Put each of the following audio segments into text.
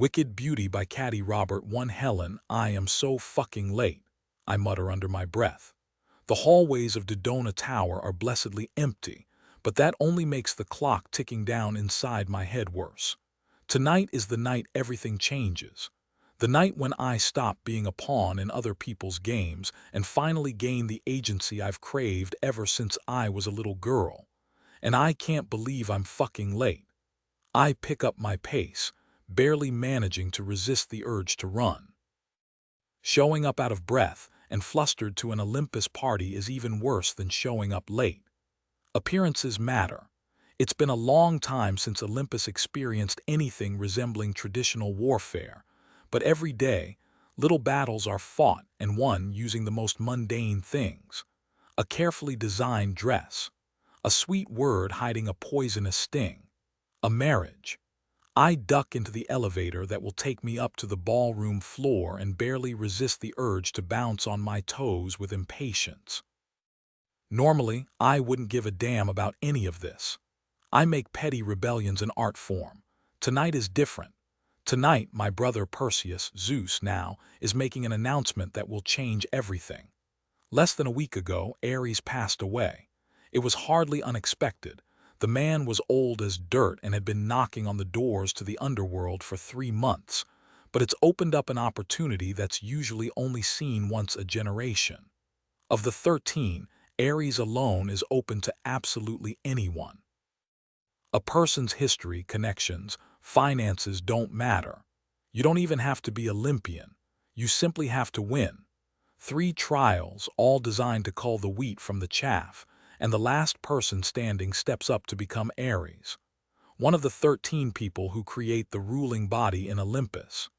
Wicked Beauty by Katee Robert. 1 Helen, I am so fucking late, I mutter under my breath. The hallways of Dodona Tower are blessedly empty, but that only makes the clock ticking down inside my head worse. Tonight is the night everything changes. The night when I stop being a pawn in other people's games and finally gain the agency I've craved ever since I was a little girl. And I can't believe I'm fucking late. I pick up my pace, barely managing to resist the urge to run. Showing up out of breath and flustered to an Olympus party is even worse than showing up late. Appearances matter. It's been a long time since Olympus experienced anything resembling traditional warfare, but every day, little battles are fought and won using the most mundane things. A carefully designed dress, a sweet word hiding a poisonous sting, a marriage. I duck into the elevator that will take me up to the ballroom floor and barely resist the urge to bounce on my toes with impatience. Normally, I wouldn't give a damn about any of this. I make petty rebellions an art form. Tonight is different. Tonight, my brother Perseus, Zeus now, is making an announcement that will change everything. Less than a week ago, Eris passed away. It was hardly unexpected. The man was old as dirt and had been knocking on the doors to the underworld for 3 months, but it's opened up an opportunity that's usually only seen once a generation. Of the 13, Eris alone is open to absolutely anyone. A person's history, connections, finances don't matter. You don't even have to be Olympian. You simply have to win. 3 trials, all designed to cull the wheat from the chaff, and the last person standing steps up to become Eris, one of the 13 people who create the ruling body in Olympus.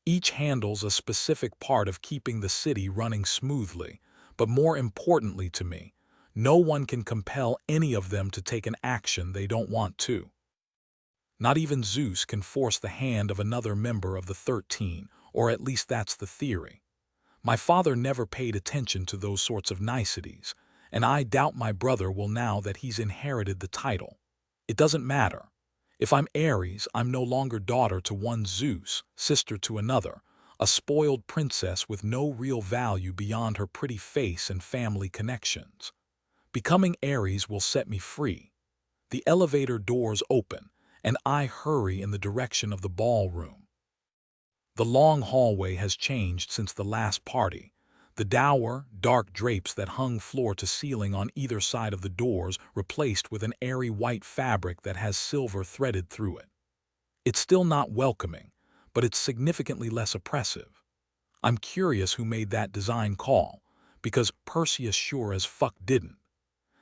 Each handles a specific part of keeping the city running smoothly, but more importantly to me, no one can compel any of them to take an action they don't want to. Not even Zeus can force the hand of another member of the 13, or at least that's the theory. My father never paid attention to those sorts of niceties, and I doubt my brother will now that he's inherited the title. It doesn't matter. If I'm Eris, I'm no longer daughter to one Zeus, sister to another, a spoiled princess with no real value beyond her pretty face and family connections. Becoming Eris will set me free. The elevator doors open, and I hurry in the direction of the ballroom. The long hallway has changed since the last party. The dour, dark drapes that hung floor to ceiling on either side of the doors replaced with an airy white fabric that has silver threaded through it. It's still not welcoming, but it's significantly less oppressive. I'm curious who made that design call, because Perseus sure as fuck didn't.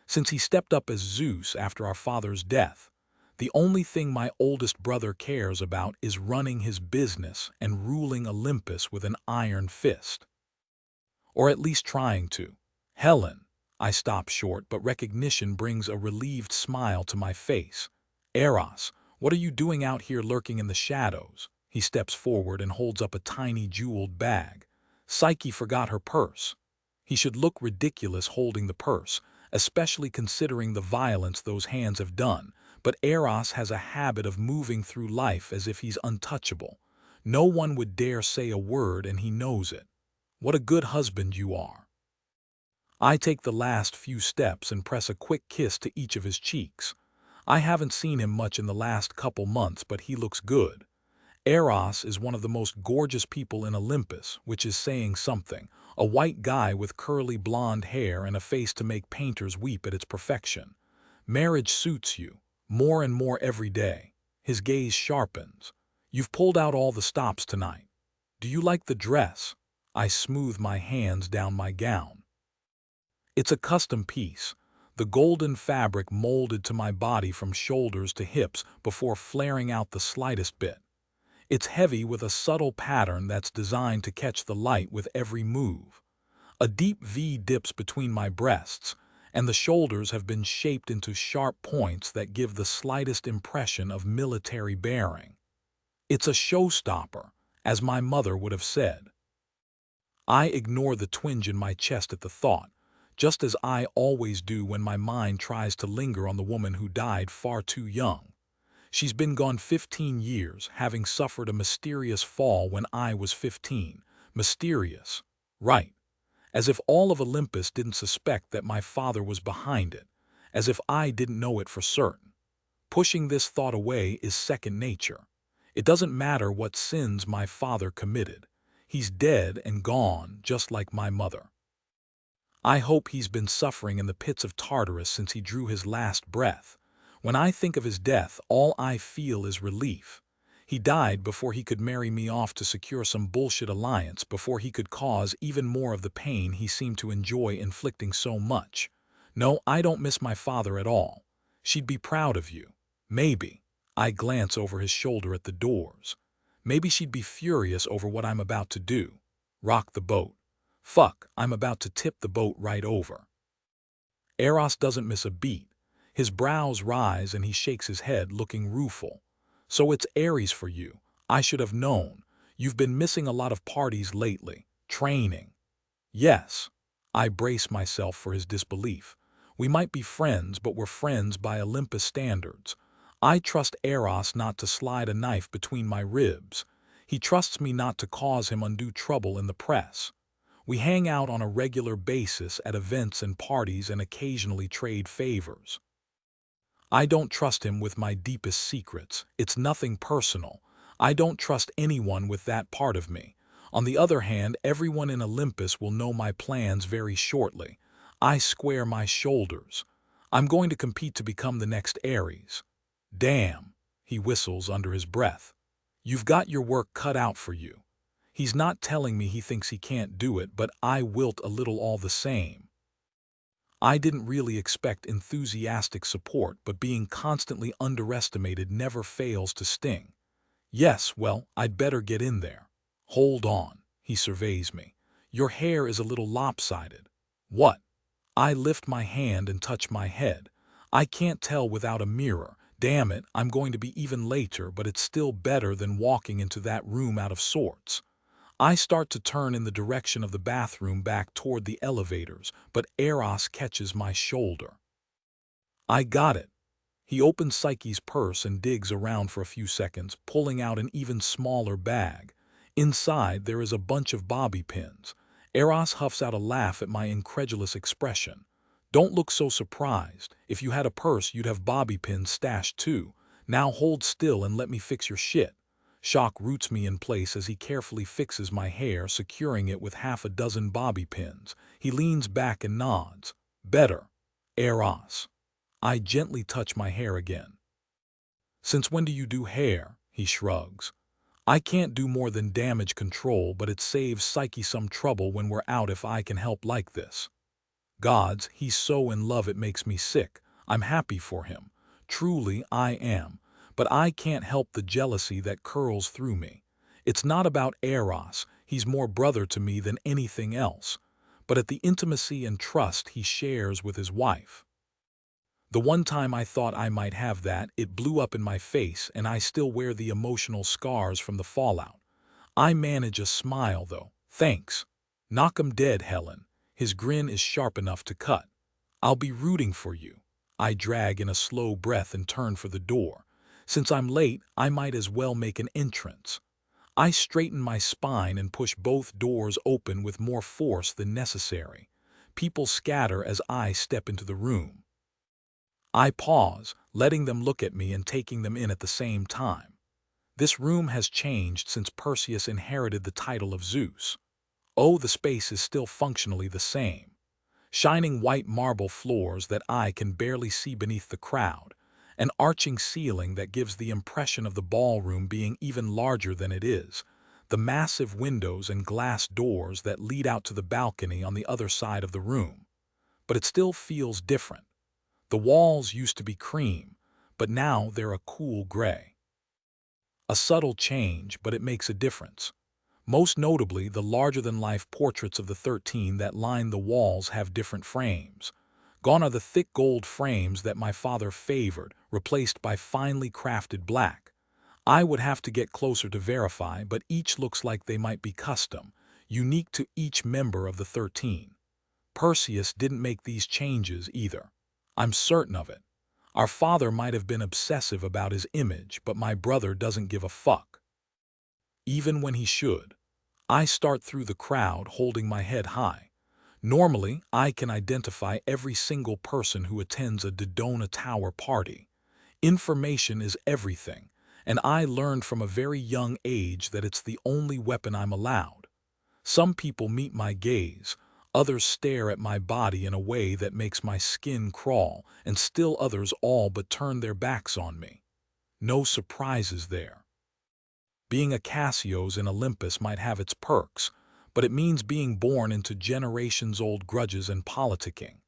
Since he stepped up as Zeus after our father's death, the only thing my oldest brother cares about is running his business and ruling Olympus with an iron fist. Or at least trying to. Helen, I stop short, but recognition brings a relieved smile to my face. Eros, what are you doing out here lurking in the shadows? He steps forward and holds up a tiny jeweled bag. Psyche forgot her purse. He should look ridiculous holding the purse, especially considering the violence those hands have done, but Eros has a habit of moving through life as if he's untouchable. No one would dare say a word and he knows it. What a good husband you are. I take the last few steps and press a quick kiss to each of his cheeks. I haven't seen him much in the last couple months, but he looks good. Eros is one of the most gorgeous people in Olympus, which is saying something. A white guy with curly blonde hair and a face to make painters weep at its perfection. Marriage suits you, more and more every day. His gaze sharpens. You've pulled out all the stops tonight. Do you like the dress? I smooth my hands down my gown. It's a custom piece, the golden fabric molded to my body from shoulders to hips before flaring out the slightest bit. It's heavy with a subtle pattern that's designed to catch the light with every move. A deep V dips between my breasts, and the shoulders have been shaped into sharp points that give the slightest impression of military bearing. It's a showstopper, as my mother would have said. I ignore the twinge in my chest at the thought, just as I always do when my mind tries to linger on the woman who died far too young. She's been gone 15 years, having suffered a mysterious fall when I was 15. Mysterious. Right. As if all of Olympus didn't suspect that my father was behind it. As if I didn't know it for certain. Pushing this thought away is second nature. It doesn't matter what sins my father committed. He's dead and gone, just like my mother. I hope he's been suffering in the pits of Tartarus since he drew his last breath. When I think of his death, all I feel is relief. He died before he could marry me off to secure some bullshit alliance, before he could cause even more of the pain he seemed to enjoy inflicting so much. No, I don't miss my father at all. She'd be proud of you. Maybe. I glance over his shoulder at the doors. Maybe she'd be furious over what I'm about to do. Rock the boat. Fuck, I'm about to tip the boat right over. Eros doesn't miss a beat. His brows rise and he shakes his head, looking rueful. So it's Eris for you. I should have known. You've been missing a lot of parties lately. Training. Yes. I brace myself for his disbelief. We might be friends, but we're friends by Olympus standards. I trust Eros not to slide a knife between my ribs. He trusts me not to cause him undue trouble in the press. We hang out on a regular basis at events and parties and occasionally trade favors. I don't trust him with my deepest secrets. It's nothing personal. I don't trust anyone with that part of me. On the other hand, everyone in Olympus will know my plans very shortly. I square my shoulders. I'm going to compete to become the next Eris. Damn, he whistles under his breath. You've got your work cut out for you. He's not telling me he thinks he can't do it, but I wilt a little all the same. I didn't really expect enthusiastic support, but being constantly underestimated never fails to sting. Yes, well, I'd better get in there. Hold on, he surveys me. Your hair is a little lopsided. What? I lift my hand and touch my head. I can't tell without a mirror. Damn it, I'm going to be even later, but it's still better than walking into that room out of sorts. I start to turn in the direction of the bathroom back toward the elevators, but Eros catches my shoulder. I got it. He opens Psyche's purse and digs around for a few seconds, pulling out an even smaller bag. Inside, there is a bunch of bobby pins. Eros huffs out a laugh at my incredulous expression. Don't look so surprised. If you had a purse, you'd have bobby pins stashed too. Now hold still and let me fix your shit. Shock roots me in place as he carefully fixes my hair, securing it with half a dozen bobby pins. He leans back and nods. Better. Eros. I gently touch my hair again. Since when do you do hair? He shrugs. I can't do more than damage control, but it saves Psyche some trouble when we're out if I can help like this. Gods, he's so in love it makes me sick. I'm happy for him. Truly, I am. But I can't help the jealousy that curls through me. It's not about Eros. He's more brother to me than anything else. But at the intimacy and trust he shares with his wife. The one time I thought I might have that, it blew up in my face, and I still wear the emotional scars from the fallout. I manage a smile, though. Thanks. Knock 'em dead, Helen. His grin is sharp enough to cut. I'll be rooting for you. I drag in a slow breath and turn for the door. Since I'm late, I might as well make an entrance. I straighten my spine and push both doors open with more force than necessary. People scatter as I step into the room. I pause, letting them look at me and taking them in at the same time. This room has changed since Perseus inherited the title of Zeus. Oh, the space is still functionally the same. Shining white marble floors that I can barely see beneath the crowd. An arching ceiling that gives the impression of the ballroom being even larger than it is. The massive windows and glass doors that lead out to the balcony on the other side of the room. But it still feels different. The walls used to be cream, but now they're a cool gray. A subtle change, but it makes a difference. Most notably, the larger-than-life portraits of the 13 that line the walls have different frames. Gone are the thick gold frames that my father favored, replaced by finely crafted black. I would have to get closer to verify, but each looks like they might be custom, unique to each member of the 13. Perseus didn't make these changes either. I'm certain of it. Our father might have been obsessive about his image, but my brother doesn't give a fuck. Even when he should. I start through the crowd holding my head high. Normally, I can identify every single person who attends a Dodona Tower party. Information is everything, and I learned from a very young age that it's the only weapon I'm allowed. Some people meet my gaze, others stare at my body in a way that makes my skin crawl, and still others all but turn their backs on me. No surprises there. Being a Cassios in Olympus might have its perks, but it means being born into generations-old grudges and politicking.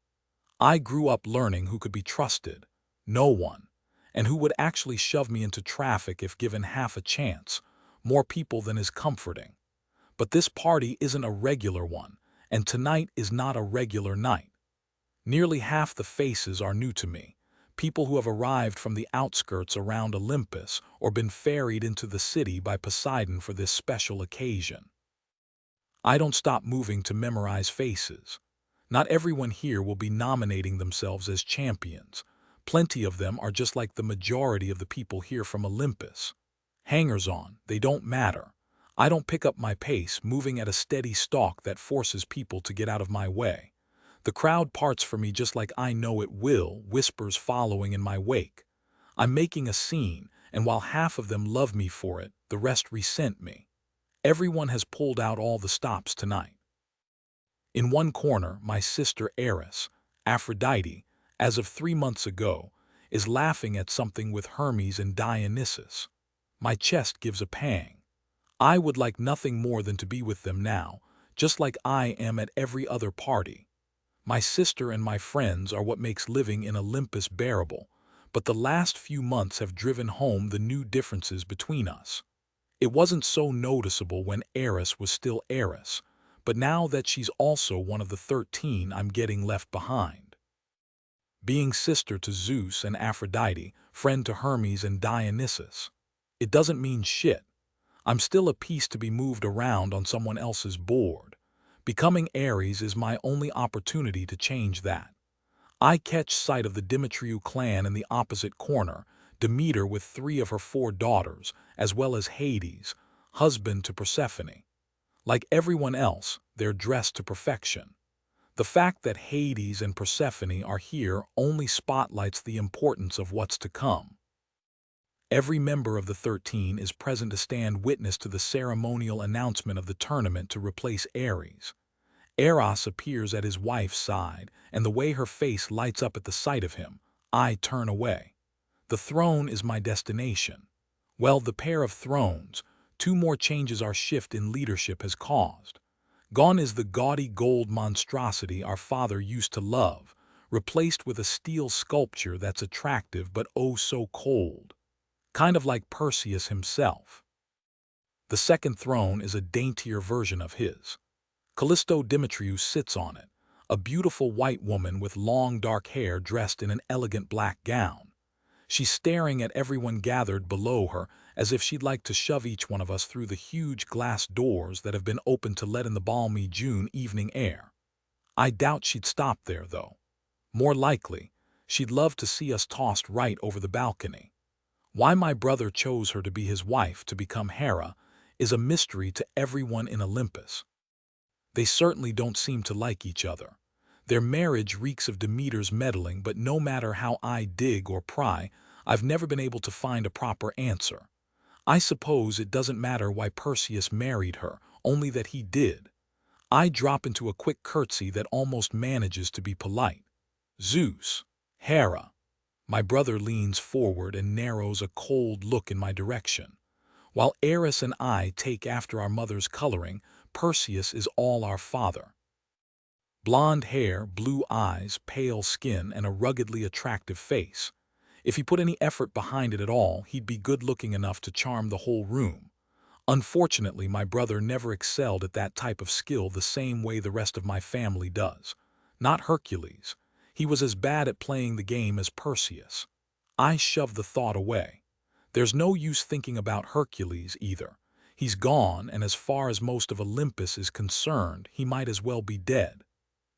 I grew up learning who could be trusted, no one, and who would actually shove me into traffic if given half a chance, more people than is comforting. But this party isn't a regular one, and tonight is not a regular night. Nearly half the faces are new to me, people who have arrived from the outskirts around Olympus or been ferried into the city by Poseidon for this special occasion. I don't stop moving to memorize faces. Not everyone here will be nominating themselves as champions. Plenty of them are just like the majority of the people here from Olympus. Hangers-on, they don't matter. I don't pick up my pace, moving at a steady stalk that forces people to get out of my way. The crowd parts for me just like I know it will, whispers following in my wake. I'm making a scene, and while half of them love me for it, the rest resent me. Everyone has pulled out all the stops tonight. In one corner, my sister Eris, Aphrodite, as of 3 months ago, is laughing at something with Hermes and Dionysus. My chest gives a pang. I would like nothing more than to be with them now, just like I am at every other party. My sister and my friends are what makes living in Olympus bearable, but the last few months have driven home the new differences between us. It wasn't so noticeable when Eris was still Eris, but now that she's also one of the 13, I'm getting left behind. Being sister to Zeus and Aphrodite, friend to Hermes and Dionysus, it doesn't mean shit. I'm still a piece to be moved around on someone else's board. Becoming Eris is my only opportunity to change that. I catch sight of the Demetriou clan in the opposite corner, Demeter with 3 of her 4 daughters, as well as Hades, husband to Persephone. Like everyone else, they're dressed to perfection. The fact that Hades and Persephone are here only spotlights the importance of what's to come. Every member of the 13 is present to stand witness to the ceremonial announcement of the tournament to replace Eris. Eros appears at his wife's side, and the way her face lights up at the sight of him, I turn away. The throne is my destination. Well, the pair of thrones, 2 more changes our shift in leadership has caused. Gone is the gaudy gold monstrosity our father used to love, replaced with a steel sculpture that's attractive but oh so cold. Kind of like Perseus himself. The second throne is a daintier version of his. Callisto Demetriou sits on it, a beautiful white woman with long dark hair dressed in an elegant black gown. She's staring at everyone gathered below her as if she'd like to shove each one of us through the huge glass doors that have been opened to let in the balmy June evening air. I doubt she'd stop there, though. More likely, she'd love to see us tossed right over the balcony. Why my brother chose her to be his wife to become Hera is a mystery to everyone in Olympus. They certainly don't seem to like each other. Their marriage reeks of Demeter's meddling, but no matter how I dig or pry, I've never been able to find a proper answer. I suppose it doesn't matter why Perseus married her, only that he did. I drop into a quick curtsy that almost manages to be polite. Zeus, Hera. My brother leans forward and narrows a cold look in my direction. While Eris and I take after our mother's coloring, Perseus is all our father. Blonde hair, blue eyes, pale skin, and a ruggedly attractive face. If he put any effort behind it at all, he'd be good-looking enough to charm the whole room. Unfortunately, my brother never excelled at that type of skill the same way the rest of my family does. Not Hercules. He was as bad at playing the game as Perseus. I shoved the thought away. There's no use thinking about Hercules either. He's gone, and as far as most of Olympus is concerned, he might as well be dead.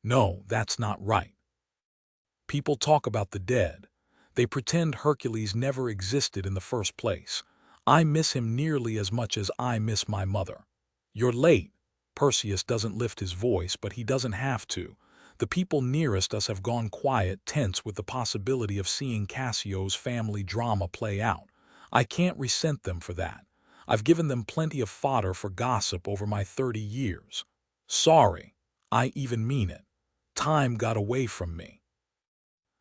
No, that's not right. People talk about the dead. They pretend Hercules never existed in the first place. I miss him nearly as much as I miss my mother. You're late. Perseus doesn't lift his voice, but he doesn't have to. The people nearest us have gone quiet, tense with the possibility of seeing Cassio's family drama play out. I can't resent them for that. I've given them plenty of fodder for gossip over my 30 years. Sorry. I even mean it. Time got away from me.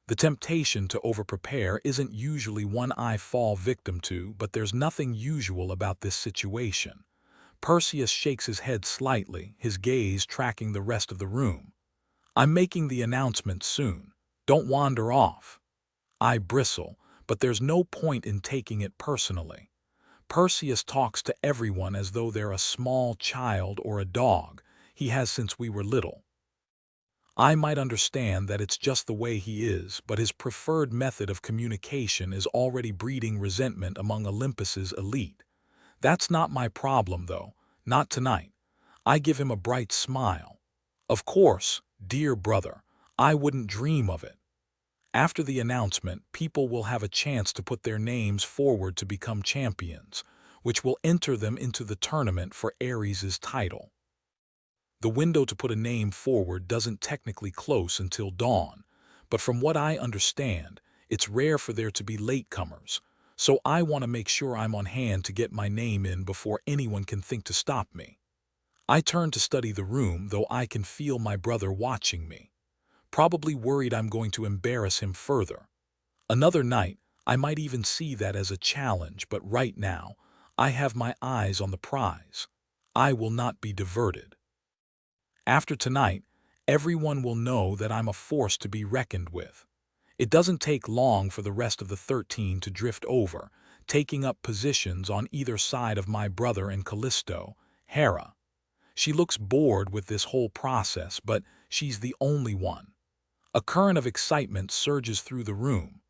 The temptation to overprepare isn't usually one I fall victim to, but there's nothing usual about this situation. Perseus shakes his head slightly, his gaze tracking the rest of the room. I'm making the announcement soon. Don't wander off. I bristle, but there's no point in taking it personally. Perseus talks to everyone as though they're a small child or a dog. He has since we were little. I might understand that it's just the way he is, but his preferred method of communication is already breeding resentment among Olympus's elite. That's not my problem, though. Not tonight. I give him a bright smile. Of course, dear brother, I wouldn't dream of it. After the announcement, people will have a chance to put their names forward to become champions, which will enter them into the tournament for Eris's title. The window to put a name forward doesn't technically close until dawn, but from what I understand, it's rare for there to be latecomers, so I want to make sure I'm on hand to get my name in before anyone can think to stop me. I turn to study the room, though I can feel my brother watching me, probably worried I'm going to embarrass him further. Another night, I might even see that as a challenge, but right now, I have my eyes on the prize. I will not be diverted. After tonight, everyone will know that I'm a force to be reckoned with. It doesn't take long for the rest of the 13 to drift over, taking up positions on either side of my brother and Callisto, Hera. She looks bored with this whole process, but she's the only one. A current of excitement surges through the room.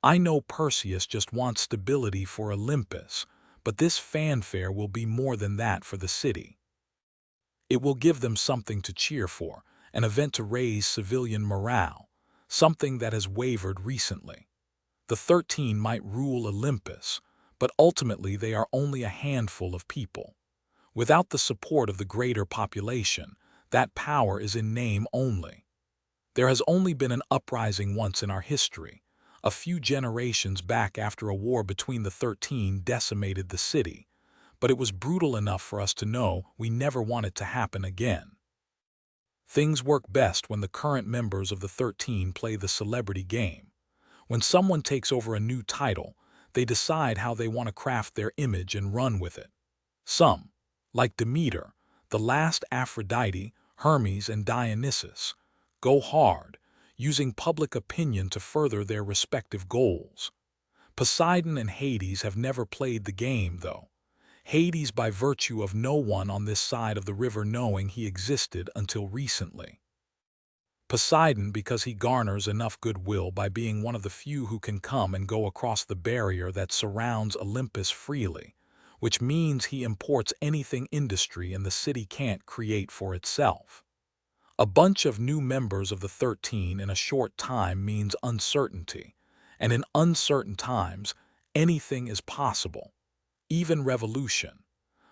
I know Perseus just wants stability for Olympus, but this fanfare will be more than that for the city. It will give them something to cheer for, an event to raise civilian morale, something that has wavered recently. The 13 might rule Olympus, but ultimately they are only a handful of people. Without the support of the greater population, that power is in name only. There has only been an uprising once in our history, a few generations back after a war between the 13 decimated the city, but it was brutal enough for us to know we never want it to happen again. Things work best when the current members of the 13 play the celebrity game. When someone takes over a new title, they decide how they want to craft their image and run with it. Some, like Demeter, the last Aphrodite, Hermes, and Dionysus, go hard, using public opinion to further their respective goals. Poseidon and Hades have never played the game, though. Hades by virtue of no one on this side of the river knowing he existed until recently. Poseidon because he garners enough goodwill by being one of the few who can come and go across the barrier that surrounds Olympus freely, which means he imports anything industry and the city can't create for itself. A bunch of new members of the 13 in a short time means uncertainty, and in uncertain times, anything is possible. Even revolution.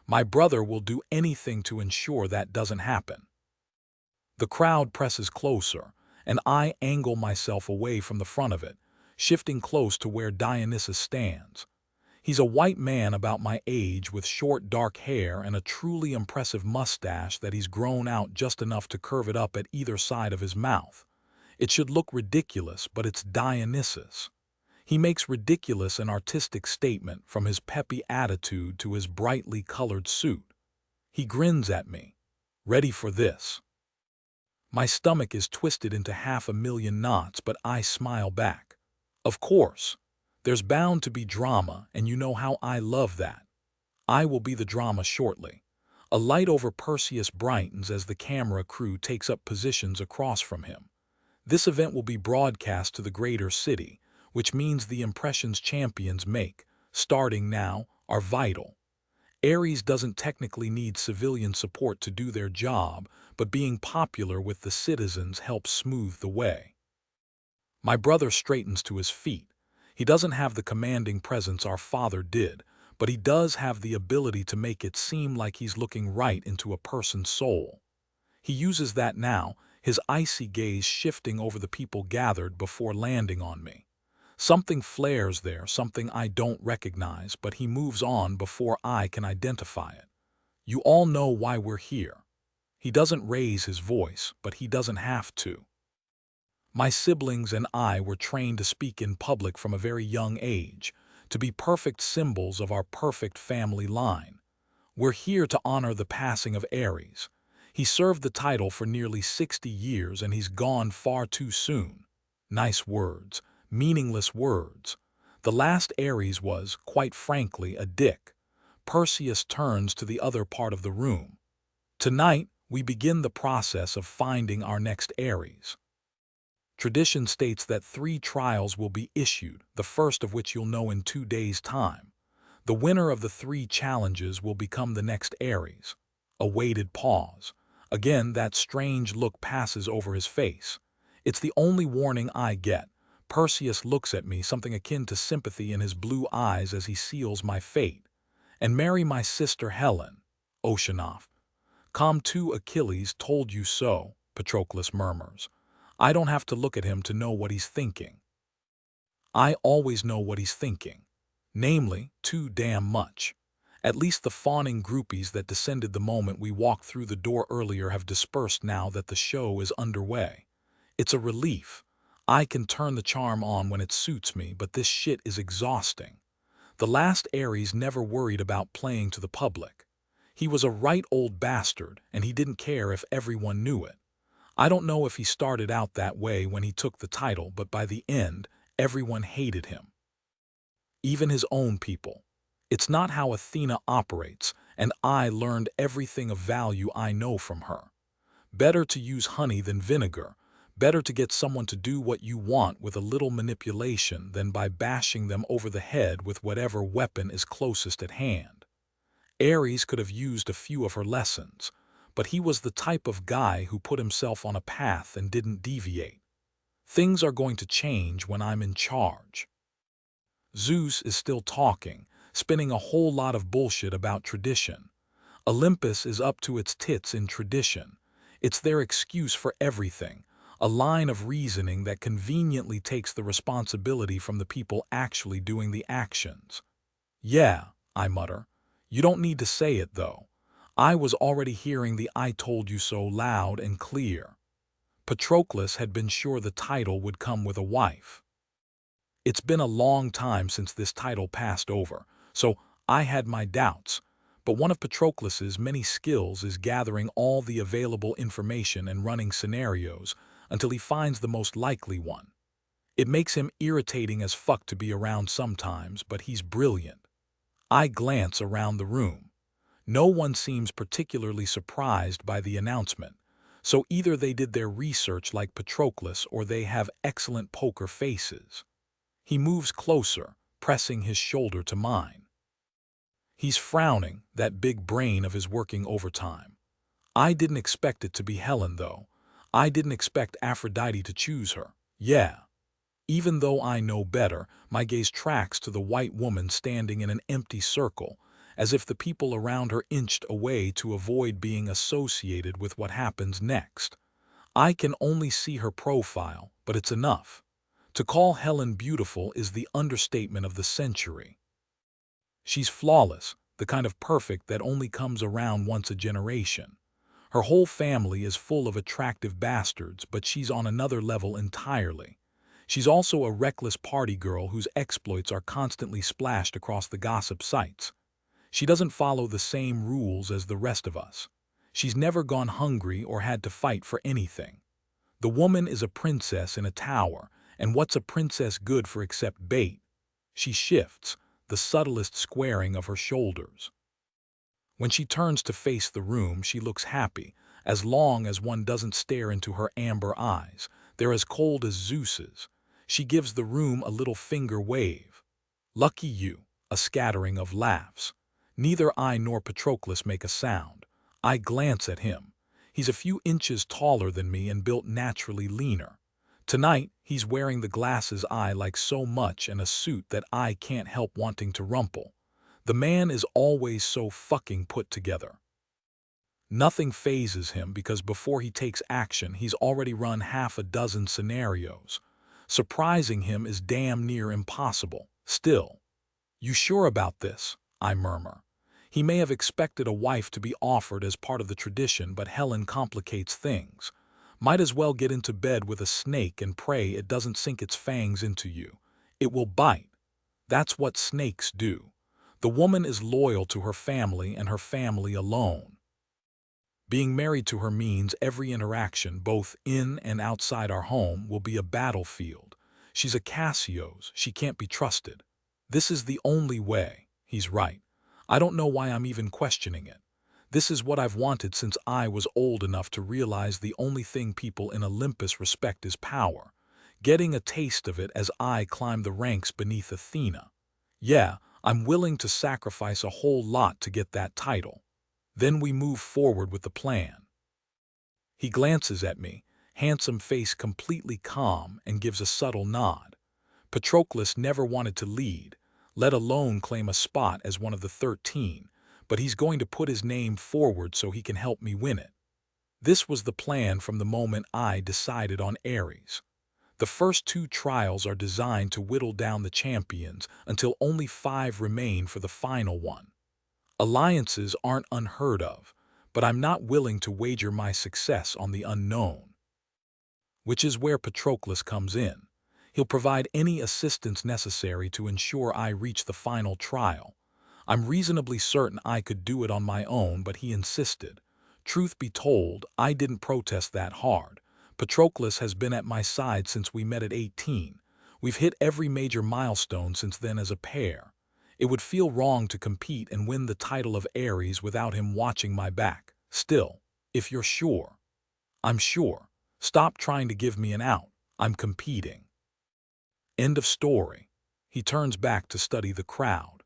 My brother will do anything to ensure that doesn't happen. The crowd presses closer, and I angle myself away from the front of it, shifting close to where Dionysus stands. He's a white man about my age with short dark hair and a truly impressive mustache that he's grown out just enough to curve it up at either side of his mouth. It should look ridiculous, but it's Dionysus. He makes ridiculous an artistic statement from his peppy attitude to his brightly colored suit. He grins at me. Ready for this? My stomach is twisted into 500,000 knots, but I smile back. Of course. There's bound to be drama, and you know how I love that. I will be the drama shortly. A light over Perseus brightens as the camera crew takes up positions across from him. This event will be broadcast to the greater city, which means the impressions champions make, starting now, are vital. Eris doesn't technically need civilian support to do their job, but being popular with the citizens helps smooth the way. My brother straightens to his feet, He doesn't have the commanding presence our father did, but he does have the ability to make it seem like he's looking right into a person's soul. He uses that now, his icy gaze shifting over the people gathered before landing on me. Something flares there, something I don't recognize, but he moves on before I can identify it. You all know why we're here. He doesn't raise his voice, but he doesn't have to. My siblings and I were trained to speak in public from a very young age, to be perfect symbols of our perfect family line. We're here to honor the passing of Eris. He served the title for nearly 60 years and he's gone far too soon. Nice words, meaningless words. The last Eris was, quite frankly, a dick. Perseus turns to the other part of the room. Tonight, we begin the process of finding our next Eris. Tradition states that 3 trials will be issued, the first of which you'll know in 2 days' time. The winner of the 3 challenges will become the next Eris. A weighted pause. Again, that strange look passes over his face. It's the only warning I get. Perseus looks at me, something akin to sympathy in his blue eyes as he seals my fate. And marry my sister Helen. Oceanoff. Calm to Achilles told you so, Patroclus murmurs. I don't have to look at him to know what he's thinking. I always know what he's thinking. Namely, too damn much. At least the fawning groupies that descended the moment we walked through the door earlier have dispersed now that the show is underway. It's a relief. I can turn the charm on when it suits me, but this shit is exhausting. The last Eris never worried about playing to the public. He was a right old bastard, and he didn't care if everyone knew it. I don't know if he started out that way when he took the title, but by the end, everyone hated him. Even his own people. It's not how Athena operates, and I learned everything of value I know from her. Better to use honey than vinegar. Better to get someone to do what you want with a little manipulation than by bashing them over the head with whatever weapon is closest at hand. Eris could have used a few of her lessons, but he was the type of guy who put himself on a path and didn't deviate. Things are going to change when I'm in charge. Zeus is still talking, spinning a whole lot of bullshit about tradition. Olympus is up to its tits in tradition. It's their excuse for everything, a line of reasoning that conveniently takes the responsibility from the people actually doing the actions. Yeah, I mutter. You don't need to say it, though. I was already hearing the I told you so loud and clear. Patroclus had been sure the title would come with a wife. It's been a long time since this title passed over, so I had my doubts, but one of Patroclus's many skills is gathering all the available information and running scenarios until he finds the most likely one. It makes him irritating as fuck to be around sometimes, but he's brilliant. I glance around the room. No one seems particularly surprised by the announcement, so either they did their research like Patroclus or they have excellent poker faces. He moves closer, pressing his shoulder to mine. He's frowning, that big brain of his working overtime. I didn't expect it to be Helen, though. I didn't expect Aphrodite to choose her. Yeah. Even though I know better, my gaze tracks to the white woman standing in an empty circle, as if the people around her inched away to avoid being associated with what happens next. I can only see her profile, but it's enough. To call Helen beautiful is the understatement of the century. She's flawless, the kind of perfect that only comes around once a generation. Her whole family is full of attractive bastards, but she's on another level entirely. She's also a reckless party girl whose exploits are constantly splashed across the gossip sites. She doesn't follow the same rules as the rest of us. She's never gone hungry or had to fight for anything. The woman is a princess in a tower, and what's a princess good for except bait? She shifts, the subtlest squaring of her shoulders. When she turns to face the room, she looks happy, as long as one doesn't stare into her amber eyes. They're as cold as Zeus's. She gives the room a little finger wave. Lucky you, a scattering of laughs. Neither I nor Patroclus make a sound. I glance at him. He's a few inches taller than me and built naturally leaner. Tonight, he's wearing the glasses I like so much and a suit that I can't help wanting to rumple. The man is always so fucking put together. Nothing phases him because before he takes action, he's already run half a dozen scenarios. Surprising him is damn near impossible. Still, "You sure about this?" I murmur. He may have expected a wife to be offered as part of the tradition, but Helen complicates things. Might as well get into bed with a snake and pray it doesn't sink its fangs into you. It will bite. That's what snakes do. The woman is loyal to her family and her family alone. Being married to her means every interaction, both in and outside our home, will be a battlefield. She's a Cassio's. She can't be trusted. This is the only way. He's right. I don't know why I'm even questioning it. This is what I've wanted since I was old enough to realize the only thing people in Olympus respect is power. Getting a taste of it as I climb the ranks beneath Athena. Yeah, I'm willing to sacrifice a whole lot to get that title. Then we move forward with the plan. He glances at me, handsome face completely calm, and gives a subtle nod. Patroclus never wanted to lead, let alone claim a spot as one of the 13, but he's going to put his name forward so he can help me win it. This was the plan from the moment I decided on Eris. The first 2 trials are designed to whittle down the champions until only 5 remain for the final one. Alliances aren't unheard of, but I'm not willing to wager my success on the unknown. Which is where Patroclus comes in. He'll provide any assistance necessary to ensure I reach the final trial. I'm reasonably certain I could do it on my own, but he insisted. Truth be told, I didn't protest that hard. Patroclus has been at my side since we met at 18. We've hit every major milestone since then as a pair. It would feel wrong to compete and win the title of Eris without him watching my back. Still, if you're sure. I'm sure. Stop trying to give me an out. I'm competing. End of story. He turns back to study the crowd.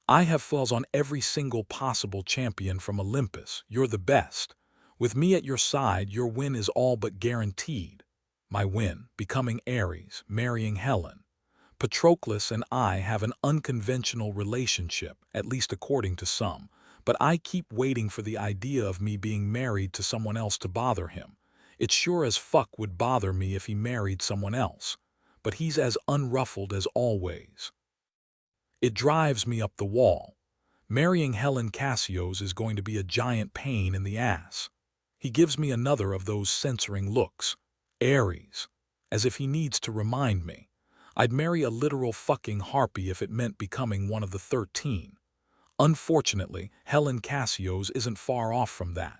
I have flaws on every single possible champion from Olympus. You're the best. With me at your side, your win is all but guaranteed. My win, becoming Eris, marrying Helen. Patroclus and I have an unconventional relationship, at least according to some, but I keep waiting for the idea of me being married to someone else to bother him. It sure as fuck would bother me if he married someone else, but he's as unruffled as always. It drives me up the wall. Marrying Helen Cassio's is going to be a giant pain in the ass. He gives me another of those censoring looks. Eris. As if he needs to remind me. I'd marry a literal fucking harpy if it meant becoming one of the 13. Unfortunately, Helen Cassio's isn't far off from that.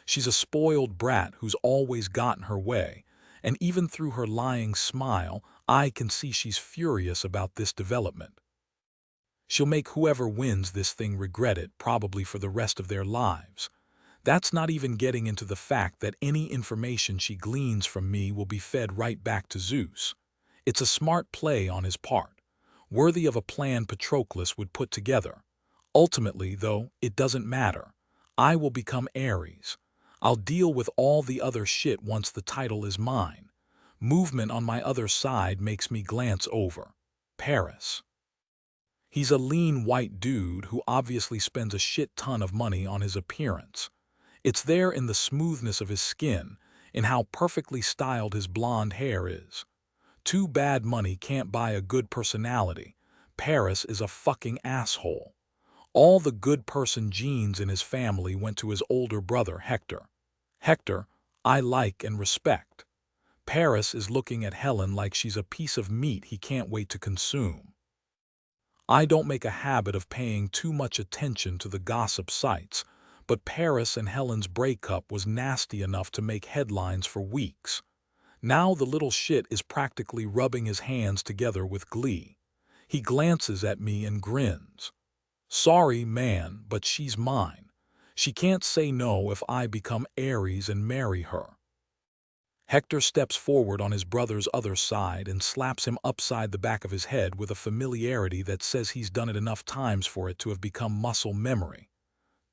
She's a spoiled brat who's always gotten her way, and even through her lying smile, I can see she's furious about this development. She'll make whoever wins this thing regret it, probably for the rest of their lives. That's not even getting into the fact that any information she gleans from me will be fed right back to Zeus. It's a smart play on his part, worthy of a plan Patroclus would put together. Ultimately, though, it doesn't matter. I will become Eris. I'll deal with all the other shit once the title is mine. Movement on my other side makes me glance over. Paris. He's a lean white dude who obviously spends a shit ton of money on his appearance. It's there in the smoothness of his skin, in how perfectly styled his blonde hair is. Too bad money can't buy a good personality. Paris is a fucking asshole. All the good person genes in his family went to his older brother, Hector. Hector, I like and respect. Paris is looking at Helen like she's a piece of meat he can't wait to consume. I don't make a habit of paying too much attention to the gossip sites, but Paris and Helen's breakup was nasty enough to make headlines for weeks. Now the little shit is practically rubbing his hands together with glee. He glances at me and grins. Sorry, man, but she's mine. She can't say no if I become Eris and marry her. Hector steps forward on his brother's other side and slaps him upside the back of his head with a familiarity that says he's done it enough times for it to have become muscle memory.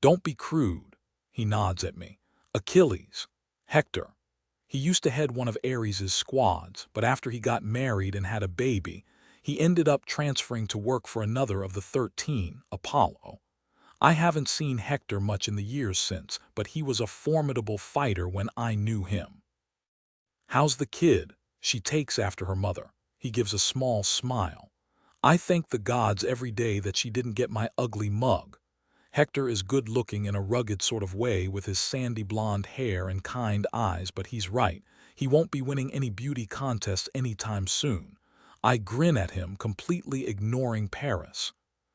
Don't be crude, he nods at me. Achilles. Hector. He used to head one of Eris's squads, but after he got married and had a baby, he ended up transferring to work for another of the 13, Apollo. I haven't seen Hector much in the years since, but he was a formidable fighter when I knew him. How's the kid? She takes after her mother. He gives a small smile. I thank the gods every day that she didn't get my ugly mug. Hector is good-looking in a rugged sort of way with his sandy blonde hair and kind eyes, but he's right. He won't be winning any beauty contests anytime soon. I grin at him, completely ignoring Paris.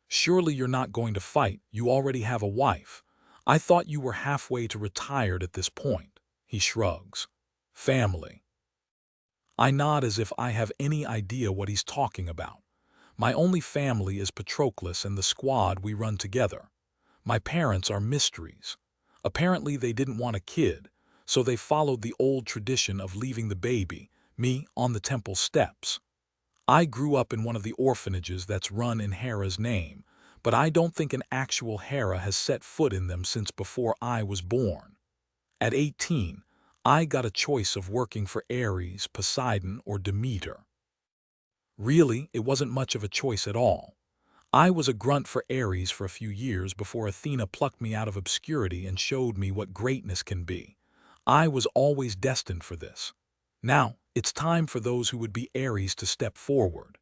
Surely you're not going to fight. You already have a wife. I thought you were halfway to retired at this point. He shrugs. Family. I nod as if I have any idea what he's talking about. My only family is Patroclus and the squad we run together. My parents are mysteries. Apparently they didn't want a kid, so they followed the old tradition of leaving the baby, me, on the temple steps. I grew up in one of the orphanages that's run in Hera's name, but I don't think an actual Hera has set foot in them since before I was born. At 18, I got a choice of working for Eris, Poseidon, or Demeter. Really, it wasn't much of a choice at all. I was a grunt for Eris for a few years before Athena plucked me out of obscurity and showed me what greatness can be. I was always destined for this. Now, it's time for those who would be Eris to step forward.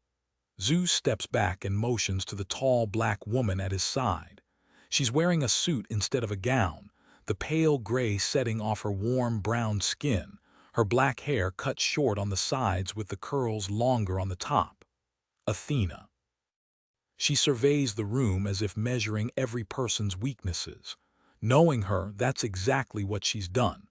Zeus steps back and motions to the tall black woman at his side. She's wearing a suit instead of a gown, the pale gray setting off her warm brown skin, her black hair cut short on the sides with the curls longer on the top. Athena. She surveys the room as if measuring every person's weaknesses. Knowing her, that's exactly what she's done.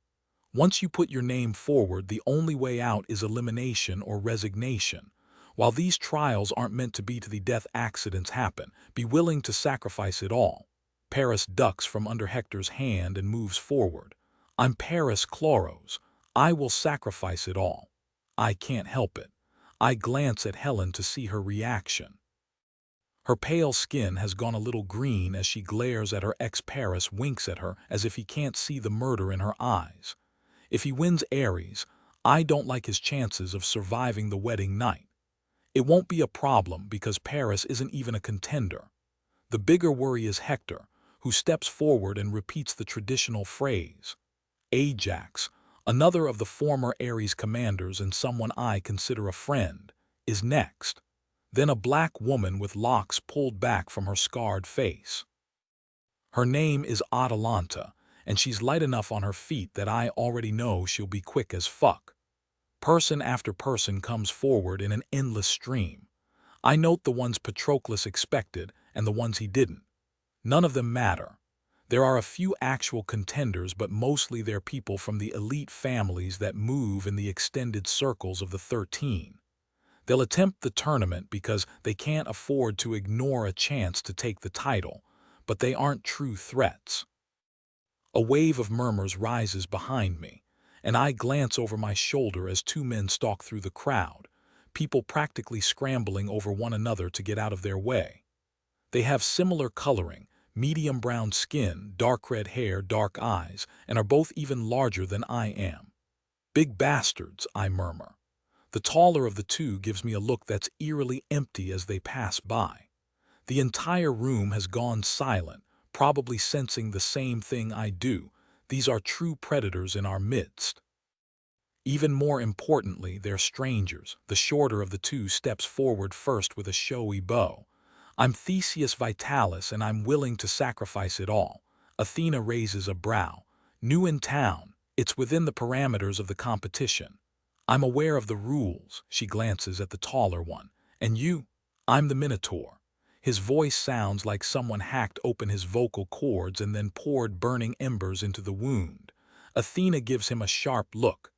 Once you put your name forward, the only way out is elimination or resignation. While these trials aren't meant to be to the death, accidents happen. Be willing to sacrifice it all. Paris ducks from under Hector's hand and moves forward. I'm Paris Chloros. I will sacrifice it all. I can't help it. I glance at Helen to see her reaction. Her pale skin has gone a little green as she glares at her ex. Paris winks at her as if he can't see the murder in her eyes. If he wins Eris, I don't like his chances of surviving the wedding night. It won't be a problem because Paris isn't even a contender. The bigger worry is Hector, who steps forward and repeats the traditional phrase. Ajax, another of the former Eris commanders and someone I consider a friend, is next. Then a black woman with locks pulled back from her scarred face. Her name is Atalanta, and she's light enough on her feet that I already know she'll be quick as fuck. Person after person comes forward in an endless stream. I note the ones Patroclus expected and the ones he didn't. None of them matter. There are a few actual contenders, but mostly they're people from the elite families that move in the extended circles of the 13. They'll attempt the tournament because they can't afford to ignore a chance to take the title, but they aren't true threats. A wave of murmurs rises behind me, and I glance over my shoulder as two men stalk through the crowd, people practically scrambling over one another to get out of their way. They have similar coloring, medium brown skin, dark red hair, dark eyes, and are both even larger than I am. Big bastards, I murmur. The taller of the two gives me a look that's eerily empty as they pass by. The entire room has gone silent, probably sensing the same thing I do. These are true predators in our midst. Even more importantly, they're strangers. The shorter of the two steps forward first with a showy bow. I'm Theseus Vitalis, and I'm willing to sacrifice it all. Athena raises a brow. New in town, it's within the parameters of the competition. I'm aware of the rules, she glances at the taller one. And you? I'm the Minotaur. His voice sounds like someone hacked open his vocal cords and then poured burning embers into the wound. Athena gives him a sharp look.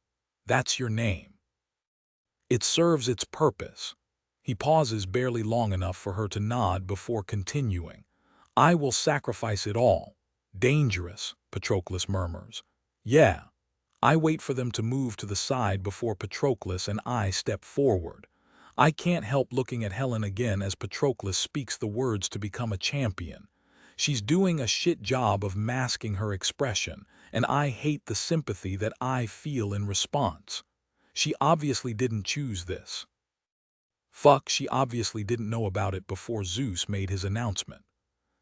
That's your name. It serves its purpose. He pauses barely long enough for her to nod before continuing. I will sacrifice it all. Dangerous, Patroclus murmurs. Yeah. I wait for them to move to the side before Patroclus and I step forward. I can't help looking at Helen again as Patroclus speaks the words to become a champion. She's doing a shit job of masking her expression, and I hate the sympathy that I feel in response. She obviously didn't choose this. Fuck, she obviously didn't know about it before Zeus made his announcement.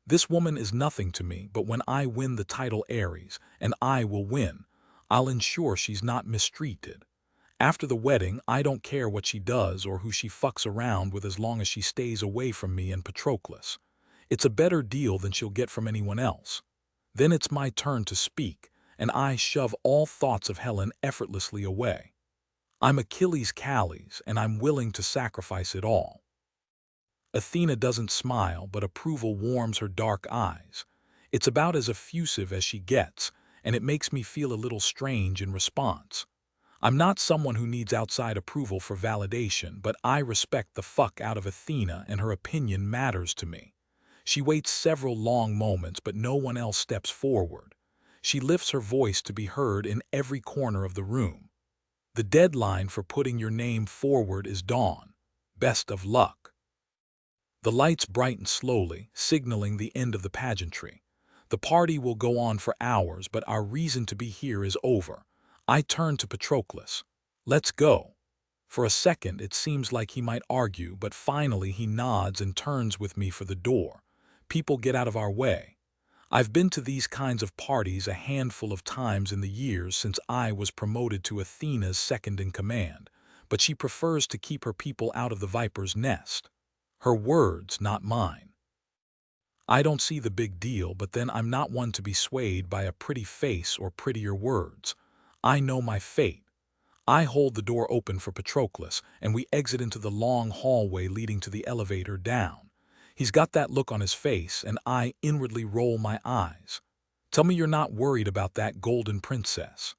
This woman is nothing to me, but when I win the title Eris, and I will win, I'll ensure she's not mistreated. After the wedding, I don't care what she does or who she fucks around with as long as she stays away from me and Patroclus. It's a better deal than she'll get from anyone else. Then it's my turn to speak, and I shove all thoughts of Helen effortlessly away. I'm Achilles' Calles, and I'm willing to sacrifice it all. Athena doesn't smile, but approval warms her dark eyes. It's about as effusive as she gets, and it makes me feel a little strange in response. I'm not someone who needs outside approval for validation, but I respect the fuck out of Athena, and her opinion matters to me. She waits several long moments, but no one else steps forward. She lifts her voice to be heard in every corner of the room. The deadline for putting your name forward is dawn. Best of luck. The lights brighten slowly, signaling the end of the pageantry. The party will go on for hours, but our reason to be here is over. I turn to Patroclus. Let's go. For a second, it seems like he might argue, but finally he nods and turns with me for the door. People get out of our way. I've been to these kinds of parties a handful of times in the years since I was promoted to Athena's second-in-command, but she prefers to keep her people out of the viper's nest. Her words, not mine. I don't see the big deal, but then I'm not one to be swayed by a pretty face or prettier words. I know my fate. I hold the door open for Patroclus, and we exit into the long hallway leading to the elevator down. He's got that look on his face, and I inwardly roll my eyes. Tell me you're not worried about that golden princess.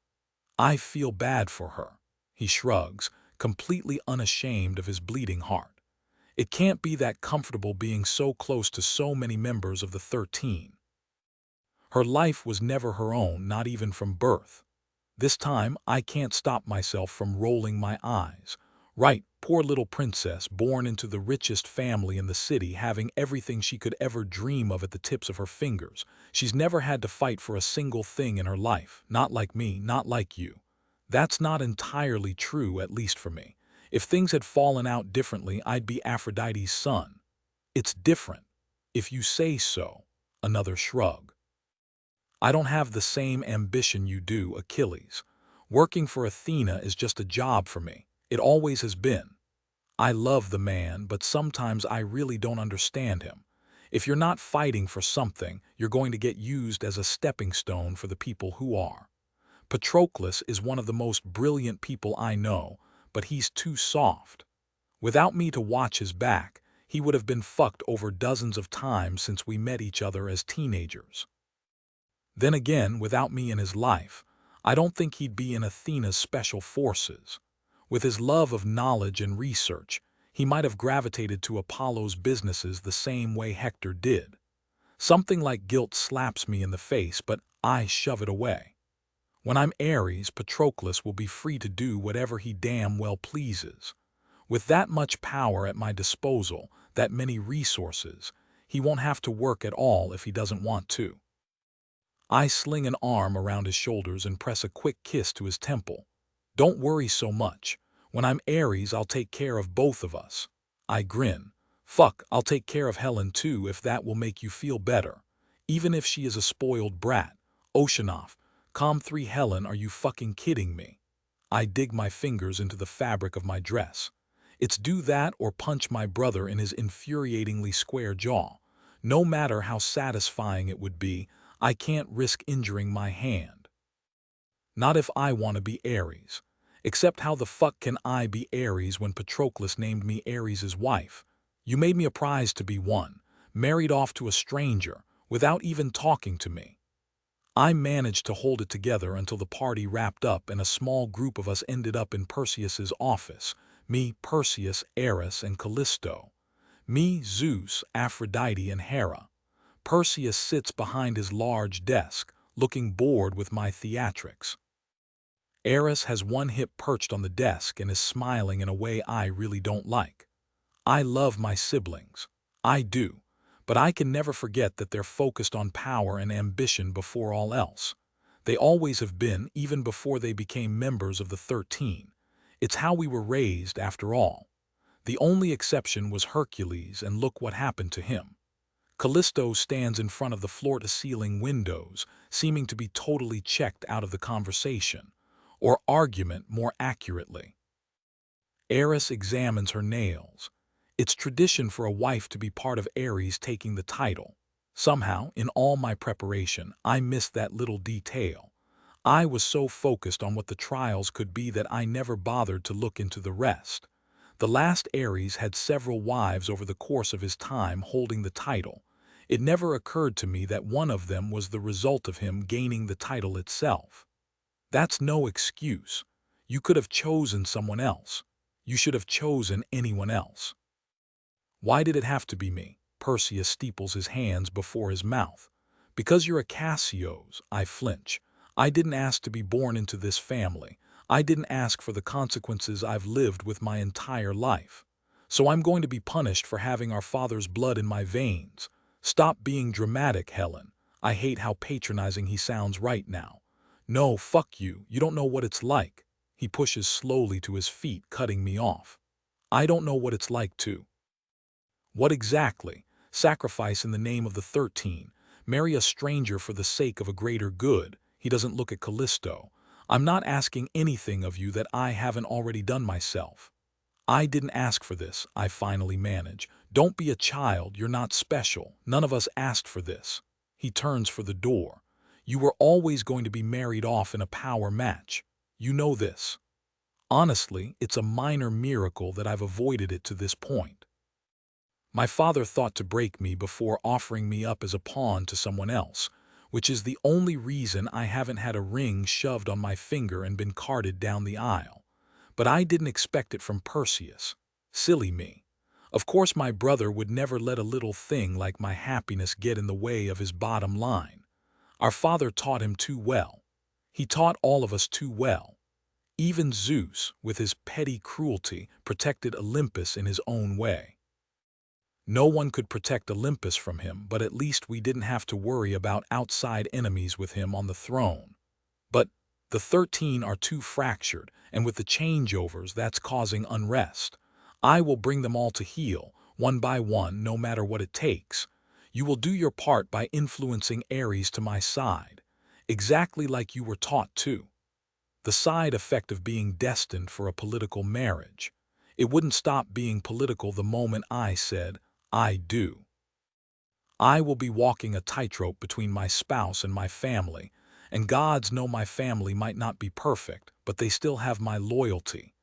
I feel bad for her. He shrugs, completely unashamed of his bleeding heart. It can't be that comfortable being so close to so many members of the 13. Her life was never her own, not even from birth. This time, I can't stop myself from rolling my eyes. Right, poor little princess, born into the richest family in the city, having everything she could ever dream of at the tips of her fingers. She's never had to fight for a single thing in her life. Not like me, not like you. That's not entirely true, at least for me. If things had fallen out differently, I'd be Aphrodite's son. It's different. If you say so. Another shrug. I don't have the same ambition you do, Achilles. Working for Athena is just a job for me. It always has been. I love the man, but sometimes I really don't understand him. If you're not fighting for something, you're going to get used as a stepping stone for the people who are. Patroclus is one of the most brilliant people I know, but he's too soft. Without me to watch his back, he would have been fucked over dozens of times since we met each other as teenagers. Then again, without me in his life, I don't think he'd be in Athena's special forces. With his love of knowledge and research, he might have gravitated to Apollo's businesses the same way Hector did. Something like guilt slaps me in the face, but I shove it away. When I'm Eris, Patroclus will be free to do whatever he damn well pleases. With that much power at my disposal, that many resources, he won't have to work at all if he doesn't want to. I sling an arm around his shoulders and press a quick kiss to his temple. Don't worry so much. When I'm Eris, I'll take care of both of us. I grin. Fuck, I'll take care of Helen too if that will make you feel better. Even if she is a spoiled brat. Oceanoff, Com3 Helen, are you fucking kidding me? I dig my fingers into the fabric of my dress. It's do that or punch my brother in his infuriatingly square jaw. No matter how satisfying it would be, I can't risk injuring my hand. Not if I want to be Eris. Except how the fuck can I be Eris when Patroclus named me Eris's wife? You made me a prize to be won, married off to a stranger, without even talking to me. I managed to hold it together until the party wrapped up and a small group of us ended up in Perseus's office. Me, Perseus, Eris, and Callisto. Me, Zeus, Aphrodite, and Hera. Perseus sits behind his large desk, looking bored with my theatrics. Eris has one hip perched on the desk and is smiling in a way I really don't like. I love my siblings. I do. but I can never forget that they're focused on power and ambition before all else. They always have been, even before they became members of the 13. It's how we were raised, after all. The only exception was Hercules, and look what happened to him. Callisto stands in front of the floor-to-ceiling windows, seeming to be totally checked out of the conversation, or argument more accurately. Eris examines her nails. It's tradition for a wife to be part of Eris taking the title. Somehow, in all my preparation, I missed that little detail. I was so focused on what the trials could be that I never bothered to look into the rest. The last Eris had several wives over the course of his time holding the title. It never occurred to me that one of them was the result of him gaining the title itself. That's no excuse. You could have chosen someone else. You should have chosen anyone else. Why did it have to be me? Perseus steeples his hands before his mouth. Because you're a Cassios, I flinch. I didn't ask to be born into this family. I didn't ask for the consequences I've lived with my entire life. So I'm going to be punished for having our father's blood in my veins. Stop being dramatic, Helen. I hate how patronizing he sounds right now. No, fuck you. You don't know what it's like. He pushes slowly to his feet, cutting me off. I don't know what it's like to. What exactly? Sacrifice in the name of the 13. Marry a stranger for the sake of a greater good. He doesn't look at Callisto. I'm not asking anything of you that I haven't already done myself. I didn't ask for this, I finally manage. Don't be a child, you're not special. None of us asked for this. He turns for the door. You were always going to be married off in a power match. You know this. Honestly, it's a minor miracle that I've avoided it to this point. My father thought to break me before offering me up as a pawn to someone else, which is the only reason I haven't had a ring shoved on my finger and been carted down the aisle. But I didn't expect it from Perseus. Silly me. Of course my brother would never let a little thing like my happiness get in the way of his bottom line. Our father taught him too well. He taught all of us too well. Even Zeus, with his petty cruelty, protected Olympus in his own way. No one could protect Olympus from him, but at least we didn't have to worry about outside enemies with him on the throne. But the 13 are too fractured, and with the changeovers, that's causing unrest. I will bring them all to heel, one by one, no matter what it takes. You will do your part by influencing Eris to my side, exactly like you were taught to. The side effect of being destined for a political marriage. It wouldn't stop being political the moment I said, I do. I will be walking a tightrope between my spouse and my family, and gods know my family might not be perfect, but they still have my loyalty,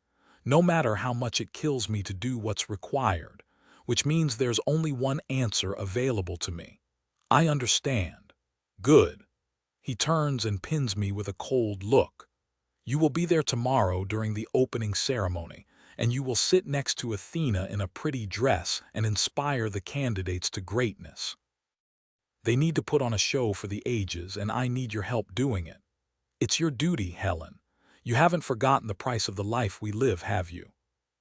no matter how much it kills me to do what's required, which means there's only one answer available to me. I understand. Good. He turns and pins me with a cold look. You will be there tomorrow during the opening ceremony, and you will sit next to Athena in a pretty dress and inspire the candidates to greatness. They need to put on a show for the ages, and I need your help doing it. It's your duty, Helen. You haven't forgotten the price of the life we live, have you?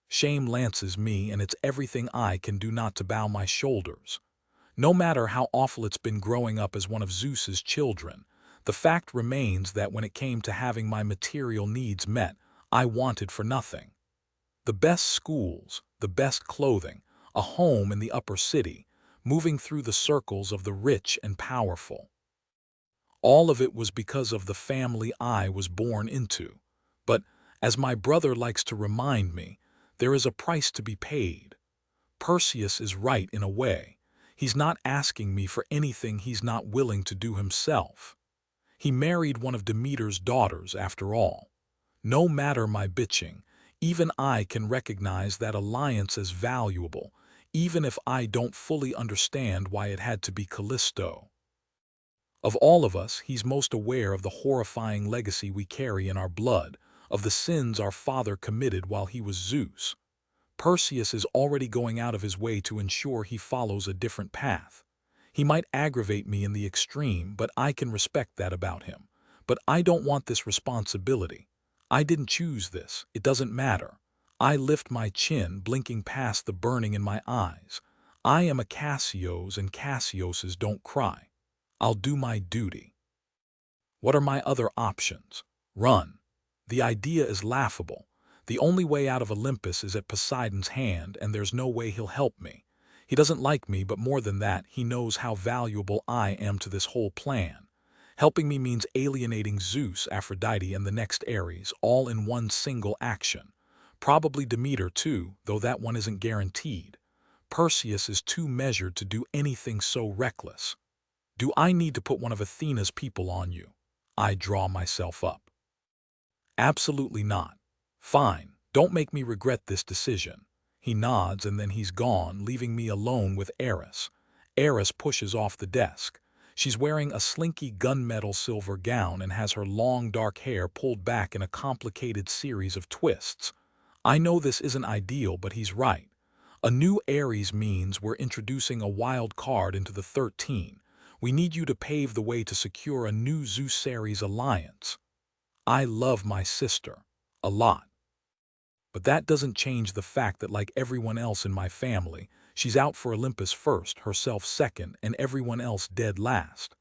Shame lances me, and it's everything I can do not to bow my shoulders. No matter how awful it's been growing up as one of Zeus's children, the fact remains that when it came to having my material needs met, I wanted for nothing. The best schools, the best clothing, a home in the upper city, moving through the circles of the rich and powerful. All of it was because of the family I was born into. But, as my brother likes to remind me, there is a price to be paid. Perseus is right in a way. He's not asking me for anything he's not willing to do himself. He married one of Demeter's daughters, after all. No matter my bitching, even I can recognize that alliance as valuable, even if I don't fully understand why it had to be Callisto. Of all of us, he's most aware of the horrifying legacy we carry in our blood, of the sins our father committed while he was Zeus. Perseus is already going out of his way to ensure he follows a different path. He might aggravate me in the extreme, but I can respect that about him. But I don't want this responsibility. I didn't choose this. It doesn't matter. I lift my chin, blinking past the burning in my eyes. I am a Cassios and Cassioses don't cry. I'll do my duty. What are my other options? Run. The idea is laughable. The only way out of Olympus is at Poseidon's hand, and there's no way he'll help me. He doesn't like me, but more than that, he knows how valuable I am to this whole plan. Helping me means alienating Zeus, Aphrodite, and the next Eris, all in one single action. Probably Demeter too, though that one isn't guaranteed. Perseus is too measured to do anything so reckless. Do I need to put one of Athena's people on you? I draw myself up. Absolutely not. Fine, don't make me regret this decision. He nods and then he's gone, leaving me alone with Eris. Eris pushes off the desk. She's wearing a slinky gunmetal silver gown and has her long dark hair pulled back in a complicated series of twists. I know this isn't ideal, but he's right. A new Aries means we're introducing a wild card into the 13. We need you to pave the way to secure a new Zeus-Ares alliance. I love my sister. A lot. But that doesn't change the fact that, like everyone else in my family, she's out for Olympus first, herself second, and everyone else dead last.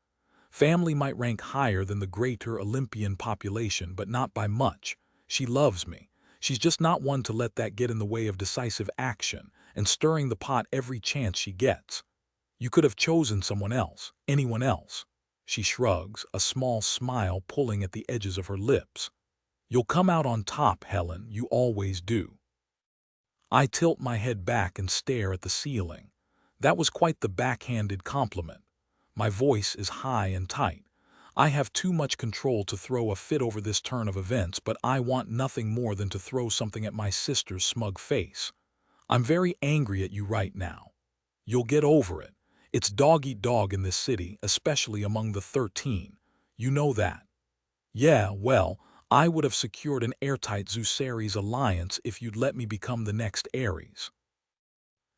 Family might rank higher than the greater Olympian population, but not by much. She loves me. She's just not one to let that get in the way of decisive action and stirring the pot every chance she gets. You could have chosen someone else, anyone else. She shrugs, a small smile pulling at the edges of her lips. You'll come out on top, Helen, you always do. I tilt my head back and stare at the ceiling. That was quite the backhanded compliment. My voice is high and tight. I have too much control to throw a fit over this turn of events, but I want nothing more than to throw something at my sister's smug face. I'm very angry at you right now. You'll get over it. It's dog-eat-dog in this city, especially among the 13. You know that. Yeah, well, I would have secured an airtight Zeus-Ares alliance if you'd let me become the next Ares.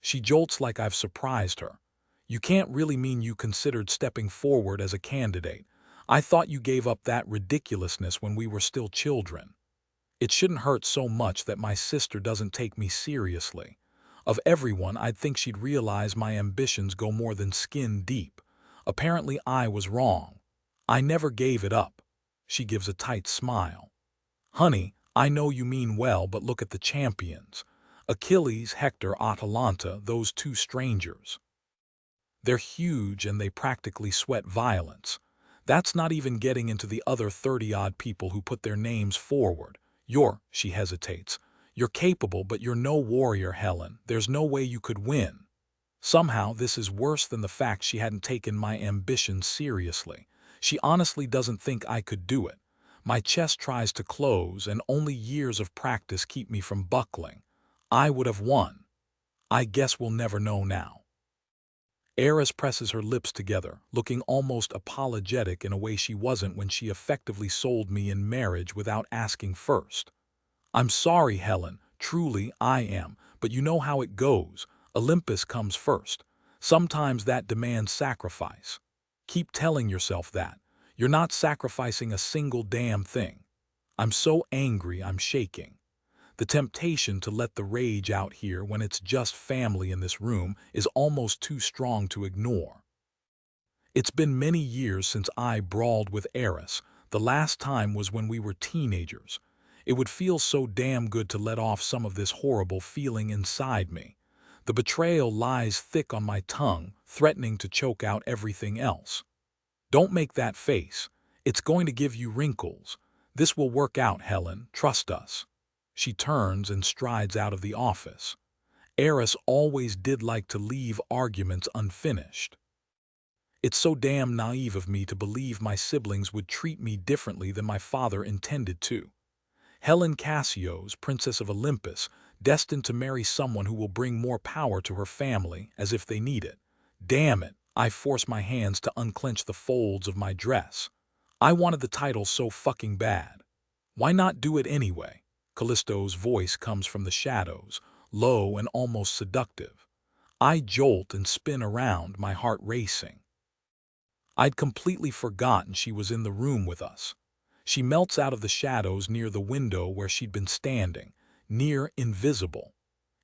She jolts like I've surprised her. You can't really mean you considered stepping forward as a candidate. I thought you gave up that ridiculousness when we were still children. It shouldn't hurt so much that my sister doesn't take me seriously. Of everyone, I'd think she'd realize my ambitions go more than skin deep. Apparently I was wrong. I never gave it up. She gives a tight smile. Honey, I know you mean well, but look at the champions. Achilles, Hector, Atalanta, those two strangers. They're huge and they practically sweat violence. That's not even getting into the other 30-odd people who put their names forward. She hesitates. You're capable, but you're no warrior, Helen. There's no way you could win. Somehow, this is worse than the fact she hadn't taken my ambitions seriously. She honestly doesn't think I could do it. My chest tries to close, and only years of practice keep me from buckling. I would have won. I guess we'll never know now. Eris presses her lips together, looking almost apologetic in a way she wasn't when she effectively sold me in marriage without asking first. I'm sorry, Helen, truly I am, but you know how it goes. Olympus comes first. Sometimes that demands sacrifice. Keep telling yourself that. You're not sacrificing a single damn thing. I'm so angry I'm shaking. The temptation to let the rage out here when it's just family in this room is almost too strong to ignore. It's been many years since I brawled with Eris. The last time was when we were teenagers. It would feel so damn good to let off some of this horrible feeling inside me. The betrayal lies thick on my tongue, threatening to choke out everything else. Don't make that face. It's going to give you wrinkles. This will work out, Helen. Trust us. She turns and strides out of the office. Eris always did like to leave arguments unfinished. It's so damn naive of me to believe my siblings would treat me differently than my father intended to. Helen Cassios, Princess of Olympus, destined to marry someone who will bring more power to her family, as if they need it. Damn it, I force my hands to unclench the folds of my dress. I wanted the title so fucking bad. Why not do it anyway? Callisto's voice comes from the shadows, low and almost seductive. I jolt and spin around, my heart racing. I'd completely forgotten she was in the room with us. She melts out of the shadows near the window where she'd been standing, near invisible.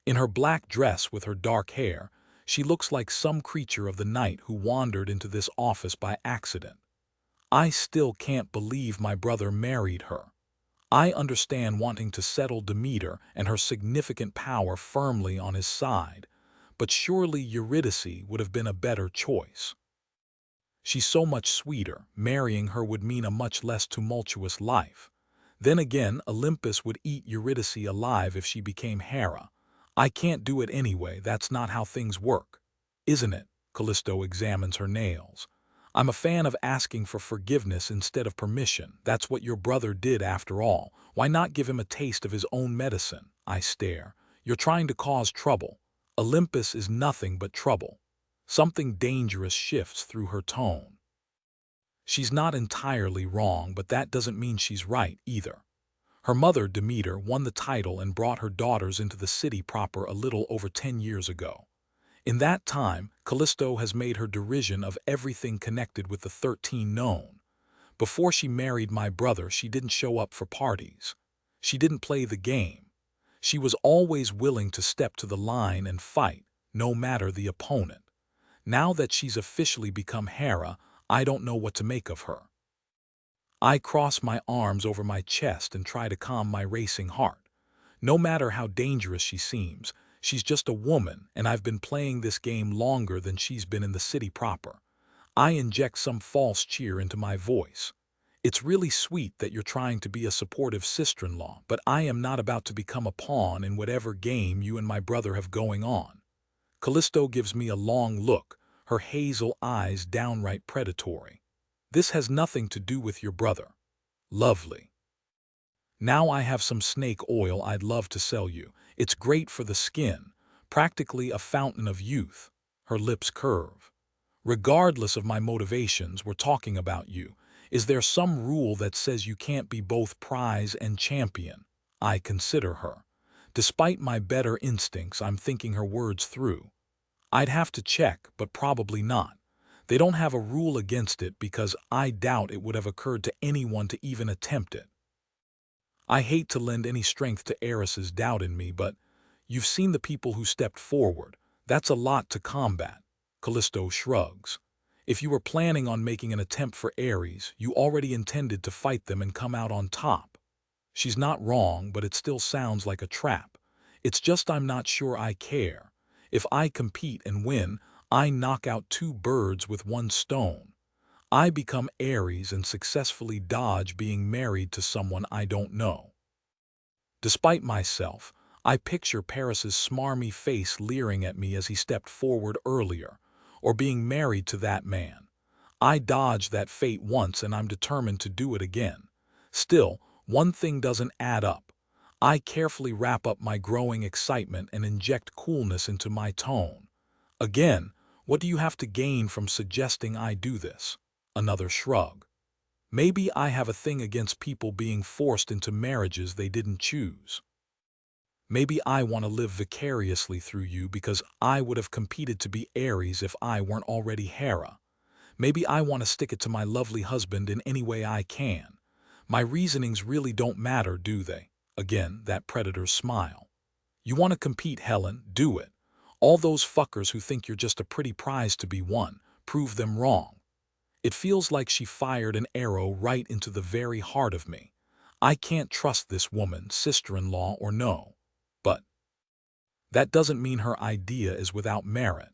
In her black dress with her dark hair, She looks like some creature of the night who wandered into this office by accident. I still can't believe my brother married her. I understand wanting to settle Demeter and her significant power firmly on his side, but surely Eurydice would have been a better choice. She's so much sweeter, marrying her would mean a much less tumultuous life. Then again, Olympus would eat Eurydice alive if she became Hera. I can't do it anyway, that's not how things work. Isn't it? Callisto examines her nails. I'm a fan of asking for forgiveness instead of permission. That's what your brother did after all. Why not give him a taste of his own medicine? I stare. You're trying to cause trouble. Olympus is nothing but trouble. Something dangerous shifts through her tone. She's not entirely wrong, but that doesn't mean she's right either. Her mother, Demeter, won the title and brought her daughters into the city proper a little over 10 years ago. In that time, Callisto has made her derision of everything connected with the 13 known. Before she married my brother, she didn't show up for parties. She didn't play the game. She was always willing to step to the line and fight, no matter the opponent. Now that she's officially become Hera, I don't know what to make of her. I cross my arms over my chest and try to calm my racing heart. No matter how dangerous she seems, she's just a woman, and I've been playing this game longer than she's been in the city proper. I inject some false cheer into my voice. It's really sweet that you're trying to be a supportive sister-in-law, but I am not about to become a pawn in whatever game you and my brother have going on. Callisto gives me a long look, her hazel eyes downright predatory. This has nothing to do with your brother. Lovely. Now I have some snake oil I'd love to sell you. It's great for the skin, practically a fountain of youth. Her lips curve. Regardless of my motivations, we're talking about you. Is there some rule that says you can't be both prize and champion? I consider her. Despite my better instincts, I'm thinking her words through. I'd have to check, but probably not. They don't have a rule against it because I doubt it would have occurred to anyone to even attempt it. I hate to lend any strength to Eris's doubt in me, but you've seen the people who stepped forward. That's a lot to combat. Callisto shrugs. If you were planning on making an attempt for Eris, you already intended to fight them and come out on top. She's not wrong, but it still sounds like a trap. It's just I'm not sure I care. If I compete and win, I knock out 2 birds with 1 stone. I become Eris and successfully dodge being married to someone I don't know. Despite myself, I picture Paris's smarmy face leering at me as he stepped forward earlier, or being married to that man. I dodged that fate once and I'm determined to do it again. Still, one thing doesn't add up. I carefully wrap up my growing excitement and inject coolness into my tone. Again, what do you have to gain from suggesting I do this? Another shrug. Maybe I have a thing against people being forced into marriages they didn't choose. Maybe I want to live vicariously through you because I would have competed to be Eris if I weren't already Hera. Maybe I want to stick it to my lovely husband in any way I can. My reasonings really don't matter, do they? Again, that predator's smile. You want to compete, Helen? Do it. All those fuckers who think you're just a pretty prize to be won, prove them wrong. It feels like she fired an arrow right into the very heart of me. I can't trust this woman, sister-in-law or no. But that doesn't mean her idea is without merit.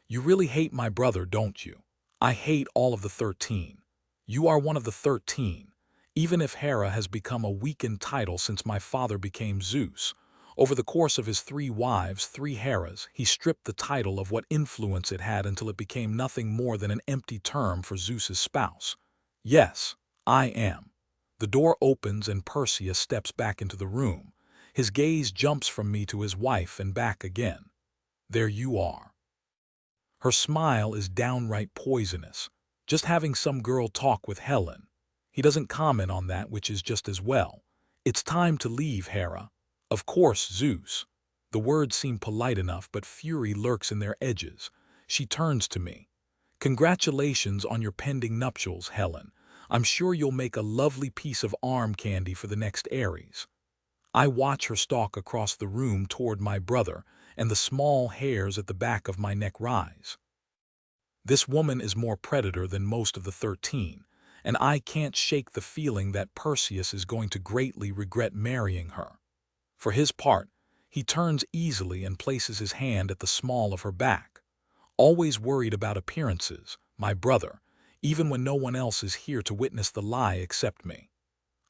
You really hate my brother, don't you? I hate all of the 13. You are one of the 13. Even if Hera has become a weakened title since my father became Zeus, over the course of his 3 wives, 3 Heras, he stripped the title of what influence it had until it became nothing more than an empty term for Zeus's spouse. Yes, I am. The door opens and Perseus steps back into the room. His gaze jumps from me to his wife and back again. There you are. Her smile is downright poisonous. Just having some girl talk with Helen. He doesn't comment on that, which is just as well. It's time to leave, Hera. Of course, Zeus. The words seem polite enough, but fury lurks in their edges. She turns to me. Congratulations on your pending nuptials, Helen. I'm sure you'll make a lovely piece of arm candy for the next Eris. I watch her stalk across the room toward my brother, and the small hairs at the back of my neck rise. This woman is more predator than most of the 13, and I can't shake the feeling that Perseus is going to greatly regret marrying her. For his part, he turns easily and places his hand at the small of her back. Always worried about appearances, my brother, even when no one else is here to witness the lie except me.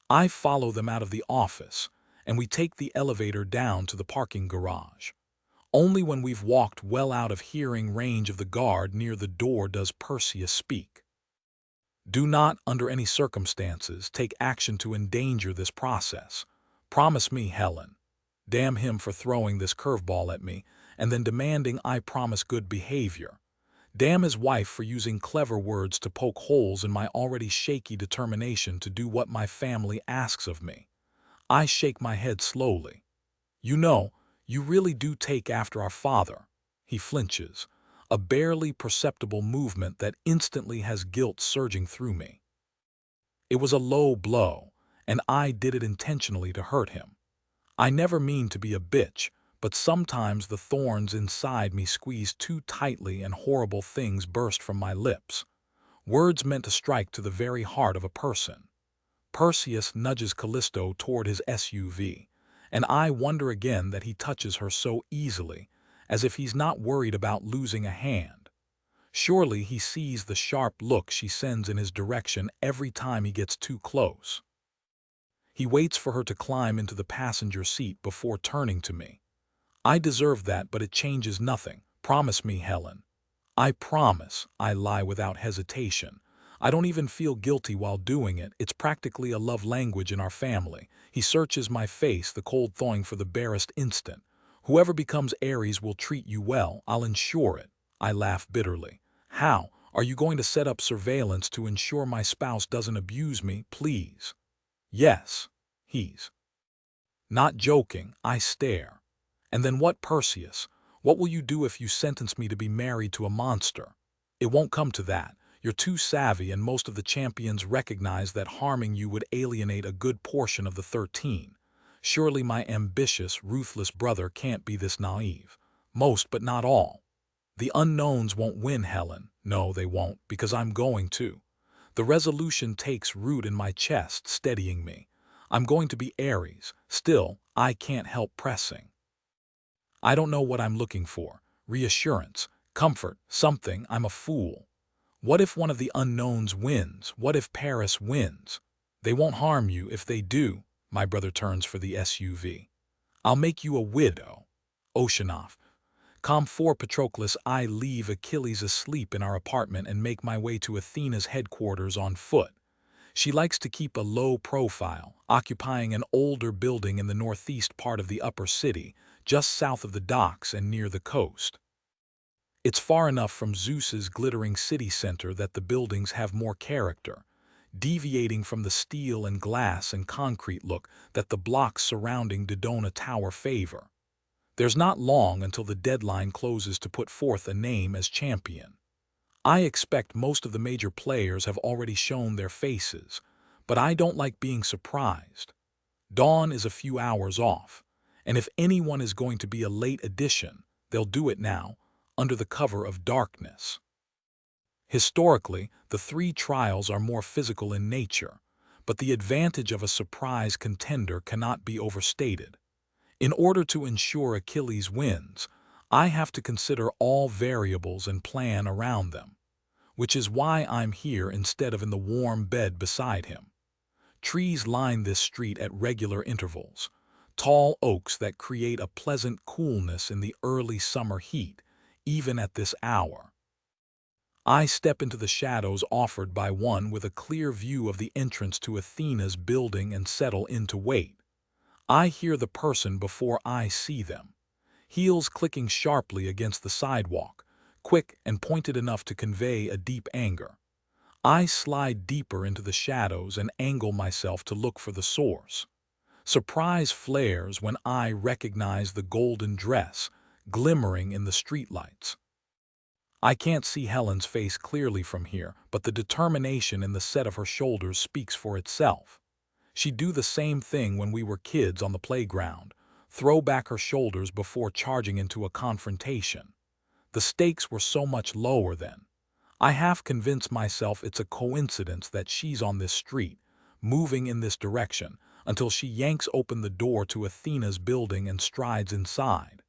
I follow them out of the office, and we take the elevator down to the parking garage. Only when we've walked well out of hearing range of the guard near the door does Perseus speak. Do not, under any circumstances, take action to endanger this process. Promise me, Helen. Damn him for throwing this curveball at me, and then demanding I promise good behavior. Damn his wife for using clever words to poke holes in my already shaky determination to do what my family asks of me. I shake my head slowly. You know, you really do take after our father. He flinches, a barely perceptible movement that instantly has guilt surging through me. It was a low blow, and I did it intentionally to hurt him. I never mean to be a bitch, but sometimes the thorns inside me squeeze too tightly and horrible things burst from my lips. Words meant to strike to the very heart of a person. Perseus nudges Callisto toward his SUV, and I wonder again that he touches her so easily, as if he's not worried about losing a hand. Surely he sees the sharp look she sends in his direction every time he gets too close. He waits for her to climb into the passenger seat before turning to me. I deserve that, but it changes nothing. Promise me, Helen. I promise, I lie without hesitation. I don't even feel guilty while doing it. It's practically a love language in our family. He searches my face, the cold thawing for the barest instant. Whoever becomes Eris will treat you well. I'll ensure it. I laugh bitterly. How? Are you going to set up surveillance to ensure my spouse doesn't abuse me? Please. Yes. He's not joking. I stare. And then what, Perseus? What will you do if you sentence me to be married to a monster? It won't come to that. You're too savvy, and most of the champions recognize that harming you would alienate a good portion of the 13. Surely my ambitious, ruthless brother can't be this naive. Most, but not all. The unknowns won't win, Helen. No, they won't, because I'm going to. The resolution takes root in my chest, steadying me. I'm going to be Eris. Still, I can't help pressing. I don't know what I'm looking for. Reassurance, comfort, something. I'm a fool. What if one of the unknowns wins? What if Paris wins? They won't harm you if they do. My brother turns for the SUV. I'll make you a widow. Oceanoff. Calm 4 Patroclus. I leave Achilles asleep in our apartment and make my way to Athena's headquarters on foot. She likes to keep a low profile, occupying an older building in the northeast part of the upper city, just south of the docks and near the coast. It's far enough from Zeus's glittering city center that the buildings have more character, deviating from the steel and glass and concrete look that the blocks surrounding Dodona Tower favor. There's not long until the deadline closes to put forth a name as champion. I expect most of the major players have already shown their faces, but I don't like being surprised. Dawn is a few hours off, and if anyone is going to be a late addition, they'll do it now, under the cover of darkness. Historically, the 3 trials are more physical in nature, but the advantage of a surprise contender cannot be overstated. In order to ensure Achilles wins, I have to consider all variables and plan around them, which is why I'm here instead of in the warm bed beside him. Trees line this street at regular intervals, tall oaks that create a pleasant coolness in the early summer heat, even at this hour. I step into the shadows offered by one with a clear view of the entrance to Athena's building and settle in to wait. I hear the person before I see them. Heels clicking sharply against the sidewalk, quick and pointed enough to convey a deep anger. I slide deeper into the shadows and angle myself to look for the source. Surprise flares when I recognize the golden dress glimmering in the streetlights. I can't see Helen's face clearly from here, but the determination in the set of her shoulders speaks for itself. She'd do the same thing when we were kids on the playground, throw back her shoulders before charging into a confrontation. The stakes were so much lower then. I half convince myself it's a coincidence that she's on this street, moving in this direction, until she yanks open the door to Athena's building and strides inside.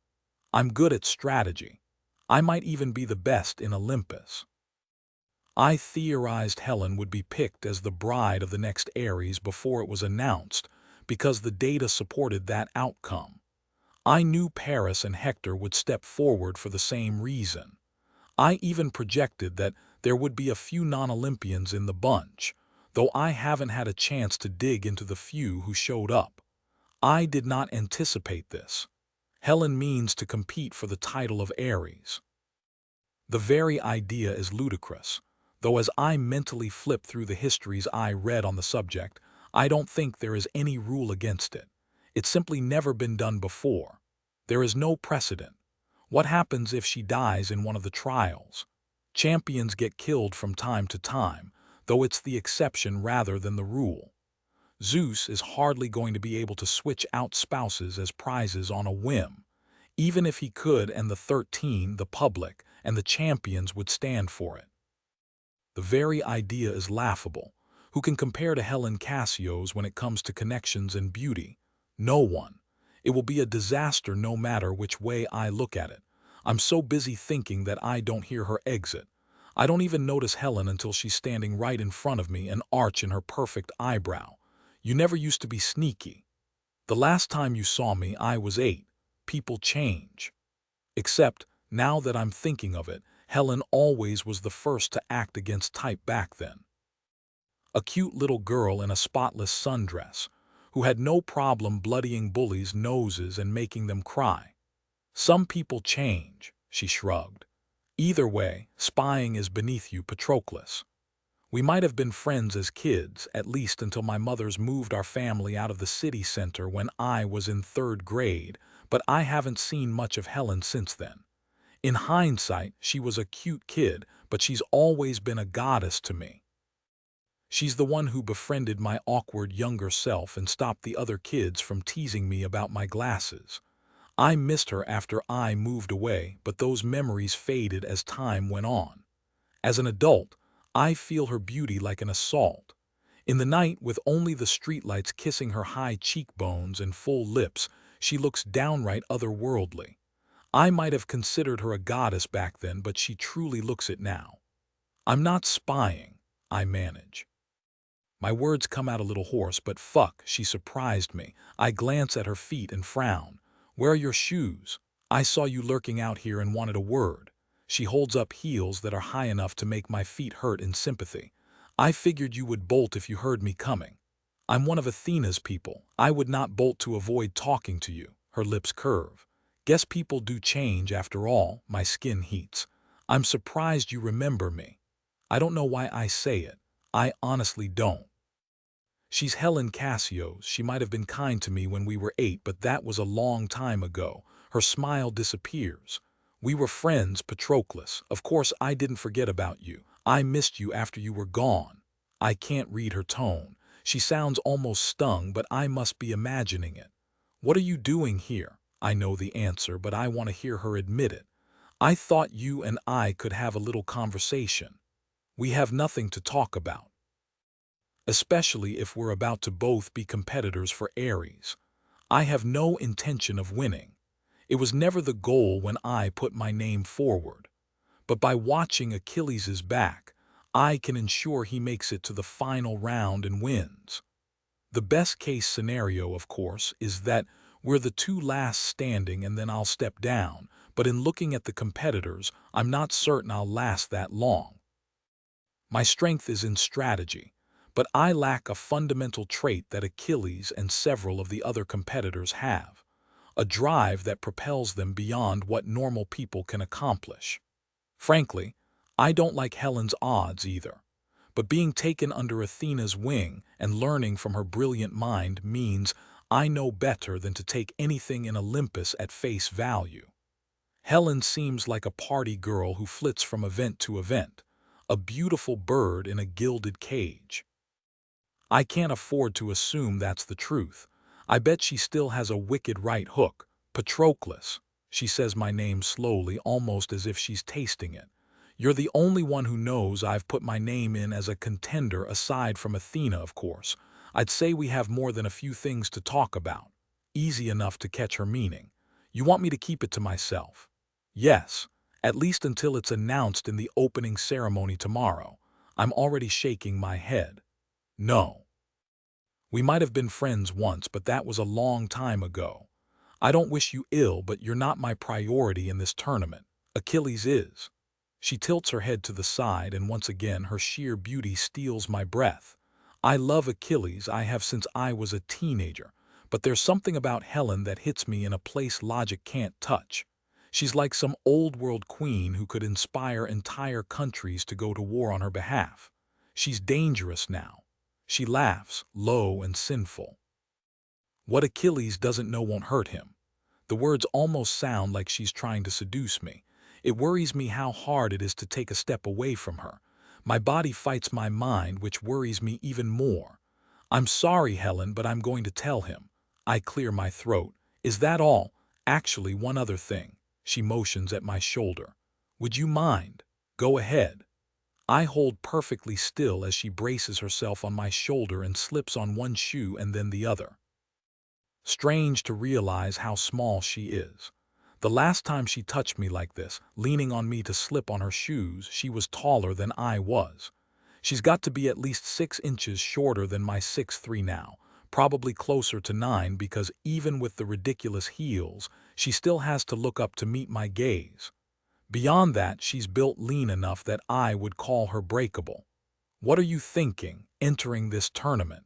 I'm good at strategy. I might even be the best in Olympus. I theorized Helen would be picked as the bride of the next Eris before it was announced, because the data supported that outcome. I knew Paris and Hector would step forward for the same reason. I even projected that there would be a few non-Olympians in the bunch, though I haven't had a chance to dig into the few who showed up. I did not anticipate this. Helen means to compete for the title of Eris. The very idea is ludicrous, though as I mentally flip through the histories I read on the subject, I don't think there is any rule against it. It's simply never been done before. There is no precedent. What happens if she dies in one of the trials? Champions get killed from time to time, though it's the exception rather than the rule. Zeus is hardly going to be able to switch out spouses as prizes on a whim. Even if he could, and the 13, the public, and the champions would stand for it. The very idea is laughable. Who can compare to Helen Cassio's when it comes to connections and beauty? No one. It will be a disaster no matter which way I look at it. I'm so busy thinking that I don't hear her exit. I don't even notice Helen until she's standing right in front of me, an arch in her perfect eyebrow. You never used to be sneaky. The last time you saw me, I was 8. People change. Except, now that I'm thinking of it, Helen always was the first to act against type back then. A cute little girl in a spotless sundress, who had no problem bloodying bullies' noses and making them cry. Some people change, she shrugged. Either way, spying is beneath you, Patroclus. We might have been friends as kids, at least until my mother's moved our family out of the city center when I was in 3rd grade, but I haven't seen much of Helen since then. In hindsight, she was a cute kid, but she's always been a goddess to me. She's the one who befriended my awkward younger self and stopped the other kids from teasing me about my glasses. I missed her after I moved away, but those memories faded as time went on. As an adult, I feel her beauty like an assault. In the night, with only the streetlights kissing her high cheekbones and full lips, she looks downright otherworldly. I might have considered her a goddess back then, but she truly looks it now. I'm not spying, I manage. My words come out a little hoarse, but fuck, she surprised me. I glance at her feet and frown. Where are your shoes? I saw you lurking out here and wanted a word. She holds up heels that are high enough to make my feet hurt in sympathy. I figured you would bolt if you heard me coming. I'm one of Athena's people. I would not bolt to avoid talking to you. Her lips curve. Guess people do change after all. My skin heats. I'm surprised you remember me. I don't know why I say it. I honestly don't. She's Helen Cassio's. She might have been kind to me when we were 8, but that was a long time ago. Her smile disappears. We were friends, Patroclus. Of course I didn't forget about you. I missed you after you were gone. I can't read her tone. She sounds almost stung, but I must be imagining it. What are you doing here? I know the answer, but I want to hear her admit it. I thought you and I could have a little conversation. We have nothing to talk about. Especially if we're about to both be competitors for Eris. I have no intention of winning. It was never the goal when I put my name forward. But by watching Achilles' back, I can ensure he makes it to the final round and wins. The best case scenario, of course, is that we're the 2 last standing and then I'll step down, but in looking at the competitors, I'm not certain I'll last that long. My strength is in strategy, but I lack a fundamental trait that Achilles and several of the other competitors have, a drive that propels them beyond what normal people can accomplish. Frankly, I don't like Helen's odds either, but being taken under Athena's wing and learning from her brilliant mind means I know better than to take anything in Olympus at face value. Helen seems like a party girl who flits from event to event, a beautiful bird in a gilded cage. I can't afford to assume that's the truth. I bet she still has a wicked right hook. Patroclus. She says my name slowly, almost as if she's tasting it. You're the only one who knows I've put my name in as a contender aside from Athena, of course. I'd say we have more than a few things to talk about. Easy enough to catch her meaning. You want me to keep it to myself? Yes, at least until it's announced in the opening ceremony tomorrow. I'm already shaking my head. No. We might have been friends once, but that was a long time ago. I don't wish you ill, but you're not my priority in this tournament. Achilles is. She tilts her head to the side, and once again her sheer beauty steals my breath. I love Achilles, I have since I was a teenager, but there's something about Helen that hits me in a place logic can't touch. She's like some old-world queen who could inspire entire countries to go to war on her behalf. She's dangerous now. She laughs, low and sinful. What Achilles doesn't know won't hurt him. The words almost sound like she's trying to seduce me. It worries me how hard it is to take a step away from her. My body fights my mind, which worries me even more. I'm sorry, Helen, but I'm going to tell him. I clear my throat. Is that all? Actually, one other thing. She motions at my shoulder. Would you mind? Go ahead. I hold perfectly still as she braces herself on my shoulder and slips on one shoe and then the other. Strange to realize how small she is. The last time she touched me like this, leaning on me to slip on her shoes, she was taller than I was. She's got to be at least 6 inches shorter than my 6'3" now, probably closer to 9 because even with the ridiculous heels, she still has to look up to meet my gaze. Beyond that, she's built lean enough that I would call her breakable. What are you thinking, entering this tournament?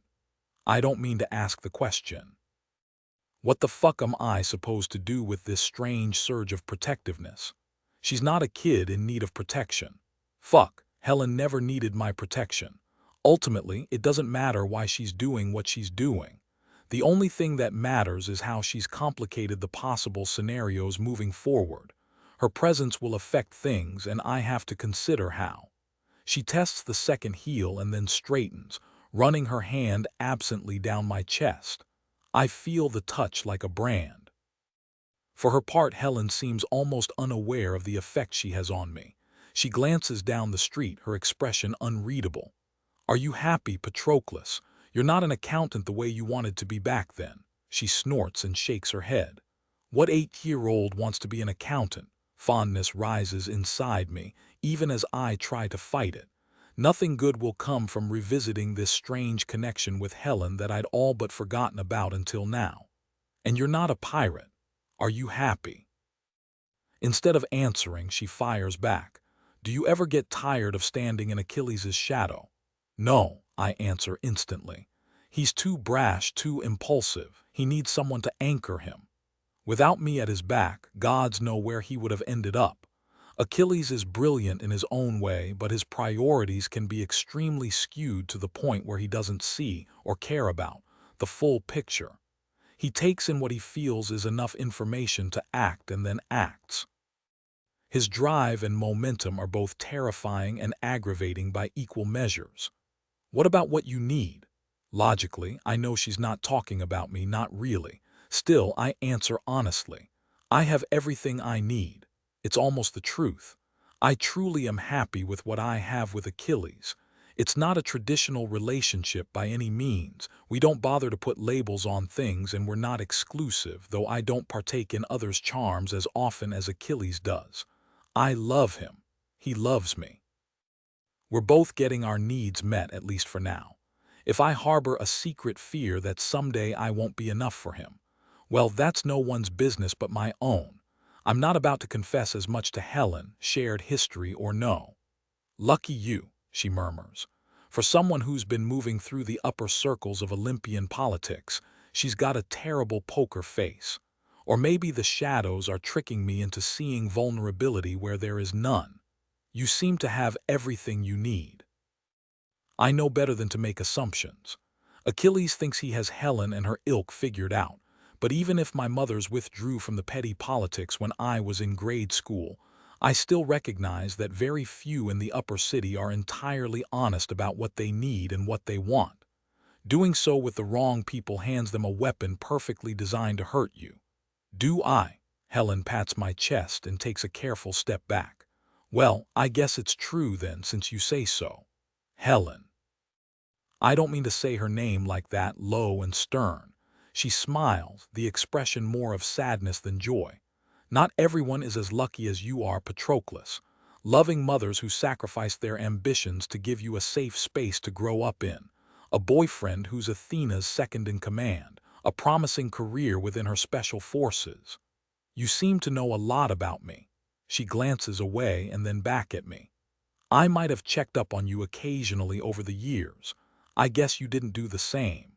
I don't mean to ask the question. What the fuck am I supposed to do with this strange surge of protectiveness? She's not a kid in need of protection. Fuck, Helen never needed my protection. Ultimately, it doesn't matter why she's doing what she's doing. The only thing that matters is how she's complicated the possible scenarios moving forward. Her presence will affect things, and I have to consider how. She tests the second heel and then straightens, running her hand absently down my chest. I feel the touch like a brand. For her part, Helen seems almost unaware of the effect she has on me. She glances down the street, her expression unreadable. Are you happy, Patroclus? You're not an accountant the way you wanted to be back then. She snorts and shakes her head. What 8-year-old wants to be an accountant? Fondness rises inside me, even as I try to fight it. Nothing good will come from revisiting this strange connection with Helen that I'd all but forgotten about until now. And you're not a pirate. Are you happy? Instead of answering, she fires back. Do you ever get tired of standing in Achilles' shadow? No, I answer instantly. He's too brash, too impulsive. He needs someone to anchor him. Without me at his back, gods know where he would have ended up. Achilles is brilliant in his own way, but his priorities can be extremely skewed to the point where he doesn't see or care about the full picture. He takes in what he feels is enough information to act and then acts. His drive and momentum are both terrifying and aggravating by equal measures. What about what you need? Logically, I know she's not talking about me, not really. Still, I answer honestly. I have everything I need. It's almost the truth. I truly am happy with what I have with Achilles. It's not a traditional relationship by any means. We don't bother to put labels on things, and we're not exclusive, though I don't partake in others' charms as often as Achilles does. I love him. He loves me. We're both getting our needs met, at least for now. If I harbor a secret fear that someday I won't be enough for him, well, that's no one's business but my own. I'm not about to confess as much to Helen, shared history or no. Lucky you, she murmurs. For someone who's been moving through the upper circles of Olympian politics, she's got a terrible poker face. Or maybe the shadows are tricking me into seeing vulnerability where there is none. You seem to have everything you need. I know better than to make assumptions. Achilles thinks he has Helen and her ilk figured out. But even if my mothers withdrew from the petty politics when I was in grade school, I still recognize that very few in the upper city are entirely honest about what they need and what they want. Doing so with the wrong people hands them a weapon perfectly designed to hurt you. Do I? Helen pats my chest and takes a careful step back. Well, I guess it's true then, since you say so. Helen. I don't mean to say her name like that, low and stern. She smiles, the expression more of sadness than joy. Not everyone is as lucky as you are, Patroclus. Loving mothers who sacrifice their ambitions to give you a safe space to grow up in. A boyfriend who's Athena's second in command. A promising career within her special forces. You seem to know a lot about me. She glances away and then back at me. I might have checked up on you occasionally over the years. I guess you didn't do the same.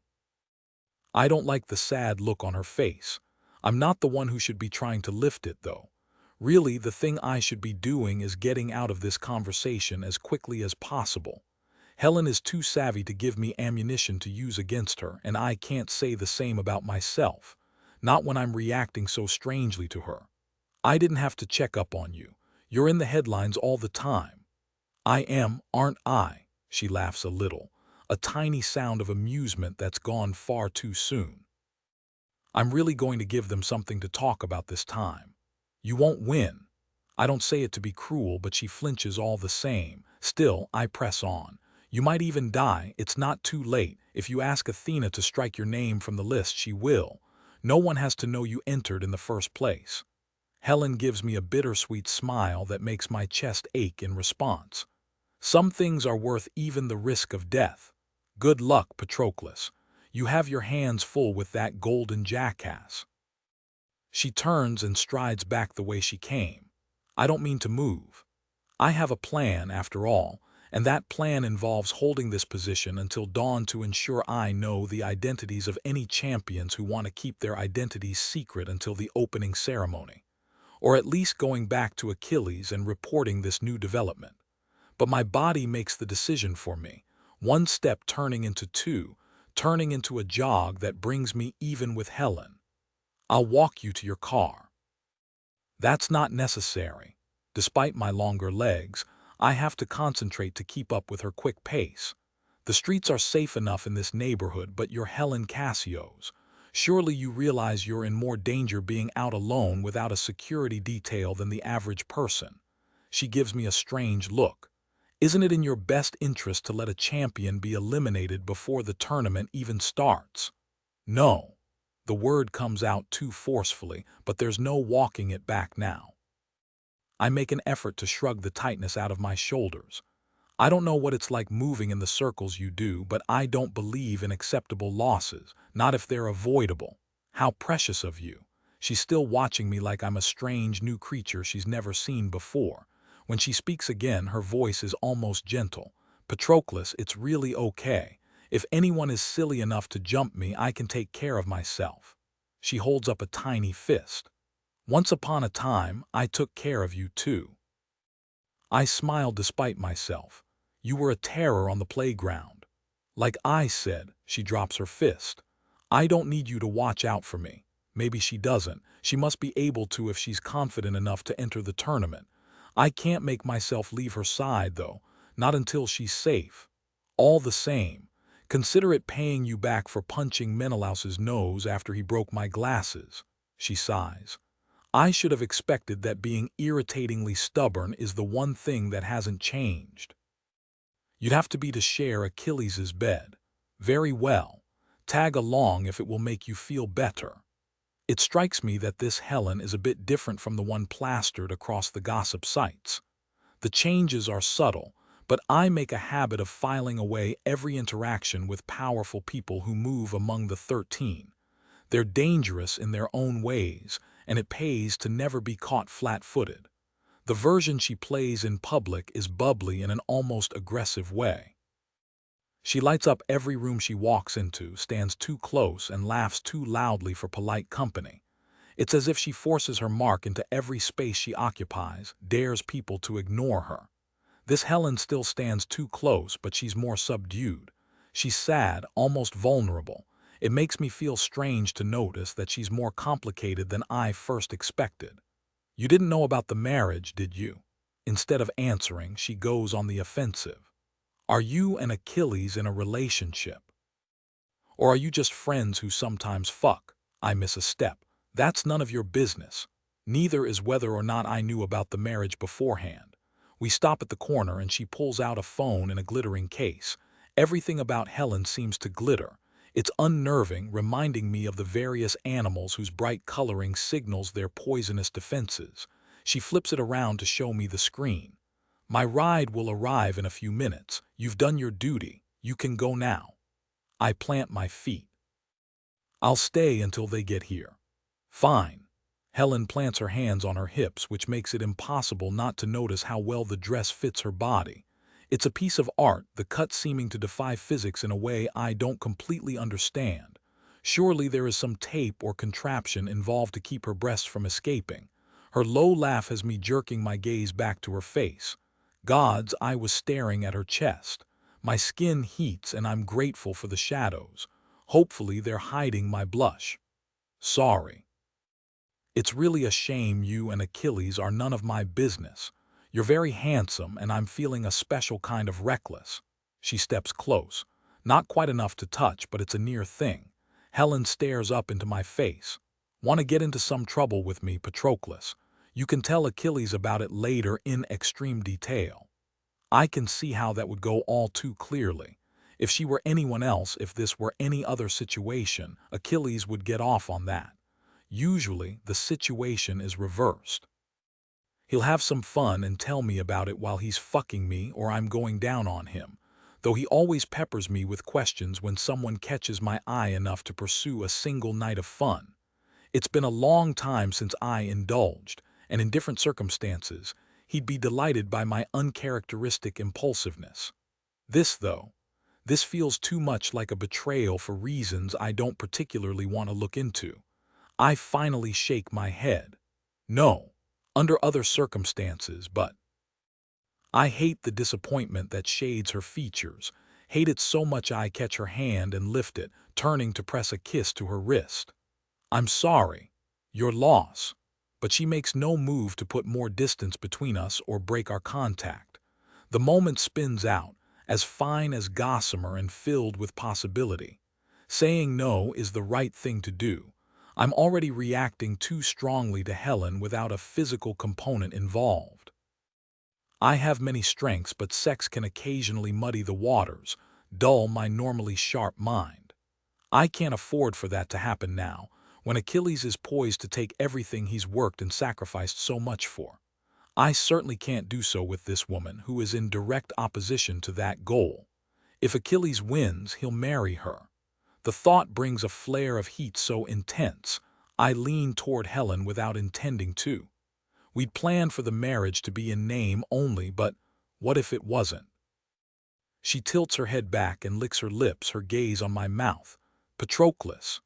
I don't like the sad look on her face. I'm not the one who should be trying to lift it, though. Really, the thing I should be doing is getting out of this conversation as quickly as possible. Helen is too savvy to give me ammunition to use against her, and I can't say the same about myself. Not when I'm reacting so strangely to her. I didn't have to check up on you. You're in the headlines all the time. I am, aren't I? She laughs a little, a tiny sound of amusement that's gone far too soon. I'm really going to give them something to talk about this time. You won't win. I don't say it to be cruel, but she flinches all the same. Still, I press on. You might even die. It's not too late. If you ask Athena to strike your name from the list, she will. No one has to know you entered in the first place. Helen gives me a bittersweet smile that makes my chest ache in response. Some things are worth even the risk of death. Good luck, Patroclus. You have your hands full with that golden jackass. She turns and strides back the way she came. I don't mean to move. I have a plan, after all, and that plan involves holding this position until dawn to ensure I know the identities of any champions who want to keep their identities secret until the opening ceremony. Or at least going back to Achilles and reporting this new development. But my body makes the decision for me, one step turning into two, turning into a jog that brings me even with Helen. I'll walk you to your car. That's not necessary. Despite my longer legs, I have to concentrate to keep up with her quick pace. The streets are safe enough in this neighborhood, but you're Helen Cassio's. Surely you realize you're in more danger being out alone without a security detail than the average person. She gives me a strange look. Isn't it in your best interest to let a champion be eliminated before the tournament even starts? No. The word comes out too forcefully, but there's no walking it back now. I make an effort to shrug the tightness out of my shoulders. I don't know what it's like moving in the circles you do, but I don't believe in acceptable losses, not if they're avoidable. How precious of you. She's still watching me like I'm a strange new creature she's never seen before. When she speaks again, her voice is almost gentle. Patroclus, it's really okay. If anyone is silly enough to jump me, I can take care of myself. She holds up a tiny fist. Once upon a time, I took care of you too. I smiled despite myself. You were a terror on the playground. Like I said, she drops her fist. I don't need you to watch out for me. Maybe she doesn't. She must be able to if she's confident enough to enter the tournament. I can't make myself leave her side, though. Not until she's safe. All the same, consider it paying you back for punching Menelaus's nose after he broke my glasses. She sighs. I should have expected that being irritatingly stubborn is the one thing that hasn't changed. You'd have to be to share Achilles' bed. Very well. Tag along if it will make you feel better. It strikes me that this Helen is a bit different from the one plastered across the gossip sites. The changes are subtle, but I make a habit of filing away every interaction with powerful people who move among the 13. They're dangerous in their own ways, and it pays to never be caught flat-footed. The version she plays in public is bubbly in an almost aggressive way. She lights up every room she walks into, stands too close, and laughs too loudly for polite company. It's as if she forces her mark into every space she occupies, dares people to ignore her. This Helen still stands too close, but she's more subdued. She's sad, almost vulnerable. It makes me feel strange to notice that she's more complicated than I first expected. You didn't know about the marriage, did you? Instead of answering, she goes on the offensive. Are you and Achilles in a relationship? Or are you just friends who sometimes fuck? I miss a step. That's none of your business. Neither is whether or not I knew about the marriage beforehand. We stop at the corner and she pulls out a phone in a glittering case. Everything about Helen seems to glitter. It's unnerving, reminding me of the various animals whose bright coloring signals their poisonous defenses. She flips it around to show me the screen. My ride will arrive in a few minutes. You've done your duty. You can go now. I plant my feet. I'll stay until they get here. Fine. Helen plants her hands on her hips, which makes it impossible not to notice how well the dress fits her body. It's a piece of art, the cut seeming to defy physics in a way I don't completely understand. Surely there is some tape or contraption involved to keep her breasts from escaping. Her low laugh has me jerking my gaze back to her face. Gods, I was staring at her chest. My skin heats and I'm grateful for the shadows. Hopefully they're hiding my blush. Sorry. It's really a shame you and Achilles are none of my business. You're very handsome and I'm feeling a special kind of reckless. She steps close. Not quite enough to touch, but it's a near thing. Helen stares up into my face. Want to get into some trouble with me, Patroclus? You can tell Achilles about it later in extreme detail. I can see how that would go all too clearly. If she were anyone else, if this were any other situation, Achilles would get off on that. Usually, the situation is reversed. He'll have some fun and tell me about it while he's fucking me or I'm going down on him, though he always peppers me with questions when someone catches my eye enough to pursue a single night of fun. It's been a long time since I indulged, and in different circumstances, he'd be delighted by my uncharacteristic impulsiveness. This feels too much like a betrayal for reasons I don't particularly want to look into. I finally shake my head. No, under other circumstances, but I hate the disappointment that shades her features, hate it so much I catch her hand and lift it, turning to press a kiss to her wrist. I'm sorry. Your loss. But she makes no move to put more distance between us or break our contact. The moment spins out, as fine as gossamer and filled with possibility. Saying no is the right thing to do. I'm already reacting too strongly to Helen without a physical component involved. I have many strengths, but sex can occasionally muddy the waters, dull my normally sharp mind. I can't afford for that to happen now, when Achilles is poised to take everything he's worked and sacrificed so much for. I certainly can't do so with this woman who is in direct opposition to that goal. If Achilles wins, he'll marry her. The thought brings a flare of heat so intense, I lean toward Helen without intending to. We'd planned for the marriage to be in name only, but what if it wasn't? She tilts her head back and licks her lips, her gaze on my mouth. Patroclus.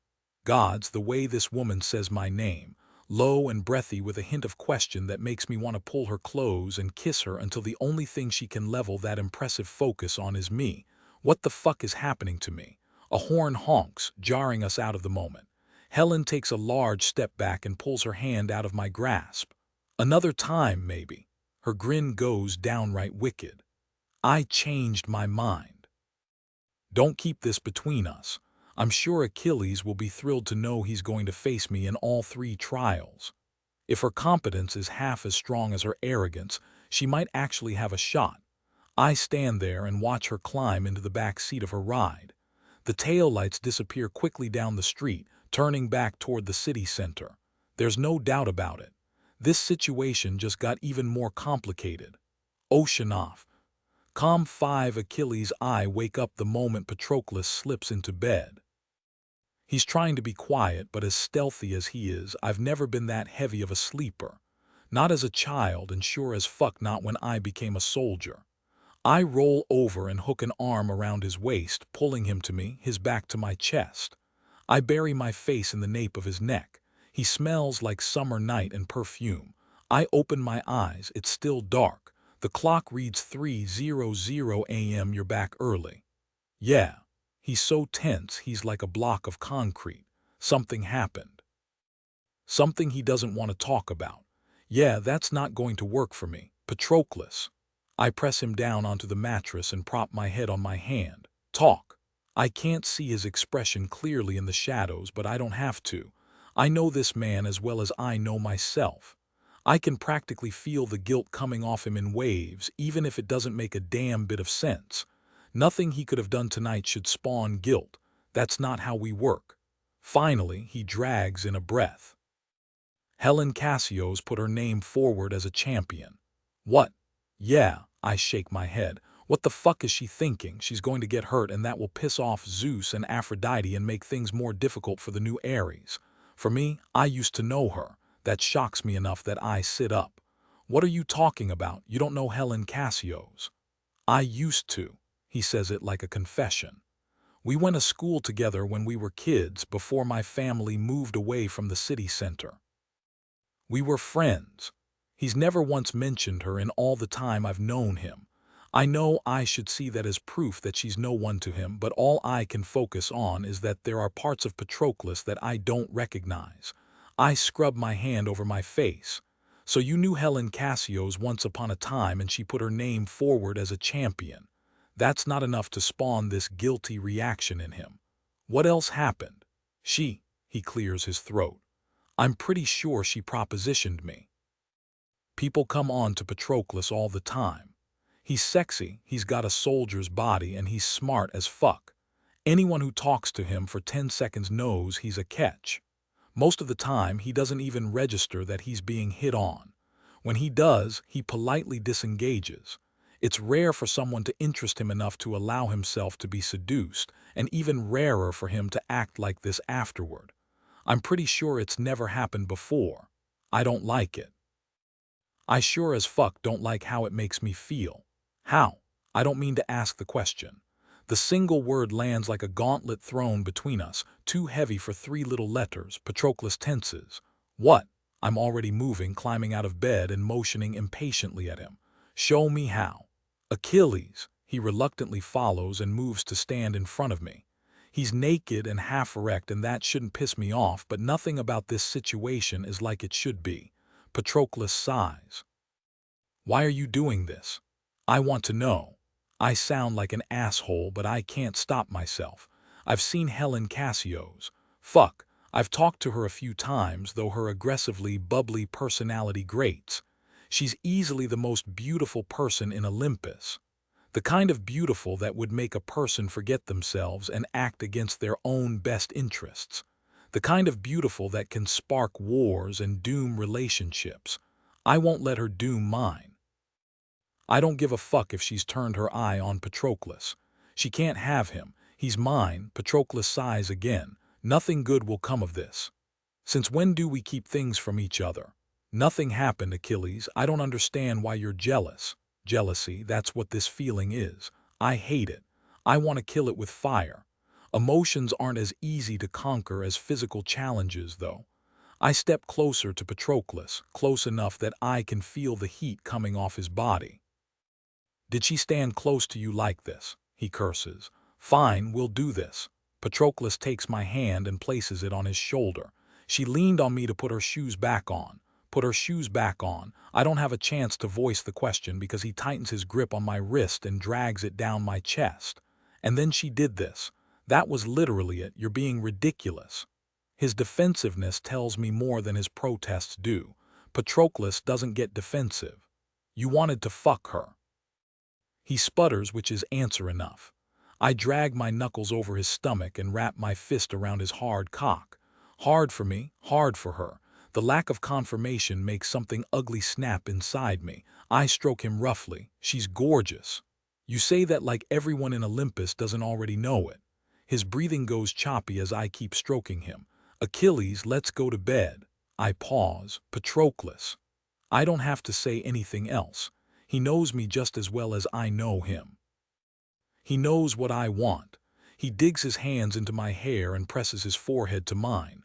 Gods, the way this woman says my name, low and breathy with a hint of question that makes me want to pull her close and kiss her until the only thing she can level that impressive focus on is me. What the fuck is happening to me? A horn honks, jarring us out of the moment. Helen takes a large step back and pulls her hand out of my grasp. Another time, maybe. Her grin goes downright wicked. I changed my mind. Don't keep this between us. I'm sure Achilles will be thrilled to know he's going to face me in all 3 trials. If her competence is half as strong as her arrogance, she might actually have a shot. I stand there and watch her climb into the back seat of her ride. The taillights disappear quickly down the street, turning back toward the city center. There's no doubt about it. This situation just got even more complicated. Ocean off. Calm 5 Achilles I wake up the moment Patroclus slips into bed. He's trying to be quiet, but as stealthy as he is, I've never been that heavy of a sleeper. Not as a child, and sure as fuck not when I became a soldier. I roll over and hook an arm around his waist, pulling him to me, his back to my chest. I bury my face in the nape of his neck. He smells like summer night and perfume. I open my eyes. It's still dark. The clock reads 3:00 a.m. You're back early. Yeah. He's so tense he's like a block of concrete. Something happened. Something he doesn't want to talk about. Yeah, that's not going to work for me. Patroclus. I press him down onto the mattress and prop my head on my hand. Talk. I can't see his expression clearly in the shadows, but I don't have to. I know this man as well as I know myself. I can practically feel the guilt coming off him in waves, even if it doesn't make a damn bit of sense. Nothing he could have done tonight should spawn guilt. That's not how we work. Finally, he drags in a breath. Helen Casio's put her name forward as a champion. What? Yeah, I shake my head. What the fuck is she thinking? She's going to get hurt and that will piss off Zeus and Aphrodite and make things more difficult for the new Eris. For me, I used to know her. That shocks me enough that I sit up. What are you talking about? You don't know Helen Casio's. I used to. He says it like a confession. We went to school together when we were kids before my family moved away from the city center. We were friends. He's never once mentioned her in all the time I've known him. I know I should see that as proof that she's no one to him, but all I can focus on is that there are parts of Patroclus that I don't recognize. I scrub my hand over my face. So you knew Helen Casio's once upon a time and she put her name forward as a champion. That's not enough to spawn this guilty reaction in him. What else happened? He clears his throat. I'm pretty sure she propositioned me. People come on to Patroclus all the time. He's sexy, he's got a soldier's body, and he's smart as fuck. Anyone who talks to him for 10 seconds knows he's a catch. Most of the time, he doesn't even register that he's being hit on. When he does, he politely disengages. It's rare for someone to interest him enough to allow himself to be seduced, and even rarer for him to act like this afterward. I'm pretty sure it's never happened before. I don't like it. I sure as fuck don't like how it makes me feel. How? I don't mean to ask the question. The single word lands like a gauntlet thrown between us, too heavy for 3 little letters. Patroclus tenses. What? I'm already moving, climbing out of bed and motioning impatiently at him. Show me how. Achilles. He reluctantly follows and moves to stand in front of me. He's naked and half erect, and that shouldn't piss me off, but nothing about this situation is like it should be. Patroclus sighs. Why are you doing this? I want to know. I sound like an asshole, but I can't stop myself. I've seen Helen Casio's. Fuck, I've talked to her a few times, though her aggressively bubbly personality grates. She's easily the most beautiful person in Olympus. The kind of beautiful that would make a person forget themselves and act against their own best interests. The kind of beautiful that can spark wars and doom relationships. I won't let her doom mine. I don't give a fuck if she's turned her eye on Patroclus. She can't have him. He's mine. Patroclus sighs again. Nothing good will come of this. Since when do we keep things from each other? Nothing happened, Achilles. I don't understand why you're jealous. Jealousy, that's what this feeling is. I hate it. I want to kill it with fire. Emotions aren't as easy to conquer as physical challenges, though. I step closer to Patroclus, close enough that I can feel the heat coming off his body. Did she stand close to you like this? He curses. Fine, we'll do this. Patroclus takes my hand and places it on his shoulder. She leaned on me to put her shoes back on. Put her shoes back on. I don't have a chance to voice the question because he tightens his grip on my wrist and drags it down my chest. And then she did this. That was literally it. You're being ridiculous. His defensiveness tells me more than his protests do. Patroclus doesn't get defensive. You wanted to fuck her. He sputters, which is answer enough. I drag my knuckles over his stomach and wrap my fist around his hard cock. Hard for me, hard for her. The lack of confirmation makes something ugly snap inside me. I stroke him roughly. She's gorgeous. You say that like everyone in Olympus doesn't already know it. His breathing goes choppy as I keep stroking him. Achilles, let's go to bed. I pause. Patroclus. I don't have to say anything else. He knows me just as well as I know him. He knows what I want. He digs his hands into my hair and presses his forehead to mine.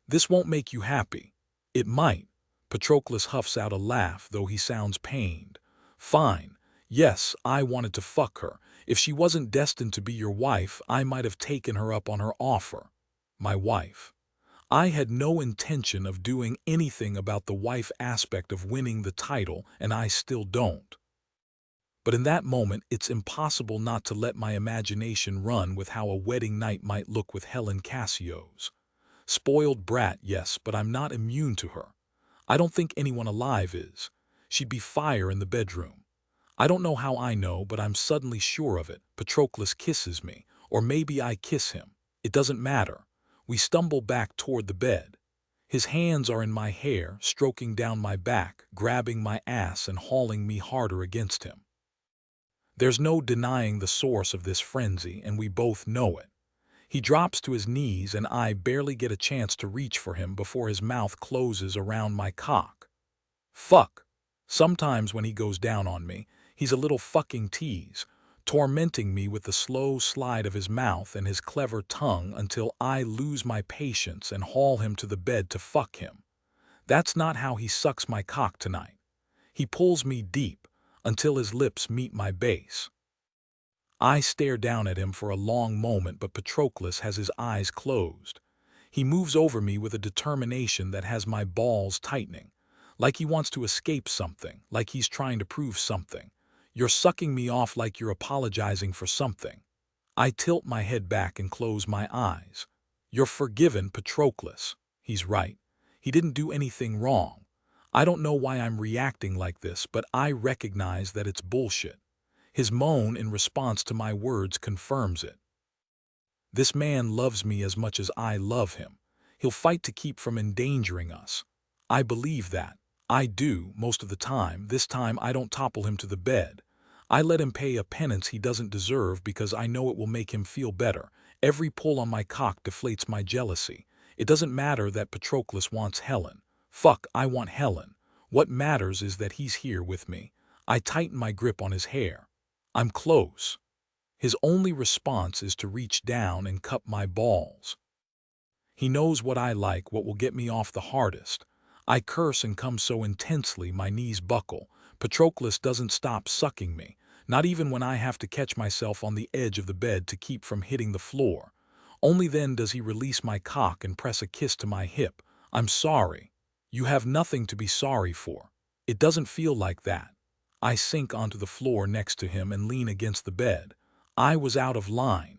This won't make you happy. It might. Patroclus huffs out a laugh, though he sounds pained. Fine. Yes, I wanted to fuck her. If she wasn't destined to be your wife, I might have taken her up on her offer. My wife. I had no intention of doing anything about the wife aspect of winning the title, and I still don't. But in that moment, it's impossible not to let my imagination run with how a wedding night might look with Helen Cassio's. Spoiled brat, yes, but I'm not immune to her. I don't think anyone alive is. She'd be fire in the bedroom. I don't know how I know, but I'm suddenly sure of it. Patroclus kisses me, or maybe I kiss him. It doesn't matter. We stumble back toward the bed. His hands are in my hair, stroking down my back, grabbing my ass and hauling me harder against him. There's no denying the source of this frenzy, and we both know it. He drops to his knees, and I barely get a chance to reach for him before his mouth closes around my cock. Fuck. Sometimes when he goes down on me, he's a little fucking tease, tormenting me with the slow slide of his mouth and his clever tongue until I lose my patience and haul him to the bed to fuck him. That's not how he sucks my cock tonight. He pulls me deep until his lips meet my base. I stare down at him for a long moment, but Patroclus has his eyes closed. He moves over me with a determination that has my balls tightening, like he wants to escape something, like he's trying to prove something. You're sucking me off like you're apologizing for something. I tilt my head back and close my eyes. You're forgiven, Patroclus. He's right. He didn't do anything wrong. I don't know why I'm reacting like this, but I recognize that it's bullshit. His moan in response to my words confirms it. This man loves me as much as I love him. He'll fight to keep from endangering us. I believe that. I do, most of the time. This time I don't topple him to the bed. I let him pay a penance he doesn't deserve because I know it will make him feel better. Every pull on my cock deflates my jealousy. It doesn't matter that Patroclus wants Helen. Fuck, I want Helen. What matters is that he's here with me. I tighten my grip on his hair. I'm close. His only response is to reach down and cup my balls. He knows what I like, what will get me off the hardest. I curse and come so intensely my knees buckle. Patroclus doesn't stop sucking me, not even when I have to catch myself on the edge of the bed to keep from hitting the floor. Only then does he release my cock and press a kiss to my hip. I'm sorry. You have nothing to be sorry for. It doesn't feel like that. I sink onto the floor next to him and lean against the bed. I was out of line.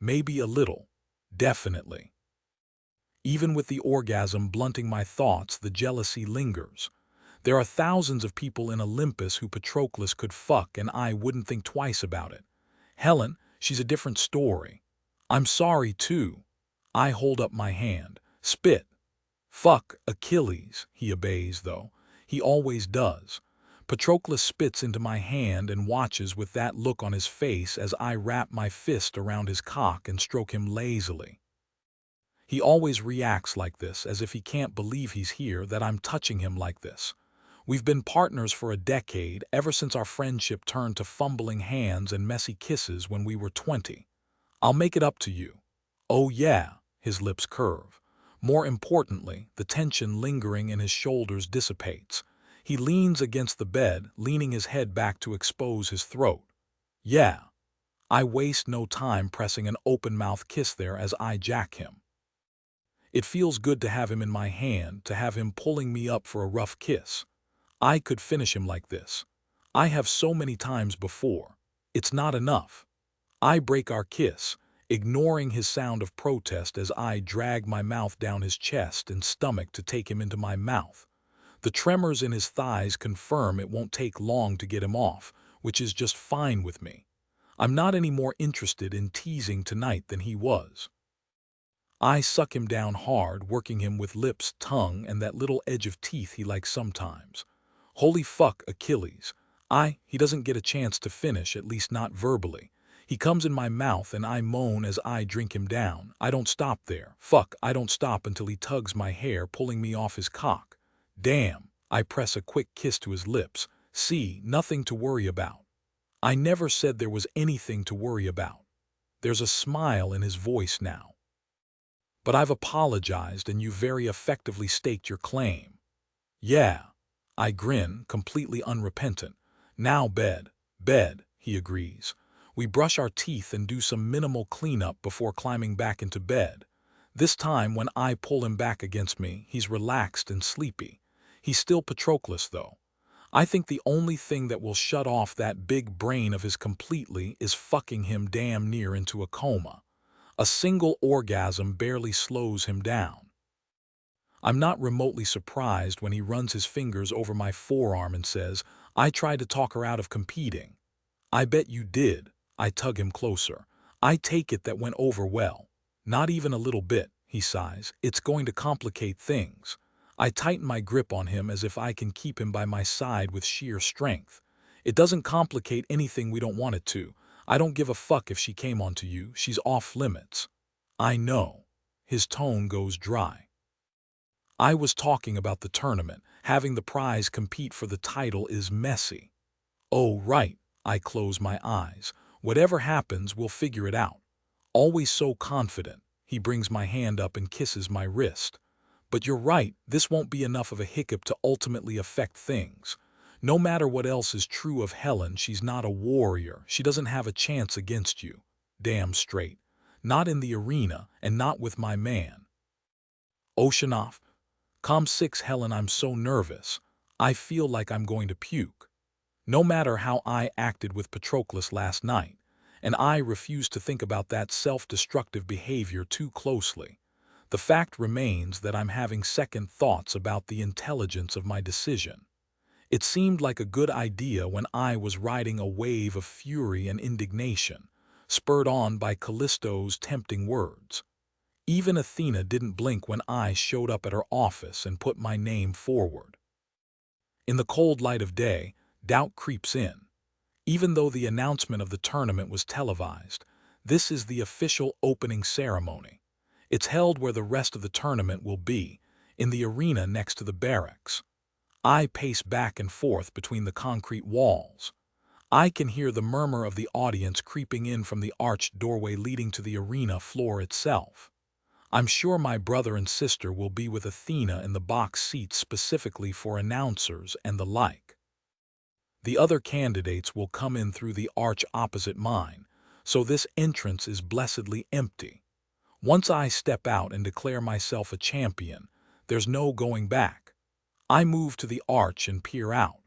Maybe a little. Definitely. Even with the orgasm blunting my thoughts, the jealousy lingers. There are thousands of people in Olympus who Patroclus could fuck, and I wouldn't think twice about it. Helen, she's a different story. I'm sorry, too. I hold up my hand. Spit. Fuck Achilles, he obeys, though. He always does. Patroclus spits into my hand and watches with that look on his face as I wrap my fist around his cock and stroke him lazily. He always reacts like this, as if he can't believe he's here, that I'm touching him like this. We've been partners for a decade, ever since our friendship turned to fumbling hands and messy kisses when we were 20. I'll make it up to you. Oh yeah, his lips curve. More importantly, the tension lingering in his shoulders dissipates. He leans against the bed, leaning his head back to expose his throat. Yeah. I waste no time pressing an open-mouth kiss there as I jack him. It feels good to have him in my hand, to have him pulling me up for a rough kiss. I could finish him like this. I have so many times before. It's not enough. I break our kiss, ignoring his sound of protest as I drag my mouth down his chest and stomach to take him into my mouth. The tremors in his thighs confirm it won't take long to get him off, which is just fine with me. I'm not any more interested in teasing tonight than he was. I suck him down hard, working him with lips, tongue, and that little edge of teeth he likes sometimes. Holy fuck, Achilles. He doesn't get a chance to finish, at least not verbally. He comes in my mouth and I moan as I drink him down. I don't stop there. Fuck, I don't stop until he tugs my hair, pulling me off his cock. Damn. I press a quick kiss to his lips. See, nothing to worry about. I never said there was anything to worry about. There's a smile in his voice now. But I've apologized and you very effectively staked your claim. Yeah. I grin, completely unrepentant. Now bed, he agrees. We brush our teeth and do some minimal cleanup before climbing back into bed. This time, when I pull him back against me, he's relaxed and sleepy. He's still Patroclus, though. I think the only thing that will shut off that big brain of his completely is fucking him damn near into a coma. A single orgasm barely slows him down. I'm not remotely surprised when he runs his fingers over my forearm and says, "I tried to talk her out of competing." "I bet you did." I tug him closer. "I take it that went over well." "Not even a little bit," he sighs. "It's going to complicate things." I tighten my grip on him as if I can keep him by my side with sheer strength. "It doesn't complicate anything we don't want it to. I don't give a fuck if she came onto you. She's off limits." "I know." His tone goes dry. "I was talking about the tournament. Having the prize compete for the title is messy." "Oh, right." I close my eyes. "Whatever happens, we'll figure it out." Always so confident, he brings my hand up and kisses my wrist. "But you're right, this won't be enough of a hiccup to ultimately affect things. No matter what else is true of Helen, she's not a warrior. She doesn't have a chance against you. Damn straight. Not in the arena, and not with my man." Oceanoff. Com 6 Helen, I'm so nervous. I feel like I'm going to puke. No matter how I acted with Patroclus last night, and I refuse to think about that self-destructive behavior too closely, the fact remains that I'm having second thoughts about the intelligence of my decision. It seemed like a good idea when I was riding a wave of fury and indignation, spurred on by Callisto's tempting words. Even Athena didn't blink when I showed up at her office and put my name forward. In the cold light of day, doubt creeps in. Even though the announcement of the tournament was televised, this is the official opening ceremony. It's held where the rest of the tournament will be, in the arena next to the barracks. I pace back and forth between the concrete walls. I can hear the murmur of the audience creeping in from the arched doorway leading to the arena floor itself. I'm sure my brother and sister will be with Athena in the box seats specifically for announcers and the like. The other candidates will come in through the arch opposite mine, so this entrance is blessedly empty. Once I step out and declare myself a champion, there's no going back. I move to the arch and peer out.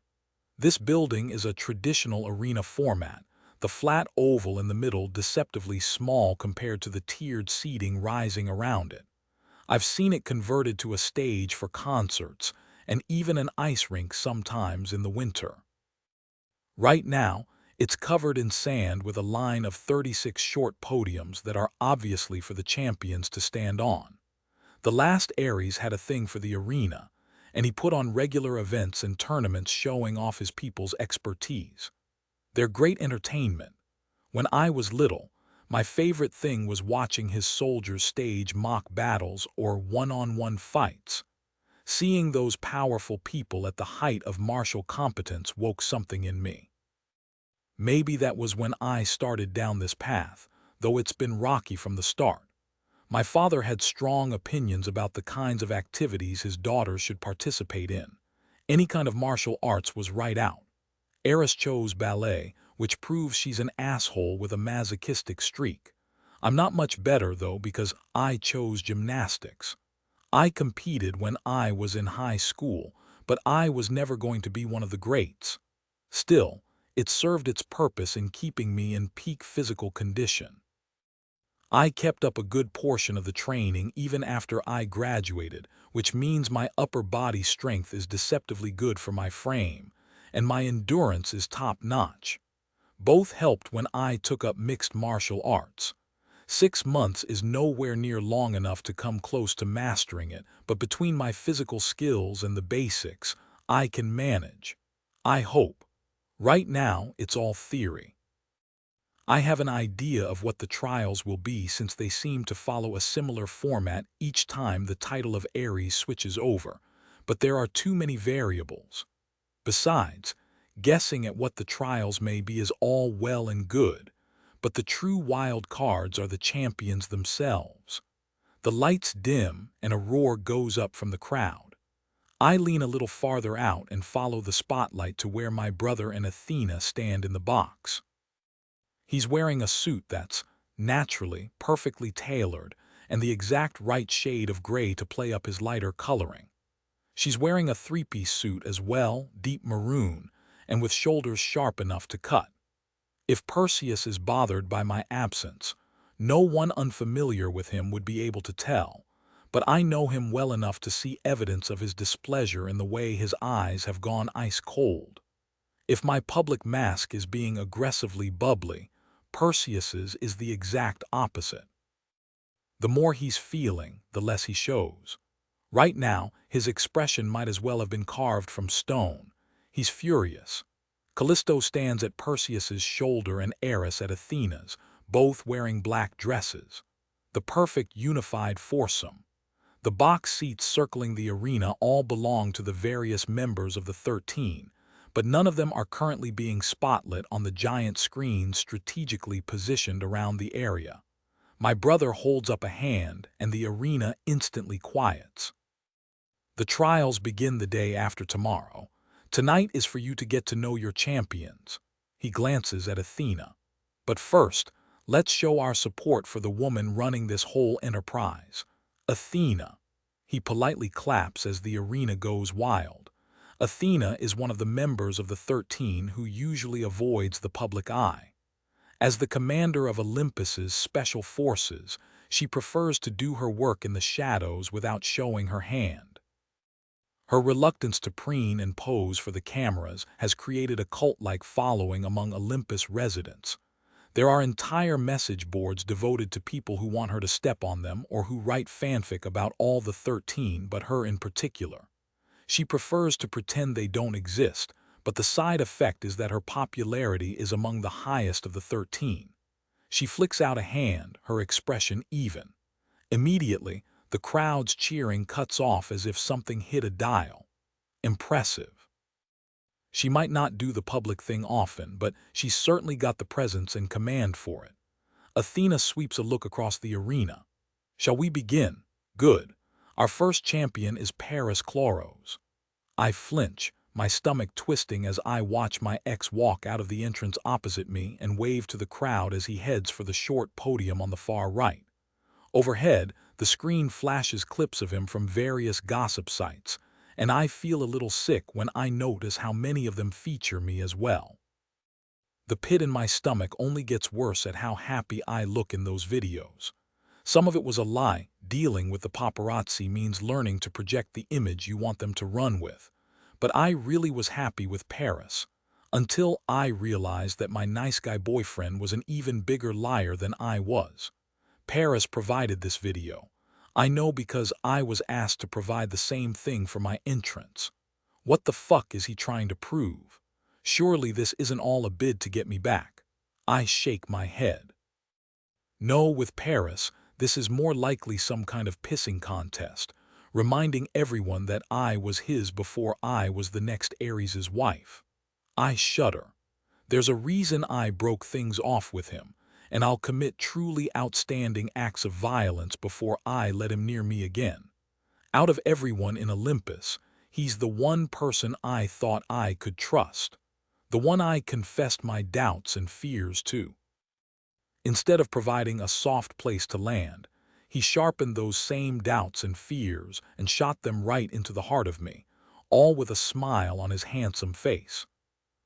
This building is a traditional arena format, the flat oval in the middle deceptively small compared to the tiered seating rising around it. I've seen it converted to a stage for concerts, and even an ice rink sometimes in the winter. Right now, it's covered in sand with a line of 36 short podiums that are obviously for the champions to stand on. The last Eris had a thing for the arena, and he put on regular events and tournaments showing off his people's expertise. They're great entertainment. When I was little, my favorite thing was watching his soldiers stage mock battles or one-on-one fights. Seeing those powerful people at the height of martial competence woke something in me. Maybe that was when I started down this path, though it's been rocky from the start. My father had strong opinions about the kinds of activities his daughters should participate in. Any kind of martial arts was right out. Eris chose ballet, which proves she's an asshole with a masochistic streak. I'm not much better, though, because I chose gymnastics. I competed when I was in high school, but I was never going to be one of the greats. Still, it served its purpose in keeping me in peak physical condition. I kept up a good portion of the training even after I graduated, which means my upper body strength is deceptively good for my frame, and my endurance is top-notch. Both helped when I took up mixed martial arts. 6 months is nowhere near long enough to come close to mastering it, but between my physical skills and the basics, I can manage. I hope. Right now, it's all theory. I have an idea of what the trials will be since they seem to follow a similar format each time the title of Eris switches over, but there are too many variables. Besides, guessing at what the trials may be is all well and good, but the true wild cards are the champions themselves. The lights dim and a roar goes up from the crowd. I lean a little farther out and follow the spotlight to where my brother and Athena stand in the box. He's wearing a suit that's, naturally, perfectly tailored and the exact right shade of gray to play up his lighter coloring. She's wearing a three-piece suit as well, deep maroon, and with shoulders sharp enough to cut. If Perseus is bothered by my absence, no one unfamiliar with him would be able to tell, but I know him well enough to see evidence of his displeasure in the way his eyes have gone ice cold. If my public mask is being aggressively bubbly, Perseus's is the exact opposite. The more he's feeling, the less he shows. Right now, his expression might as well have been carved from stone. He's furious. Callisto stands at Perseus's shoulder and Eris at Athena's, both wearing black dresses. The perfect unified foursome. The box seats circling the arena all belong to the various members of the 13, but none of them are currently being spotlit on the giant screens strategically positioned around the area. My brother holds up a hand, and the arena instantly quiets. The trials begin the day after tomorrow. Tonight is for you to get to know your champions. He glances at Athena. But first, let's show our support for the woman running this whole enterprise. Athena. He politely claps as the arena goes wild. Athena is one of the members of the 13 who usually avoids the public eye. As the commander of Olympus's special forces, she prefers to do her work in the shadows without showing her hand. Her reluctance to preen and pose for the cameras has created a cult-like following among Olympus residents. There are entire message boards devoted to people who want her to step on them or who write fanfic about all the 13 but her in particular. She prefers to pretend they don't exist, but the side effect is that her popularity is among the highest of the 13. She flicks out a hand, her expression even. Immediately, the crowd's cheering cuts off as if something hit a dial. Impressive. She might not do the public thing often, but she's certainly got the presence and command for it. Athena sweeps a look across the arena. Shall we begin? Good. Our first champion is Paris Chloros. I flinch, my stomach twisting as I watch my ex walk out of the entrance opposite me and wave to the crowd as he heads for the short podium on the far right. Overhead, the screen flashes clips of him from various gossip sites, and I feel a little sick when I notice how many of them feature me as well. The pit in my stomach only gets worse at how happy I look in those videos. Some of it was a lie. Dealing with the paparazzi means learning to project the image you want them to run with. But I really was happy with Paris, until I realized that my nice guy boyfriend was an even bigger liar than I was. Paris provided this video. I know because I was asked to provide the same thing for my entrance. What the fuck is he trying to prove? Surely this isn't all a bid to get me back. I shake my head. No, with Paris, this is more likely some kind of pissing contest, reminding everyone that I was his before I was the next Eris's wife. I shudder. There's a reason I broke things off with him, and I'll commit truly outstanding acts of violence before I let him near me again. Out of everyone in Olympus, he's the one person I thought I could trust, the one I confessed my doubts and fears to. Instead of providing a soft place to land, he sharpened those same doubts and fears and shot them right into the heart of me, all with a smile on his handsome face.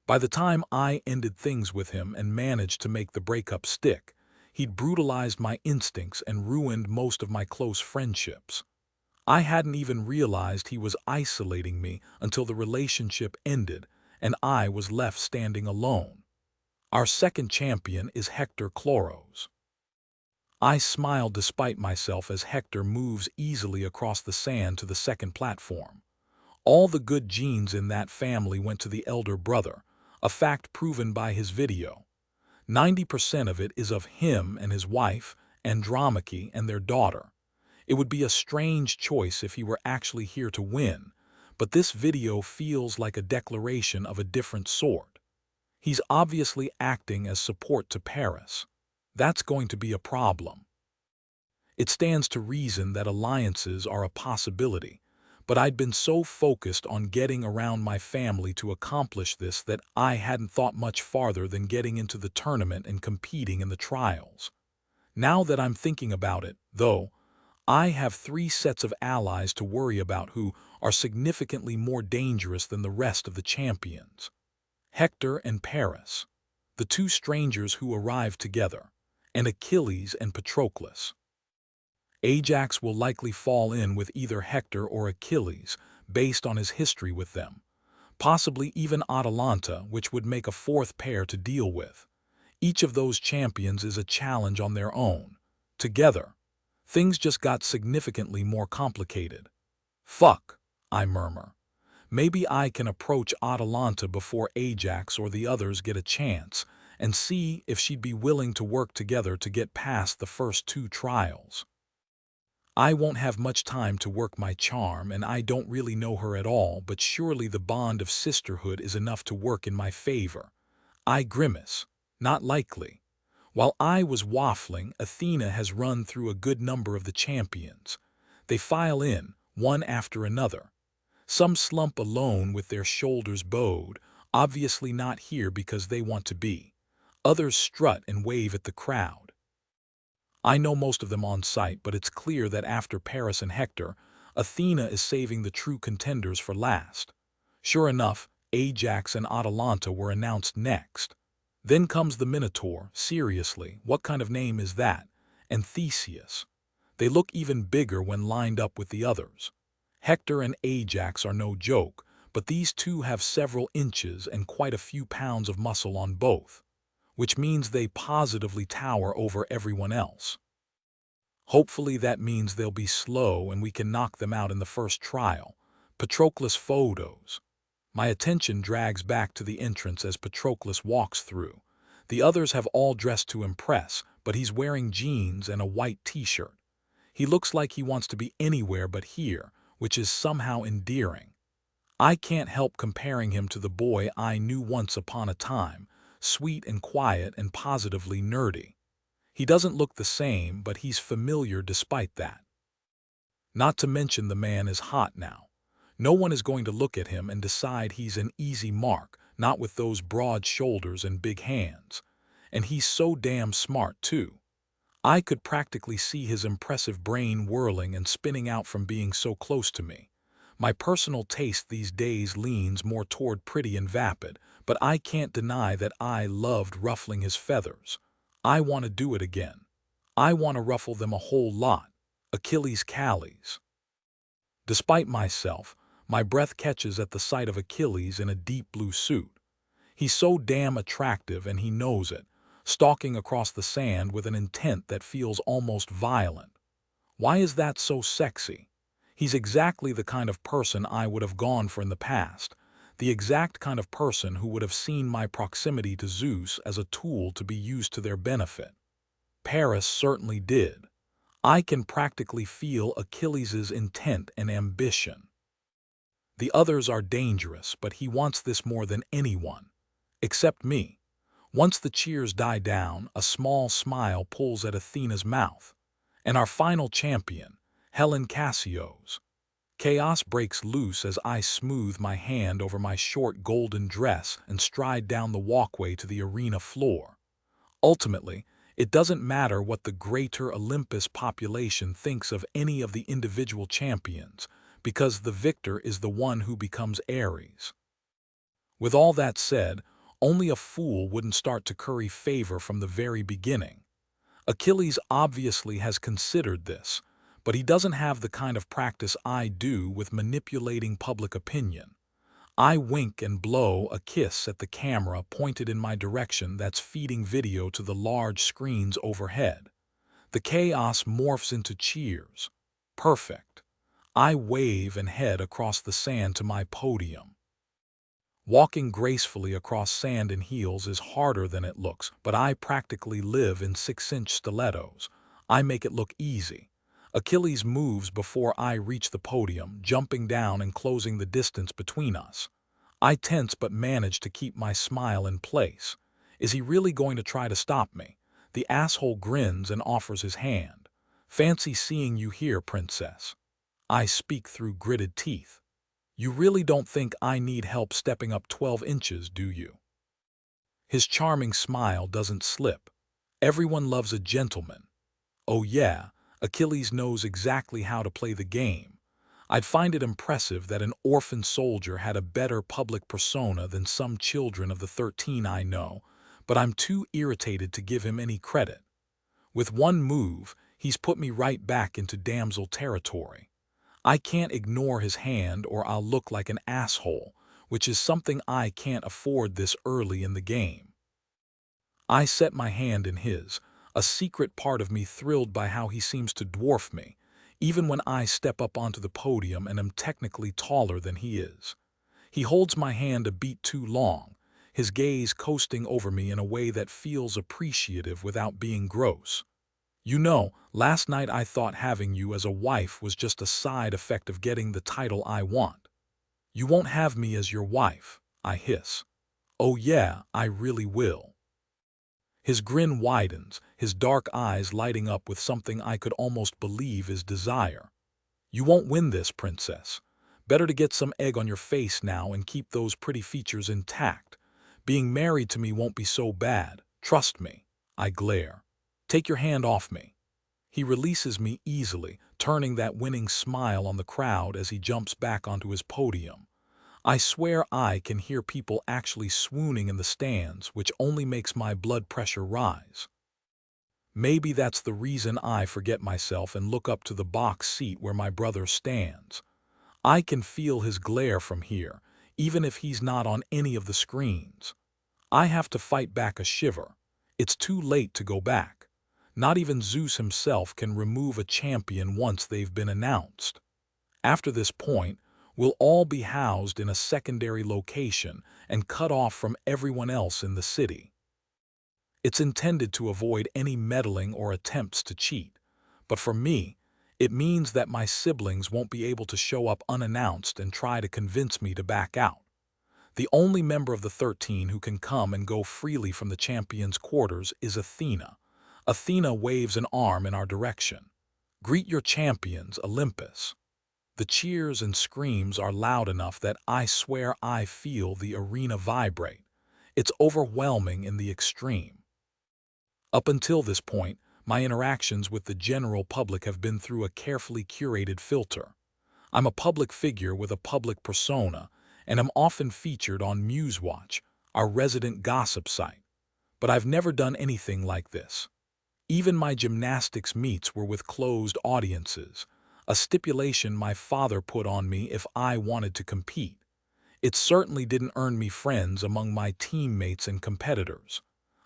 By the time I ended things with him and managed to make the breakup stick, he'd brutalized my instincts and ruined most of my close friendships. I hadn't even realized he was isolating me until the relationship ended and I was left standing alone. Our second champion is Hector Chloros. I smile despite myself as Hector moves easily across the sand to the second platform. All the good genes in that family went to the elder brother, a fact proven by his video. 90% of it is of him and his wife, Andromache, and their daughter. It would be a strange choice if he were actually here to win, but this video feels like a declaration of a different sort. He's obviously acting as support to Paris. That's going to be a problem. It stands to reason that alliances are a possibility, but I'd been so focused on getting around my family to accomplish this that I hadn't thought much farther than getting into the tournament and competing in the trials. Now that I'm thinking about it, though, I have 3 sets of allies to worry about who are significantly more dangerous than the rest of the champions. Hector and Paris, the 2 strangers who arrived together, and Achilles and Patroclus. Ajax will likely fall in with either Hector or Achilles based on his history with them, possibly even Atalanta, which would make a 4th pair to deal with. Each of those champions is a challenge on their own. Together, things just got significantly more complicated. Fuck, I murmur. Maybe I can approach Atalanta before Ajax or the others get a chance and see if she'd be willing to work together to get past the first 2 trials. I won't have much time to work my charm, and I don't really know her at all, but surely the bond of sisterhood is enough to work in my favor. I grimace. Not likely. While I was waffling, Athena has run through a good number of the champions. They file in, one after another. Some slump alone with their shoulders bowed, obviously not here because they want to be. Others strut and wave at the crowd. I know most of them on sight, but it's clear that after Paris and Hector, Athena is saving the true contenders for last. Sure enough, Ajax and Atalanta were announced next. Then comes the Minotaur. Seriously, what kind of name is that? And Theseus. They look even bigger when lined up with the others. Hector and Ajax are no joke, but these 2 have several inches and quite a few pounds of muscle on both, which means they positively tower over everyone else. Hopefully that means they'll be slow and we can knock them out in the first trial. Patroclus photos. My attention drags back to the entrance as Patroclus walks through. The others have all dressed to impress, but he's wearing jeans and a white t-shirt. He looks like he wants to be anywhere but here, which is somehow endearing. I can't help comparing him to the boy I knew once upon a time, sweet and quiet and positively nerdy. He doesn't look the same, but he's familiar despite that. Not to mention the man is hot now. No one is going to look at him and decide he's an easy mark, not with those broad shoulders and big hands. And he's so damn smart, too. I could practically see his impressive brain whirling and spinning out from being so close to me. My personal taste these days leans more toward pretty and vapid, but I can't deny that I loved ruffling his feathers. I want to do it again. I want to ruffle them a whole lot. Achilles' Callies. Despite myself, my breath catches at the sight of Achilles in a deep blue suit. He's so damn attractive and he knows it, stalking across the sand with an intent that feels almost violent. Why is that so sexy? He's exactly the kind of person I would have gone for in the past, the exact kind of person who would have seen my proximity to Zeus as a tool to be used to their benefit. Paris certainly did. I can practically feel Achilles' intent and ambition. The others are dangerous, but he wants this more than anyone. Except me. Once the cheers die down, a small smile pulls at Athena's mouth. And our final champion, Helen Cassio's. Chaos breaks loose as I smooth my hand over my short golden dress and stride down the walkway to the arena floor. Ultimately, it doesn't matter what the greater Olympus population thinks of any of the individual champions, because the victor is the one who becomes Eris. With all that said, only a fool wouldn't start to curry favor from the very beginning. Achilles obviously has considered this, but he doesn't have the kind of practice I do with manipulating public opinion. I wink and blow a kiss at the camera pointed in my direction that's feeding video to the large screens overhead. The chaos morphs into cheers. Perfect. I wave and head across the sand to my podium. Walking gracefully across sand in heels is harder than it looks, but I practically live in 6-inch stilettos. I make it look easy. Achilles moves before I reach the podium, jumping down and closing the distance between us. I tense but manage to keep my smile in place. Is he really going to try to stop me? The asshole grins and offers his hand. Fancy seeing you here, princess. I speak through gritted teeth. You really don't think I need help stepping up 12 inches, do you? His charming smile doesn't slip. Everyone loves a gentleman. Oh yeah, Achilles knows exactly how to play the game. I'd find it impressive that an orphan soldier had a better public persona than some children of the 13 I know, but I'm too irritated to give him any credit. With one move, he's put me right back into damsel territory. I can't ignore his hand or I'll look like an asshole, which is something I can't afford this early in the game. I set my hand in his, a secret part of me thrilled by how he seems to dwarf me, even when I step up onto the podium and am technically taller than he is. He holds my hand a beat too long, his gaze coasting over me in a way that feels appreciative without being gross. You know, last night I thought having you as a wife was just a side effect of getting the title I want. You won't have me as your wife, I hiss. Oh yeah, I really will. His grin widens, his dark eyes lighting up with something I could almost believe is desire. You won't win this, princess. Better to get some egg on your face now and keep those pretty features intact. Being married to me won't be so bad, trust me. I glare. Take your hand off me. He releases me easily, turning that winning smile on the crowd as he jumps back onto his podium. I swear I can hear people actually swooning in the stands, which only makes my blood pressure rise. Maybe that's the reason I forget myself and look up to the box seat where my brother stands. I can feel his glare from here, even if he's not on any of the screens. I have to fight back a shiver. It's too late to go back. Not even Zeus himself can remove a champion once they've been announced. After this point, we'll all be housed in a secondary location and cut off from everyone else in the city. It's intended to avoid any meddling or attempts to cheat, but for me, it means that my siblings won't be able to show up unannounced and try to convince me to back out. The only member of the 13 who can come and go freely from the champion's quarters is Athena. Athena waves an arm in our direction. Greet your champions, Olympus. The cheers and screams are loud enough that I swear I feel the arena vibrate. It's overwhelming in the extreme. Up until this point, my interactions with the general public have been through a carefully curated filter. I'm a public figure with a public persona, and am often featured on MuseWatch, our resident gossip site. But I've never done anything like this. Even my gymnastics meets were with closed audiences, a stipulation my father put on me if I wanted to compete. It certainly didn't earn me friends among my teammates and competitors.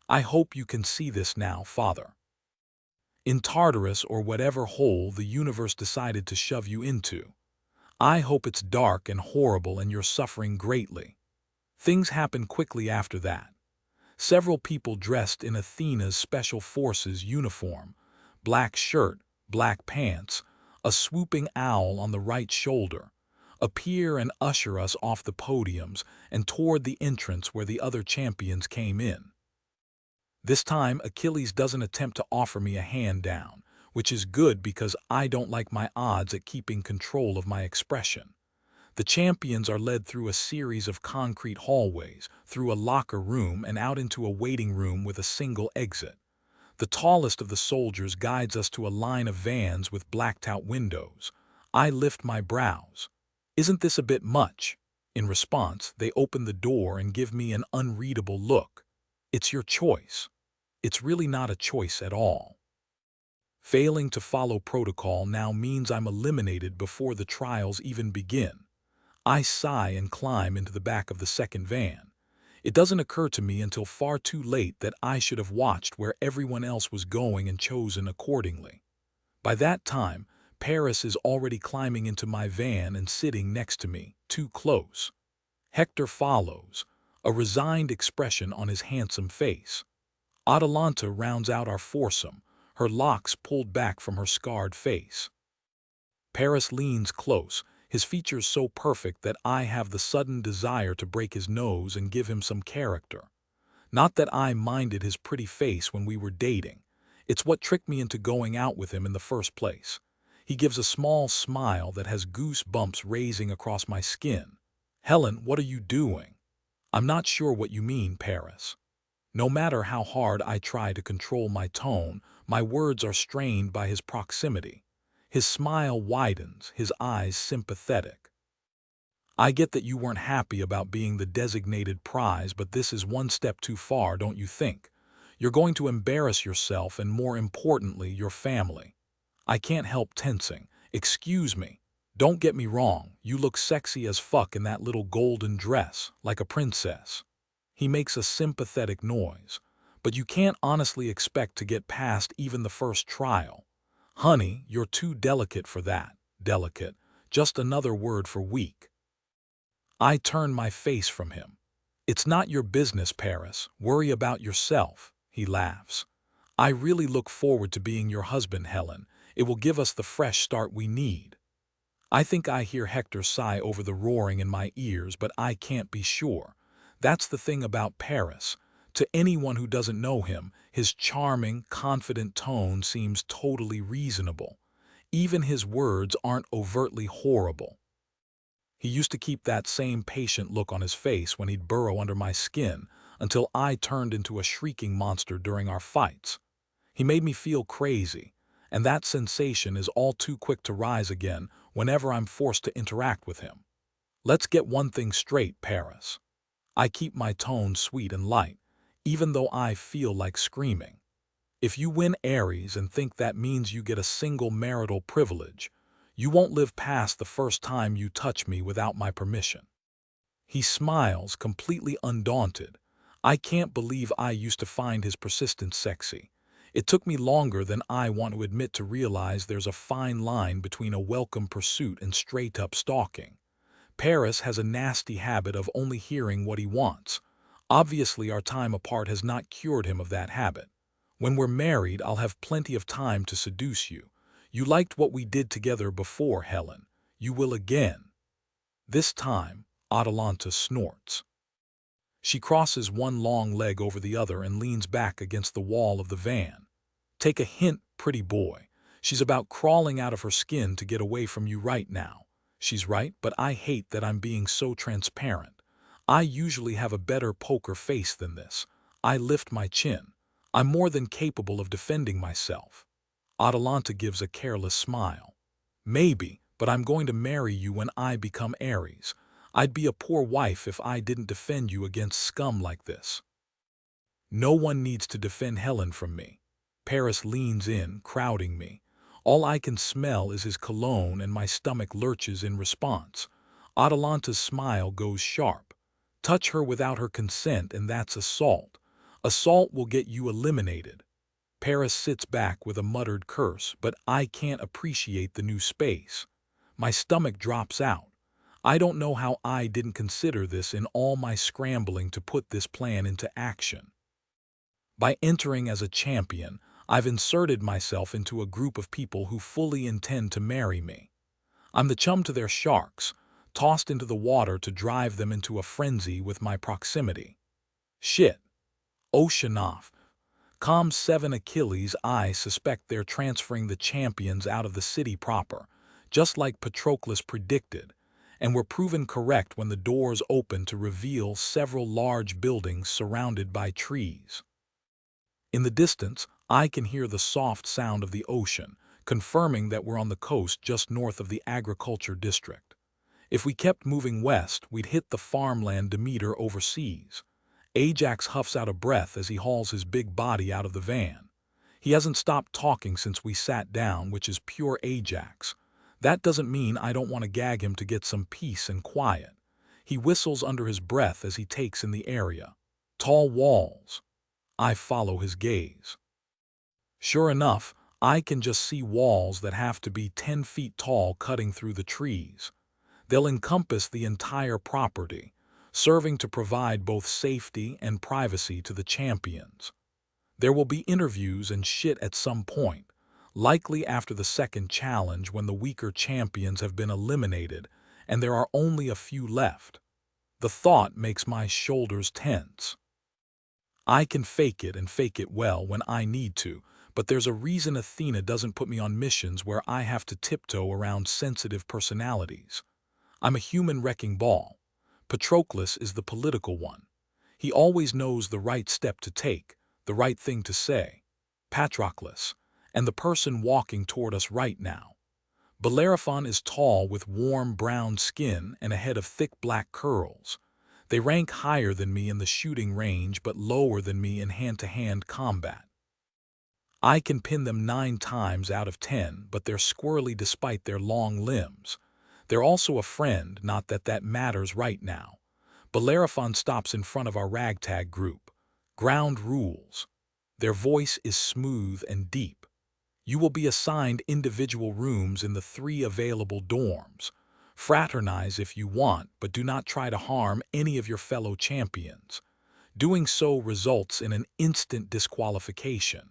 I hope you can see this now, father. In Tartarus or whatever hole the universe decided to shove you into, I hope it's dark and horrible and you're suffering greatly. Things happen quickly after that. Several people dressed in Athena's Special Forces uniform, black shirt, black pants, a swooping owl on the right shoulder, appear and usher us off the podiums and toward the entrance where the other champions came in. This time, Achilles doesn't attempt to offer me a hand down, which is good because I don't like my odds at keeping control of my expression. The champions are led through a series of concrete hallways, through a locker room and out into a waiting room with a single exit. The tallest of the soldiers guides us to a line of vans with blacked-out windows. I lift my brows. Isn't this a bit much? In response, they open the door and give me an unreadable look. It's your choice. It's really not a choice at all. Failing to follow protocol now means I'm eliminated before the trials even begin. I sigh and climb into the back of the second van. It doesn't occur to me until far too late that I should have watched where everyone else was going and chosen accordingly. By that time, Paris is already climbing into my van and sitting next to me, too close. Hector follows, a resigned expression on his handsome face. Atalanta rounds out our foursome, her locks pulled back from her scarred face. Paris leans close, his features so perfect that I have the sudden desire to break his nose and give him some character. Not that I minded his pretty face when we were dating. It's what tricked me into going out with him in the first place. He gives a small smile that has goosebumps raising across my skin. Helen, what are you doing? I'm not sure what you mean, Paris. No matter how hard I try to control my tone, My words are strained by his proximity. His smile widens, his eyes sympathetic. I get that you weren't happy about being the designated prize, but this is one step too far, don't you think? You're going to embarrass yourself and, more importantly, your family. I can't help tensing. Excuse me. Don't get me wrong, you look sexy as fuck in that little golden dress, like a princess. He makes a sympathetic noise. But you can't honestly expect to get past even the first trial. Honey, you're too delicate for that. Delicate. Just another word for weak. I turn my face from him. It's not your business, Paris. Worry about yourself. He laughs. I really look forward to being your husband, Helen. It will give us the fresh start we need. I think I hear Hector sigh over the roaring in my ears, but I can't be sure. That's the thing about Paris. To anyone who doesn't know him, his charming, confident tone seems totally reasonable. Even his words aren't overtly horrible. He used to keep that same patient look on his face when he'd burrow under my skin until I turned into a shrieking monster during our fights. He made me feel crazy, and that sensation is all too quick to rise again whenever I'm forced to interact with him. Let's get one thing straight, Paris. I keep my tone sweet and light, even though I feel like screaming. If you win Eris and think that means you get a single marital privilege, you won't live past the first time you touch me without my permission. He smiles, completely undaunted. I can't believe I used to find his persistence sexy. It took me longer than I want to admit to realize there's a fine line between a welcome pursuit and straight-up stalking. Paris has a nasty habit of only hearing what he wants. Obviously, our time apart has not cured him of that habit. When we're married, I'll have plenty of time to seduce you. You liked what we did together before, Helen. You will again. This time, Atalanta snorts. She crosses one long leg over the other and leans back against the wall of the van. Take a hint, pretty boy. She's about crawling out of her skin to get away from you right now. She's right, but I hate that I'm being so transparent. I usually have a better poker face than this. I lift my chin. I'm more than capable of defending myself. Atalanta gives a careless smile. Maybe, but I'm going to marry you when I become Eris. I'd be a poor wife if I didn't defend you against scum like this. No one needs to defend Helen from me. Paris leans in, crowding me. All I can smell is his cologne and my stomach lurches in response. Atalanta's smile goes sharp. Touch her without her consent and that's assault. Assault will get you eliminated. Paris sits back with a muttered curse, but I can't appreciate the new space. My stomach drops out. I don't know how I didn't consider this in all my scrambling to put this plan into action. By entering as a champion, I've inserted myself into a group of people who fully intend to marry me. I'm the chum to their sharks, tossed into the water to drive them into a frenzy with my proximity. Shit. Oceanoff. Com7 Achilles, I suspect they're transferring the champions out of the city proper, just like Patroclus predicted, and were proven correct when the doors opened to reveal several large buildings surrounded by trees. In the distance, I can hear the soft sound of the ocean, confirming that we're on the coast just north of the agriculture district. If we kept moving west, we'd hit the farmland Demeter overseas. Ajax huffs out a breath as he hauls his big body out of the van. He hasn't stopped talking since we sat down, which is pure Ajax. That doesn't mean I don't want to gag him to get some peace and quiet. He whistles under his breath as he takes in the area. Tall walls. I follow his gaze. Sure enough, I can just see walls that have to be 10 feet tall cutting through the trees. They'll encompass the entire property, serving to provide both safety and privacy to the champions. There will be interviews and shit at some point, likely after the second challenge when the weaker champions have been eliminated and there are only a few left. The thought makes my shoulders tense. I can fake it and fake it well when I need to, but there's a reason Athena doesn't put me on missions where I have to tiptoe around sensitive personalities. I'm a human wrecking ball. Patroclus is the political one. He always knows the right step to take, the right thing to say. Patroclus, and the person walking toward us right now. Bellerophon is tall with warm brown skin and a head of thick black curls. They rank higher than me in the shooting range but lower than me in hand-to-hand combat. I can pin them 9 times out of 10, but they're squirrely despite their long limbs. They're also a friend, not that that matters right now. Bellerophon stops in front of our ragtag group. Ground rules. Their voice is smooth and deep. You will be assigned individual rooms in the 3 available dorms. Fraternize if you want, but do not try to harm any of your fellow champions. Doing so results in an instant disqualification.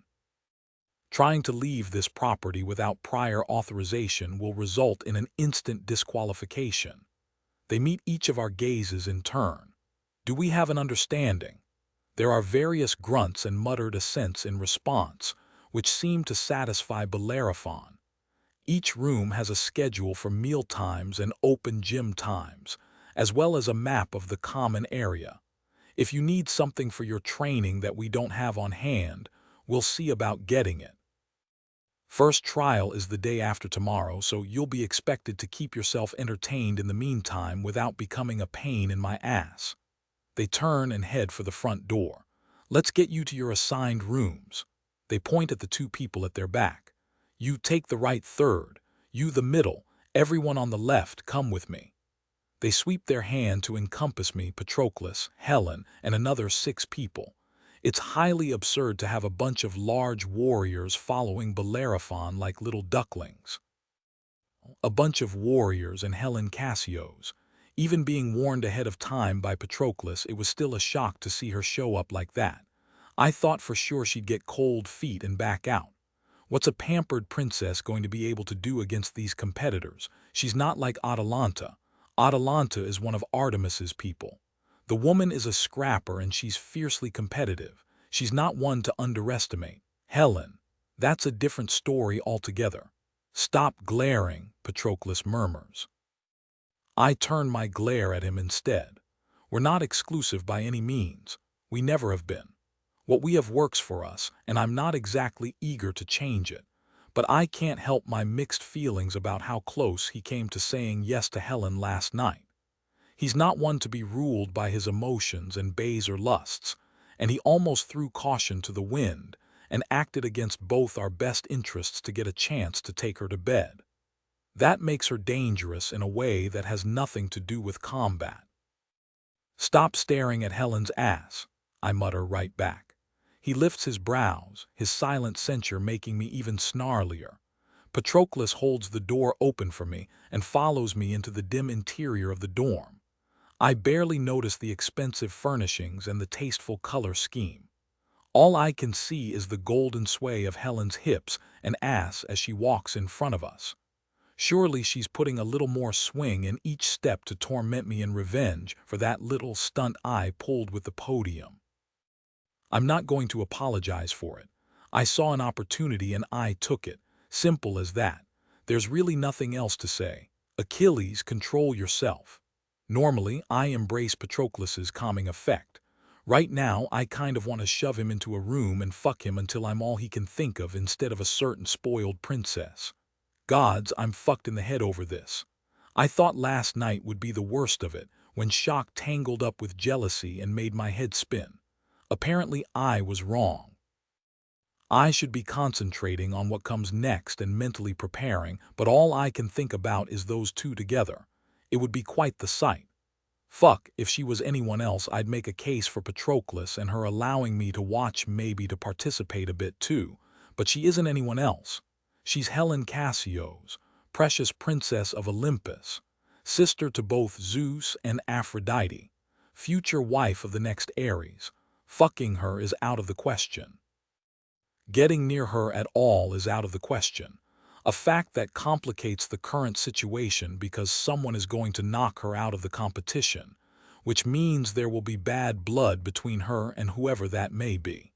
Trying to leave this property without prior authorization will result in an instant disqualification. They meet each of our gazes in turn. Do we have an understanding? There are various grunts and muttered assents in response, which seem to satisfy Bellerophon. Each room has a schedule for meal times and open gym times, as well as a map of the common area. If you need something for your training that we don't have on hand, we'll see about getting it. First trial is the day after tomorrow, so you'll be expected to keep yourself entertained in the meantime without becoming a pain in my ass. They turn and head for the front door. Let's get you to your assigned rooms. They point at the 2 people at their back. You take the right third, you the middle, everyone on the left come with me. They sweep their hand to encompass me, Patroclus, Helen, and another 6 people. It's highly absurd to have a bunch of large warriors following Bellerophon like little ducklings. A bunch of warriors and Helen Cassios. Even being warned ahead of time by Patroclus, it was still a shock to see her show up like that. I thought for sure she'd get cold feet and back out. What's a pampered princess going to be able to do against these competitors? She's not like Atalanta. Atalanta is one of Artemis's people. The woman is a scrapper and she's fiercely competitive. She's not one to underestimate. Helen, that's a different story altogether. Stop glaring, Patroclus murmurs. I turn my glare at him instead. We're not exclusive by any means. We never have been. What we have works for us, and I'm not exactly eager to change it. But I can't help my mixed feelings about how close he came to saying yes to Helen last night. He's not one to be ruled by his emotions and baser lusts, and he almost threw caution to the wind and acted against both our best interests to get a chance to take her to bed. That makes her dangerous in a way that has nothing to do with combat. Stop staring at Helen's ass, I mutter right back. He lifts his brows, his silent censure making me even snarlier. Patroclus holds the door open for me and follows me into the dim interior of the dorm. I barely notice the expensive furnishings and the tasteful color scheme. All I can see is the golden sway of Helen's hips and ass as she walks in front of us. Surely she's putting a little more swing in each step to torment me in revenge for that little stunt I pulled with the podium. I'm not going to apologize for it. I saw an opportunity and I took it. Simple as that. There's really nothing else to say. Achilles, control yourself. Normally, I embrace Patroclus's calming effect. Right now, I kind of want to shove him into a room and fuck him until I'm all he can think of instead of a certain spoiled princess. Gods, I'm fucked in the head over this. I thought last night would be the worst of it, when shock tangled up with jealousy and made my head spin. Apparently I was wrong. I should be concentrating on what comes next and mentally preparing, but all I can think about is those 2 together. It would be quite the sight. Fuck, if she was anyone else, I'd make a case for Patroclus and her allowing me to watch, maybe to participate a bit too, but she isn't anyone else. She's Helen Cassios, precious princess of Olympus, sister to both Zeus and Aphrodite, future wife of the next Eris. Fucking her is out of the question. Getting near her at all is out of the question, a fact that complicates the current situation because someone is going to knock her out of the competition, which means there will be bad blood between her and whoever that may be.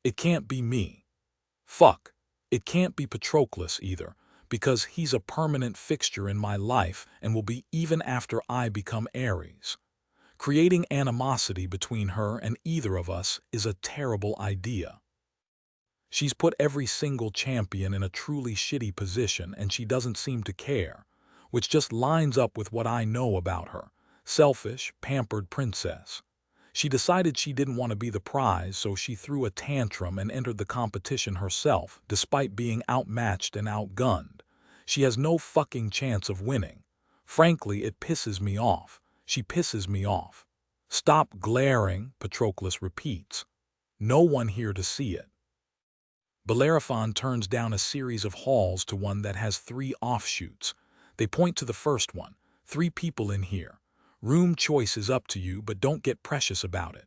It can't be me. Fuck. It can't be Patroclus either, because he's a permanent fixture in my life and will be even after I become Eris. Creating animosity between her and either of us is a terrible idea. She's put every single champion in a truly shitty position and she doesn't seem to care, which just lines up with what I know about her. Selfish, pampered princess. She decided she didn't want to be the prize, so she threw a tantrum and entered the competition herself, despite being outmatched and outgunned. She has no fucking chance of winning. Frankly, it pisses me off. She pisses me off. Stop glaring, Patroclus repeats. No one here to see it. Bellerophon turns down a series of halls to one that has 3 offshoots. They point to the first one. 3 people in here. Room choice is up to you, but don't get precious about it.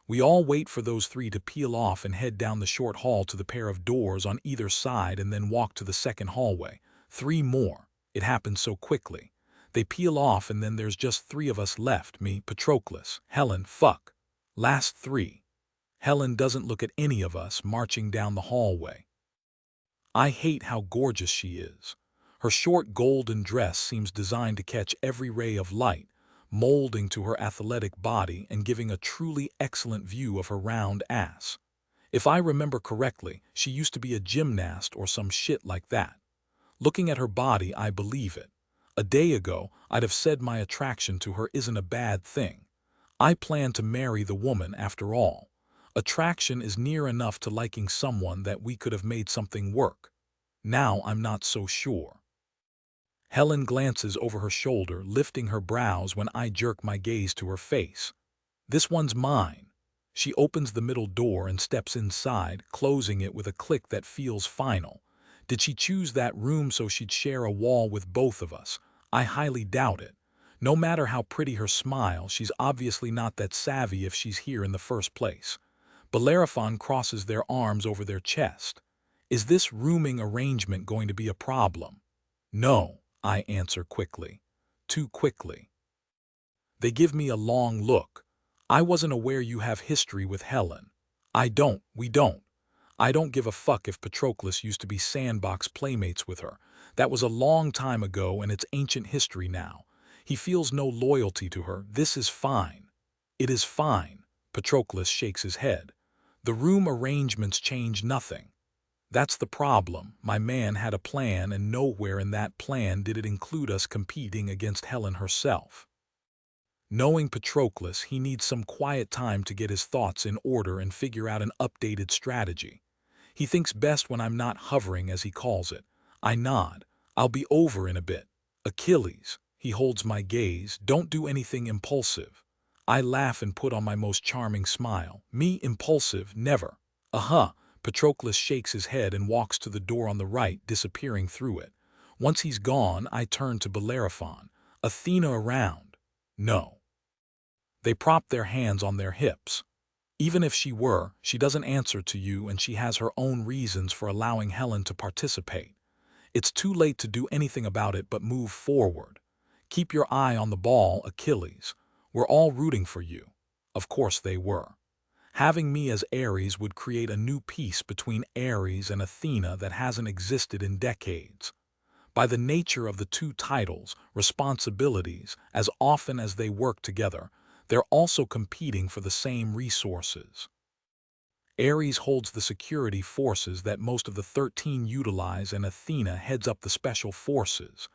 We all wait for those 3 to peel off and head down the short hall to the pair of doors on either side and then walk to the second hallway. 3 more. It happens so quickly. They peel off and then there's just 3 of us left, me, Patroclus, Helen, fuck. Last 3. Helen doesn't look at any of us marching down the hallway. I hate how gorgeous she is. Her short golden dress seems designed to catch every ray of light, molding to her athletic body and giving a truly excellent view of her round ass. If I remember correctly, she used to be a gymnast or some shit like that. Looking at her body, I believe it. A day ago, I'd have said my attraction to her isn't a bad thing. I plan to marry the woman after all. Attraction is near enough to liking someone that we could have made something work. Now I'm not so sure. Helen glances over her shoulder, lifting her brows when I jerk my gaze to her face. This one's mine. She opens the middle door and steps inside, closing it with a click that feels final. Did she choose that room so she'd share a wall with both of us? I highly doubt it. No matter how pretty her smile, she's obviously not that savvy if she's here in the first place. Bellerophon crosses their arms over their chest. Is this rooming arrangement going to be a problem? No, I answer quickly. Too quickly. They give me a long look. I wasn't aware you have history with Helen. We don't. I don't give a fuck if Patroclus used to be sandbox playmates with her. That was a long time ago and it's ancient history now. He feels no loyalty to her. This is fine. It is fine. Patroclus shakes his head. The room arrangements change nothing. That's the problem. My man had a plan and nowhere in that plan did it include us competing against Helen herself. Knowing Patroclus, he needs some quiet time to get his thoughts in order and figure out an updated strategy. He thinks best when I'm not hovering, as he calls it. I nod. I'll be over in a bit. Achilles. He holds my gaze. Don't do anything impulsive. I laugh and put on my most charming smile. Me, impulsive, never. Patroclus shakes his head and walks to the door on the right, disappearing through it. Once he's gone, I turn to Bellerophon. Athena around? No. They prop their hands on their hips. Even if she were, she doesn't answer to you and she has her own reasons for allowing Helen to participate. It's too late to do anything about it but move forward. Keep your eye on the ball, Achilles. We're all rooting for you. Of course they were. Having me as Eris would create a new peace between Eris and Athena that hasn't existed in decades. By the nature of the 2 titles, responsibilities, as often as they work together, they're also competing for the same resources. Eris holds the security forces that most of the 13 utilize and Athena heads up the special forces.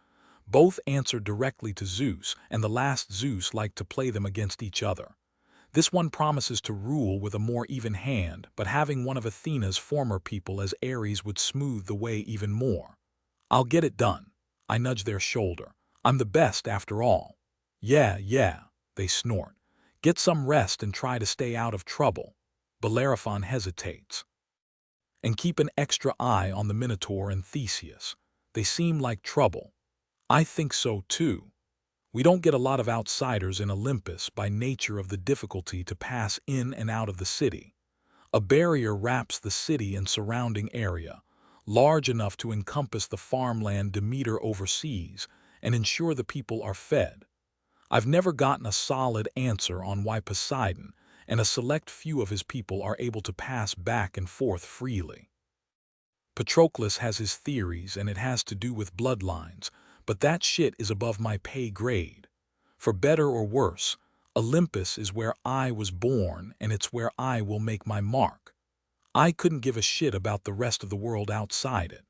Both answer directly to Zeus, and the last Zeus liked to play them against each other. This one promises to rule with a more even hand, but having one of Athena's former people as Eris would smooth the way even more. I'll get it done. I nudge their shoulder. I'm the best after all. Yeah, they snort. Get some rest and try to stay out of trouble. Bellerophon hesitates. And keep an extra eye on the Minotaur and Theseus. They seem like trouble. I think so too. We don't get a lot of outsiders in Olympus by nature of the difficulty to pass in and out of the city. A barrier wraps the city and surrounding area, large enough to encompass the farmland Demeter oversees and ensure the people are fed. I've never gotten a solid answer on why Poseidon and a select few of his people are able to pass back and forth freely. Patroclus has his theories and it has to do with bloodlines, but that shit is above my pay grade. For better or worse, Olympus is where I was born and it's where I will make my mark. I couldn't give a shit about the rest of the world outside it.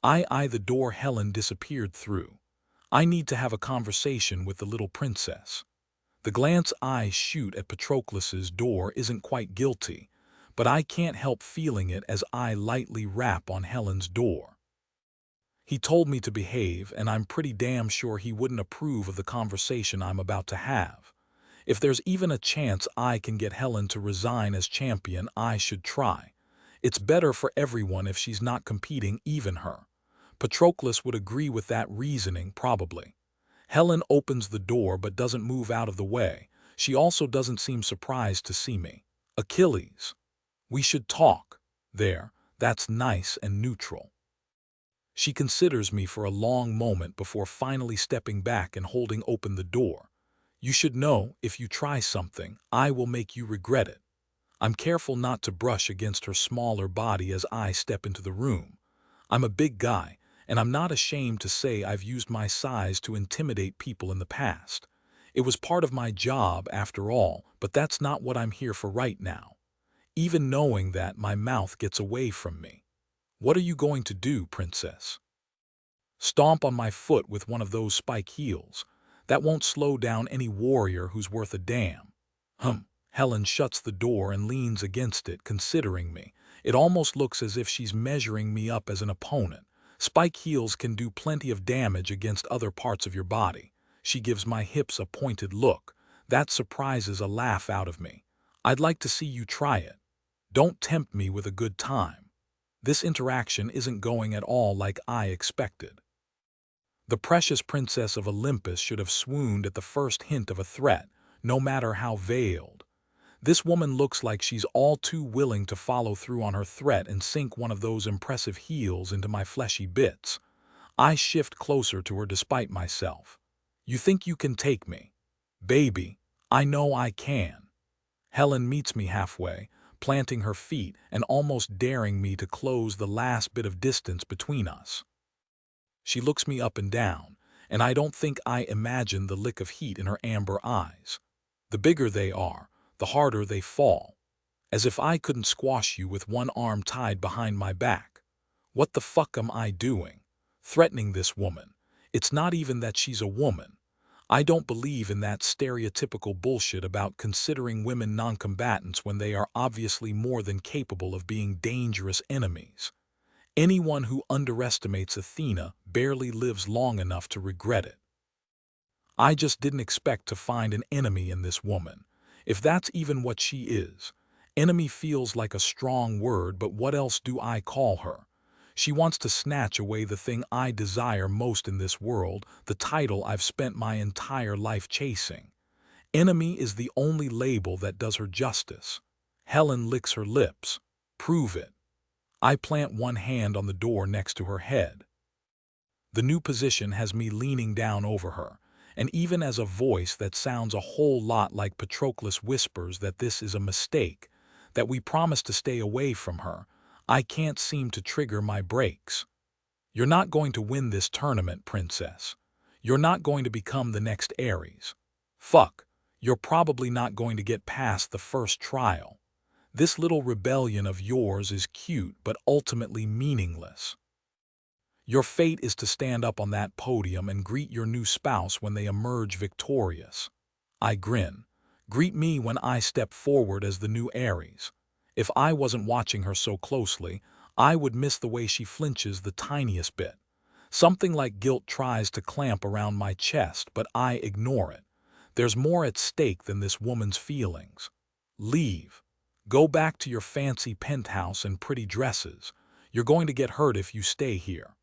I eye the door Helen disappeared through. I need to have a conversation with the little princess. The glance I shoot at Patroclus's door isn't quite guilty, but I can't help feeling it as I lightly rap on Helen's door. He told me to behave, and I'm pretty damn sure he wouldn't approve of the conversation I'm about to have. If there's even a chance I can get Helen to resign as champion, I should try. It's better for everyone if she's not competing, even her. Patroclus would agree with that reasoning, probably. Helen opens the door but doesn't move out of the way. She also doesn't seem surprised to see me. Achilles. We should talk. There, that's nice and neutral. She considers me for a long moment before finally stepping back and holding open the door. You should know, if you try something, I will make you regret it. I'm careful not to brush against her smaller body as I step into the room. I'm a big guy, and I'm not ashamed to say I've used my size to intimidate people in the past. It was part of my job, after all, but that's not what I'm here for right now. Even knowing that, my mouth gets away from me. What are you going to do, princess? Stomp on my foot with one of those spike heels. That won't slow down any warrior who's worth a damn. Helen shuts the door and leans against it, considering me. It almost looks as if she's measuring me up as an opponent. Spike heels can do plenty of damage against other parts of your body. She gives my hips a pointed look. That surprises a laugh out of me. I'd like to see you try it. Don't tempt me with a good time. This interaction isn't going at all like I expected. The precious princess of Olympus should have swooned at the first hint of a threat, no matter how veiled. This woman looks like she's all too willing to follow through on her threat and sink one of those impressive heels into my fleshy bits. I shift closer to her despite myself. You think you can take me? Baby, I know I can. Helen meets me halfway, planting her feet and almost daring me to close the last bit of distance between us. She looks me up and down, and I don't think I imagine the lick of heat in her amber eyes. The bigger they are, the harder they fall. As if I couldn't squash you with one arm tied behind my back. What the fuck am I doing? Threatening this woman. It's not even that she's a woman. I don't believe in that stereotypical bullshit about considering women non-combatants when they are obviously more than capable of being dangerous enemies. Anyone who underestimates Athena barely lives long enough to regret it. I just didn't expect to find an enemy in this woman, if that's even what she is. Enemy feels like a strong word, but what else do I call her? She wants to snatch away the thing I desire most in this world, the title I've spent my entire life chasing. Enemy is the only label that does her justice. Helen licks her lips. Prove it. I plant one hand on the door next to her head. The new position has me leaning down over her, and even as a voice that sounds a whole lot like Patroclus whispers that this is a mistake, that we promise to stay away from her, I can't seem to trigger my brakes. You're not going to win this tournament, princess. You're not going to become the next Eris. Fuck, you're probably not going to get past the first trial. This little rebellion of yours is cute but ultimately meaningless. Your fate is to stand up on that podium and greet your new spouse when they emerge victorious. I grin. Greet me when I step forward as the new Eris. If I wasn't watching her so closely, I would miss the way she flinches the tiniest bit. Something like guilt tries to clamp around my chest, but I ignore it. There's more at stake than this woman's feelings. Leave. Go back to your fancy penthouse and pretty dresses. You're going to get hurt if you stay here.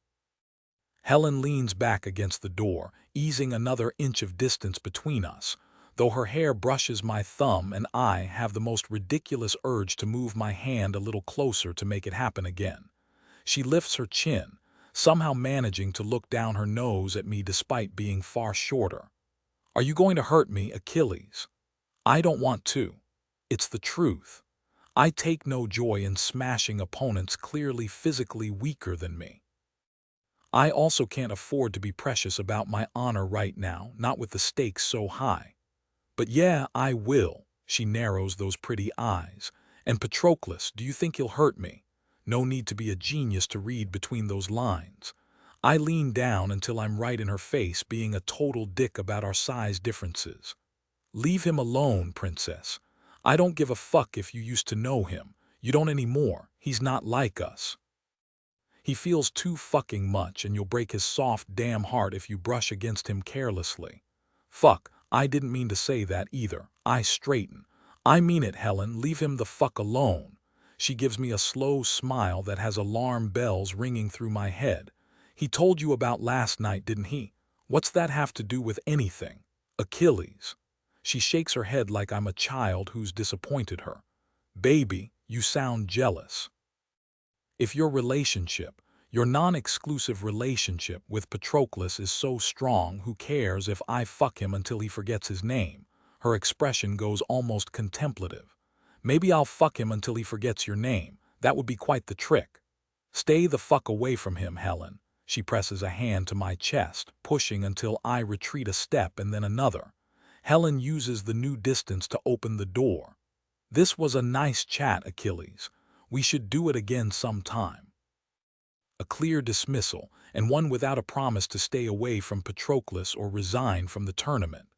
Helen leans back against the door, easing another inch of distance between us, though her hair brushes my thumb and I have the most ridiculous urge to move my hand a little closer to make it happen again. She lifts her chin, somehow managing to look down her nose at me despite being far shorter. Are you going to hurt me, Achilles? I don't want to. It's the truth. I take no joy in smashing opponents clearly physically weaker than me. I also can't afford to be precious about my honor right now, not with the stakes so high. But yeah, I will. She narrows those pretty eyes, And Patroclus, do you think he'll hurt me? No need to be a genius to read between those lines. I lean down until I'm right in her face, being a total dick about our size differences. Leave him alone, princess. I don't give a fuck if you used to know him. You don't anymore. He's not like us. He feels too fucking much, and you'll break his soft damn heart if you brush against him carelessly. Fuck, I didn't mean to say that either. I straighten. I mean it, Helen. Leave him the fuck alone. She gives me a slow smile that has alarm bells ringing through my head. He told you about last night, didn't he? What's that have to do with anything? Achilles. She shakes her head like I'm a child who's disappointed her. Baby, you sound jealous. If your non-exclusive relationship with Patroclus is so strong, who cares if I fuck him until he forgets his name? Her expression goes almost contemplative. Maybe I'll fuck him until he forgets your name. That would be quite the trick. Stay the fuck away from him, Helen. She presses a hand to my chest, pushing until I retreat a step and then another. Helen uses the new distance to open the door. This was a nice chat, Achilles. We should do it again sometime. A clear dismissal, and one without a promise to stay away from Patroclus or resign from the tournament.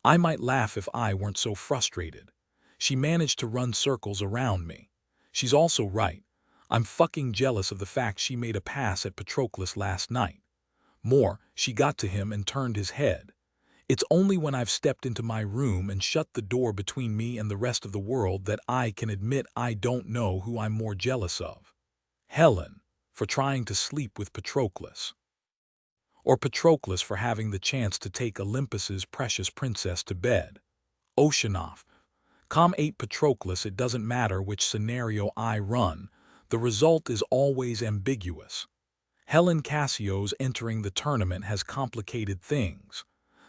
I might laugh if I weren't so frustrated. She managed to run circles around me. She's also right. I'm fucking jealous of the fact she made a pass at Patroclus last night. More, she got to him and turned his head. It's only when I've stepped into my room and shut the door between me and the rest of the world that I can admit I don't know who I'm more jealous of. Helen, for trying to sleep with Patroclus. Or Patroclus for having the chance to take Olympus's precious princess to bed. Oceanoff. Com 8 Patroclus. It doesn't matter which scenario I run, the result is always ambiguous. Helen Cassio's entering the tournament has complicated things.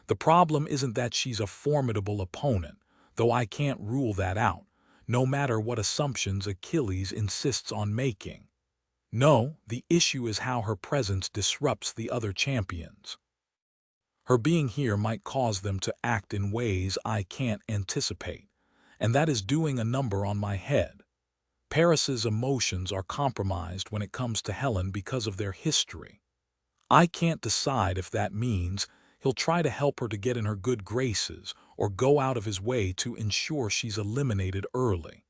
The problem isn't that she's a formidable opponent, though I can't rule that out, no matter what assumptions Achilles insists on making. No, the issue is how her presence disrupts the other champions. Her being here might cause them to act in ways I can't anticipate, and that is doing a number on my head. Paris's emotions are compromised when it comes to Helen because of their history. I can't decide if that means he'll try to help her to get in her good graces or go out of his way to ensure she's eliminated early.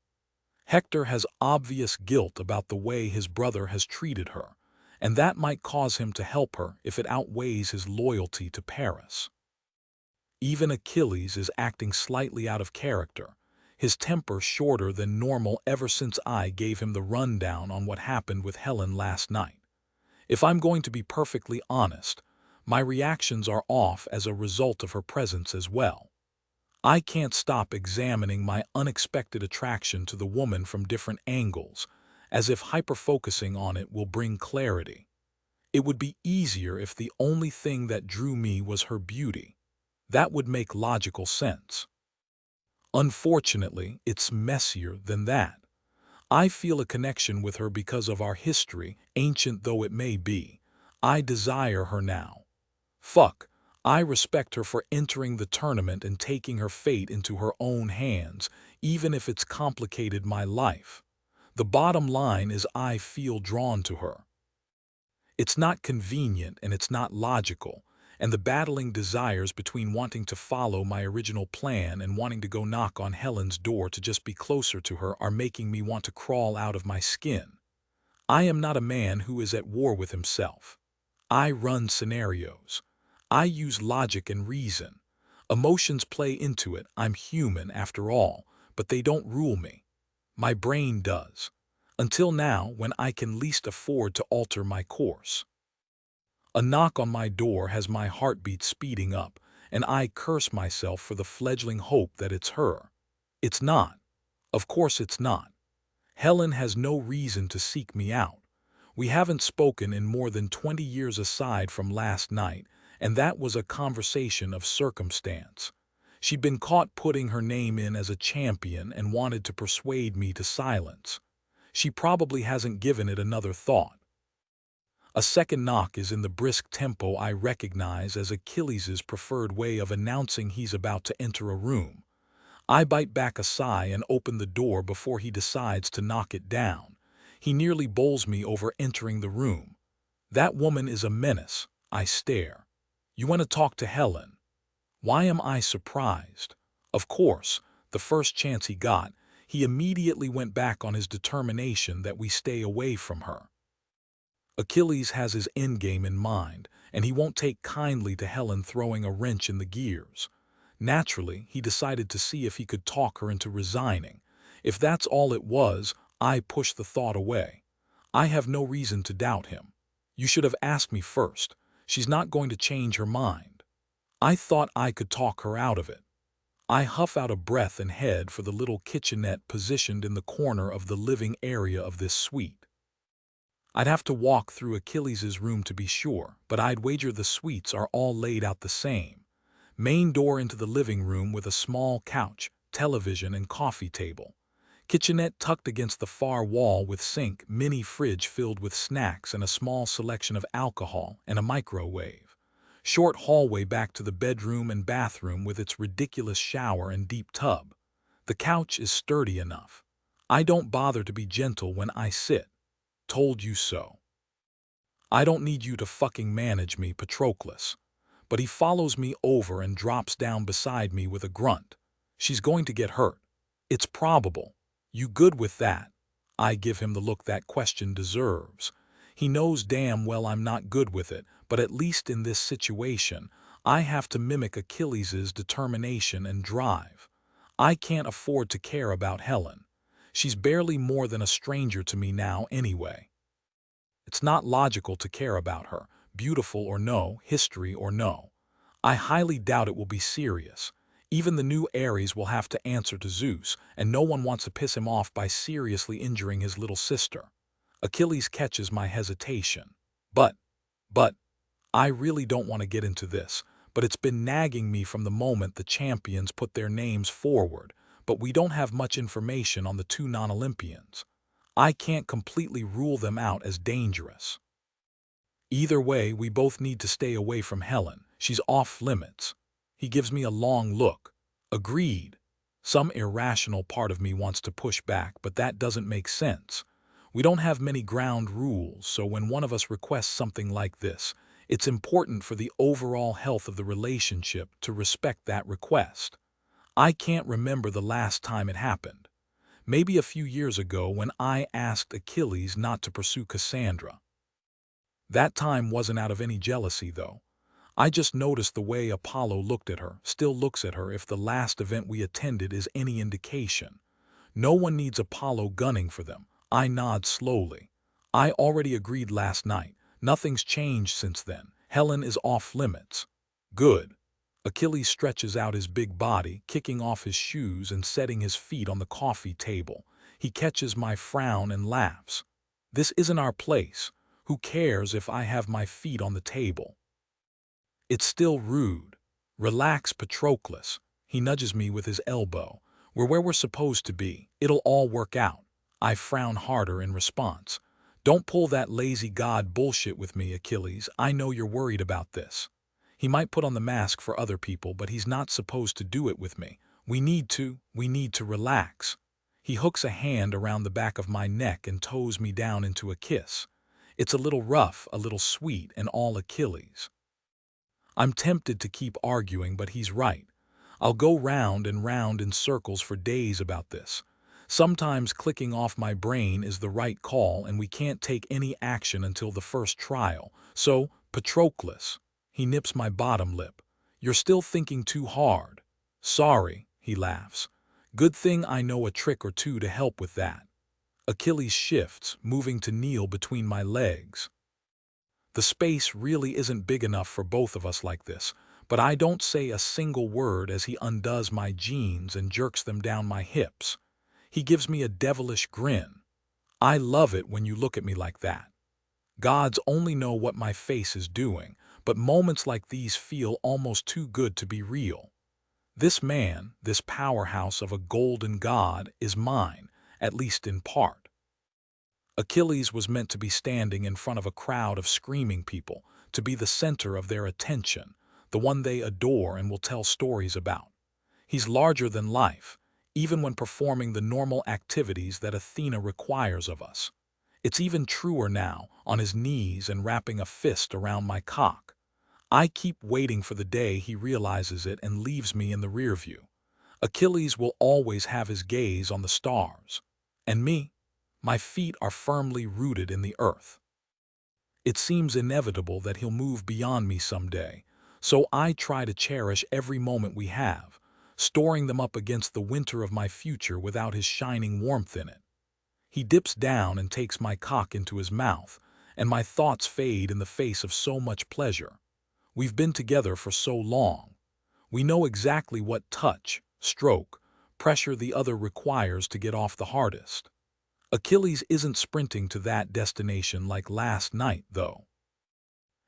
Hector has obvious guilt about the way his brother has treated her, and that might cause him to help her if it outweighs his loyalty to Paris. Even Achilles is acting slightly out of character, his temper shorter than normal ever since I gave him the rundown on what happened with Helen last night. If I'm going to be perfectly honest, my reactions are off as a result of her presence as well. I can't stop examining my unexpected attraction to the woman from different angles, as if hyperfocusing on it will bring clarity. It would be easier if the only thing that drew me was her beauty. That would make logical sense. Unfortunately, it's messier than that. I feel a connection with her because of our history, ancient though it may be. I desire her now. Fuck, I respect her for entering the tournament and taking her fate into her own hands, even if it's complicated my life. The bottom line is I feel drawn to her. It's not convenient and it's not logical, and the battling desires between wanting to follow my original plan and wanting to go knock on Helen's door to just be closer to her are making me want to crawl out of my skin. I am not a man who is at war with himself. I run scenarios. I use logic and reason. Emotions play into it. I'm human after all, but they don't rule me. My brain does. Until now, when I can least afford to alter my course. A knock on my door has my heartbeat speeding up, and I curse myself for the fledgling hope that it's her. It's not. Of course it's not. Helen has no reason to seek me out. We haven't spoken in more than 20 years aside from last night, and that was a conversation of circumstance. She'd been caught putting her name in as a champion and wanted to persuade me to silence. She probably hasn't given it another thought. A second knock is in the brisk tempo I recognize as Achilles' preferred way of announcing he's about to enter a room. I bite back a sigh and open the door before he decides to knock it down. He nearly bowls me over entering the room. That woman is a menace. I stare. You want to talk to Helen? Why am I surprised? Of course, the first chance he got, he immediately went back on his determination that we stay away from her. Achilles has his endgame in mind, and he won't take kindly to Helen throwing a wrench in the gears. Naturally, he decided to see if he could talk her into resigning. If that's all it was, I pushed the thought away. I have no reason to doubt him. You should have asked me first. She's not going to change her mind. I thought I could talk her out of it. I huff out a breath and head for the little kitchenette positioned in the corner of the living area of this suite. I'd have to walk through Achilles' room to be sure, but I'd wager the suites are all laid out the same. Main door into the living room with a small couch, television, and coffee table. Kitchenette tucked against the far wall with sink, mini fridge filled with snacks and a small selection of alcohol and a microwave. Short hallway back to the bedroom and bathroom with its ridiculous shower and deep tub. The couch is sturdy enough. I don't bother to be gentle when I sit. Told you so. I don't need you to fucking manage me, Patroclus. But he follows me over and drops down beside me with a grunt. She's going to get hurt. It's probable. You good with that? I give him the look that question deserves. He knows damn well I'm not good with it, but at least in this situation, I have to mimic Achilles' determination and drive. I can't afford to care about Helen. She's barely more than a stranger to me now anyway. It's not logical to care about her, beautiful or no, history or no. I highly doubt it will be serious. Even the new Eris will have to answer to Zeus, and no one wants to piss him off by seriously injuring his little sister. Achilles catches my hesitation. But, I really don't want to get into this, but it's been nagging me from the moment the champions put their names forward, but we don't have much information on the two non-Olympians. I can't completely rule them out as dangerous. Either way, we both need to stay away from Helen. She's off limits. He gives me a long look. Agreed. Some irrational part of me wants to push back, but that doesn't make sense. We don't have many ground rules, so when one of us requests something like this, it's important for the overall health of the relationship to respect that request. I can't remember the last time it happened. Maybe a few years ago when I asked Achilles not to pursue Cassandra. That time wasn't out of any jealousy, though. I just noticed the way Apollo looked at her, still looks at her if the last event we attended is any indication. No one needs Apollo gunning for them. I nod slowly. I already agreed last night. Nothing's changed since then. Helen is off limits. Good. Achilles stretches out his big body, kicking off his shoes and setting his feet on the coffee table. He catches my frown and laughs. This isn't our place. Who cares if I have my feet on the table? It's still rude. Relax, Patroclus. He nudges me with his elbow. We're where we're supposed to be. It'll all work out. I frown harder in response. Don't pull that lazy god bullshit with me, Achilles. I know you're worried about this. He might put on the mask for other people, but he's not supposed to do it with me. We need to relax. He hooks a hand around the back of my neck and toes me down into a kiss. It's a little rough, a little sweet, and all Achilles. I'm tempted to keep arguing, but he's right. I'll go round and round in circles for days about this. Sometimes clicking off my brain is the right call, and we can't take any action until the first trial. So, Patroclus, he nips my bottom lip. You're still thinking too hard. Sorry, he laughs. Good thing I know a trick or two to help with that. Achilles shifts, moving to kneel between my legs. The space really isn't big enough for both of us like this, but I don't say a single word as he undoes my jeans and jerks them down my hips. He gives me a devilish grin. I love it when you look at me like that. Gods only know what my face is doing, but moments like these feel almost too good to be real. This man, this powerhouse of a golden god, is mine, at least in part. Achilles was meant to be standing in front of a crowd of screaming people, to be the center of their attention, the one they adore and will tell stories about. He's larger than life. even when performing the normal activities that Athena requires of us. It's even truer now, on his knees and wrapping a fist around my cock. I keep waiting for the day he realizes it and leaves me in the rear view. Achilles will always have his gaze on the stars. And me? My feet are firmly rooted in the earth. It seems inevitable that he'll move beyond me someday, so I try to cherish every moment we have, storing them up against the winter of my future without his shining warmth in it. He dips down and takes my cock into his mouth, and my thoughts fade in the face of so much pleasure. We've been together for so long. We know exactly what touch, stroke, pressure the other requires to get off the hardest. Achilles isn't sprinting to that destination like last night, though.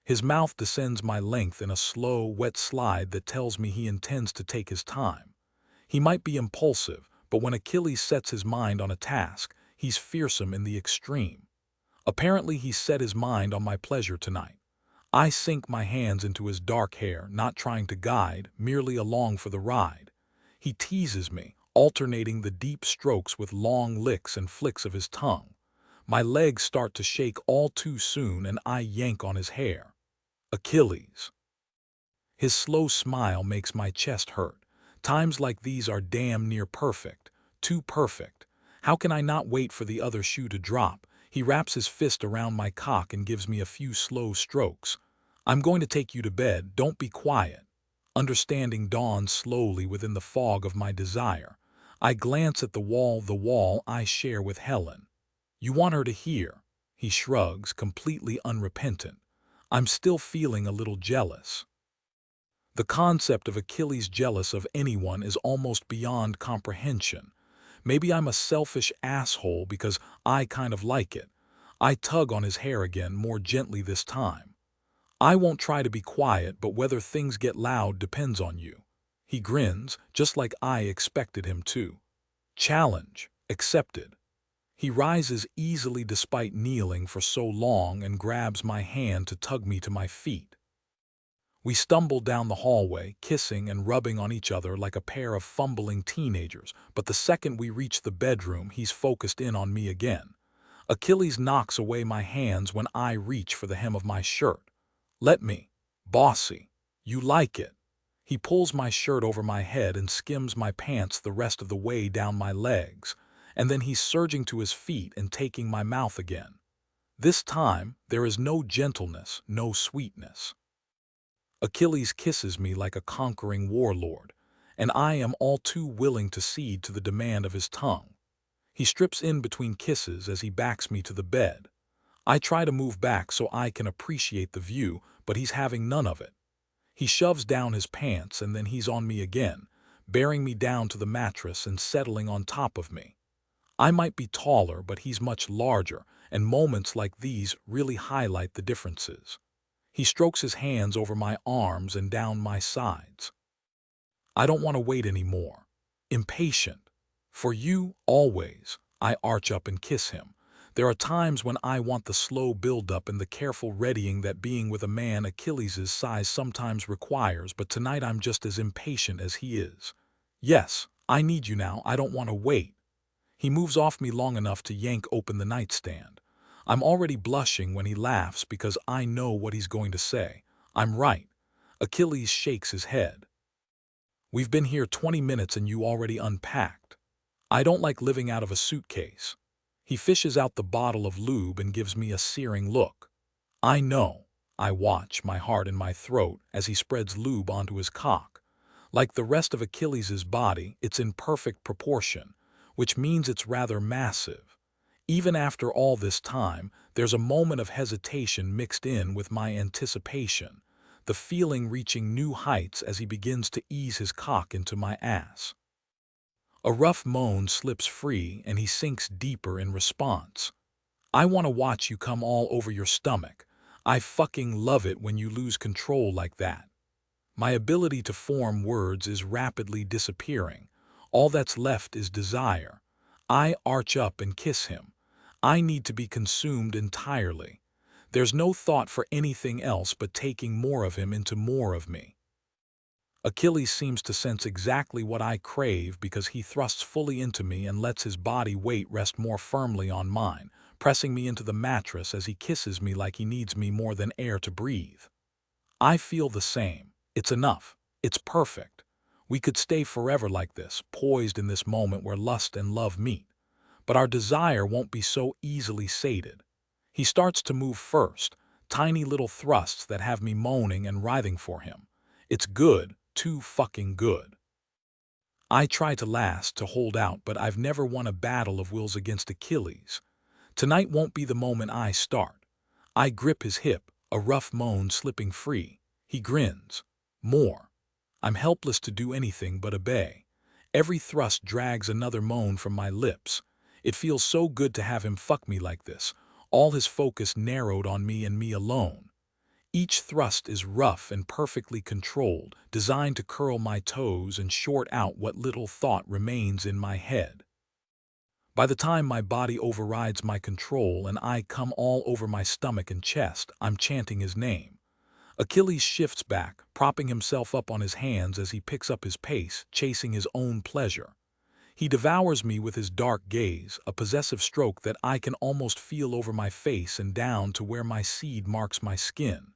His mouth descends my length in a slow, wet slide that tells me he intends to take his time. He might be impulsive, but when Achilles sets his mind on a task, he's fearsome in the extreme. Apparently he's set his mind on my pleasure tonight. I sink my hands into his dark hair, not trying to guide, merely along for the ride. He teases me, alternating the deep strokes with long licks and flicks of his tongue. My legs start to shake all too soon and I yank on his hair. Achilles. His slow smile makes my chest hurt. Times like these are damn near perfect. Too perfect. How can I not wait for the other shoe to drop? He wraps his fist around my cock and gives me a few slow strokes. I'm going to take you to bed, don't be quiet. Understanding dawns slowly within the fog of my desire. I glance at the wall I share with Helen. You want her to hear? He shrugs, completely unrepentant. I'm still feeling a little jealous. The concept of Achilles jealous of anyone is almost beyond comprehension. Maybe I'm a selfish asshole because I kind of like it. I tug on his hair again, more gently this time. I won't try to be quiet, but whether things get loud depends on you. He grins, just like I expected him to. Challenge accepted. He rises easily despite kneeling for so long and grabs my hand to tug me to my feet. We stumble down the hallway, kissing and rubbing on each other like a pair of fumbling teenagers, but the second we reach the bedroom, he's focused in on me again. Achilles knocks away my hands when I reach for the hem of my shirt. Let me. Bossy. You like it. He pulls my shirt over my head and skims my pants the rest of the way down my legs, and then he's surging to his feet and taking my mouth again. This time, there is no gentleness, no sweetness. Achilles kisses me like a conquering warlord, and I am all too willing to cede to the demand of his tongue. He strips in between kisses as he backs me to the bed. I try to move back so I can appreciate the view, but he's having none of it. He shoves down his pants and then he's on me again, bearing me down to the mattress and settling on top of me. I might be taller, but he's much larger, and moments like these really highlight the differences. He strokes his hands over my arms and down my sides. I don't want to wait anymore. Impatient. For you, always. I arch up and kiss him. There are times when I want the slow build-up and the careful readying that being with a man Achilles' size sometimes requires, but tonight I'm just as impatient as he is. Yes, I need you now, I don't want to wait. He moves off me long enough to yank open the nightstand. I'm already blushing when he laughs because I know what he's going to say. I'm right. Achilles shakes his head. We've been here 20 minutes and you already unpacked. I don't like living out of a suitcase. He fishes out the bottle of lube and gives me a searing look. I know. I watch, my heart in my throat, as he spreads lube onto his cock. Like the rest of Achilles' body, it's in perfect proportion, which means it's rather massive. Even after all this time, there's a moment of hesitation mixed in with my anticipation, the feeling reaching new heights as he begins to ease his cock into my ass. A rough moan slips free and he sinks deeper in response. I want to watch you come all over your stomach. I fucking love it when you lose control like that. My ability to form words is rapidly disappearing. All that's left is desire. I arch up and kiss him. I need to be consumed entirely. There's no thought for anything else but taking more of him into more of me. Achilles seems to sense exactly what I crave because he thrusts fully into me and lets his body weight rest more firmly on mine, pressing me into the mattress as he kisses me like he needs me more than air to breathe. I feel the same. It's enough. It's perfect. We could stay forever like this, poised in this moment where lust and love meet. But our desire won't be so easily sated. He starts to move first, tiny little thrusts that have me moaning and writhing for him. It's good, too fucking good. I try to last, to hold out, but I've never won a battle of wills against Achilles. Tonight won't be the moment I start. I grip his hip, a rough moan slipping free. He grins. More. I'm helpless to do anything but obey. Every thrust drags another moan from my lips. It feels so good to have him fuck me like this, all his focus narrowed on me and me alone. Each thrust is rough and perfectly controlled, designed to curl my toes and short out what little thought remains in my head. By the time my body overrides my control and I come all over my stomach and chest, I'm chanting his name. Achilles shifts back, propping himself up on his hands as he picks up his pace, chasing his own pleasure. He devours me with his dark gaze, a possessive stroke that I can almost feel over my face and down to where my seed marks my skin.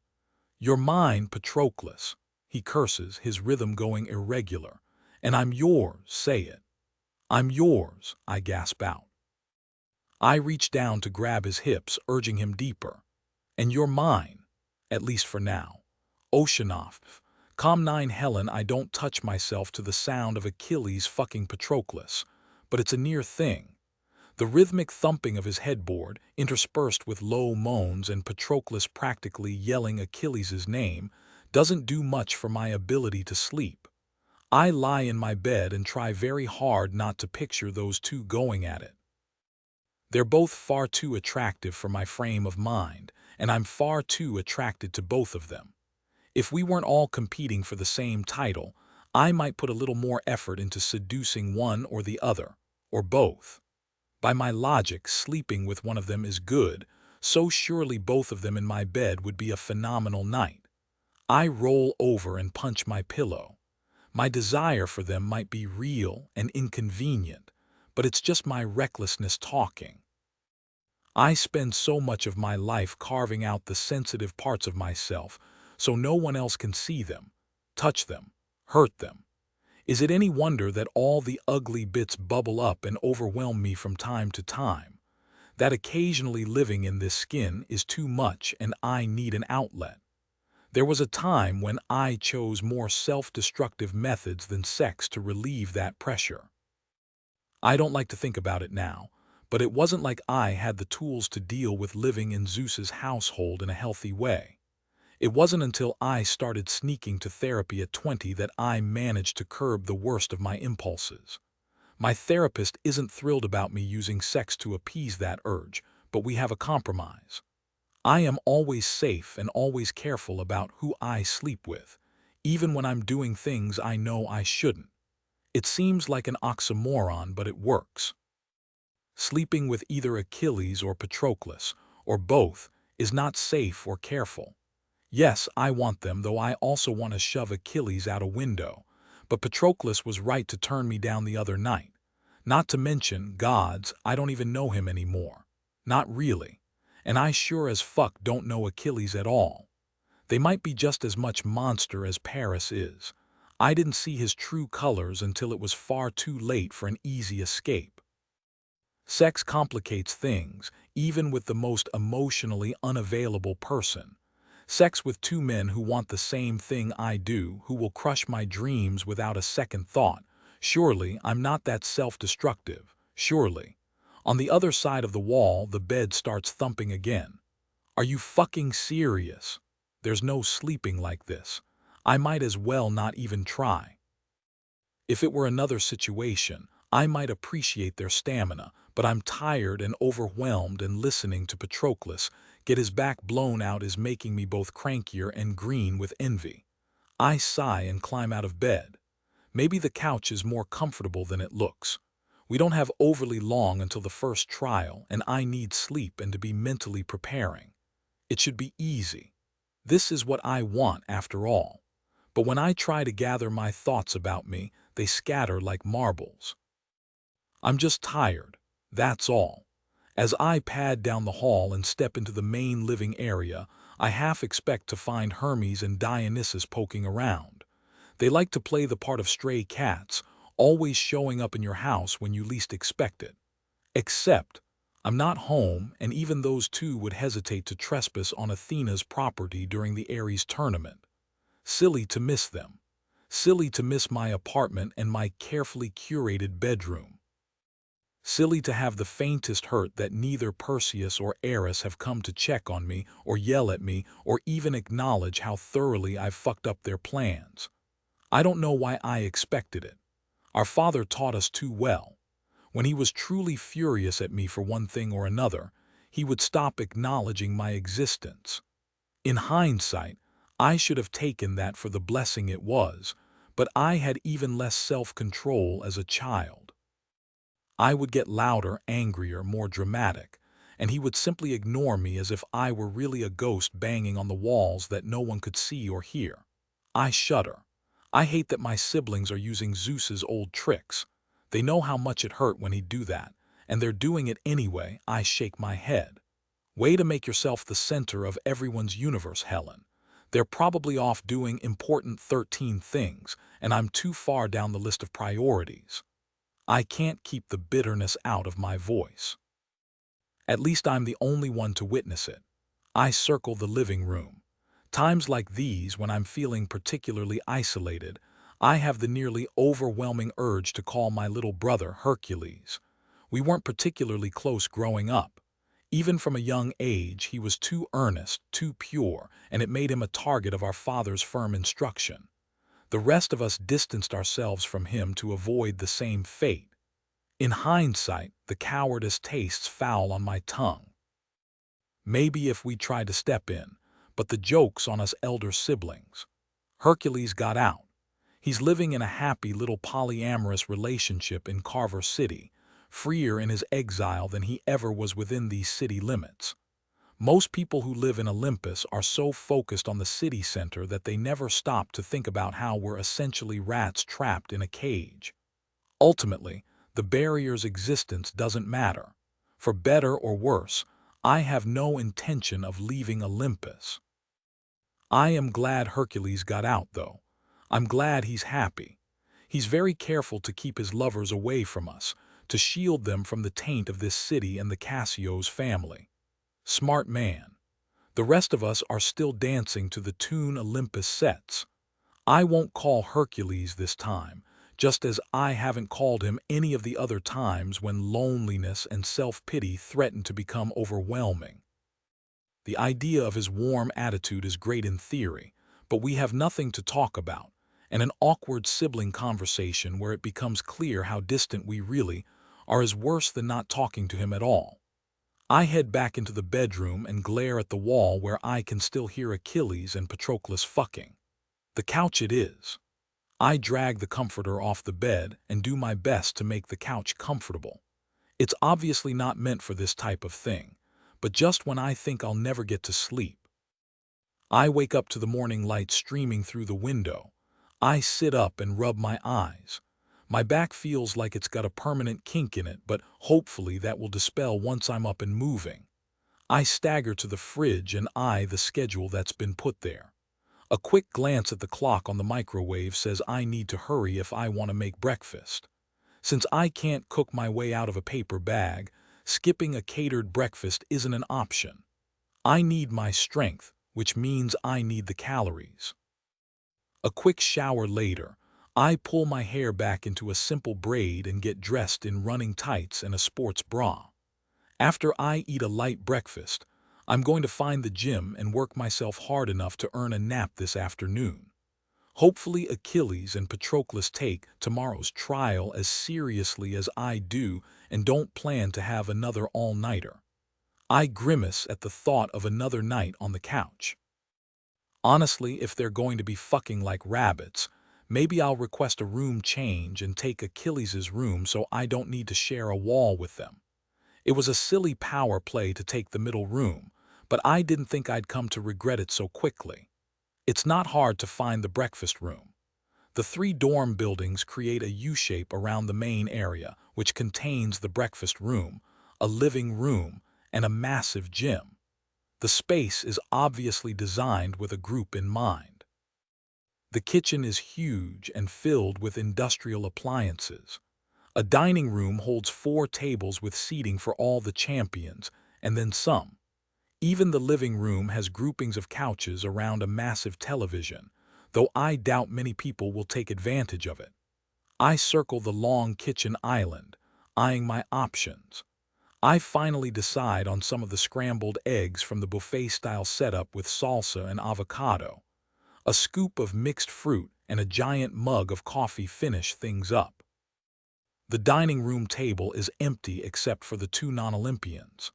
"You're mine, Patroclus," he curses, his rhythm going irregular. "And I'm yours, say it." "I'm yours," I gasp out. I reach down to grab his hips, urging him deeper. "And you're mine, at least for now." Oceanoff. Calm 9 Helen, I don't touch myself to the sound of Achilles fucking Patroclus, but it's a near thing. The rhythmic thumping of his headboard, interspersed with low moans and Patroclus practically yelling Achilles' name, doesn't do much for my ability to sleep. I lie in my bed and try very hard not to picture those two going at it. They're both far too attractive for my frame of mind, and I'm far too attracted to both of them. If we weren't all competing for the same title, I might put a little more effort into seducing one or the other, or both. By my logic, sleeping with one of them is good, so surely both of them in my bed would be a phenomenal night. I roll over and punch my pillow. My desire for them might be real and inconvenient, but it's just my recklessness talking. I spend so much of my life carving out the sensitive parts of myself so no one else can see them, touch them, hurt them. Is it any wonder that all the ugly bits bubble up and overwhelm me from time to time? That occasionally living in this skin is too much and I need an outlet. There was a time when I chose more self-destructive methods than sex to relieve that pressure. I don't like to think about it now, but it wasn't like I had the tools to deal with living in Zeus's household in a healthy way. It wasn't until I started sneaking to therapy at 20 that I managed to curb the worst of my impulses. My therapist isn't thrilled about me using sex to appease that urge, but we have a compromise. I am always safe and always careful about who I sleep with, even when I'm doing things I know I shouldn't. It seems like an oxymoron, but it works. Sleeping with either Achilles or Patroclus, or both, is not safe or careful. Yes, I want them, though I also want to shove Achilles out a window, but Patroclus was right to turn me down the other night. Not to mention, gods, I don't even know him anymore. Not really. And I sure as fuck don't know Achilles at all. They might be just as much monster as Paris is. I didn't see his true colors until it was far too late for an easy escape. Sex complicates things, even with the most emotionally unavailable person. Sex with two men who want the same thing I do, who will crush my dreams without a second thought. Surely I'm not that self-destructive, surely. On the other side of the wall, the bed starts thumping again. Are you fucking serious? There's no sleeping like this. I might as well not even try. If it were another situation, I might appreciate their stamina, but I'm tired and overwhelmed, and listening to Patroclus get his back blown out is making me both crankier and green with envy. I sigh and climb out of bed. Maybe the couch is more comfortable than it looks. We don't have overly long until the first trial, and I need sleep and to be mentally preparing. It should be easy. This is what I want after all. but when I try to gather my thoughts about me, they scatter like marbles. I'm just tired, that's all. As I pad down the hall and step into the main living area, I half expect to find Hermes and Dionysus poking around. They like to play the part of stray cats, always showing up in your house when you least expect it. Except, I'm not home, and even those two would hesitate to trespass on Athena's property during the Eris tournament. Silly to miss them. Silly to miss my apartment and my carefully curated bedroom. Silly to have the faintest hurt that neither Perseus or Eris have come to check on me or yell at me or even acknowledge how thoroughly I've fucked up their plans. I don't know why I expected it. Our father taught us too well. When he was truly furious at me for one thing or another, he would stop acknowledging my existence. In hindsight, I should have taken that for the blessing it was, but I had even less self-control as a child. I would get louder, angrier, more dramatic, and he would simply ignore me as if I were really a ghost banging on the walls that no one could see or hear. I shudder. I hate that my siblings are using Zeus's old tricks. They know how much it hurt when he'd do that, and they're doing it anyway. I shake my head. Way to make yourself the center of everyone's universe, Helen. They're probably off doing important 13 things, and I'm too far down the list of priorities. I can't keep the bitterness out of my voice. At least I'm the only one to witness it. I circle the living room. Times like these, when I'm feeling particularly isolated, I have the nearly overwhelming urge to call my little brother Hercules. We weren't particularly close growing up. Even from a young age, he was too earnest, too pure, and it made him a target of our father's firm instruction. The rest of us distanced ourselves from him to avoid the same fate. In hindsight, the cowardice tastes foul on my tongue. Maybe if we tried to step in, but the joke's on us elder siblings. Hercules got out. He's living in a happy little polyamorous relationship in Carver City, freer in his exile than he ever was within these city limits. Most people who live in Olympus are so focused on the city center that they never stop to think about how we're essentially rats trapped in a cage. Ultimately, the barrier's existence doesn't matter. For better or worse, I have no intention of leaving Olympus. I am glad Hercules got out, though. I'm glad he's happy. He's very careful to keep his lovers away from us, to shield them from the taint of this city and the Cassio's family. Smart man. The rest of us are still dancing to the tune Olympus sets. I won't call Hercules this time, just as I haven't called him any of the other times when loneliness and self-pity threaten to become overwhelming. The idea of his warm attitude is great in theory, but we have nothing to talk about, and an awkward sibling conversation where it becomes clear how distant we really are is worse than not talking to him at all. I head back into the bedroom and glare at the wall where I can still hear Achilles and Patroclus fucking. The couch it is. I drag the comforter off the bed and do my best to make the couch comfortable. It's obviously not meant for this type of thing, but just when I think I'll never get to sleep, I wake up to the morning light streaming through the window. I sit up and rub my eyes. My back feels like it's got a permanent kink in it, but hopefully that will dispel once I'm up and moving. I stagger to the fridge and eye the schedule that's been put there. A quick glance at the clock on the microwave says I need to hurry if I want to make breakfast. Since I can't cook my way out of a paper bag, skipping a catered breakfast isn't an option. I need my strength, which means I need the calories. A quick shower later, I pull my hair back into a simple braid and get dressed in running tights and a sports bra. After I eat a light breakfast, I'm going to find the gym and work myself hard enough to earn a nap this afternoon. Hopefully Achilles and Patroclus take tomorrow's trial as seriously as I do and don't plan to have another all-nighter. I grimace at the thought of another night on the couch. Honestly, if they're going to be fucking like rabbits, maybe I'll request a room change and take Achilles' room so I don't need to share a wall with them. It was a silly power play to take the middle room, but I didn't think I'd come to regret it so quickly. It's not hard to find the breakfast room. The three dorm buildings create a U-shape around the main area, which contains the breakfast room, a living room, and a massive gym. The space is obviously designed with a group in mind. The kitchen is huge and filled with industrial appliances. A dining room holds 4 tables with seating for all the champions, and then some. Even the living room has groupings of couches around a massive television, though I doubt many people will take advantage of it. I circle the long kitchen island, eyeing my options. I finally decide on some of the scrambled eggs from the buffet-style setup with salsa and avocado. A scoop of mixed fruit and a giant mug of coffee finish things up. The dining room table is empty except for the 2 non-Olympians.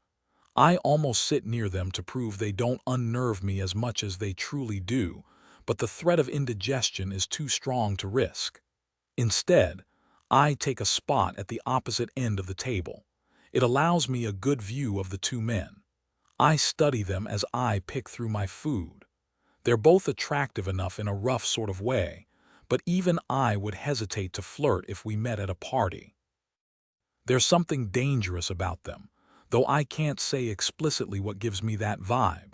I almost sit near them to prove they don't unnerve me as much as they truly do, but the threat of indigestion is too strong to risk. Instead, I take a spot at the opposite end of the table. It allows me a good view of the 2 men. I study them as I pick through my food. They're both attractive enough in a rough sort of way, but even I would hesitate to flirt if we met at a party. There's something dangerous about them, though I can't say explicitly what gives me that vibe.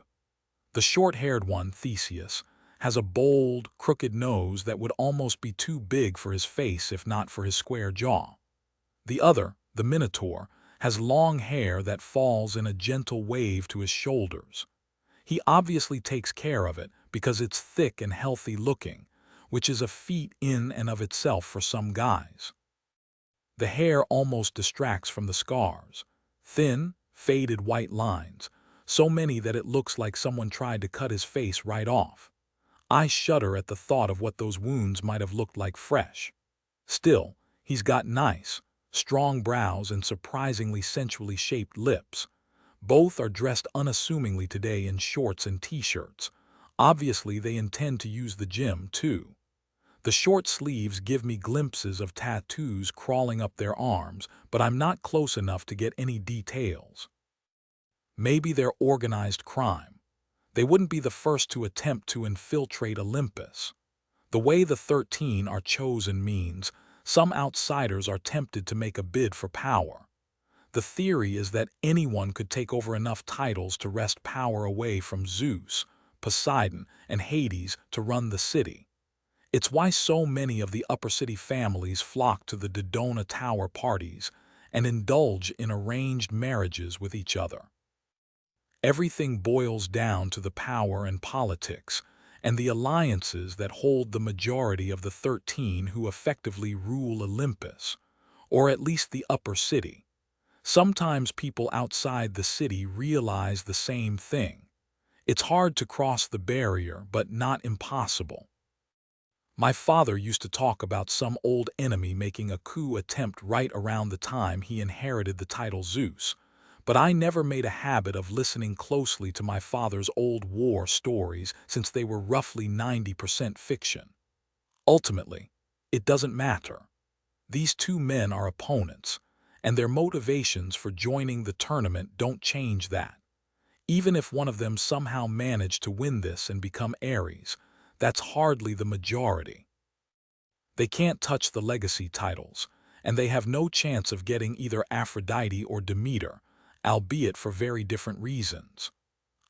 The short-haired one, Theseus, has a bold, crooked nose that would almost be too big for his face if not for his square jaw. The other, the Minotaur, has long hair that falls in a gentle wave to his shoulders. He obviously takes care of it because it's thick and healthy looking, which is a feat in and of itself for some guys. The hair almost distracts from the scars. Thin, faded white lines, so many that it looks like someone tried to cut his face right off. I shudder at the thought of what those wounds might have looked like fresh. Still, he's got nice, strong brows and surprisingly sensually shaped lips. Both are dressed unassumingly today in shorts and t-shirts. Obviously, they intend to use the gym, too. The short sleeves give me glimpses of tattoos crawling up their arms, but I'm not close enough to get any details. Maybe they're organized crime. They wouldn't be the first to attempt to infiltrate Olympus. The way the 13 are chosen means some outsiders are tempted to make a bid for power. The theory is that anyone could take over enough titles to wrest power away from Zeus, Poseidon, and Hades to run the city. It's why so many of the upper city families flock to the Dodona Tower parties and indulge in arranged marriages with each other. Everything boils down to the power and politics, and the alliances that hold the majority of the 13 who effectively rule Olympus, or at least the upper city. Sometimes people outside the city realize the same thing. It's hard to cross the barrier, but not impossible. My father used to talk about some old enemy making a coup attempt right around the time he inherited the title Zeus, but I never made a habit of listening closely to my father's old war stories since they were roughly 90% fiction. Ultimately, it doesn't matter. These 2 men are opponents, and their motivations for joining the tournament don't change that. Even if one of them somehow managed to win this and become Eris, that's hardly the majority. They can't touch the legacy titles, and they have no chance of getting either Aphrodite or Demeter, albeit for very different reasons.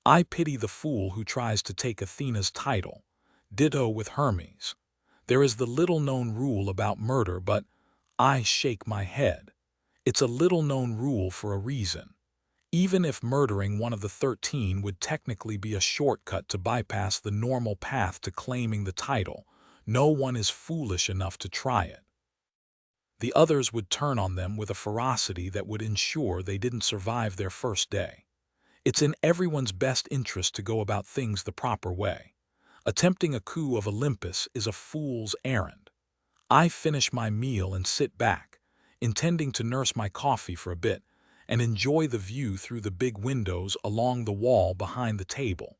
I pity the fool who tries to take Athena's title. Ditto with Hermes. There is the little-known rule about murder, but I shake my head. It's a little-known rule for a reason. Even if murdering one of the 13 would technically be a shortcut to bypass the normal path to claiming the title, no one is foolish enough to try it. The others would turn on them with a ferocity that would ensure they didn't survive their first day. It's in everyone's best interest to go about things the proper way. Attempting a coup of Olympus is a fool's errand. I finish my meal and sit back, intending to nurse my coffee for a bit, and enjoy the view through the big windows along the wall behind the table.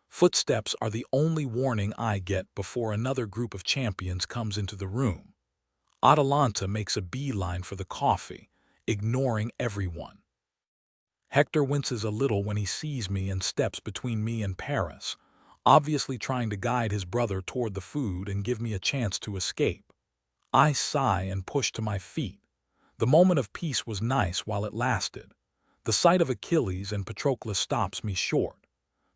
Footsteps are the only warning I get before another group of champions comes into the room. Atalanta makes a beeline for the coffee, ignoring everyone. Hector winces a little when he sees me and steps between me and Paris, obviously trying to guide his brother toward the food and give me a chance to escape. I sigh and push to my feet. The moment of peace was nice while it lasted. The sight of Achilles and Patroclus stops me short.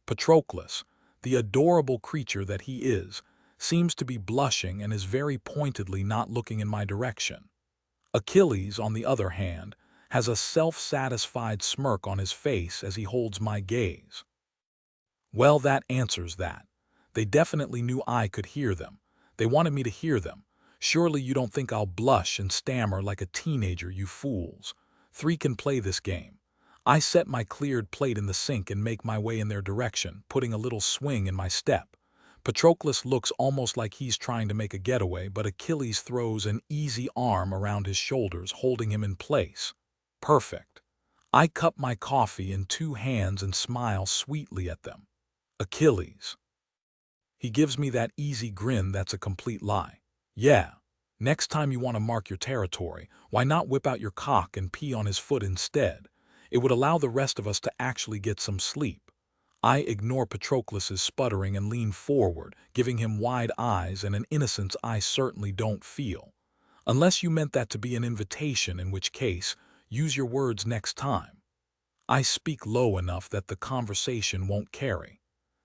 Patroclus, the adorable creature that he is, seems to be blushing and is very pointedly not looking in my direction. Achilles, on the other hand, has a self-satisfied smirk on his face as he holds my gaze. Well, that answers that. They definitely knew I could hear them. They wanted me to hear them. Surely you don't think I'll blush and stammer like a teenager, you fools. Three can play this game. I set my cleared plate in the sink and make my way in their direction, putting a little swing in my step. Patroclus looks almost like he's trying to make a getaway, but Achilles throws an easy arm around his shoulders, holding him in place. Perfect. I cup my coffee in two hands and smile sweetly at them. Achilles. He gives me that easy grin that's a complete lie. Yeah. Next time you want to mark your territory, why not whip out your cock and pee on his foot instead? It would allow the rest of us to actually get some sleep. I ignore Patroclus's sputtering and lean forward, giving him wide eyes and an innocence I certainly don't feel. Unless you meant that to be an invitation, in which case, use your words next time. I speak low enough that the conversation won't carry.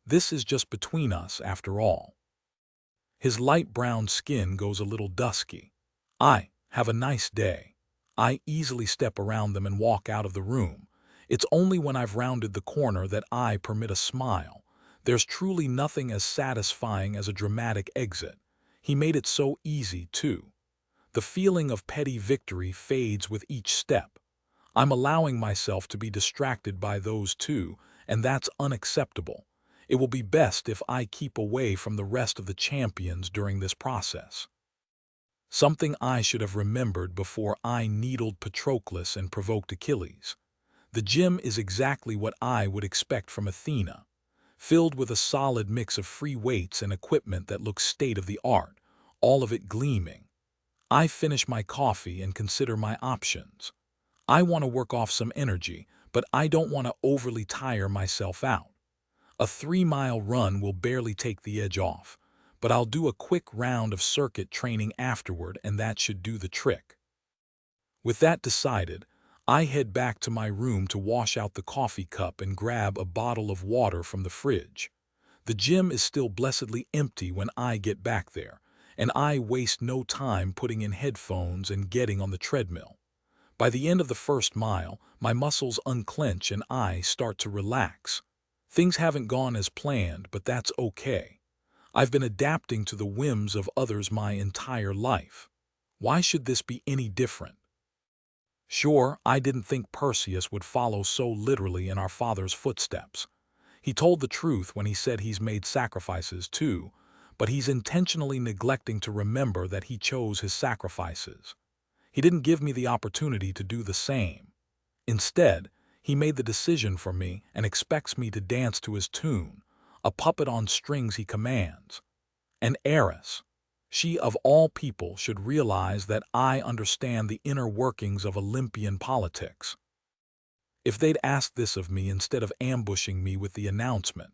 This is just between us, after all. His light brown skin goes a little dusky. I have a nice day. I easily step around them and walk out of the room. It's only when I've rounded the corner that I permit a smile. There's truly nothing as satisfying as a dramatic exit. He made it so easy, too. The feeling of petty victory fades with each step. I'm allowing myself to be distracted by those two, and that's unacceptable. It will be best if I keep away from the rest of the champions during this process. Something I should have remembered before I needled Patroclus and provoked Achilles. The gym is exactly what I would expect from Athena, filled with a solid mix of free weights and equipment that looks state-of-the-art, all of it gleaming. I finish my coffee and consider my options. I want to work off some energy, but I don't want to overly tire myself out. A 3-mile run will barely take the edge off, but I'll do a quick round of circuit training afterward, and that should do the trick. With that decided, I head back to my room to wash out the coffee cup and grab a bottle of water from the fridge. The gym is still blessedly empty when I get back there, and I waste no time putting in headphones and getting on the treadmill. By the end of the first mile, my muscles unclench and I start to relax. Things haven't gone as planned, but that's okay. I've been adapting to the whims of others my entire life. Why should this be any different? Sure, I didn't think Perseus would follow so literally in our father's footsteps. He told the truth when he said he's made sacrifices too, but he's intentionally neglecting to remember that he chose his sacrifices. He didn't give me the opportunity to do the same. Instead, he made the decision for me and expects me to dance to his tune, a puppet on strings he commands. And Eris, she of all people should realize that I understand the inner workings of Olympian politics. If they'd asked this of me instead of ambushing me with the announcement,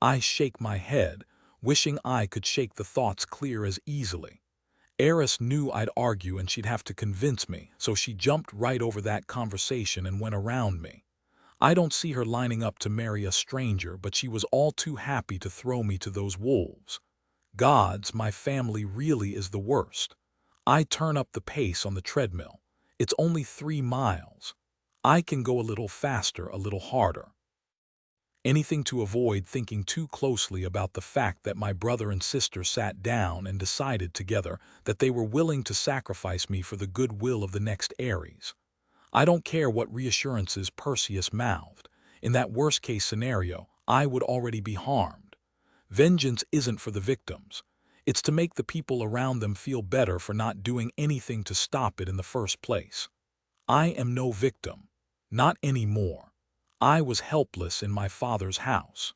I shake my head, wishing I could shake the thoughts clear as easily. Eris knew I'd argue and she'd have to convince me, so she jumped right over that conversation and went around me. I don't see her lining up to marry a stranger, but she was all too happy to throw me to those wolves. Gods, my family really is the worst. I turn up the pace on the treadmill. It's only 3 miles. I can go a little faster, a little harder. Anything to avoid thinking too closely about the fact that my brother and sister sat down and decided together that they were willing to sacrifice me for the goodwill of the next Eris. I don't care what reassurances Perseus mouthed. In that worst-case scenario, I would already be harmed. Vengeance isn't for the victims. It's to make the people around them feel better for not doing anything to stop it in the first place. I am no victim. Not anymore. I was helpless in my father's house.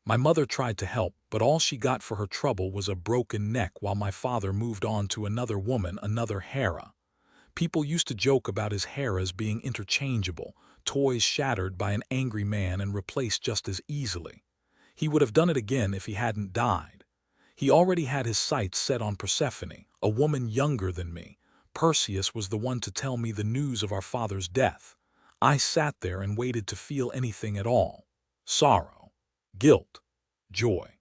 My mother tried to help, but all she got for her trouble was a broken neck while my father moved on to another woman, another Hera. People used to joke about his Heras being interchangeable, toys shattered by an angry man and replaced just as easily. He would have done it again if he hadn't died. He already had his sights set on Persephone, a woman younger than me. Perseus was the one to tell me the news of our father's death. I sat there and waited to feel anything at all. Sorrow, guilt, joy.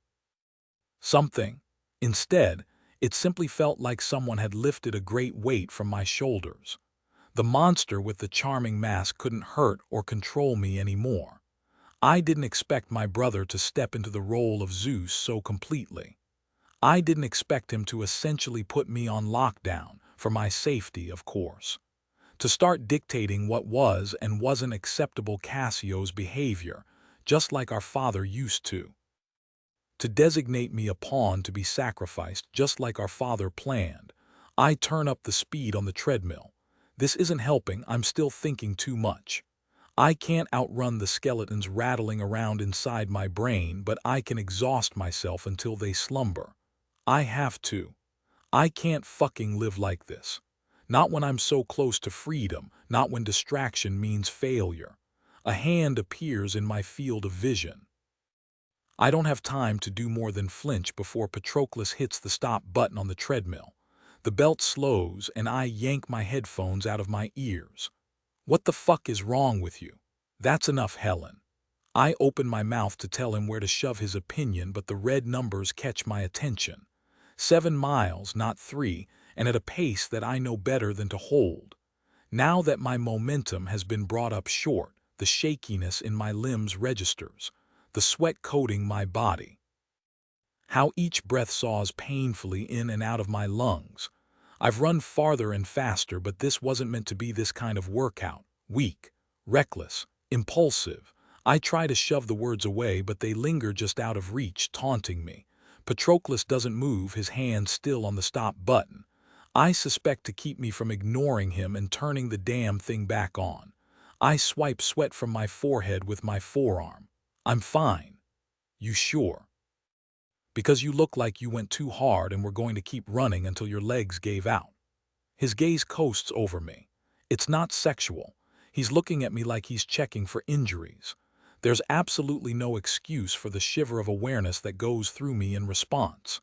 Something. Instead, it simply felt like someone had lifted a great weight from my shoulders. The monster with the charming mask couldn't hurt or control me anymore. I didn't expect my brother to step into the role of Zeus so completely. I didn't expect him to essentially put me on lockdown, for my safety, of course. To start dictating what was and wasn't acceptable Cassio's behavior, just like our father used to. To designate me a pawn to be sacrificed, just like our father planned. I turn up the speed on the treadmill. This isn't helping, I'm still thinking too much. I can't outrun the skeletons rattling around inside my brain, but I can exhaust myself until they slumber. I have to. I can't fucking live like this. Not when I'm so close to freedom, not when distraction means failure. A hand appears in my field of vision. I don't have time to do more than flinch before Patroclus hits the stop button on the treadmill. The belt slows and I yank my headphones out of my ears. What the fuck is wrong with you? That's enough, Helen. I open my mouth to tell him where to shove his opinion, but the red numbers catch my attention. 7 miles, not 3, and at a pace that I know better than to hold. Now that my momentum has been brought up short, the shakiness in my limbs registers, the sweat coating my body. How each breath saws painfully in and out of my lungs. I've run farther and faster, but this wasn't meant to be this kind of workout. Weak, reckless, impulsive. I try to shove the words away, but they linger just out of reach, taunting me. Patroclus doesn't move, his hand still on the stop button. I suspect to keep me from ignoring him and turning the damn thing back on. I swipe sweat from my forehead with my forearm. I'm fine. You sure? Because you look like you went too hard and were going to keep running until your legs gave out. His gaze coasts over me. It's not sexual. He's looking at me like he's checking for injuries. There's absolutely no excuse for the shiver of awareness that goes through me in response.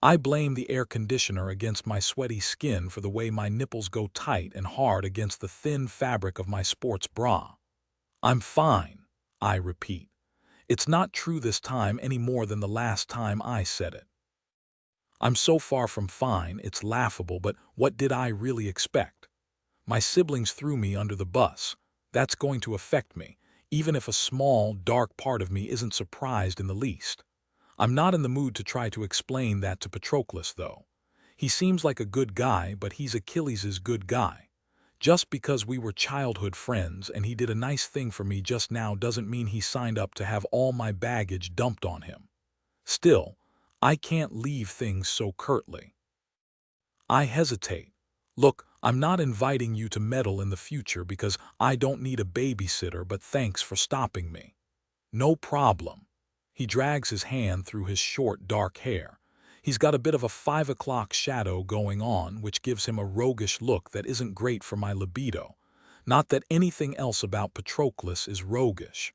I blame the air conditioner against my sweaty skin for the way my nipples go tight and hard against the thin fabric of my sports bra. I'm fine, I repeat. It's not true this time any more than the last time I said it. I'm so far from fine, it's laughable, but what did I really expect? My siblings threw me under the bus. That's going to affect me, even if a small, dark part of me isn't surprised in the least. I'm not in the mood to try to explain that to Patroclus, though. He seems like a good guy, but he's Achilles's good guy. Just because we were childhood friends and he did a nice thing for me just now doesn't mean he signed up to have all my baggage dumped on him. Still, I can't leave things so curtly. I hesitate. Look, I'm not inviting you to meddle in the future because I don't need a babysitter, but thanks for stopping me. No problem. He drags his hand through his short, dark hair. He's got a bit of a 5 o'clock shadow going on, which gives him a roguish look that isn't great for my libido. Not that anything else about Patroclus is roguish.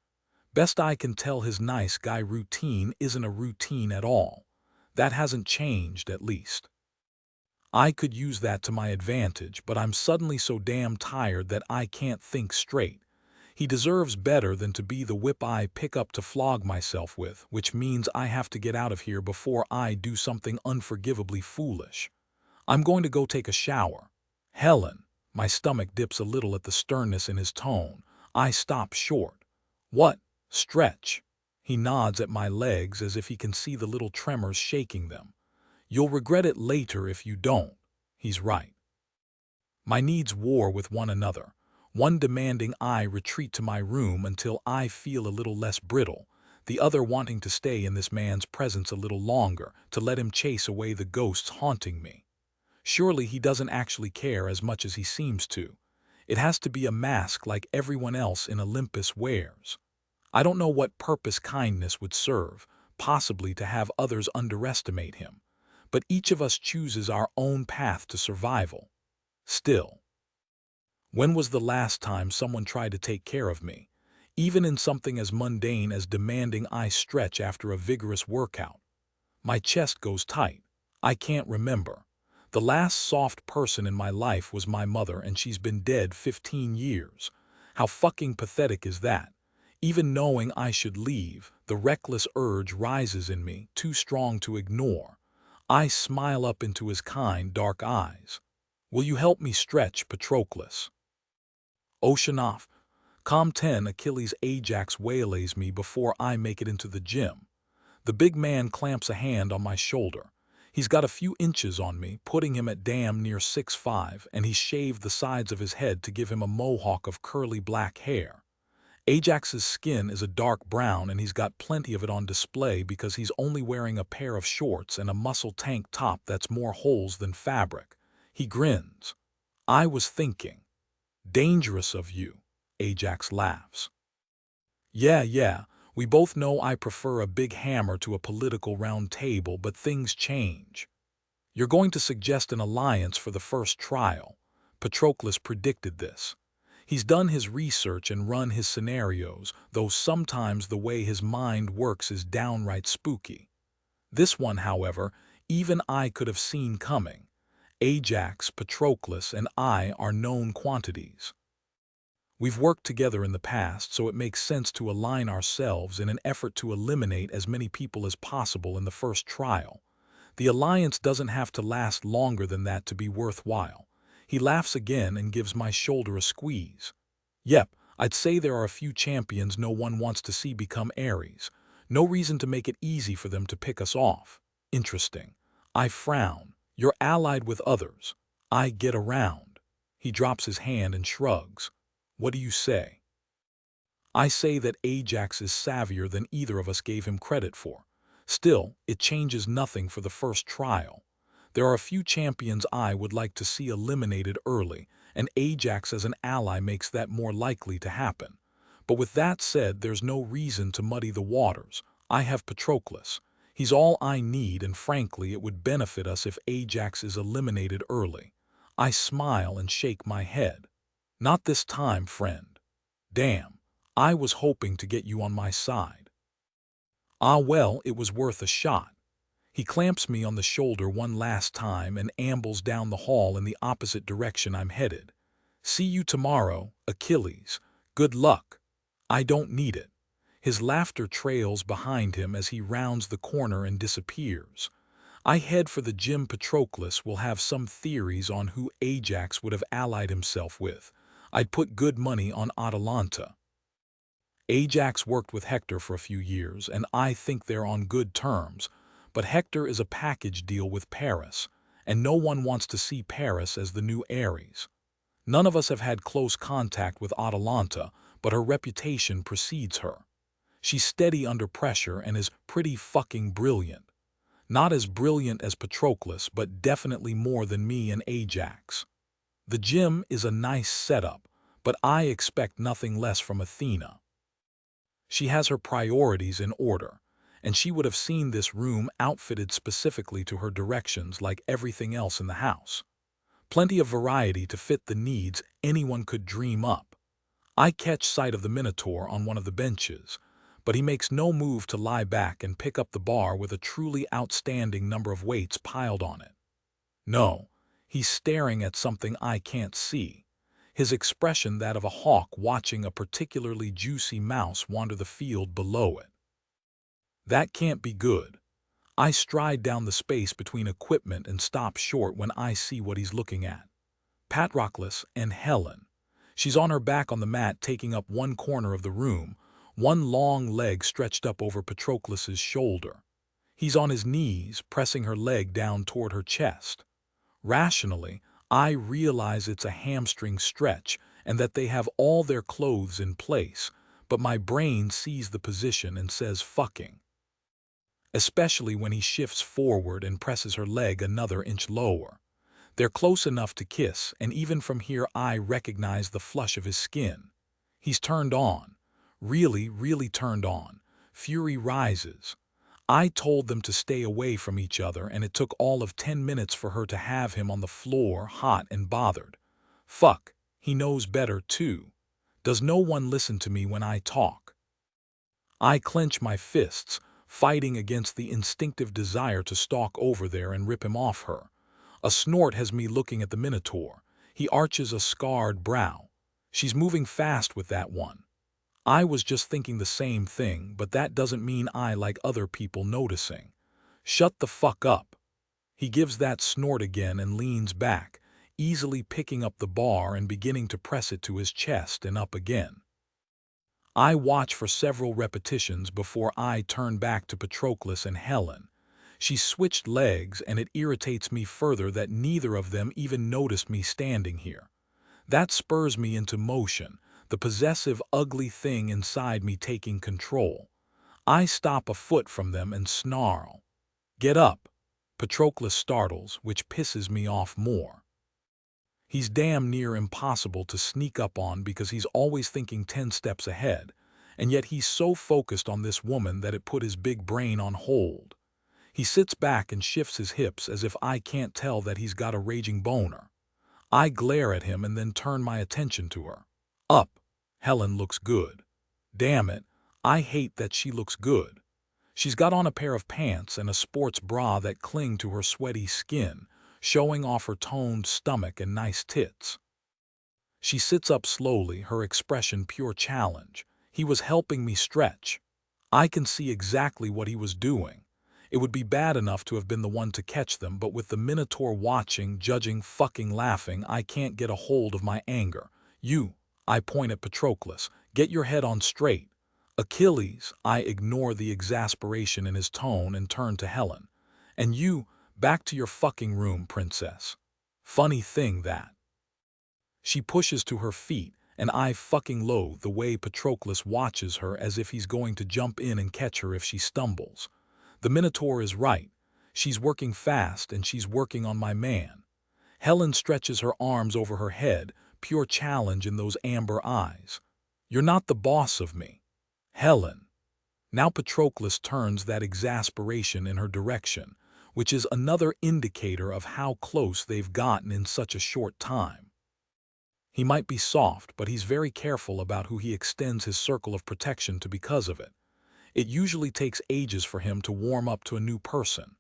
Best I can tell, his nice guy routine isn't a routine at all. That hasn't changed, at least. I could use that to my advantage, but I'm suddenly so damn tired that I can't think straight. He deserves better than to be the whip I pick up to flog myself with, which means I have to get out of here before I do something unforgivably foolish. I'm going to go take a shower. Helen, my stomach dips a little at the sternness in his tone. I stop short. What? Stretch. He nods at my legs as if he can see the little tremors shaking them. You'll regret it later if you don't. He's right. My needs war with one another. One demanding I retreat to my room until I feel a little less brittle, the other wanting to stay in this man's presence a little longer, to let him chase away the ghosts haunting me. Surely he doesn't actually care as much as he seems to. It has to be a mask like everyone else in Olympus wears. I don't know what purpose kindness would serve, possibly to have others underestimate him. But each of us chooses our own path to survival. Still. When was the last time someone tried to take care of me? even in something as mundane as demanding I stretch after a vigorous workout. My chest goes tight. I can't remember. The last soft person in my life was my mother, and she's been dead 15 years. How fucking pathetic is that? Even knowing I should leave, the reckless urge rises in me, too strong to ignore. I smile up into his kind, dark eyes. Will you help me stretch, Patroclus? Oceanoff. Com 10 Achilles Ajax waylays me before I make it into the gym. The big man clamps a hand on my shoulder. He's got a few inches on me, putting him at damn near 6'5", and he's shaved the sides of his head to give him a mohawk of curly black hair. Ajax's skin is a dark brown, and he's got plenty of it on display because he's only wearing a pair of shorts and a muscle tank top that's more holes than fabric. He grins. I was thinking. Dangerous of you, Ajax laughs. Yeah, we both know I prefer a big hammer to a political round table, but things change. You're going to suggest an alliance for the first trial. Patroclus predicted this. He's done his research and run his scenarios, though sometimes the way his mind works is downright spooky. This one, however, even I could have seen coming. Ajax, Patroclus, and I are known quantities. We've worked together in the past, so it makes sense to align ourselves in an effort to eliminate as many people as possible in the first trial. The alliance doesn't have to last longer than that to be worthwhile. He laughs again and gives my shoulder a squeeze. Yep, I'd say there are a few champions no one wants to see become Eris. No reason to make it easy for them to pick us off. Interesting. I frown. You're allied with others. I get around. He drops his hand and shrugs. What do you say? I say that Ajax is savvier than either of us gave him credit for. Still, it changes nothing for the first trial. There are a few champions I would like to see eliminated early, and Ajax as an ally makes that more likely to happen. But with that said, there's no reason to muddy the waters. I have Patroclus. He's all I need, and frankly, it would benefit us if Ajax is eliminated early. I smile and shake my head. Not this time, friend. Damn, I was hoping to get you on my side. Ah well, it was worth a shot. He clamps me on the shoulder one last time and ambles down the hall in the opposite direction I'm headed. See you tomorrow, Achilles. Good luck. I don't need it. His laughter trails behind him as he rounds the corner and disappears. I head for the gym. Patroclus will have some theories on who Ajax would have allied himself with. I'd put good money on Atalanta. Ajax worked with Hector for a few years, and I think they're on good terms, but Hector is a package deal with Paris, and no one wants to see Paris as the new Eris. None of us have had close contact with Atalanta, but her reputation precedes her. She's steady under pressure and is pretty fucking brilliant. Not as brilliant as Patroclus, but definitely more than me and Ajax. The gym is a nice setup, but I expect nothing less from Athena. She has her priorities in order, and she would have seen this room outfitted specifically to her directions like everything else in the house. Plenty of variety to fit the needs anyone could dream up. I catch sight of the Minotaur on one of the benches, but he makes no move to lie back and pick up the bar with a truly outstanding number of weights piled on it. No, he's staring at something I can't see, his expression that of a hawk watching a particularly juicy mouse wander the field below it. That can't be good. I stride down the space between equipment and stop short when I see what he's looking at. Patroclus and Helen. She's on her back on the mat, taking up one corner of the room, one long leg stretched up over Patroclus's shoulder. He's on his knees, pressing her leg down toward her chest. Rationally, I realize it's a hamstring stretch and that they have all their clothes in place, but my brain sees the position and says fucking. Especially when he shifts forward and presses her leg another inch lower. They're close enough to kiss, and even from here I recognize the flush of his skin. He's turned on. Really turned on. Fury rises. I told them to stay away from each other, and it took all of 10 minutes for her to have him on the floor, hot and bothered. Fuck, he knows better too. Does no one listen to me when I talk? I clench my fists, fighting against the instinctive desire to stalk over there and rip him off her. A snort has me looking at the Minotaur. He arches a scarred brow. She's moving fast with that one. I was just thinking the same thing, but that doesn't mean I like other people noticing. Shut the fuck up. He gives that snort again and leans back, easily picking up the bar and beginning to press it to his chest and up again. I watch for several repetitions before I turn back to Patroclus and Helen. She switched legs, and it irritates me further that neither of them even noticed me standing here. That spurs me into motion, the possessive, ugly thing inside me taking control. I stop a foot from them and snarl. Get up. Patroclus startles, which pisses me off more. He's damn near impossible to sneak up on because he's always thinking 10 steps ahead, and yet he's so focused on this woman that it put his big brain on hold. He sits back and shifts his hips as if I can't tell that he's got a raging boner. I glare at him and then turn my attention to her. Up. Helen looks good. Damn it, I hate that she looks good. She's got on a pair of pants and a sports bra that cling to her sweaty skin, showing off her toned stomach and nice tits. She sits up slowly, her expression pure challenge. He was helping me stretch. I can see exactly what he was doing. It would be bad enough to have been the one to catch them, but with the Minotaur watching, judging, fucking laughing, I can't get a hold of my anger. You, I point at Patroclus, get your head on straight. Achilles, I ignore the exasperation in his tone and turn to Helen. And you, back to your fucking room, princess. Funny thing that. She pushes to her feet, and I fucking loathe the way Patroclus watches her as if he's going to jump in and catch her if she stumbles. The Minotaur is right. She's working fast, and she's working on my man. Helen stretches her arms over her head, pure challenge in those amber eyes. You're not the boss of me. Helen. Now Patroclus turns that exasperation in her direction, which is another indicator of how close they've gotten in such a short time. He might be soft, but he's very careful about who he extends his circle of protection to because of it. It usually takes ages for him to warm up to a new person.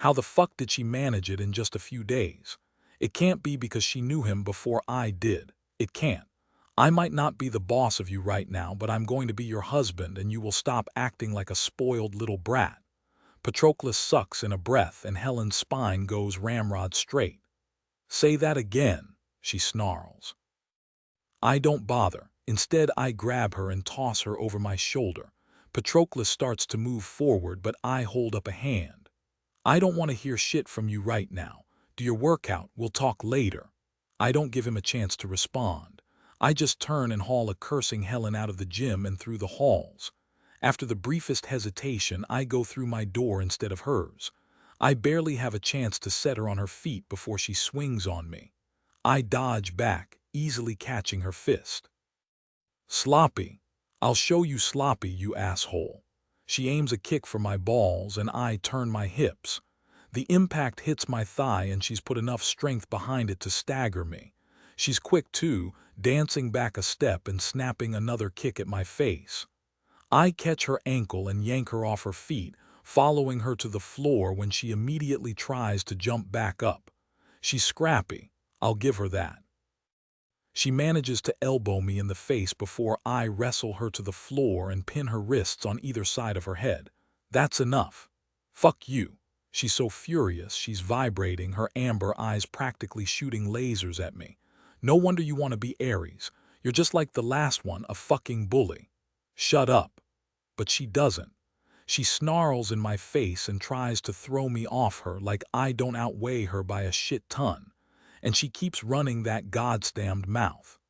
How the fuck did she manage it in just a few days? It can't be because she knew him before I did. It can't. I might not be the boss of you right now, but I'm going to be your husband, and you will stop acting like a spoiled little brat. Patroclus sucks in a breath, and Helen's spine goes ramrod straight. Say that again, she snarls. I don't bother. Instead, I grab her and toss her over my shoulder. Patroclus starts to move forward, but I hold up a hand. I don't want to hear shit from you right now. Do your workout, we'll talk later. I don't give him a chance to respond. I just turn and haul a cursing Helen out of the gym and through the halls. After the briefest hesitation, I go through my door instead of hers. I barely have a chance to set her on her feet before she swings on me. I dodge back, easily catching her fist. Sloppy. I'll show you sloppy, you asshole. She aims a kick for my balls, and I turn my hips. The impact hits my thigh, and she's put enough strength behind it to stagger me. She's quick too, dancing back a step and snapping another kick at my face. I catch her ankle and yank her off her feet, following her to the floor when she immediately tries to jump back up. She's scrappy, I'll give her that. She manages to elbow me in the face before I wrestle her to the floor and pin her wrists on either side of her head. That's enough. Fuck you. She's so furious, she's vibrating, her amber eyes practically shooting lasers at me. No wonder you want to be Eris. You're just like the last one, a fucking bully. Shut up. But she doesn't. She snarls in my face and tries to throw me off her like I don't outweigh her by a shit ton. And she keeps running that goddamned mouth.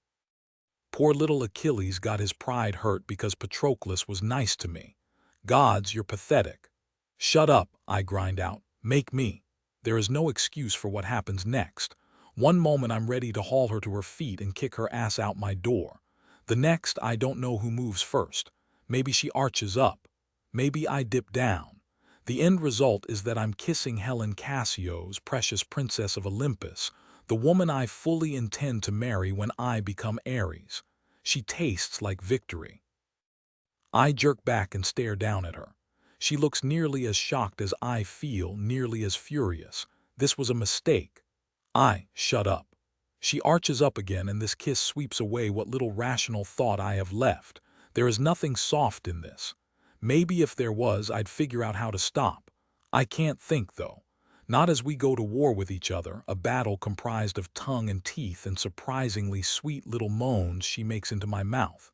Poor little Achilles got his pride hurt because Patroclus was nice to me. Gods, you're pathetic. Shut up, I grind out. Make me. There is no excuse for what happens next. One moment I'm ready to haul her to her feet and kick her ass out my door. The next, I don't know who moves first. Maybe she arches up. Maybe I dip down. The end result is that I'm kissing Helen Cassio's precious princess of Olympus, the woman I fully intend to marry when I become Eris. She tastes like victory. I jerk back and stare down at her. She looks nearly as shocked as I feel, nearly as furious. This was a mistake. Shut up. She arches up again, and this kiss sweeps away what little rational thought I have left. There is nothing soft in this. Maybe if there was, I'd figure out how to stop. I can't think, though. Not as we go to war with each other, a battle comprised of tongue and teeth and surprisingly sweet little moans she makes into my mouth.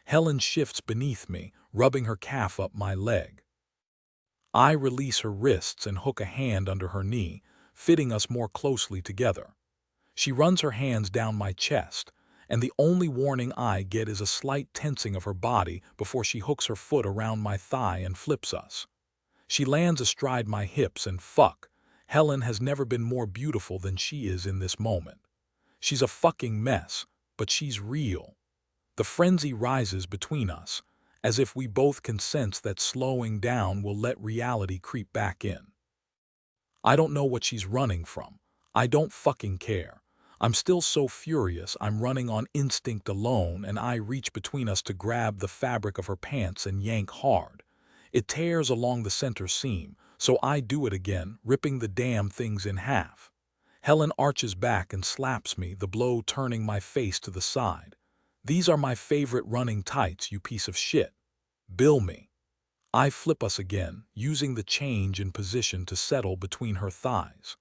Helen shifts beneath me, rubbing her calf up my leg. I release her wrists and hook a hand under her knee, fitting us more closely together. She runs her hands down my chest, and the only warning I get is a slight tensing of her body before she hooks her foot around my thigh and flips us. She lands astride my hips, and fuck, Helen has never been more beautiful than she is in this moment. She's a fucking mess, but she's real. The frenzy rises between us, as if we both can sense that slowing down will let reality creep back in. I don't know what she's running from. I don't fucking care. I'm still so furious I'm running on instinct alone, and I reach between us to grab the fabric of her pants and yank hard. It tears along the center seam, so I do it again, ripping the damn things in half. Helen arches back and slaps me, the blow turning my face to the side. These are my favorite running tights, you piece of shit. Bill me. I flip us again, using the change in position to settle between her thighs.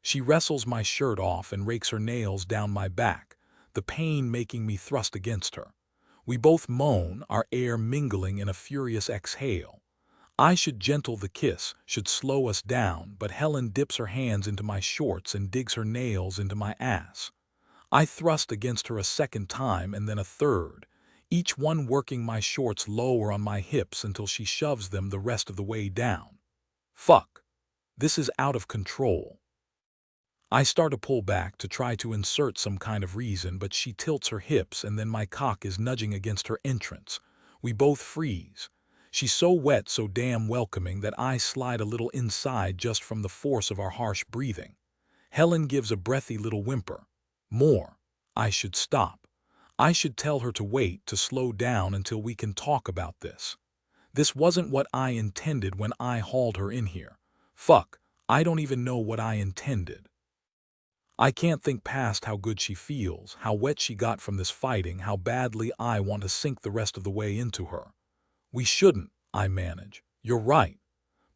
She wrestles my shirt off and rakes her nails down my back, the pain making me thrust against her. We both moan, our air mingling in a furious exhale. I should gentle the kiss, should slow us down, but Helen dips her hands into my shorts and digs her nails into my ass. I thrust against her a second time and then a third, each one working my shorts lower on my hips until she shoves them the rest of the way down. Fuck. This is out of control. I start to pull back to try to insert some kind of reason, but she tilts her hips and then my cock is nudging against her entrance. We both freeze. She's so wet, so damn welcoming that I slide a little inside just from the force of our harsh breathing. Helen gives a breathy little whimper. More. I should stop. I should tell her to wait, to slow down until we can talk about this. This wasn't what I intended when I hauled her in here. Fuck, I don't even know what I intended. I can't think past how good she feels, how wet she got from this fighting, how badly I want to sink the rest of the way into her. We shouldn't, I manage. You're right.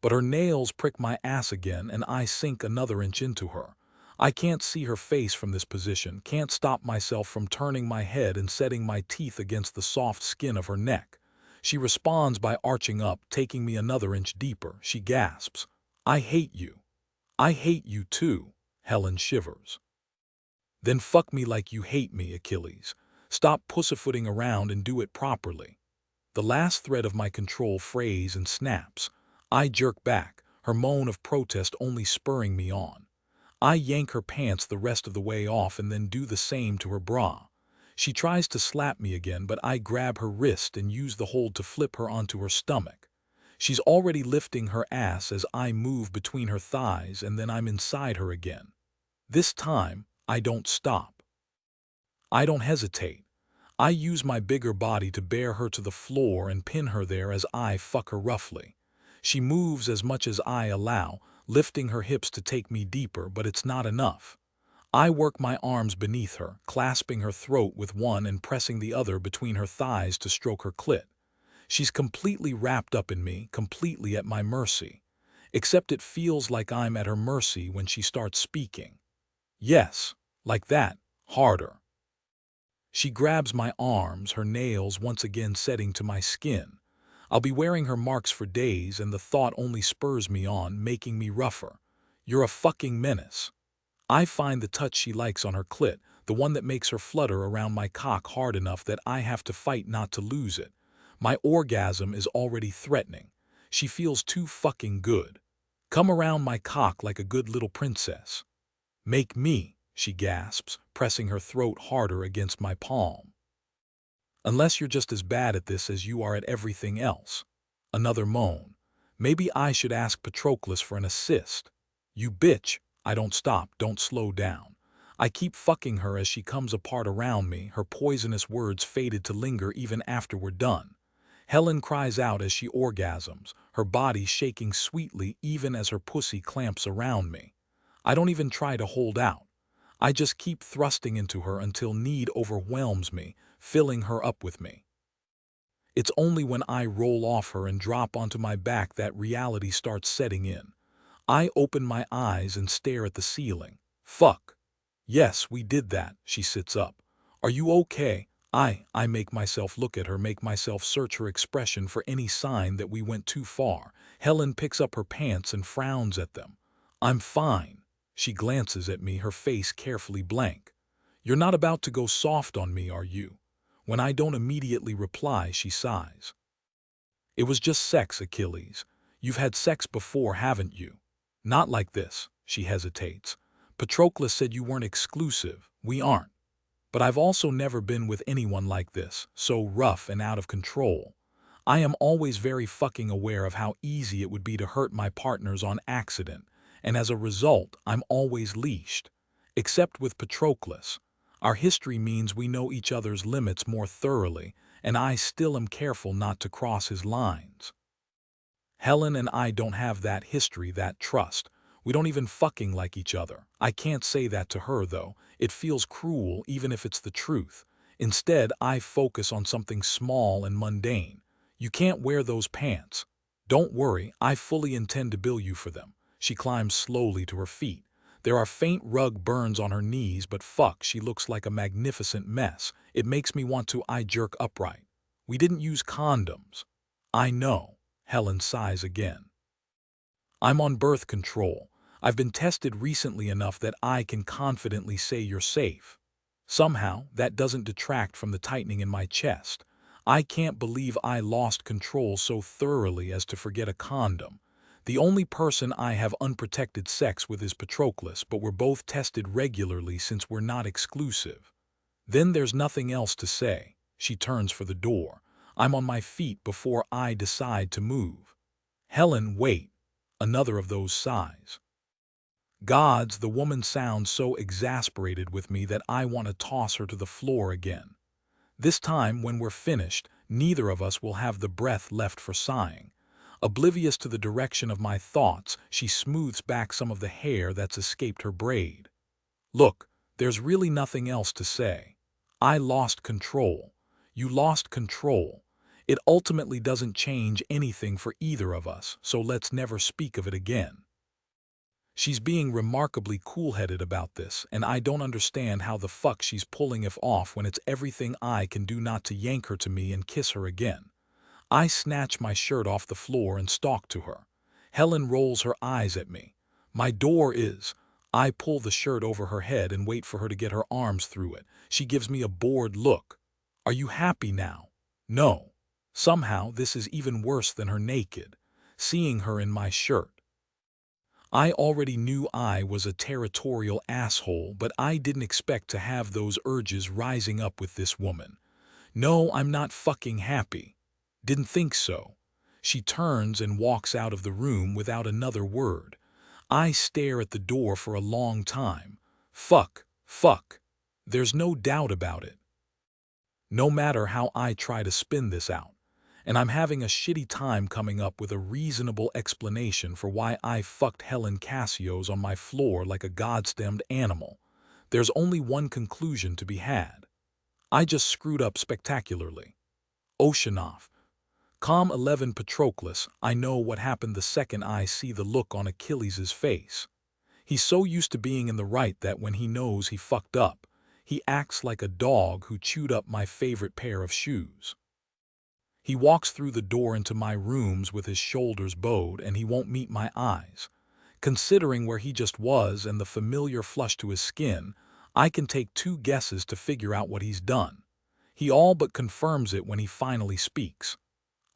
But her nails prick my ass again and I sink another inch into her. I can't see her face from this position, can't stop myself from turning my head and setting my teeth against the soft skin of her neck. She responds by arching up, taking me another inch deeper. She gasps, I hate you. I hate you too. Helen shivers. Then fuck me like you hate me, Achilles. Stop pussyfooting around and do it properly. The last thread of my control frays and snaps. I jerk back, her moan of protest only spurring me on. I yank her pants the rest of the way off and then do the same to her bra. She tries to slap me again, but I grab her wrist and use the hold to flip her onto her stomach. She's already lifting her ass as I move between her thighs, and then I'm inside her again. This time, I don't stop. I don't hesitate. I use my bigger body to bear her to the floor and pin her there as I fuck her roughly. She moves as much as I allow, lifting her hips to take me deeper, but it's not enough. I work my arms beneath her, clasping her throat with one and pressing the other between her thighs to stroke her clit. She's completely wrapped up in me, completely at my mercy. Except it feels like I'm at her mercy when she starts speaking. Yes, like that, harder. She grabs my arms, her nails once again setting to my skin. I'll be wearing her marks for days, and the thought only spurs me on, making me rougher. You're a fucking menace. I find the touch she likes on her clit, the one that makes her flutter around my cock hard enough that I have to fight not to lose it. My orgasm is already threatening. She feels too fucking good. Come around my cock like a good little princess. Make me, she gasps, pressing her throat harder against my palm. Unless you're just as bad at this as you are at everything else. Another moan. Maybe I should ask Patroclus for an assist. You bitch. I don't stop, don't slow down. I keep fucking her as she comes apart around me, her poisonous words faded to linger even after we're done. Helen cries out as she orgasms, her body shaking sweetly even as her pussy clamps around me. I don't even try to hold out. I just keep thrusting into her until need overwhelms me, filling her up with me. It's only when I roll off her and drop onto my back that reality starts setting in. I open my eyes and stare at the ceiling. Fuck. Yes, we did that, she sits up. Are you okay? I make myself look at her, make myself search her expression for any sign that we went too far. Helen picks up her pants and frowns at them. I'm fine. She glances at me, her face carefully blank. You're not about to go soft on me, are you? When I don't immediately reply, she sighs. It was just sex, Achilles. You've had sex before, haven't you? Not like this, she hesitates. Patroclus said you weren't exclusive. We aren't. But I've also never been with anyone like this, so rough and out of control. I am always very fucking aware of how easy it would be to hurt my partners on accident, and as a result, I'm always leashed. Except with Patroclus. Our history means we know each other's limits more thoroughly, and I still am careful not to cross his lines. Helen and I don't have that history, that trust. We don't even fucking like each other. I can't say that to her, though. It feels cruel, even if it's the truth. Instead, I focus on something small and mundane. You can't wear those pants. Don't worry, I fully intend to bill you for them. She climbs slowly to her feet. There are faint rug burns on her knees, but fuck, she looks like a magnificent mess. It makes me want to jerk upright. We didn't use condoms. I know. Helen sighs again. I'm on birth control. I've been tested recently enough that I can confidently say you're safe. Somehow, that doesn't detract from the tightening in my chest. I can't believe I lost control so thoroughly as to forget a condom. The only person I have unprotected sex with is Patroclus, but we're both tested regularly since we're not exclusive. Then there's nothing else to say. She turns for the door. I'm on my feet before I decide to move. Helen, wait. Another of those sighs. Gods, the woman sounds so exasperated with me that I want to toss her to the floor again. This time, when we're finished, neither of us will have the breath left for sighing. Oblivious to the direction of my thoughts, she smooths back some of the hair that's escaped her braid. Look, there's really nothing else to say. I lost control. You lost control. It ultimately doesn't change anything for either of us, so let's never speak of it again. She's being remarkably cool-headed about this, and I don't understand how the fuck she's pulling it off when it's everything I can do not to yank her to me and kiss her again. I snatch my shirt off the floor and stalk to her. Helen rolls her eyes at me. My door is. I pull the shirt over her head and wait for her to get her arms through it. She gives me a bored look. Are you happy now? No. Somehow this is even worse than her naked. Seeing her in my shirt. I already knew I was a territorial asshole, but I didn't expect to have those urges rising up with this woman. No, I'm not fucking happy. Didn't think so. She turns and walks out of the room without another word. I stare at the door for a long time. Fuck. There's no doubt about it. No matter how I try to spin this out. And I'm having a shitty time coming up with a reasonable explanation for why I fucked Helen Cassios on my floor like a goddamned animal. There's only one conclusion to be had. I just screwed up spectacularly. Oceanov. Calm 11 Patroclus, I know what happened the second I see the look on Achilles' face. He's so used to being in the right that when he knows he fucked up, he acts like a dog who chewed up my favorite pair of shoes. He walks through the door into my rooms with his shoulders bowed and he won't meet my eyes. Considering where he just was and the familiar flush to his skin, I can take two guesses to figure out what he's done. He all but confirms it when he finally speaks.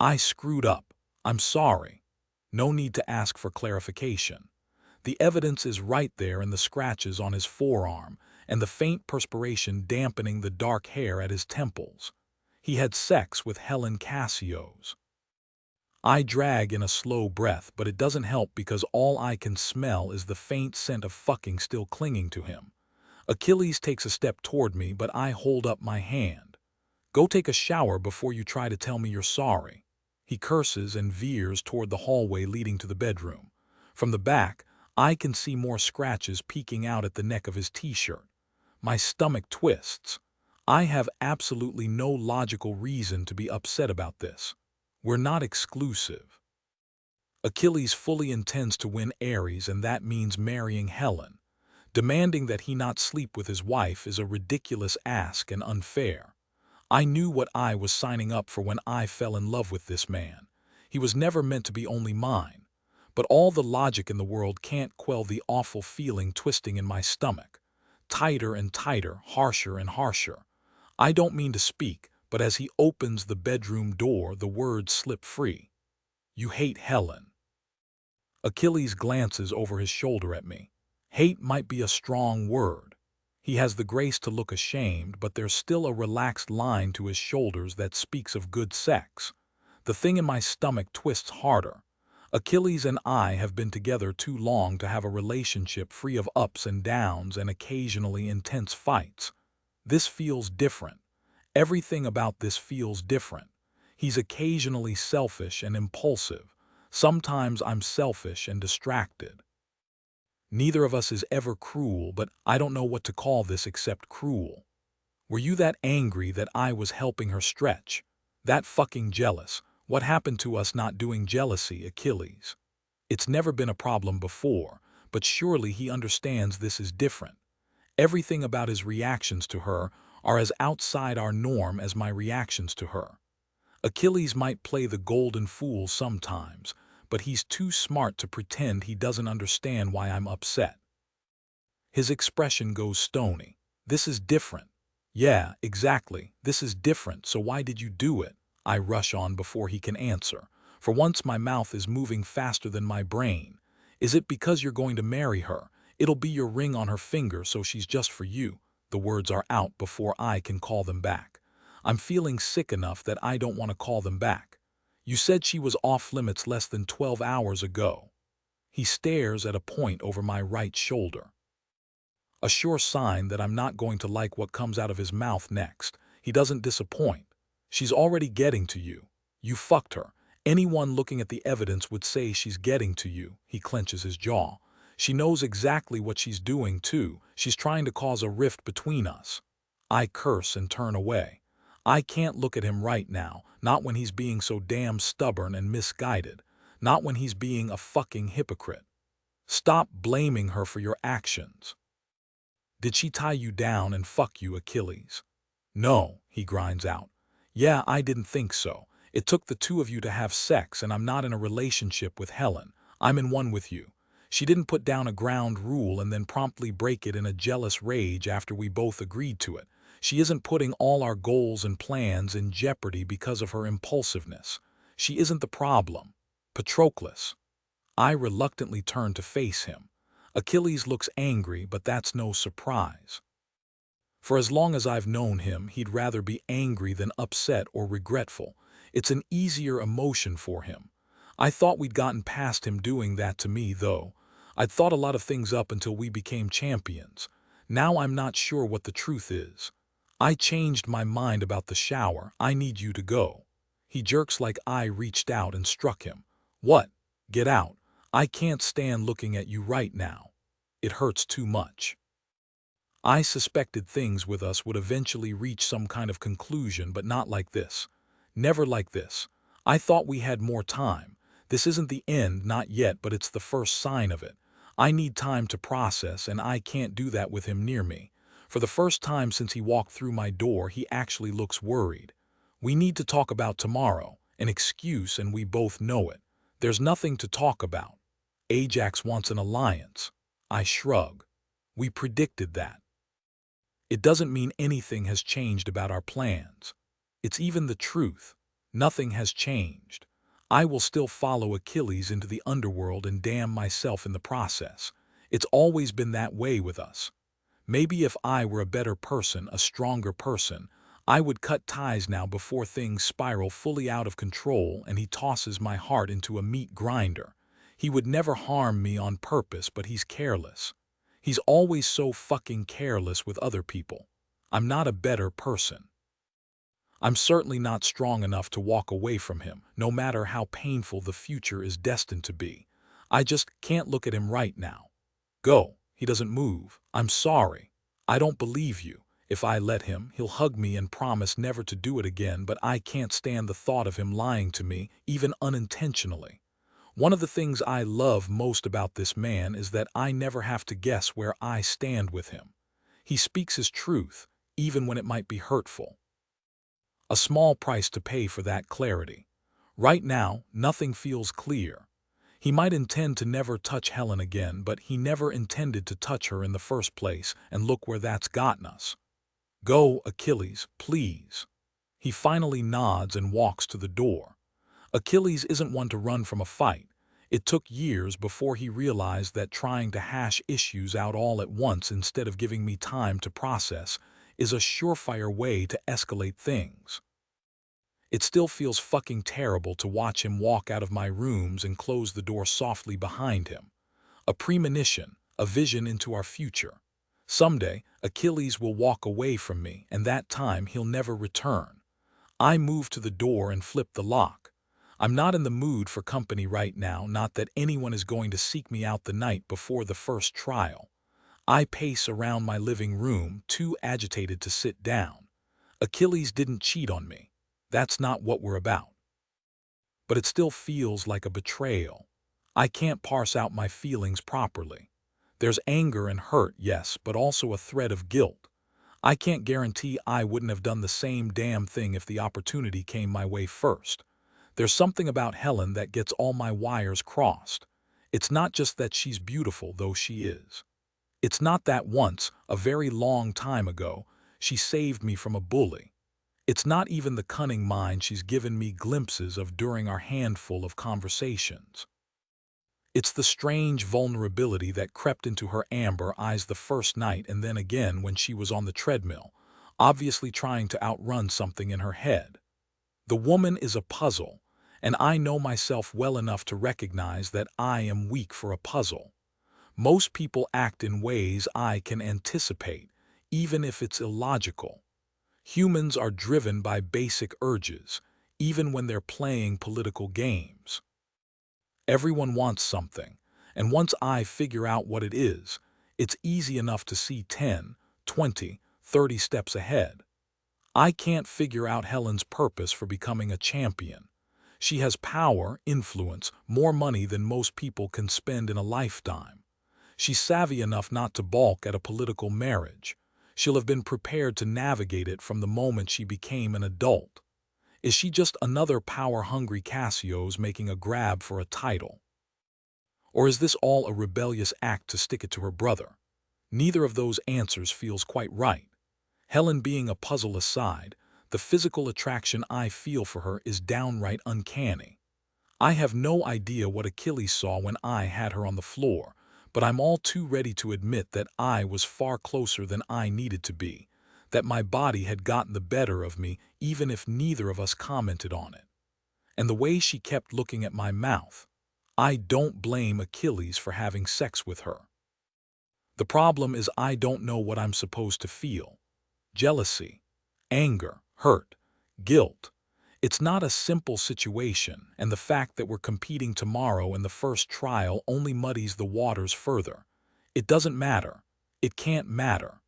I screwed up. I'm sorry. No need to ask for clarification. The evidence is right there in the scratches on his forearm and the faint perspiration dampening the dark hair at his temples. He had sex with Helen Cassios. I drag in a slow breath, but it doesn't help because all I can smell is the faint scent of fucking still clinging to him. Achilles takes a step toward me, but I hold up my hand. Go take a shower before you try to tell me you're sorry. He curses and veers toward the hallway leading to the bedroom. From the back, I can see more scratches peeking out at the neck of his t-shirt. My stomach twists. I have absolutely no logical reason to be upset about this. We're not exclusive. Achilles fully intends to win Eris, and that means marrying Helen. Demanding that he not sleep with his wife is a ridiculous ask and unfair. I knew what I was signing up for when I fell in love with this man. He was never meant to be only mine. But all the logic in the world can't quell the awful feeling twisting in my stomach. Tighter and tighter, harsher and harsher. I don't mean to speak, but as he opens the bedroom door, the words slip free. You hate Helen. Achilles glances over his shoulder at me. Hate might be a strong word. He has the grace to look ashamed, but there's still a relaxed line to his shoulders that speaks of good sex. The thing in my stomach twists harder. Achilles and I have been together too long to have a relationship free of ups and downs and occasionally intense fights. This feels different. Everything about this feels different. He's occasionally selfish and impulsive. Sometimes I'm selfish and distracted. Neither of us is ever cruel, but I don't know what to call this except cruel. Were you that angry that I was helping her stretch? That fucking jealous? What happened to us not doing jealousy, Achilles? It's never been a problem before, but surely he understands this is different. Everything about his reactions to her are as outside our norm as my reactions to her. Achilles might play the golden fool sometimes, but he's too smart to pretend he doesn't understand why I'm upset. His expression goes stony. This is different. Yeah, exactly. This is different, so why did you do it? I rush on before he can answer. For once my mouth is moving faster than my brain. Is it because you're going to marry her? It'll be your ring on her finger, so she's just for you. The words are out before I can call them back. I'm feeling sick enough that I don't want to call them back. You said she was off limits less than 12 hours ago. He stares at a point over my right shoulder. A sure sign that I'm not going to like what comes out of his mouth next. He doesn't disappoint. She's already getting to you. You fucked her. Anyone looking at the evidence would say she's getting to you. He clenches his jaw. She knows exactly what she's doing, too. She's trying to cause a rift between us. I curse and turn away. I can't look at him right now, not when he's being so damn stubborn and misguided, not when he's being a fucking hypocrite. Stop blaming her for your actions. Did she tie you down and fuck you, Achilles? No, he grinds out. Yeah, I didn't think so. It took the two of you to have sex, and I'm not in a relationship with Helen. I'm in one with you. She didn't put down a ground rule and then promptly break it in a jealous rage after we both agreed to it. She isn't putting all our goals and plans in jeopardy because of her impulsiveness. She isn't the problem. Patroclus. I reluctantly turn to face him. Achilles looks angry, but that's no surprise. For as long as I've known him, he'd rather be angry than upset or regretful. It's an easier emotion for him. I thought we'd gotten past him doing that to me, though. I'd thought a lot of things up until we became champions. Now I'm not sure what the truth is. I changed my mind about the shower. I need you to go. He jerks like I reached out and struck him. What? Get out. I can't stand looking at you right now. It hurts too much. I suspected things with us would eventually reach some kind of conclusion, but not like this. Never like this. I thought we had more time. This isn't the end, not yet, but it's the first sign of it. I need time to process, and I can't do that with him near me. For the first time since he walked through my door, he actually looks worried. We need to talk about tomorrow. An excuse, and we both know it. There's nothing to talk about. Ajax wants an alliance. I shrug. We predicted that. It doesn't mean anything has changed about our plans. It's even the truth. Nothing has changed. I will still follow Achilles into the underworld and damn myself in the process. It's always been that way with us. Maybe if I were a better person, a stronger person, I would cut ties now before things spiral fully out of control and he tosses my heart into a meat grinder. He would never harm me on purpose, but he's careless. He's always so fucking careless with other people. I'm not a better person. I'm certainly not strong enough to walk away from him, no matter how painful the future is destined to be. I just can't look at him right now. Go. He doesn't move. I'm sorry. I don't believe you. If I let him, he'll hug me and promise never to do it again, but I can't stand the thought of him lying to me, even unintentionally. One of the things I love most about this man is that I never have to guess where I stand with him. He speaks his truth, even when it might be hurtful. A small price to pay for that clarity. Right now, nothing feels clear. He might intend to never touch Helen again, but he never intended to touch her in the first place, and look where that's gotten us. Go, Achilles, please. He finally nods and walks to the door. Achilles isn't one to run from a fight. It took years before he realized that trying to hash issues out all at once instead of giving me time to process is a surefire way to escalate things. It still feels fucking terrible to watch him walk out of my rooms and close the door softly behind him. A premonition, a vision into our future. Someday, Achilles will walk away from me, and that time he'll never return. I move to the door and flip the lock. I'm not in the mood for company right now, not that anyone is going to seek me out the night before the first trial. I pace around my living room, too agitated to sit down. Achilles didn't cheat on me. That's not what we're about. But it still feels like a betrayal. I can't parse out my feelings properly. There's anger and hurt, yes, but also a thread of guilt. I can't guarantee I wouldn't have done the same damn thing if the opportunity came my way first. There's something about Helen that gets all my wires crossed. It's not just that she's beautiful, though she is. It's not that once, a very long time ago, she saved me from a bully. It's not even the cunning mind she's given me glimpses of during our handful of conversations. It's the strange vulnerability that crept into her amber eyes the first night and then again when she was on the treadmill, obviously trying to outrun something in her head. The woman is a puzzle, and I know myself well enough to recognize that I am weak for a puzzle. Most people act in ways I can anticipate, even if it's illogical. Humans are driven by basic urges, even when they're playing political games. Everyone wants something, and once I figure out what it is, it's easy enough to see 10, 20, 30 steps ahead. I can't figure out Helen's purpose for becoming a champion. She has power, influence, more money than most people can spend in a lifetime. She's savvy enough not to balk at a political marriage. She'll have been prepared to navigate it from the moment she became an adult. Is she just another power-hungry Cassio's making a grab for a title? Or is this all a rebellious act to stick it to her brother? Neither of those answers feels quite right. Helen being a puzzle aside, the physical attraction I feel for her is downright uncanny. I have no idea what Achilles saw when I had her on the floor, but I'm all too ready to admit that I was far closer than I needed to be, that my body had gotten the better of me even if neither of us commented on it. And the way she kept looking at my mouth, I don't blame Achilles for having sex with her. The problem is I don't know what I'm supposed to feel. Jealousy, anger, hurt, guilt. It's not a simple situation, and the fact that we're competing tomorrow in the first trial only muddies the waters further. It doesn't matter. It can't matter.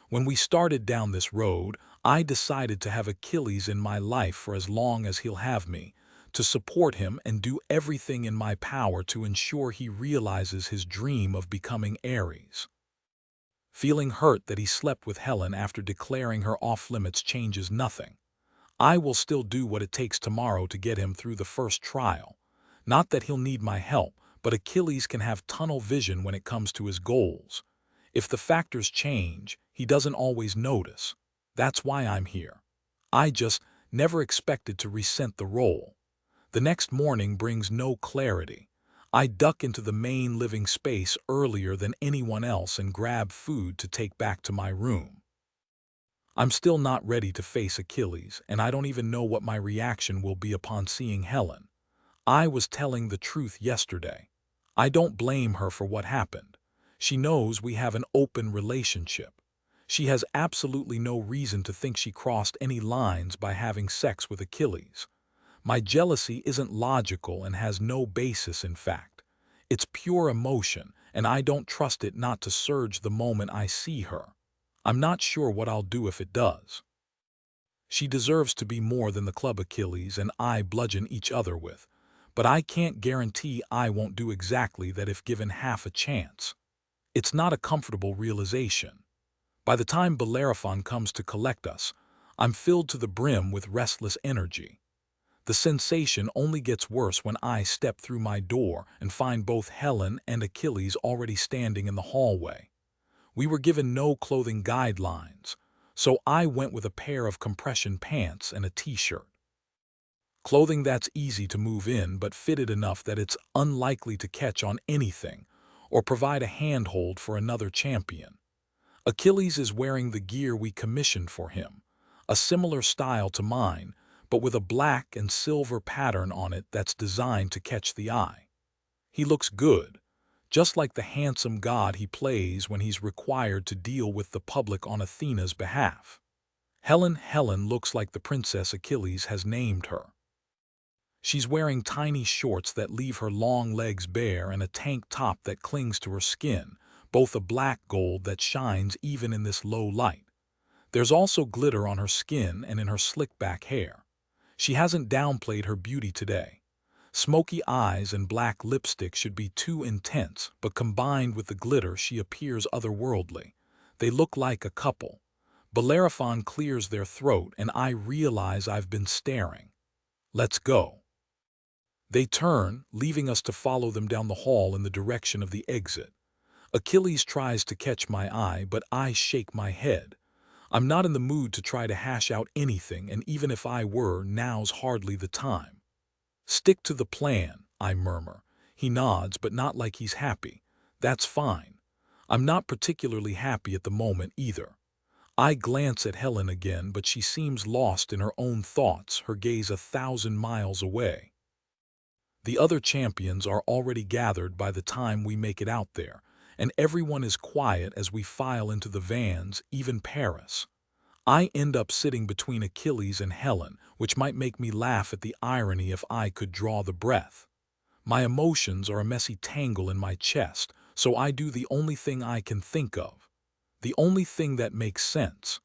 When we started down this road, I decided to have Achilles in my life for as long as he'll have me, to support him and do everything in my power to ensure he realizes his dream of becoming Eris. Feeling hurt that he slept with Helen after declaring her off-limits changes nothing. I will still do what it takes tomorrow to get him through the first trial. Not that he'll need my help, but Achilles can have tunnel vision when it comes to his goals. If the factors change, he doesn't always notice. That's why I'm here. I just never expected to resent the role. The next morning brings no clarity. I duck into the main living space earlier than anyone else and grab food to take back to my room. I'm still not ready to face Achilles, and I don't even know what my reaction will be upon seeing Helen. I was telling the truth yesterday. I don't blame her for what happened. She knows we have an open relationship. She has absolutely no reason to think she crossed any lines by having sex with Achilles. My jealousy isn't logical and has no basis in fact. It's pure emotion, and I don't trust it not to surge the moment I see her. I'm not sure what I'll do if it does. She deserves to be more than the club Achilles and I bludgeon each other with, but I can't guarantee I won't do exactly that if given half a chance. It's not a comfortable realization. By the time Bellerophon comes to collect us, I'm filled to the brim with restless energy. The sensation only gets worse when I step through my door and find both Helen and Achilles already standing in the hallway. We were given no clothing guidelines, so I went with a pair of compression pants and a t-shirt. Clothing that's easy to move in but fitted enough that it's unlikely to catch on anything or provide a handhold for another champion. Achilles is wearing the gear we commissioned for him, a similar style to mine, but with a black and silver pattern on it that's designed to catch the eye. He looks good, just like the handsome god he plays when he's required to deal with the public on Athena's behalf. Helen looks like the princess Achilles has named her. She's wearing tiny shorts that leave her long legs bare and a tank top that clings to her skin, both a black gold that shines even in this low light. There's also glitter on her skin and in her slick back hair. She hasn't downplayed her beauty today. Smoky eyes and black lipstick should be too intense, but combined with the glitter she appears otherworldly. They look like a couple. Bellerophon clears their throat and I realize I've been staring. Let's go. They turn, leaving us to follow them down the hall in the direction of the exit. Achilles tries to catch my eye, but I shake my head. I'm not in the mood to try to hash out anything, and even if I were, now's hardly the time. Stick to the plan, I murmur. He nods, but not like he's happy. That's fine. I'm not particularly happy at the moment either. I glance at Helen again, but she seems lost in her own thoughts, her gaze 1,000 miles away. The other champions are already gathered by the time we make it out there, and everyone is quiet as we file into the vans, even Paris. I end up sitting between Achilles and Helen, which might make me laugh at the irony if I could draw the breath. My emotions are a messy tangle in my chest, so I do the only thing I can think of. The only thing that makes sense.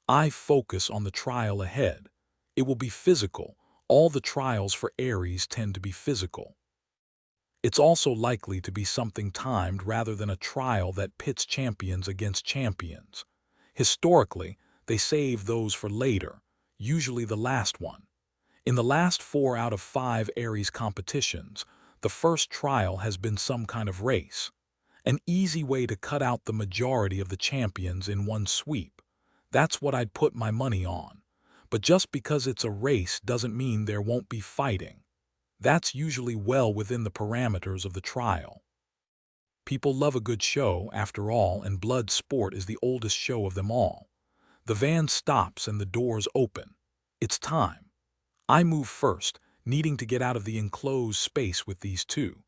I focus on the trial ahead. It will be physical. All the trials for Eris tend to be physical. It's also likely to be something timed rather than a trial that pits champions against champions. Historically, they save those for later, usually the last one. In the last 4 out of 5 Eris competitions, the first trial has been some kind of race. An easy way to cut out the majority of the champions in one sweep. That's what I'd put my money on. But just because it's a race doesn't mean there won't be fighting. That's usually well within the parameters of the trial. People love a good show, after all, and blood sport is the oldest show of them all. The van stops and the doors open. It's time. I move first, needing to get out of the enclosed space with these two.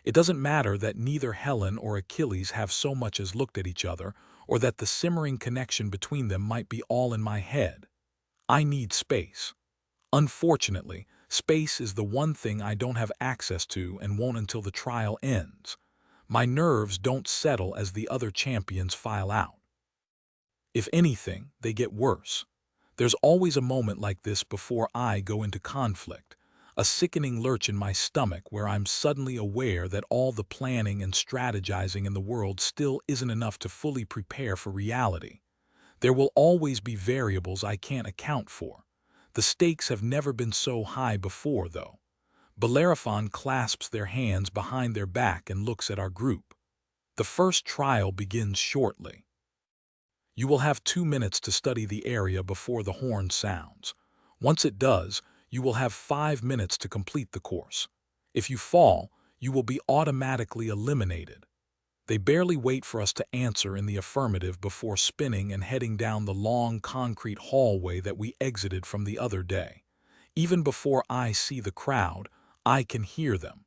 It doesn't matter that neither Helen or Achilles have so much as looked at each other, or that the simmering connection between them might be all in my head. I need space. Unfortunately, space is the one thing I don't have access to and won't until the trial ends. My nerves don't settle as the other champions file out. If anything, they get worse. There's always a moment like this before I go into conflict, a sickening lurch in my stomach where I'm suddenly aware that all the planning and strategizing in the world still isn't enough to fully prepare for reality. There will always be variables I can't account for. The stakes have never been so high before, though. Bellerophon clasps their hands behind their back and looks at our group. The first trial begins shortly. You will have 2 minutes to study the area before the horn sounds. Once it does, you will have 5 minutes to complete the course. If you fall, you will be automatically eliminated. They barely wait for us to answer in the affirmative before spinning and heading down the long concrete hallway that we exited from the other day. Even before I see the crowd, I can hear them.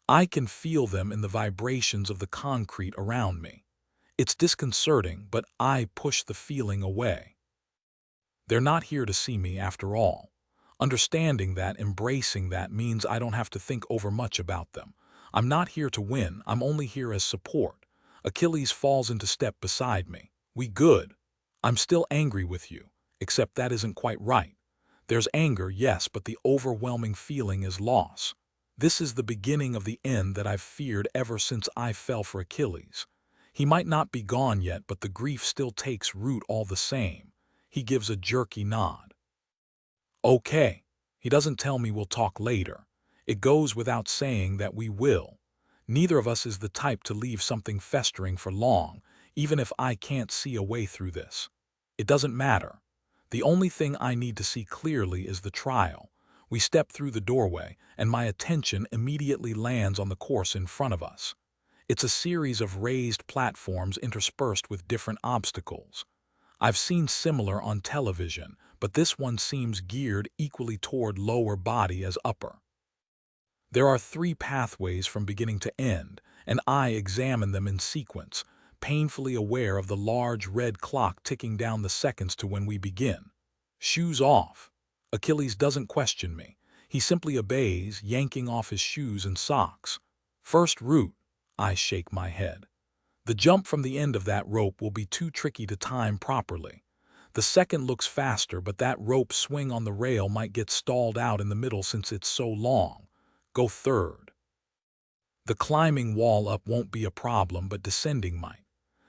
I can feel them in the vibrations of the concrete around me. It's disconcerting, but I push the feeling away. They're not here to see me after all. Understanding that, embracing that, means I don't have to think over much about them. I'm not here to win, I'm only here as support. Achilles falls into step beside me. We good. I'm still angry with you, except that isn't quite right. There's anger, yes, but the overwhelming feeling is loss. This is the beginning of the end that I've feared ever since I fell for Achilles. He might not be gone yet, but the grief still takes root all the same. He gives a jerky nod. Okay. He doesn't tell me we'll talk later. It goes without saying that we will. Neither of us is the type to leave something festering for long, even if I can't see a way through this. It doesn't matter. The only thing I need to see clearly is the trial. We step through the doorway, and my attention immediately lands on the course in front of us. It's a series of raised platforms interspersed with different obstacles. I've seen similar on television, but this one seems geared equally toward lower body as upper. There are 3 pathways from beginning to end, and I examine them in sequence, painfully aware of the large red clock ticking down the seconds to when we begin. Shoes off. Achilles doesn't question me. He simply obeys, yanking off his shoes and socks. First route. I shake my head. The jump from the end of that rope will be too tricky to time properly. The second looks faster, but that rope swing on the rail might get stalled out in the middle since it's so long. Go third. The climbing wall up won't be a problem, but descending might.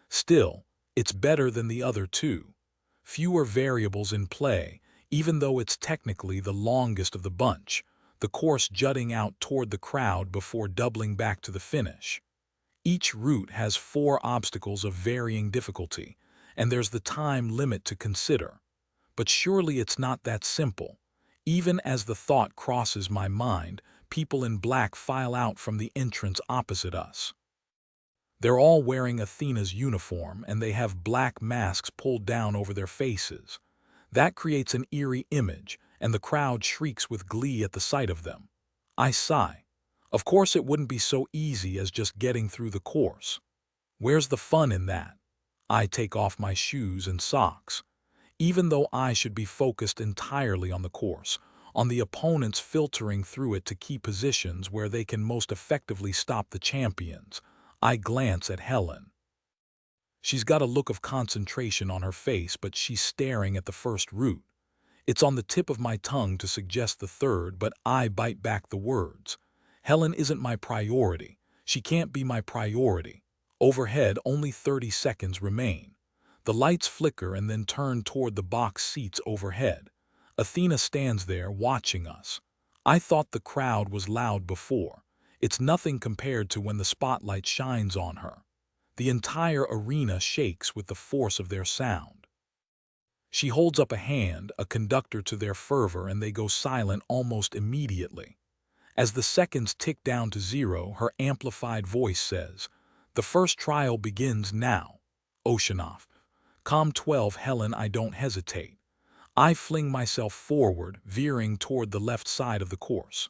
Still, it's better than the other 2. Fewer variables in play, even though it's technically the longest of the bunch, the course jutting out toward the crowd before doubling back to the finish. Each route has 4 obstacles of varying difficulty, and there's the time limit to consider. But surely it's not that simple. Even as the thought crosses my mind, people in black file out from the entrance opposite us. They're all wearing Athena's uniform, and they have black masks pulled down over their faces. That creates an eerie image, and the crowd shrieks with glee at the sight of them. I sigh. Of course it wouldn't be so easy as just getting through the course. Where's the fun in that? I take off my shoes and socks. Even though I should be focused entirely on the course, on the opponents filtering through it to key positions where they can most effectively stop the champions, I glance at Helen. She's got a look of concentration on her face, but she's staring at the first route. It's on the tip of my tongue to suggest the third, but I bite back the words. Helen isn't my priority. She can't be my priority. Overhead, only 30 seconds remain. The lights flicker and then turn toward the box seats overhead. Athena stands there watching us. I thought the crowd was loud before. It's nothing compared to when the spotlight shines on her. The entire arena shakes with the force of their sound. She holds up a hand, a conductor to their fervor, and they go silent almost immediately. As the seconds tick down to 0, her amplified voice says, "The first trial begins now." Oceanoff. Com 12 Helen, I don't hesitate. I fling myself forward, veering toward the left side of the course.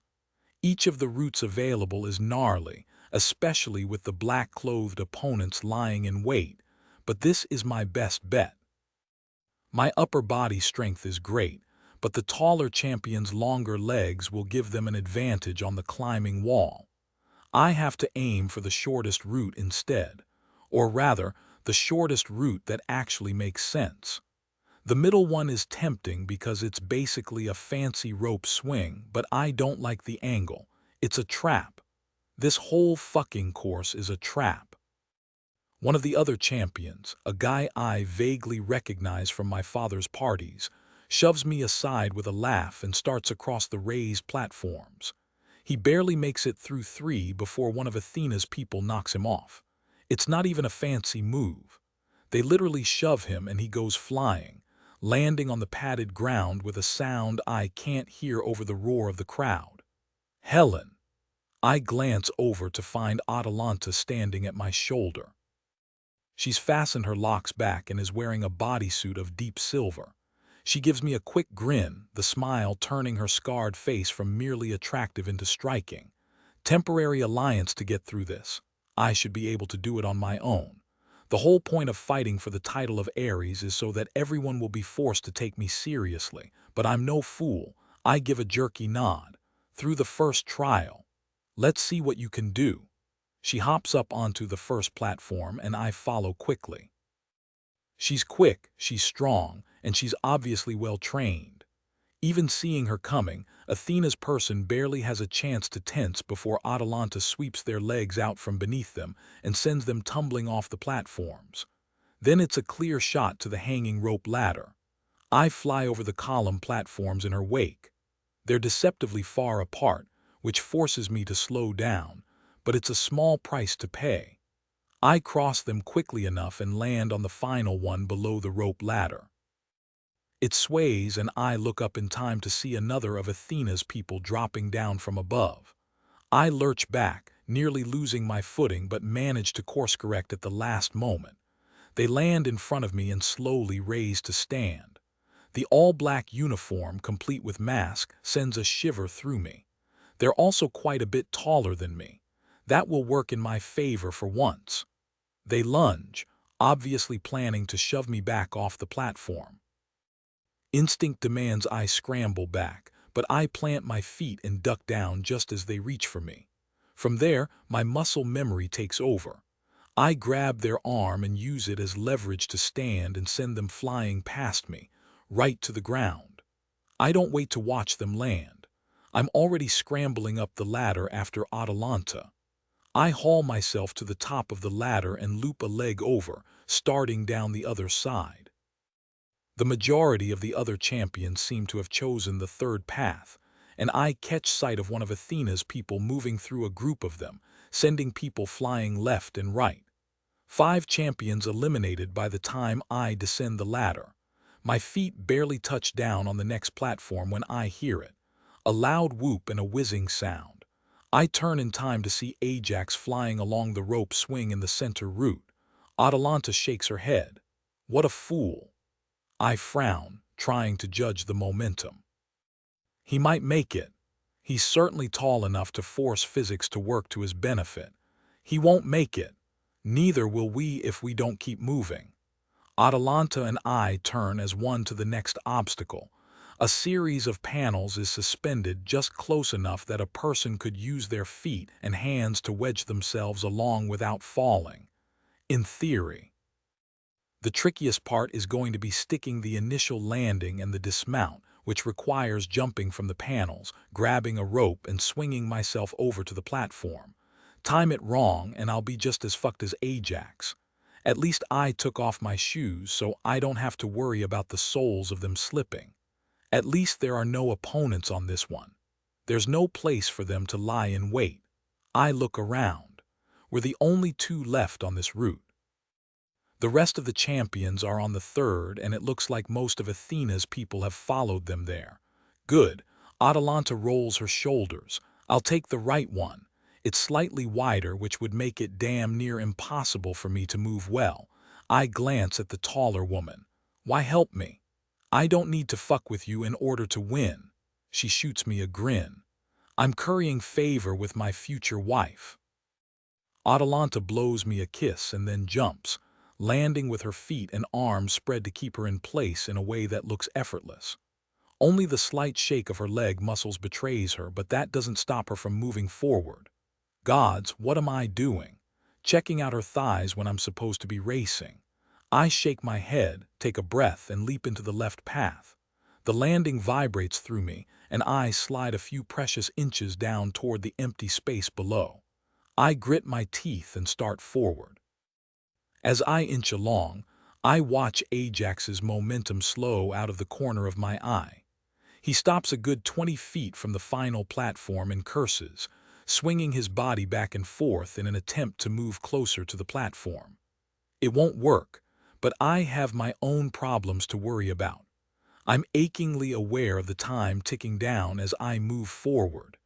Each of the routes available is gnarly, especially with the black-clothed opponents lying in wait, but this is my best bet. My upper body strength is great, but the taller champion's longer legs will give them an advantage on the climbing wall. I have to aim for the shortest route instead, or rather, the shortest route that actually makes sense. The middle one is tempting because it's basically a fancy rope swing, but I don't like the angle. It's a trap. This whole fucking course is a trap. One of the other champions, a guy I vaguely recognize from my father's parties, shoves me aside with a laugh and starts across the raised platforms. He barely makes it through 3 before one of Athena's people knocks him off. It's not even a fancy move. They literally shove him and he goes flying, landing on the padded ground with a sound I can't hear over the roar of the crowd. Helen. I glance over to find Atalanta standing at my shoulder. She's fastened her locks back and is wearing a bodysuit of deep silver. She gives me a quick grin, the smile turning her scarred face from merely attractive into striking. Temporary alliance to get through this. I should be able to do it on my own. The whole point of fighting for the title of Eris is so that everyone will be forced to take me seriously, but I'm no fool. I give a jerky nod. Through the first trial. Let's see what you can do. She hops up onto the first platform and I follow quickly. She's quick, she's strong, and she's obviously well trained. Even seeing her coming, Athena's person barely has a chance to tense before Atalanta sweeps their legs out from beneath them and sends them tumbling off the platforms. Then it's a clear shot to the hanging rope ladder. I fly over the column platforms in her wake. They're deceptively far apart, which forces me to slow down, but it's a small price to pay. I cross them quickly enough and land on the final one below the rope ladder. It sways and I look up in time to see another of Athena's people dropping down from above. I lurch back, nearly losing my footing but manage to course-correct at the last moment. They land in front of me and slowly raise to stand. The all-black uniform, complete with mask, sends a shiver through me. They're also quite a bit taller than me. That will work in my favor for once. They lunge, obviously planning to shove me back off the platform. Instinct demands I scramble back, but I plant my feet and duck down just as they reach for me. From there, my muscle memory takes over. I grab their arm and use it as leverage to stand and send them flying past me, right to the ground. I don't wait to watch them land. I'm already scrambling up the ladder after Atalanta. I haul myself to the top of the ladder and loop a leg over, starting down the other side. The majority of the other champions seem to have chosen the third path, and I catch sight of one of Athena's people moving through a group of them, sending people flying left and right. 5 champions eliminated by the time I descend the ladder. My feet barely touch down on the next platform when I hear it. A loud whoop and a whizzing sound. I turn in time to see Ajax flying along the rope swing in the center route. Atalanta shakes her head. What a fool. I frown, trying to judge the momentum. He might make it. He's certainly tall enough to force physics to work to his benefit. He won't make it. Neither will we if we don't keep moving. Atalanta and I turn as one to the next obstacle. A series of panels is suspended just close enough that a person could use their feet and hands to wedge themselves along without falling. In theory. The trickiest part is going to be sticking the initial landing and the dismount, which requires jumping from the panels, grabbing a rope, and swinging myself over to the platform. Time it wrong and I'll be just as fucked as Ajax. At least I took off my shoes so I don't have to worry about the soles of them slipping. At least there are no opponents on this one. There's no place for them to lie in wait. I look around. We're the only 2 left on this route. The rest of the champions are on the third, and it looks like most of Athena's people have followed them there. Good. Atalanta rolls her shoulders. I'll take the right one. It's slightly wider, which would make it damn near impossible for me to move well. I glance at the taller woman. Why help me? I don't need to fuck with you in order to win. She shoots me a grin. I'm currying favor with my future wife. Atalanta blows me a kiss and then jumps, landing with her feet and arms spread to keep her in place in a way that looks effortless. Only the slight shake of her leg muscles betrays her, but that doesn't stop her from moving forward. Gods, what am I doing? Checking out her thighs when I'm supposed to be racing. I shake my head, take a breath, and leap into the left path. The landing vibrates through me, and I slide a few precious inches down toward the empty space below. I grit my teeth and start forward. As I inch along, I watch Ajax's momentum slow out of the corner of my eye. He stops a good 20 feet from the final platform and curses, swinging his body back and forth in an attempt to move closer to the platform. It won't work, but I have my own problems to worry about. I'm achingly aware of the time ticking down as I move forward.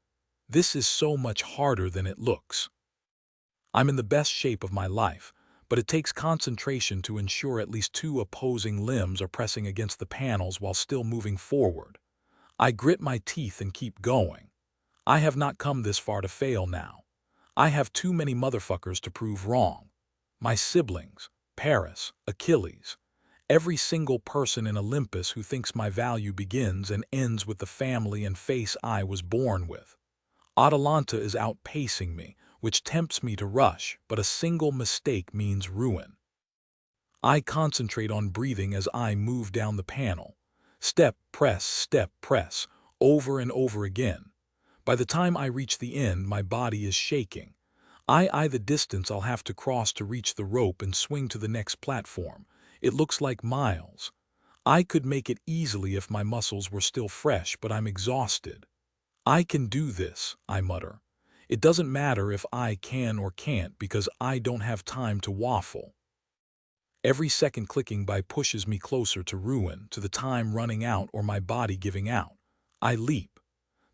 This is so much harder than it looks. I'm in the best shape of my life, but it takes concentration to ensure at least 2 opposing limbs are pressing against the panels while still moving forward. I grit my teeth and keep going. I have not come this far to fail now. I have too many motherfuckers to prove wrong. My siblings, Paris, Achilles. Every single person in Olympus who thinks my value begins and ends with the family and face I was born with. Atalanta is outpacing me, which tempts me to rush, but a single mistake means ruin. I concentrate on breathing as I move down the panel. Step, press, over and over again. By the time I reach the end, my body is shaking. I eye the distance I'll have to cross to reach the rope and swing to the next platform. It looks like miles. I could make it easily if my muscles were still fresh, but I'm exhausted. I can do this, I mutter. It doesn't matter if I can or can't because I don't have time to waffle. Every second clicking by pushes me closer to ruin, to the time running out or my body giving out. I leap.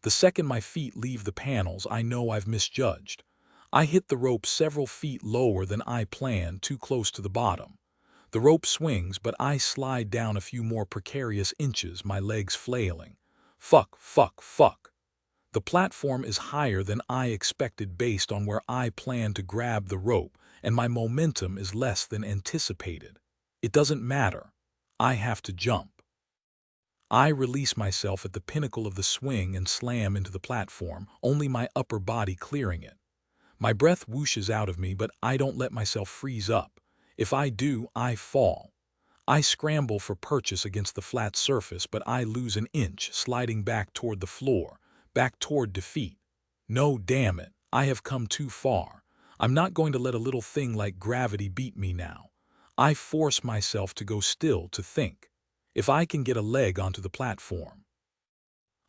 The second my feet leave the panels, I know I've misjudged. I hit the rope several feet lower than I planned, too close to the bottom. The rope swings, but I slide down a few more precarious inches, my legs flailing. Fuck. The platform is higher than I expected based on where I planned to grab the rope, and my momentum is less than anticipated. It doesn't matter. I have to jump. I release myself at the pinnacle of the swing and slam into the platform, only my upper body clearing it. My breath whooshes out of me, but I don't let myself freeze up. If I do, I fall. I scramble for purchase against the flat surface, but I lose an inch, sliding back toward the floor, back toward defeat. No, damn it, I have come too far. I'm not going to let a little thing like gravity beat me now. I force myself to go still, to think. If I can get a leg onto the platform.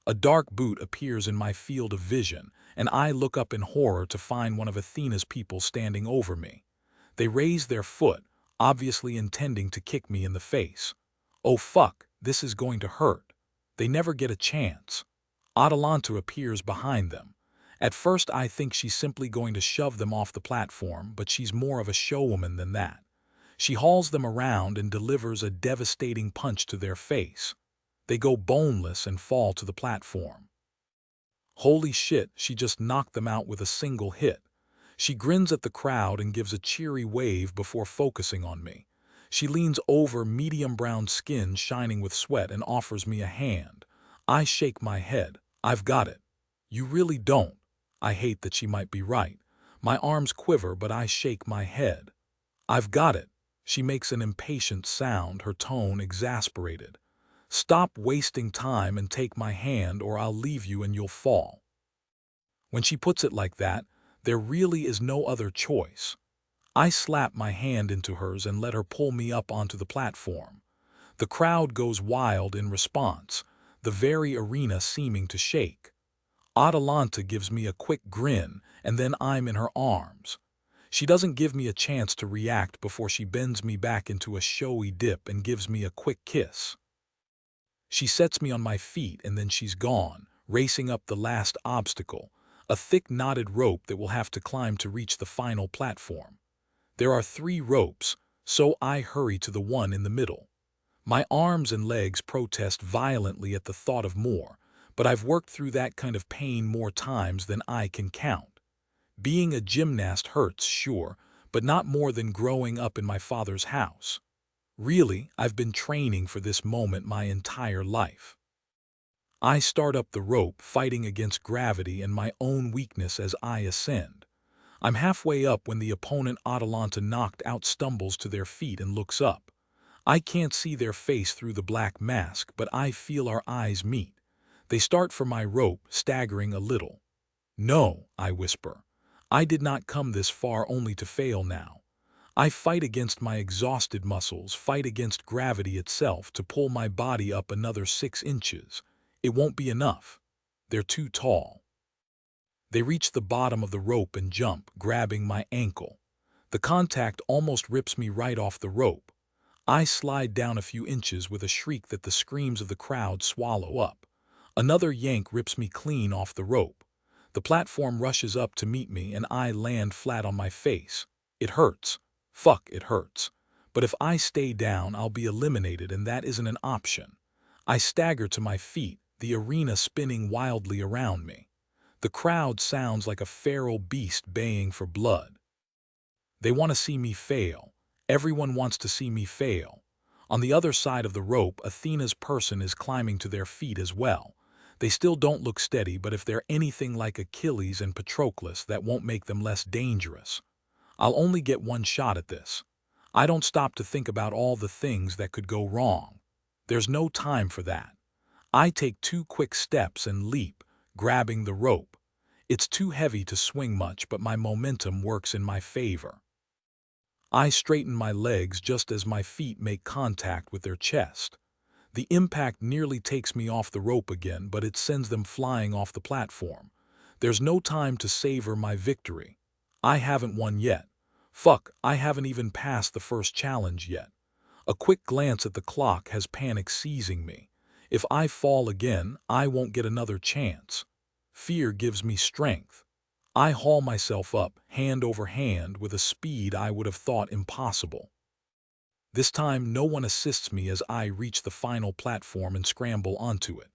A dark boot appears in my field of vision, and I look up in horror to find one of Athena's people standing over me. They raise their foot, obviously intending to kick me in the face. Oh fuck, this is going to hurt. They never get a chance. Atalanta appears behind them. At first I think she's simply going to shove them off the platform, but she's more of a showwoman than that. She hauls them around and delivers a devastating punch to their face. They go boneless and fall to the platform. Holy shit, she just knocked them out with a single hit. She grins at the crowd and gives a cheery wave before focusing on me. She leans over, medium brown skin shining with sweat, and offers me a hand. I shake my head. I've got it. You really don't. I hate that she might be right. My arms quiver, but I shake my head. I've got it. She makes an impatient sound, her tone exasperated. Stop wasting time and take my hand, or I'll leave you and you'll fall. When she puts it like that, there really is no other choice. I slap my hand into hers and let her pull me up onto the platform. The crowd goes wild in response, the very arena seeming to shake. Atalanta gives me a quick grin, and then I'm in her arms. She doesn't give me a chance to react before she bends me back into a showy dip and gives me a quick kiss. She sets me on my feet and then she's gone, racing up the last obstacle, a thick knotted rope that we'll have to climb to reach the final platform. There are 3 ropes, so I hurry to the one in the middle. My arms and legs protest violently at the thought of more, but I've worked through that kind of pain more times than I can count. Being a gymnast hurts, sure, but not more than growing up in my father's house. Really, I've been training for this moment my entire life. I start up the rope, fighting against gravity and my own weakness as I ascend. I'm halfway up when the opponent Atalanta knocked out stumbles to their feet and looks up. I can't see their face through the black mask, but I feel our eyes meet. They start for my rope, staggering a little. No, I whisper. I did not come this far only to fail now. I fight against my exhausted muscles, fight against gravity itself to pull my body up another 6 inches. It won't be enough. They're too tall. They reach the bottom of the rope and jump, grabbing my ankle. The contact almost rips me right off the rope. I slide down a few inches with a shriek that the screams of the crowd swallow up. Another yank rips me clean off the rope. The platform rushes up to meet me and I land flat on my face. It hurts. Fuck, it hurts. But if I stay down, I'll be eliminated, and that isn't an option. I stagger to my feet, the arena spinning wildly around me. The crowd sounds like a feral beast baying for blood. They want to see me fail. Everyone wants to see me fail. On the other side of the rope, Athena's person is climbing to their feet as well. They still don't look steady, but if they're anything like Achilles and Patroclus, that won't make them less dangerous. I'll only get one shot at this. I don't stop to think about all the things that could go wrong. There's no time for that. I take 2 quick steps and leap, grabbing the rope. It's too heavy to swing much, but my momentum works in my favor. I straighten my legs just as my feet make contact with their chest. The impact nearly takes me off the rope again, but it sends them flying off the platform. There's no time to savor my victory. I haven't won yet. Fuck, I haven't even passed the first challenge yet. A quick glance at the clock has panic seizing me. If I fall again, I won't get another chance. Fear gives me strength. I haul myself up, hand over hand, with a speed I would have thought impossible. This time, no one assists me as I reach the final platform and scramble onto it.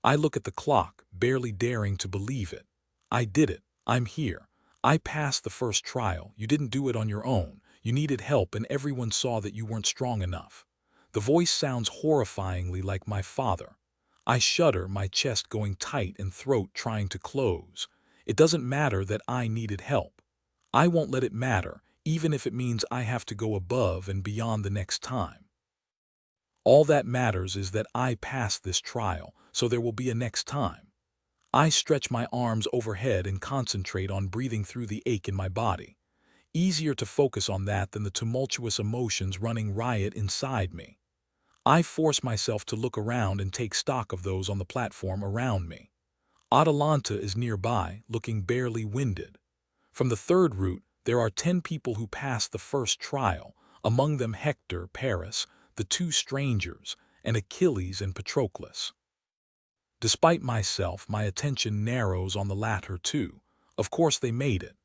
I look at the clock, barely daring to believe it. I did it. I'm here. I passed the first trial. You didn't do it on your own. You needed help, and everyone saw that you weren't strong enough. The voice sounds horrifyingly like my father. I shudder, my chest going tight and throat trying to close. It doesn't matter that I needed help. I won't let it matter, even if it means I have to go above and beyond the next time. All that matters is that I passed this trial, so there will be a next time. I stretch my arms overhead and concentrate on breathing through the ache in my body. Easier to focus on that than the tumultuous emotions running riot inside me. I force myself to look around and take stock of those on the platform around me. Atalanta is nearby, looking barely winded. From the third route, there are 10 people who passed the first trial, among them Hector, Paris, the 2 strangers, and Achilles and Patroclus. Despite myself, my attention narrows on the latter 2. Of course they made it.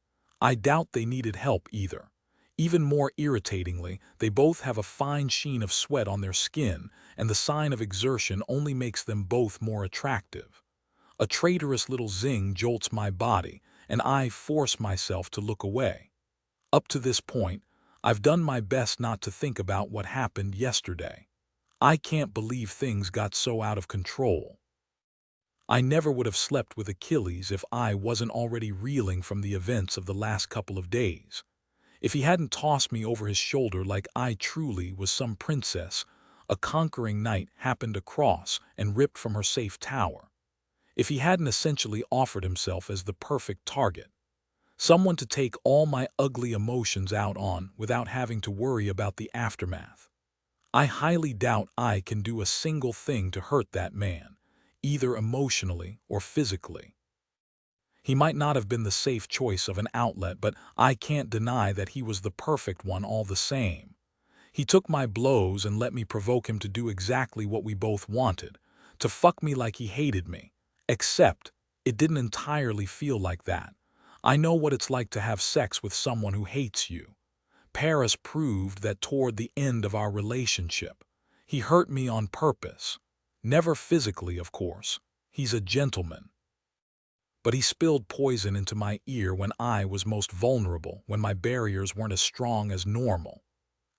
I doubt they needed help either. Even more irritatingly, they both have a fine sheen of sweat on their skin, and the sign of exertion only makes them both more attractive. A traitorous little zing jolts my body, and I force myself to look away. Up to this point, I've done my best not to think about what happened yesterday. I can't believe things got so out of control. I never would have slept with Achilles if I wasn't already reeling from the events of the last couple of days. If he hadn't tossed me over his shoulder like I truly was some princess, a conquering knight happened across and ripped from her safe tower. If he hadn't essentially offered himself as the perfect target. Someone to take all my ugly emotions out on without having to worry about the aftermath. I highly doubt I can do a single thing to hurt that man, either emotionally or physically. He might not have been the safe choice of an outlet, but I can't deny that he was the perfect one all the same. He took my blows and let me provoke him to do exactly what we both wanted, to fuck me like he hated me. Except, it didn't entirely feel like that. I know what it's like to have sex with someone who hates you. Paris proved that toward the end of our relationship. He hurt me on purpose. Never physically, of course. He's a gentleman. But he spilled poison into my ear when I was most vulnerable, when my barriers weren't as strong as normal.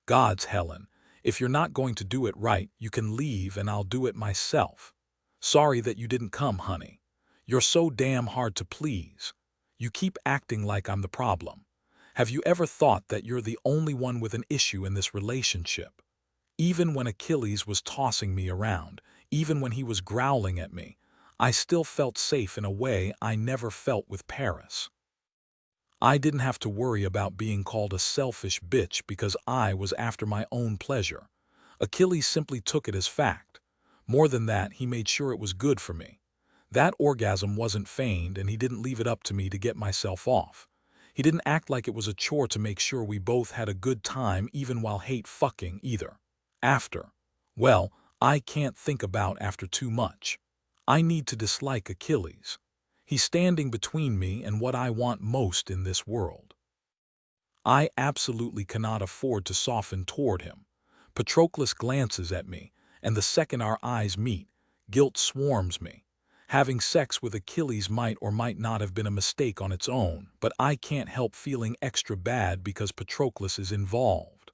Gods, Helen, if you're not going to do it right, you can leave and I'll do it myself. Sorry that you didn't come, honey. You're so damn hard to please. You keep acting like I'm the problem. Have you ever thought that you're the only one with an issue in this relationship? Even when Achilles was tossing me around, even when he was growling at me, I still felt safe in a way I never felt with Paris. I didn't have to worry about being called a selfish bitch because I was after my own pleasure. Achilles simply took it as fact. More than that, he made sure it was good for me. That orgasm wasn't feigned, and he didn't leave it up to me to get myself off. He didn't act like it was a chore to make sure we both had a good time even while hate fucking either. After. Well, I can't think about after too much. I need to dislike Achilles. He's standing between me and what I want most in this world. I absolutely cannot afford to soften toward him. Patroclus glances at me, and the second our eyes meet, guilt swarms me. Having sex with Achilles might or might not have been a mistake on its own, but I can't help feeling extra bad because Patroclus is involved.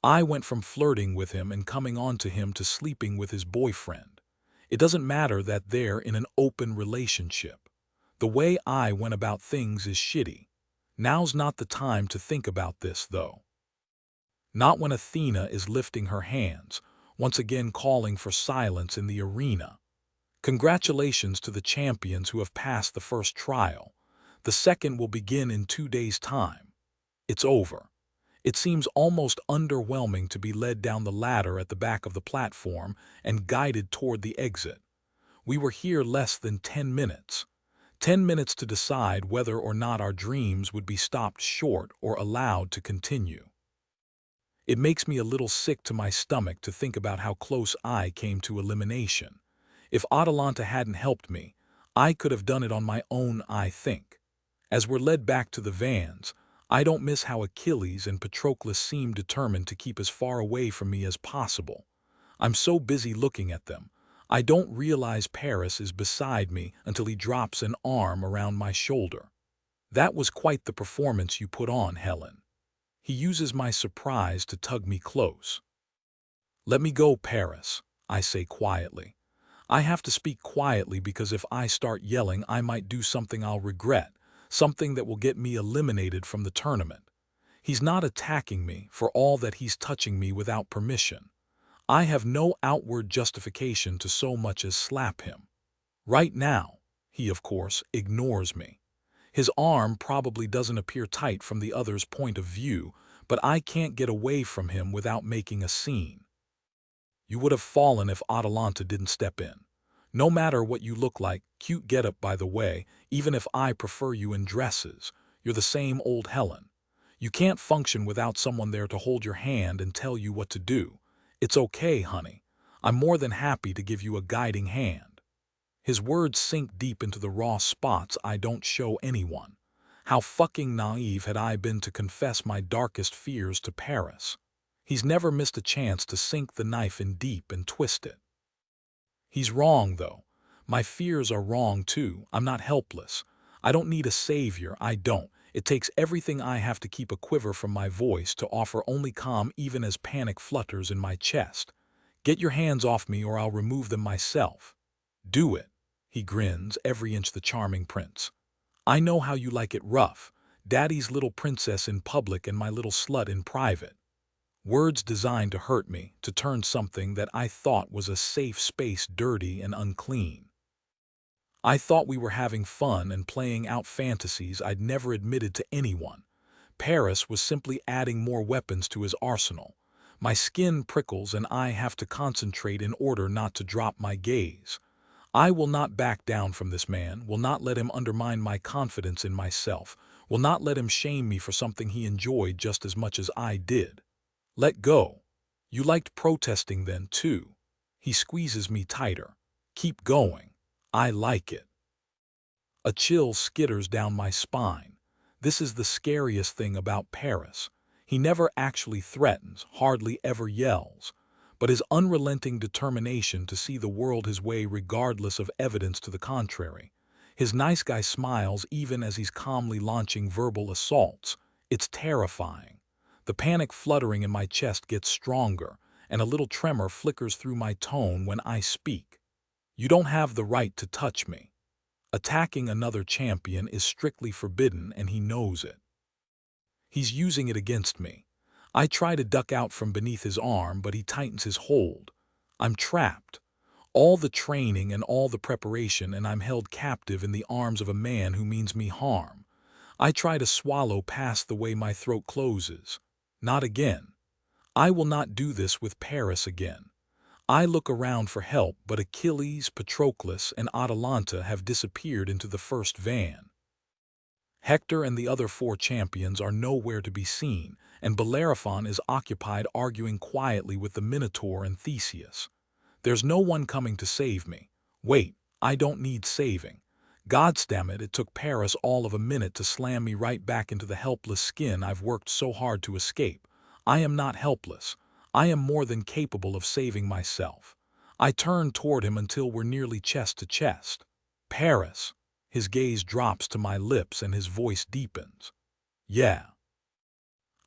I went from flirting with him and coming on to him to sleeping with his boyfriend. It doesn't matter that they're in an open relationship. The way I went about things is shitty. Now's not the time to think about this, though. Not when Athena is lifting her hands, once again calling for silence in the arena. Congratulations to the champions who have passed the first trial. The second will begin in 2 days' time. It's over. It seems almost underwhelming to be led down the ladder at the back of the platform and guided toward the exit. We were here less than 10 minutes. 10 minutes to decide whether or not our dreams would be stopped short or allowed to continue. It makes me a little sick to my stomach to think about how close I came to elimination. If Atalanta hadn't helped me, I could have done it on my own, I think. As we're led back to the vans, I don't miss how Achilles and Patroclus seem determined to keep as far away from me as possible. I'm so busy looking at them, I don't realize Paris is beside me until he drops an arm around my shoulder. That was quite the performance you put on, Helen. He uses my surprise to tug me close. Let me go, Paris, I say quietly. I have to speak quietly because if I start yelling, I might do something I'll regret, something that will get me eliminated from the tournament. He's not attacking me for all that he's touching me without permission. I have no outward justification to so much as slap him. Right now, he of course ignores me. His arm probably doesn't appear tight from the other's point of view, but I can't get away from him without making a scene. You would have fallen if Atalanta didn't step in. No matter what you look like, cute getup by the way, even if I prefer you in dresses, you're the same old Helen. You can't function without someone there to hold your hand and tell you what to do. It's okay, honey. I'm more than happy to give you a guiding hand. His words sink deep into the raw spots I don't show anyone. How fucking naive had I been to confess my darkest fears to Paris? He's never missed a chance to sink the knife in deep and twist it. He's wrong, though. My fears are wrong, too. I'm not helpless. I don't need a savior, I don't. It takes everything I have to keep a quiver from my voice to offer only calm even as panic flutters in my chest. Get your hands off me or I'll remove them myself. Do it. He grins, every inch the charming prince. I know how you like it rough. Daddy's little princess in public and my little slut in private. Words designed to hurt me, to turn something that I thought was a safe space dirty and unclean. I thought we were having fun and playing out fantasies I'd never admitted to anyone. Paris was simply adding more weapons to his arsenal. My skin prickles and I have to concentrate in order not to drop my gaze. I will not back down from this man, will not let him undermine my confidence in myself, will not let him shame me for something he enjoyed just as much as I did. Let go. You liked protesting then, too. He squeezes me tighter. Keep going. I like it. A chill skitters down my spine. This is the scariest thing about Paris. He never actually threatens, hardly ever yells. But his unrelenting determination to see the world his way regardless of evidence to the contrary. His nice guy smiles even as he's calmly launching verbal assaults. It's terrifying. The panic fluttering in my chest gets stronger, and a little tremor flickers through my tone when I speak. You don't have the right to touch me. Attacking another champion is strictly forbidden and he knows it. He's using it against me. I try to duck out from beneath his arm, but he tightens his hold. I'm trapped. All the training and all the preparation, and I'm held captive in the arms of a man who means me harm. I try to swallow past the way my throat closes. Not again. I will not do this with Paris again. I look around for help, but Achilles, Patroclus, and Atalanta have disappeared into the first van. Hector and the other 4 champions are nowhere to be seen, and Bellerophon is occupied arguing quietly with the Minotaur and Theseus. There's no one coming to save me. Wait, I don't need saving. Goddamn it, it took Paris all of a minute to slam me right back into the helpless skin I've worked so hard to escape. I am not helpless. I am more than capable of saving myself. I turn toward him until we're nearly chest to chest. Paris. His gaze drops to my lips and his voice deepens. Yeah.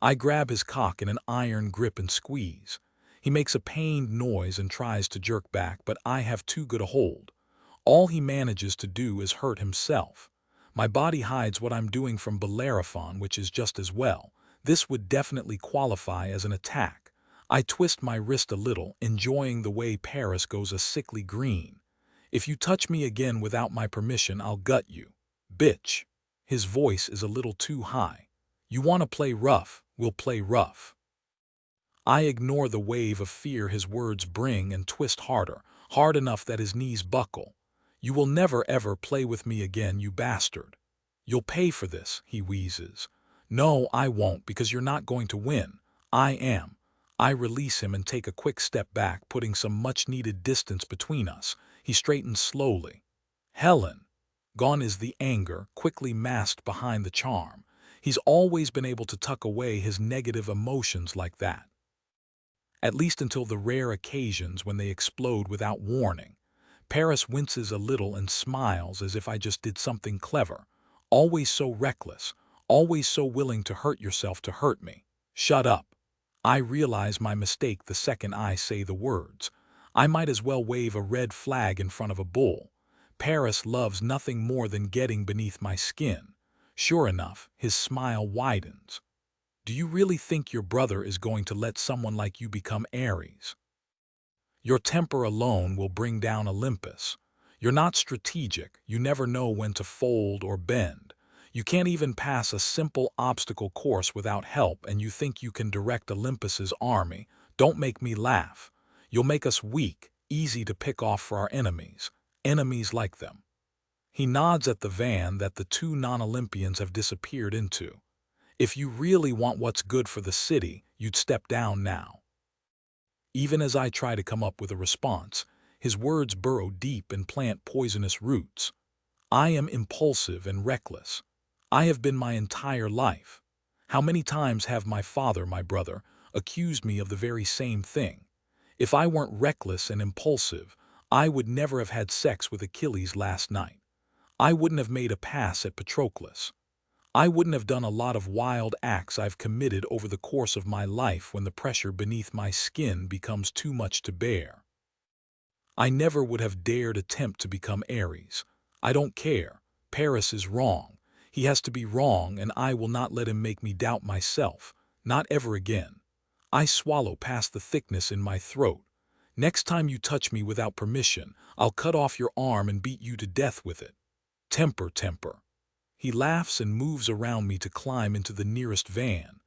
I grab his cock in an iron grip and squeeze. He makes a pained noise and tries to jerk back, but I have too good a hold. All he manages to do is hurt himself. My body hides what I'm doing from Bellerophon, which is just as well. This would definitely qualify as an attack. I twist my wrist a little, enjoying the way Paris goes a sickly green. If you touch me again without my permission, I'll gut you. Bitch. His voice is a little too high. You want to play rough, we'll play rough. I ignore the wave of fear his words bring and twist harder, hard enough that his knees buckle. You will never ever play with me again, you bastard. You'll pay for this, he wheezes. No, I won't, because you're not going to win. I am. I release him and take a quick step back, putting some much-needed distance between us. He straightens slowly. Helen. Gone is the anger, quickly masked behind the charm. He's always been able to tuck away his negative emotions like that. At least until the rare occasions when they explode without warning. Paris winces a little and smiles as if I just did something clever. Always so reckless, always so willing to hurt yourself to hurt me. Shut up. I realize my mistake the second I say the words. I might as well wave a red flag in front of a bull. Paris loves nothing more than getting beneath my skin. Sure enough, his smile widens. Do you really think your brother is going to let someone like you become Eris? Your temper alone will bring down Olympus. You're not strategic, you never know when to fold or bend. You can't even pass a simple obstacle course without help, and you think you can direct Olympus's army. Don't make me laugh. You'll make us weak, easy to pick off for our enemies. Enemies like them. He nods at the van that the two non-Olympians have disappeared into. If you really want what's good for the city, you'd step down now. Even as I try to come up with a response, his words burrow deep and plant poisonous roots. I am impulsive and reckless. I have been my entire life. How many times have my father, my brother, accused me of the very same thing? If I weren't reckless and impulsive, I would never have had sex with Achilles last night. I wouldn't have made a pass at Patroclus. I wouldn't have done a lot of wild acts I've committed over the course of my life when the pressure beneath my skin becomes too much to bear. I never would have dared attempt to become Eris. I don't care. Paris is wrong. He has to be wrong, and I will not let him make me doubt myself. Not ever again. I swallow past the thickness in my throat. Next time you touch me without permission, I'll cut off your arm and beat you to death with it. Temper, temper. He laughs and moves around me to climb into the nearest van.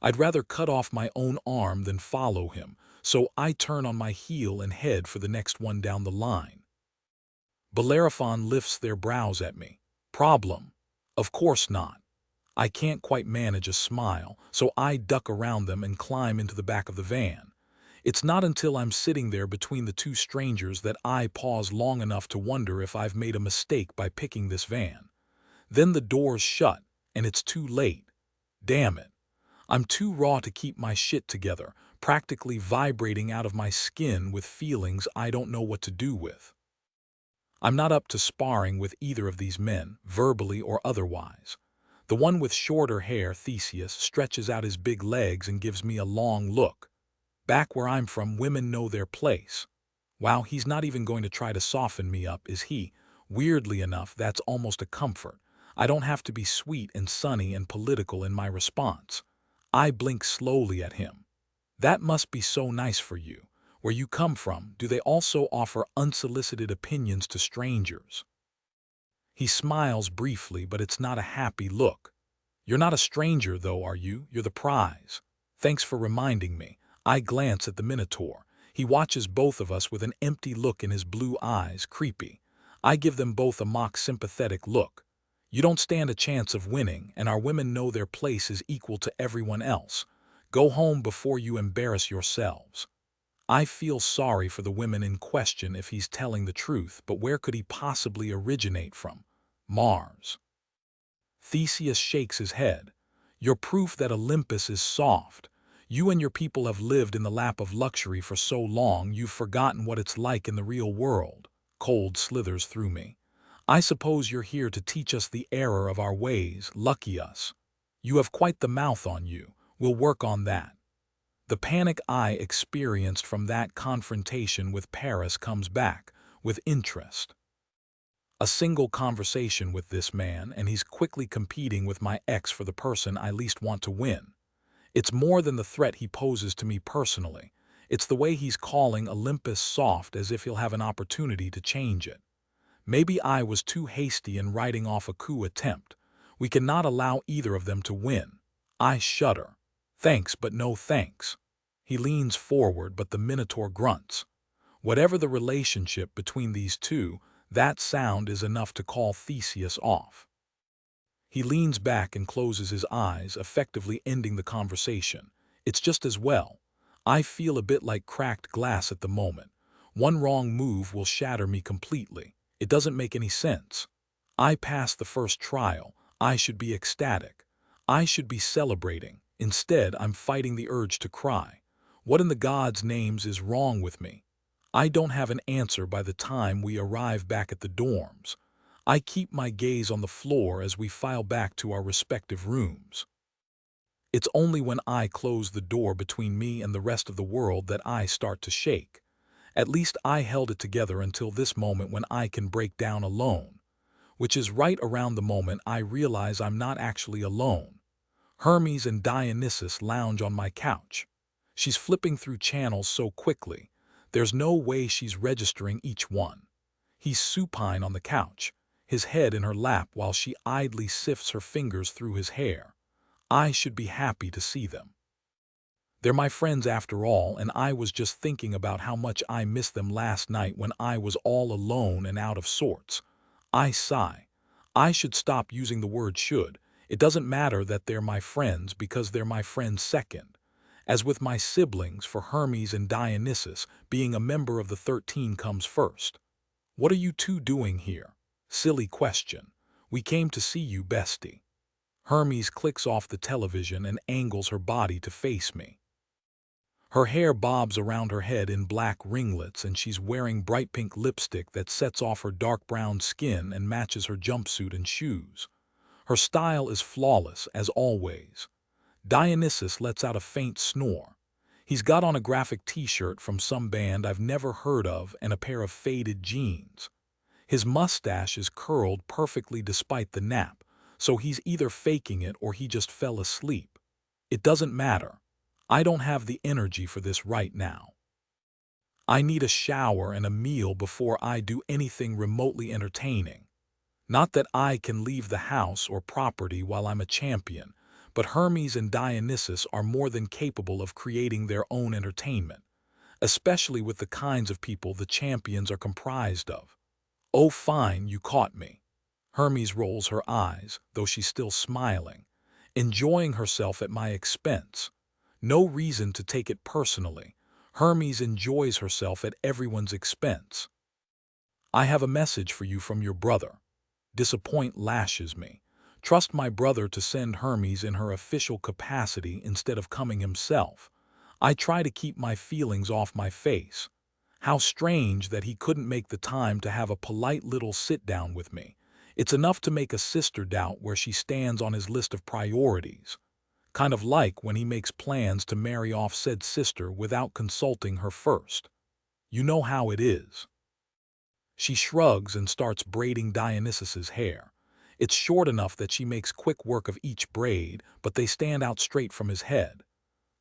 I'd rather cut off my own arm than follow him, so I turn on my heel and head for the next one down the line. Bellerophon lifts their brows at me. Problem? Of course not. I can't quite manage a smile, so I duck around them and climb into the back of the van. It's not until I'm sitting there between the two strangers that I pause long enough to wonder if I've made a mistake by picking this van. Then the doors shut, and it's too late. Damn it. I'm too raw to keep my shit together, practically vibrating out of my skin with feelings I don't know what to do with. I'm not up to sparring with either of these men, verbally or otherwise. The one with shorter hair, Theseus, stretches out his big legs and gives me a long look. Back where I'm from, women know their place. Wow, he's not even going to try to soften me up, is he? Weirdly enough, that's almost a comfort. I don't have to be sweet and sunny and political in my response. I blink slowly at him. That must be so nice for you. Where you come from, do they also offer unsolicited opinions to strangers? He smiles briefly, but it's not a happy look. You're not a stranger, though, are you? You're the prize. Thanks for reminding me. I glance at the Minotaur. He watches both of us with an empty look in his blue eyes, creepy. I give them both a mock sympathetic look. You don't stand a chance of winning, and our women know their place is equal to everyone else. Go home before you embarrass yourselves. I feel sorry for the women in question if he's telling the truth, but where could he possibly originate from? Mars. Theseus shakes his head. You're proof that Olympus is soft. You and your people have lived in the lap of luxury for so long you've forgotten what it's like in the real world. Cold slithers through me. I suppose you're here to teach us the error of our ways. Lucky us. You have quite the mouth on you. We'll work on that. The panic I experienced from that confrontation with Paris comes back, with interest. A single conversation with this man, and he's quickly competing with my ex for the person I least want to win. It's more than the threat he poses to me personally. It's the way he's calling Olympus soft as if he'll have an opportunity to change it. Maybe I was too hasty in writing off a coup attempt. We cannot allow either of them to win. I shudder. Thanks, but no thanks. He leans forward, but the Minotaur grunts. Whatever the relationship between these two, that sound is enough to call Theseus off. He leans back and closes his eyes, effectively ending the conversation. It's just as well. I feel a bit like cracked glass at the moment. One wrong move will shatter me completely. It doesn't make any sense. I passed the first trial. I should be ecstatic. I should be celebrating. Instead, I'm fighting the urge to cry. What in the gods' names is wrong with me? I don't have an answer by the time we arrive back at the dorms. I keep my gaze on the floor as we file back to our respective rooms. It's only when I close the door between me and the rest of the world that I start to shake. At least I held it together until this moment when I can break down alone, which is right around the moment I realize I'm not actually alone. Hermes and Dionysus lounge on my couch. She's flipping through channels so quickly, there's no way she's registering each one. He's supine on the couch, his head in her lap while she idly sifts her fingers through his hair. I should be happy to see them. They're my friends after all, and I was just thinking about how much I missed them last night when I was all alone and out of sorts. I sigh. I should stop using the word should. It doesn't matter that they're my friends because they're my friends second. As with my siblings, for Hermes and Dionysus, being a member of the 13 comes first. What are you two doing here? Silly question. We came to see you, bestie. Hermes clicks off the television and angles her body to face me. Her hair bobs around her head in black ringlets, and she's wearing bright pink lipstick that sets off her dark brown skin and matches her jumpsuit and shoes. Her style is flawless, as always. Dionysus lets out a faint snore. He's got on a graphic t-shirt from some band I've never heard of and a pair of faded jeans. His mustache is curled perfectly despite the nap, so he's either faking it or he just fell asleep. It doesn't matter. I don't have the energy for this right now. I need a shower and a meal before I do anything remotely entertaining. Not that I can leave the house or property while I'm a champion, but Hermes and Dionysus are more than capable of creating their own entertainment, especially with the kinds of people the champions are comprised of. Oh fine, you caught me. Hermes rolls her eyes, though she's still smiling, enjoying herself at my expense. No reason to take it personally. Hermes enjoys herself at everyone's expense. I have a message for you from your brother. Disappoint lashes me. Trust my brother to send Hermes in her official capacity instead of coming himself. I try to keep my feelings off my face. How strange that he couldn't make the time to have a polite little sit-down with me. It's enough to make a sister doubt where she stands on his list of priorities. Kind of like when he makes plans to marry off said sister without consulting her first. You know how it is. She shrugs and starts braiding Dionysus's hair. It's short enough that she makes quick work of each braid, but they stand out straight from his head.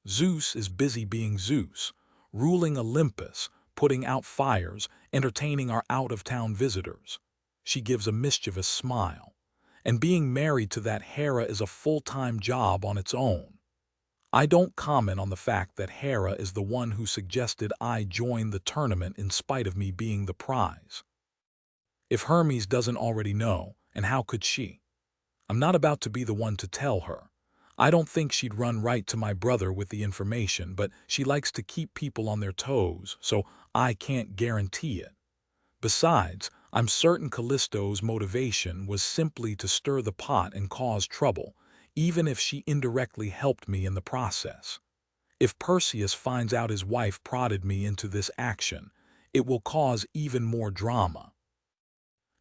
Zeus is busy being Zeus, ruling Olympus, putting out fires, entertaining our out-of-town visitors. She gives a mischievous smile. And being married to that Hera is a full-time job on its own. I don't comment on the fact that Hera is the one who suggested I join the tournament in spite of me being the prize. If Hermes doesn't already know, and how could she? I'm not about to be the one to tell her. I don't think she'd run right to my brother with the information, but she likes to keep people on their toes, so I can't guarantee it. Besides, I'm certain Callisto's motivation was simply to stir the pot and cause trouble, even if she indirectly helped me in the process. If Perseus finds out his wife prodded me into this action, it will cause even more drama.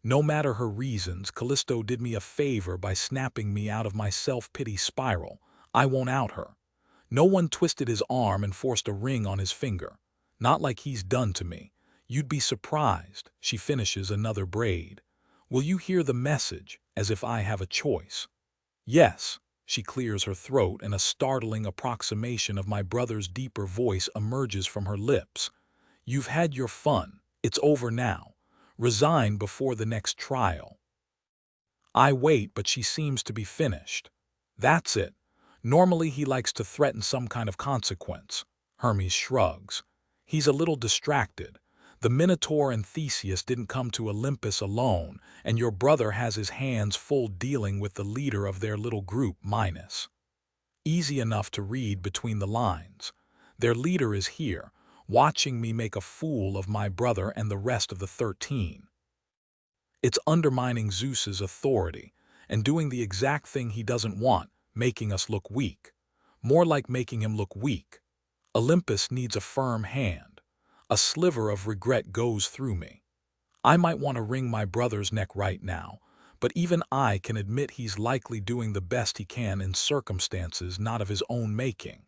No matter her reasons, Callisto did me a favor by snapping me out of my self-pity spiral. I won't out her. No one twisted his arm and forced a ring on his finger. Not like he's done to me. You'd be surprised. She finishes another braid. Will you hear the message, as if I have a choice? Yes. She clears her throat and a startling approximation of my brother's deeper voice emerges from her lips. You've had your fun. It's over now. Resign before the next trial. I wait, but she seems to be finished. That's it. Normally he likes to threaten some kind of consequence. Hermes shrugs. He's a little distracted. The Minotaur and Theseus didn't come to Olympus alone, and your brother has his hands full dealing with the leader of their little group, Minos. Easy enough to read between the lines. Their leader is here, watching me make a fool of my brother and the rest of the 13. It's undermining Zeus's authority and doing the exact thing he doesn't want, making us look weak. More like making him look weak. Olympus needs a firm hand. A sliver of regret goes through me. I might want to wring my brother's neck right now, but even I can admit he's likely doing the best he can in circumstances not of his own making.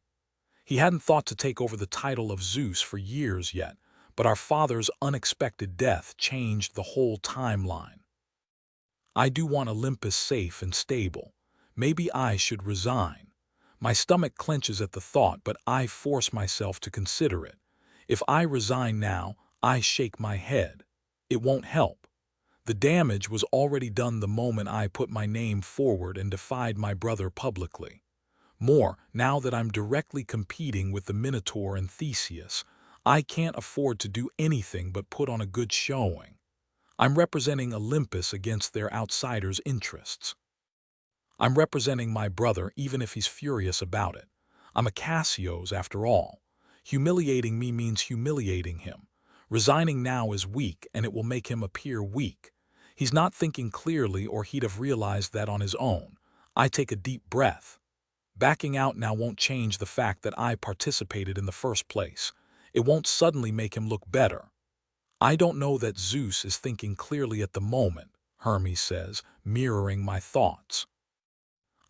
He hadn't thought to take over the title of Zeus for years yet, but our father's unexpected death changed the whole timeline. I do want Olympus safe and stable. Maybe I should resign. My stomach clenches at the thought, but I force myself to consider it. If I resign now, I shake my head. It won't help. The damage was already done the moment I put my name forward and defied my brother publicly. More, now that I'm directly competing with the Minotaur and Theseus, I can't afford to do anything but put on a good showing. I'm representing Olympus against their outsiders' interests. I'm representing my brother even if he's furious about it. I'm a Cassio's after all. Humiliating me means humiliating him. Resigning now is weak, and it will make him appear weak. He's not thinking clearly, or he'd have realized that on his own. I take a deep breath. Backing out now won't change the fact that I participated in the first place. It won't suddenly make him look better. I don't know that Zeus is thinking clearly at the moment, Hermes says, mirroring my thoughts.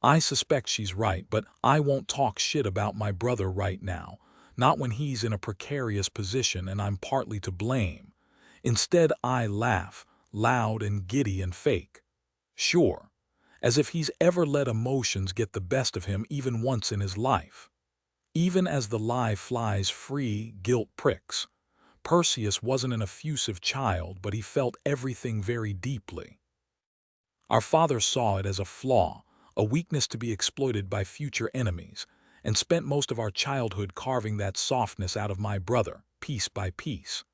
I suspect she's right, but I won't talk shit about my brother right now, not when he's in a precarious position and I'm partly to blame. Instead, I laugh, loud and giddy and fake. Sure, as if he's ever let emotions get the best of him even once in his life. Even as the lie flies free, guilt pricks. Perseus wasn't an effusive child, but he felt everything very deeply. Our father saw it as a flaw, a weakness to be exploited by future enemies, and spent most of our childhood carving that softness out of my brother, piece by piece.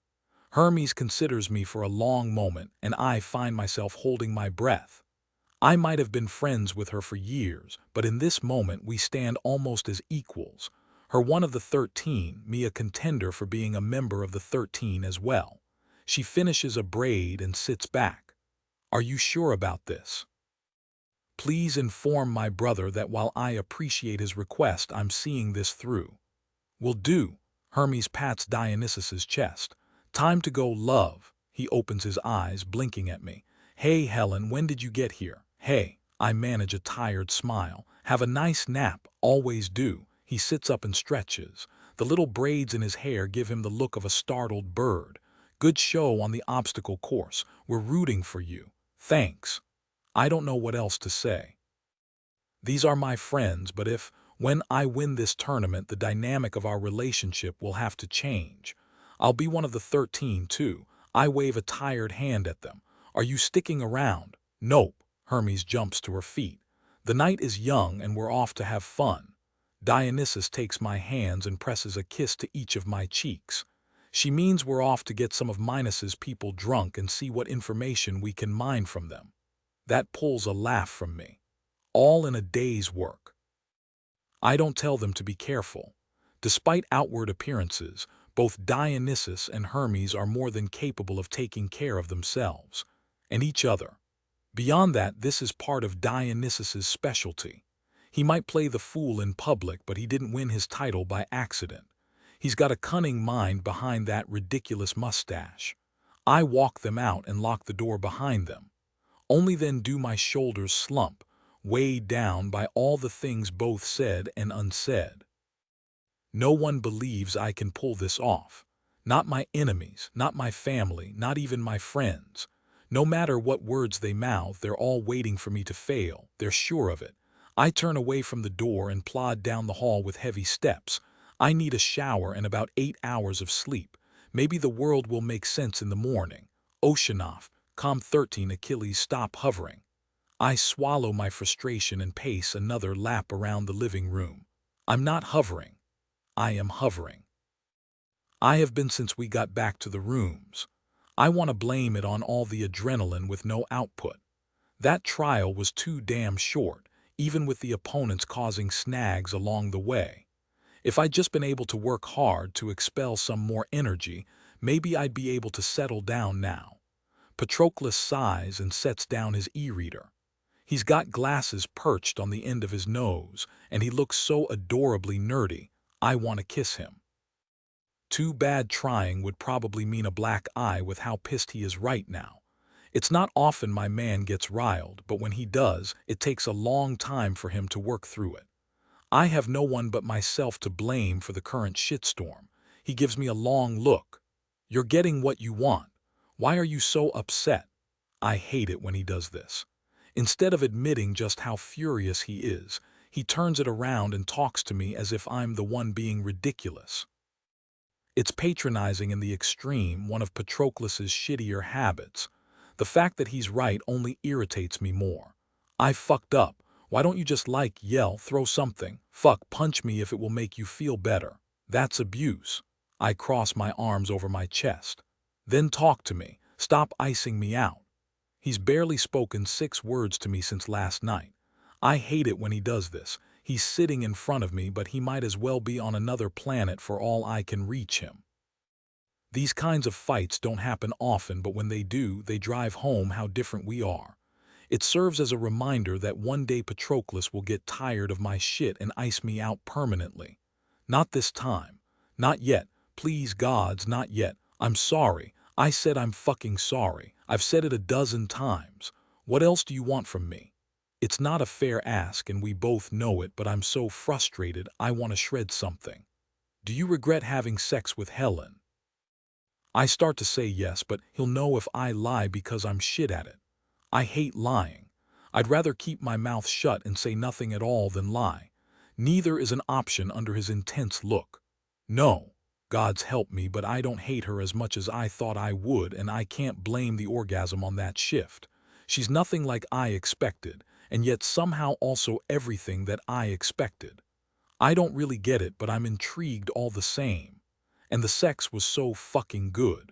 Hermes considers me for a long moment, and I find myself holding my breath. I might have been friends with her for years, but in this moment we stand almost as equals. Her one of the 13, me a contender for being a member of the 13 as well. She finishes a braid and sits back. Are you sure about this? Please inform my brother that while I appreciate his request, I'm seeing this through. Will do. Hermes pats Dionysus's chest. Time to go, love. He opens his eyes, blinking at me. Hey, Helen, when did you get here? Hey. I manage a tired smile. Have a nice nap. Always do. He sits up and stretches. The little braids in his hair give him the look of a startled bird. Good show on the obstacle course. We're rooting for you. Thanks. I don't know what else to say. These are my friends, but if, when I win this tournament, the dynamic of our relationship will have to change. I'll be one of the 13, too. I wave a tired hand at them. Are you sticking around? Nope. Hermes jumps to her feet. The night is young and we're off to have fun. Dionysus takes my hands and presses a kiss to each of my cheeks. She means we're off to get some of Minos's people drunk and see what information we can mine from them. That pulls a laugh from me. All in a day's work. I don't tell them to be careful. Despite outward appearances, both Dionysus and Hermes are more than capable of taking care of themselves and each other. Beyond that, this is part of Dionysus's specialty. He might play the fool in public, but he didn't win his title by accident. He's got a cunning mind behind that ridiculous mustache. I walk them out and lock the door behind them. Only then do my shoulders slump, weighed down by all the things both said and unsaid. No one believes I can pull this off. Not my enemies, not my family, not even my friends. No matter what words they mouth, they're all waiting for me to fail. They're sure of it. I turn away from the door and plod down the hall with heavy steps. I need a shower and about 8 hours of sleep. Maybe the world will make sense in the morning. Oceanoff, Com 13 Achilles, stop hovering. I swallow my frustration and pace another lap around the living room. I'm not hovering. I am hovering. I have been since we got back to the rooms. I want to blame it on all the adrenaline with no output. That trial was too damn short, even with the opponents causing snags along the way. If I'd just been able to work hard to expel some more energy, maybe I'd be able to settle down now. Patroclus sighs and sets down his e-reader. He's got glasses perched on the end of his nose, and he looks so adorably nerdy, I want to kiss him. Too bad trying would probably mean a black eye with how pissed he is right now. It's not often my man gets riled, but when he does, it takes a long time for him to work through it. I have no one but myself to blame for the current shitstorm. He gives me a long look. You're getting what you want. Why are you so upset? I hate it when he does this. Instead of admitting just how furious he is, he turns it around and talks to me as if I'm the one being ridiculous. It's patronizing in the extreme, one of Patroclus's shittier habits. The fact that he's right only irritates me more. I fucked up. Why don't you just yell, throw something, punch me if it will make you feel better? That's abuse. I cross my arms over my chest. Then talk to me. Stop icing me out. He's barely spoken 6 words to me since last night. I hate it when he does this. He's sitting in front of me, but he might as well be on another planet for all I can reach him. These kinds of fights don't happen often, but when they do, they drive home how different we are. It serves as a reminder that one day Patroclus will get tired of my shit and ice me out permanently. Not this time. Not yet. Please gods, not yet. I'm sorry. I said I'm fucking sorry. I've said it a dozen times. What else do you want from me? It's not a fair ask and we both know it, but I'm so frustrated I want to shred something. Do you regret having sex with Helen? I start to say yes, but he'll know if I lie because I'm shit at it. I hate lying. I'd rather keep my mouth shut and say nothing at all than lie. Neither is an option under his intense look. No, God's help me, but I don't hate her as much as I thought I would, and I can't blame the orgasm on that shift. She's nothing like I expected, and yet somehow also everything that I expected. I don't really get it, but I'm intrigued all the same. And the sex was so fucking good.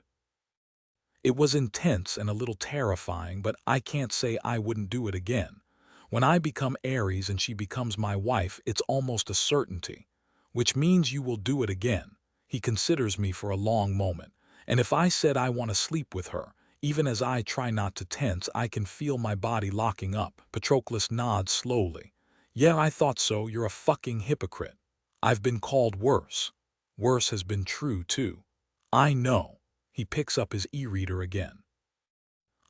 It was intense and a little terrifying, but I can't say I wouldn't do it again. When I become Eris and she becomes my wife, it's almost a certainty. Which means you will do it again. He considers me for a long moment. And if I said I want to sleep with her, even as I try not to tense, I can feel my body locking up. Patroclus nods slowly. Yeah, I thought so. You're a fucking hypocrite. I've been called worse. Worse has been true, too. I know. He picks up his e-reader again.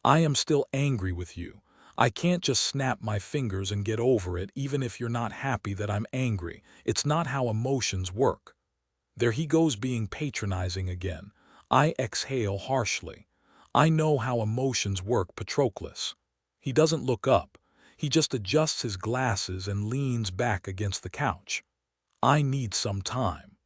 I am still angry with you. I can't just snap my fingers and get over it, even if you're not happy that I'm angry. It's not how emotions work. There he goes, being patronizing again. I exhale harshly. I know how emotions work, Patroclus. He doesn't look up. He just adjusts his glasses and leans back against the couch. I need some time.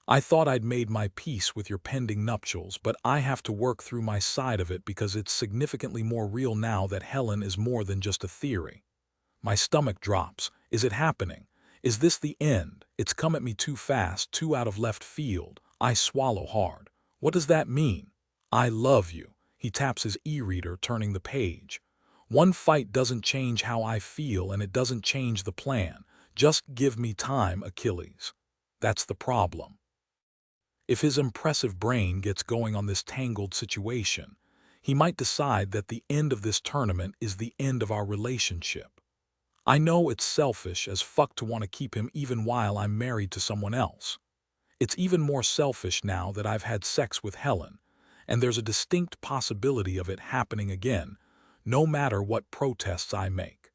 I thought I'd made my peace with your pending nuptials, but I have to work through my side of it because it's significantly more real now that Helen is more than just a theory. My stomach drops. Is it happening? Is this the end? It's come at me too fast, too out of left field. I swallow hard. What does that mean? I love you. He taps his e-reader, turning the page. One fight doesn't change how I feel, and it doesn't change the plan. Just give me time, Achilles. That's the problem. If his impressive brain gets going on this tangled situation, he might decide that the end of this tournament is the end of our relationship. I know it's selfish as fuck to want to keep him even while I'm married to someone else. It's even more selfish now that I've had sex with Helen, and there's a distinct possibility of it happening again, no matter what protests I make.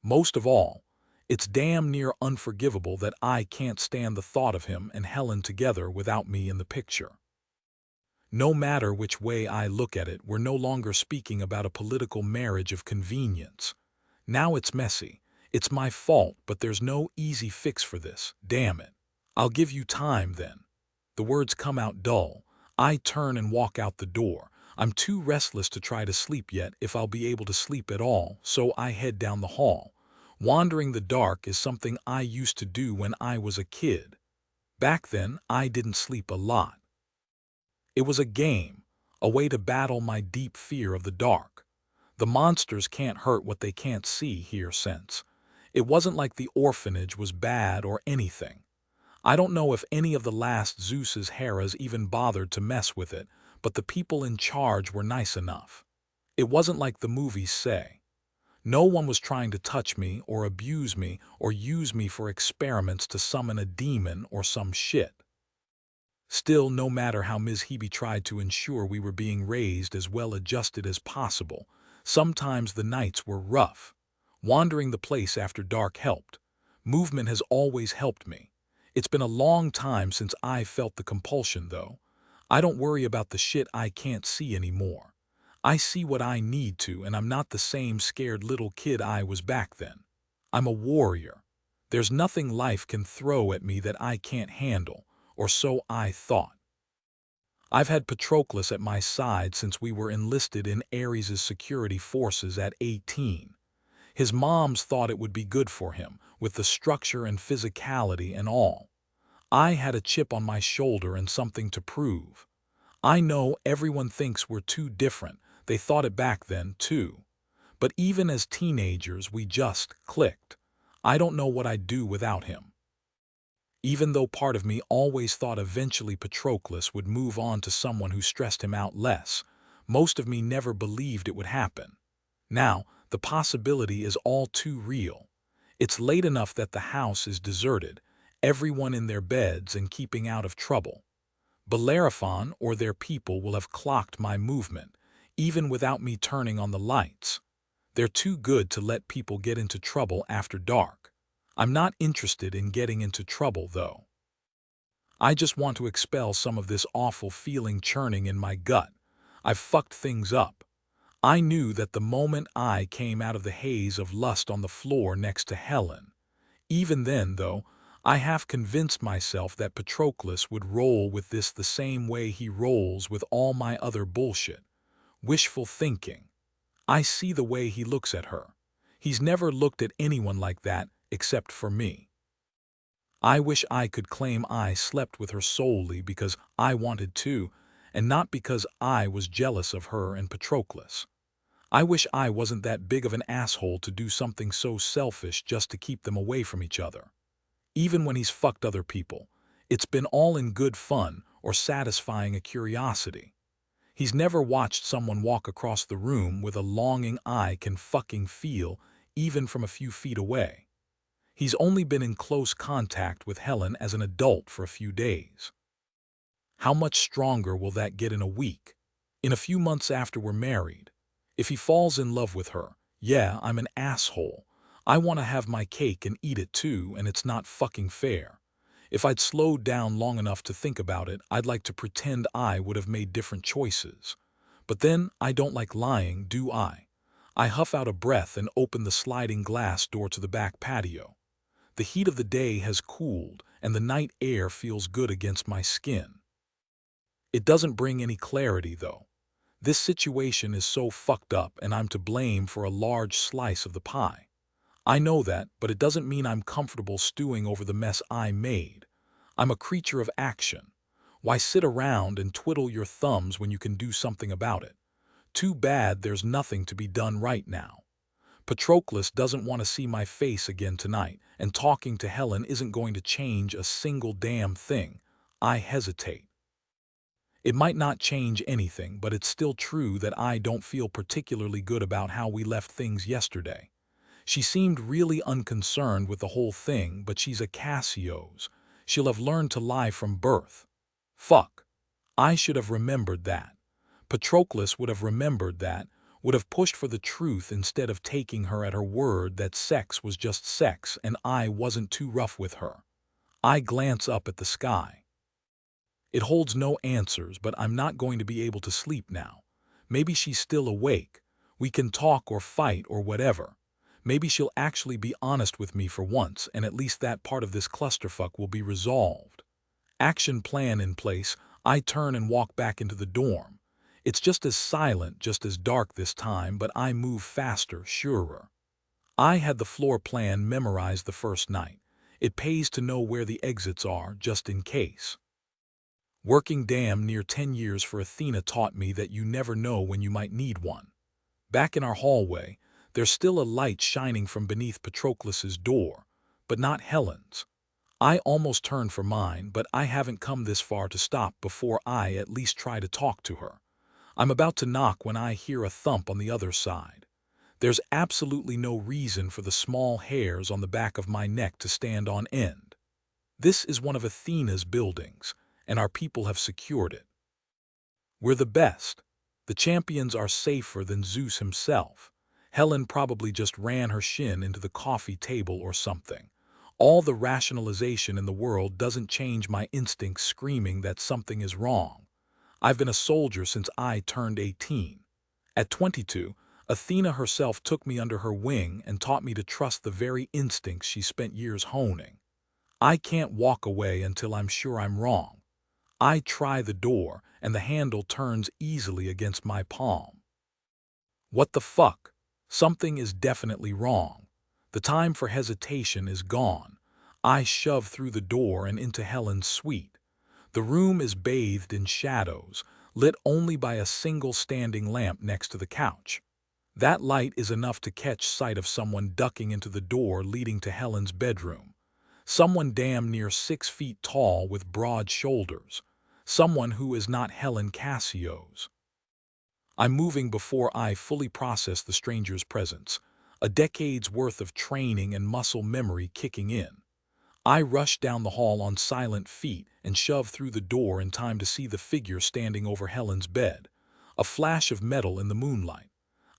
Most of all, It's damn near unforgivable that I can't stand the thought of him and Helen together without me in the picture. No matter which way I look at it, we're no longer speaking about a political marriage of convenience. Now it's messy. It's my fault, but there's no easy fix for this. Damn it. I'll give you time then. The words come out dull. I turn and walk out the door. I'm too restless to try to sleep yet, if I'll be able to sleep at all, so I head down the hall. Wandering the dark is something I used to do when I was a kid. Back then, I didn't sleep a lot. It was a game, a way to battle my deep fear of the dark. The monsters can't hurt what they can't see here since. It wasn't like the orphanage was bad or anything. I don't know if any of the last Zeus's Heras even bothered to mess with it, but the people in charge were nice enough. It wasn't like the movies say. No one was trying to touch me or abuse me or use me for experiments to summon a demon or some shit. Still, no matter how Ms. Hebe tried to ensure we were being raised as well adjusted as possible, sometimes the nights were rough. Wandering the place after dark helped. Movement has always helped me. It's been a long time since I felt the compulsion, though. I don't worry about the shit I can't see anymore. I see what I need to, and I'm not the same scared little kid I was back then. I'm a warrior. There's nothing life can throw at me that I can't handle, or so I thought. I've had Patroclus at my side since we were enlisted in Eris's security forces at 18. His moms thought it would be good for him, with the structure and physicality and all. I had a chip on my shoulder and something to prove. I know everyone thinks we're too different. They thought it back then, too. But even as teenagers, we just clicked. I don't know what I'd do without him. Even though part of me always thought eventually Patroclus would move on to someone who stressed him out less, most of me never believed it would happen. Now, the possibility is all too real. It's late enough that the house is deserted, everyone in their beds and keeping out of trouble. Bellerophon or their people will have clocked my movement, even without me turning on the lights. They're too good to let people get into trouble after dark. I'm not interested in getting into trouble, though. I just want to expel some of this awful feeling churning in my gut. I've fucked things up. I knew that the moment I came out of the haze of lust on the floor next to Helen. Even then, though, I half convinced myself that Patroclus would roll with this the same way he rolls with all my other bullshit. Wishful thinking. I see the way he looks at her. He's never looked at anyone like that except for me. I wish I could claim I slept with her solely because I wanted to, and not because I was jealous of her and Patroclus. I wish I wasn't that big of an asshole to do something so selfish just to keep them away from each other. Even when he's fucked other people, it's been all in good fun or satisfying a curiosity. He's never watched someone walk across the room with a longing I can fucking feel even from a few feet away. He's only been in close contact with Helen as an adult for a few days. How much stronger will that get in a week? In a few months after we're married? If he falls in love with her, yeah, I'm an asshole. I want to have my cake and eat it too, and it's not fucking fair. If I'd slowed down long enough to think about it, I'd like to pretend I would have made different choices. But then, I don't like lying, do I? I huff out a breath and open the sliding glass door to the back patio. The heat of the day has cooled, and the night air feels good against my skin. It doesn't bring any clarity, though. This situation is so fucked up, and I'm to blame for a large slice of the pie. I know that, but it doesn't mean I'm comfortable stewing over the mess I made. I'm a creature of action. Why sit around and twiddle your thumbs when you can do something about it? Too bad there's nothing to be done right now. Patroclus doesn't want to see my face again tonight, and talking to Helen isn't going to change a single damn thing. I hesitate. It might not change anything, but it's still true that I don't feel particularly good about how we left things yesterday. She seemed really unconcerned with the whole thing, but she's a Cassio's. She'll have learned to lie from birth. Fuck. I should have remembered that. Patroclus would have remembered that. would have pushed for the truth instead of taking her at her word that sex was just sex and I wasn't too rough with her. I glance up at the sky. It holds no answers, but I'm not going to be able to sleep now. Maybe she's still awake. We can talk or fight or whatever. Maybe she'll actually be honest with me for once, and at least that part of this clusterfuck will be resolved. Action plan in place, I turn and walk back into the dorm. It's just as silent, just as dark this time, but I move faster, surer. I had the floor plan memorized the first night. It pays to know where the exits are, just in case. Working damn near 10 years for Athena taught me that you never know when you might need one. Back in our hallway, there's still a light shining from beneath Patroclus's door, but not Helen's. I almost turned for mine, but I haven't come this far to stop before I at least try to talk to her. I'm about to knock when I hear a thump on the other side. There's absolutely no reason for the small hairs on the back of my neck to stand on end. This is one of Athena's buildings, and our people have secured it. We're the best. The champions are safer than Zeus himself. Helen probably just ran her shin into the coffee table or something. All the rationalization in the world doesn't change my instincts screaming that something is wrong. I've been a soldier since I turned 18. At 22, Athena herself took me under her wing and taught me to trust the very instincts she spent years honing. I can't walk away until I'm sure I'm wrong. I try the door, and the handle turns easily against my palm. What the fuck? Something is definitely wrong. The time for hesitation is gone. I shove through the door and into Helen's suite. The room is bathed in shadows, lit only by a single standing lamp next to the couch. That light is enough to catch sight of someone ducking into the door leading to Helen's bedroom. Someone damn near 6 feet tall with broad shoulders. Someone who is not Helen Cassio's. I'm moving before I fully process the stranger's presence, a decade's worth of training and muscle memory kicking in. I rush down the hall on silent feet and shove through the door in time to see the figure standing over Helen's bed, a flash of metal in the moonlight.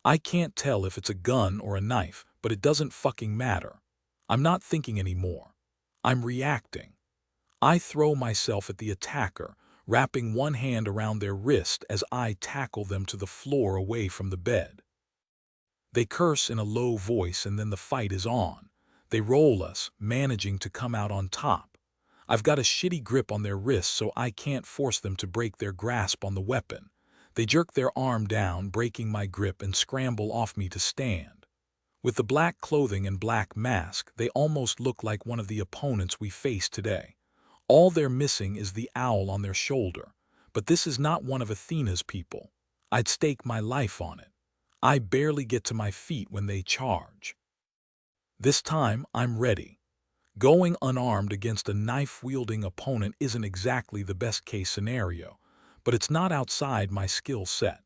I can't tell if it's a gun or a knife, but it doesn't fucking matter. I'm not thinking anymore. I'm reacting. I throw myself at the attacker, wrapping one hand around their wrist as I tackle them to the floor away from the bed. They curse in a low voice and then the fight is on. They roll us, managing to come out on top. I've got a shitty grip on their wrists so I can't force them to break their grasp on the weapon. They jerk their arm down, breaking my grip, and scramble off me to stand. With the black clothing and black mask, they almost look like one of the opponents we face today. All they're missing is the owl on their shoulder. But this is not one of Athena's people. I'd stake my life on it. I barely get to my feet when they charge. This time, I'm ready. Going unarmed against a knife-wielding opponent isn't exactly the best-case scenario, but it's not outside my skill set.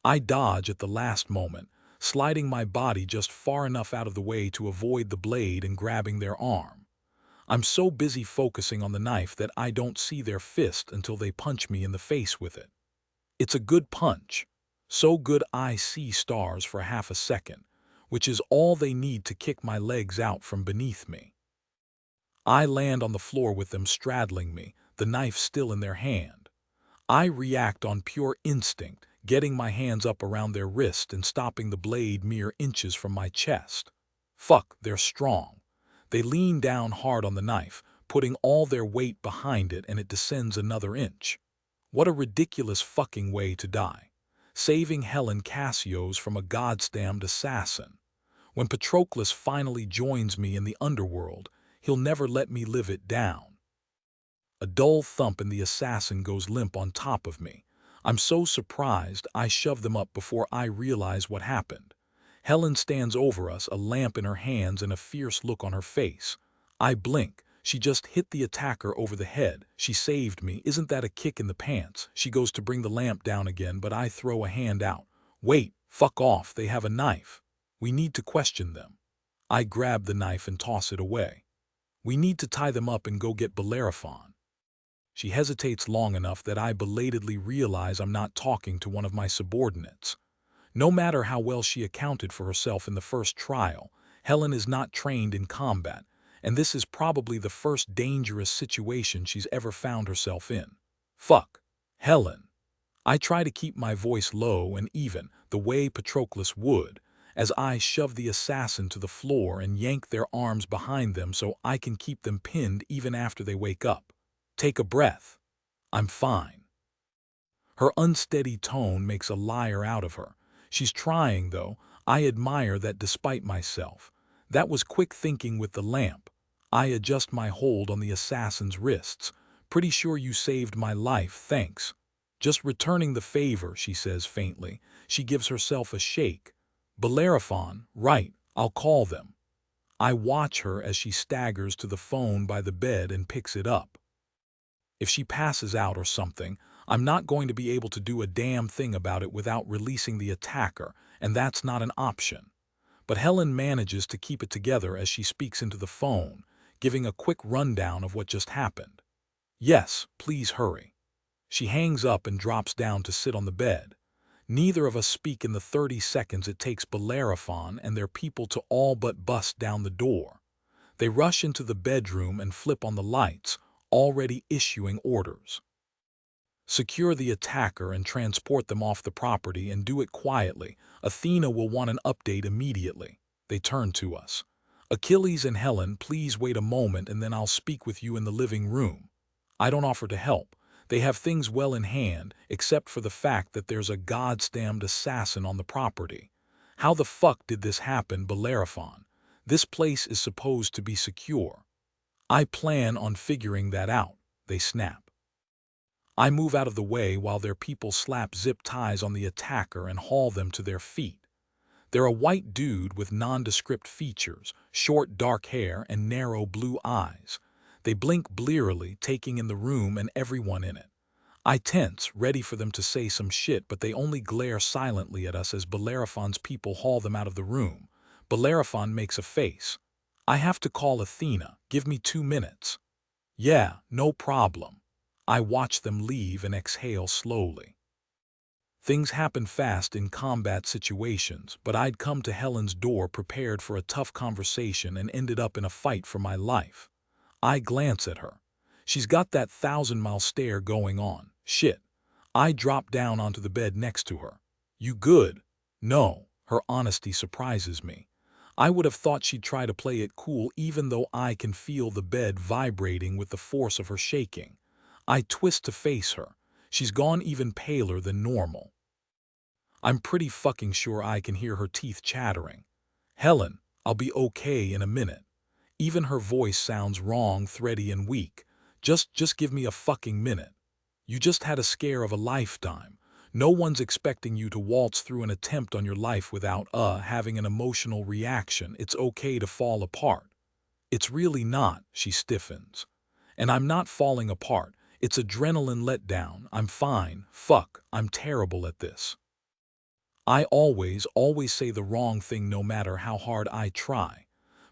I dodge at the last moment, sliding my body just far enough out of the way to avoid the blade and grabbing their arm. I'm so busy focusing on the knife that I don't see their fist until they punch me in the face with it. It's a good punch. So good I see stars for half a second, which is all they need to kick my legs out from beneath me. I land on the floor with them straddling me, the knife still in their hand. I react on pure instinct, getting my hands up around their wrist and stopping the blade mere inches from my chest. Fuck, they're strong. They lean down hard on the knife, putting all their weight behind it, and it descends another inch. What a ridiculous fucking way to die. Saving Helen Cassio's from a goddamned assassin. When Patroclus finally joins me in the underworld, he'll never let me live it down. A dull thump and the assassin goes limp on top of me. I'm so surprised I shove them up before I realize what happened. Helen stands over us, a lamp in her hands and a fierce look on her face. I blink. She just hit the attacker over the head. She saved me. Isn't that a kick in the pants? She goes to bring the lamp down again, but I throw a hand out. Wait, fuck off, they have a knife. We need to question them. I grab the knife and toss it away. We need to tie them up and go get Bellerophon. She hesitates long enough that I belatedly realize I'm not talking to one of my subordinates. No matter how well she accounted for herself in the first trial, Helen is not trained in combat, and this is probably the first dangerous situation she's ever found herself in. Fuck. Helen. I try to keep my voice low and even, the way Patroclus would, as I shove the assassin to the floor and yank their arms behind them so I can keep them pinned even after they wake up. Take a breath. I'm fine. Her unsteady tone makes a liar out of her. She's trying, though. I admire that despite myself. That was quick thinking with the lamp. I adjust my hold on the assassin's wrists. Pretty sure you saved my life, thanks. Just returning the favor, she says faintly. She gives herself a shake. Bellerophon, right, I'll call them. I watch her as she staggers to the phone by the bed and picks it up. If she passes out or something, I'm not going to be able to do a damn thing about it without releasing the attacker, and that's not an option. But Helen manages to keep it together as she speaks into the phone, giving a quick rundown of what just happened. Yes, please hurry. She hangs up and drops down to sit on the bed. Neither of us speak in the 30 seconds it takes Bellerophon and their people to all but bust down the door. They rush into the bedroom and flip on the lights, already issuing orders. Secure the attacker and transport them off the property, and do it quietly. Athena will want an update immediately. They turn to us. Achilles and Helen, please wait a moment and then I'll speak with you in the living room. I don't offer to help. They have things well in hand, except for the fact that there's a goddamned assassin on the property. How the fuck did this happen, Bellerophon? This place is supposed to be secure. I plan on figuring that out, they snap. I move out of the way while their people slap zip ties on the attacker and haul them to their feet. They're a white dude with nondescript features, short dark hair, and narrow blue eyes. They blink blearily, taking in the room and everyone in it. I tense, ready for them to say some shit, but they only glare silently at us as Bellerophon's people haul them out of the room. Bellerophon makes a face. I have to call Athena. Give me 2 minutes. Yeah, no problem. I watch them leave and exhale slowly. Things happen fast in combat situations, but I'd come to Helen's door prepared for a tough conversation and ended up in a fight for my life. I glance at her. She's got that 1,000-mile stare going on. Shit. I drop down onto the bed next to her. You good? No. Her honesty surprises me. I would have thought she'd try to play it cool, even though I can feel the bed vibrating with the force of her shaking. I twist to face her. She's gone even paler than normal. I'm pretty fucking sure I can hear her teeth chattering. Helen, I'll be okay in a minute. Even her voice sounds wrong, thready and weak. Just give me a fucking minute. You just had a scare of a lifetime. No one's expecting you to waltz through an attempt on your life without, having an emotional reaction. It's okay to fall apart. It's really not, she stiffens. And I'm not falling apart. It's adrenaline letdown. I'm fine. Fuck, I'm terrible at this. I always say the wrong thing no matter how hard I try.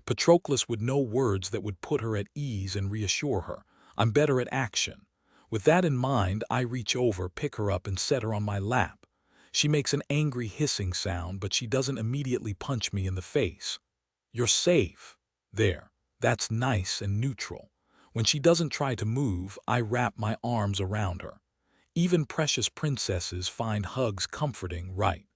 Patroclus would know words that would put her at ease and reassure her. I'm better at action. With that in mind, I reach over, pick her up, and set her on my lap. She makes an angry hissing sound, but she doesn't immediately punch me in the face. You're safe. There. That's nice and neutral. When she doesn't try to move, I wrap my arms around her. Even precious princesses find hugs comforting, right?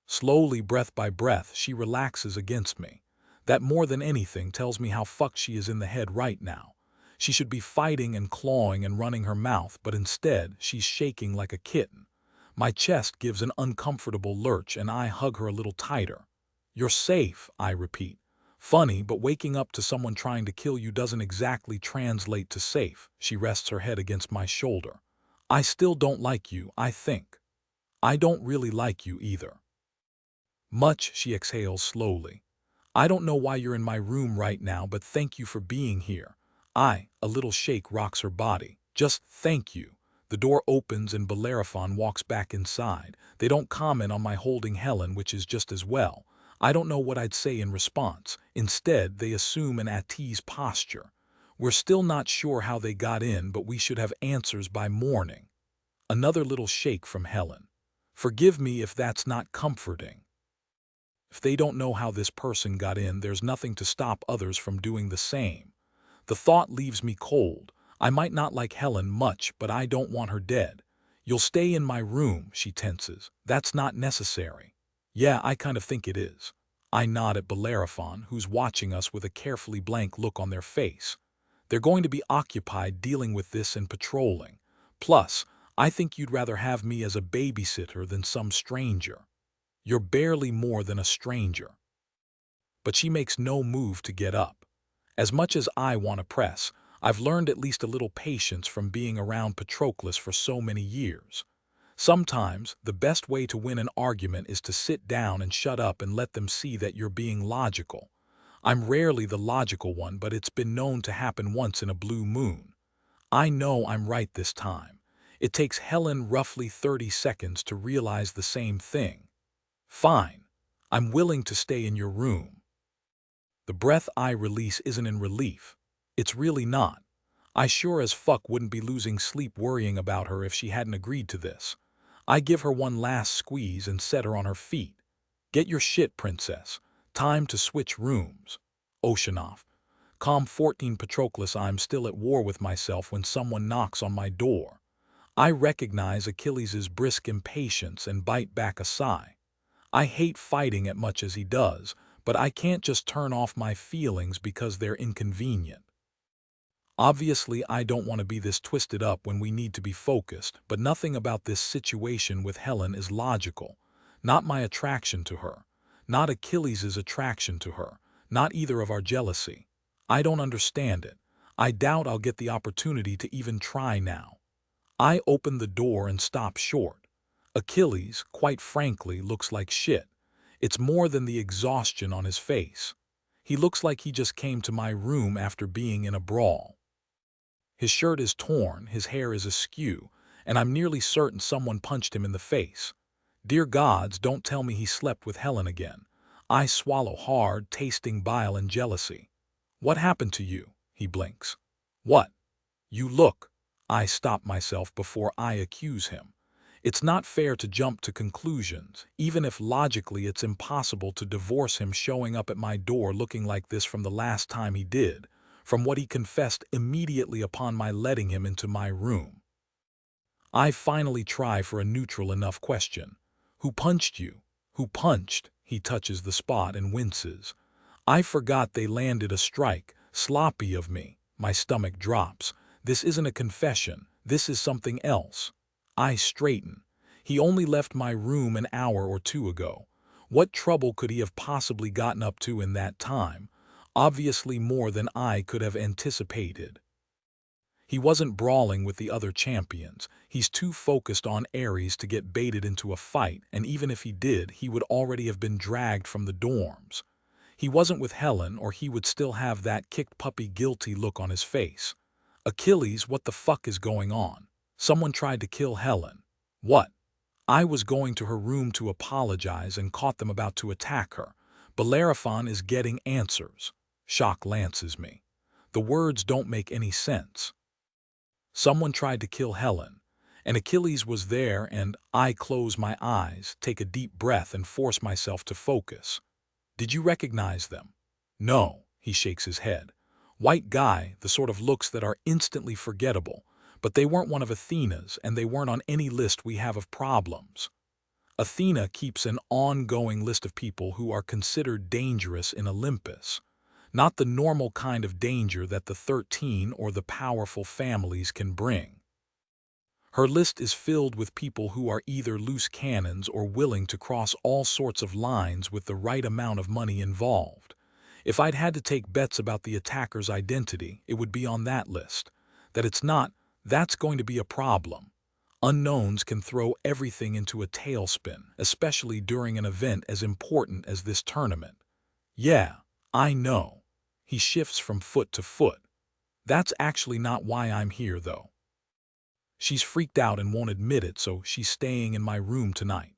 Slowly, breath by breath, she relaxes against me. That more than anything tells me how fucked she is in the head right now. She should be fighting and clawing and running her mouth, but instead, she's shaking like a kitten. My chest gives an uncomfortable lurch and I hug her a little tighter. You're safe, I repeat. Funny, but waking up to someone trying to kill you doesn't exactly translate to safe. She rests her head against my shoulder. I still don't like you, I think. I don't really like you either. Much, she exhales slowly. I don't know why you're in my room right now, but thank you for being here. A little shake rocks her body. Just thank you. The door opens and Bellerophon walks back inside. They don't comment on my holding Helen, which is just as well. I don't know what I'd say in response. Instead, they assume an at ease posture. We're still not sure how they got in, but we should have answers by morning. Another little shake from Helen. Forgive me if that's not comforting. If they don't know how this person got in, there's nothing to stop others from doing the same. The thought leaves me cold. I might not like Helen much, but I don't want her dead. You'll stay in my room, she tenses. That's not necessary. Yeah, I kind of think it is. I nod at Bellerophon, who's watching us with a carefully blank look on their face. They're going to be occupied dealing with this and patrolling. Plus, I think you'd rather have me as a babysitter than some stranger. You're barely more than a stranger. But she makes no move to get up. As much as I want to press, I've learned at least a little patience from being around Patroclus for so many years. Sometimes, the best way to win an argument is to sit down and shut up and let them see that you're being logical. I'm rarely the logical one, but it's been known to happen once in a blue moon. I know I'm right this time. It takes Helen roughly 30 seconds to realize the same thing. Fine. I'm willing to stay in your room. The breath I release isn't in relief. It's really not. I sure as fuck wouldn't be losing sleep worrying about her if she hadn't agreed to this. I give her one last squeeze and set her on her feet. Get your shit, princess. Time to switch rooms. Oceanoff. Calm 14 Patroclus. I'm still at war with myself when someone knocks on my door. I recognize Achilles' brisk impatience and bite back a sigh. I hate fighting as much as he does, but I can't just turn off my feelings because they're inconvenient. Obviously, I don't want to be this twisted up when we need to be focused, but nothing about this situation with Helen is logical. Not my attraction to her. Not Achilles' attraction to her. Not either of our jealousy. I don't understand it. I doubt I'll get the opportunity to even try now. I open the door and stop short. Achilles, quite frankly, looks like shit. It's more than the exhaustion on his face. He looks like he just came to my room after being in a brawl. His shirt is torn, his hair is askew, and I'm nearly certain someone punched him in the face. Dear gods, don't tell me he slept with Helen again. I swallow hard, tasting bile and jealousy. What happened to you? He blinks. What? You look. I stop myself before I accuse him. It's not fair to jump to conclusions, even if logically it's impossible to divorce him showing up at my door looking like this from the last time he did, from what he confessed immediately upon my letting him into my room. I finally try for a neutral enough question. Who punched you? Who punched? He touches the spot and winces. I forgot they landed a strike. Sloppy of me. My stomach drops. This isn't a confession. This is something else. I straighten. He only left my room an hour or two ago. What trouble could he have possibly gotten up to in that time? Obviously more than I could have anticipated. He wasn't brawling with the other champions. He's too focused on Eris to get baited into a fight, and even if he did, he would already have been dragged from the dorms. He wasn't with Helen, or he would still have that kicked puppy guilty look on his face. Achilles, what the fuck is going on? Someone tried to kill Helen. What? I was going to her room to apologize and caught them about to attack her. Bellerophon is getting answers. Shock lances me. The words don't make any sense. Someone tried to kill Helen, and Achilles was there, and I close my eyes, take a deep breath, and force myself to focus. Did you recognize them? No, he shakes his head. White guy, the sort of looks that are instantly forgettable. But they weren't one of Athena's, and they weren't on any list we have of problems. Athena keeps an ongoing list of people who are considered dangerous in Olympus. Not the normal kind of danger that the 13 or the powerful families can bring. Her list is filled with people who are either loose cannons or willing to cross all sorts of lines with the right amount of money involved. If I'd had to take bets about the attacker's identity, it would be on that list. That it's not, that's going to be a problem. Unknowns can throw everything into a tailspin, especially during an event as important as this tournament. Yeah, I know. He shifts from foot to foot. That's actually not why I'm here, though. She's freaked out and won't admit it, so she's staying in my room tonight.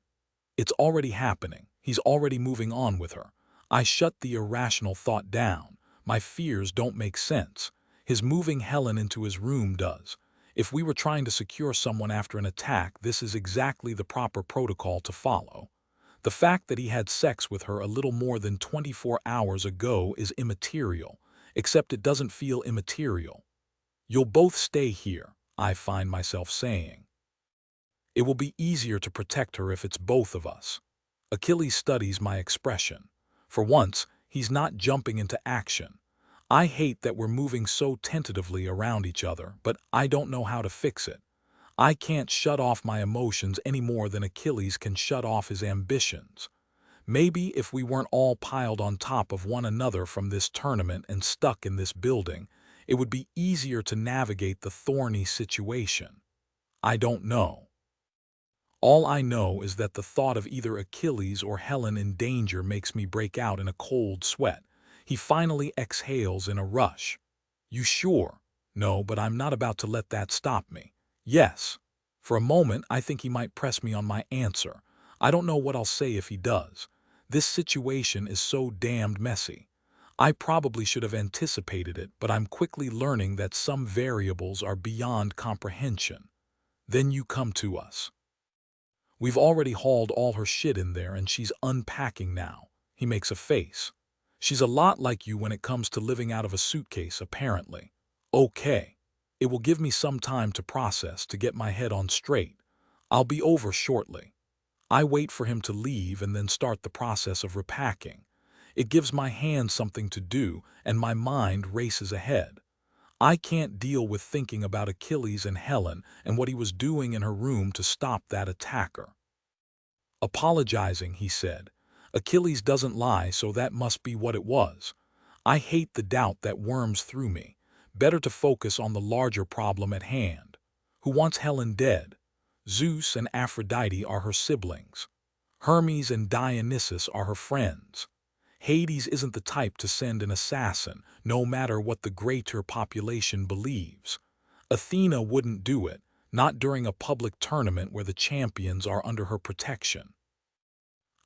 It's already happening. He's already moving on with her. I shut the irrational thought down. My fears don't make sense. His moving Helen into his room does. If we were trying to secure someone after an attack, this is exactly the proper protocol to follow. The fact that he had sex with her a little more than 24 hours ago is immaterial, except it doesn't feel immaterial. You'll both stay here, I find myself saying. It will be easier to protect her if it's both of us. Achilles studies my expression. For once, he's not jumping into action. I hate that we're moving so tentatively around each other, but I don't know how to fix it. I can't shut off my emotions any more than Achilles can shut off his ambitions. Maybe if we weren't all piled on top of one another from this tournament and stuck in this building, it would be easier to navigate the thorny situation. I don't know. All I know is that the thought of either Achilles or Helen in danger makes me break out in a cold sweat. He finally exhales in a rush. You sure? No, but I'm not about to let that stop me. Yes. For a moment, I think he might press me on my answer. I don't know what I'll say if he does. This situation is so damned messy. I probably should have anticipated it, but I'm quickly learning that some variables are beyond comprehension. Then you come to us. We've already hauled all her shit in there and she's unpacking now. He makes a face. She's a lot like you when it comes to living out of a suitcase, apparently. Okay. It will give me some time to process, to get my head on straight. I'll be over shortly. I wait for him to leave and then start the process of repacking. It gives my hands something to do and my mind races ahead. I can't deal with thinking about Achilles and Helen and what he was doing in her room to stop that attacker. Apologizing, he said. Achilles doesn't lie, so that must be what it was. I hate the doubt that worms through me. Better to focus on the larger problem at hand. Who wants Helen dead? Zeus and Aphrodite are her siblings. Hermes and Dionysus are her friends. Hades isn't the type to send an assassin, no matter what the greater population believes. Athena wouldn't do it, not during a public tournament where the champions are under her protection.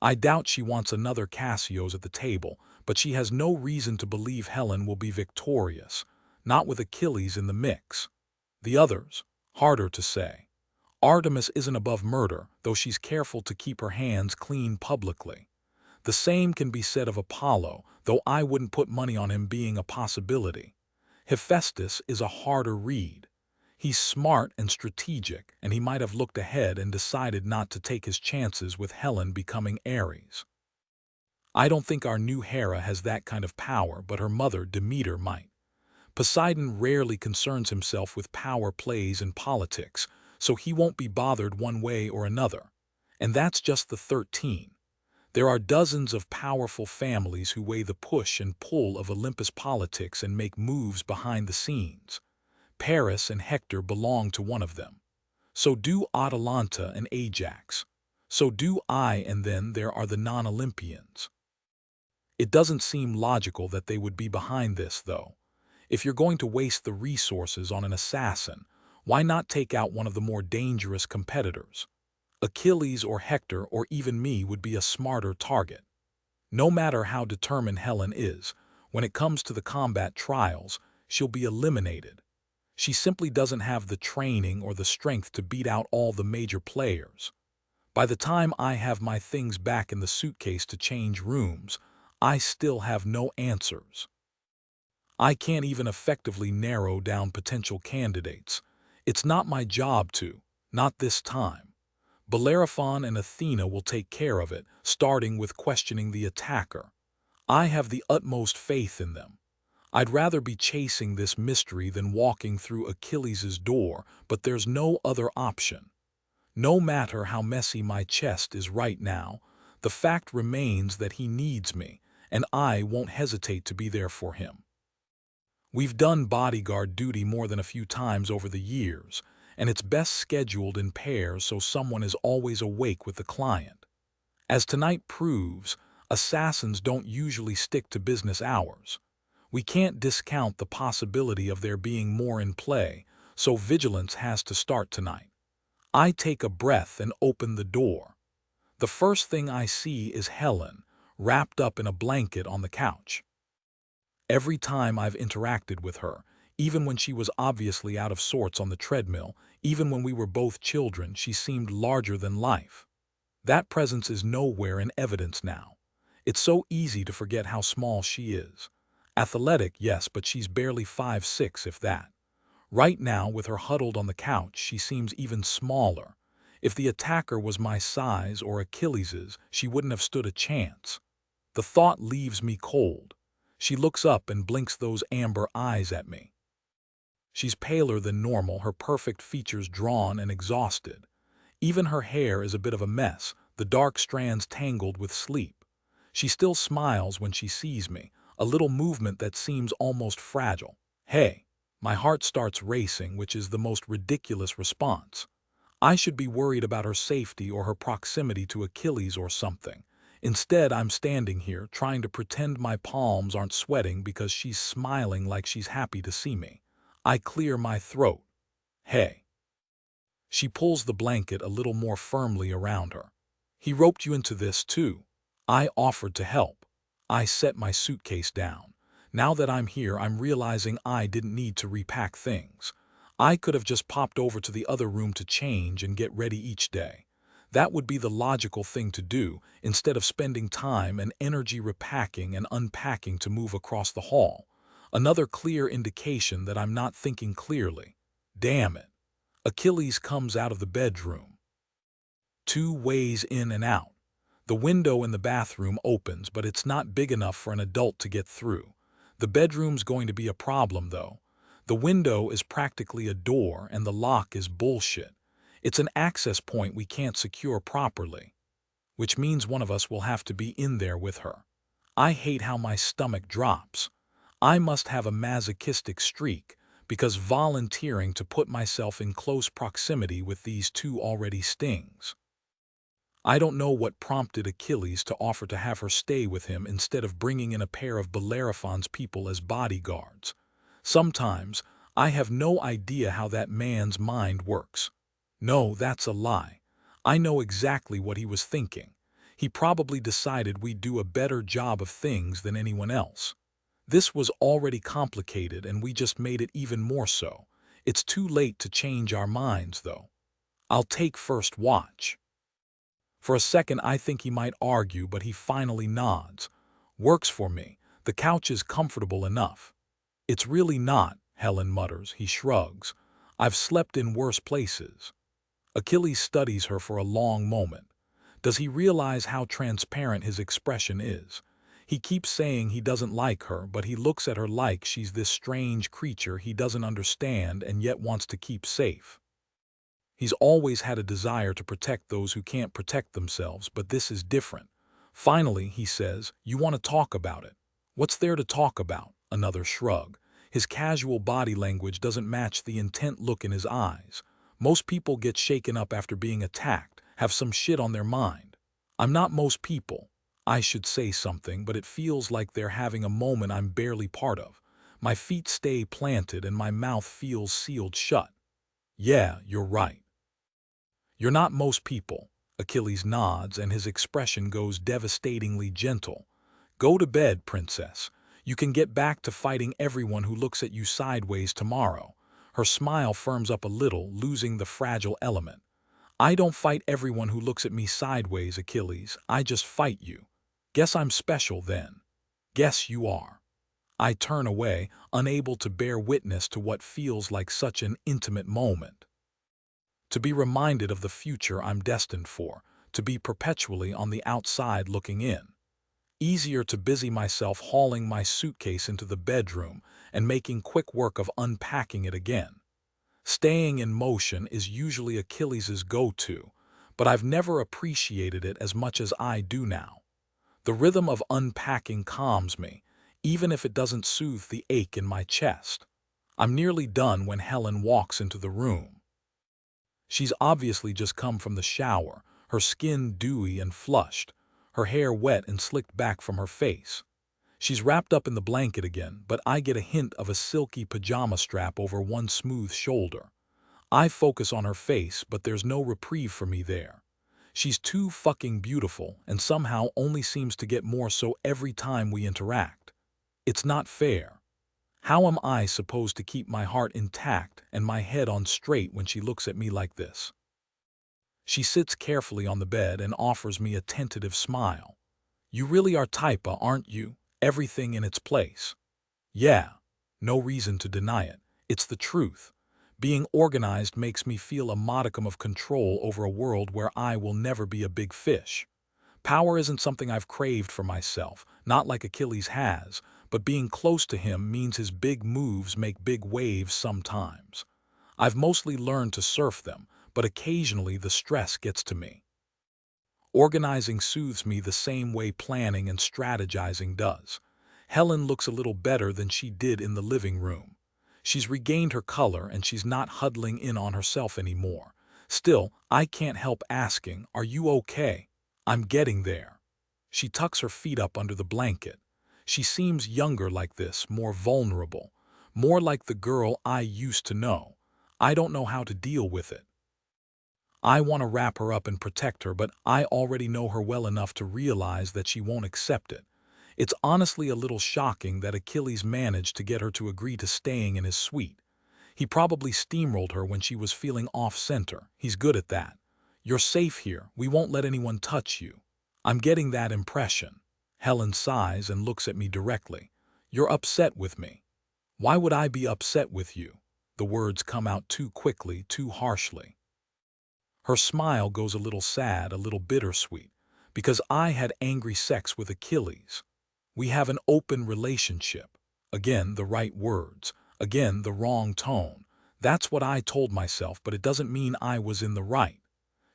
I doubt she wants another Cassios at the table, but she has no reason to believe Helen will be victorious, not with Achilles in the mix. The others, harder to say. Artemis isn't above murder, though she's careful to keep her hands clean publicly. The same can be said of Apollo, though I wouldn't put money on him being a possibility. Hephaestus is a harder read. He's smart and strategic, and he might have looked ahead and decided not to take his chances with Helen becoming Eris. I don't think our new Hera has that kind of power, but her mother Demeter might. Poseidon rarely concerns himself with power plays and politics, so he won't be bothered one way or another. And that's just the 13. There are dozens of powerful families who weigh the push and pull of Olympus politics and make moves behind the scenes. Paris and Hector belong to one of them. So do Atalanta and Ajax. So do I, and then there are the non-Olympians. It doesn't seem logical that they would be behind this, though. If you're going to waste the resources on an assassin, why not take out one of the more dangerous competitors? Achilles or Hector or even me would be a smarter target. No matter how determined Helen is, when it comes to the combat trials, she'll be eliminated. She simply doesn't have the training or the strength to beat out all the major players. By the time I have my things back in the suitcase to change rooms, I still have no answers. I can't even effectively narrow down potential candidates. It's not my job to, not this time. Bellerophon and Athena will take care of it, starting with questioning the attacker. I have the utmost faith in them. I'd rather be chasing this mystery than walking through Achilles' door, but there's no other option. No matter how messy my chest is right now, the fact remains that he needs me, and I won't hesitate to be there for him. We've done bodyguard duty more than a few times over the years, and it's best scheduled in pairs so someone is always awake with the client. As tonight proves, assassins don't usually stick to business hours. We can't discount the possibility of there being more in play, so vigilance has to start tonight. I take a breath and open the door. The first thing I see is Helen, wrapped up in a blanket on the couch. Every time I've interacted with her, Even when she was obviously out of sorts on the treadmill, even when we were both children, she seemed larger than life. That presence is nowhere in evidence now. It's so easy to forget how small she is. Athletic, yes, but she's barely 5'6", if that. Right now, with her huddled on the couch, she seems even smaller. If the attacker was my size or Achilles's, she wouldn't have stood a chance. The thought leaves me cold. She looks up and blinks those amber eyes at me. She's paler than normal, her perfect features drawn and exhausted. Even her hair is a bit of a mess, the dark strands tangled with sleep. She still smiles when she sees me, a little movement that seems almost fragile. Hey, my heart starts racing, which is the most ridiculous response. I should be worried about her safety or her proximity to Achilles or something. Instead, I'm standing here trying to pretend my palms aren't sweating because she's smiling like she's happy to see me. I clear my throat. Hey. She pulls the blanket a little more firmly around her. He roped you into this too. I offered to help. I set my suitcase down. Now that I'm here, I'm realizing I didn't need to repack things. I could have just popped over to the other room to change and get ready each day. That would be the logical thing to do, instead of spending time and energy repacking and unpacking to move across the hall. Another clear indication that I'm not thinking clearly. Damn it. Achilles comes out of the bedroom. 2 ways in and out. The window in the bathroom opens, but it's not big enough for an adult to get through. The bedroom's going to be a problem, though. The window is practically a door, and the lock is bullshit. It's an access point we can't secure properly, which means one of us will have to be in there with her. I hate how my stomach drops. I must have a masochistic streak, because volunteering to put myself in close proximity with these two already stings. I don't know what prompted Achilles to offer to have her stay with him instead of bringing in a pair of Bellerophon's people as bodyguards. Sometimes, I have no idea how that man's mind works. No, that's a lie. I know exactly what he was thinking. He probably decided we'd do a better job of things than anyone else. This was already complicated, and we just made it even more so. It's too late to change our minds, though. I'll take first watch. For a second, I think he might argue, but he finally nods. Works for me. The couch is comfortable enough. It's really not, Helen mutters. He shrugs. I've slept in worse places. Achilles studies her for a long moment. Does he realize how transparent his expression is? He keeps saying he doesn't like her, but he looks at her like she's this strange creature he doesn't understand and yet wants to keep safe. He's always had a desire to protect those who can't protect themselves, but this is different. Finally, he says, "You want to talk about it." "What's there to talk about?" Another shrug. His casual body language doesn't match the intent look in his eyes. Most people get shaken up after being attacked, have some shit on their mind. I'm not most people. I should say something, but it feels like they're having a moment I'm barely part of. My feet stay planted and my mouth feels sealed shut. Yeah, you're right. You're not most people. Achilles nods and his expression goes devastatingly gentle. Go to bed, princess. You can get back to fighting everyone who looks at you sideways tomorrow. Her smile firms up a little, losing the fragile element. I don't fight everyone who looks at me sideways, Achilles. I just fight you. Guess I'm special then. Guess you are. I turn away, unable to bear witness to what feels like such an intimate moment. To be reminded of the future I'm destined for, to be perpetually on the outside looking in. Easier to busy myself hauling my suitcase into the bedroom and making quick work of unpacking it again. Staying in motion is usually Achilles' go-to, but I've never appreciated it as much as I do now. The rhythm of unpacking calms me, even if it doesn't soothe the ache in my chest. I'm nearly done when Helen walks into the room. She's obviously just come from the shower, her skin dewy and flushed, her hair wet and slicked back from her face. She's wrapped up in the blanket again, but I get a hint of a silky pajama strap over one smooth shoulder. I focus on her face, but there's no reprieve for me there. She's too fucking beautiful and somehow only seems to get more so every time we interact. It's not fair. How am I supposed to keep my heart intact and my head on straight when she looks at me like this? She sits carefully on the bed and offers me a tentative smile. You really are typa, aren't you? Everything in its place. Yeah, no reason to deny it. It's the truth. Being organized makes me feel a modicum of control over a world where I will never be a big fish. Power isn't something I've craved for myself, not like Achilles has, but being close to him means his big moves make big waves sometimes. I've mostly learned to surf them, but occasionally the stress gets to me. Organizing soothes me the same way planning and strategizing does. Helen looks a little better than she did in the living room. She's regained her color and she's not huddling in on herself anymore. Still, I can't help asking, "Are you okay?" I'm getting there. She tucks her feet up under the blanket. She seems younger like this, more vulnerable, more like the girl I used to know. I don't know how to deal with it. I want to wrap her up and protect her, but I already know her well enough to realize that she won't accept it. It's honestly a little shocking that Achilles managed to get her to agree to staying in his suite. He probably steamrolled her when she was feeling off-center. He's good at that. You're safe here. We won't let anyone touch you. I'm getting that impression. Helen sighs and looks at me directly. You're upset with me. Why would I be upset with you? The words come out too quickly, too harshly. Her smile goes a little sad, a little bittersweet, because I had angry sex with Achilles. We have an open relationship. Again, the right words. Again, the wrong tone. That's what I told myself, but it doesn't mean I was in the right.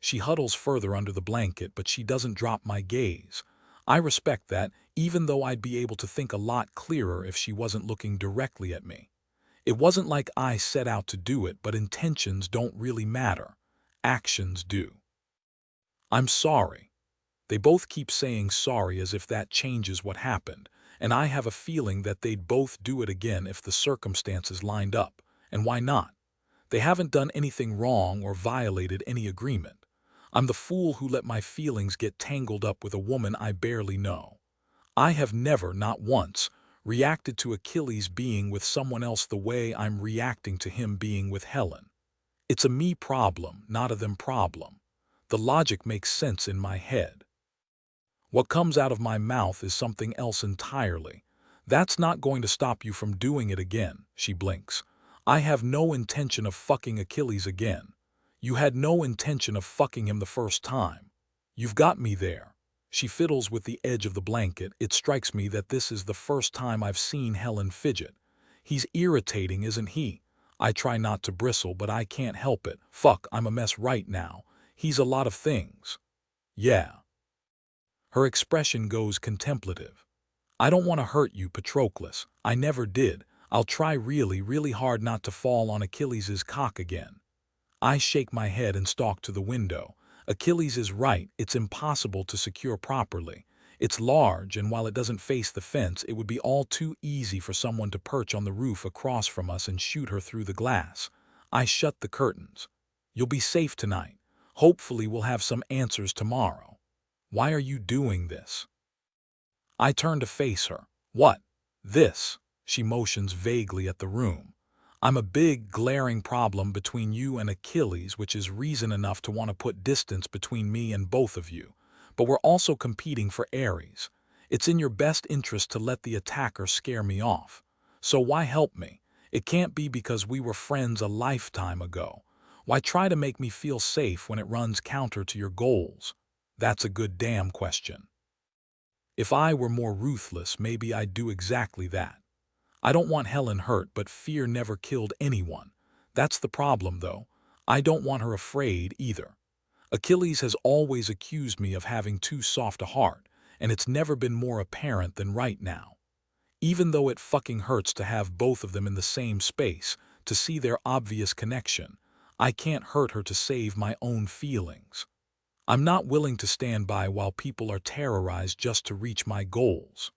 She huddles further under the blanket, but she doesn't drop my gaze. I respect that, even though I'd be able to think a lot clearer if she wasn't looking directly at me. It wasn't like I set out to do it, but intentions don't really matter. Actions do. I'm sorry. They both keep saying sorry as if that changes what happened, and I have a feeling that they'd both do it again if the circumstances lined up. And why not? They haven't done anything wrong or violated any agreement. I'm the fool who let my feelings get tangled up with a woman I barely know. I have never, not once, reacted to Achilles being with someone else the way I'm reacting to him being with Helen. It's a me problem, not a them problem. The logic makes sense in my head. What comes out of my mouth is something else entirely. That's not going to stop you from doing it again, she blinks. I have no intention of fucking Achilles again. You had no intention of fucking him the first time. You've got me there. She fiddles with the edge of the blanket. It strikes me that this is the first time I've seen Helen fidget. He's irritating, isn't he? I try not to bristle, but I can't help it. Fuck, I'm a mess right now. He's a lot of things. Yeah. Her expression goes contemplative. I don't want to hurt you, Patroclus. I never did. I'll try really, really hard not to fall on Achilles' cock again. I shake my head and stalk to the window. Achilles is right. It's impossible to secure properly. It's large, and while it doesn't face the fence, it would be all too easy for someone to perch on the roof across from us and shoot her through the glass. I shut the curtains. You'll be safe tonight. Hopefully we'll have some answers tomorrow. Why are you doing this? I turn to face her. What? This? She motions vaguely at the room. I'm a big, glaring problem between you and Achilles, which is reason enough to want to put distance between me and both of you. But we're also competing for Eris. It's in your best interest to let the attacker scare me off. So why help me? It can't be because we were friends a lifetime ago. Why try to make me feel safe when it runs counter to your goals? That's a good damn question. If I were more ruthless, maybe I'd do exactly that. I don't want Helen hurt, but fear never killed anyone. That's the problem, though. I don't want her afraid either. Achilles has always accused me of having too soft a heart, and it's never been more apparent than right now. Even though it fucking hurts to have both of them in the same space, to see their obvious connection, I can't hurt her to save my own feelings. I'm not willing to stand by while people are terrorized just to reach my goals.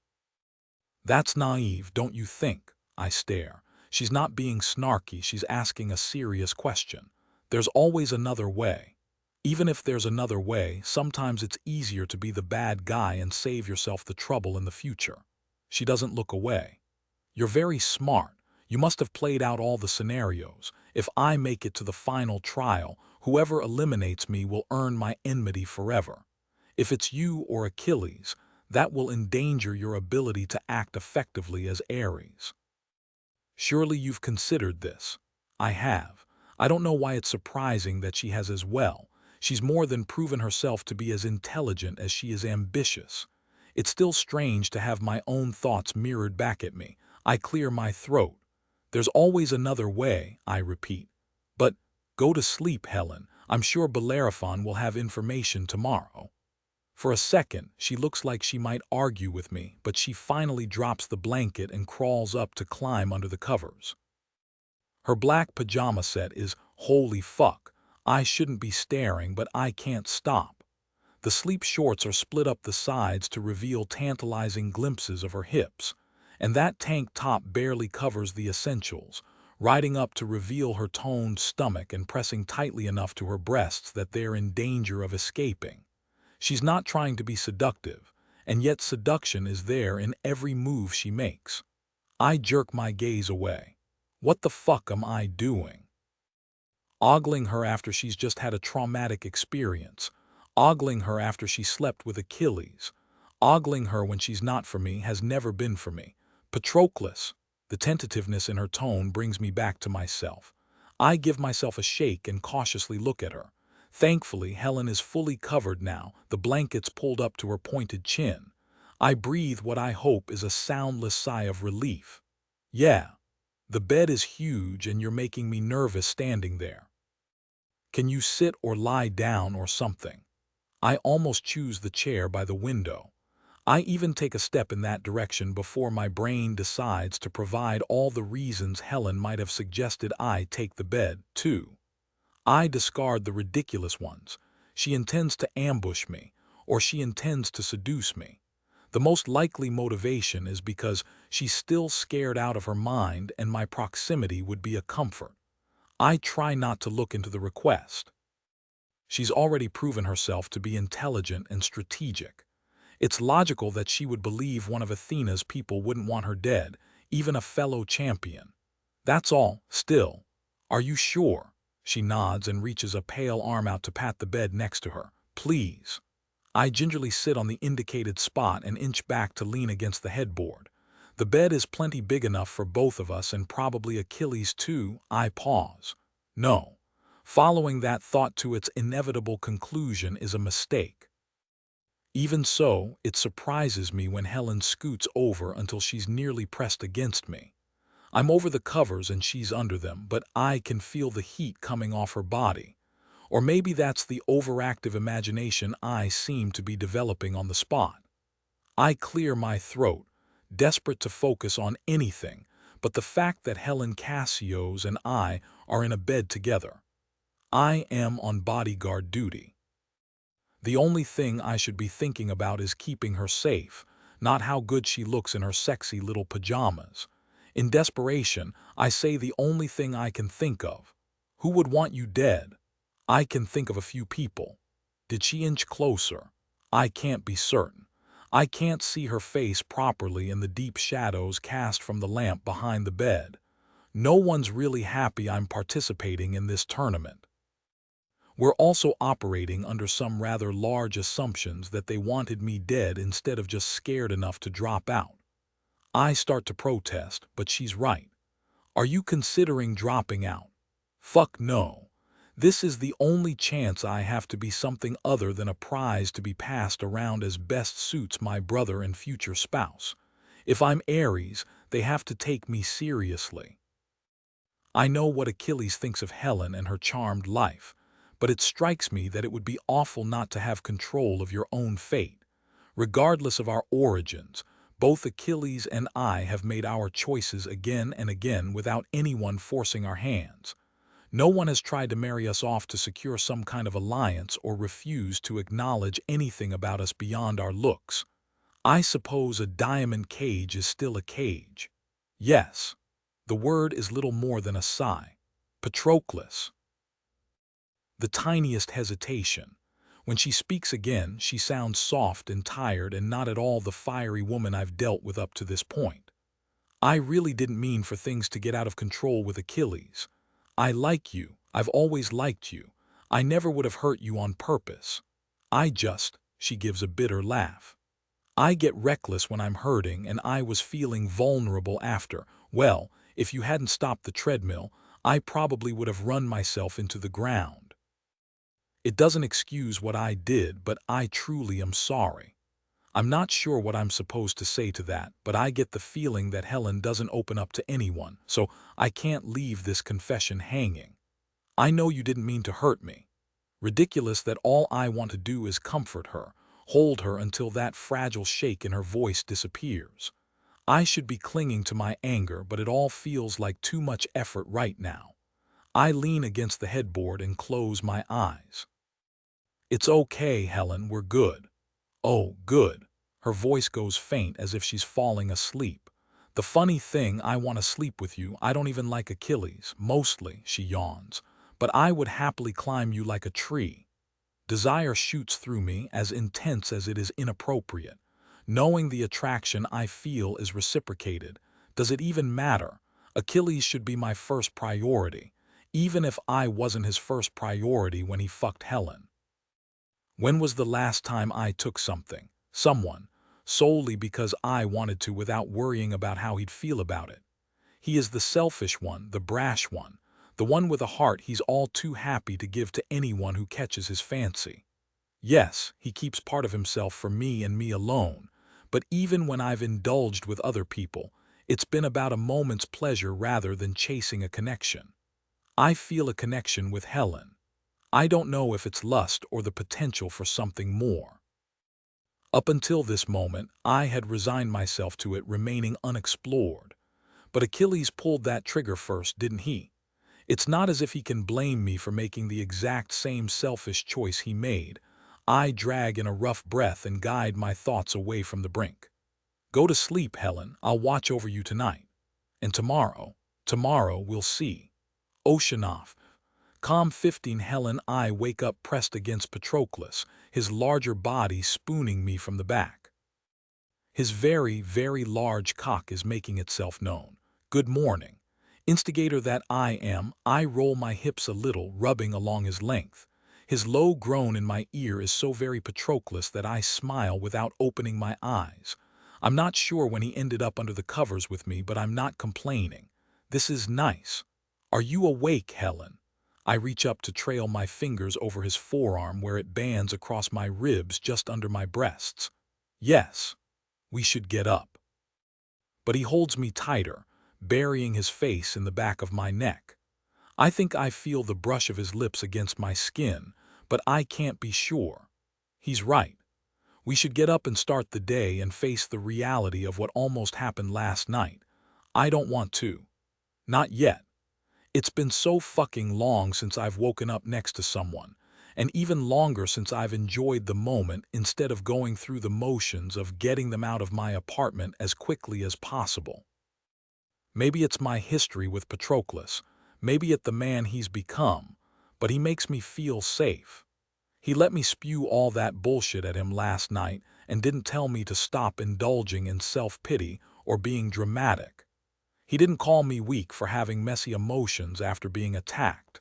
That's naive, don't you think? I stare. She's not being snarky, she's asking a serious question. There's always another way. Even if there's another way, sometimes it's easier to be the bad guy and save yourself the trouble in the future. She doesn't look away. You're very smart, You must have played out all the scenarios. If I make it to the final trial, whoever eliminates me will earn my enmity forever. If it's you or Achilles, that will endanger your ability to act effectively as Eris. Surely you've considered this. I have. I don't know why it's surprising that she has as well. She's more than proven herself to be as intelligent as she is ambitious. It's still strange to have my own thoughts mirrored back at me. I clear my throat. There's always another way, I repeat. But go to sleep, Helen. I'm sure Bellerophon will have information tomorrow. For a second, she looks like she might argue with me, but she finally drops the blanket and crawls up to climb under the covers. Her black pajama set is holy fuck. I shouldn't be staring, but I can't stop. The sleep shorts are split up the sides to reveal tantalizing glimpses of her hips, and that tank top barely covers the essentials, riding up to reveal her toned stomach and pressing tightly enough to her breasts that they're in danger of escaping. She's not trying to be seductive, and yet seduction is there in every move she makes. I jerk my gaze away. What the fuck am I doing? Ogling her after she's just had a traumatic experience. Ogling her after she slept with Achilles. Ogling her when she's not for me has never been for me. Patroclus. The tentativeness in her tone brings me back to myself. I give myself a shake and cautiously look at her. Thankfully, Helen is fully covered now, the blankets pulled up to her pointed chin. I breathe what I hope is a soundless sigh of relief. Yeah, the bed is huge and you're making me nervous standing there. Can you sit or lie down or something? I almost choose the chair by the window. I even take a step in that direction before my brain decides to provide all the reasons Helen might have suggested I take the bed, too. I discard the ridiculous ones. She intends to ambush me, or she intends to seduce me. The most likely motivation is because she's still scared out of her mind and my proximity would be a comfort. I try not to look into the request. She's already proven herself to be intelligent and strategic. It's logical that she would believe one of Athena's people wouldn't want her dead, even a fellow champion. That's all, still. Are you sure? She nods and reaches a pale arm out to pat the bed next to her. Please. I gingerly sit on the indicated spot and inch back to lean against the headboard. The bed is plenty big enough for both of us and probably Achilles too. I pause. No. Following that thought to its inevitable conclusion is a mistake. Even so, it surprises me when Helen scoots over until she's nearly pressed against me. I'm over the covers and she's under them, but I can feel the heat coming off her body. Or maybe that's the overactive imagination I seem to be developing on the spot. I clear my throat, desperate to focus on anything but the fact that Helen Cassios and I are in a bed together. I am on bodyguard duty. The only thing I should be thinking about is keeping her safe, not how good she looks in her sexy little pajamas. In desperation, I say the only thing I can think of. Who would want you dead? I can think of a few people. Did she inch closer? I can't be certain. I can't see her face properly in the deep shadows cast from the lamp behind the bed. No one's really happy I'm participating in this tournament. We're also operating under some rather large assumptions that they wanted me dead instead of just scared enough to drop out. I start to protest, but she's right. Are you considering dropping out? Fuck no. This is the only chance I have to be something other than a prize to be passed around as best suits my brother and future spouse. If I'm Eris, they have to take me seriously. I know what Achilles thinks of Helen and her charmed life, but it strikes me that it would be awful not to have control of your own fate. Regardless of our origins, both Achilles and I have made our choices again and again without anyone forcing our hands. No one has tried to marry us off to secure some kind of alliance or refuse to acknowledge anything about us beyond our looks. I suppose a diamond cage is still a cage. Yes, the word is little more than a sigh. Patroclus. The tiniest hesitation. When she speaks again, she sounds soft and tired and not at all the fiery woman I've dealt with up to this point. I really didn't mean for things to get out of control with Achilles. I like you. I've always liked you. I never would have hurt you on purpose. She gives a bitter laugh. I get reckless when I'm hurting, and I was feeling vulnerable after. Well, if you hadn't stopped the treadmill, I probably would have run myself into the ground. It doesn't excuse what I did, but I truly am sorry. I'm not sure what I'm supposed to say to that, but I get the feeling that Helen doesn't open up to anyone, so I can't leave this confession hanging. I know you didn't mean to hurt me. Ridiculous that all I want to do is comfort her, hold her until that fragile shake in her voice disappears. I should be clinging to my anger, but it all feels like too much effort right now. I lean against the headboard and close my eyes. It's okay, Helen, we're good. Oh, good. Her voice goes faint as if she's falling asleep. The funny thing, I want to sleep with you. I don't even like Achilles, mostly, she yawns. But I would happily climb you like a tree. Desire shoots through me, as intense as it is inappropriate. Knowing the attraction I feel is reciprocated. Does it even matter? Achilles should be my first priority, even if I wasn't his first priority when he fucked Helen. When was the last time I took someone, solely because I wanted to without worrying about how he'd feel about it? He is the selfish one, the brash one, the one with a heart he's all too happy to give to anyone who catches his fancy. Yes, he keeps part of himself for me and me alone, but even when I've indulged with other people, it's been about a moment's pleasure rather than chasing a connection. I feel a connection with Helen. I don't know if it's lust or the potential for something more. Up until this moment, I had resigned myself to it remaining unexplored. But Achilles pulled that trigger first, didn't he? It's not as if he can blame me for making the exact same selfish choice he made. I drag in a rough breath and guide my thoughts away from the brink. Go to sleep, Helen. I'll watch over you tonight. And tomorrow we'll see. Oceanoff. Calm 15 Helen. I wake up pressed against Patroclus, his larger body spooning me from the back. His very, very large cock is making itself known. Good morning. Instigator that I am, I roll my hips a little, rubbing along his length. His low groan in my ear is so very Patroclus that I smile without opening my eyes. I'm not sure when he ended up under the covers with me, but I'm not complaining. This is nice. Are you awake, Helen? I reach up to trail my fingers over his forearm where it bands across my ribs just under my breasts. Yes, we should get up. But he holds me tighter, burying his face in the back of my neck. I think I feel the brush of his lips against my skin, but I can't be sure. He's right. We should get up and start the day and face the reality of what almost happened last night. I don't want to. Not yet. It's been so fucking long since I've woken up next to someone, and even longer since I've enjoyed the moment instead of going through the motions of getting them out of my apartment as quickly as possible. Maybe it's my history with Patroclus, maybe it's the man he's become, but he makes me feel safe. He let me spew all that bullshit at him last night and didn't tell me to stop indulging in self-pity or being dramatic. He didn't call me weak for having messy emotions after being attacked.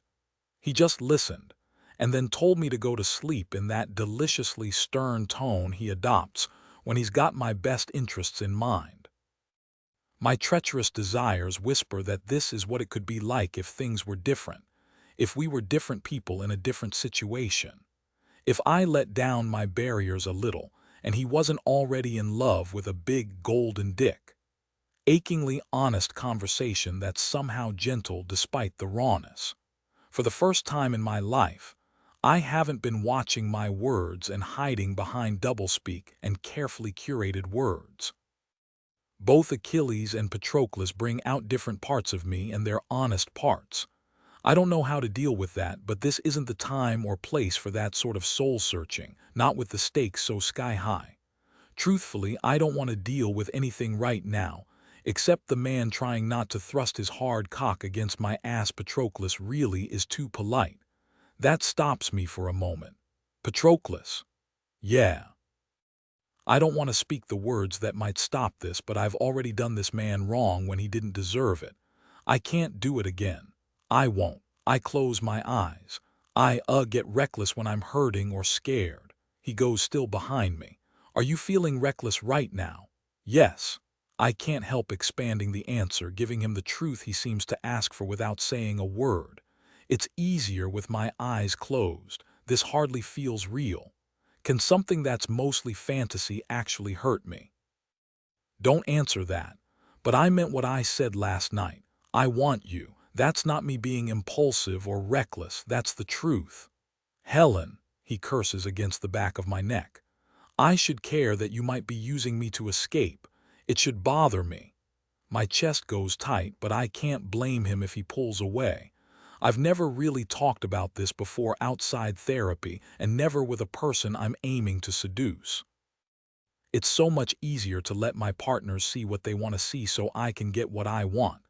He just listened, and then told me to go to sleep in that deliciously stern tone he adopts when he's got my best interests in mind. My treacherous desires whisper that this is what it could be like if things were different, if we were different people in a different situation. If I let down my barriers a little, and he wasn't already in love with a big golden dick. Achingly honest conversation that's somehow gentle despite the rawness. For the first time in my life, I haven't been watching my words and hiding behind doublespeak and carefully curated words. Both Achilles and Patroclus bring out different parts of me and their honest parts. I don't know how to deal with that, but this isn't the time or place for that sort of soul-searching, not with the stakes so sky-high. Truthfully, I don't want to deal with anything right now, except the man trying not to thrust his hard cock against my ass. Patroclus really is too polite. That stops me for a moment. Patroclus. Yeah. I don't want to speak the words that might stop this, but I've already done this man wrong when he didn't deserve it. I can't do it again. I won't. I close my eyes. I get reckless when I'm hurting or scared. He goes still behind me. Are you feeling reckless right now? Yes. I can't help expanding the answer, giving him the truth he seems to ask for without saying a word. It's easier with my eyes closed. This hardly feels real. Can something that's mostly fantasy actually hurt me? Don't answer that. But I meant what I said last night. I want you. That's not me being impulsive or reckless. That's the truth. Helen, he curses against the back of my neck. I should care that you might be using me to escape. It should bother me. My chest goes tight, but I can't blame him if he pulls away. I've never really talked about this before outside therapy, and never with a person I'm aiming to seduce. It's so much easier to let my partners see what they want to see so I can get what I want.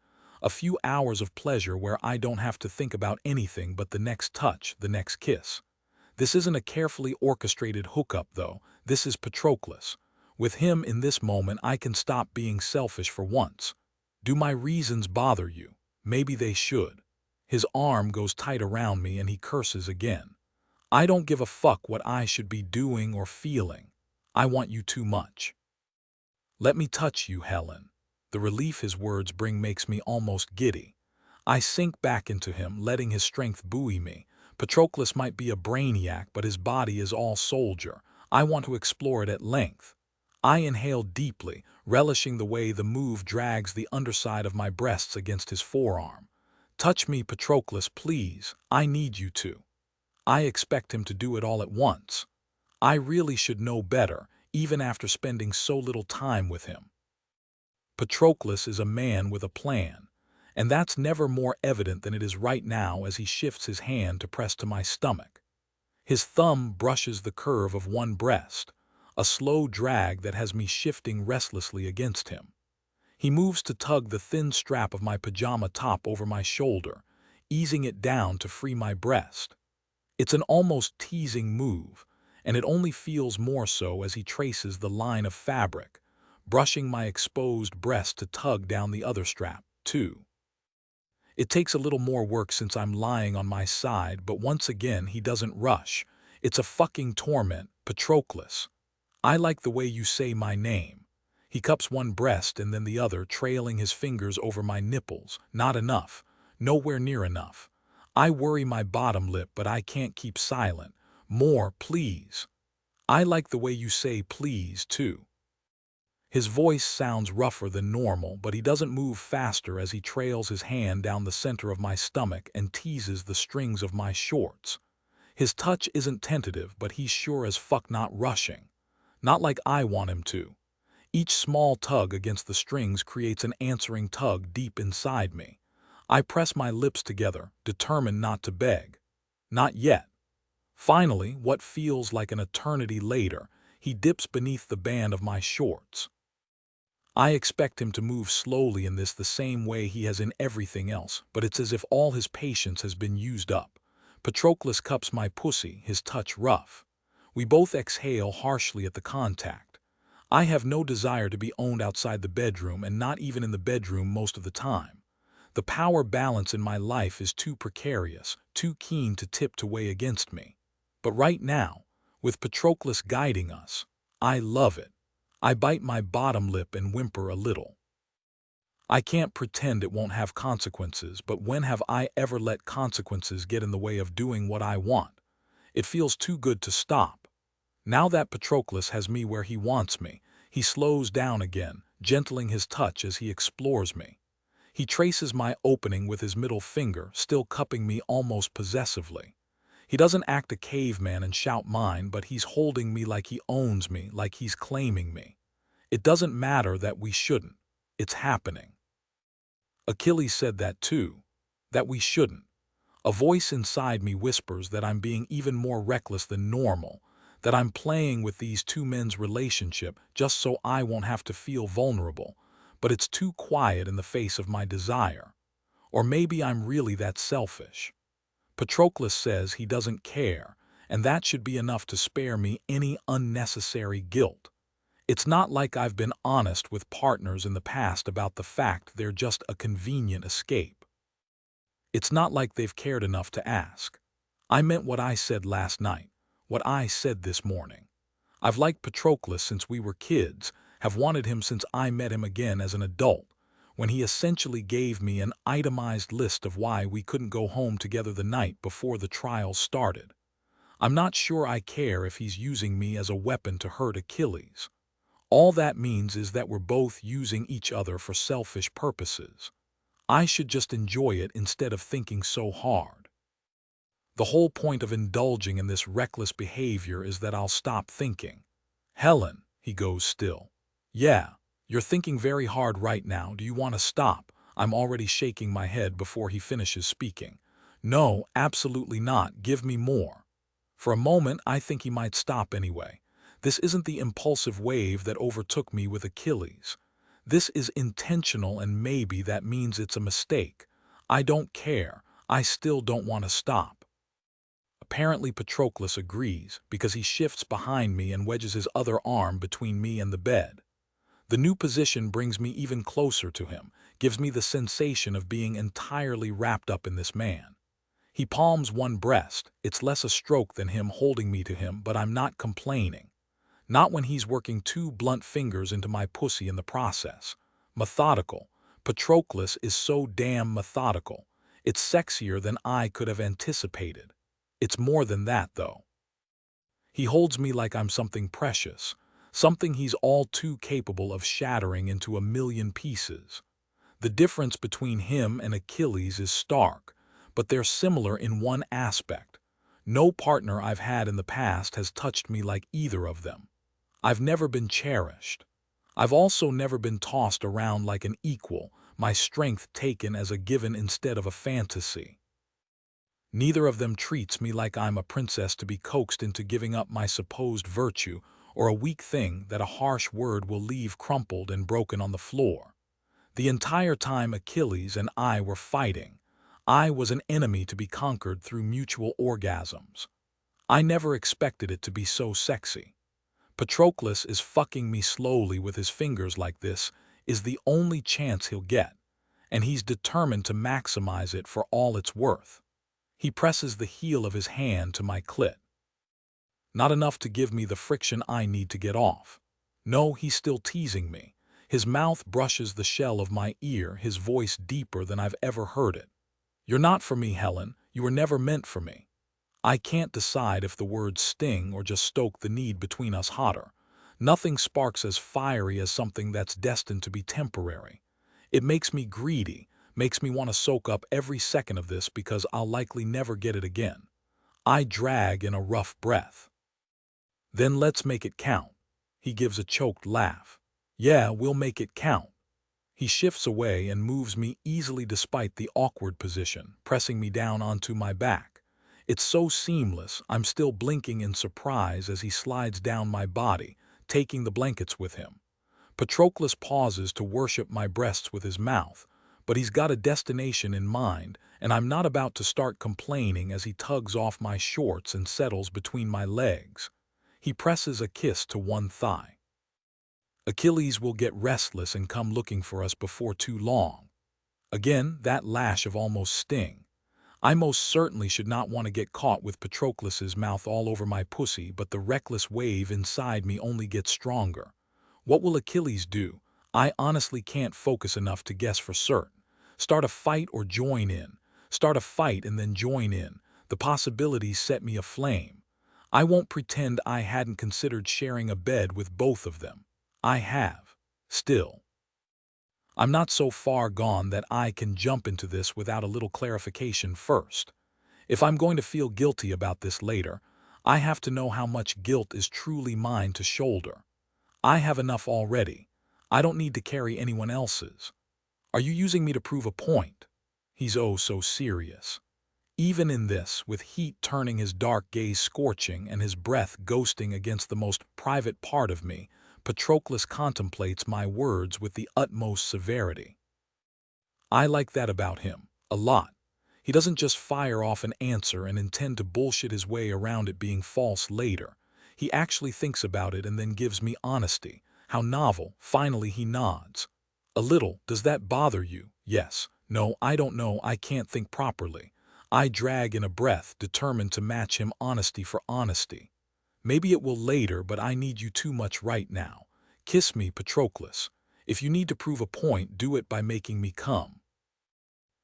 A few hours of pleasure where I don't have to think about anything but the next touch, the next kiss. This isn't a carefully orchestrated hookup, though. This is Patroclus. With him in this moment, I can stop being selfish for once. Do my reasons bother you? Maybe they should. His arm goes tight around me and he curses again. I don't give a fuck what I should be doing or feeling. I want you too much. Let me touch you, Helen. The relief his words bring makes me almost giddy. I sink back into him, letting his strength buoy me. Patroclus might be a brainiac, but his body is all soldier. I want to explore it at length. I inhale deeply, relishing the way the move drags the underside of my breasts against his forearm. Touch me, Patroclus, please. I need you to. I expect him to do it all at once. I really should know better, even after spending so little time with him. Patroclus is a man with a plan, and that's never more evident than it is right now as he shifts his hand to press to my stomach. His thumb brushes the curve of one breast, a slow drag that has me shifting restlessly against him. He moves to tug the thin strap of my pajama top over my shoulder, easing it down to free my breast. It's an almost teasing move, and it only feels more so as he traces the line of fabric, brushing my exposed breast to tug down the other strap, too. It takes a little more work since I'm lying on my side, but once again he doesn't rush. It's a fucking torment, Patroclus. I like the way you say my name. He cups one breast and then the other, trailing his fingers over my nipples. Not enough. Nowhere near enough. I worry my bottom lip, but I can't keep silent. More, please. I like the way you say please, too. His voice sounds rougher than normal, but he doesn't move faster as he trails his hand down the center of my stomach and teases the strings of my shorts. His touch isn't tentative, but he's sure as fuck not rushing. Not like I want him to. Each small tug against the strings creates an answering tug deep inside me. I press my lips together, determined not to beg. Not yet. Finally, what feels like an eternity later, he dips beneath the band of my shorts. I expect him to move slowly in this the same way he has in everything else, but it's as if all his patience has been used up. Patroclus cups my pussy, his touch rough. We both exhale harshly at the contact. I have no desire to be owned outside the bedroom, and not even in the bedroom most of the time. The power balance in my life is too precarious, too keen to tip to weigh against me. But right now, with Patroclus guiding us, I love it. I bite my bottom lip and whimper a little. I can't pretend it won't have consequences, but when have I ever let consequences get in the way of doing what I want? It feels too good to stop. Now that Patroclus has me where he wants me, he slows down again, gentling his touch as he explores me. He traces my opening with his middle finger, still cupping me almost possessively. He doesn't act a caveman and shout mine, but he's holding me like he owns me, like he's claiming me. It doesn't matter that we shouldn't. It's happening. Achilles said that too, that we shouldn't. A voice inside me whispers that I'm being even more reckless than normal, that I'm playing with these two men's relationship just so I won't have to feel vulnerable, but it's too quiet in the face of my desire. Or maybe I'm really that selfish. Patroclus says he doesn't care, and that should be enough to spare me any unnecessary guilt. It's not like I've been honest with partners in the past about the fact they're just a convenient escape. It's not like they've cared enough to ask. I meant what I said last night, what I said this morning. I've liked Patroclus since we were kids, have wanted him since I met him again as an adult, when he essentially gave me an itemized list of why we couldn't go home together the night before the trial started. I'm not sure I care if he's using me as a weapon to hurt Achilles. All that means is that we're both using each other for selfish purposes. I should just enjoy it instead of thinking so hard. The whole point of indulging in this reckless behavior is that I'll stop thinking. Helen, he goes still. Yeah, you're thinking very hard right now. Do you want to stop? I'm already shaking my head before he finishes speaking. No, absolutely not. Give me more. For a moment, I think he might stop anyway. This isn't the impulsive wave that overtook me with Achilles. This is intentional, and maybe that means it's a mistake. I don't care. I still don't want to stop. Apparently Patroclus agrees, because he shifts behind me and wedges his other arm between me and the bed. The new position brings me even closer to him, gives me the sensation of being entirely wrapped up in this man. He palms one breast. It's less a stroke than him holding me to him, but I'm not complaining. Not when he's working two blunt fingers into my pussy in the process. Methodical. Patroclus is so damn methodical. It's sexier than I could have anticipated. It's more than that, though. He holds me like I'm something precious, something he's all too capable of shattering into a million pieces. The difference between him and Achilles is stark, but they're similar in one aspect. No partner I've had in the past has touched me like either of them. I've never been cherished. I've also never been tossed around like an equal, my strength taken as a given instead of a fantasy. Neither of them treats me like I'm a princess to be coaxed into giving up my supposed virtue, or a weak thing that a harsh word will leave crumpled and broken on the floor. The entire time Achilles and I were fighting, I was an enemy to be conquered through mutual orgasms. I never expected it to be so sexy. Patroclus is fucking me slowly with his fingers like this is the only chance he'll get, and he's determined to maximize it for all it's worth. He presses the heel of his hand to my clit. Not enough to give me the friction I need to get off. No, he's still teasing me. His mouth brushes the shell of my ear, his voice deeper than I've ever heard it. You're not for me, Helen. You were never meant for me. I can't decide if the words sting or just stoke the need between us hotter. Nothing sparks as fiery as something that's destined to be temporary. It makes me greedy, makes me want to soak up every second of this because I'll likely never get it again. I drag in a rough breath. Then let's make it count. He gives a choked laugh. Yeah, we'll make it count. He shifts away and moves me easily despite the awkward position, pressing me down onto my back. It's so seamless, I'm still blinking in surprise as he slides down my body, taking the blankets with him. Patroclus pauses to worship my breasts with his mouth, but he's got a destination in mind, and I'm not about to start complaining as he tugs off my shorts and settles between my legs. He presses a kiss to one thigh. Achilles will get restless and come looking for us before too long. Again, that lash of almost sting. I most certainly should not want to get caught with Patroclus's mouth all over my pussy, but the reckless wave inside me only gets stronger. What will Achilles do? I honestly can't focus enough to guess for certain. Start a fight or join in. Start a fight and then join in. The possibilities set me aflame. I won't pretend I hadn't considered sharing a bed with both of them. I have. Still. I'm not so far gone that I can jump into this without a little clarification first. If I'm going to feel guilty about this later, I have to know how much guilt is truly mine to shoulder. I have enough already. I don't need to carry anyone else's. Are you using me to prove a point? He's oh so serious. Even in this, with heat turning his dark gaze scorching and his breath ghosting against the most private part of me, Patroclus contemplates my words with the utmost severity. I like that about him, a lot. He doesn't just fire off an answer and intend to bullshit his way around it being false later. He actually thinks about it and then gives me honesty, How novel. Finally he nods. A little. Does that bother you? Yes. No, I don't know. I can't think properly. I drag in a breath, determined to match him honesty for honesty. Maybe it will later, but I need you too much right now. Kiss me, Patroclus. If you need to prove a point, do it by making me come.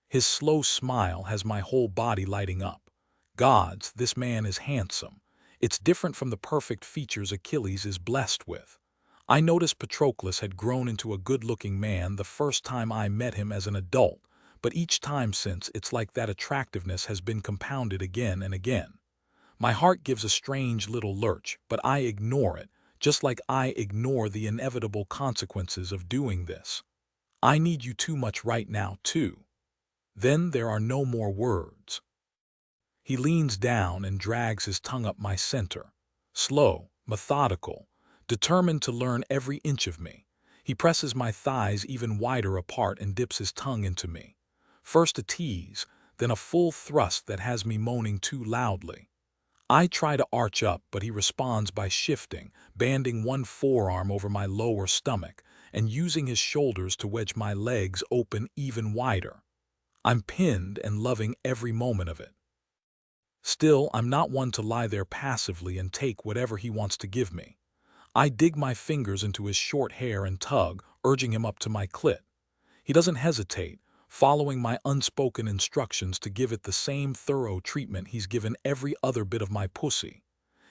His slow smile has my whole body lighting up. Gods, this man is handsome. It's different from the perfect features Achilles is blessed with. I noticed Patroclus had grown into a good-looking man the first time I met him as an adult, but each time since, it's like that attractiveness has been compounded again and again. My heart gives a strange little lurch, but I ignore it, just like I ignore the inevitable consequences of doing this. I need you too much right now, too. Then there are no more words. He leans down and drags his tongue up my center. Slow, methodical, determined to learn every inch of me. He presses my thighs even wider apart and dips his tongue into me. First a tease, then a full thrust that has me moaning too loudly. I try to arch up, but he responds by shifting, banding one forearm over my lower stomach, and using his shoulders to wedge my legs open even wider. I'm pinned and loving every moment of it. Still, I'm not one to lie there passively and take whatever he wants to give me. I dig my fingers into his short hair and tug, urging him up to my clit. He doesn't hesitate, following my unspoken instructions to give it the same thorough treatment he's given every other bit of my pussy.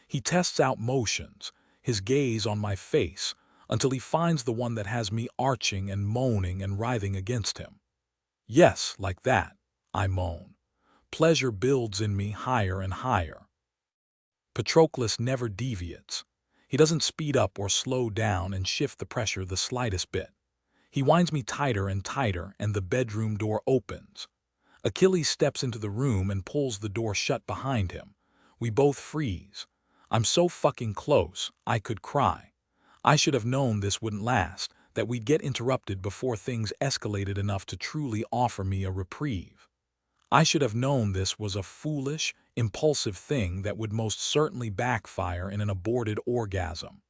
He tests out motions, his gaze on my face, until he finds the one that has me arching and moaning and writhing against him. Yes, like that, I moan. Pleasure builds in me higher and higher. Patroclus never deviates. He doesn't speed up or slow down and shift the pressure the slightest bit. He winds me tighter and tighter, and the bedroom door opens. Achilles steps into the room and pulls the door shut behind him. We both freeze. I'm so fucking close, I could cry. I should have known this wouldn't last, that we'd get interrupted before things escalated enough to truly offer me a reprieve. I should have known this was a foolish, impulsive thing that would most certainly backfire in an aborted orgasm.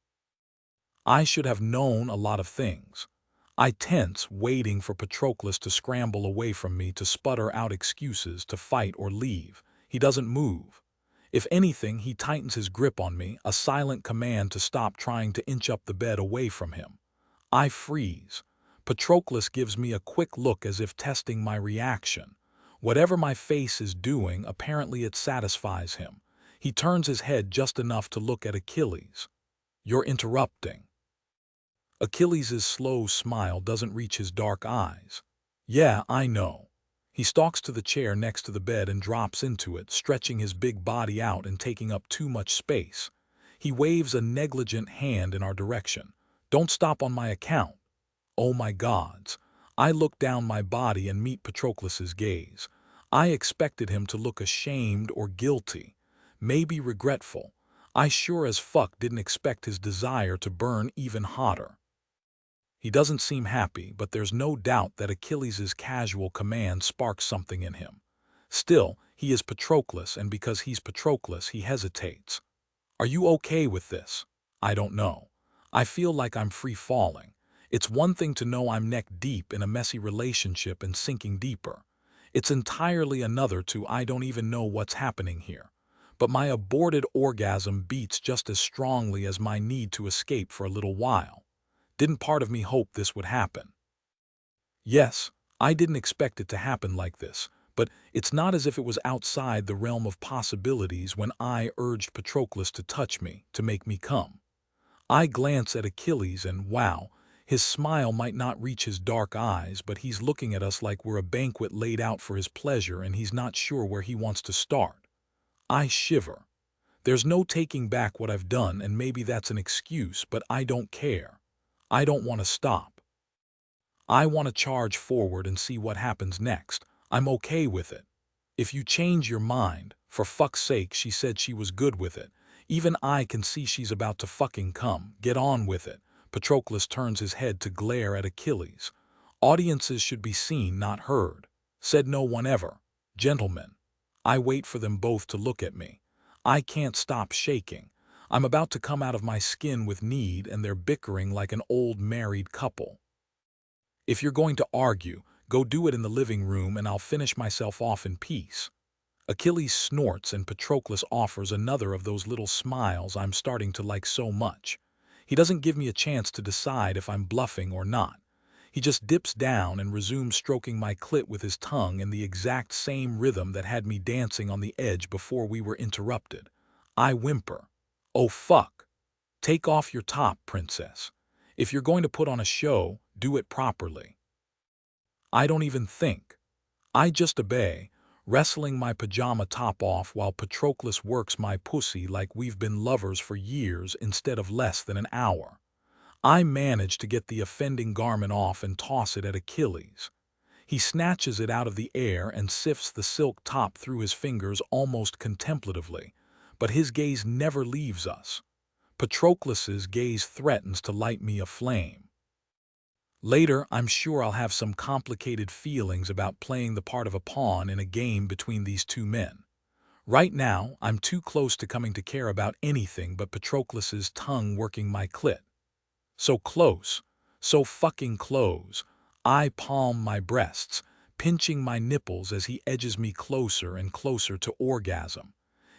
I should have known a lot of things. I tense, waiting for Patroclus to scramble away from me, to sputter out excuses, to fight or leave. He doesn't move. If anything, he tightens his grip on me, a silent command to stop trying to inch up the bed away from him. I freeze. Patroclus gives me a quick look as if testing my reaction. Whatever my face is doing, apparently it satisfies him. He turns his head just enough to look at Achilles. You're interrupting. Achilles' slow smile doesn't reach his dark eyes. Yeah, I know. He stalks to the chair next to the bed and drops into it, stretching his big body out and taking up too much space. He waves a negligent hand in our direction. Don't stop on my account. Oh my gods. I look down my body and meet Patroclus's gaze. I expected him to look ashamed or guilty, maybe regretful. I sure as fuck didn't expect his desire to burn even hotter. He doesn't seem happy, but there's no doubt that Achilles' casual command sparks something in him. Still, he is Patroclus, and because he's Patroclus, he hesitates. Are you okay with this? I don't know. I feel like I'm free falling. It's one thing to know I'm neck deep in a messy relationship and sinking deeper. It's entirely another to I don't even know what's happening here. But my aborted orgasm beats just as strongly as my need to escape for a little while. Didn't part of me hope this would happen? Yes, I didn't expect it to happen like this, but it's not as if it was outside the realm of possibilities when I urged Patroclus to touch me, to make me come. I glance at Achilles and wow, his smile might not reach his dark eyes, but he's looking at us like we're a banquet laid out for his pleasure and he's not sure where he wants to start. I shiver. There's no taking back what I've done, and maybe that's an excuse, but I don't care. I don't want to stop. I want to charge forward and see what happens next. I'm okay with it. If you change your mind, for fuck's sake, she said she was good with it. Even I can see she's about to fucking come. Get on with it. Patroclus turns his head to glare at Achilles. Audiences should be seen, not heard. Said no one ever. Gentlemen. I wait for them both to look at me. I can't stop shaking. I'm about to come out of my skin with need and they're bickering like an old married couple. If you're going to argue, go do it in the living room and I'll finish myself off in peace. Achilles snorts and Patroclus offers another of those little smiles I'm starting to like so much. He doesn't give me a chance to decide if I'm bluffing or not. He just dips down and resumes stroking my clit with his tongue in the exact same rhythm that had me dancing on the edge before we were interrupted. I whimper. Oh fuck. Take off your top, princess. If you're going to put on a show, do it properly. I don't even think. I just obey, wrestling my pajama top off while Patroclus works my pussy like we've been lovers for years instead of less than an hour. I manage to get the offending garment off and toss it at Achilles. He snatches it out of the air and sifts the silk top through his fingers almost contemplatively, but his gaze never leaves us. Patroclus's gaze threatens to light me aflame. Later, I'm sure I'll have some complicated feelings about playing the part of a pawn in a game between these two men. Right now, I'm too close to coming to care about anything but Patroclus's tongue working my clit. So close, so fucking close. I palm my breasts, pinching my nipples as he edges me closer and closer to orgasm.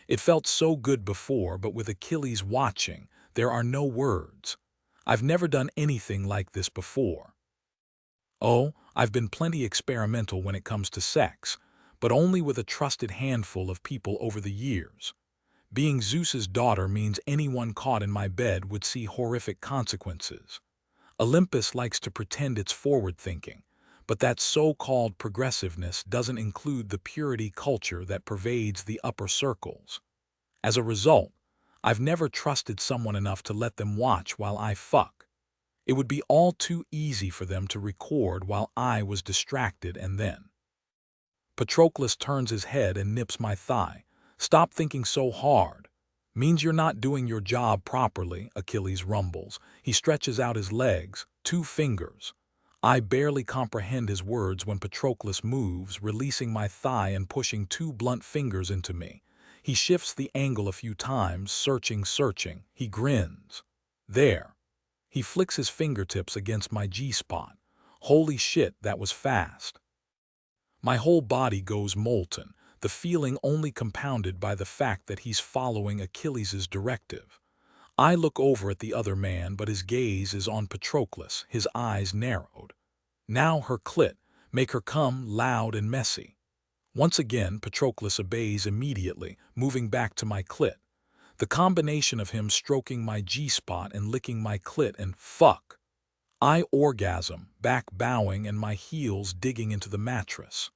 It felt so good before, but with Achilles watching, there are no words. I've never done anything like this before. Oh, I've been plenty experimental when it comes to sex, but only with a trusted handful of people over the years. Being Zeus's daughter means anyone caught in my bed would see horrific consequences. Olympus likes to pretend it's forward-thinking, but that so-called progressiveness doesn't include the purity culture that pervades the upper circles. As a result, I've never trusted someone enough to let them watch while I fuck. It would be all too easy for them to record while I was distracted and then. Patroclus turns his head and nips my thigh. Stop thinking so hard. Means you're not doing your job properly, Achilles rumbles. He stretches out his legs, 2 fingers. I barely comprehend his words when Patroclus moves, releasing my thigh and pushing 2 blunt fingers into me. He shifts the angle a few times, searching. He grins. There. He flicks his fingertips against my G-spot. Holy shit, that was fast. My whole body goes molten, the feeling only compounded by the fact that he's following Achilles' directive. I look over at the other man, but his gaze is on Patroclus, his eyes narrowed. Now her clit, make her come loud and messy. Once again, Patroclus obeys immediately, moving back to my clit. The combination of him stroking my G-spot and licking my clit and fuck. I orgasm, back bowing and my heels digging into the mattress.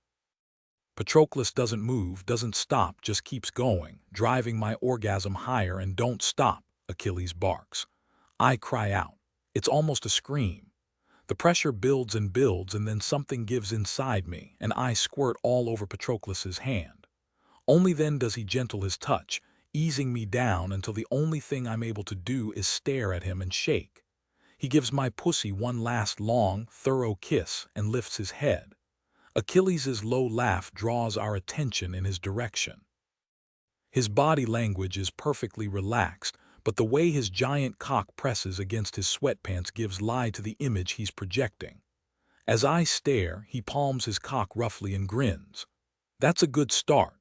Patroclus doesn't move, doesn't stop, just keeps going, driving my orgasm higher and don't stop, Achilles barks. I cry out. It's almost a scream. The pressure builds and builds and then something gives inside me and I squirt all over Patroclus's hand. Only then does he gentle his touch, easing me down until the only thing I'm able to do is stare at him and shake. He gives my pussy one last long, thorough kiss and lifts his head. Achilles' low laugh draws our attention in his direction. His body language is perfectly relaxed, but the way his giant cock presses against his sweatpants gives lie to the image he's projecting. As I stare, he palms his cock roughly and grins. That's a good start.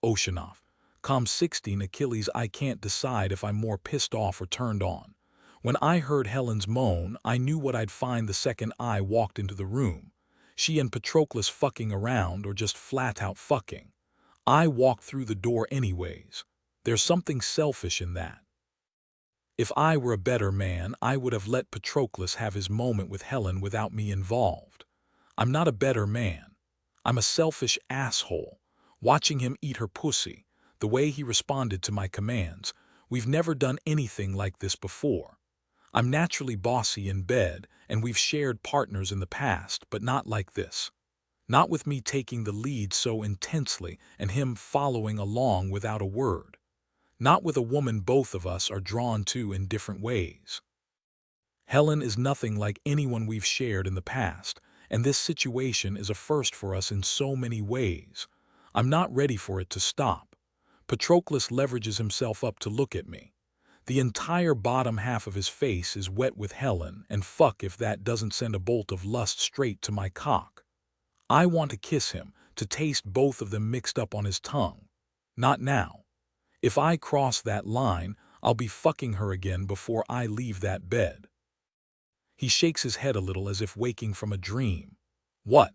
Oceanoff. Com 16 Achilles. I can't decide if I'm more pissed off or turned on. When I heard Helen's moan, I knew what I'd find the second I walked into the room. She and Patroclus fucking around or just flat out fucking. I walked through the door anyways. There's something selfish in that. If I were a better man, I would have let Patroclus have his moment with Helen without me involved. I'm not a better man. I'm a selfish asshole. Watching him eat her pussy, the way he responded to my commands, we've never done anything like this before. I'm naturally bossy in bed, and we've shared partners in the past, but not like this. Not with me taking the lead so intensely and him following along without a word. Not with a woman both of us are drawn to in different ways. Helen is nothing like anyone we've shared in the past, and this situation is a first for us in so many ways. I'm not ready for it to stop. Patroclus leverages himself up to look at me. The entire bottom half of his face is wet with Helen, and fuck if that doesn't send a bolt of lust straight to my cock. I want to kiss him, to taste both of them mixed up on his tongue. Not now. If I cross that line, I'll be fucking her again before I leave that bed. He shakes his head a little as if waking from a dream. What?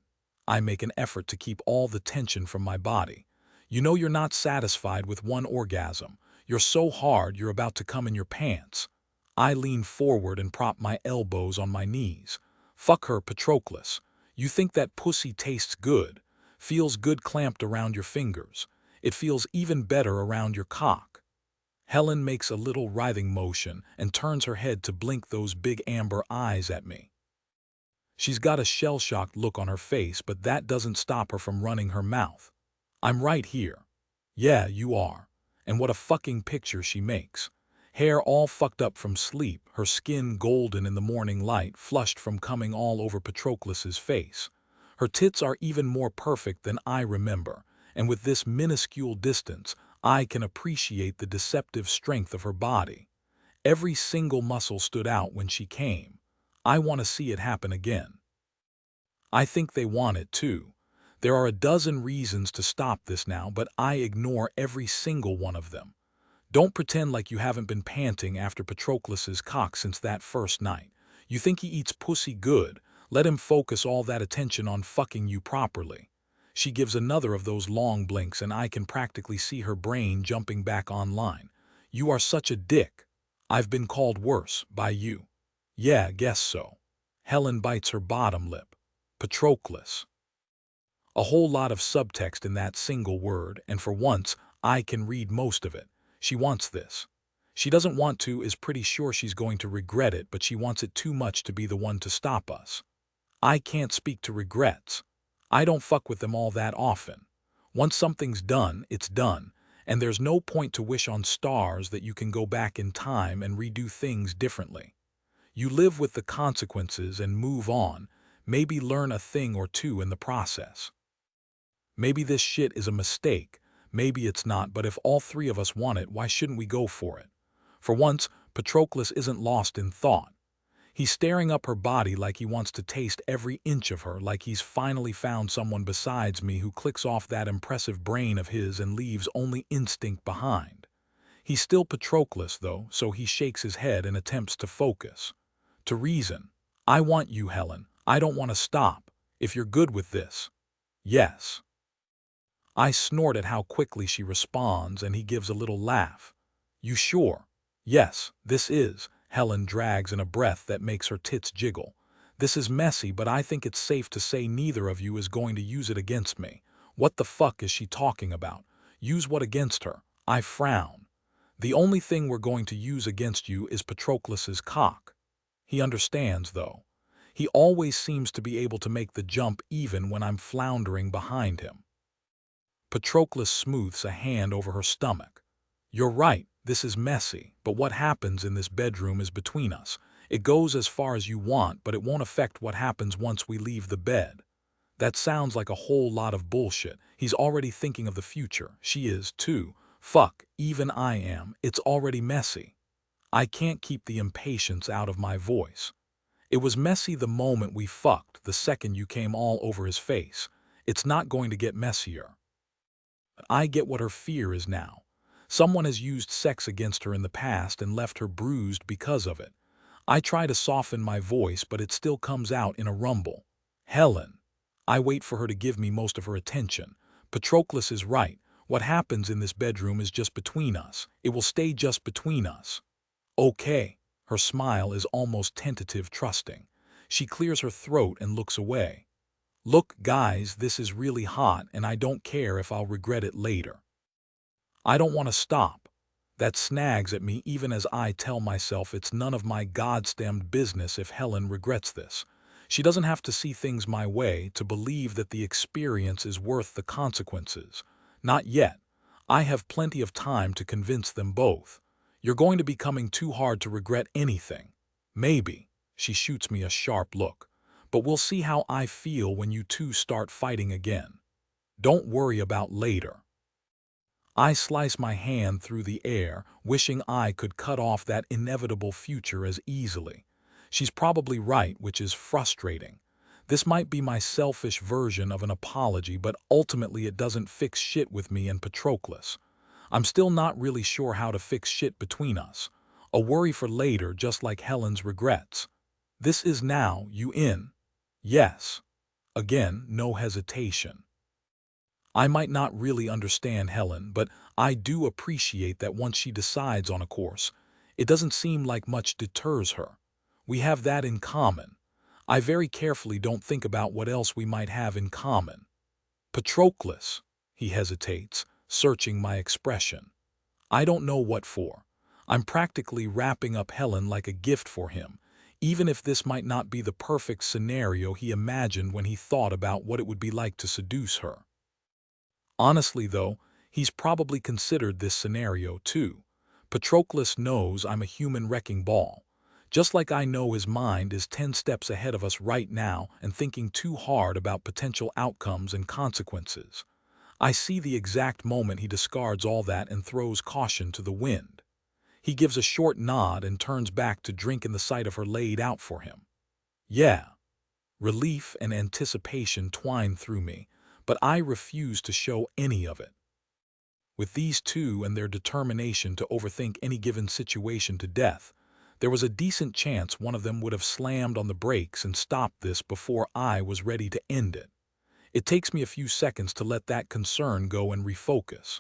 I make an effort to keep all the tension from my body. You know you're not satisfied with one orgasm. You're so hard you're about to come in your pants. I lean forward and prop my elbows on my knees. Fuck her, Patroclus. You think that pussy tastes good, feels good clamped around your fingers. It feels even better around your cock. Helen makes a little writhing motion and turns her head to blink those big amber eyes at me. She's got a shell-shocked look on her face, but that doesn't stop her from running her mouth. I'm right here. Yeah, you are. And what a fucking picture she makes. Hair all fucked up from sleep, her skin golden in the morning light, flushed from coming all over Patroclus's face. Her tits are even more perfect than I remember, and with this minuscule distance, I can appreciate the deceptive strength of her body. Every single muscle stood out when she came. I want to see it happen again. I think they want it too. There are a dozen reasons to stop this now, but I ignore every single one of them. Don't pretend like you haven't been panting after Patroclus's cock since that first night. You think he eats pussy good? Let him focus all that attention on fucking you properly. She gives another of those long blinks and I can practically see her brain jumping back online. You are such a dick. I've been called worse by you. Yeah, guess so. Helen bites her bottom lip. Patroclus. A whole lot of subtext in that single word, and for once, I can read most of it. She wants this. She doesn't want to, is pretty sure she's going to regret it, but she wants it too much to be the one to stop us. I can't speak to regrets. I don't fuck with them all that often. Once something's done, it's done, and there's no point to wish on stars that you can go back in time and redo things differently. You live with the consequences and move on, maybe learn a thing or two in the process. Maybe this shit is a mistake, maybe it's not, but if all three of us want it, why shouldn't we go for it? For once, Patroclus isn't lost in thought. He's staring up her body like he wants to taste every inch of her, like he's finally found someone besides me who clicks off that impressive brain of his and leaves only instinct behind. He's still Patroclus, though, so he shakes his head and attempts to focus. To reason. I want you, Helen. I don't want to stop. If you're good with this. Yes. I snort at how quickly she responds, and he gives a little laugh. You sure? Yes, this is. Helen drags in a breath that makes her tits jiggle. This is messy, but I think it's safe to say neither of you is going to use it against me. What the fuck is she talking about? Use what against her? I frown. The only thing we're going to use against you is Patroclus's cock. He understands, though. He always seems to be able to make the jump even when I'm floundering behind him. Patroclus smooths a hand over her stomach. You're right, this is messy, but what happens in this bedroom is between us. It goes as far as you want, but it won't affect what happens once we leave the bed. That sounds like a whole lot of bullshit. He's already thinking of the future. She is, too. Fuck, even I am. It's already messy. I can't keep the impatience out of my voice. It was messy the moment we fucked, the second you came all over his face. It's not going to get messier. I get what her fear is now. Someone has used sex against her in the past and left her bruised because of it. I try to soften my voice, but it still comes out in a rumble. Helen. I wait for her to give me most of her attention. Patroclus is right. What happens in this bedroom is just between us. It will stay just between us. Okay. Her smile is almost tentative, trusting. She clears her throat and looks away. Look, guys, this is really hot, and I don't care if I'll regret it later. I don't want to stop. That snags at me even as I tell myself it's none of my goddamned business if Helen regrets this. She doesn't have to see things my way to believe that the experience is worth the consequences. Not yet. I have plenty of time to convince them both. You're going to be coming too hard to regret anything. Maybe. She shoots me a sharp look. But we'll see how I feel when you two start fighting again. Don't worry about later. I slice my hand through the air, wishing I could cut off that inevitable future as easily. She's probably right, which is frustrating. This might be my selfish version of an apology, but ultimately it doesn't fix shit with me and Patroclus. I'm still not really sure how to fix shit between us. A worry for later, just like Helen's regrets. This is now, you in? Yes. Again, no hesitation. I might not really understand Helen, but I do appreciate that once she decides on a course, it doesn't seem like much deters her. We have that in common. I very carefully don't think about what else we might have in common. Patroclus, he hesitates, searching my expression. I don't know what for. I'm practically wrapping up Helen like a gift for him, even if this might not be the perfect scenario he imagined when he thought about what it would be like to seduce her. Honestly, though, he's probably considered this scenario too. Patroclus knows I'm a human wrecking ball. Just like I know his mind is 10 steps ahead of us right now and thinking too hard about potential outcomes and consequences. I see the exact moment he discards all that and throws caution to the wind. He gives a short nod and turns back to drink in the sight of her laid out for him. Yeah. Relief and anticipation twine through me, but I refuse to show any of it. With these two and their determination to overthink any given situation to death, there was a decent chance one of them would have slammed on the brakes and stopped this before I was ready to end it. It takes me a few seconds to let that concern go and refocus.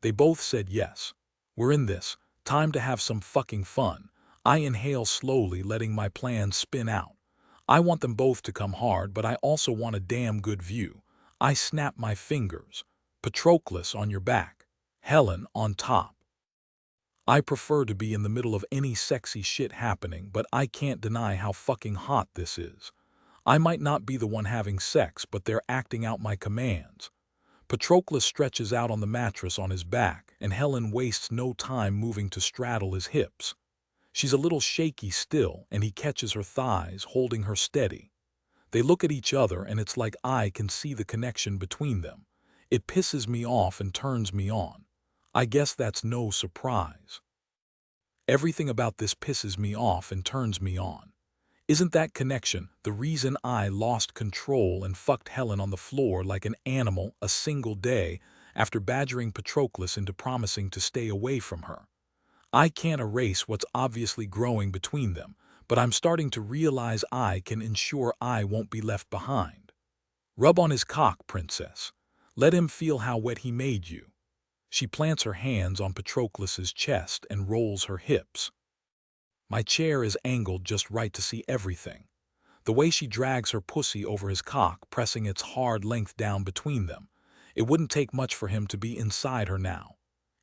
They both said yes. We're in this. Time to have some fucking fun. I inhale slowly, letting my plan spin out. I want them both to come hard, but I also want a damn good view. I snap my fingers. Patroclus on your back. Helen on top. I prefer to be in the middle of any sexy shit happening, but I can't deny how fucking hot this is. I might not be the one having sex, but they're acting out my commands. Patroclus stretches out on the mattress on his back, and Helen wastes no time moving to straddle his hips. She's a little shaky still, and he catches her thighs, holding her steady. They look at each other, and it's like I can see the connection between them. It pisses me off and turns me on. I guess that's no surprise. Everything about this pisses me off and turns me on. Isn't that connection the reason I lost control and fucked Helen on the floor like an animal a single day after badgering Patroclus into promising to stay away from her? I can't erase what's obviously growing between them, but I'm starting to realize I can ensure I won't be left behind. Rub on his cock, princess. Let him feel how wet he made you. She plants her hands on Patroclus's chest and rolls her hips. My chair is angled just right to see everything. The way she drags her pussy over his cock, pressing its hard length down between them. It wouldn't take much for him to be inside her now.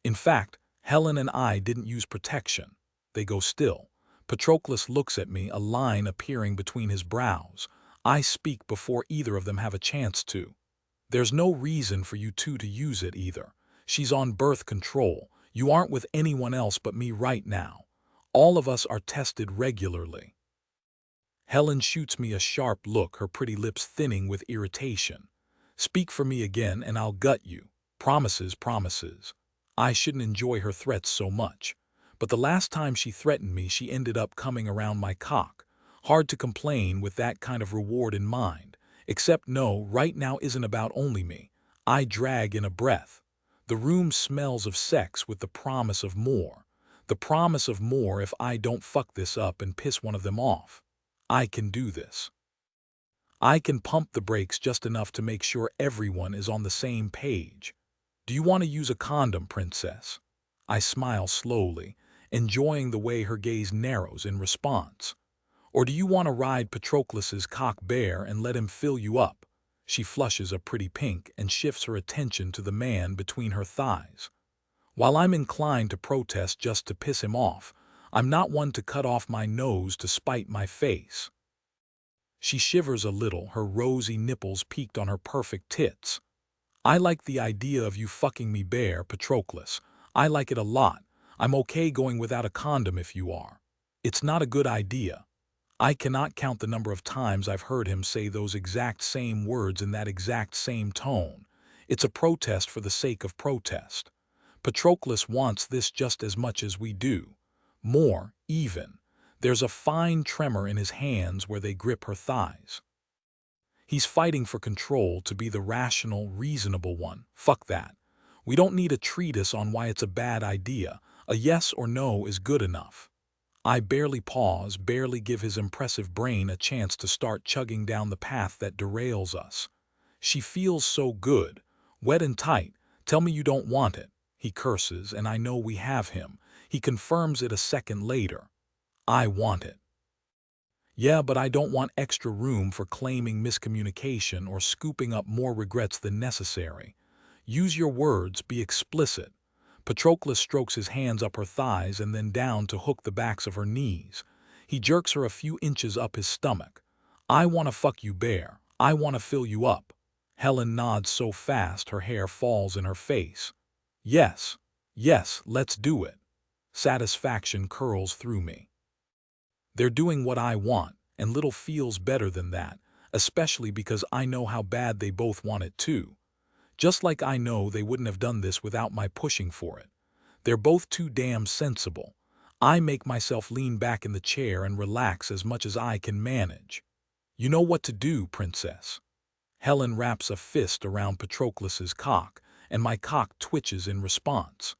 In fact, Helen and I didn't use protection. They go still. Patroclus looks at me, a line appearing between his brows. I speak before either of them have a chance to. There's no reason for you two to use it either. She's on birth control. You aren't with anyone else but me right now. All of us are tested regularly. Helen shoots me a sharp look, her pretty lips thinning with irritation. Speak for me again and I'll gut you. Promises, promises. I shouldn't enjoy her threats so much. But the last time she threatened me, she ended up coming around my cock. Hard to complain with that kind of reward in mind. Except no, right now isn't about only me. I drag in a breath. The room smells of sex with the promise of more. The promise of more if I don't fuck this up and piss one of them off. I can do this. I can pump the brakes just enough to make sure everyone is on the same page. Do you want to use a condom, princess? I smile slowly, enjoying the way her gaze narrows in response. Or do you want to ride Patroclus's cock bare and let him fill you up? She flushes a pretty pink and shifts her attention to the man between her thighs. While I'm inclined to protest just to piss him off, I'm not one to cut off my nose to spite my face. She shivers a little, her rosy nipples peaked on her perfect tits. I like the idea of you fucking me bare, Patroclus. I like it a lot. I'm okay going without a condom if you are. It's not a good idea. I cannot count the number of times I've heard him say those exact same words in that exact same tone. It's a protest for the sake of protest. Patroclus wants this just as much as we do. More, even. There's a fine tremor in his hands where they grip her thighs. He's fighting for control to be the rational, reasonable one. Fuck that. We don't need a treatise on why it's a bad idea. A yes or no is good enough. I barely pause, barely give his impressive brain a chance to start chugging down the path that derails us. She feels so good, wet and tight. Tell me you don't want it. He curses, and I know we have him. He confirms it a second later. I want it. Yeah, but I don't want extra room for claiming miscommunication or scooping up more regrets than necessary. Use your words, be explicit. Patroclus strokes his hands up her thighs and then down to hook the backs of her knees. He jerks her a few inches up his stomach. I want to fuck you bare. I want to fill you up. Helen nods so fast her hair falls in her face. Yes, yes, let's do it. Satisfaction curls through me. They're doing what I want, and little feels better than that, especially because I know how bad they both want it too. Just like I know they wouldn't have done this without my pushing for it. They're both too damn sensible. I make myself lean back in the chair and relax as much as I can manage. You know what to do, princess. Helen wraps a fist around Patroclus's cock, and my cock twitches in response.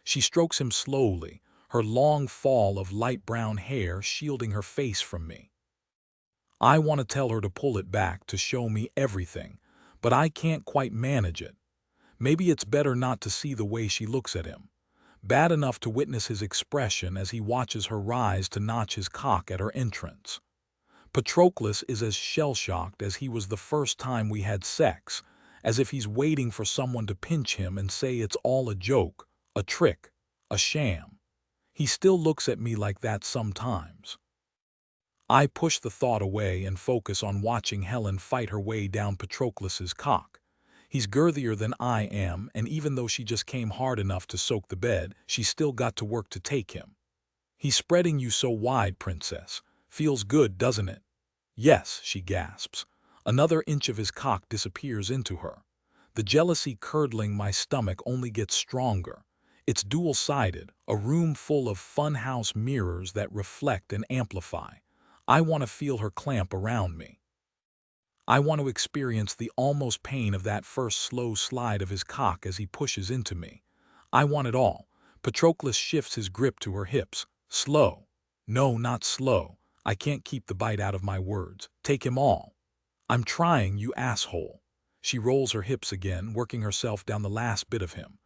She strokes him slowly, her long fall of light brown hair shielding her face from me. I want to tell her to pull it back, to show me everything, but I can't quite manage it. Maybe it's better not to see the way she looks at him. Bad enough to witness his expression as he watches her rise to notch his cock at her entrance. Patroclus is as shell-shocked as he was the first time we had sex, as if he's waiting for someone to pinch him and say it's all a joke, a trick, a sham. He still looks at me like that sometimes. I push the thought away and focus on watching Helen fight her way down Patroclus's cock. He's girthier than I am, and even though she just came hard enough to soak the bed, she's still got to work to take him. He's spreading you so wide, princess. Feels good, doesn't it? Yes, she gasps. Another inch of his cock disappears into her. The jealousy curdling my stomach only gets stronger. It's dual-sided, a room full of funhouse mirrors that reflect and amplify. I want to feel her clamp around me. I want to experience the almost pain of that first slow slide of his cock as he pushes into me. I want it all. Patroclus shifts his grip to her hips. Slow. No, not slow. I can't keep the bite out of my words. Take him all. I'm trying, you asshole. She rolls her hips again, working herself down the last bit of him.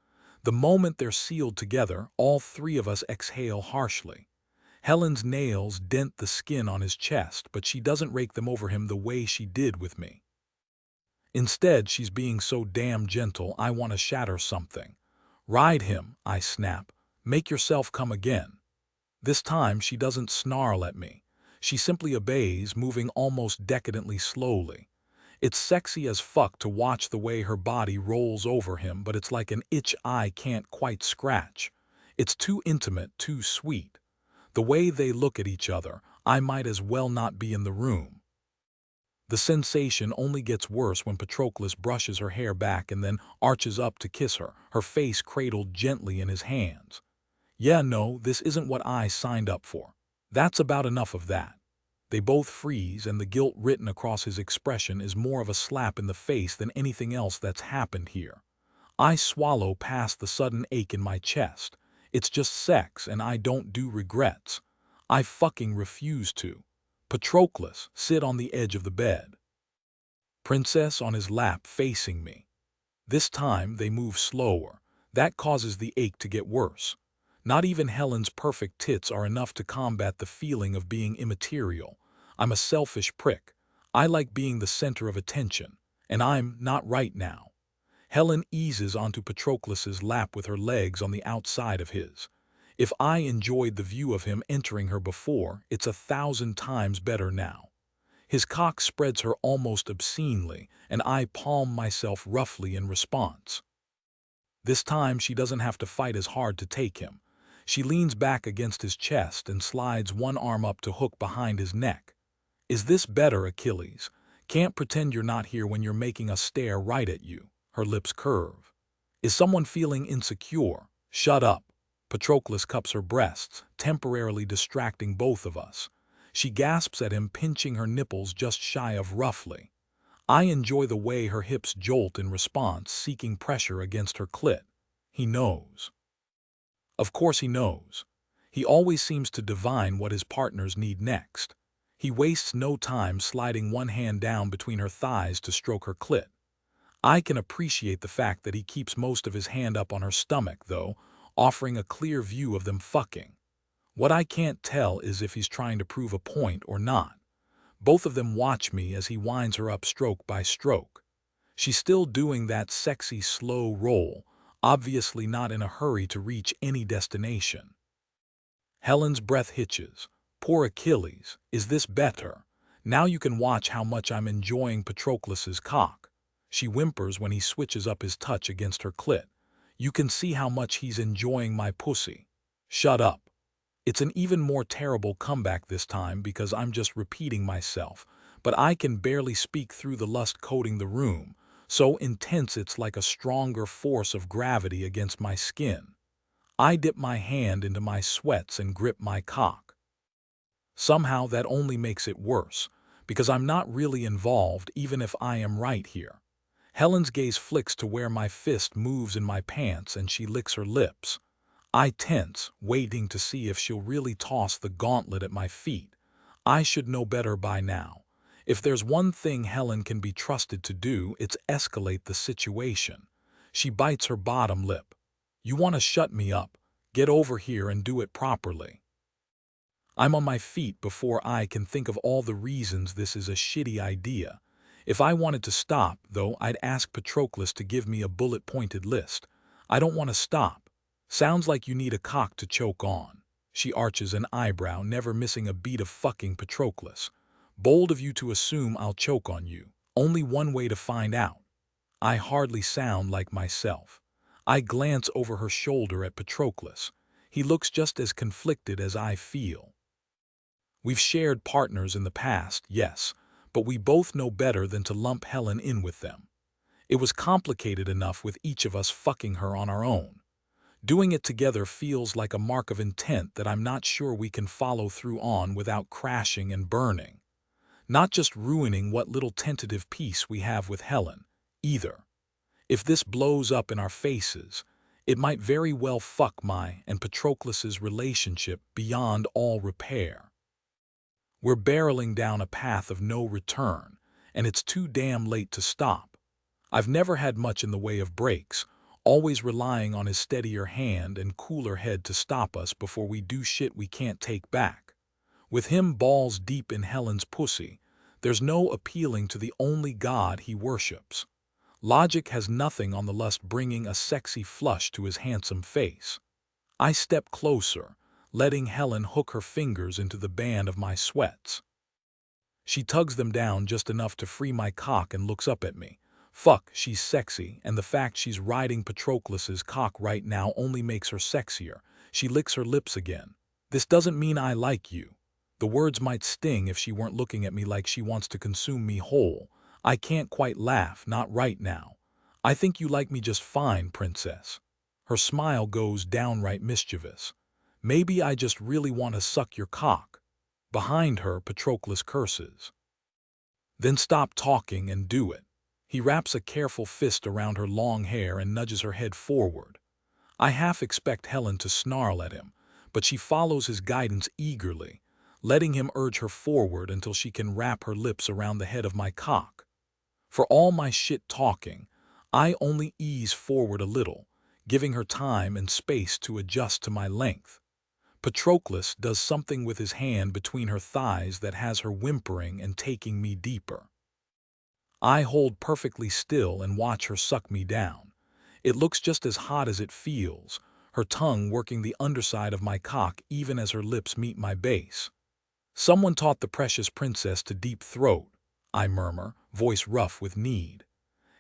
The moment they're sealed together, all three of us exhale harshly. Helen's nails dent the skin on his chest, but she doesn't rake them over him the way she did with me. Instead, she's being so damn gentle, I want to shatter something. Ride him, I snap. Make yourself come again. This time, she doesn't snarl at me. She simply obeys, moving almost decadently slowly. It's sexy as fuck to watch the way her body rolls over him, but it's like an itch I can't quite scratch. It's too intimate, too sweet. The way they look at each other, I might as well not be in the room. The sensation only gets worse when Patroclus brushes her hair back and then arches up to kiss her, her face cradled gently in his hands. Yeah, no, this isn't what I signed up for. That's about enough of that. They both freeze, and the guilt written across his expression is more of a slap in the face than anything else that's happened here. I swallow past the sudden ache in my chest. It's just sex, and I don't do regrets. I fucking refuse to. Patroclus, sit on the edge of the bed. Princess on his lap facing me. This time they move slower. That causes the ache to get worse. Not even Helen's perfect tits are enough to combat the feeling of being immaterial. I'm a selfish prick. I like being the center of attention, and I'm not right now. Helen eases onto Patroclus's lap with her legs on the outside of his. If I enjoyed the view of him entering her before, it's 1,000 times better now. His cock spreads her almost obscenely, and I palm myself roughly in response. This time she doesn't have to fight as hard to take him. She leans back against his chest and slides one arm up to hook behind his neck. Is this better, Achilles? Can't pretend you're not here when you're making us stare right at you. Her lips curve. Is someone feeling insecure? Shut up. Patroclus cups her breasts, temporarily distracting both of us. She gasps at him, pinching her nipples just shy of roughly. I enjoy the way her hips jolt in response, seeking pressure against her clit. He knows. Of course he knows. He always seems to divine what his partners need next. He wastes no time sliding one hand down between her thighs to stroke her clit. I can appreciate the fact that he keeps most of his hand up on her stomach, though, offering a clear view of them fucking. What I can't tell is if he's trying to prove a point or not. Both of them watch me as he winds her up stroke by stroke. She's still doing that sexy slow roll, obviously not in a hurry to reach any destination. Helen's breath hitches. Poor Achilles, is this better? Now you can watch how much I'm enjoying Patroclus's cock. She whimpers when he switches up his touch against her clit. You can see how much he's enjoying my pussy. Shut up. It's an even more terrible comeback this time because I'm just repeating myself, but I can barely speak through the lust coating the room, so intense it's like a stronger force of gravity against my skin. I dip my hand into my sweats and grip my cock. Somehow that only makes it worse, because I'm not really involved even if I am right here. Helen's gaze flicks to where my fist moves in my pants and she licks her lips. I tense, waiting to see if she'll really toss the gauntlet at my feet. I should know better by now. If there's one thing Helen can be trusted to do, it's escalate the situation. She bites her bottom lip. You want to shut me up? Get over here and do it properly. I'm on my feet before I can think of all the reasons this is a shitty idea. If I wanted to stop, though, I'd ask Patroclus to give me a bullet-pointed list. I don't want to stop. Sounds like you need a cock to choke on. She arches an eyebrow, never missing a beat of fucking Patroclus. Bold of you to assume I'll choke on you. Only one way to find out. I hardly sound like myself. I glance over her shoulder at Patroclus. He looks just as conflicted as I feel. We've shared partners in the past, yes, but we both know better than to lump Helen in with them. It was complicated enough with each of us fucking her on our own. Doing it together feels like a mark of intent that I'm not sure we can follow through on without crashing and burning. Not just ruining what little tentative peace we have with Helen, either. If this blows up in our faces, it might very well fuck my and Patroclus's relationship beyond all repair. We're barreling down a path of no return, and it's too damn late to stop. I've never had much in the way of brakes, always relying on his steadier hand and cooler head to stop us before we do shit we can't take back. With him balls deep in Helen's pussy, there's no appealing to the only god he worships. Logic has nothing on the lust bringing a sexy flush to his handsome face. I step closer, letting Helen hook her fingers into the band of my sweats. She tugs them down just enough to free my cock and looks up at me. Fuck, she's sexy, and the fact she's riding Patroclus's cock right now only makes her sexier. She licks her lips again. This doesn't mean I like you. The words might sting if she weren't looking at me like she wants to consume me whole. I can't quite laugh, not right now. I think you like me just fine, princess. Her smile goes downright mischievous. Maybe I just really want to suck your cock. Behind her, Patroclus curses. Then stop talking and do it. He wraps a careful fist around her long hair and nudges her head forward. I half expect Helen to snarl at him, but she follows his guidance eagerly, letting him urge her forward until she can wrap her lips around the head of my cock. For all my shit talking, I only ease forward a little, giving her time and space to adjust to my length. Patroclus does something with his hand between her thighs that has her whimpering and taking me deeper. I hold perfectly still and watch her suck me down. It looks just as hot as it feels, her tongue working the underside of my cock even as her lips meet my base. Someone taught the precious princess to deep throat, I murmur, voice rough with need.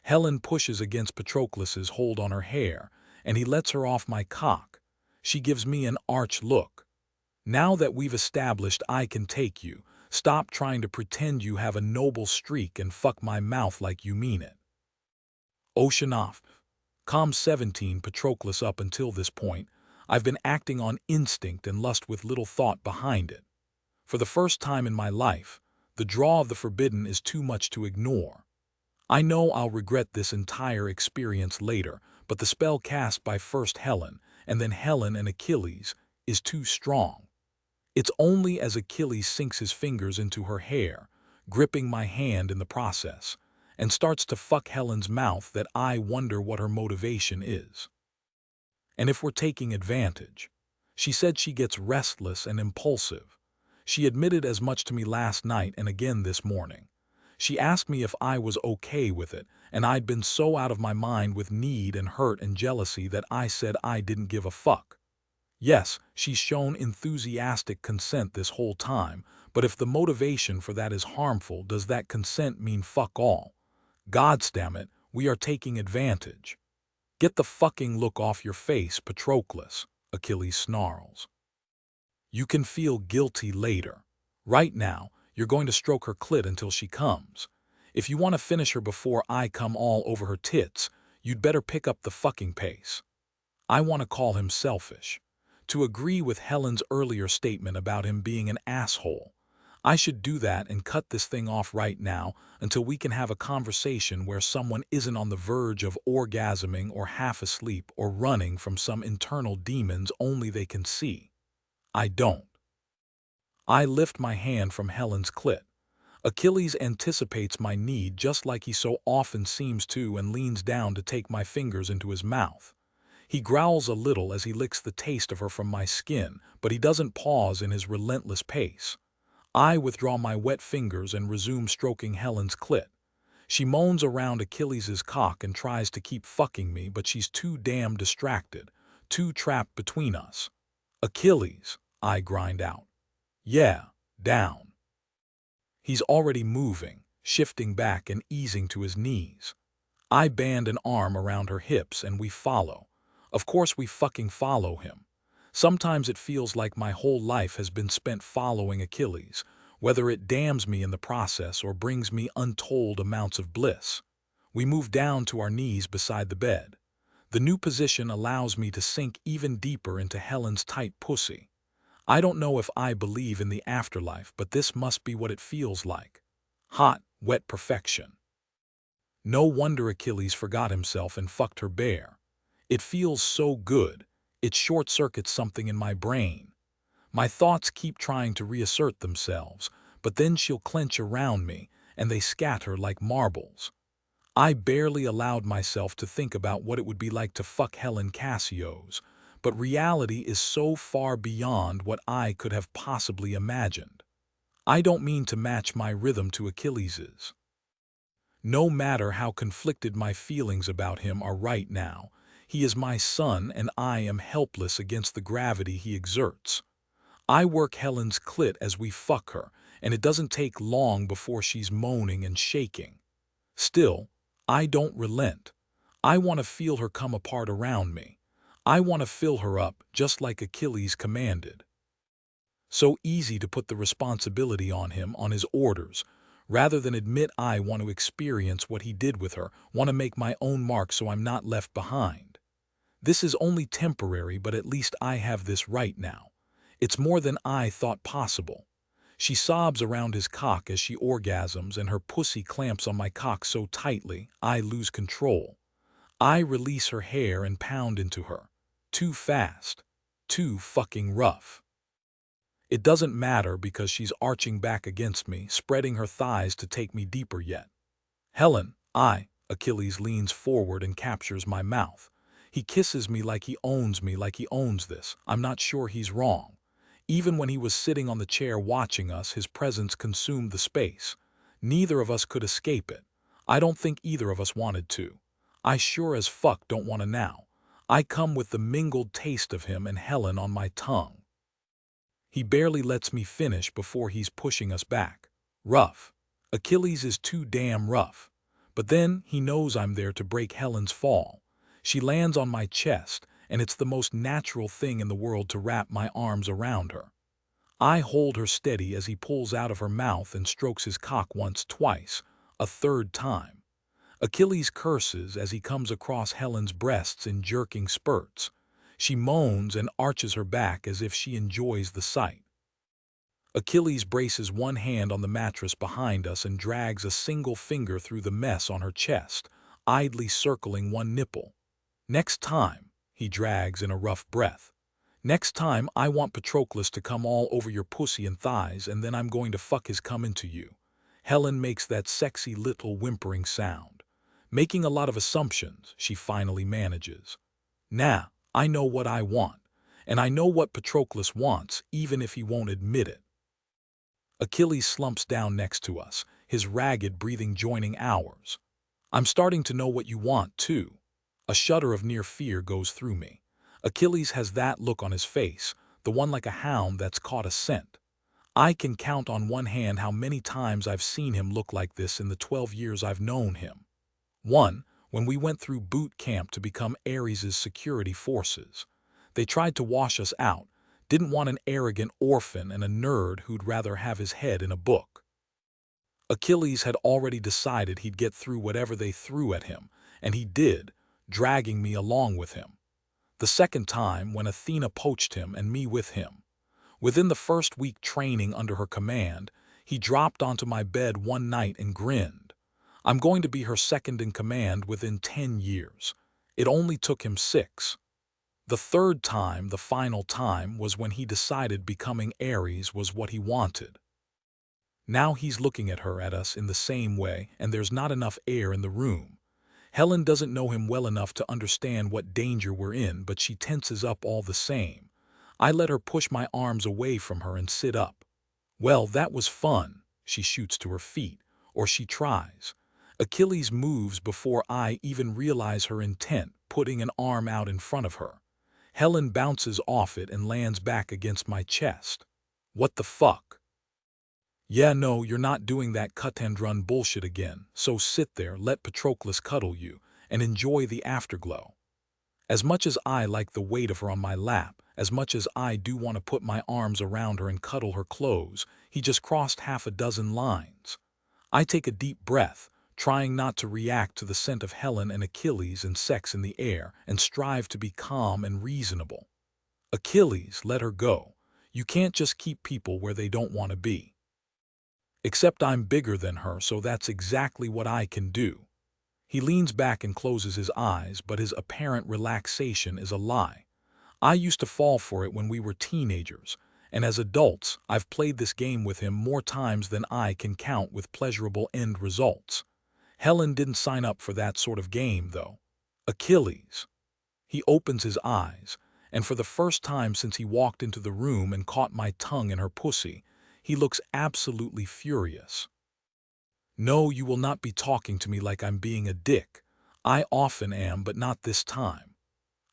Helen pushes against Patroclus's hold on her hair, and he lets her off my cock. She gives me an arch look. Now that we've established I can take you, stop trying to pretend you have a noble streak and fuck my mouth like you mean it. Ocean off. Calm 17 Patroclus. Up until this point, I've been acting on instinct and lust with little thought behind it. For the first time in my life, the draw of the forbidden is too much to ignore. I know I'll regret this entire experience later, but the spell cast by first Helen, and then Helen and Achilles, is too strong. It's only as Achilles sinks his fingers into her hair, gripping my hand in the process, and starts to fuck Helen's mouth that I wonder what her motivation is. And if we're taking advantage. She said she gets restless and impulsive. She admitted as much to me last night and again this morning. She asked me if I was okay with it, and I'd been so out of my mind with need and hurt and jealousy that I said I didn't give a fuck. Yes, she's shown enthusiastic consent this whole time, but if the motivation for that is harmful, does that consent mean fuck all? Goddamn it, we are taking advantage. Get the fucking look off your face, Patroclus, Achilles snarls. You can feel guilty later. Right now, you're going to stroke her clit until she comes. If you want to finish her before I come all over her tits, you'd better pick up the fucking pace. I want to call him selfish. To agree with Helen's earlier statement about him being an asshole. I should do that and cut this thing off right now until we can have a conversation where someone isn't on the verge of orgasming or half asleep or running from some internal demons only they can see. I don't. I lift my hand from Helen's clit. Achilles anticipates my need just like he so often seems to and leans down to take my fingers into his mouth. He growls a little as he licks the taste of her from my skin, but he doesn't pause in his relentless pace. I withdraw my wet fingers and resume stroking Helen's clit. She moans around Achilles' cock and tries to keep fucking me, but she's too damn distracted, too trapped between us. Achilles, I grind out. Yeah, down. He's already moving, shifting back and easing to his knees. I band an arm around her hips and we follow. Of course we fucking follow him. Sometimes it feels like my whole life has been spent following Achilles, whether it damns me in the process or brings me untold amounts of bliss. We move down to our knees beside the bed. The new position allows me to sink even deeper into Helen's tight pussy. I don't know if I believe in the afterlife, but this must be what it feels like. Hot, wet perfection. No wonder Achilles forgot himself and fucked her bare. It feels so good, it short-circuits something in my brain. My thoughts keep trying to reassert themselves, but then she'll clench around me, and they scatter like marbles. I barely allowed myself to think about what it would be like to fuck Helen Cassios, but reality is so far beyond what I could have possibly imagined. I don't mean to match my rhythm to Achilles's. No matter how conflicted my feelings about him are right now, he is my son and I am helpless against the gravity he exerts. I work Helen's clit as we fuck her, and it doesn't take long before she's moaning and shaking. Still, I don't relent. I want to feel her come apart around me. I want to fill her up just like Achilles commanded. So easy to put the responsibility on him, on his orders, rather than admit I want to experience what he did with her, want to make my own mark so I'm not left behind. This is only temporary, but at least I have this right now. It's more than I thought possible. She sobs around his cock as she orgasms, and her pussy clamps on my cock so tightly, I lose control. I release her hair and pound into her. Too fast. Too fucking rough. It doesn't matter because she's arching back against me, spreading her thighs to take me deeper yet. Helen, Achilles leans forward and captures my mouth. He kisses me like he owns this. I'm not sure he's wrong. Even when he was sitting on the chair watching us, his presence consumed the space. Neither of us could escape it. I don't think either of us wanted to. I sure as fuck don't want to now. I come with the mingled taste of him and Helen on my tongue. He barely lets me finish before he's pushing us back. Rough. Achilles is too damn rough. But then he knows I'm there to break Helen's fall. She lands on my chest, and it's the most natural thing in the world to wrap my arms around her. I hold her steady as he pulls out of her mouth and strokes his cock once, twice, a third time. Achilles curses as he comes across Helen's breasts in jerking spurts. She moans and arches her back as if she enjoys the sight. Achilles braces one hand on the mattress behind us and drags a single finger through the mess on her chest, idly circling one nipple. Next time, he drags in a rough breath. Next time I want Patroclus to come all over your pussy and thighs, and then I'm going to fuck his cum into you. Helen makes that sexy little whimpering sound. Making a lot of assumptions, she finally manages. Nah, I know what I want, and I know what Patroclus wants, even if he won't admit it. Achilles slumps down next to us, his ragged breathing joining ours. I'm starting to know what you want, too. A shudder of near fear goes through me. Achilles has that look on his face, the one like a hound that's caught a scent. I can count on one hand how many times I've seen him look like this in the 12 years I've known him. One, when we went through boot camp to become Eris's security forces. They tried to wash us out, didn't want an arrogant orphan and a nerd who'd rather have his head in a book. Achilles had already decided he'd get through whatever they threw at him, and he did, dragging me along with him. The second time, when Athena poached him and me with him. Within the first week training under her command, he dropped onto my bed one night and grinned. I'm going to be her second in command within 10 years. It only took him 6. The third time, the final time, was when he decided becoming Eris was what he wanted. Now he's looking at us in the same way, and there's not enough air in the room. Helen doesn't know him well enough to understand what danger we're in, but she tenses up all the same. I let her push my arms away from her and sit up. Well, that was fun. She shoots to her feet, or she tries. Achilles moves before I even realize her intent, putting an arm out in front of her. Helen bounces off it and lands back against my chest. What the fuck? Yeah, no, you're not doing that cut and run bullshit again, so sit there, let Patroclus cuddle you, and enjoy the afterglow. As much as I like the weight of her on my lap, as much as I do want to put my arms around her and cuddle her clothes, he just crossed half a dozen lines. I take a deep breath, trying not to react to the scent of Helen and Achilles and sex in the air, and strive to be calm and reasonable. Achilles, let her go. You can't just keep people where they don't want to be. Except I'm bigger than her, so that's exactly what I can do. He leans back and closes his eyes, but his apparent relaxation is a lie. I used to fall for it when we were teenagers, and as adults, I've played this game with him more times than I can count with pleasurable end results. Helen didn't sign up for that sort of game, though. Achilles. He opens his eyes, and for the first time since he walked into the room and caught my tongue in her pussy, he looks absolutely furious. No, you will not be talking to me like I'm being a dick. I often am, but not this time.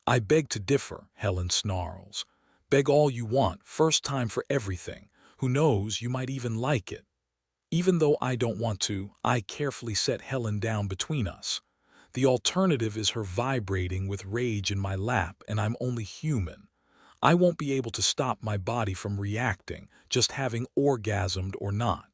I beg to differ, Helen snarls. Beg all you want, first time for everything. Who knows, you might even like it. Even though I don't want to, I carefully set Helen down between us. The alternative is her vibrating with rage in my lap, and I'm only human. I won't be able to stop my body from reacting, just having orgasmed or not.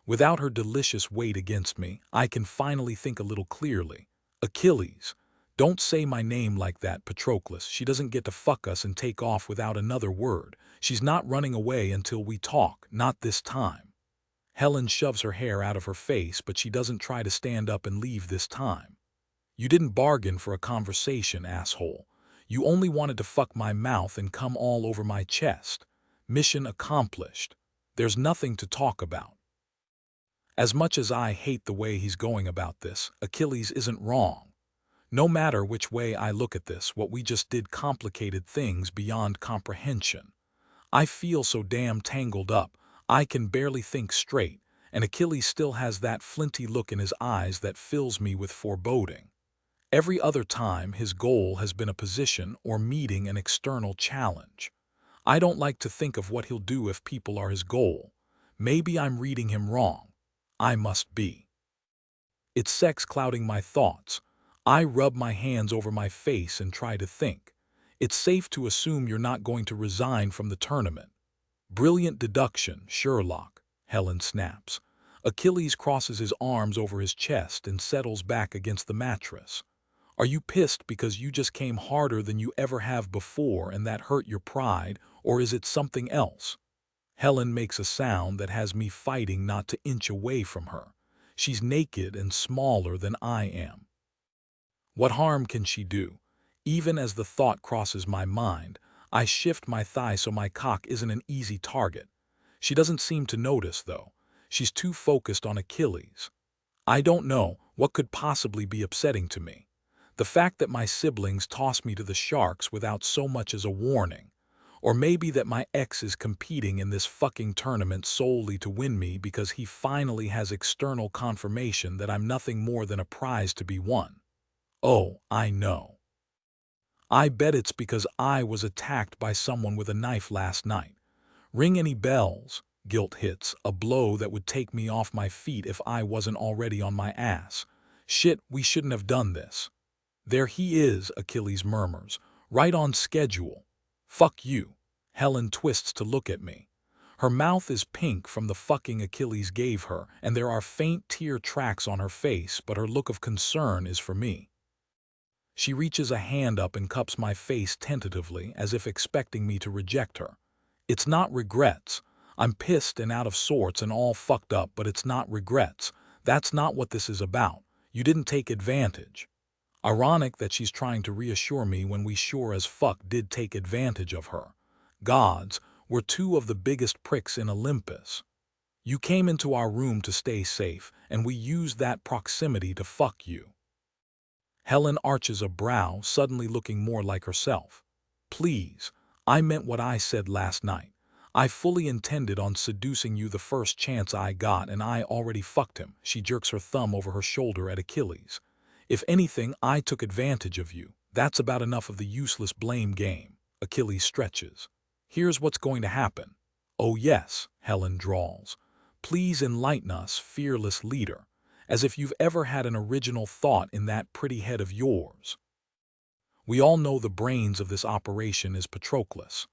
Without her delicious weight against me, I can finally think a little clearly. Achilles. Don't say my name like that, Patroclus. She doesn't get to fuck us and take off without another word. She's not running away until we talk, not this time. Helen shoves her hair out of her face, but she doesn't try to stand up and leave this time. You didn't bargain for a conversation, asshole. You only wanted to fuck my mouth and come all over my chest. Mission accomplished. There's nothing to talk about. As much as I hate the way he's going about this, Achilles isn't wrong. No matter which way I look at this, what we just did complicated things beyond comprehension. I feel so damn tangled up, I can barely think straight, and Achilles still has that flinty look in his eyes that fills me with foreboding. Every other time, his goal has been a position or meeting an external challenge. I don't like to think of what he'll do if people are his goal. Maybe I'm reading him wrong. I must be. It's sex clouding my thoughts. I rub my hands over my face and try to think. It's safe to assume you're not going to resign from the tournament. Brilliant deduction, Sherlock, Helen snaps. Achilles crosses his arms over his chest and settles back against the mattress. Are you pissed because you just came harder than you ever have before and that hurt your pride, or is it something else? Helen makes a sound that has me fighting not to inch away from her. She's naked and smaller than I am. What harm can she do? Even as the thought crosses my mind, I shift my thigh so my cock isn't an easy target. She doesn't seem to notice, though. She's too focused on Achilles. I don't know what could possibly be upsetting to me. The fact that my siblings toss me to the sharks without so much as a warning. Or maybe that my ex is competing in this fucking tournament solely to win me because he finally has external confirmation that I'm nothing more than a prize to be won. Oh, I know. I bet it's because I was attacked by someone with a knife last night. Ring any bells? Guilt hits, a blow that would take me off my feet if I wasn't already on my ass. Shit, we shouldn't have done this. There he is, Achilles murmurs, right on schedule. Fuck you. Helen twists to look at me. Her mouth is pink from the fucking Achilles gave her, and there are faint tear tracks on her face, but her look of concern is for me. She reaches a hand up and cups my face tentatively, as if expecting me to reject her. It's not regrets. I'm pissed and out of sorts and all fucked up, but it's not regrets. That's not what this is about. You didn't take advantage. Ironic that she's trying to reassure me when we sure as fuck did take advantage of her. Gods, we're two of the biggest pricks in Olympus. You came into our room to stay safe, and we used that proximity to fuck you. Helen arches a brow, suddenly looking more like herself. Please, I meant what I said last night. I fully intended on seducing you the first chance I got, and I already fucked him. She jerks her thumb over her shoulder at Achilles. If anything, I took advantage of you. That's about enough of the useless blame game. Achilles stretches. Here's what's going to happen. Oh yes, Helen drawls. Please enlighten us, fearless leader, as if you've ever had an original thought in that pretty head of yours. We all know the brains of this operation is Patroclus.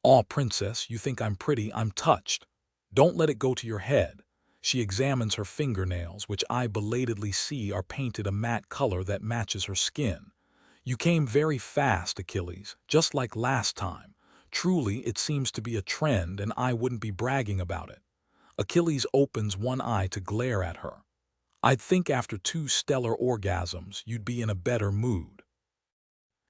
Aw, princess, you think I'm pretty, I'm touched. Don't let it go to your head. She examines her fingernails, which I belatedly see are painted a matte color that matches her skin. You came very fast, Achilles, just like last time. Truly, it seems to be a trend, and I wouldn't be bragging about it. Achilles opens one eye to glare at her. I'd think after 2 stellar orgasms, you'd be in a better mood.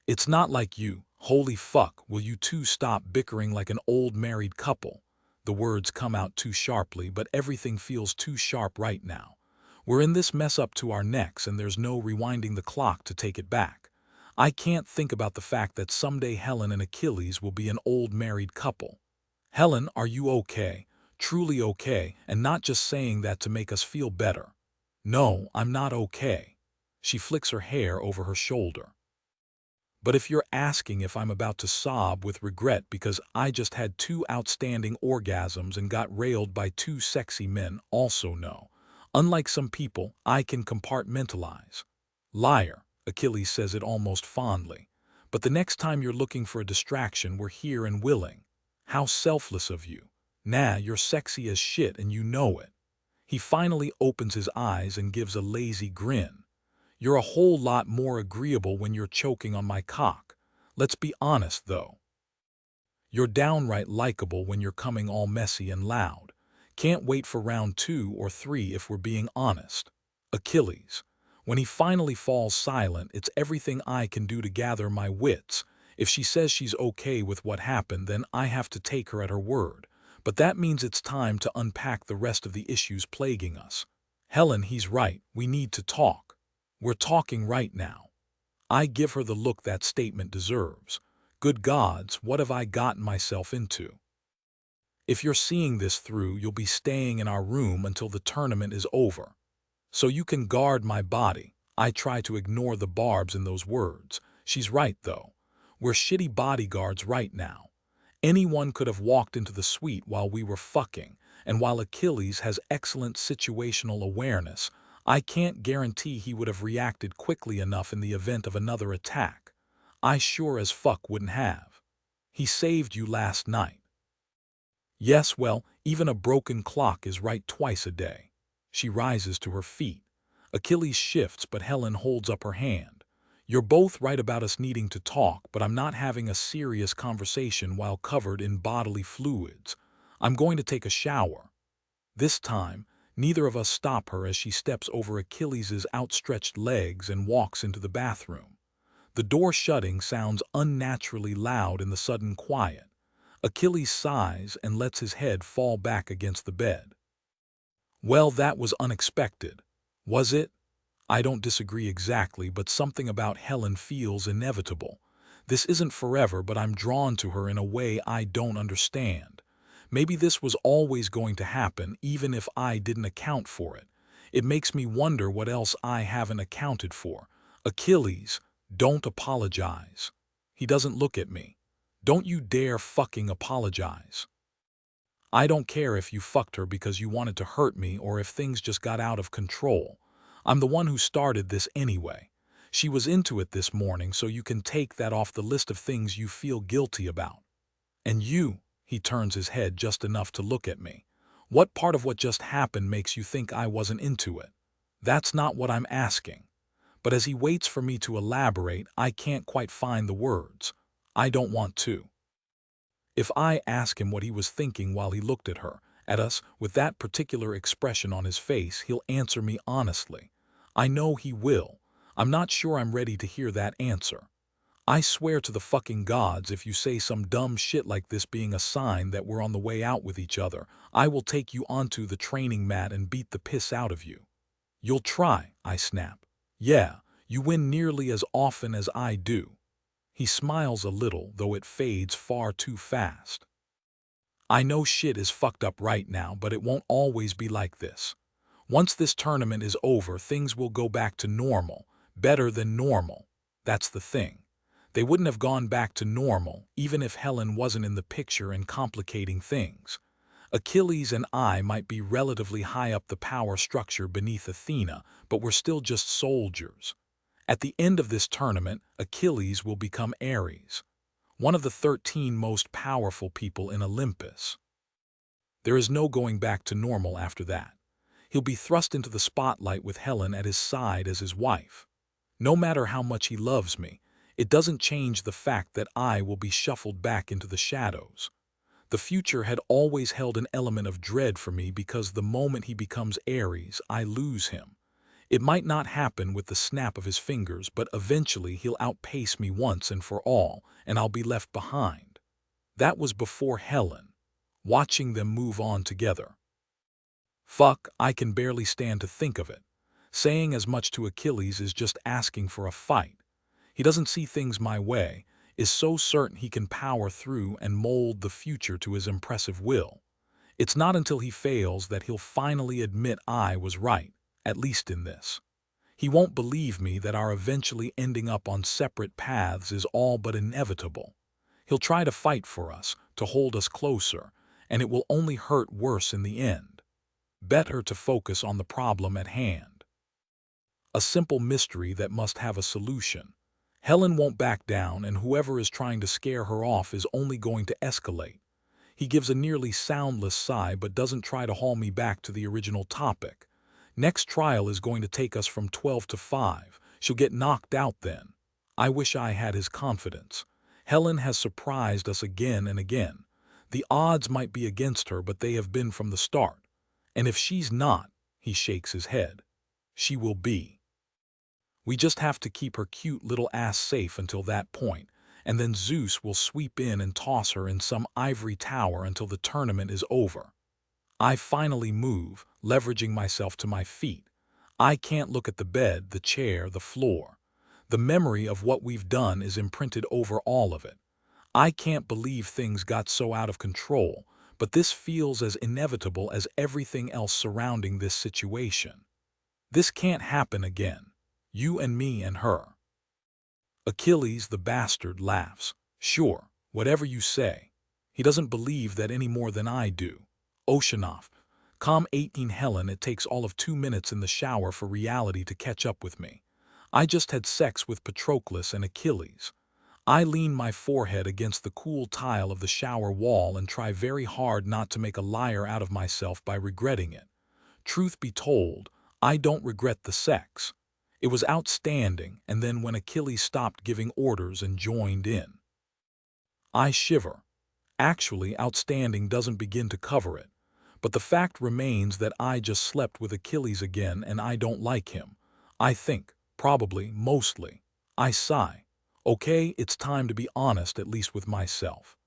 It's not like you. Holy fuck, will you two stop bickering like an old married couple? The words come out too sharply, but everything feels too sharp right now. We're in this mess up to our necks, and there's no rewinding the clock to take it back. I can't think about the fact that someday Helen and Achilles will be an old married couple. Helen, are you okay? Truly okay, and not just saying that to make us feel better. No, I'm not okay. She flicks her hair over her shoulder. But if you're asking if I'm about to sob with regret because I just had 2 outstanding orgasms and got railed by 2 sexy men, also no. Unlike some people, I can compartmentalize. Liar, Achilles says it almost fondly. But the next time you're looking for a distraction, we're here and willing. How selfless of you. Nah, you're sexy as shit and you know it. He finally opens his eyes and gives a lazy grin. You're a whole lot more agreeable when you're choking on my cock. Let's be honest, though. You're downright likable when you're coming all messy and loud. Can't wait for round 2 or 3 if we're being honest. Achilles. When he finally falls silent, it's everything I can do to gather my wits. If she says she's okay with what happened, then I have to take her at her word. But that means it's time to unpack the rest of the issues plaguing us. Helen, he's right. We need to talk. We're talking right now. I give her the look that statement deserves. Good gods, what have I gotten myself into? If you're seeing this through, you'll be staying in our room until the tournament is over. So you can guard my body. I try to ignore the barbs in those words. She's right, though. We're shitty bodyguards right now. Anyone could have walked into the suite while we were fucking, and while Achilles has excellent situational awareness, I can't guarantee he would have reacted quickly enough in the event of another attack. I sure as fuck wouldn't have. He saved you last night. Yes, well, even a broken clock is right twice a day. She rises to her feet. Achilles shifts, but Helen holds up her hand. You're both right about us needing to talk, but I'm not having a serious conversation while covered in bodily fluids. I'm going to take a shower. This time, neither of us stop her as she steps over Achilles' outstretched legs and walks into the bathroom. The door shutting sounds unnaturally loud in the sudden quiet. Achilles sighs and lets his head fall back against the bed. Well, that was unexpected. Was it? I don't disagree exactly, but something about Helen feels inevitable. This isn't forever, but I'm drawn to her in a way I don't understand. Maybe this was always going to happen, even if I didn't account for it. It makes me wonder what else I haven't accounted for. Achilles, don't apologize. He doesn't look at me. Don't you dare fucking apologize. I don't care if you fucked her because you wanted to hurt me or if things just got out of control. I'm the one who started this anyway. She was into it this morning, so you can take that off the list of things you feel guilty about. And you, he turns his head just enough to look at me. What part of what just happened makes you think I wasn't into it? That's not what I'm asking. But as he waits for me to elaborate, I can't quite find the words. I don't want to. If I ask him what he was thinking while he looked at her, at us, with that particular expression on his face, he'll answer me honestly. I know he will. I'm not sure I'm ready to hear that answer. I swear to the fucking gods, if you say some dumb shit like this being a sign that we're on the way out with each other, I will take you onto the training mat and beat the piss out of you. You'll try, I snap. Yeah, you win nearly as often as I do. He smiles a little, though it fades far too fast. I know shit is fucked up right now, but it won't always be like this. Once this tournament is over, things will go back to normal, better than normal. That's the thing. They wouldn't have gone back to normal, even if Helen wasn't in the picture and complicating things. Achilles and I might be relatively high up the power structure beneath Athena, but we're still just soldiers. At the end of this tournament, Achilles will become Eris, one of the 13 most powerful people in Olympus. There is no going back to normal after that. He'll be thrust into the spotlight with Helen at his side as his wife. No matter how much he loves me, it doesn't change the fact that I will be shuffled back into the shadows. The future had always held an element of dread for me because the moment he becomes Eris, I lose him. It might not happen with the snap of his fingers, but eventually he'll outpace me once and for all, and I'll be left behind. That was before Helen. Watching them move on together. Fuck, I can barely stand to think of it. Saying as much to Achilles is just asking for a fight. He doesn't see things my way, is so certain he can power through and mold the future to his impressive will. It's not until he fails that he'll finally admit I was right, at least in this. He won't believe me that our eventually ending up on separate paths is all but inevitable. He'll try to fight for us, to hold us closer, and it will only hurt worse in the end. Better to focus on the problem at hand. A simple mystery that must have a solution. Helen won't back down, and whoever is trying to scare her off is only going to escalate. He gives a nearly soundless sigh but doesn't try to haul me back to the original topic. Next trial is going to take us from 12 to 5. She'll get knocked out then. I wish I had his confidence. Helen has surprised us again and again. The odds might be against her, but they have been from the start. And if she's not, he shakes his head, she will be. We just have to keep her cute little ass safe until that point, and then Zeus will sweep in and toss her in some ivory tower until the tournament is over. I finally move, leveraging myself to my feet. I can't look at the bed, the chair, the floor. The memory of what we've done is imprinted over all of it. I can't believe things got so out of control, but this feels as inevitable as everything else surrounding this situation. This can't happen again. You and me and her. Achilles, the bastard, laughs. Sure, whatever you say. He doesn't believe that any more than I do. Oceanoff. Calm 18 Helen, it takes all of 2 minutes in the shower for reality to catch up with me. I just had sex with Patroclus and Achilles. I lean my forehead against the cool tile of the shower wall and try very hard not to make a liar out of myself by regretting it. Truth be told, I don't regret the sex. It was outstanding, and then when Achilles stopped giving orders and joined in, I shiver. Actually, outstanding doesn't begin to cover it. But the fact remains that I just slept with Achilles again and I don't like him. I think, probably, mostly. I sigh. Okay, it's time to be honest, at least with myself.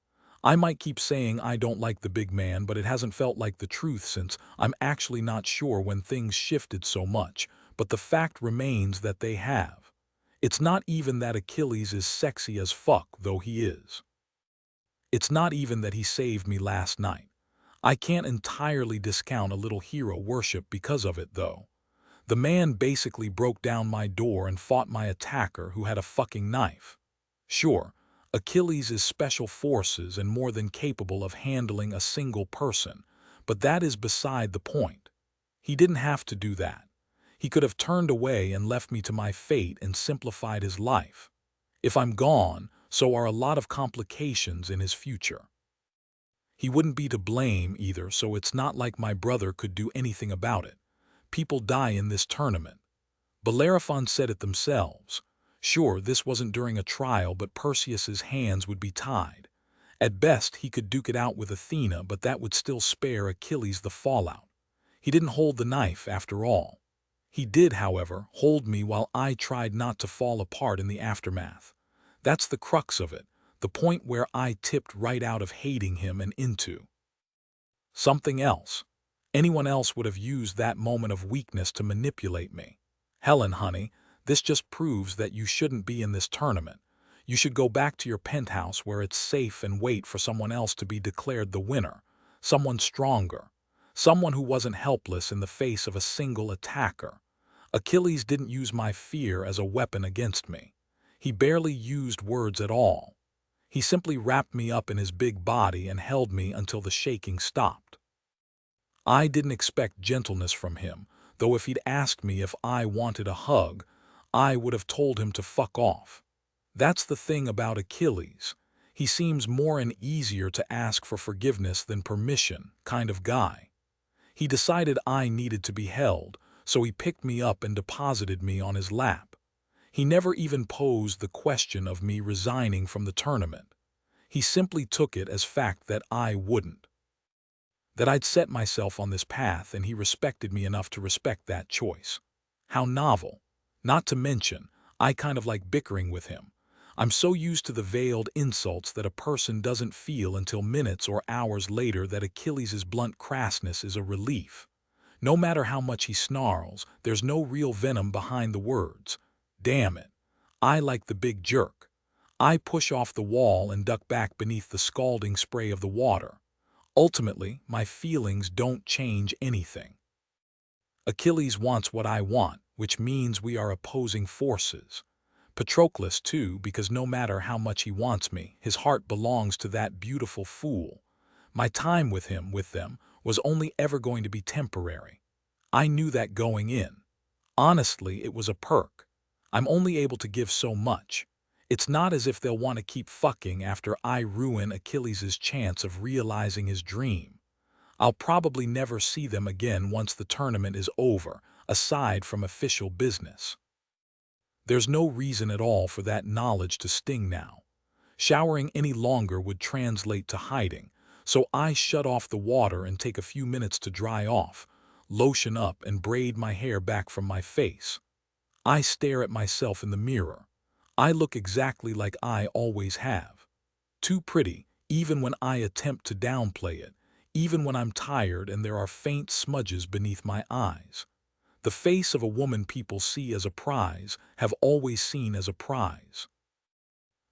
I might keep saying I don't like the big man, but it hasn't felt like the truth since I'm actually not sure when things shifted so much. But the fact remains that they have. It's not even that Achilles is sexy as fuck, though he is. It's not even that he saved me last night. I can't entirely discount a little hero worship because of it, though. The man basically broke down my door and fought my attacker who had a fucking knife. Sure, Achilles is special forces and more than capable of handling a single person, but that is beside the point. He didn't have to do that. He could have turned away and left me to my fate and simplified his life. If I'm gone, so are a lot of complications in his future. He wouldn't be to blame either, so it's not like my brother could do anything about it. People die in this tournament. Bellerophon said it themselves. Sure, this wasn't during a trial, but Perseus's hands would be tied. At best, he could duke it out with Athena, but that would still spare Achilles the fallout. He didn't hold the knife, after all. He did, however, hold me while I tried not to fall apart in the aftermath. That's the crux of it, the point where I tipped right out of hating him and into something else. Anyone else would have used that moment of weakness to manipulate me. Helen, honey, this just proves that you shouldn't be in this tournament. You should go back to your penthouse where it's safe and wait for someone else to be declared the winner. Someone stronger. Someone who wasn't helpless in the face of a single attacker. Achilles didn't use my fear as a weapon against me. He barely used words at all. He simply wrapped me up in his big body and held me until the shaking stopped. I didn't expect gentleness from him, though if he'd asked me if I wanted a hug, I would have told him to fuck off. That's the thing about Achilles. He seems more and easier to ask for forgiveness than permission kind of guy. He decided I needed to be held, so he picked me up and deposited me on his lap. He never even posed the question of me resigning from the tournament. He simply took it as fact that I wouldn't. That I'd set myself on this path and he respected me enough to respect that choice. How novel. Not to mention, I kind of like bickering with him. I'm so used to the veiled insults that a person doesn't feel until minutes or hours later that Achilles' blunt crassness is a relief. No matter how much he snarls, there's no real venom behind the words. Damn it. I like the big jerk. I push off the wall and duck back beneath the scalding spray of the water. Ultimately, my feelings don't change anything. Achilles wants what I want, which means we are opposing forces. Patroclus, too, because no matter how much he wants me, his heart belongs to that beautiful fool. My time with them, was only ever going to be temporary. I knew that going in. Honestly, it was a perk. I'm only able to give so much. It's not as if they'll want to keep fucking after I ruin Achilles' chance of realizing his dream. I'll probably never see them again once the tournament is over, aside from official business. There's no reason at all for that knowledge to sting now. Showering any longer would translate to hiding, so I shut off the water and take a few minutes to dry off, lotion up and braid my hair back from my face. I stare at myself in the mirror. I look exactly like I always have. Too pretty, even when I attempt to downplay it, even when I'm tired and there are faint smudges beneath my eyes. The face of a woman people see as a prize, have always seen as a prize.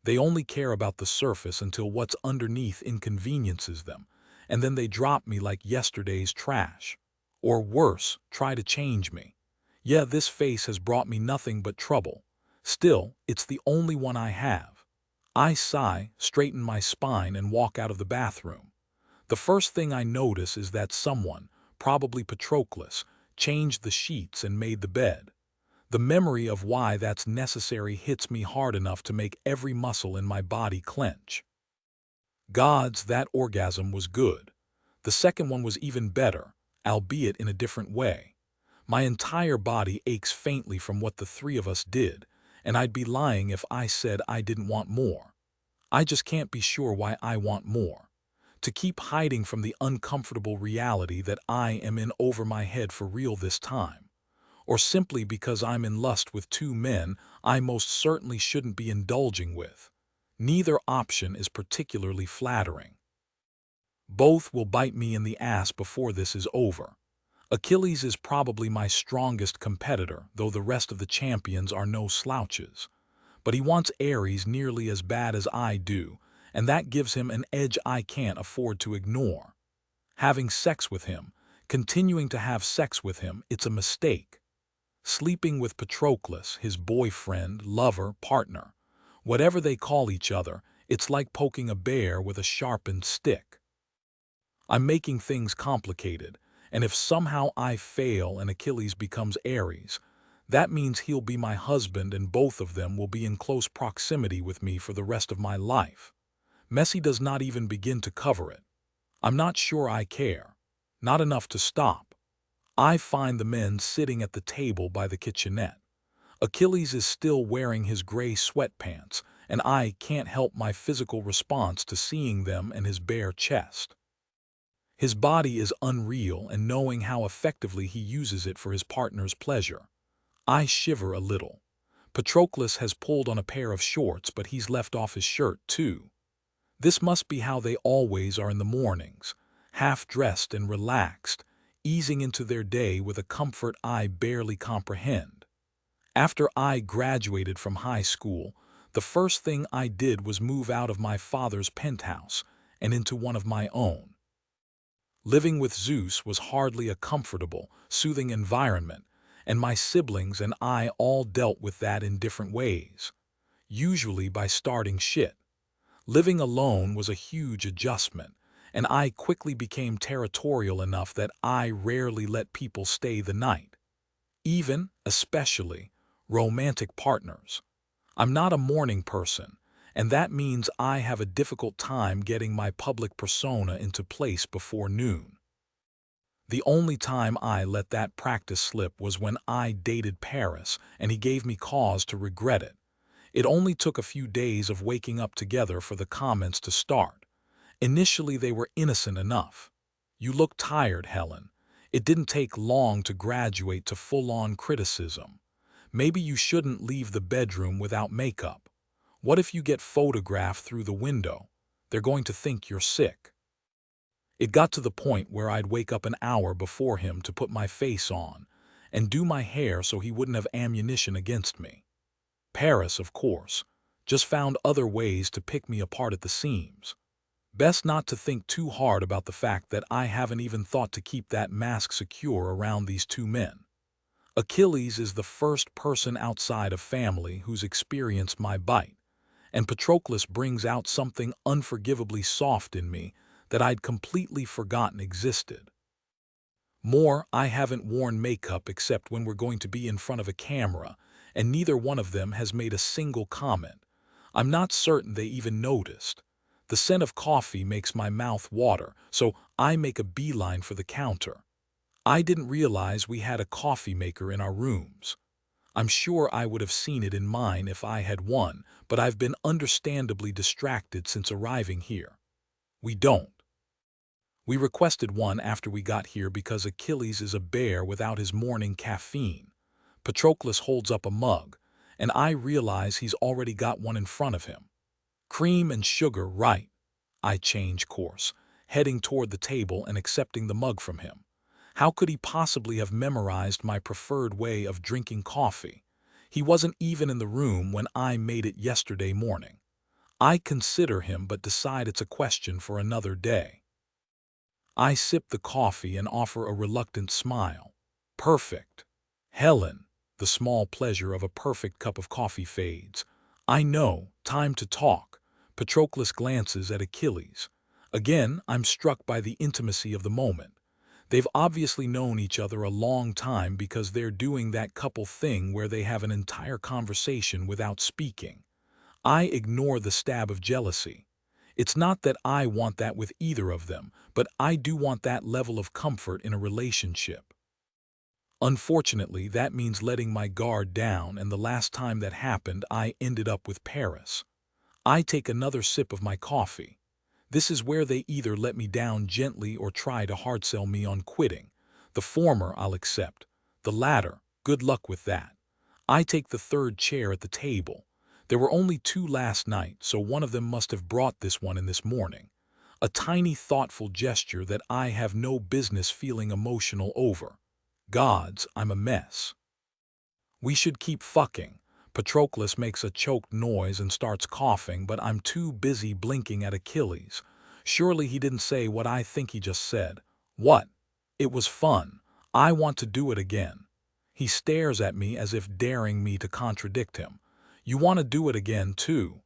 They only care about the surface until what's underneath inconveniences them, and then they drop me like yesterday's trash. Or worse, try to change me. Yeah, this face has brought me nothing but trouble. Still, it's the only one I have. I sigh, straighten my spine, and walk out of the bathroom. The first thing I notice is that someone, probably Patroclus, changed the sheets and made the bed. The memory of why that's necessary hits me hard enough to make every muscle in my body clench. Gods, that orgasm was good. The second one was even better. albeit in a different way. My entire body aches faintly from what the three of us did, and I'd be lying if I said I didn't want more. I just can't be sure why I want more. To keep hiding from the uncomfortable reality that I am in over my head for real this time. Or simply because I'm in lust with two men I most certainly shouldn't be indulging with. Neither option is particularly flattering. Both will bite me in the ass before this is over. Achilles is probably my strongest competitor, though the rest of the champions are no slouches. But he wants Eris nearly as bad as I do, and that gives him an edge I can't afford to ignore. Having sex with him, continuing to have sex with him, it's a mistake. Sleeping with Patroclus, his boyfriend, lover, partner, whatever they call each other, it's like poking a bear with a sharpened stick. I'm making things complicated, and if somehow I fail and Achilles becomes Eris, that means he'll be my husband and both of them will be in close proximity with me for the rest of my life. Messi does not even begin to cover it. I'm not sure I care. Not enough to stop. I find the men sitting at the table by the kitchenette. Achilles is still wearing his gray sweatpants, and I can't help my physical response to seeing them and his bare chest. His body is unreal, and knowing how effectively he uses it for his partner's pleasure, I shiver a little. Patroclus has pulled on a pair of shorts, but he's left off his shirt too. This must be how they always are in the mornings, half-dressed and relaxed, easing into their day with a comfort I barely comprehend. After I graduated from high school, the first thing I did was move out of my father's penthouse and into one of my own. Living with Zeus was hardly a comfortable, soothing environment, and my siblings and I all dealt with that in different ways, usually by starting shit. Living alone was a huge adjustment, and I quickly became territorial enough that I rarely let people stay the night. Even, especially, romantic partners. I'm not a morning person, and that means I have a difficult time getting my public persona into place before noon. The only time I let that practice slip was when I dated Paris, and he gave me cause to regret it. It only took a few days of waking up together for the comments to start. Initially they were innocent enough. "You look tired, Helen." It didn't take long to graduate to full-on criticism. "Maybe you shouldn't leave the bedroom without makeup. What if you get photographed through the window? They're going to think you're sick." It got to the point where I'd wake up an hour before him to put my face on and do my hair so he wouldn't have ammunition against me. Paris, of course, just found other ways to pick me apart at the seams. Best not to think too hard about the fact that I haven't even thought to keep that mask secure around these two men. Achilles is the first person outside of family who's experienced my bite, and Patroclus brings out something unforgivably soft in me that I'd completely forgotten existed. More, I haven't worn makeup except when we're going to be in front of a camera, and neither one of them has made a single comment. I'm not certain they even noticed. The scent of coffee makes my mouth water, so I make a beeline for the counter. I didn't realize we had a coffee maker in our rooms. I'm sure I would have seen it in mine if I had one, but I've been understandably distracted since arriving here. We don't. We requested one after we got here because Achilles is a bear without his morning caffeine. Patroclus holds up a mug, and I realize he's already got one in front of him. "Cream and sugar, right?" I change course, heading toward the table and accepting the mug from him. How could he possibly have memorized my preferred way of drinking coffee? He wasn't even in the room when I made it yesterday morning. I consider him but decide it's a question for another day. I sip the coffee and offer a reluctant smile. "Perfect." "Helen." The small pleasure of a perfect cup of coffee fades. "I know, time to talk." Patroclus glances at Achilles. Again, I'm struck by the intimacy of the moment. They've obviously known each other a long time because they're doing that couple thing where they have an entire conversation without speaking. I ignore the stab of jealousy. It's not that I want that with either of them, but I do want that level of comfort in a relationship. Unfortunately, that means letting my guard down, and the last time that happened, I ended up with Paris. I take another sip of my coffee. This is where they either let me down gently or try to hard sell me on quitting. The former I'll accept. The latter, good luck with that. I take the third chair at the table. There were only two last night, so one of them must have brought this one in this morning. A tiny thoughtful gesture that I have no business feeling emotional over. Gods, I'm a mess. We should keep fucking. Patroclus makes a choked noise and starts coughing, but I'm too busy blinking at Achilles. Surely he didn't say what I think he just said. What? It was fun. I want to do it again. He stares at me as if daring me to contradict him. You want to do it again, too?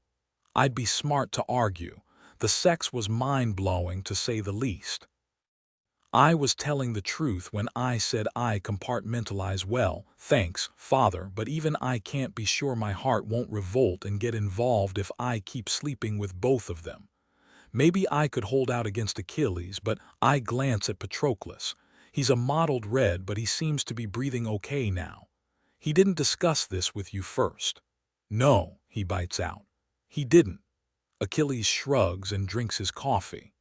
I'd be smart to argue. The sex was mind-blowing, to say the least. I was telling the truth when I said I compartmentalize well, thanks, Father, but even I can't be sure my heart won't revolt and get involved if I keep sleeping with both of them. Maybe I could hold out against Achilles, but I glance at Patroclus. He's a mottled red, but he seems to be breathing okay now. He didn't discuss this with you first. No, he bites out. He didn't. Achilles shrugs and drinks his coffee.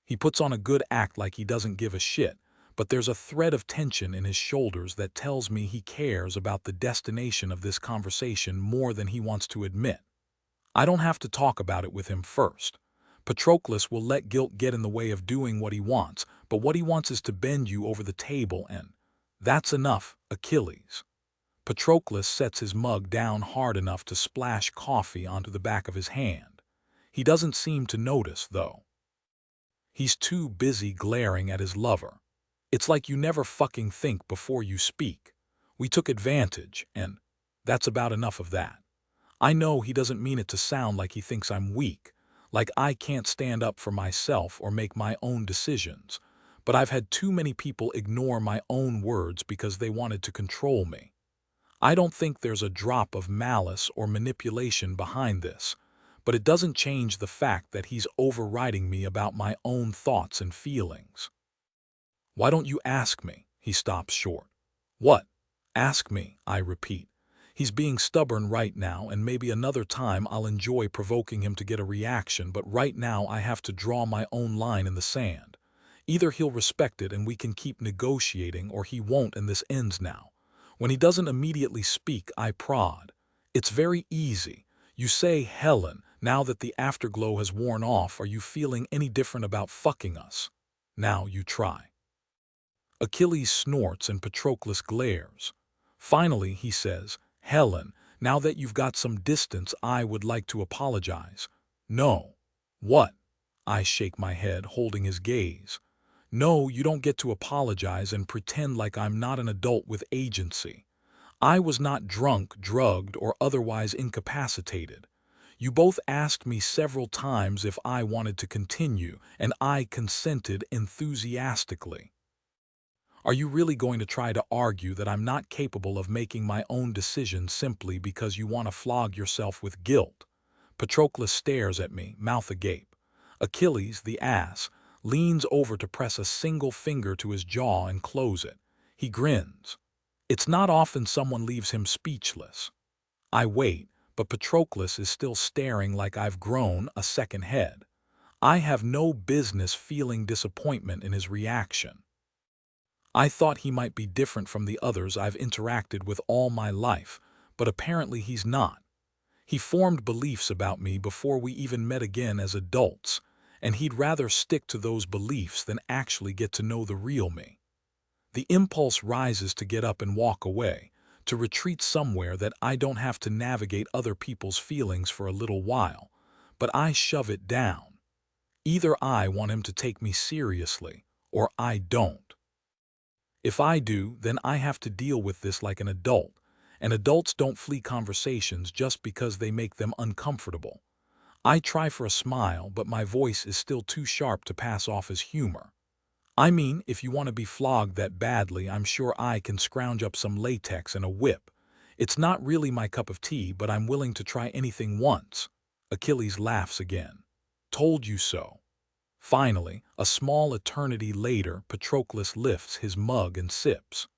He puts on a good act like he doesn't give a shit, but there's a thread of tension in his shoulders that tells me he cares about the destination of this conversation more than he wants to admit. I don't have to talk about it with him first. Patroclus will let guilt get in the way of doing what he wants, but what he wants is to bend you over the table, and that's enough, Achilles. Patroclus sets his mug down hard enough to splash coffee onto the back of his hand. He doesn't seem to notice, though. He's too busy glaring at his lover. It's like you never fucking think before you speak. We took advantage, and that's about enough of that. I know he doesn't mean it to sound like he thinks I'm weak, like I can't stand up for myself or make my own decisions, but I've had too many people ignore my own words because they wanted to control me. I don't think there's a drop of malice or manipulation behind this, but it doesn't change the fact that he's overriding me about my own thoughts and feelings. Why don't you ask me? He stops short. What? Ask me, I repeat. He's being stubborn right now, and maybe another time I'll enjoy provoking him to get a reaction, but right now I have to draw my own line in the sand. Either he'll respect it and we can keep negotiating, or he won't and this ends now. When he doesn't immediately speak, I prod. It's very easy. You say, Helen, now that the afterglow has worn off, are you feeling any different about fucking us? Now you try. Achilles snorts and Patroclus glares. Finally, he says, Helen, now that you've got some distance, I would like to apologize. No. What? I shake my head, holding his gaze. No, you don't get to apologize and pretend like I'm not an adult with agency. I was not drunk, drugged, or otherwise incapacitated. You both asked me several times if I wanted to continue, and I consented enthusiastically. Are you really going to try to argue that I'm not capable of making my own decisions simply because you want to flog yourself with guilt? Patroclus stares at me, mouth agape. Achilles, the ass, leans over to press a single finger to his jaw and close it. He grins. It's not often someone leaves him speechless. I wait, but Patroclus is still staring like I've grown a second head. I have no business feeling disappointment in his reaction. I thought he might be different from the others I've interacted with all my life, but apparently he's not. He formed beliefs about me before we even met again as adults, and he'd rather stick to those beliefs than actually get to know the real me. The impulse rises to get up and walk away, to retreat somewhere that I don't have to navigate other people's feelings for a little while, but I shove it down. Either I want him to take me seriously, or I don't. If I do, then I have to deal with this like an adult, and adults don't flee conversations just because they make them uncomfortable. I try for a smile, but my voice is still too sharp to pass off as humor. I mean, if you want to be flogged that badly, I'm sure I can scrounge up some latex and a whip. It's not really my cup of tea, but I'm willing to try anything once. Achilles laughs again. Told you so. Finally, a small eternity later, Patroclus lifts his mug and sips.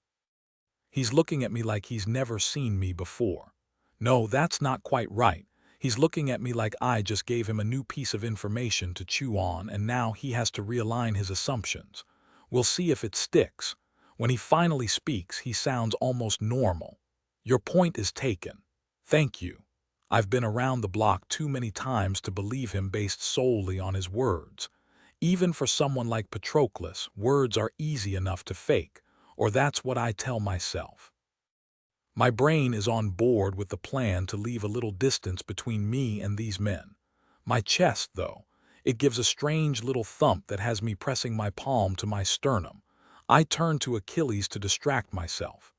He's looking at me like he's never seen me before. No, that's not quite right. He's looking at me like I just gave him a new piece of information to chew on, and now he has to realign his assumptions. We'll see if it sticks. When he finally speaks, he sounds almost normal. Your point is taken. Thank you. I've been around the block too many times to believe him based solely on his words. Even for someone like Patroclus, words are easy enough to fake, or that's what I tell myself. My brain is on board with the plan to leave a little distance between me and these men. My chest, though, it gives a strange little thump that has me pressing my palm to my sternum. I turn to Achilles to distract myself.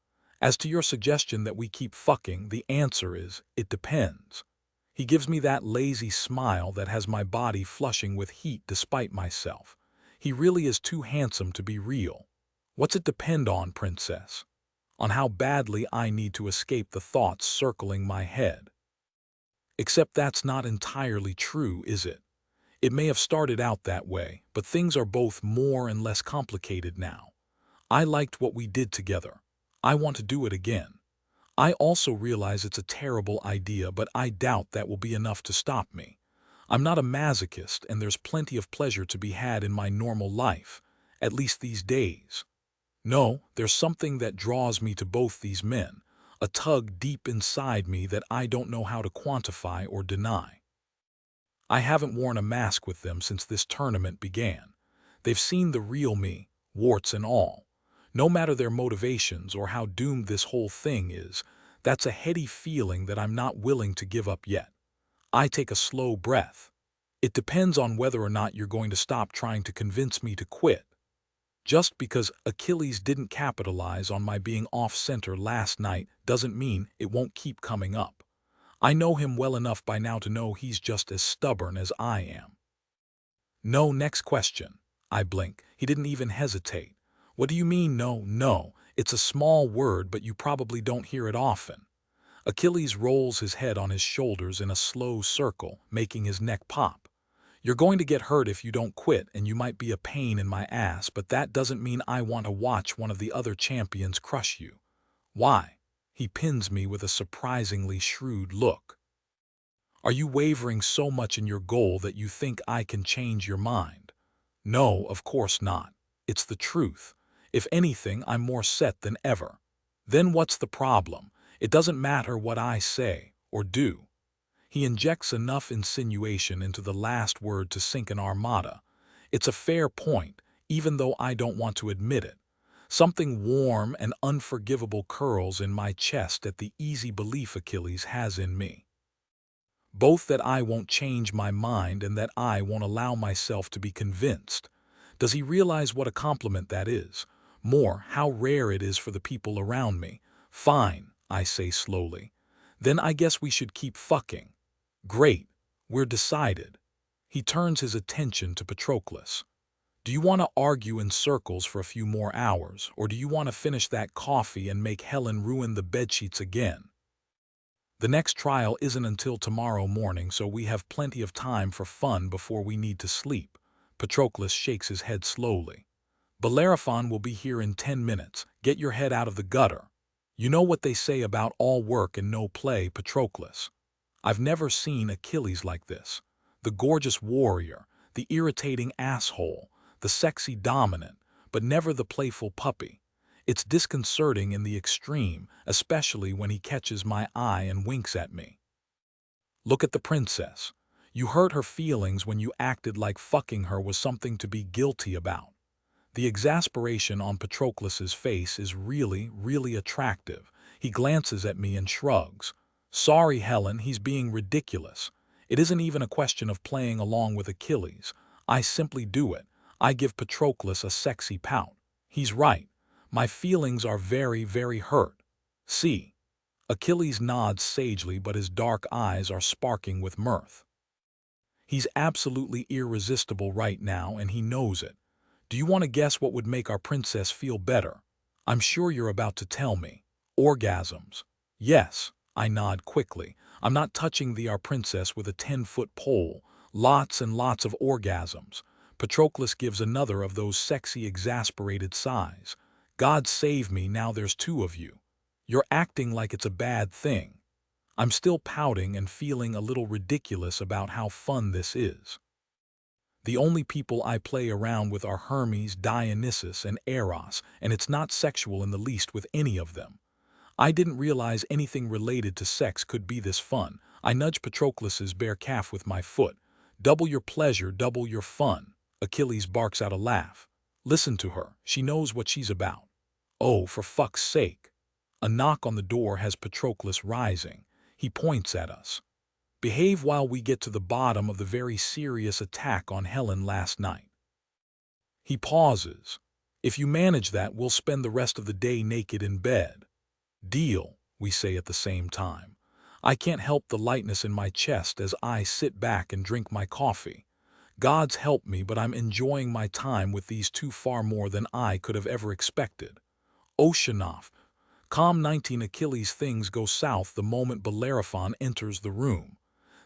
As to your suggestion that we keep fucking, the answer is, it depends. He gives me that lazy smile that has my body flushing with heat despite myself. He really is too handsome to be real. What's it depend on, princess? On how badly I need to escape the thoughts circling my head. Except that's not entirely true, is it? It may have started out that way, but things are both more and less complicated now. I liked what we did together. I want to do it again. I also realize it's a terrible idea, but I doubt that will be enough to stop me. I'm not a masochist, and there's plenty of pleasure to be had in my normal life, at least these days. No, there's something that draws me to both these men, a tug deep inside me that I don't know how to quantify or deny. I haven't worn a mask with them since this tournament began. They've seen the real me, warts and all. No matter their motivations or how doomed this whole thing is, that's a heady feeling that I'm not willing to give up yet. I take a slow breath. It depends on whether or not you're going to stop trying to convince me to quit. Just because Achilles didn't capitalize on my being off-center last night doesn't mean it won't keep coming up. I know him well enough by now to know he's just as stubborn as I am. No, next question. I blink. He didn't even hesitate. What do you mean, no, no? It's a small word, but you probably don't hear it often. Achilles rolls his head on his shoulders in a slow circle, making his neck pop. You're going to get hurt if you don't quit, and you might be a pain in my ass, but that doesn't mean I want to watch one of the other champions crush you. Why? He pins me with a surprisingly shrewd look. Are you wavering so much in your goal that you think I can change your mind? No, of course not. It's the truth. If anything, I'm more set than ever. Then what's the problem? It doesn't matter what I say or do. He injects enough insinuation into the last word to sink an armada. It's a fair point, even though I don't want to admit it. Something warm and unforgivable curls in my chest at the easy belief Achilles has in me. Both that I won't change my mind and that I won't allow myself to be convinced. Does he realize what a compliment that is? More, how rare it is for the people around me. Fine, I say slowly. Then I guess we should keep fucking. Great, we're decided. He turns his attention to Patroclus. Do you want to argue in circles for a few more hours, or do you want to finish that coffee and make Helen ruin the bedsheets again? The next trial isn't until tomorrow morning, so we have plenty of time for fun before we need to sleep. Patroclus shakes his head slowly. Bellerophon will be here in 10 minutes. Get your head out of the gutter. You know what they say about all work and no play, Patroclus. I've never seen Achilles like this. The gorgeous warrior, the irritating asshole, the sexy dominant, but never the playful puppy. It's disconcerting in the extreme, especially when he catches my eye and winks at me. Look at the princess. You hurt her feelings when you acted like fucking her was something to be guilty about. The exasperation on Patroclus's face is really, really attractive. He glances at me and shrugs. Sorry, Helen, he's being ridiculous. It isn't even a question of playing along with Achilles. I simply do it. I give Patroclus a sexy pout. He's right. My feelings are very, very hurt. See. Achilles nods sagely, but his dark eyes are sparking with mirth. He's absolutely irresistible right now, and he knows it. Do you want to guess what would make our princess feel better? I'm sure you're about to tell me. Orgasms. Yes, I nod quickly. I'm not touching our princess with a 10-foot pole. Lots and lots of orgasms. Patroclus gives another of those sexy, exasperated sighs. God save me, now there's two of you. You're acting like it's a bad thing. I'm still pouting and feeling a little ridiculous about how fun this is. The only people I play around with are Hermes, Dionysus, and Eros, and it's not sexual in the least with any of them. I didn't realize anything related to sex could be this fun. I nudge Patroclus's bare calf with my foot. Double your pleasure, double your fun. Achilles barks out a laugh. Listen to her. She knows what she's about. Oh, for fuck's sake. A knock on the door has Patroclus rising. He points at us. Behave while we get to the bottom of the very serious attack on Helen last night. He pauses. If you manage that, we'll spend the rest of the day naked in bed. Deal, we say at the same time. I can't help the lightness in my chest as I sit back and drink my coffee. God's help me, but I'm enjoying my time with these two far more than I could have ever expected. Oceanoff. Calm 19 Achilles. Things go south the moment Bellerophon enters the room.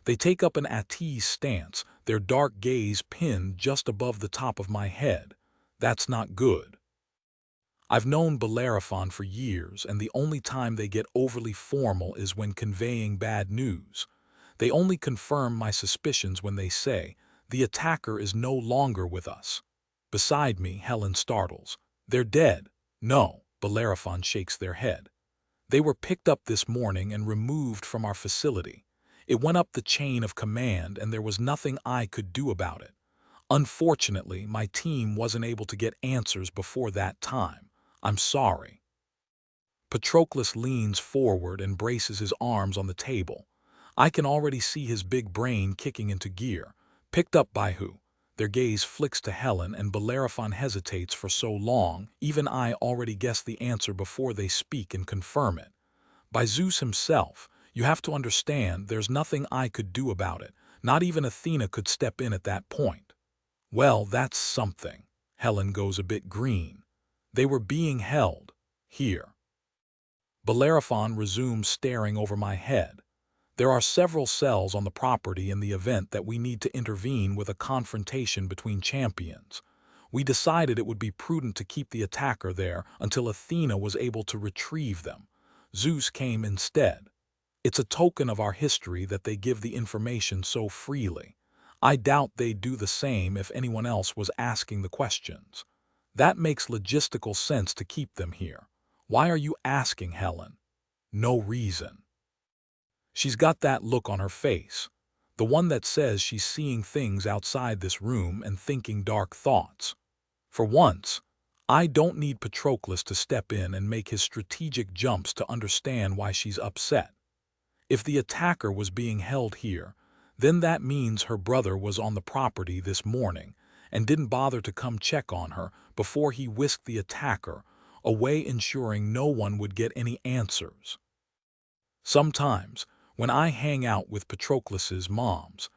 They take up an at ease stance, their dark gaze pinned just above the top of my head. That's not good. I've known Bellerophon for years, and the only time they get overly formal is when conveying bad news. They only confirm my suspicions when they say, the attacker is no longer with us. Beside me, Helen startles. They're dead. No, Bellerophon shakes their head. They were picked up this morning and removed from our facility. It went up the chain of command, and there was nothing I could do about it. Unfortunately, my team wasn't able to get answers before that time. I'm sorry. Patroclus leans forward and braces his arms on the table. I can already see his big brain kicking into gear. Picked up by who? Their gaze flicks to Helen, and Bellerophon hesitates for so long, even I already guess the answer before they speak and confirm it. By Zeus himself. You have to understand, there's nothing I could do about it. Not even Athena could step in at that point. Well, that's something. Helen goes a bit green. They were being held. Here. Bellerophon resumes staring over my head. There are several cells on the property in the event that we need to intervene with a confrontation between champions. We decided it would be prudent to keep the attacker there until Athena was able to retrieve them. Zeus came instead. It's a token of our history that they give the information so freely. I doubt they'd do the same if anyone else was asking the questions. That makes logistical sense to keep them here. Why are you asking, Helen? No reason. She's got that look on her face, the one that says she's seeing things outside this room and thinking dark thoughts. For once, I don't need Patroclus to step in and make his strategic jumps to understand why she's upset. If the attacker was being held here, then that means her brother was on the property this morning and didn't bother to come check on her before he whisked the attacker away, ensuring no one would get any answers. Sometimes, when I hang out with Patroclus's moms,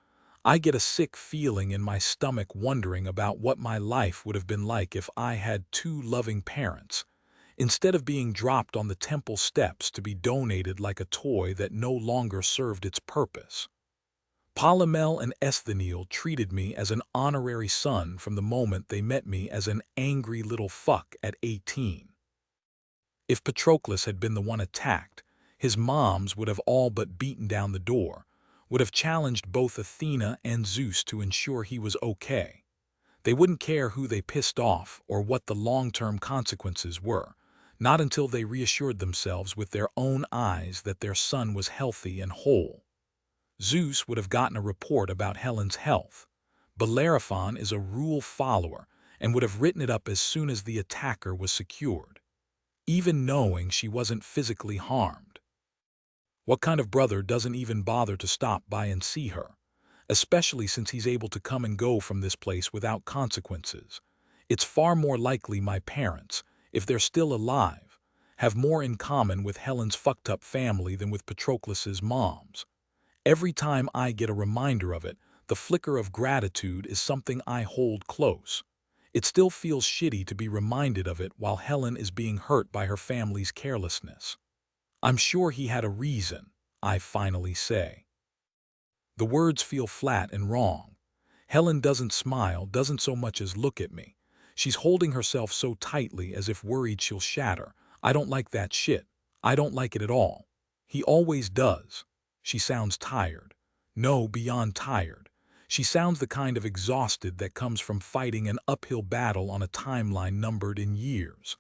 I get a sick feeling in my stomach wondering about what my life would have been like if I had two loving parents, instead of being dropped on the temple steps to be donated like a toy that no longer served its purpose. Polymele and Estheniel treated me as an honorary son from the moment they met me as an angry little fuck at 18. If Patroclus had been the one attacked, his moms would have all but beaten down the door, would have challenged both Athena and Zeus to ensure he was okay. They wouldn't care who they pissed off or what the long-term consequences were, not until they reassured themselves with their own eyes that their son was healthy and whole. Zeus would have gotten a report about Helen's health. Bellerophon is a rule follower and would have written it up as soon as the attacker was secured, even knowing she wasn't physically harmed. What kind of brother doesn't even bother to stop by and see her, especially since he's able to come and go from this place without consequences? It's far more likely my parents, if they're still alive, have more in common with Helen's fucked-up family than with Patroclus's moms. Every time I get a reminder of it, the flicker of gratitude is something I hold close. It still feels shitty to be reminded of it while Helen is being hurt by her family's carelessness. I'm sure he had a reason, I finally say. The words feel flat and wrong. Helen doesn't smile, doesn't so much as look at me. She's holding herself so tightly as if worried she'll shatter. I don't like that shit. I don't like it at all. He always does. She sounds tired. No, beyond tired. She sounds the kind of exhausted that comes from fighting an uphill battle on a timeline numbered in years.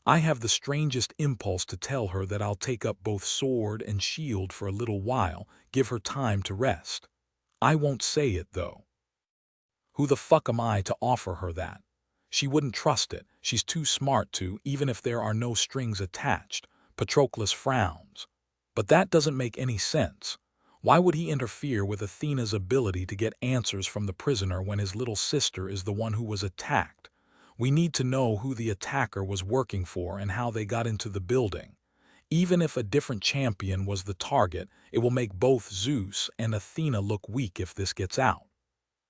I have the strangest impulse to tell her that I'll take up both sword and shield for a little while, give her time to rest. I won't say it, though. Who the fuck am I to offer her that? She wouldn't trust it. She's too smart to, even if there are no strings attached. Patroclus frowns. But that doesn't make any sense. Why would he interfere with Athena's ability to get answers from the prisoner when his little sister is the one who was attacked? We need to know who the attacker was working for and how they got into the building. Even if a different champion was the target, it will make both Zeus and Athena look weak if this gets out.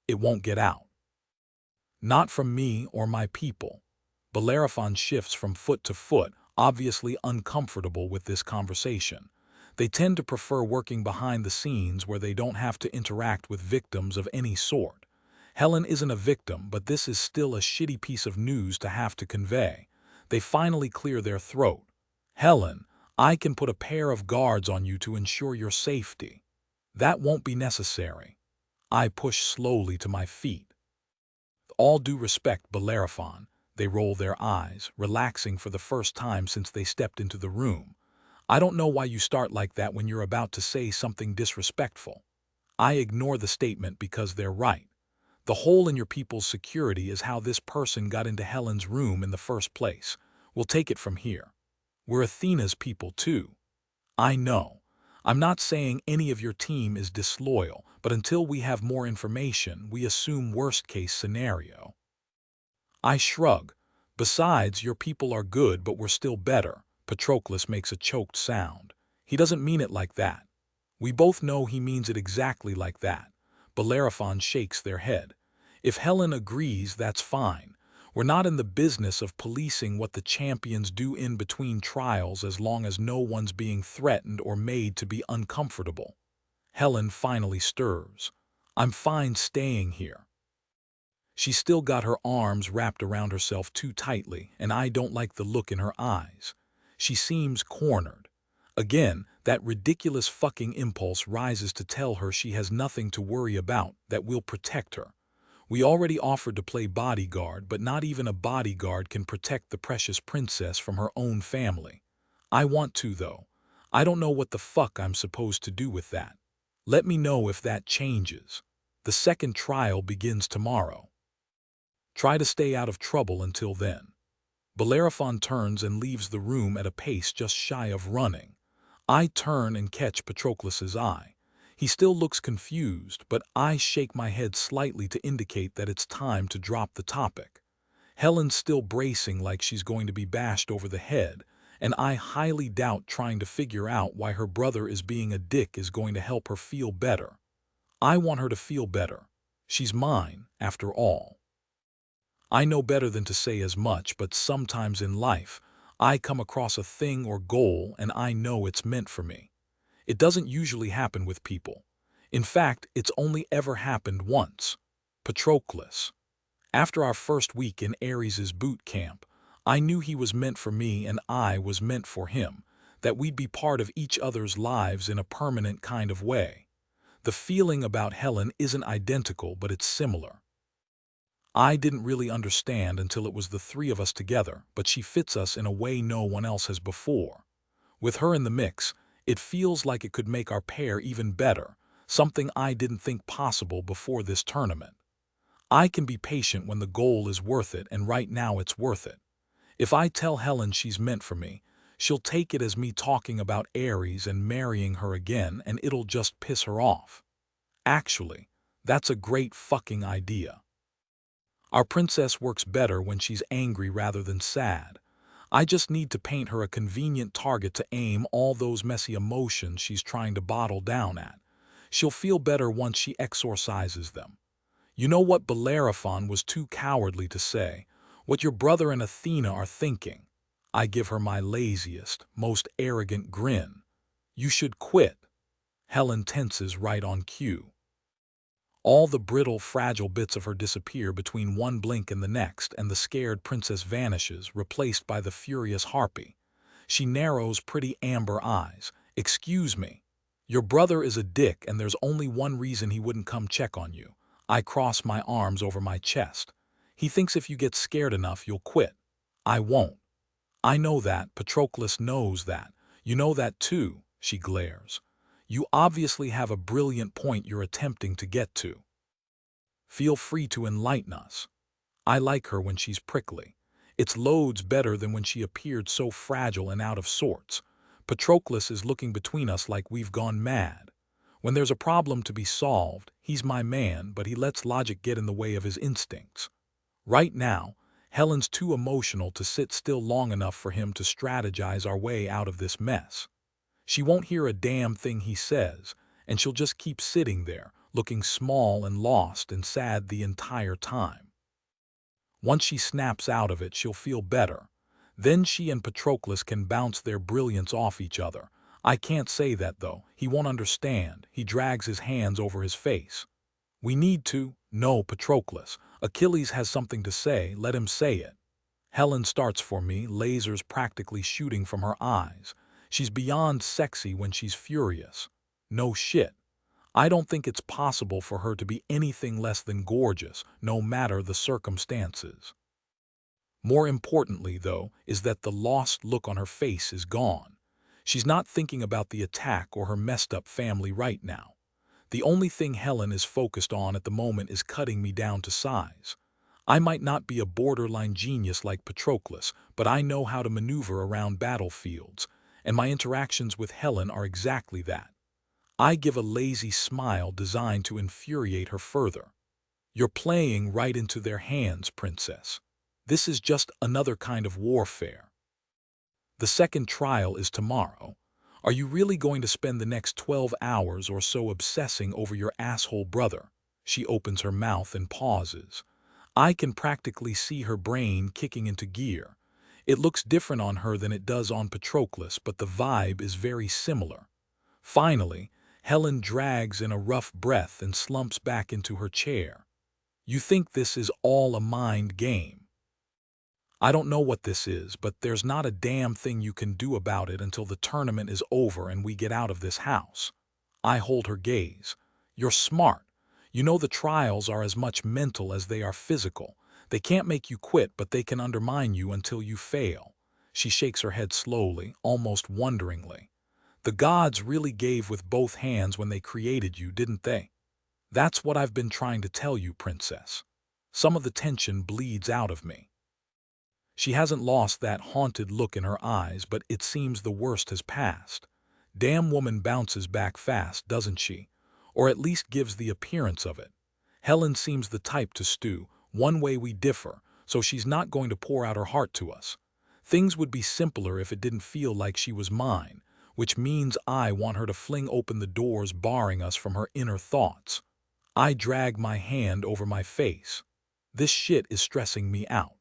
It won't get out. Not from me or my people. Bellerophon shifts from foot to foot, obviously uncomfortable with this conversation. They tend to prefer working behind the scenes where they don't have to interact with victims of any sort. Helen isn't a victim, but this is still a shitty piece of news to have to convey. They finally clear their throat. Helen, I can put a pair of guards on you to ensure your safety. That won't be necessary. I push slowly to my feet. All due respect, Bellerophon. They roll their eyes, relaxing for the first time since they stepped into the room. I don't know why you start like that when you're about to say something disrespectful. I ignore the statement because they're right. The hole in your people's security is how this person got into Helen's room in the first place. We'll take it from here. We're Athena's people too. I know. I'm not saying any of your team is disloyal, but until we have more information, we assume worst-case scenario. I shrug. Besides, your people are good, but we're still better. Patroclus makes a choked sound. He doesn't mean it like that. We both know he means it exactly like that. Bellerophon shakes their head. If Helen agrees, that's fine. We're not in the business of policing what the champions do in between trials as long as no one's being threatened or made to be uncomfortable. Helen finally stirs. I'm fine staying here. She's still got her arms wrapped around herself too tightly, and I don't like the look in her eyes. She seems cornered. Again, that ridiculous fucking impulse rises to tell her she has nothing to worry about, that we'll protect her. We already offered to play bodyguard, but not even a bodyguard can protect the precious princess from her own family. I want to, though. I don't know what the fuck I'm supposed to do with that. Let me know if that changes. The second trial begins tomorrow. Try to stay out of trouble until then. Bellerophon turns and leaves the room at a pace just shy of running. I turn and catch Patroclus's eye. He still looks confused, but I shake my head slightly to indicate that it's time to drop the topic. Helen's still bracing like she's going to be bashed over the head, and I highly doubt trying to figure out why her brother is being a dick is going to help her feel better. I want her to feel better. She's mine, after all. I know better than to say as much, but sometimes in life, I come across a thing or goal and I know it's meant for me. It doesn't usually happen with people. In fact, it's only ever happened once. Patroclus. After our first week in Eris's boot camp, I knew he was meant for me and I was meant for him, that we'd be part of each other's lives in a permanent kind of way. The feeling about Helen isn't identical, but it's similar. I didn't really understand until it was the three of us together, but she fits us in a way no one else has before. With her in the mix, it feels like it could make our pair even better, something I didn't think possible before this tournament. I can be patient when the goal is worth it, and right now it's worth it. If I tell Helen she's meant for me, she'll take it as me talking about Eris and marrying her again, and it'll just piss her off. Actually, that's a great fucking idea. Our princess works better when she's angry rather than sad. I just need to paint her a convenient target to aim all those messy emotions she's trying to bottle down at. She'll feel better once she exorcises them. You know what Bellerophon was too cowardly to say? What your brother and Athena are thinking. I give her my laziest, most arrogant grin. You should quit. Helen tenses right on cue. All the brittle, fragile bits of her disappear between one blink and the next, and the scared princess vanishes, replaced by the furious harpy. She narrows pretty amber eyes. "Excuse me. Your brother is a dick and there's only one reason he wouldn't come check on you." I cross my arms over my chest. "He thinks if you get scared enough, you'll quit." "I won't." "I know that. Patroclus knows that. You know that too," she glares. "You obviously have a brilliant point you're attempting to get to. Feel free to enlighten us." I like her when she's prickly. It's loads better than when she appeared so fragile and out of sorts. Patroclus is looking between us like we've gone mad. When there's a problem to be solved, he's my man, but he lets logic get in the way of his instincts. Right now, Helen's too emotional to sit still long enough for him to strategize our way out of this mess. She won't hear a damn thing he says, and she'll just keep sitting there, looking small and lost and sad the entire time. Once she snaps out of it, she'll feel better. Then she and Patroclus can bounce their brilliance off each other. I can't say that, though. He won't understand. He drags his hands over his face. "We need to." "No, Patroclus. Achilles has something to say. Let him say it." Helen starts for me, lasers practically shooting from her eyes. She's beyond sexy when she's furious. No shit. I don't think it's possible for her to be anything less than gorgeous, no matter the circumstances. More importantly, though, is that the lost look on her face is gone. She's not thinking about the attack or her messed up family right now. The only thing Helen is focused on at the moment is cutting me down to size. I might not be a borderline genius like Patroclus, but I know how to maneuver around battlefields, and my interactions with Helen are exactly that. I give a lazy smile designed to infuriate her further. "You're playing right into their hands, princess. This is just another kind of warfare. The second trial is tomorrow. Are you really going to spend the next 12 hours or so obsessing over your asshole brother?" She opens her mouth and pauses. I can practically see her brain kicking into gear. It looks different on her than it does on Patroclus, but the vibe is very similar. Finally, Helen drags in a rough breath and slumps back into her chair. "You think this is all a mind game?" "I don't know what this is, but there's not a damn thing you can do about it until the tournament is over and we get out of this house." I hold her gaze. "You're smart. You know the trials are as much mental as they are physical. They can't make you quit, but they can undermine you until you fail." She shakes her head slowly, almost wonderingly. "The gods really gave with both hands when they created you, didn't they? That's what I've been trying to tell you, princess." Some of the tension bleeds out of me. She hasn't lost that haunted look in her eyes, but it seems the worst has passed. Damn woman bounces back fast, doesn't she? Or at least gives the appearance of it. Helen seems the type to stew. One way we differ, so she's not going to pour out her heart to us. Things would be simpler if it didn't feel like she was mine, which means I want her to fling open the doors barring us from her inner thoughts. I drag my hand over my face. This shit is stressing me out.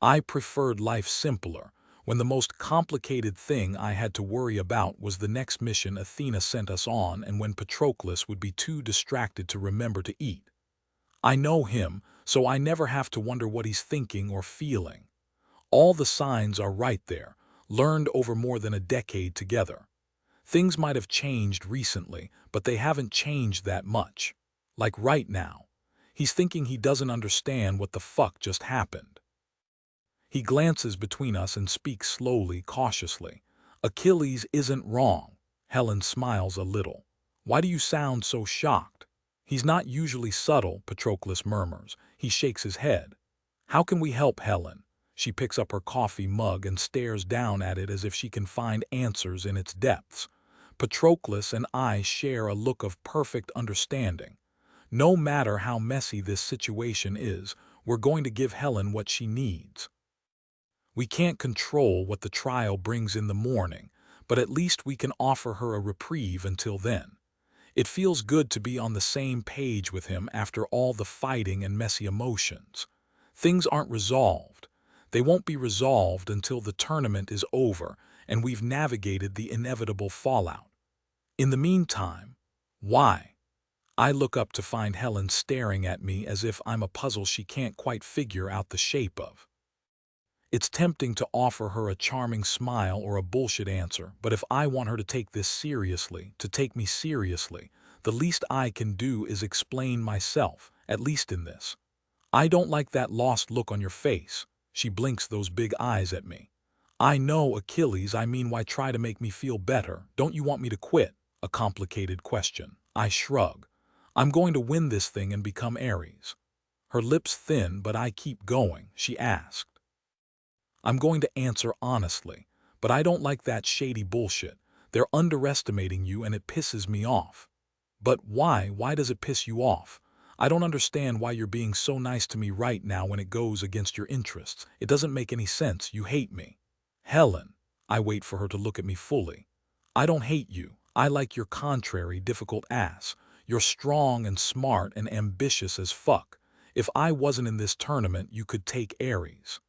I preferred life simpler, when the most complicated thing I had to worry about was the next mission Athena sent us on, and when Patroclus would be too distracted to remember to eat. I know him, so I never have to wonder what he's thinking or feeling. All the signs are right there, learned over more than a decade together. Things might have changed recently, but they haven't changed that much. Like right now. He's thinking he doesn't understand what the fuck just happened. He glances between us and speaks slowly, cautiously. "Achilles isn't wrong." Helen smiles a little. "Why do you sound so shocked?" "He's not usually subtle," Patroclus murmurs. He shakes his head. "How can we help, Helen?" She picks up her coffee mug and stares down at it as if she can find answers in its depths. Patroclus and I share a look of perfect understanding. No matter how messy this situation is, we're going to give Helen what she needs. We can't control what the trial brings in the morning, but at least we can offer her a reprieve until then. It feels good to be on the same page with him after all the fighting and messy emotions. Things aren't resolved. They won't be resolved until the tournament is over and we've navigated the inevitable fallout. In the meantime, why? I look up to find Helen staring at me as if I'm a puzzle she can't quite figure out the shape of. It's tempting to offer her a charming smile or a bullshit answer, but if I want her to take this seriously, to take me seriously, the least I can do is explain myself, at least in this. I don't like that lost look on your face. She blinks those big eyes at me. I know, Achilles, I mean, why try to make me feel better? Don't you want me to quit? A complicated question. I shrug. I'm going to win this thing and become Eris. Her lips thin, but I keep going. She asked. I'm going to answer honestly, but I don't like that shady bullshit. They're underestimating you and it pisses me off. But why? Why does it piss you off? I don't understand why you're being so nice to me right now when it goes against your interests. It doesn't make any sense. You hate me. Helen. I wait for her to look at me fully. I don't hate you. I like your contrary, difficult ass. You're strong and smart and ambitious as fuck. If I wasn't in this tournament, you could take Eris.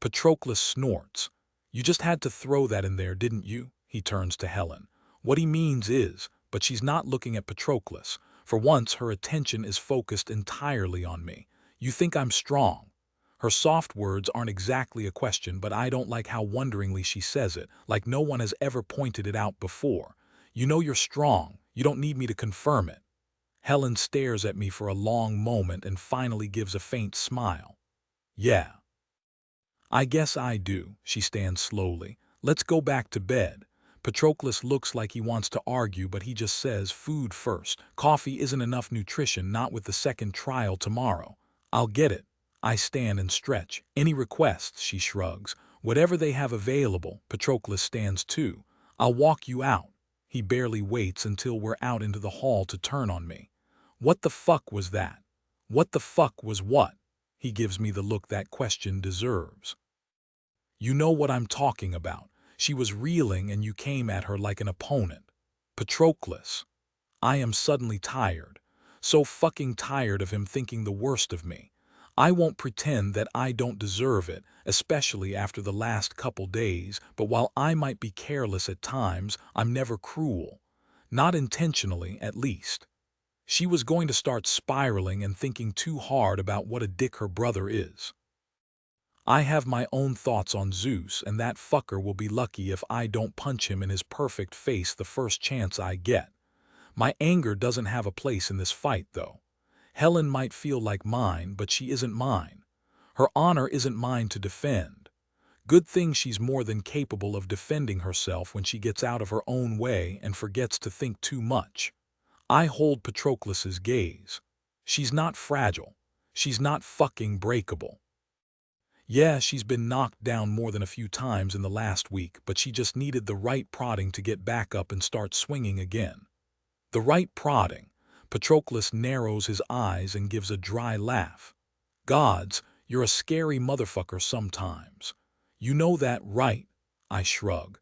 Patroclus snorts. You just had to throw that in there, didn't you? He turns to Helen. What he means is, but she's not looking at Patroclus. For once, her attention is focused entirely on me. You think I'm strong? Her soft words aren't exactly a question, but I don't like how wonderingly she says it, like no one has ever pointed it out before. You know you're strong. You don't need me to confirm it. Helen stares at me for a long moment and finally gives a faint smile. Yeah. I guess I do. She stands slowly. Let's go back to bed. Patroclus looks like he wants to argue, but he just says food first. Coffee isn't enough nutrition, not with the second trial tomorrow. I'll get it. I stand and stretch. Any requests? She shrugs. Whatever they have available. Patroclus stands too. I'll walk you out. He barely waits until we're out into the hall to turn on me. What the fuck was that? What the fuck was what? He gives me the look that question deserves. You know what I'm talking about. She was reeling and you came at her like an opponent. Patroclus. I am suddenly tired. So fucking tired of him thinking the worst of me. I won't pretend that I don't deserve it, especially after the last couple days, but while I might be careless at times, I'm never cruel. Not intentionally, at least. She was going to start spiraling and thinking too hard about what a dick her brother is. I have my own thoughts on Zeus, and that fucker will be lucky if I don't punch him in his perfect face the first chance I get. My anger doesn't have a place in this fight, though. Helen might feel like mine, but she isn't mine. Her honor isn't mine to defend. Good thing she's more than capable of defending herself when she gets out of her own way and forgets to think too much. I hold Patroclus's gaze. She's not fragile. She's not fucking breakable. Yeah, she's been knocked down more than a few times in the last week, but she just needed the right prodding to get back up and start swinging again. The right prodding. Patroclus narrows his eyes and gives a dry laugh. Gods, you're a scary motherfucker sometimes. You know that, right? I shrug.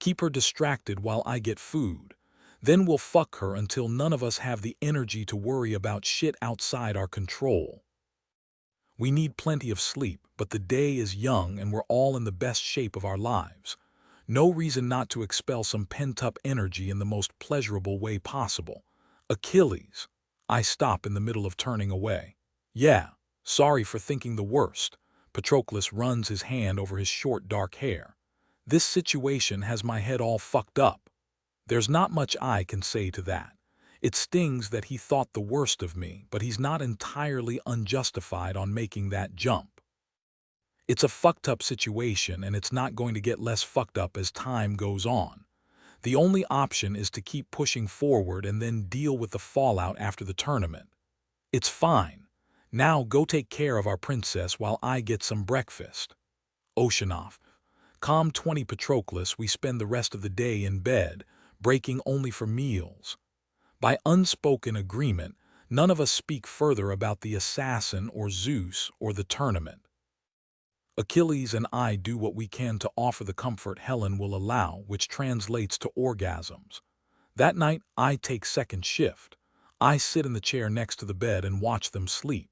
Keep her distracted while I get food. Then we'll fuck her until none of us have the energy to worry about shit outside our control. We need plenty of sleep, but the day is young and we're all in the best shape of our lives. No reason not to expel some pent-up energy in the most pleasurable way possible. Achilles. I stop in the middle of turning away. Yeah, sorry for thinking the worst. Patroclus runs his hand over his short dark hair. This situation has my head all fucked up. There's not much I can say to that. It stings that he thought the worst of me, but he's not entirely unjustified on making that jump. It's a fucked up situation, and it's not going to get less fucked up as time goes on. The only option is to keep pushing forward and then deal with the fallout after the tournament. It's fine. Now go take care of our princess while I get some breakfast. Oceanoff. Calm 20 Patroclus, we spend the rest of the day in bed, breaking only for meals. By unspoken agreement, none of us speak further about the assassin or Zeus or the tournament. Achilles and I do what we can to offer the comfort Helen will allow, which translates to orgasms. That night, I take second shift. I sit in the chair next to the bed and watch them sleep.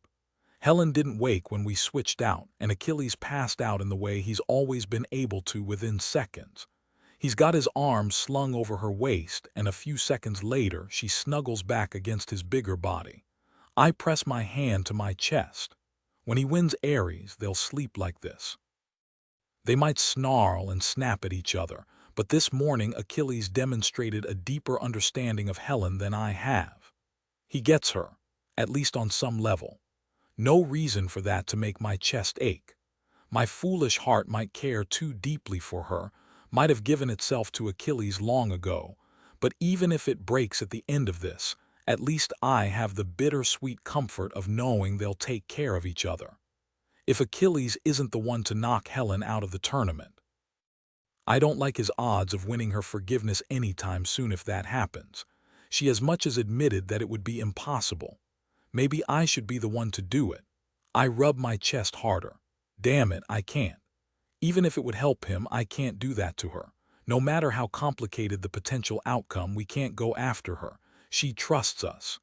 Helen didn't wake when we switched out, and Achilles passed out in the way he's always been able to within seconds. He's got his arms slung over her waist, and a few seconds later she snuggles back against his bigger body. I press my hand to my chest. When he wins Eris, they'll sleep like this. They might snarl and snap at each other, but this morning Achilles demonstrated a deeper understanding of Helen than I have. He gets her, at least on some level. No reason for that to make my chest ache. My foolish heart might care too deeply for her, might have given itself to Achilles long ago, but even if it breaks at the end of this, at least I have the bittersweet comfort of knowing they'll take care of each other. If Achilles isn't the one to knock Helen out of the tournament. I don't like his odds of winning her forgiveness anytime soon if that happens. She as much as admitted that it would be impossible. Maybe I should be the one to do it. I rub my chest harder. Damn it, I can't. Even if it would help him, I can't do that to her. No matter how complicated the potential outcome, we can't go after her. She trusts us.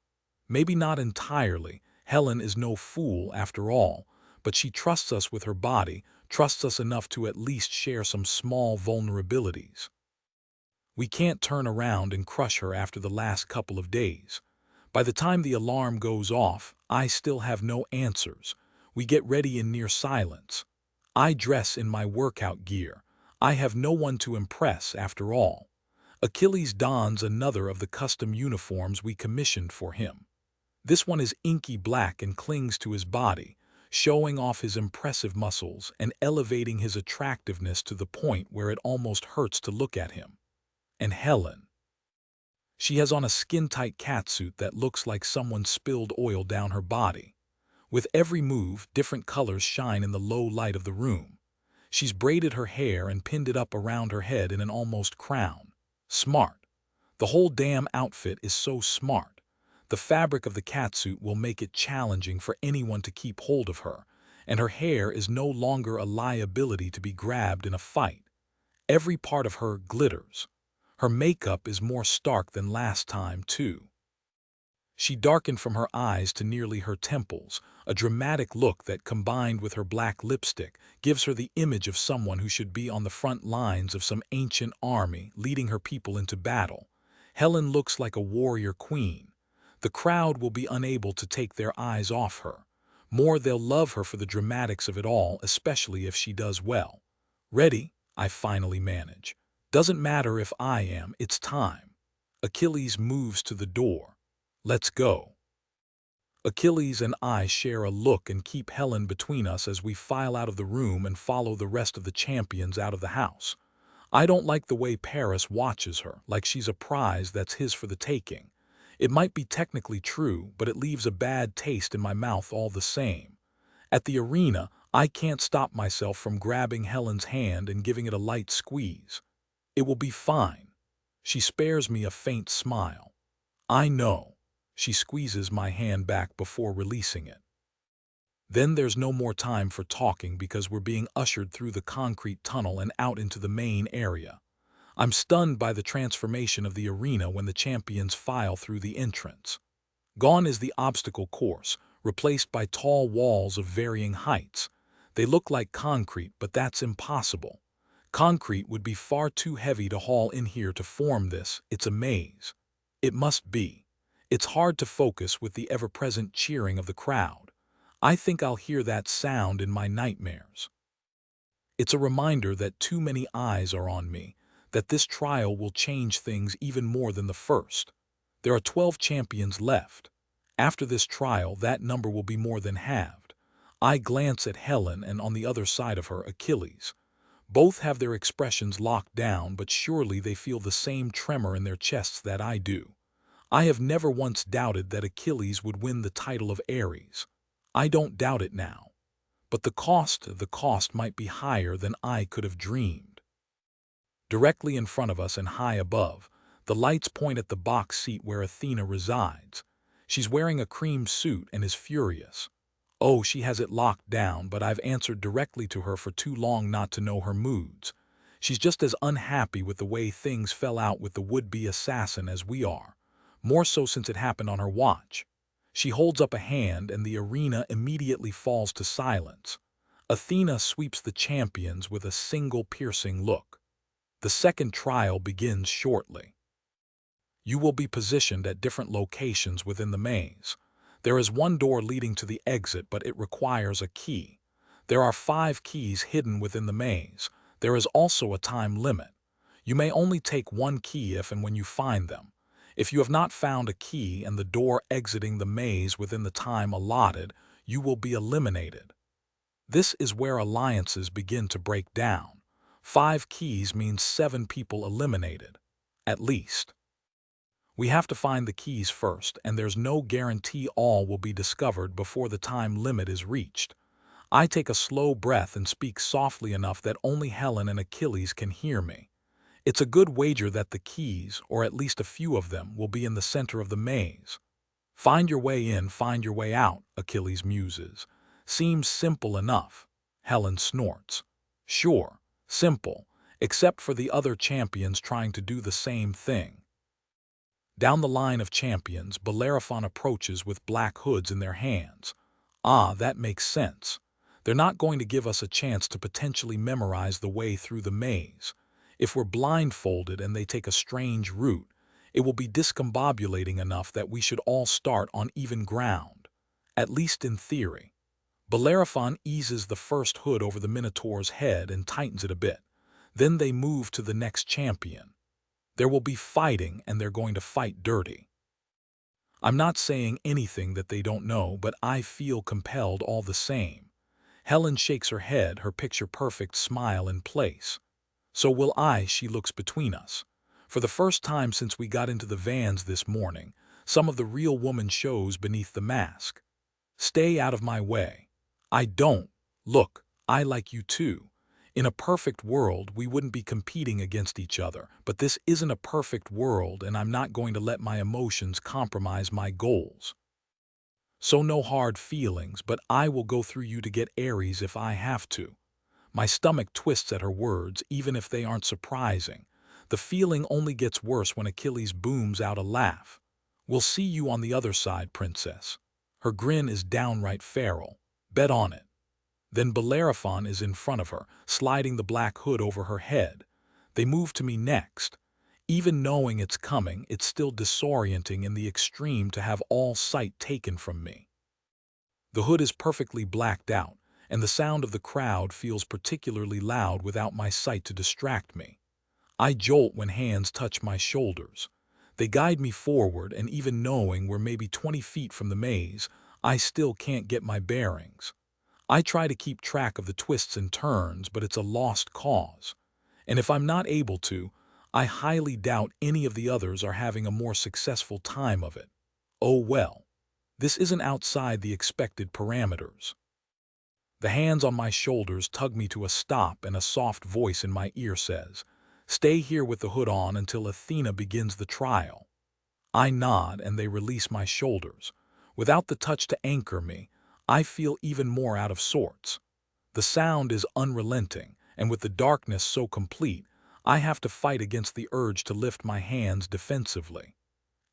Maybe not entirely. Helen is no fool after all, but she trusts us with her body, trusts us enough to at least share some small vulnerabilities. We can't turn around and crush her after the last couple of days. By the time the alarm goes off, I still have no answers. We get ready in near silence. I dress in my workout gear. I have no one to impress after all. Achilles dons another of the custom uniforms we commissioned for him. This one is inky black and clings to his body, showing off his impressive muscles and elevating his attractiveness to the point where it almost hurts to look at him. And Helen. She has on a skin-tight catsuit that looks like someone spilled oil down her body. With every move, different colors shine in the low light of the room. She's braided her hair and pinned it up around her head in an almost crown. Smart. The whole damn outfit is so smart. The fabric of the catsuit will make it challenging for anyone to keep hold of her, and her hair is no longer a liability to be grabbed in a fight. Every part of her glitters. Her makeup is more stark than last time, too. She darkened from her eyes to nearly her temples, a dramatic look that, combined with her black lipstick, gives her the image of someone who should be on the front lines of some ancient army leading her people into battle. Helen looks like a warrior queen. The crowd will be unable to take their eyes off her. More, they'll love her for the dramatics of it all, especially if she does well. Ready? I finally manage. Doesn't matter if I am, it's time. Achilles moves to the door. Let's go. Achilles and I share a look and keep Helen between us as we file out of the room and follow the rest of the champions out of the house. I don't like the way Paris watches her, like she's a prize that's his for the taking. It might be technically true, but it leaves a bad taste in my mouth all the same. At the arena, I can't stop myself from grabbing Helen's hand and giving it a light squeeze. It will be fine. She spares me a faint smile. I know. She squeezes my hand back before releasing it. Then there's no more time for talking because we're being ushered through the concrete tunnel and out into the main area. I'm stunned by the transformation of the arena when the champions file through the entrance. Gone is the obstacle course, replaced by tall walls of varying heights. They look like concrete, but that's impossible. Concrete would be far too heavy to haul in here to form this. It's a maze. It must be. It's hard to focus with the ever-present cheering of the crowd. I think I'll hear that sound in my nightmares. It's a reminder that too many eyes are on me, that this trial will change things even more than the first. There are 12 champions left. After this trial, that number will be more than halved. I glance at Helen and on the other side of her, Achilles. Both have their expressions locked down, but surely they feel the same tremor in their chests that I do. I have never once doubted that Achilles would win the title of Eris. I don't doubt it now. But the cost might be higher than I could have dreamed. Directly in front of us and high above, the lights point at the box seat where Athena resides. She's wearing a cream suit and is furious. Oh, she has it locked down, but I've answered directly to her for too long not to know her moods. She's just as unhappy with the way things fell out with the would-be assassin as we are. More so since it happened on her watch. She holds up a hand and the arena immediately falls to silence. Athena sweeps the champions with a single piercing look. The second trial begins shortly. You will be positioned at different locations within the maze. There is one door leading to the exit, but it requires a key. There are 5 keys hidden within the maze. There is also a time limit. You may only take one key if and when you find them. If you have not found a key and the door exiting the maze within the time allotted, you will be eliminated. This is where alliances begin to break down. 5 keys means 7 people eliminated, at least. We have to find the keys first, and there's no guarantee all will be discovered before the time limit is reached. I take a slow breath and speak softly enough that only Helen and Achilles can hear me. It's a good wager that the keys, or at least a few of them, will be in the center of the maze. Find your way in, find your way out, Achilles muses. Seems simple enough. Helen snorts. Sure, simple, except for the other champions trying to do the same thing. Down the line of champions, Bellerophon approaches with black hoods in their hands. Ah, that makes sense. They're not going to give us a chance to potentially memorize the way through the maze. If we're blindfolded and they take a strange route, it will be discombobulating enough that we should all start on even ground, at least in theory. Bellerophon eases the first hood over the Minotaur's head and tightens it a bit. Then they move to the next champion. There will be fighting, and they're going to fight dirty. I'm not saying anything that they don't know, but I feel compelled all the same. Helen shakes her head, her picture-perfect smile in place. So will I, she looks between us. For the first time since we got into the vans this morning, some of the real woman shows beneath the mask. Stay out of my way. I don't. Look, I like you too. In a perfect world, we wouldn't be competing against each other, but this isn't a perfect world, and I'm not going to let my emotions compromise my goals. So no hard feelings, but I will go through you to get Eris if I have to. My stomach twists at her words, even if they aren't surprising. The feeling only gets worse when Achilles booms out a laugh. We'll see you on the other side, princess. Her grin is downright feral. Bet on it. Then Bellerophon is in front of her, sliding the black hood over her head. They move to me next. Even knowing it's coming, it's still disorienting in the extreme to have all sight taken from me. The hood is perfectly blacked out, and the sound of the crowd feels particularly loud without my sight to distract me. I jolt when hands touch my shoulders. They guide me forward, and even knowing we're maybe 20 feet from the maze, I still can't get my bearings. I try to keep track of the twists and turns, but it's a lost cause. And if I'm not able to, I highly doubt any of the others are having a more successful time of it. Oh well, this isn't outside the expected parameters. The hands on my shoulders tug me to a stop, and a soft voice in my ear says, "Stay here with the hood on until Athena begins the trial." I nod, and they release my shoulders. Without the touch to anchor me, I feel even more out of sorts. The sound is unrelenting, and with the darkness so complete, I have to fight against the urge to lift my hands defensively.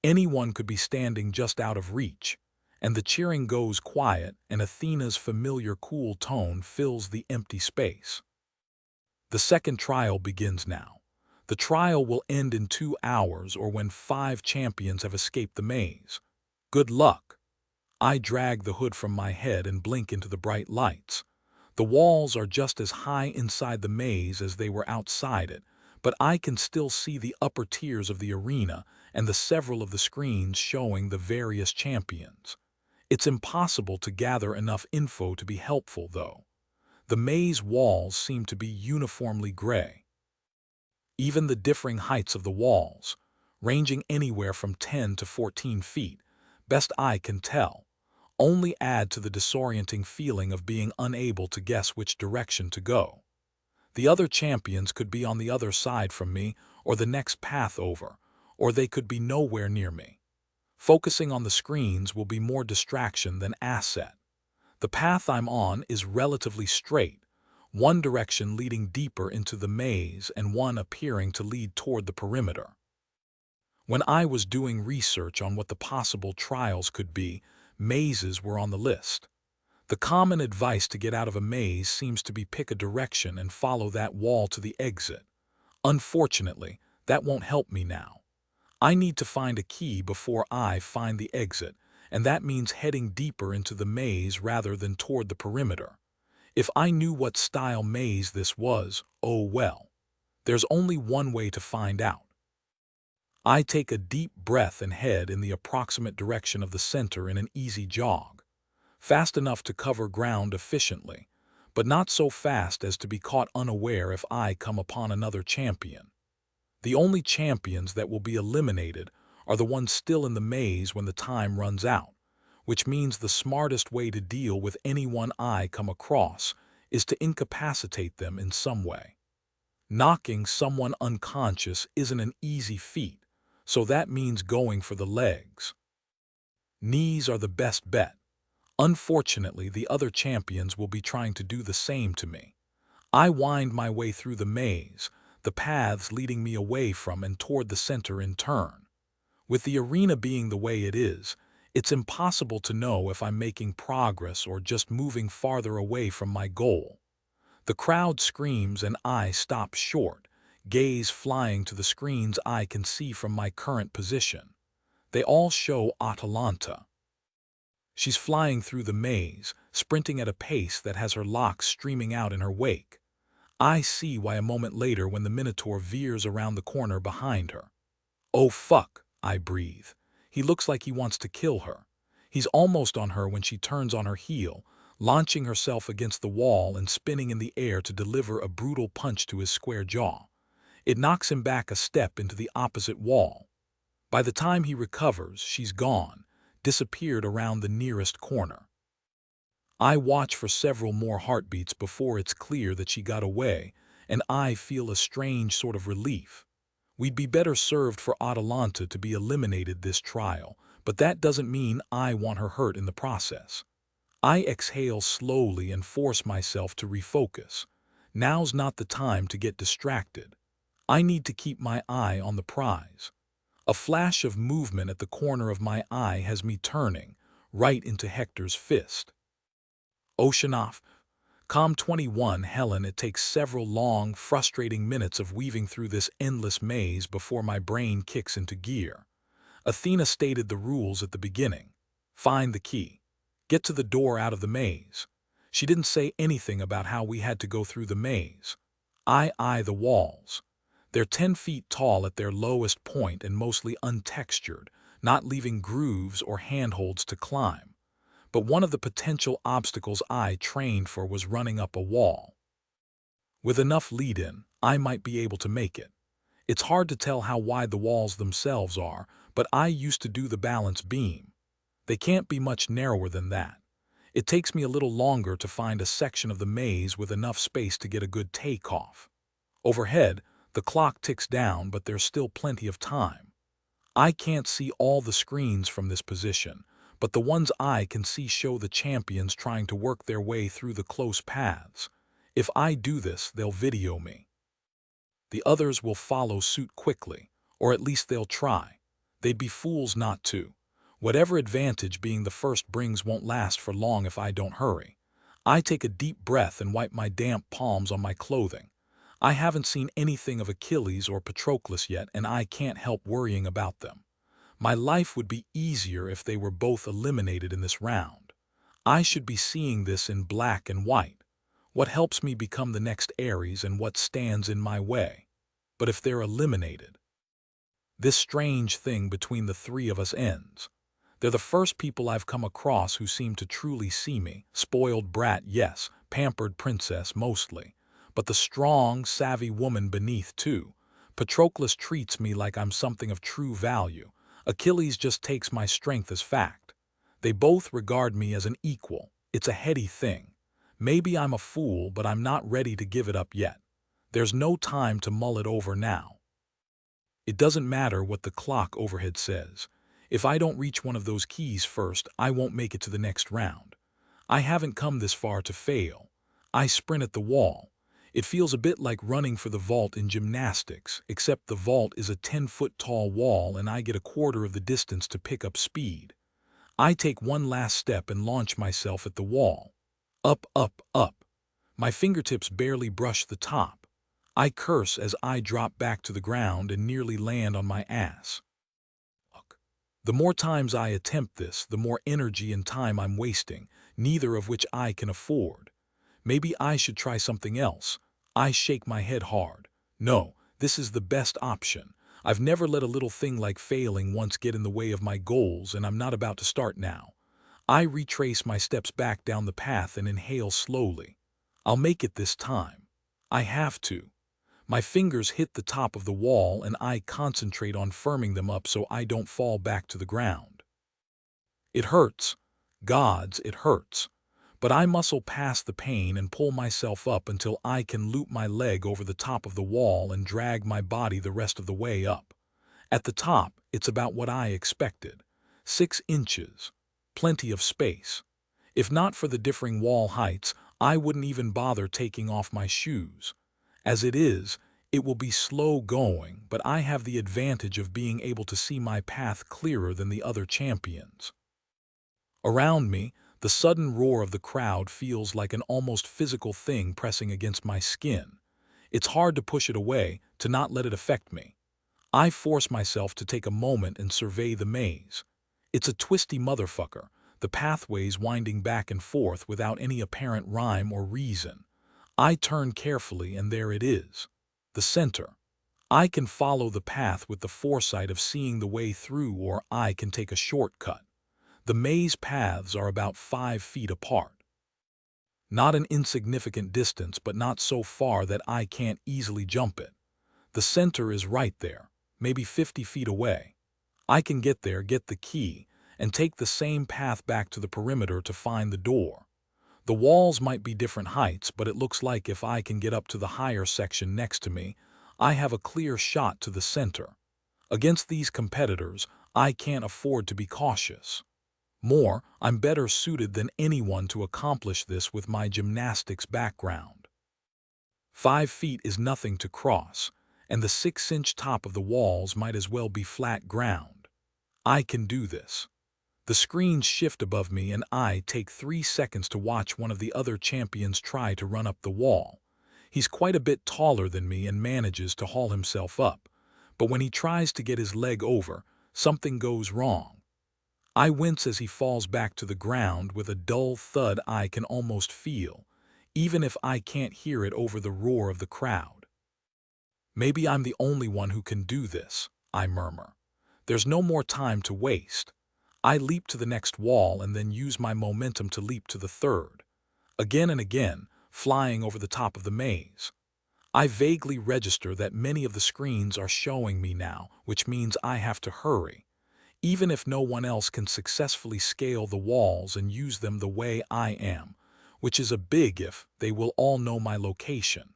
Anyone could be standing just out of reach, and the cheering goes quiet, and Athena's familiar cool tone fills the empty space. The second trial begins now. The trial will end in 2 hours, or when 5 champions have escaped the maze. Good luck. I drag the hood from my head and blink into the bright lights. The walls are just as high inside the maze as they were outside it, but I can still see the upper tiers of the arena and the several of the screens showing the various champions. It's impossible to gather enough info to be helpful, though. The maze walls seem to be uniformly gray. Even the differing heights of the walls, ranging anywhere from 10 to 14 feet, best I can tell, only add to the disorienting feeling of being unable to guess which direction to go. The other champions could be on the other side from me, or the next path over, or they could be nowhere near me. Focusing on the screens will be more distraction than asset. The path I'm on is relatively straight, one direction leading deeper into the maze and one appearing to lead toward the perimeter. When I was doing research on what the possible trials could be, mazes were on the list. The common advice to get out of a maze seems to be pick a direction and follow that wall to the exit. Unfortunately, that won't help me now. I need to find a key before I find the exit, and that means heading deeper into the maze rather than toward the perimeter. If I knew what style maze this was, oh well. There's only one way to find out. I take a deep breath and head in the approximate direction of the center in an easy jog, fast enough to cover ground efficiently, but not so fast as to be caught unaware if I come upon another champion. The only champions that will be eliminated are the ones still in the maze when the time runs out, which means the smartest way to deal with anyone I come across is to incapacitate them in some way. Knocking someone unconscious isn't an easy feat, so that means going for the legs. Knees are the best bet. Unfortunately, the other champions will be trying to do the same to me. I wind my way through the maze, the paths leading me away from and toward the center in turn. With the arena being the way it is, it's impossible to know if I'm making progress or just moving farther away from my goal. The crowd screams and I stop short, gaze flying to the screens I can see from my current position. They all show Atalanta. She's flying through the maze, sprinting at a pace that has her locks streaming out in her wake. I see why a moment later when the Minotaur veers around the corner behind her. Oh fuck, I breathe. He looks like he wants to kill her. He's almost on her when she turns on her heel, launching herself against the wall and spinning in the air to deliver a brutal punch to his square jaw. It knocks him back a step into the opposite wall. By the time he recovers, she's gone, disappeared around the nearest corner. I watch for several more heartbeats before it's clear that she got away, and I feel a strange sort of relief. We'd be better served for Atalanta to be eliminated this trial, but that doesn't mean I want her hurt in the process. I exhale slowly and force myself to refocus. Now's not the time to get distracted. I need to keep my eye on the prize. A flash of movement at the corner of my eye has me turning, right into Hector's fist. Oceanoff. Com 21 Helen, it takes several long, frustrating minutes of weaving through this endless maze before my brain kicks into gear. Athena stated the rules at the beginning. Find the key. Get to the door out of the maze. She didn't say anything about how we had to go through the maze. I eye the walls. They're 10 feet tall at their lowest point and mostly untextured, not leaving grooves or handholds to climb. But one of the potential obstacles I trained for was running up a wall. With enough lead-in, I might be able to make it. It's hard to tell how wide the walls themselves are, but I used to do the balance beam. They can't be much narrower than that. It takes me a little longer to find a section of the maze with enough space to get a good takeoff. Overhead, the clock ticks down, but there's still plenty of time. I can't see all the screens from this position, but the ones I can see show the champions trying to work their way through the close paths. If I do this, they'll video me. The others will follow suit quickly, or at least they'll try. They'd be fools not to. Whatever advantage being the first brings won't last for long if I don't hurry. I take a deep breath and wipe my damp palms on my clothing. I haven't seen anything of Achilles or Patroclus yet, and I can't help worrying about them. My life would be easier if they were both eliminated in this round. I should be seeing this in black and white. What helps me become the next Eris and what stands in my way. But if they're eliminated, this strange thing between the three of us ends. They're the first people I've come across who seem to truly see me. Spoiled brat, yes, pampered princess mostly. But the strong, savvy woman beneath too. Patroclus treats me like I'm something of true value. Achilles just takes my strength as fact. They both regard me as an equal. It's a heady thing. Maybe I'm a fool, but I'm not ready to give it up yet. There's no time to mull it over now. It doesn't matter what the clock overhead says. If I don't reach one of those keys first, I won't make it to the next round. I haven't come this far to fail. I sprint at the wall. It feels a bit like running for the vault in gymnastics, except the vault is a 10-foot tall wall and I get a quarter of the distance to pick up speed. I take one last step and launch myself at the wall. Up, up, up. My fingertips barely brush the top. I curse as I drop back to the ground and nearly land on my ass. Look, the more times I attempt this, the more energy and time I'm wasting, neither of which I can afford. Maybe I should try something else. I shake my head hard. No, this is the best option. I've never let a little thing like failing once get in the way of my goals, and I'm not about to start now. I retrace my steps back down the path and inhale slowly. I'll make it this time. I have to. My fingers hit the top of the wall and I concentrate on firming them up so I don't fall back to the ground. It hurts. Gods, it hurts. But I muscle past the pain and pull myself up until I can loop my leg over the top of the wall and drag my body the rest of the way up. At the top, it's about what I expected. 6 inches. Plenty of space. If not for the differing wall heights, I wouldn't even bother taking off my shoes. As it is, it will be slow going, but I have the advantage of being able to see my path clearer than the other champions. Around me, the sudden roar of the crowd feels like an almost physical thing pressing against my skin. It's hard to push it away, to not let it affect me. I force myself to take a moment and survey the maze. It's a twisty motherfucker, the pathways winding back and forth without any apparent rhyme or reason. I turn carefully and there it is. The center. I can follow the path with the foresight of seeing the way through, or I can take a shortcut. The maze paths are about 5 feet apart. Not an insignificant distance, but not so far that I can't easily jump it. The center is right there, maybe 50 feet away. I can get there, get the key, and take the same path back to the perimeter to find the door. The walls might be different heights, but it looks like if I can get up to the higher section next to me, I have a clear shot to the center. Against these competitors, I can't afford to be cautious. More, I'm better suited than anyone to accomplish this with my gymnastics background. 5 feet is nothing to cross, and the 6-inch top of the walls might as well be flat ground. I can do this. The screens shift above me and I take 3 seconds to watch one of the other champions try to run up the wall. He's quite a bit taller than me and manages to haul himself up, but when he tries to get his leg over, something goes wrong. I wince as he falls back to the ground with a dull thud I can almost feel, even if I can't hear it over the roar of the crowd. Maybe I'm the only one who can do this, I murmur. There's no more time to waste. I leap to the next wall and then use my momentum to leap to the third. Again and again, flying over the top of the maze. I vaguely register that many of the screens are showing me now, which means I have to hurry. Even if no one else can successfully scale the walls and use them the way I am, which is a big if, they will all know my location.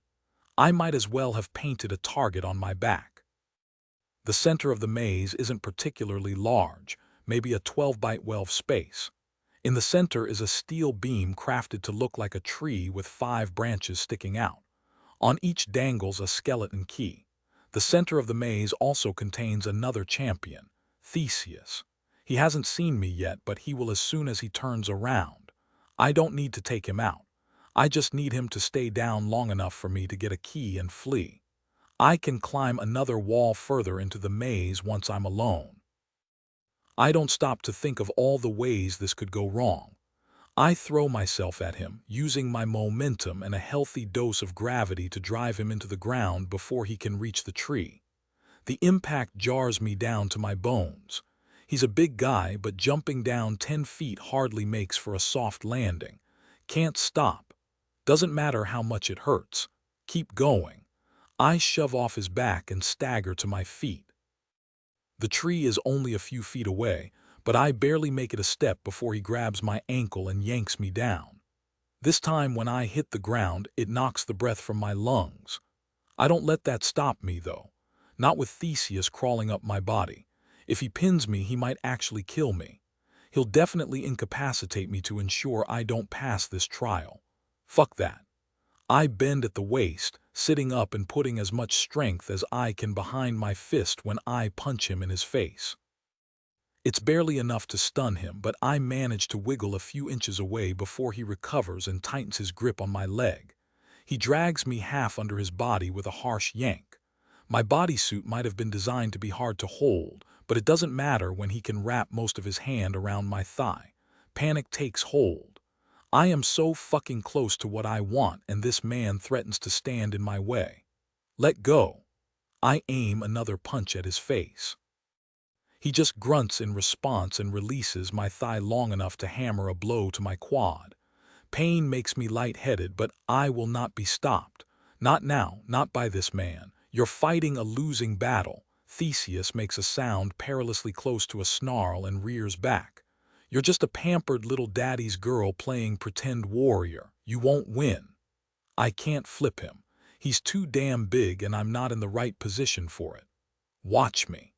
I might as well have painted a target on my back. The center of the maze isn't particularly large, maybe a 12 by 12 space. In the center is a steel beam crafted to look like a tree with 5 branches sticking out. On each dangles a skeleton key. The center of the maze also contains another champion, Theseus. He hasn't seen me yet, but he will as soon as he turns around. I don't need to take him out. I just need him to stay down long enough for me to get a key and flee. I can climb another wall further into the maze once I'm alone. I don't stop to think of all the ways this could go wrong. I throw myself at him, using my momentum and a healthy dose of gravity to drive him into the ground before he can reach the tree. The impact jars me down to my bones. He's a big guy, but jumping down 10 feet hardly makes for a soft landing. Can't stop. Doesn't matter how much it hurts. Keep going. I shove off his back and stagger to my feet. The tree is only a few feet away, but I barely make it a step before he grabs my ankle and yanks me down. This time when I hit the ground, it knocks the breath from my lungs. I don't let that stop me, though. Not with Theseus crawling up my body. If he pins me, he might actually kill me. He'll definitely incapacitate me to ensure I don't pass this trial. Fuck that. I bend at the waist, sitting up and putting as much strength as I can behind my fist when I punch him in his face. It's barely enough to stun him, but I manage to wiggle a few inches away before he recovers and tightens his grip on my leg. He drags me half under his body with a harsh yank. My bodysuit might have been designed to be hard to hold, but it doesn't matter when he can wrap most of his hand around my thigh. Panic takes hold. I am so fucking close to what I want, and this man threatens to stand in my way. Let go. I aim another punch at his face. He just grunts in response and releases my thigh long enough to hammer a blow to my quad. Pain makes me lightheaded, but I will not be stopped. Not now, not by this man. You're fighting a losing battle. Theseus makes a sound perilously close to a snarl and rears back. You're just a pampered little daddy's girl playing pretend warrior. You won't win. I can't flip him. He's too damn big and I'm not in the right position for it. Watch me.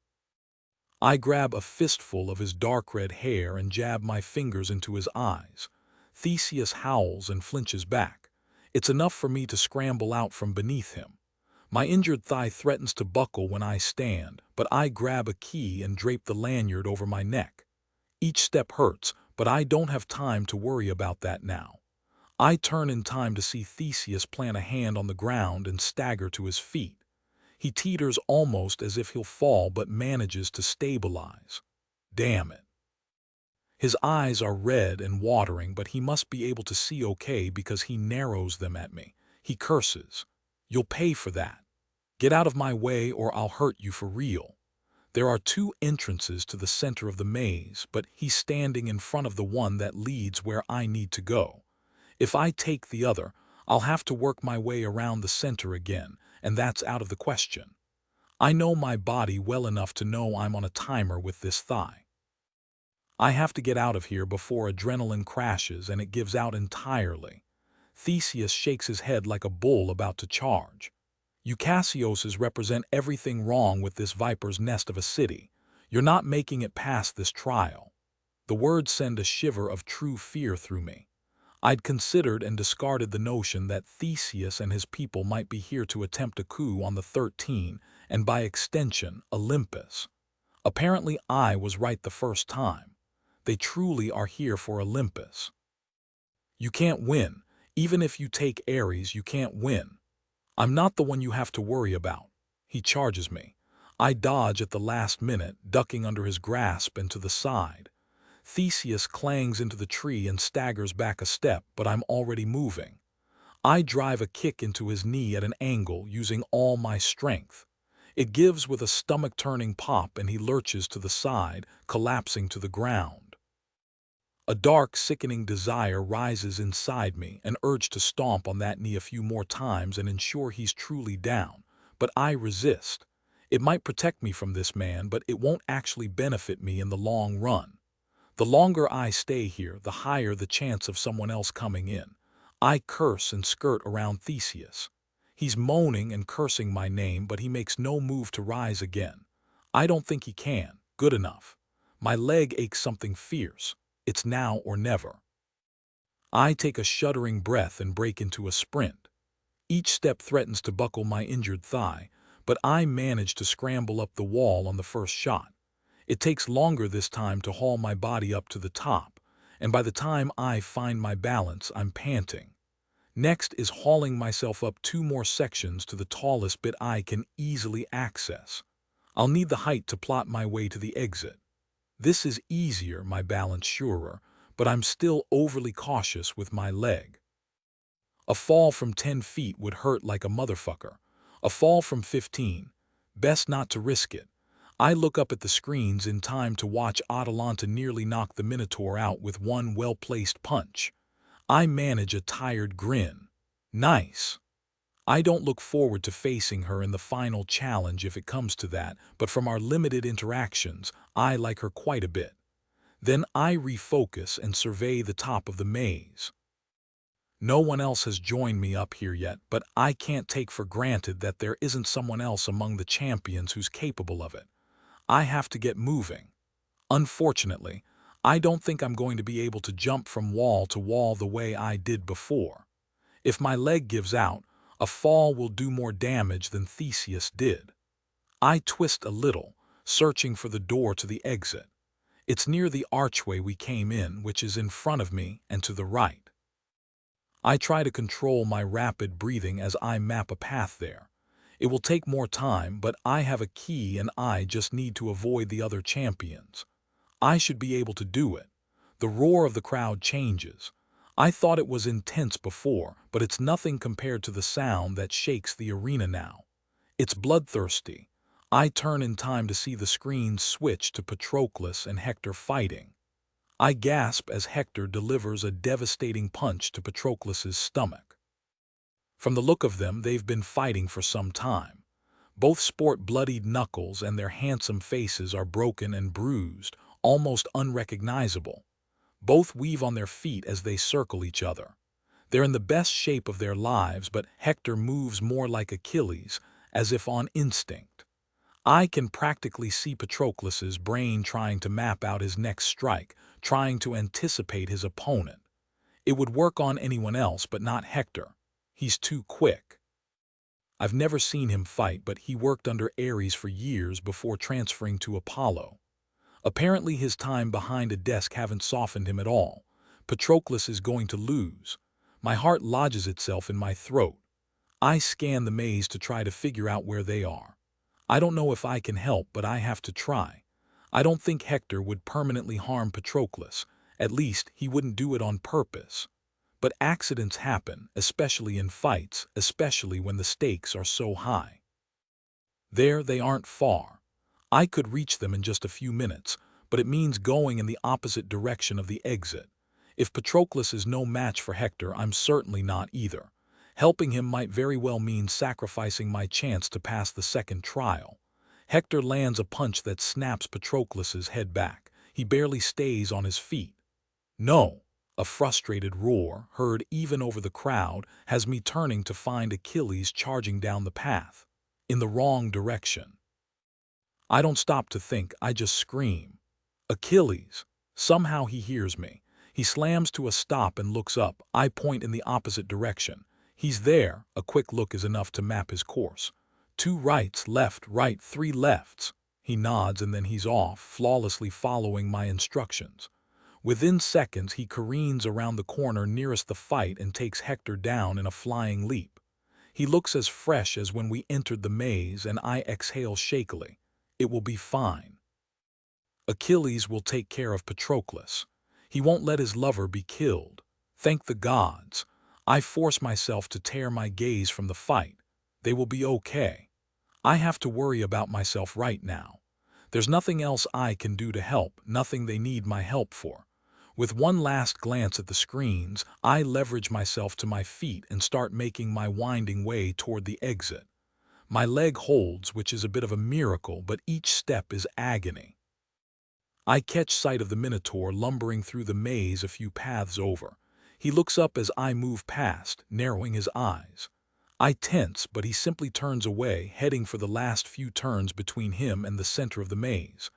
I grab a fistful of his dark red hair and jab my fingers into his eyes. Theseus howls and flinches back. It's enough for me to scramble out from beneath him. My injured thigh threatens to buckle when I stand, but I grab a key and drape the lanyard over my neck. Each step hurts, but I don't have time to worry about that now. I turn in time to see Theseus plant a hand on the ground and stagger to his feet. He teeters almost as if he'll fall but manages to stabilize. Damn it. His eyes are red and watering, but he must be able to see okay because he narrows them at me. He curses. You'll pay for that. Get out of my way or I'll hurt you for real. There are two entrances to the center of the maze, but he's standing in front of the one that leads where I need to go. If I take the other, I'll have to work my way around the center again, and that's out of the question. I know my body well enough to know I'm on a timer with this thigh. I have to get out of here before adrenaline crashes and it gives out entirely. Theseus shakes his head like a bull about to charge. You Cassioses represent everything wrong with this viper's nest of a city. You're not making it past this trial. The words send a shiver of true fear through me. I'd considered and discarded the notion that Theseus and his people might be here to attempt a coup on the 13, and by extension, Olympus. Apparently I was right the first time. They truly are here for Olympus. You can't win. Even if you take Eris, you can't win. I'm not the one you have to worry about. He charges me. I dodge at the last minute, ducking under his grasp and to the side. Theseus clangs into the tree and staggers back a step, but I'm already moving. I drive a kick into his knee at an angle using all my strength. It gives with a stomach-turning pop and he lurches to the side, collapsing to the ground. A dark, sickening desire rises inside me, an urge to stomp on that knee a few more times and ensure he's truly down. But I resist. It might protect me from this man, but it won't actually benefit me in the long run. The longer I stay here, the higher the chance of someone else coming in. I curse and skirt around Theseus. He's moaning and cursing my name, but he makes no move to rise again. I don't think he can. Good enough. My leg aches something fierce. It's now or never. I take a shuddering breath and break into a sprint. Each step threatens to buckle my injured thigh, but I manage to scramble up the wall on the first shot. It takes longer this time to haul my body up to the top, and by the time I find my balance, I'm panting. Next is hauling myself up 2 more sections to the tallest bit I can easily access. I'll need the height to plot my way to the exit. This is easier, my balance surer, but I'm still overly cautious with my leg. A fall from 10 feet would hurt like a motherfucker. A fall from 15, best not to risk it. I look up at the screens in time to watch Atalanta nearly knock the Minotaur out with one well-placed punch. I manage a tired grin. Nice. I don't look forward to facing her in the final challenge if it comes to that, but from our limited interactions, I like her quite a bit. Then I refocus and survey the top of the maze. No one else has joined me up here yet, but I can't take for granted that there isn't someone else among the champions who's capable of it. I have to get moving. Unfortunately, I don't think I'm going to be able to jump from wall to wall the way I did before. If my leg gives out, a fall will do more damage than Theseus did. I twist a little, searching for the door to the exit. It's near the archway we came in, which is in front of me and to the right. I try to control my rapid breathing as I map a path there. It will take more time, but I have a key and I just need to avoid the other champions. I should be able to do it. The roar of the crowd changes. I thought it was intense before, but it's nothing compared to the sound that shakes the arena now. It's bloodthirsty. I turn in time to see the screen switch to Patroclus and Hector fighting. I gasp as Hector delivers a devastating punch to Patroclus's stomach. From the look of them, they've been fighting for some time. Both sport bloodied knuckles and their handsome faces are broken and bruised, almost unrecognizable. Both weave on their feet as they circle each other. They're in the best shape of their lives, but Hector moves more like Achilles, as if on instinct. I can practically see Patroclus's brain trying to map out his next strike, trying to anticipate his opponent. It would work on anyone else, but not Hector. He's too quick. I've never seen him fight, but he worked under Eris for years before transferring to Apollo. Apparently his time behind a desk haven't softened him at all. Patroclus is going to lose. My heart lodges itself in my throat. I scan the maze to try to figure out where they are. I don't know if I can help, but I have to try. I don't think Hector would permanently harm Patroclus. At least, he wouldn't do it on purpose. But accidents happen, especially in fights, especially when the stakes are so high. There, they aren't far. I could reach them in just a few minutes, but it means going in the opposite direction of the exit. If Patroclus is no match for Hector, I'm certainly not either. Helping him might very well mean sacrificing my chance to pass the second trial. Hector lands a punch that snaps Patroclus's head back. He barely stays on his feet. No! A frustrated roar, heard even over the crowd, has me turning to find Achilles charging down the path. In the wrong direction. I don't stop to think, I just scream. Achilles! Somehow he hears me. He slams to a stop and looks up. I point in the opposite direction. He's there. A quick look is enough to map his course. 2 rights, left, right, 3 lefts. He nods and then he's off, flawlessly following my instructions. Within seconds, he careens around the corner nearest the fight and takes Hector down in a flying leap. He looks as fresh as when we entered the maze, and I exhale shakily. It will be fine. Achilles will take care of Patroclus. He won't let his lover be killed. Thank the gods. I force myself to tear my gaze from the fight. They will be okay. I have to worry about myself right now. There's nothing else I can do to help, nothing they need my help for. With one last glance at the screens, I leverage myself to my feet and start making my winding way toward the exit. My leg holds, which is a bit of a miracle, but each step is agony. I catch sight of the Minotaur lumbering through the maze a few paths over. He looks up as I move past, narrowing his eyes. I tense, but he simply turns away, heading for the last few turns between him and the center of the maze.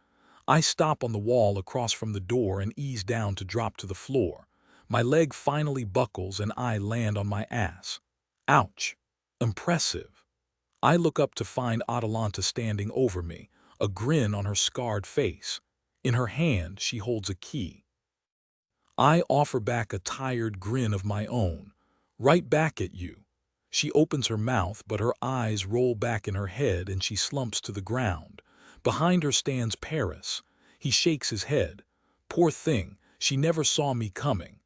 I stop on the wall across from the door and ease down to drop to the floor. My leg finally buckles and I land on my ass. Ouch! Impressive. I look up to find Atalanta standing over me, a grin on her scarred face. In her hand, she holds a key. I offer back a tired grin of my own. Right back at you. She opens her mouth, but her eyes roll back in her head and she slumps to the ground. Behind her stands Eris. He shakes his head. Poor thing, she never saw me coming.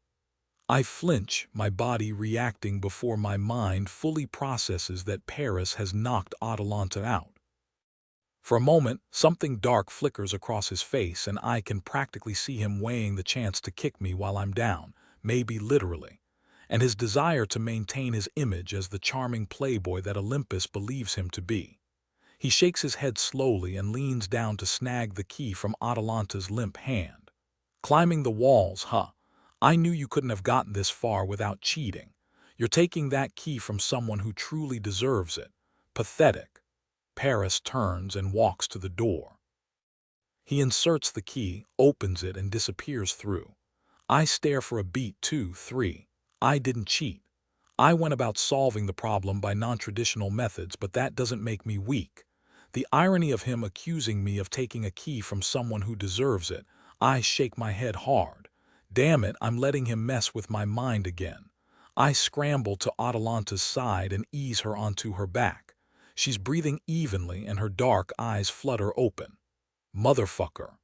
I flinch, my body reacting before my mind fully processes that Eris has knocked Atalanta out. For a moment, something dark flickers across his face and I can practically see him weighing the chance to kick me while I'm down, maybe literally, and his desire to maintain his image as the charming playboy that Olympus believes him to be. He shakes his head slowly and leans down to snag the key from Atalanta's limp hand. Climbing the walls, huh? I knew you couldn't have gotten this far without cheating. You're taking that key from someone who truly deserves it. Pathetic. Eris turns and walks to the door. He inserts the key, opens it, and disappears through. I stare for a beat, 2, 3. I didn't cheat. I went about solving the problem by non-traditional methods, but that doesn't make me weak. The irony of him accusing me of taking a key from someone who deserves it. I shake my head hard. Damn it, I'm letting him mess with my mind again. I scramble to Atalanta's side and ease her onto her back. She's breathing evenly and her dark eyes flutter open. Motherfucker.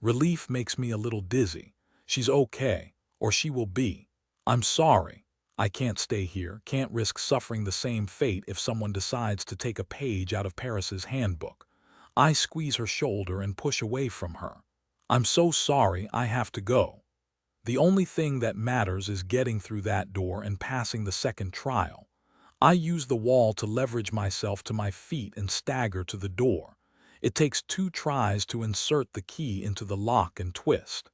Relief makes me a little dizzy. She's okay, or she will be. I'm sorry. I can't stay here, can't risk suffering the same fate if someone decides to take a page out of Paris's handbook. I squeeze her shoulder and push away from her. I'm so sorry, I have to go. The only thing that matters is getting through that door and passing the second trial. I use the wall to leverage myself to my feet and stagger to the door. It takes 2 tries to insert the key into the lock and twist.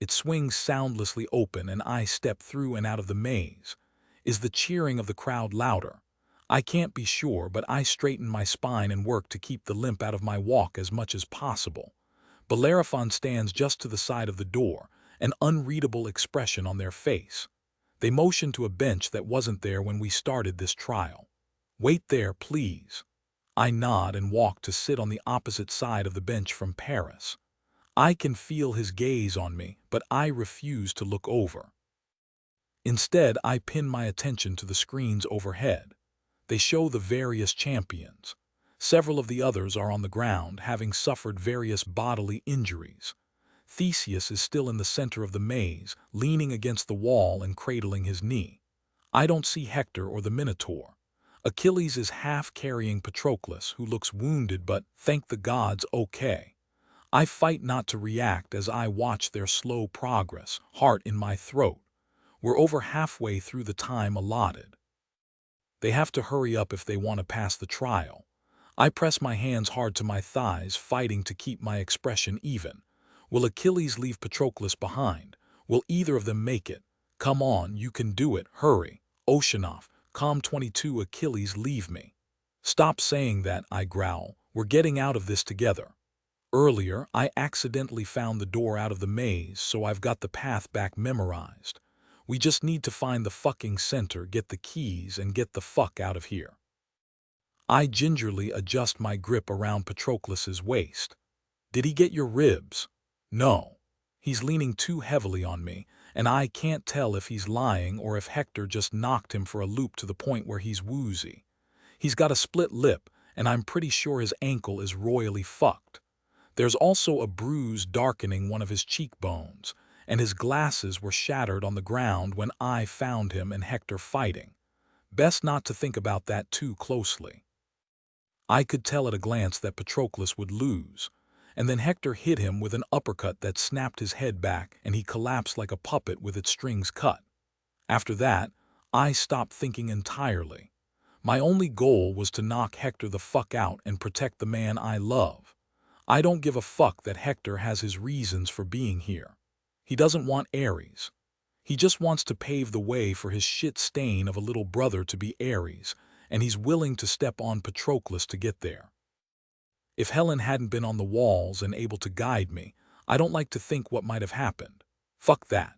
It swings soundlessly open and I step through and out of the maze. Is the cheering of the crowd louder? I can't be sure, but I straighten my spine and work to keep the limp out of my walk as much as possible. Bellerophon stands just to the side of the door, an unreadable expression on their face. They motion to a bench that wasn't there when we started this trial. Wait there, please. I nod and walk to sit on the opposite side of the bench from Paris. I can feel his gaze on me, but I refuse to look over. Instead, I pin my attention to the screens overhead. They show the various champions. Several of the others are on the ground, having suffered various bodily injuries. Theseus is still in the center of the maze, leaning against the wall and cradling his knee. I don't see Hector or the Minotaur. Achilles is half carrying Patroclus, who looks wounded but, thank the gods, okay. I fight not to react as I watch their slow progress, heart in my throat. We're over halfway through the time allotted. They have to hurry up if they want to pass the trial. I press my hands hard to my thighs, fighting to keep my expression even. Will Achilles leave Patroclus behind? Will either of them make it? Come on, you can do it, hurry. Oceanoff, Com-22 Achilles, leave me. Stop saying that, I growl. We're getting out of this together. Earlier, I accidentally found the door out of the maze, so I've got the path back memorized. We just need to find the fucking center, get the keys, and get the fuck out of here. I gingerly adjust my grip around Patroclus's waist. Did he get your ribs? No. He's leaning too heavily on me, and I can't tell if he's lying or if Hector just knocked him for a loop to the point where he's woozy. He's got a split lip, and I'm pretty sure his ankle is royally fucked. There's also a bruise darkening one of his cheekbones, and his glasses were shattered on the ground when I found him and Hector fighting. Best not to think about that too closely. I could tell at a glance that Patroclus would lose, and then Hector hit him with an uppercut that snapped his head back and he collapsed like a puppet with its strings cut. After that, I stopped thinking entirely. My only goal was to knock Hector the fuck out and protect the man I love. I don't give a fuck that Hector has his reasons for being here. He doesn't want Eris. He just wants to pave the way for his shit stain of a little brother to be Eris, and he's willing to step on Patroclus to get there. If Helen hadn't been on the walls and able to guide me, I don't like to think what might have happened. Fuck that.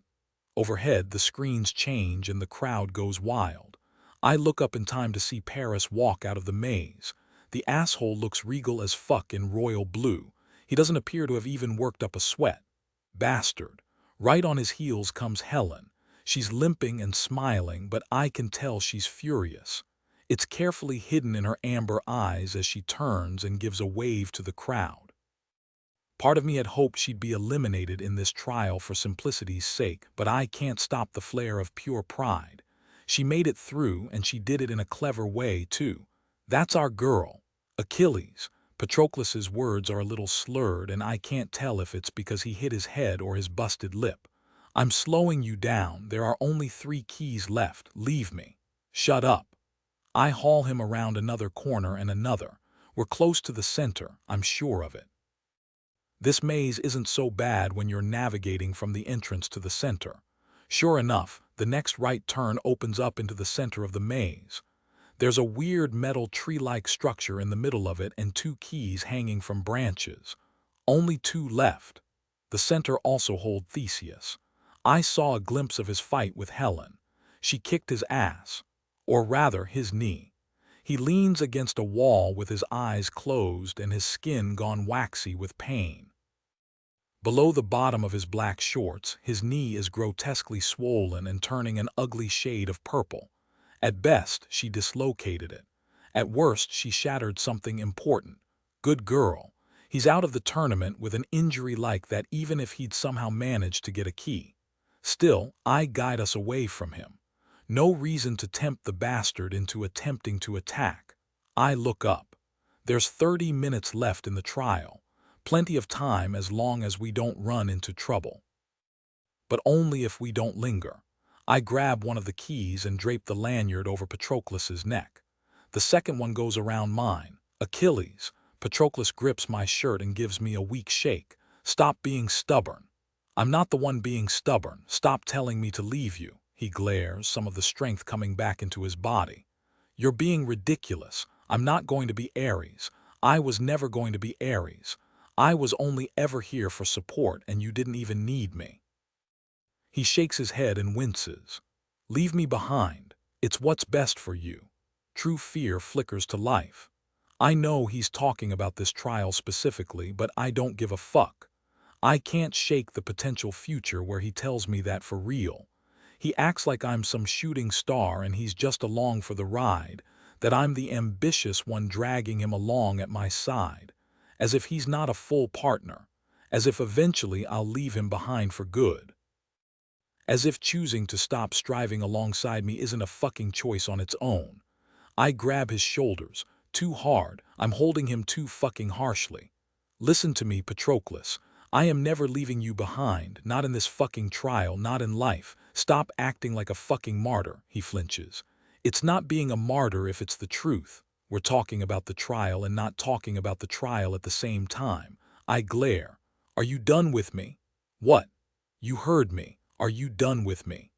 Overhead, the screens change and the crowd goes wild. I look up in time to see Paris walk out of the maze. The asshole looks regal as fuck in royal blue. He doesn't appear to have even worked up a sweat. Bastard. Right on his heels comes Helen. She's limping and smiling, but I can tell she's furious. It's carefully hidden in her amber eyes as she turns and gives a wave to the crowd. Part of me had hoped she'd be eliminated in this trial for simplicity's sake, but I can't stop the flare of pure pride. She made it through, and she did it in a clever way, too. That's our girl. Achilles. Patroclus's words are a little slurred, and I can't tell if it's because he hit his head or his busted lip. I'm slowing you down. There are only 3 keys left. Leave me. Shut up. I haul him around another corner and another. We're close to the center, I'm sure of it. This maze isn't so bad when you're navigating from the entrance to the center. Sure enough, the next right turn opens up into the center of the maze. There's a weird metal tree-like structure in the middle of it and 2 keys hanging from branches. Only 2 left. The center also holds Theseus. I saw a glimpse of his fight with Helen. She kicked his ass. Or rather, his knee. He leans against a wall with his eyes closed and his skin gone waxy with pain. Below the bottom of his black shorts, his knee is grotesquely swollen and turning an ugly shade of purple. At best, she dislocated it. At worst, she shattered something important. Good girl. He's out of the tournament with an injury like that even if he'd somehow managed to get a key. Still, I guide us away from him. No reason to tempt the bastard into attempting to attack. I look up. There's 30 minutes left in the trial. Plenty of time as long as we don't run into trouble. But only if we don't linger. I grab one of the keys and drape the lanyard over Patroclus's neck. The second one goes around mine. Achilles. Patroclus grips my shirt and gives me a weak shake. Stop being stubborn. I'm not the one being stubborn. Stop telling me to leave you. He glares, some of the strength coming back into his body. You're being ridiculous. I'm not going to be Eris. I was never going to be Eris. I was only ever here for support and you didn't even need me. He shakes his head and winces. Leave me behind. It's what's best for you. True fear flickers to life. I know he's talking about this trial specifically, but I don't give a fuck. I can't shake the potential future where he tells me that for real. He acts like I'm some shooting star and he's just along for the ride, that I'm the ambitious one dragging him along at my side, as if he's not a full partner, as if eventually I'll leave him behind for good. As if choosing to stop striving alongside me isn't a fucking choice on its own. I grab his shoulders, too hard. I'm holding him too fucking harshly. Listen to me, Patroclus. I am never leaving you behind, not in this fucking trial, not in life. Stop acting like a fucking martyr, he flinches. It's not being a martyr if it's the truth. We're talking about the trial and not talking about the trial at the same time. I glare. Are you done with me? What? You heard me. Are you done with me?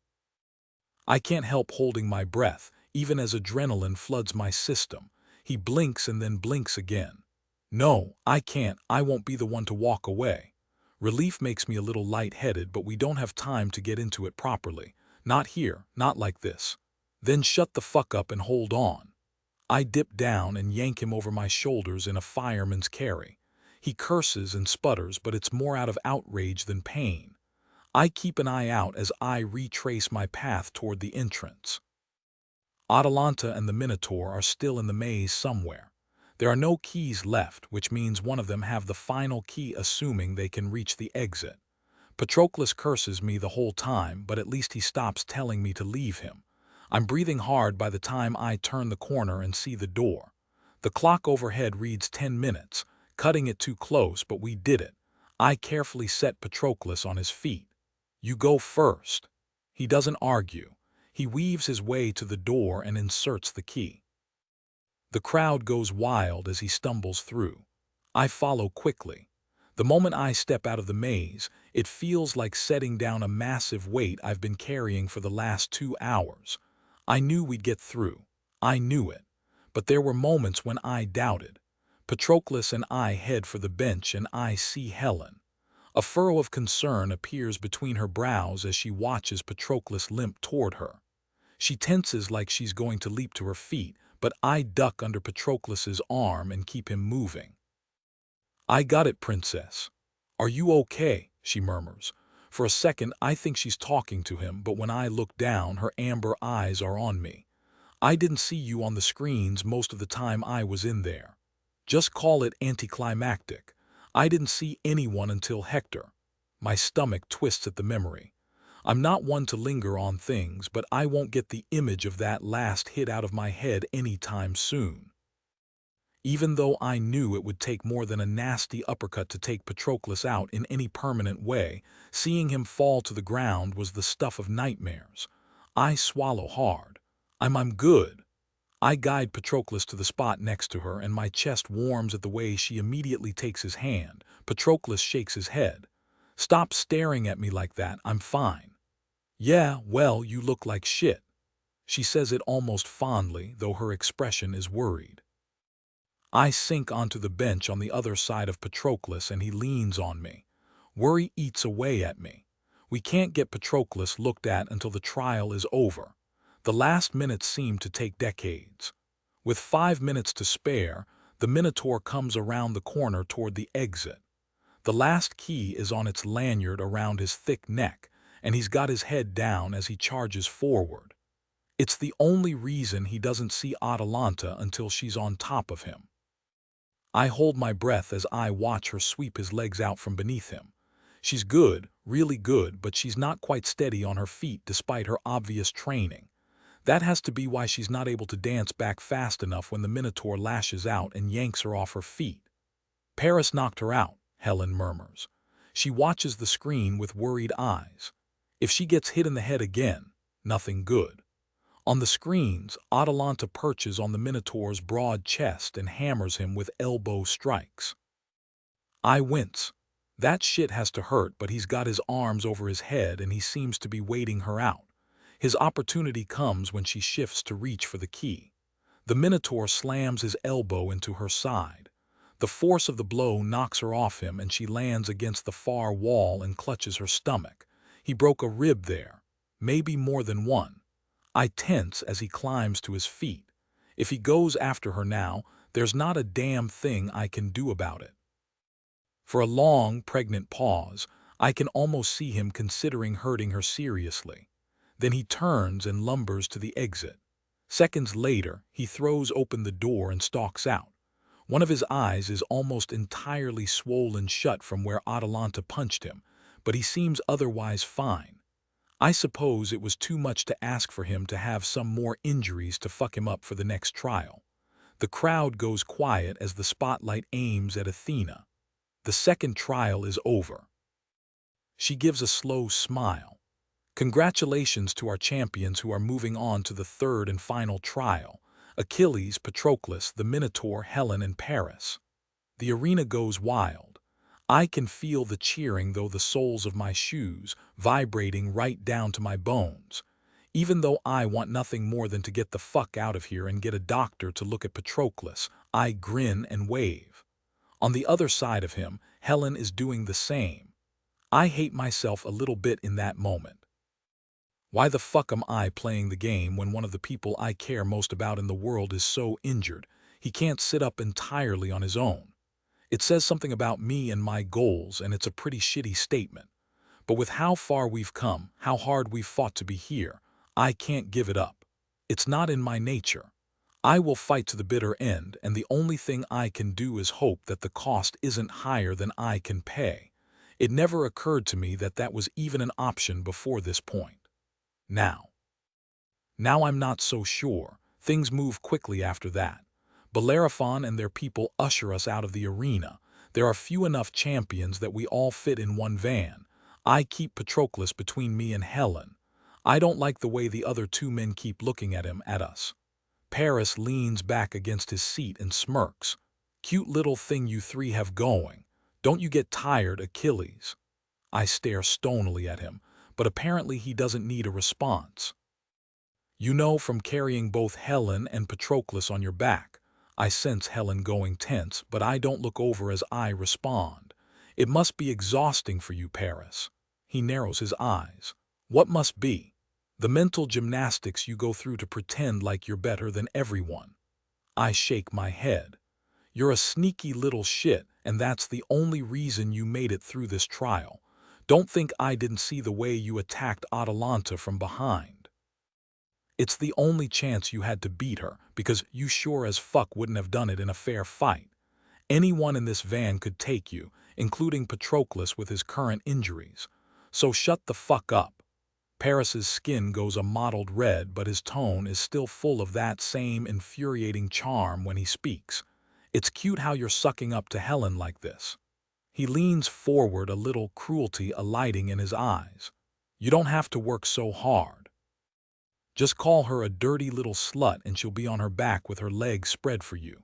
I can't help holding my breath, even as adrenaline floods my system. He blinks and then blinks again. No, I can't. I won't be the one to walk away. Relief makes me a little lightheaded, but we don't have time to get into it properly. Not here, not like this. Then shut the fuck up and hold on. I dip down and yank him over my shoulders in a fireman's carry. He curses and sputters, but it's more out of outrage than pain. I keep an eye out as I retrace my path toward the entrance. Atalanta and the Minotaur are still in the maze somewhere. There are no keys left, which means one of them have the final key, assuming they can reach the exit. Patroclus curses me the whole time, but at least he stops telling me to leave him. I'm breathing hard by the time I turn the corner and see the door. The clock overhead reads 10 minutes, cutting it too close, but we did it. I carefully set Patroclus on his feet. You go first. He doesn't argue. He weaves his way to the door and inserts the key. The crowd goes wild as he stumbles through. I follow quickly. The moment I step out of the maze, it feels like setting down a massive weight I've been carrying for the last 2 hours. I knew we'd get through. I knew it. But there were moments when I doubted. Patroclus and I head for the bench and I see Helen. A furrow of concern appears between her brows as she watches Patroclus limp toward her. She tenses like she's going to leap to her feet, but I duck under Patroclus's arm and keep him moving. I got it, princess. Are you okay? She murmurs. For a second, I think she's talking to him, but when I look down, her amber eyes are on me. I didn't see you on the screens most of the time I was in there. Just call it anticlimactic. I didn't see anyone until Hector. My stomach twists at the memory. I'm not one to linger on things, but I won't get the image of that last hit out of my head anytime soon. Even though I knew it would take more than a nasty uppercut to take Patroclus out in any permanent way, seeing him fall to the ground was the stuff of nightmares. I swallow hard. I'm good. I guide Patroclus to the spot next to her, and my chest warms at the way she immediately takes his hand. Patroclus shakes his head. Stop staring at me like that, I'm fine. Yeah, well, you look like shit. She says it almost fondly, though her expression is worried. I sink onto the bench on the other side of Patroclus and he leans on me. Worry eats away at me. We can't get Patroclus looked at until the trial is over. The last minutes seem to take decades. With 5 minutes to spare, the Minotaur comes around the corner toward the exit. The last key is on its lanyard around his thick neck, and he's got his head down as he charges forward. It's the only reason he doesn't see Atalanta until she's on top of him. I hold my breath as I watch her sweep his legs out from beneath him. She's good, really good, but she's not quite steady on her feet despite her obvious training. That has to be why she's not able to dance back fast enough when the Minotaur lashes out and yanks her off her feet. Paris knocked her out, Helen murmurs. She watches the screen with worried eyes. If she gets hit in the head again, nothing good. On the screens, Atalanta perches on the Minotaur's broad chest and hammers him with elbow strikes. I wince. That shit has to hurt, but he's got his arms over his head and he seems to be waiting her out. His opportunity comes when she shifts to reach for the key. The Minotaur slams his elbow into her side. The force of the blow knocks her off him and she lands against the far wall and clutches her stomach. He broke a rib there, maybe more than one. I tense as he climbs to his feet. If he goes after her now, there's not a damn thing I can do about it. For a long, pregnant pause, I can almost see him considering hurting her seriously. Then he turns and lumbers to the exit. Seconds later, he throws open the door and stalks out. One of his eyes is almost entirely swollen shut from where Atalanta punched him, but he seems otherwise fine. I suppose it was too much to ask for him to have some more injuries to fuck him up for the next trial. The crowd goes quiet as the spotlight aims at Athena. The second trial is over. She gives a slow smile. Congratulations to our champions who are moving on to the third and final trial. Achilles, Patroclus, the Minotaur, Helen, and Paris. The arena goes wild. I can feel the cheering though the soles of my shoes vibrating right down to my bones. Even though I want nothing more than to get the fuck out of here and get a doctor to look at Patroclus, I grin and wave. On the other side of him, Helen is doing the same. I hate myself a little bit in that moment. Why the fuck am I playing the game when one of the people I care most about in the world is so injured, he can't sit up entirely on his own? It says something about me and my goals, and it's a pretty shitty statement. But with how far we've come, how hard we've fought to be here, I can't give it up. It's not in my nature. I will fight to the bitter end, and the only thing I can do is hope that the cost isn't higher than I can pay. It never occurred to me that that was even an option before this point. Now I'm not so sure. Things move quickly after that. Bellerophon and their people usher us out of the arena. There are few enough champions that we all fit in one van. I keep Patroclus between me and Helen. I don't like the way the other two men keep looking at us. Paris leans back against his seat and smirks. Cute little thing you three have going. Don't you get tired, Achilles? I stare stonily at him, but apparently he doesn't need a response. You know, from carrying both Helen and Patroclus on your back. I sense Helen going tense, but I don't look over as I respond. It must be exhausting for you, Paris. He narrows his eyes. What must be? The mental gymnastics you go through to pretend like you're better than everyone. I shake my head. You're a sneaky little shit, and that's the only reason you made it through this trial. Don't think I didn't see the way you attacked Atalanta from behind. It's the only chance you had to beat her, because you sure as fuck wouldn't have done it in a fair fight. Anyone in this van could take you, including Patroclus with his current injuries. So shut the fuck up. Paris's skin goes a mottled red, but his tone is still full of that same infuriating charm when he speaks. It's cute how you're sucking up to Helen like this. He leans forward, a little cruelty alighting in his eyes. You don't have to work so hard. Just call her a dirty little slut and she'll be on her back with her legs spread for you.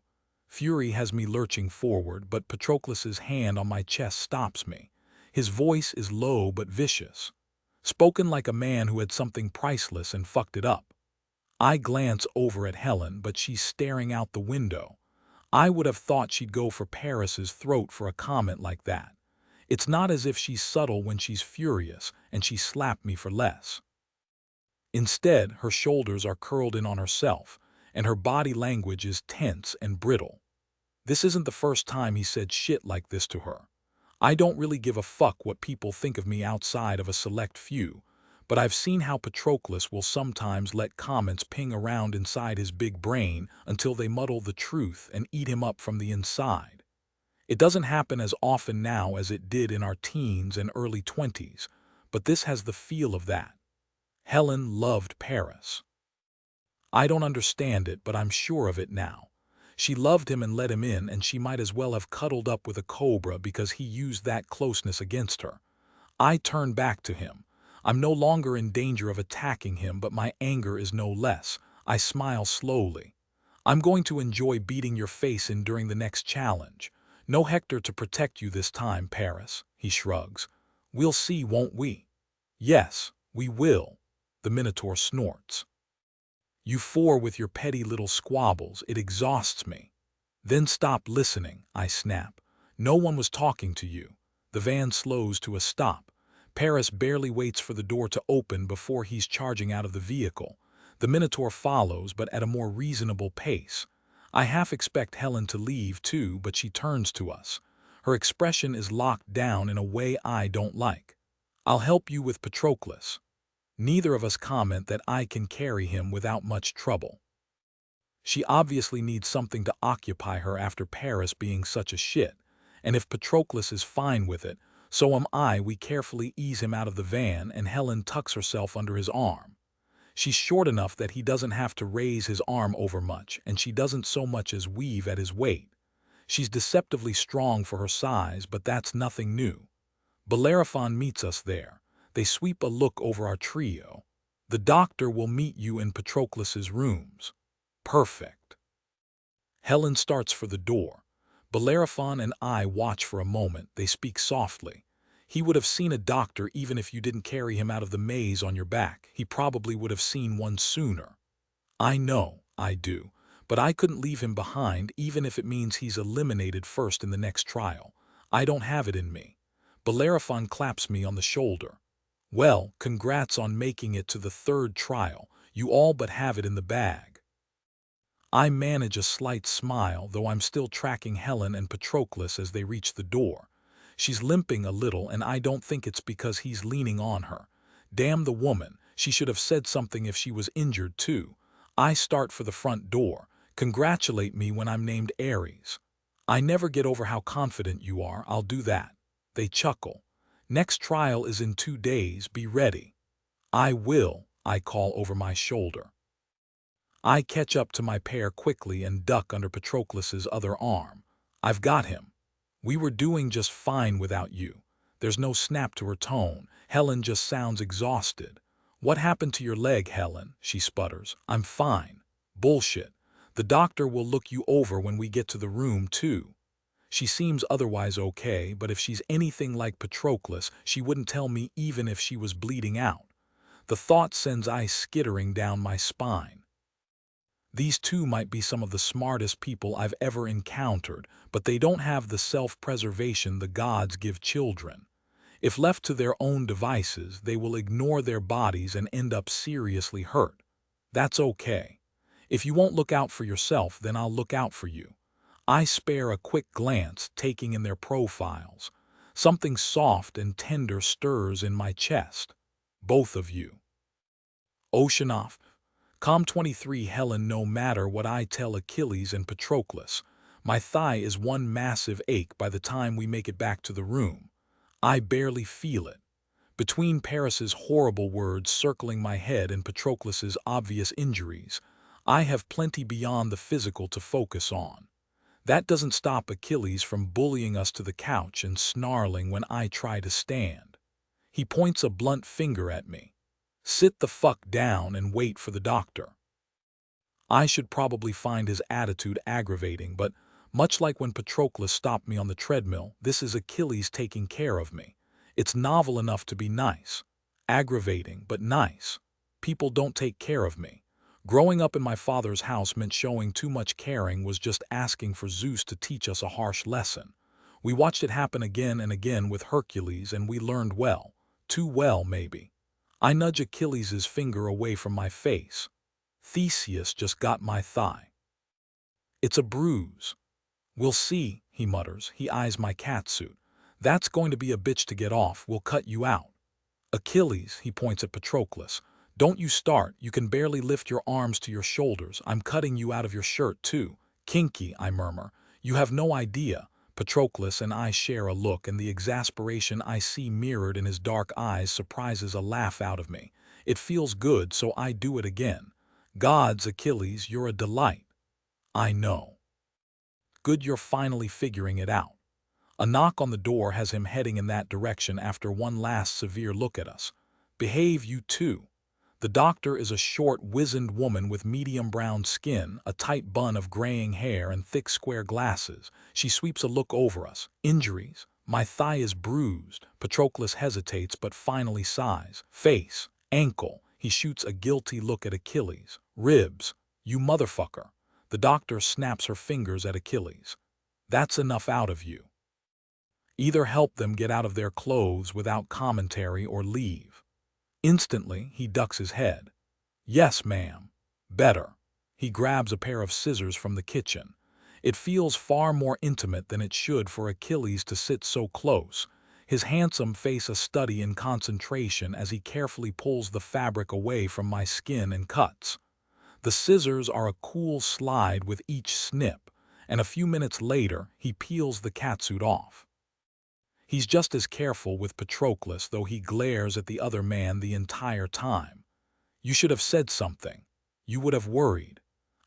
Fury has me lurching forward, but Patroclus's hand on my chest stops me. His voice is low but vicious, spoken like a man who had something priceless and fucked it up. I glance over at Helen, but she's staring out the window. I would have thought she'd go for Paris's throat for a comment like that. It's not as if she's subtle when she's furious, and she slapped me for less. Instead, her shoulders are curled in on herself, and her body language is tense and brittle. This isn't the first time he said shit like this to her. I don't really give a fuck what people think of me outside of a select few, but I've seen how Patroclus will sometimes let comments ping around inside his big brain until they muddle the truth and eat him up from the inside. It doesn't happen as often now as it did in our teens and early 20s, but this has the feel of that. Helen loved Paris. I don't understand it, but I'm sure of it now. She loved him and let him in, and she might as well have cuddled up with a cobra because he used that closeness against her. I turn back to him. I'm no longer in danger of attacking him, but my anger is no less. I smile slowly. I'm going to enjoy beating your face in during the next challenge. No Hector to protect you this time, Paris, he shrugs. We'll see, won't we? Yes, we will, the Minotaur snorts. You four with your petty little squabbles, it exhausts me. Then stop listening, I snap. No one was talking to you. The van slows to a stop. Paris barely waits for the door to open before he's charging out of the vehicle. The Minotaur follows, but at a more reasonable pace. I half expect Helen to leave too, but she turns to us. Her expression is locked down in a way I don't like. I'll help you with Patroclus. Neither of us comment that I can carry him without much trouble. She obviously needs something to occupy her after Paris being such a shit, and if Patroclus is fine with it, so am I. We carefully ease him out of the van and Helen tucks herself under his arm. She's short enough that he doesn't have to raise his arm over much, and she doesn't so much as weave at his weight. She's deceptively strong for her size, but that's nothing new. Bellerophon meets us there. They sweep a look over our trio. The doctor will meet you in Patroclus's rooms. Perfect. Helen starts for the door. Bellerophon and I watch for a moment. They speak softly. He would have seen a doctor even if you didn't carry him out of the maze on your back. He probably would have seen one sooner. I know, I do. But I couldn't leave him behind even if it means he's eliminated first in the next trial. I don't have it in me. Bellerophon claps me on the shoulder. Well, congrats on making it to the third trial. You all but have it in the bag. I manage a slight smile, though I'm still tracking Helen and Patroclus as they reach the door. She's limping a little, and I don't think it's because he's leaning on her. Damn the woman, she should have said something if she was injured too. I start for the front door. Congratulate me when I'm named Eris. I never get over how confident you are, I'll do that. They chuckle. Next trial is in 2 days, be ready. I will, I call over my shoulder. I catch up to my pair quickly and duck under Patroclus's other arm. I've got him. We were doing just fine without you. There's no snap to her tone. Helen just sounds exhausted. What happened to your leg, Helen? She sputters. I'm fine. Bullshit. The doctor will look you over when we get to the room too. She seems otherwise okay, but if she's anything like Patroclus, she wouldn't tell me even if she was bleeding out. The thought sends ice skittering down my spine. These two might be some of the smartest people I've ever encountered, but they don't have the self-preservation the gods give children. If left to their own devices, they will ignore their bodies and end up seriously hurt. That's okay. If you won't look out for yourself, then I'll look out for you. I spare a quick glance, taking in their profiles. Something soft and tender stirs in my chest. Both of you. Oceanoff. Com 23 Helen. No matter what I tell Achilles and Patroclus, my thigh is one massive ache by the time we make it back to the room. I barely feel it. Between Paris's horrible words circling my head and Patroclus's obvious injuries, I have plenty beyond the physical to focus on. That doesn't stop Achilles from bullying us to the couch and snarling when I try to stand. He points a blunt finger at me. Sit the fuck down and wait for the doctor. I should probably find his attitude aggravating, but much like when Patroclus stopped me on the treadmill, this is Achilles taking care of me. It's novel enough to be nice. Aggravating, but nice. People don't take care of me. Growing up in my father's house meant showing too much caring was just asking for Zeus to teach us a harsh lesson. We watched it happen again and again with Hercules, and we learned well. Too well, maybe. I nudge Achilles' finger away from my face. Theseus just got my thigh. It's a bruise. We'll see, he mutters. He eyes my catsuit. That's going to be a bitch to get off. We'll cut you out. Achilles, he points at Patroclus. Don't you start. You can barely lift your arms to your shoulders. I'm cutting you out of your shirt, too. Kinky, I murmur. You have no idea. Patroclus and I share a look, and the exasperation I see mirrored in his dark eyes surprises a laugh out of me. It feels good, so I do it again. Gods, Achilles, you're a delight. I know. Good, you're finally figuring it out. A knock on the door has him heading in that direction after one last severe look at us. Behave, you too. The doctor is a short, wizened woman with medium brown skin, a tight bun of graying hair, and thick square glasses. She sweeps a look over us. Injuries? My thigh is bruised. Patroclus hesitates but finally sighs. Face. Ankle. He shoots a guilty look at Achilles. Ribs. You motherfucker. The doctor snaps her fingers at Achilles. That's enough out of you. Either help them get out of their clothes without commentary or leave. Instantly, he ducks his head. Yes, ma'am. Better. He grabs a pair of scissors from the kitchen. It feels far more intimate than it should for Achilles to sit so close, his handsome face a study in concentration as he carefully pulls the fabric away from my skin and cuts. The scissors are a cool slide with each snip, and a few minutes later, he peels the catsuit off. He's just as careful with Patroclus, though he glares at the other man the entire time. You should have said something. You would have worried.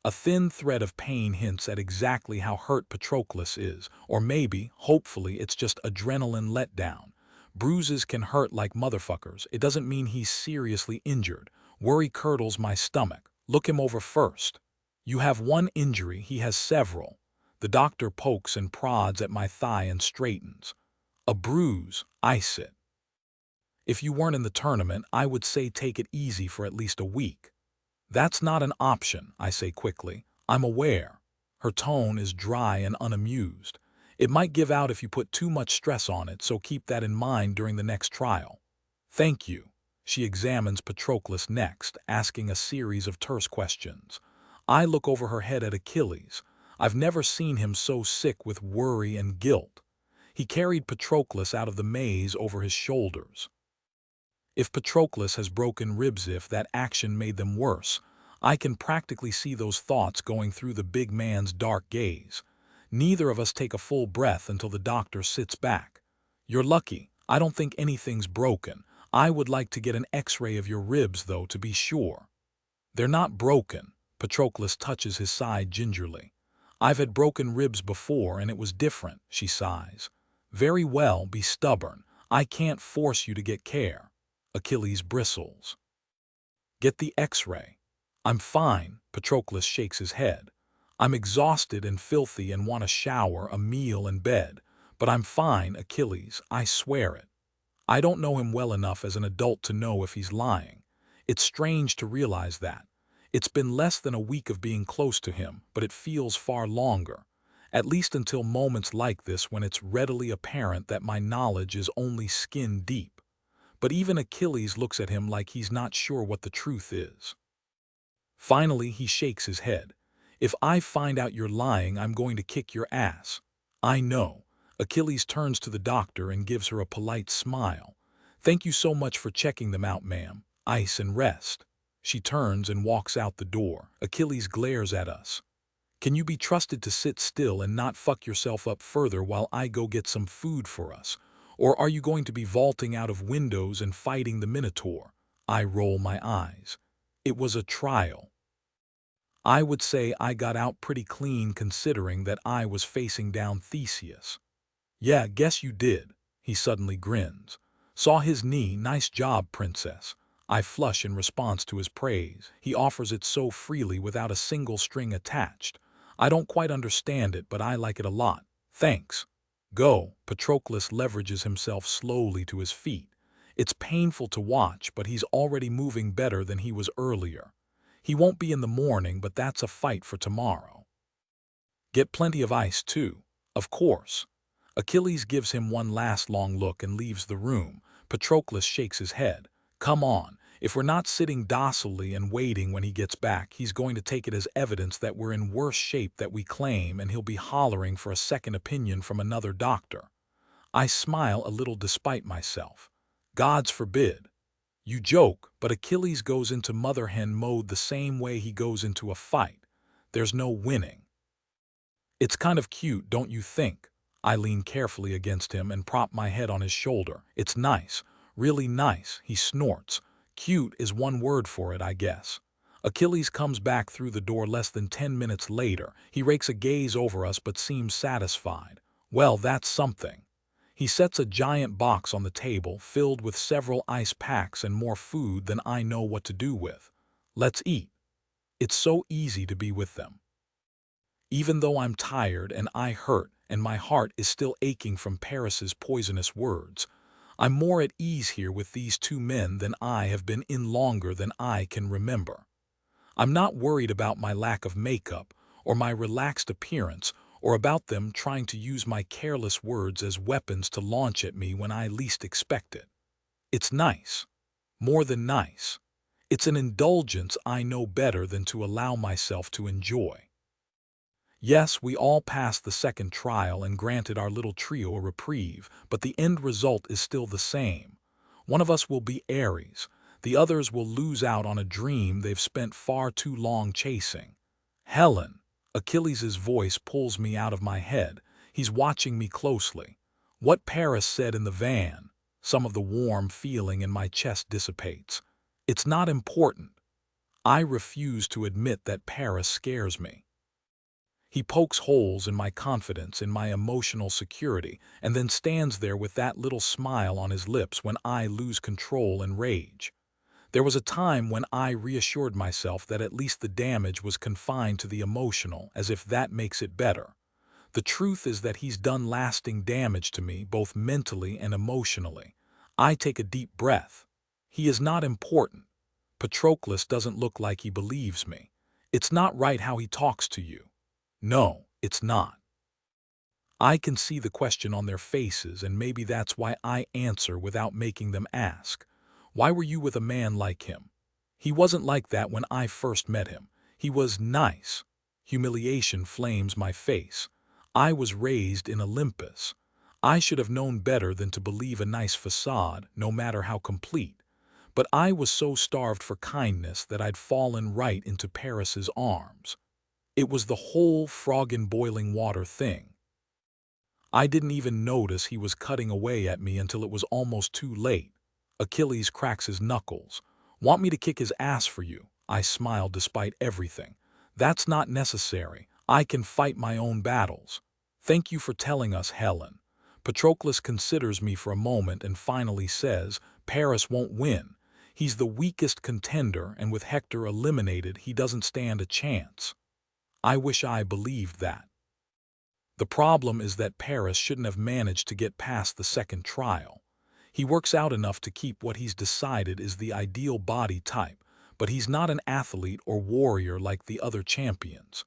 A thin thread of pain hints at exactly how hurt Patroclus is, or maybe, hopefully, it's just adrenaline letdown. Bruises can hurt like motherfuckers. It doesn't mean he's seriously injured. Worry curdles my stomach. Look him over first. You have one injury, he has several. The doctor pokes and prods at my thigh and straightens. A bruise, ice it. If you weren't in the tournament, I would say take it easy for at least a week. That's not an option, I say quickly. I'm aware. Her tone is dry and unamused. It might give out if you put too much stress on it, so keep that in mind during the next trial. Thank you. She examines Patroclus next, asking a series of terse questions. I look over her head at Achilles. I've never seen him so sick with worry and guilt. He carried Patroclus out of the maze over his shoulders. If Patroclus has broken ribs, if that action made them worse, I can practically see those thoughts going through the big man's dark gaze. Neither of us take a full breath until the doctor sits back. You're lucky. I don't think anything's broken. I would like to get an X-ray of your ribs, though, to be sure. They're not broken. Patroclus touches his side gingerly. I've had broken ribs before, and it was different, she sighs. Very well, be stubborn. I can't force you to get care. Achilles bristles. Get the X-ray. I'm fine, Patroclus shakes his head. I'm exhausted and filthy and want a shower, a meal, and bed. But I'm fine, Achilles, I swear it. I don't know him well enough as an adult to know if he's lying. It's strange to realize that. It's been less than a week of being close to him, but it feels far longer. At least until moments like this when it's readily apparent that my knowledge is only skin deep. But even Achilles looks at him like he's not sure what the truth is. Finally, he shakes his head. If I find out you're lying, I'm going to kick your ass. I know. Achilles turns to the doctor and gives her a polite smile. Thank you so much for checking them out, ma'am. Ice and rest. She turns and walks out the door. Achilles glares at us. Can you be trusted to sit still and not fuck yourself up further while I go get some food for us? Or are you going to be vaulting out of windows and fighting the Minotaur? I roll my eyes. It was a trial. I would say I got out pretty clean considering that I was facing down Theseus. Yeah, guess you did. He suddenly grins. Saw his knee, nice job, princess. I flush in response to his praise. He offers it so freely without a single string attached. I don't quite understand it, but I like it a lot. Thanks. Go. Patroclus leverages himself slowly to his feet. It's painful to watch, but he's already moving better than he was earlier. He won't be in the morning, but that's a fight for tomorrow. Get plenty of ice, too. Of course. Achilles gives him one last long look and leaves the room. Patroclus shakes his head. Come on. If we're not sitting docilely and waiting when he gets back, he's going to take it as evidence that we're in worse shape than we claim, and he'll be hollering for a second opinion from another doctor. I smile a little despite myself. Gods forbid. You joke, but Achilles goes into mother hen mode the same way he goes into a fight. There's no winning. It's kind of cute, don't you think? I lean carefully against him and prop my head on his shoulder. It's nice, really nice, he snorts. Cute is one word for it, I guess. Achilles comes back through the door less than 10 minutes later. He rakes a gaze over us but seems satisfied. Well, that's something. He sets a giant box on the table filled with several ice packs and more food than I know what to do with. Let's eat. It's so easy to be with them. Even though I'm tired and I hurt and my heart is still aching from Paris's poisonous words, I'm more at ease here with these two men than I have been in longer than I can remember. I'm not worried about my lack of makeup or my relaxed appearance or about them trying to use my careless words as weapons to launch at me when I least expect it. It's nice. More than nice. It's an indulgence I know better than to allow myself to enjoy. Yes, we all passed the second trial and granted our little trio a reprieve, but the end result is still the same. One of us will be Eris, the others will lose out on a dream they've spent far too long chasing. Helen, Achilles' voice pulls me out of my head. He's watching me closely. What Paris said in the van, some of the warm feeling in my chest dissipates. It's not important. I refuse to admit that Paris scares me. He pokes holes in my confidence, in my emotional security, and then stands there with that little smile on his lips when I lose control and rage. There was a time when I reassured myself that at least the damage was confined to the emotional, as if that makes it better. The truth is that he's done lasting damage to me, both mentally and emotionally. I take a deep breath. He is not important. Patroclus doesn't look like he believes me. It's not right how he talks to you. No, it's not. I can see the question on their faces, and maybe that's why I answer without making them ask. Why were you with a man like him? He wasn't like that when I first met him. He was nice. Humiliation flames my face. I was raised in Olympus. I should have known better than to believe a nice facade, no matter how complete. But I was so starved for kindness that I'd fallen right into Paris's arms. It was the whole frog in boiling water thing. I didn't even notice he was cutting away at me until it was almost too late. Achilles cracks his knuckles. Want me to kick his ass for you? I smile despite everything. That's not necessary. I can fight my own battles. Thank you for telling us, Helen. Patroclus considers me for a moment and finally says, Paris won't win. He's the weakest contender, and with Hector eliminated, he doesn't stand a chance. I wish I believed that. The problem is that Paris shouldn't have managed to get past the second trial. He works out enough to keep what he's decided is the ideal body type, but he's not an athlete or warrior like the other champions.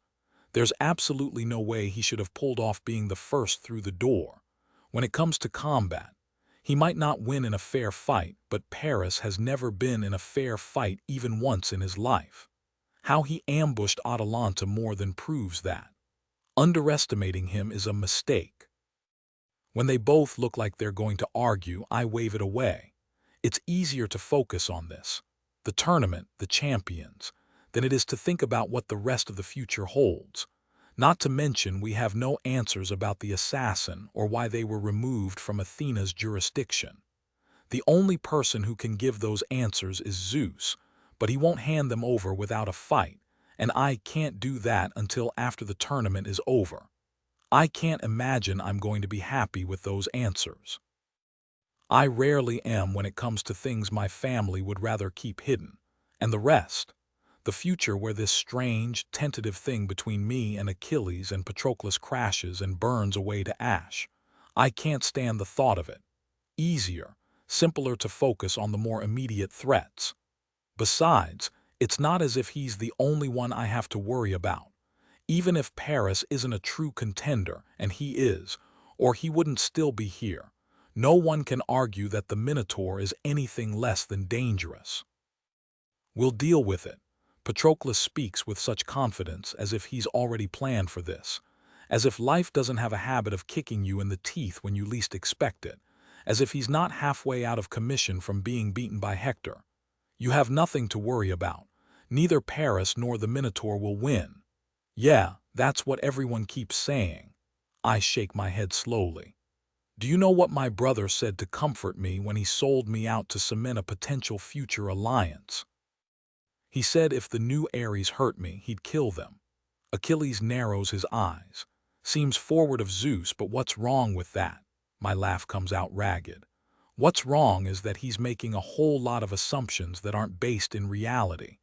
There's absolutely no way he should have pulled off being the first through the door. When it comes to combat, he might not win in a fair fight, but Paris has never been in a fair fight even once in his life. How he ambushed Atalanta more than proves that. Underestimating him is a mistake. When they both look like they're going to argue, I wave it away. It's easier to focus on this, the tournament, the champions, than it is to think about what the rest of the future holds. Not to mention we have no answers about the assassin or why they were removed from Athena's jurisdiction. The only person who can give those answers is Zeus, but he won't hand them over without a fight, and I can't do that until after the tournament is over. I can't imagine I'm going to be happy with those answers. I rarely am when it comes to things my family would rather keep hidden. And the rest, the future where this strange, tentative thing between me and Achilles and Patroclus crashes and burns away to ash. I can't stand the thought of it. Easier, simpler to focus on the more immediate threats. Besides, it's not as if he's the only one I have to worry about. Even if Paris isn't a true contender, and he is, or he wouldn't still be here, no one can argue that the Minotaur is anything less than dangerous. We'll deal with it. Patroclus speaks with such confidence as if he's already planned for this, As if life doesn't have a habit of kicking you in the teeth when you least expect it. As if he's not halfway out of commission from being beaten by Hector. You have nothing to worry about. Neither Paris nor the Minotaur will win. Yeah, that's what everyone keeps saying. I shake my head slowly. Do you know what my brother said to comfort me when he sold me out to cement a potential future alliance? He said if the new Eris hurt me, he'd kill them. Achilles narrows his eyes. Seems forward of Zeus, but what's wrong with that? My laugh comes out ragged. What's wrong is that he's making a whole lot of assumptions that aren't based in reality.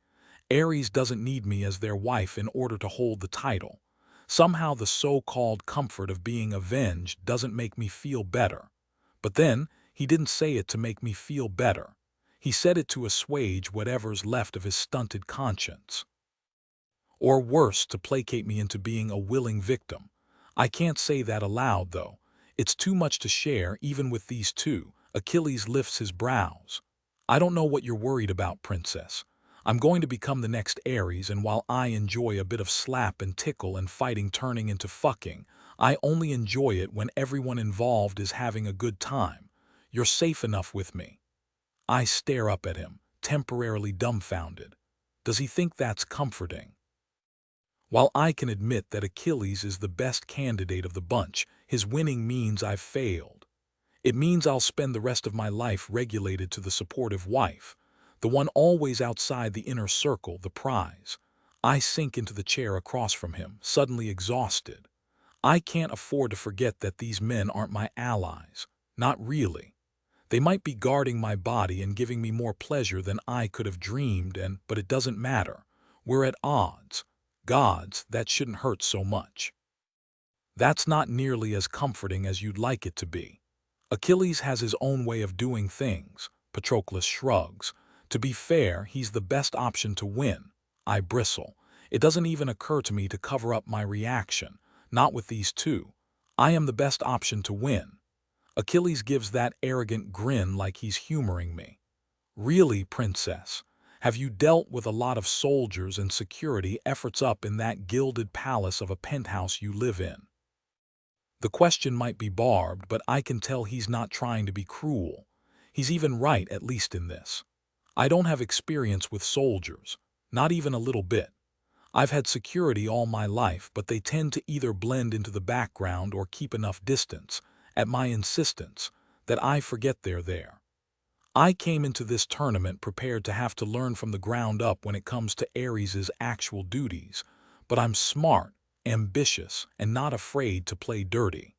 Eris doesn't need me as their wife in order to hold the title. Somehow the so-called comfort of being avenged doesn't make me feel better. But then, he didn't say it to make me feel better. He said it to assuage whatever's left of his stunted conscience. Or worse, to placate me into being a willing victim. I can't say that aloud, though. It's too much to share, even with these two. Achilles lifts his brows. I don't know what you're worried about, princess. I'm going to become the next Eris, and while I enjoy a bit of slap and tickle and fighting turning into fucking, I only enjoy it when everyone involved is having a good time. You're safe enough with me. I stare up at him, temporarily dumbfounded. Does he think that's comforting? While I can admit that Achilles is the best candidate of the bunch, his winning means I've failed. It means I'll spend the rest of my life regulated to the supportive wife, the one always outside the inner circle, the prize. I sink into the chair across from him, suddenly exhausted. I can't afford to forget that these men aren't my allies. Not really. They might be guarding my body and giving me more pleasure than I could have dreamed, but it doesn't matter. We're at odds. Gods, that shouldn't hurt so much. That's not nearly as comforting as you'd like it to be. Achilles has his own way of doing things. Patroclus shrugs. To be fair, he's the best option to win. I bristle. It doesn't even occur to me to cover up my reaction. Not with these two. I am the best option to win. Achilles gives that arrogant grin like he's humoring me. Really, princess? Have you dealt with a lot of soldiers and security efforts up in that gilded palace of a penthouse you live in? The question might be barbed, but I can tell he's not trying to be cruel. He's even right, at least in this. I don't have experience with soldiers, not even a little bit. I've had security all my life, but they tend to either blend into the background or keep enough distance, at my insistence, that I forget they're there. I came into this tournament prepared to have to learn from the ground up when it comes to Eris's actual duties, but I'm smart, ambitious, and not afraid to play dirty.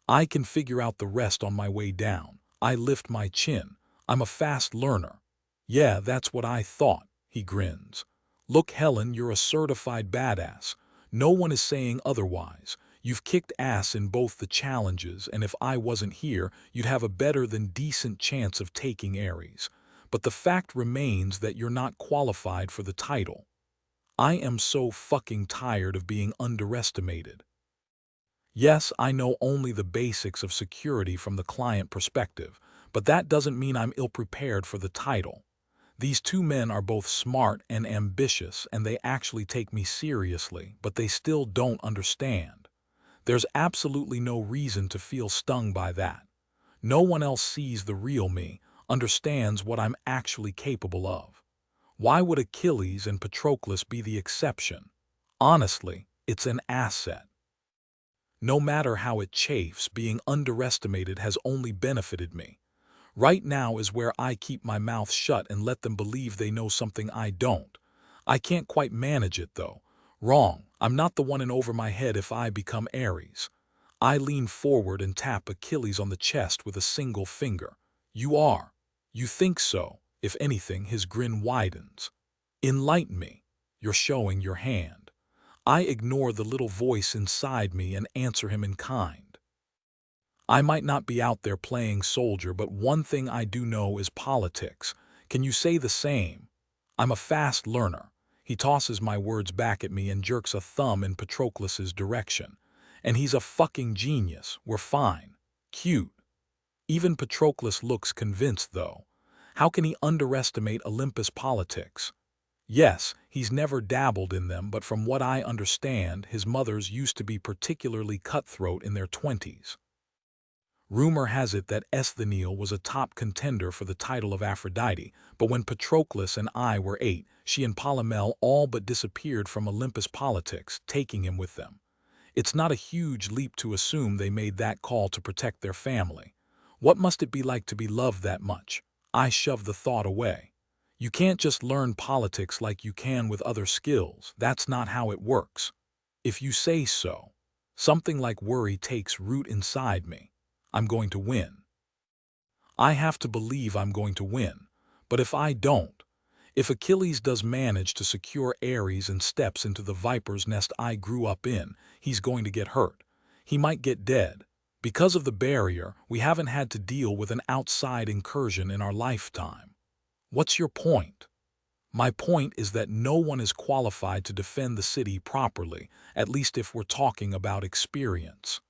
I can figure out the rest on my way down. I lift my chin. I'm a fast learner. Yeah, that's what I thought, he grins. Look, Helen, you're a certified badass. No one is saying otherwise. You've kicked ass in both the challenges, and if I wasn't here, you'd have a better than decent chance of taking Eris. But the fact remains that you're not qualified for the title. I am so fucking tired of being underestimated. Yes, I know only the basics of security from the client perspective, but that doesn't mean I'm ill-prepared for the title. These two men are both smart and ambitious, and they actually take me seriously, but they still don't understand. There's absolutely no reason to feel stung by that. No one else sees the real me, understands what I'm actually capable of. Why would Achilles and Patroclus be the exception? Honestly, it's an asset. No matter how it chafes, being underestimated has only benefited me. Right now is where I keep my mouth shut and let them believe they know something I don't. I can't quite manage it, though. Wrong, I'm not the one in over my head if I become Eris. I lean forward and tap Achilles on the chest with a single finger. You are. You think so. If anything, his grin widens. Enlighten me. You're showing your hand. I ignore the little voice inside me and answer him in kind. I might not be out there playing soldier, but one thing I do know is politics. Can you say the same? I'm a fast learner. He tosses my words back at me and jerks a thumb in Patroclus's direction. And he's a fucking genius. We're fine. Cute. Even Patroclus looks convinced, though. How can he underestimate Olympus politics? Yes, he's never dabbled in them, but from what I understand, his mothers used to be particularly cutthroat in their 20s. Rumor has it that Esthenile was a top contender for the title of Aphrodite, but when Patroclus and I were 8, she and Polymele all but disappeared from Olympus politics, taking him with them. It's not a huge leap to assume they made that call to protect their family. What must it be like to be loved that much? I shoved the thought away. You can't just learn politics like you can with other skills. That's not how it works. If you say so. Something like worry takes root inside me. I'm going to win. I have to believe I'm going to win. But if I don't, if Achilles does manage to secure Eris and steps into the viper's nest I grew up in, he's going to get hurt. He might get dead. Because of the barrier, we haven't had to deal with an outside incursion in our lifetime. What's your point? My point is that no one is qualified to defend the city properly, at least if we're talking about experience.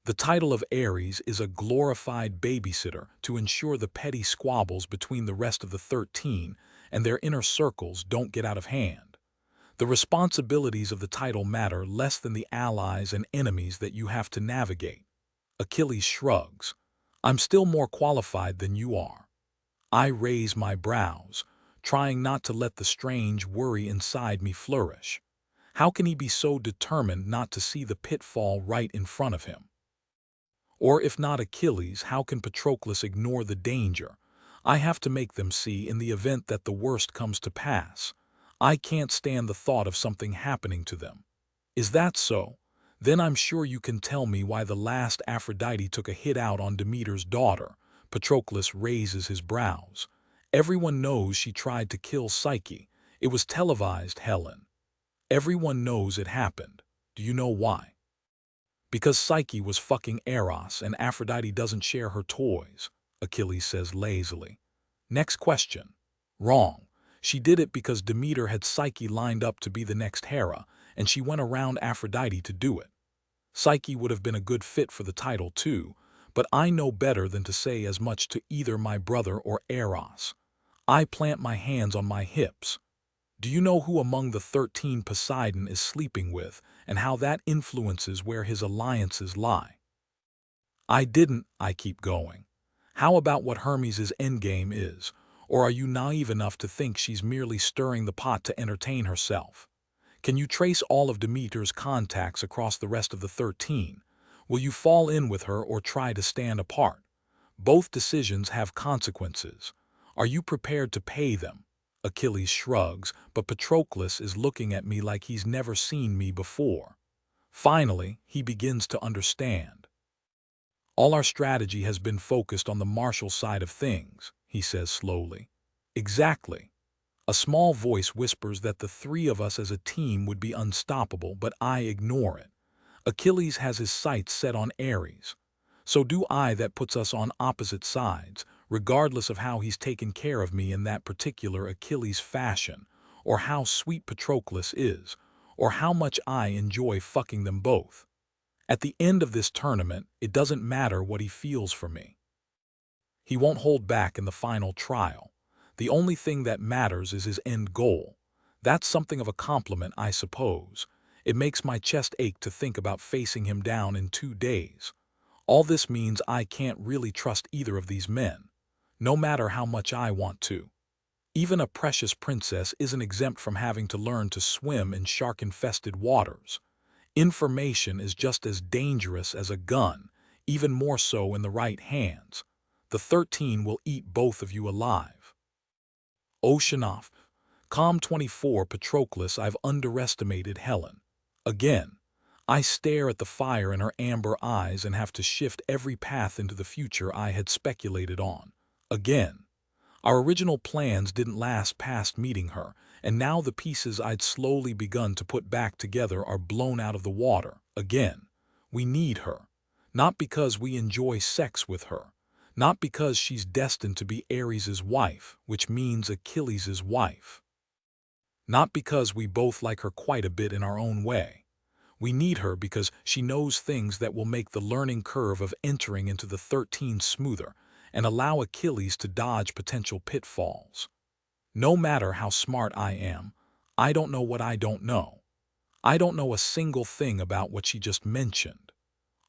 The title of Eris is a glorified babysitter to ensure the petty squabbles between the rest of the 13 and their inner circles don't get out of hand. The responsibilities of the title matter less than the allies and enemies that you have to navigate. Achilles shrugs. I'm still more qualified than you are. I raise my brows, trying not to let the strange worry inside me flourish. How can he be so determined not to see the pitfall right in front of him? Or if not Achilles, how can Patroclus ignore the danger I have to make them see in the event that the worst comes to pass? I can't stand the thought of something happening to them. Is that so? Then I'm sure you can tell me why the last Aphrodite took a hit out on Demeter's daughter. Patroclus raises his brows. Everyone knows she tried to kill Psyche. It was televised, Helen. Everyone knows it happened. Do you know why? Because Psyche was fucking Eros and Aphrodite doesn't share her toys, Achilles says lazily. Next question. Wrong. She did it because Demeter had Psyche lined up to be the next Hera, and she went around Aphrodite to do it. Psyche would have been a good fit for the title too, but I know better than to say as much to either my brother or Eros. I plant my hands on my hips. Do you know who among the 13 Poseidon is sleeping with, and how that influences where his alliances lie? I didn't, I keep going. How about what Hermes' endgame is? Or are you naive enough to think she's merely stirring the pot to entertain herself? Can you trace all of Demeter's contacts across the rest of the 13? Will you fall in with her or try to stand apart? Both decisions have consequences. Are you prepared to pay them? Achilles shrugs, but Patroclus is looking at me like he's never seen me before. Finally, he begins to understand. All our strategy has been focused on the martial side of things, he says slowly. Exactly. A small voice whispers that the three of us as a team would be unstoppable, but I ignore it. Achilles has his sights set on Eris. So do I. That puts us on opposite sides, regardless of how he's taken care of me in that particular Achilles fashion, or how sweet Patroclus is, or how much I enjoy fucking them both. At the end of this tournament, it doesn't matter what he feels for me. He won't hold back in the final trial. The only thing that matters is his end goal. That's something of a compliment, I suppose. It makes my chest ache to think about facing him down in 2 days. All this means I can't really trust either of these men, no matter how much I want to. Even a precious princess isn't exempt from having to learn to swim in shark-infested waters. Information is just as dangerous as a gun, even more so in the right hands. The 13 will eat both of you alive. Oceanoff. Calm 24 Patroclus. I've underestimated Helen. Again. I stare at the fire in her amber eyes and have to shift every path into the future I had speculated on. Again. Our original plans didn't last past meeting her, and now the pieces I'd slowly begun to put back together are blown out of the water. Again. We need her. Not because we enjoy sex with her. Not because she's destined to be Ares's wife, which means Achilles' wife. Not because we both like her quite a bit in our own way. We need her because she knows things that will make the learning curve of entering into the 13 smoother and allow Achilles to dodge potential pitfalls. No matter how smart I am, I don't know what I don't know. I don't know a single thing about what she just mentioned.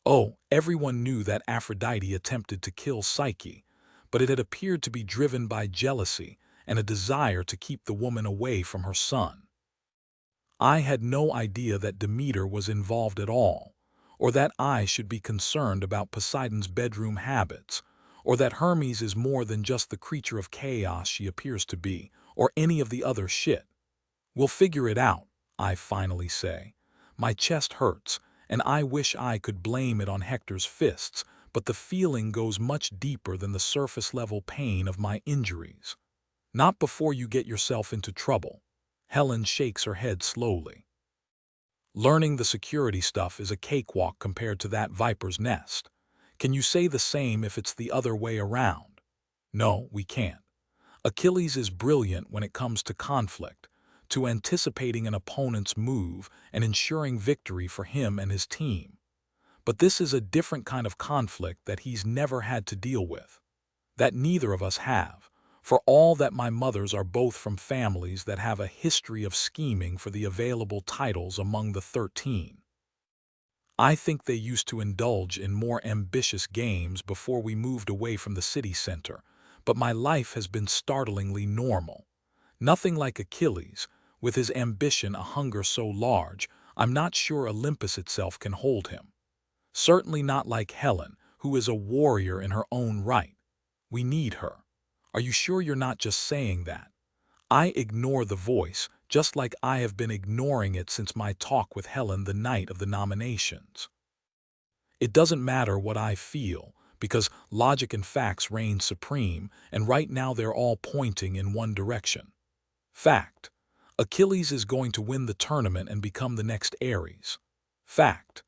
Oh, everyone knew that Aphrodite attempted to kill Psyche, but it had appeared to be driven by jealousy and a desire to keep the woman away from her son. I had no idea that Demeter was involved at all, or that I should be concerned about Poseidon's bedroom habits, or that Hermes is more than just the creature of chaos she appears to be, or any of the other shit. We'll figure it out, I finally say. My chest hurts, and I wish I could blame it on Hector's fists, but the feeling goes much deeper than the surface-level pain of my injuries. Not before you get yourself into trouble. Helen shakes her head slowly. Learning the security stuff is a cakewalk compared to that viper's nest. Can you say the same if it's the other way around? No, we can't. Achilles is brilliant when it comes to conflict, to anticipating an opponent's move and ensuring victory for him and his team. But this is a different kind of conflict that he's never had to deal with, that neither of us have, for all that my mothers are both from families that have a history of scheming for the available titles among the 13. I think they used to indulge in more ambitious games before we moved away from the city center, but my life has been startlingly normal. Nothing like Achilles, with his ambition a hunger so large, I'm not sure Olympus itself can hold him. Certainly not like Helen, who is a warrior in her own right. We need her. Are you sure you're not just saying that? I ignore the voice, just like I have been ignoring it since my talk with Helen the night of the nominations. It doesn't matter what I feel, because logic and facts reign supreme, and right now they're all pointing in one direction. Fact. Achilles is going to win the tournament and become the next Eris. Fact.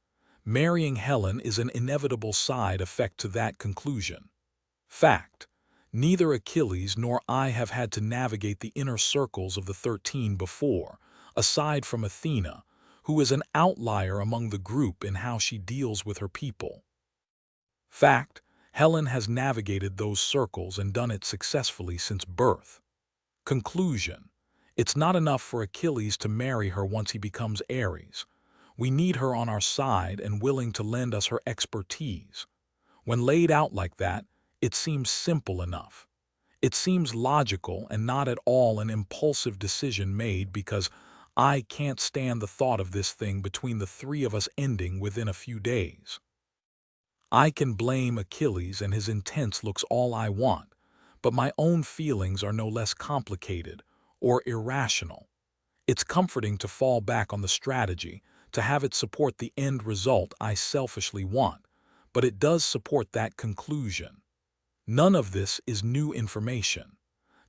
Marrying Helen is an inevitable side effect to that conclusion. Fact. Neither Achilles nor I have had to navigate the inner circles of the 13 before, aside from Athena, who is an outlier among the group in how she deals with her people. Fact. Helen has navigated those circles and done it successfully since birth. Conclusion. It's not enough for Achilles to marry her once he becomes Eris. We need her on our side and willing to lend us her expertise. When laid out like that, it seems simple enough. It seems logical and not at all an impulsive decision made because I can't stand the thought of this thing between the three of us ending within a few days. I can blame Achilles and his intense looks all I want, but my own feelings are no less complicated or irrational. It's comforting to fall back on the strategy, to have it support the end result I selfishly want, but it does support that conclusion. None of this is new information.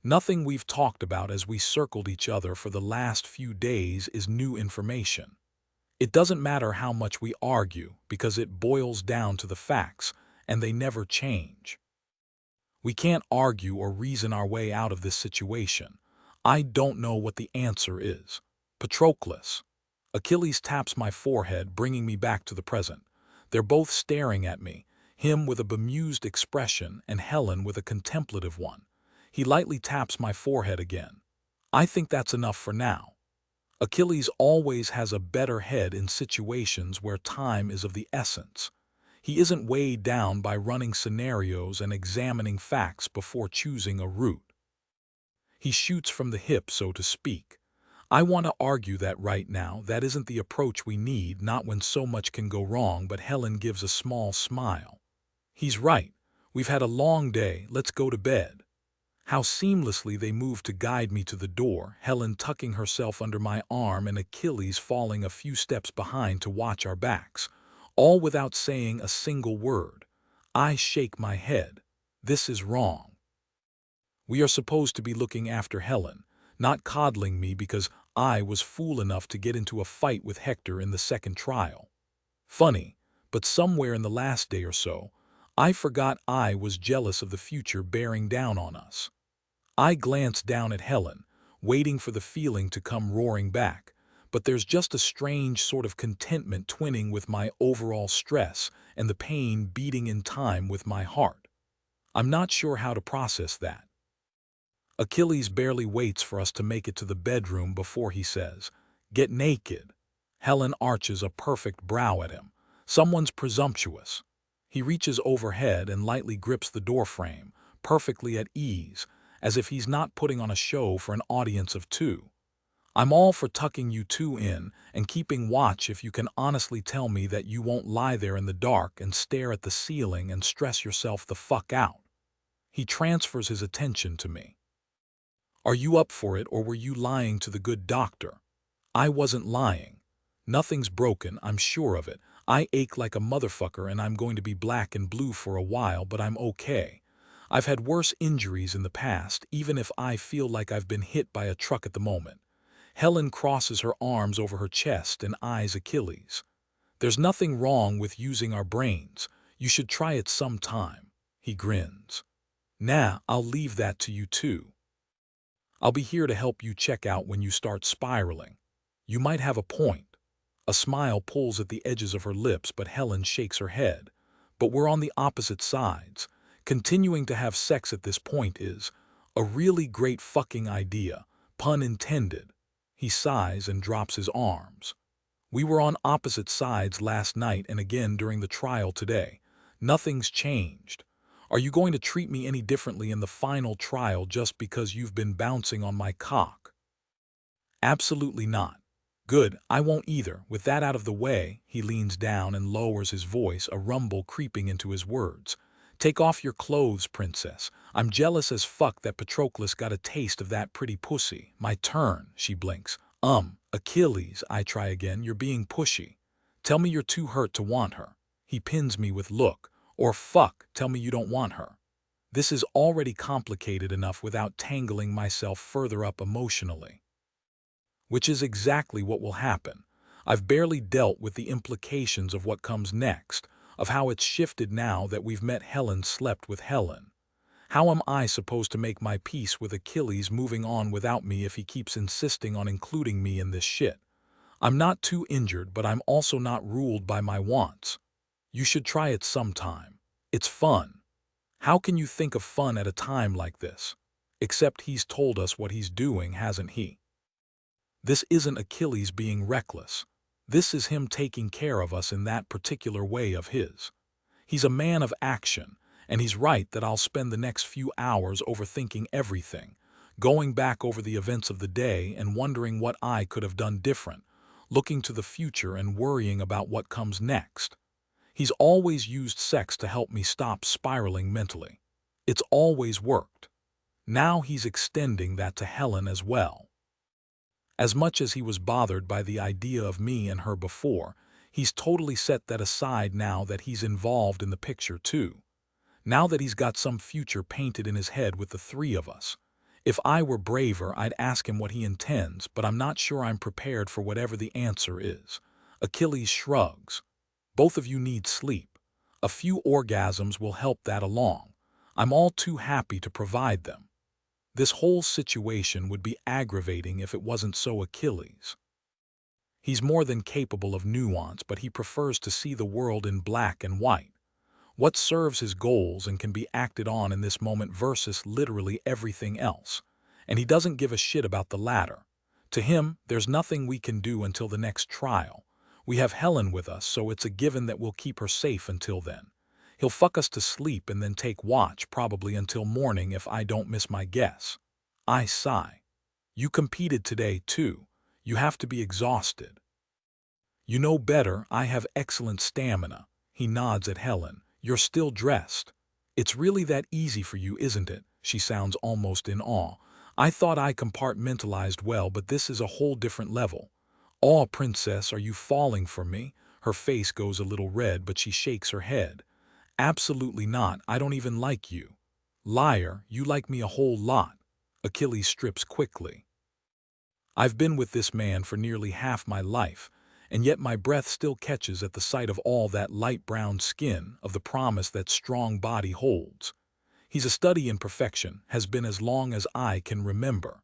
Nothing we've talked about as we circled each other for the last few days is new information. It doesn't matter how much we argue because it boils down to the facts, and they never change. We can't argue or reason our way out of this situation. I don't know what the answer is. Patroclus. Achilles taps my forehead, bringing me back to the present. They're both staring at me, him with a bemused expression and Helen with a contemplative one. He lightly taps my forehead again. I think that's enough for now. Achilles always has a better head in situations where time is of the essence. He isn't weighed down by running scenarios and examining facts before choosing a route. He shoots from the hip, so to speak. I want to argue that right now that isn't the approach we need, not when so much can go wrong, but Helen gives a small smile. He's right. We've had a long day. Let's go to bed. How seamlessly they move to guide me to the door, Helen tucking herself under my arm and Achilles falling a few steps behind to watch our backs, all without saying a single word. I shake my head. This is wrong. We are supposed to be looking after Helen, not coddling me because I was fool enough to get into a fight with Hector in the second trial. Funny, but somewhere in the last day or so, I forgot I was jealous of the future bearing down on us. I glance down at Helen, waiting for the feeling to come roaring back, but there's just a strange sort of contentment twinning with my overall stress and the pain beating in time with my heart. I'm not sure how to process that. Achilles barely waits for us to make it to the bedroom before he says, "Get naked." Helen arches a perfect brow at him. Someone's presumptuous. He reaches overhead and lightly grips the doorframe, perfectly at ease, as if he's not putting on a show for an audience of two. I'm all for tucking you two in and keeping watch if you can honestly tell me that you won't lie there in the dark and stare at the ceiling and stress yourself the fuck out. He transfers his attention to me. Are you up for it, or were you lying to the good doctor? I wasn't lying. Nothing's broken, I'm sure of it. I ache like a motherfucker and I'm going to be black and blue for a while, but I'm okay. I've had worse injuries in the past, even if I feel like I've been hit by a truck at the moment. Helen crosses her arms over her chest and eyes Achilles. There's nothing wrong with using our brains. You should try it sometime. He grins. Nah, I'll leave that to you too. I'll be here to help you check out when you start spiraling. You might have a point. A smile pulls at the edges of her lips, but Helen shakes her head. But we're on the opposite sides. Continuing to have sex at this point is a really great fucking idea, pun intended. He sighs and drops his arms. We were on opposite sides last night and again during the trial today. Nothing's changed. Are you going to treat me any differently in the final trial just because you've been bouncing on my cock? Absolutely not. Good, I won't either. With that out of the way, he leans down and lowers his voice, a rumble creeping into his words. Take off your clothes, princess. I'm jealous as fuck that Patroclus got a taste of that pretty pussy. My turn, she blinks. Achilles, I try again, you're being pushy. Tell me you're too hurt to want her. He pins me with look. Or fuck, tell me you don't want her. This is already complicated enough without tangling myself further up emotionally. Which is exactly what will happen. I've barely dealt with the implications of what comes next, of how it's shifted now that we've met Helen, slept with Helen. How am I supposed to make my peace with Achilles moving on without me if he keeps insisting on including me in this shit? I'm not too injured, but I'm also not ruled by my wants. You should try it sometime. It's fun. How can you think of fun at a time like this? Except he's told us what he's doing, hasn't he? This isn't Achilles being reckless. This is him taking care of us in that particular way of his. He's a man of action, and he's right that I'll spend the next few hours overthinking everything, going back over the events of the day and wondering what I could have done different, looking to the future and worrying about what comes next. He's always used sex to help me stop spiraling mentally. It's always worked. Now he's extending that to Helen as well. As much as he was bothered by the idea of me and her before, he's totally set that aside now that he's involved in the picture too. Now that he's got some future painted in his head with the three of us. If I were braver, I'd ask him what he intends, but I'm not sure I'm prepared for whatever the answer is. Achilles shrugs. Both of you need sleep. A few orgasms will help that along. I'm all too happy to provide them. This whole situation would be aggravating if it wasn't so Achilles. He's more than capable of nuance, but he prefers to see the world in black and white. What serves his goals and can be acted on in this moment versus literally everything else. And he doesn't give a shit about the latter. To him, there's nothing we can do until the next trial. We have Helen with us, so it's a given that we'll keep her safe until then. He'll fuck us to sleep and then take watch, probably until morning if I don't miss my guess. I sigh. You competed today, too. You have to be exhausted. You know better, I have excellent stamina. He nods at Helen. You're still dressed. It's really that easy for you, isn't it? She sounds almost in awe. I thought I compartmentalized well, but this is a whole different level. Aw, princess, are you falling for me? Her face goes a little red, but she shakes her head. Absolutely not, I don't even like you. Liar, you like me a whole lot. Achilles strips quickly. I've been with this man for nearly half my life, and yet my breath still catches at the sight of all that light brown skin, of the promise that strong body holds. He's a study in perfection, has been as long as I can remember.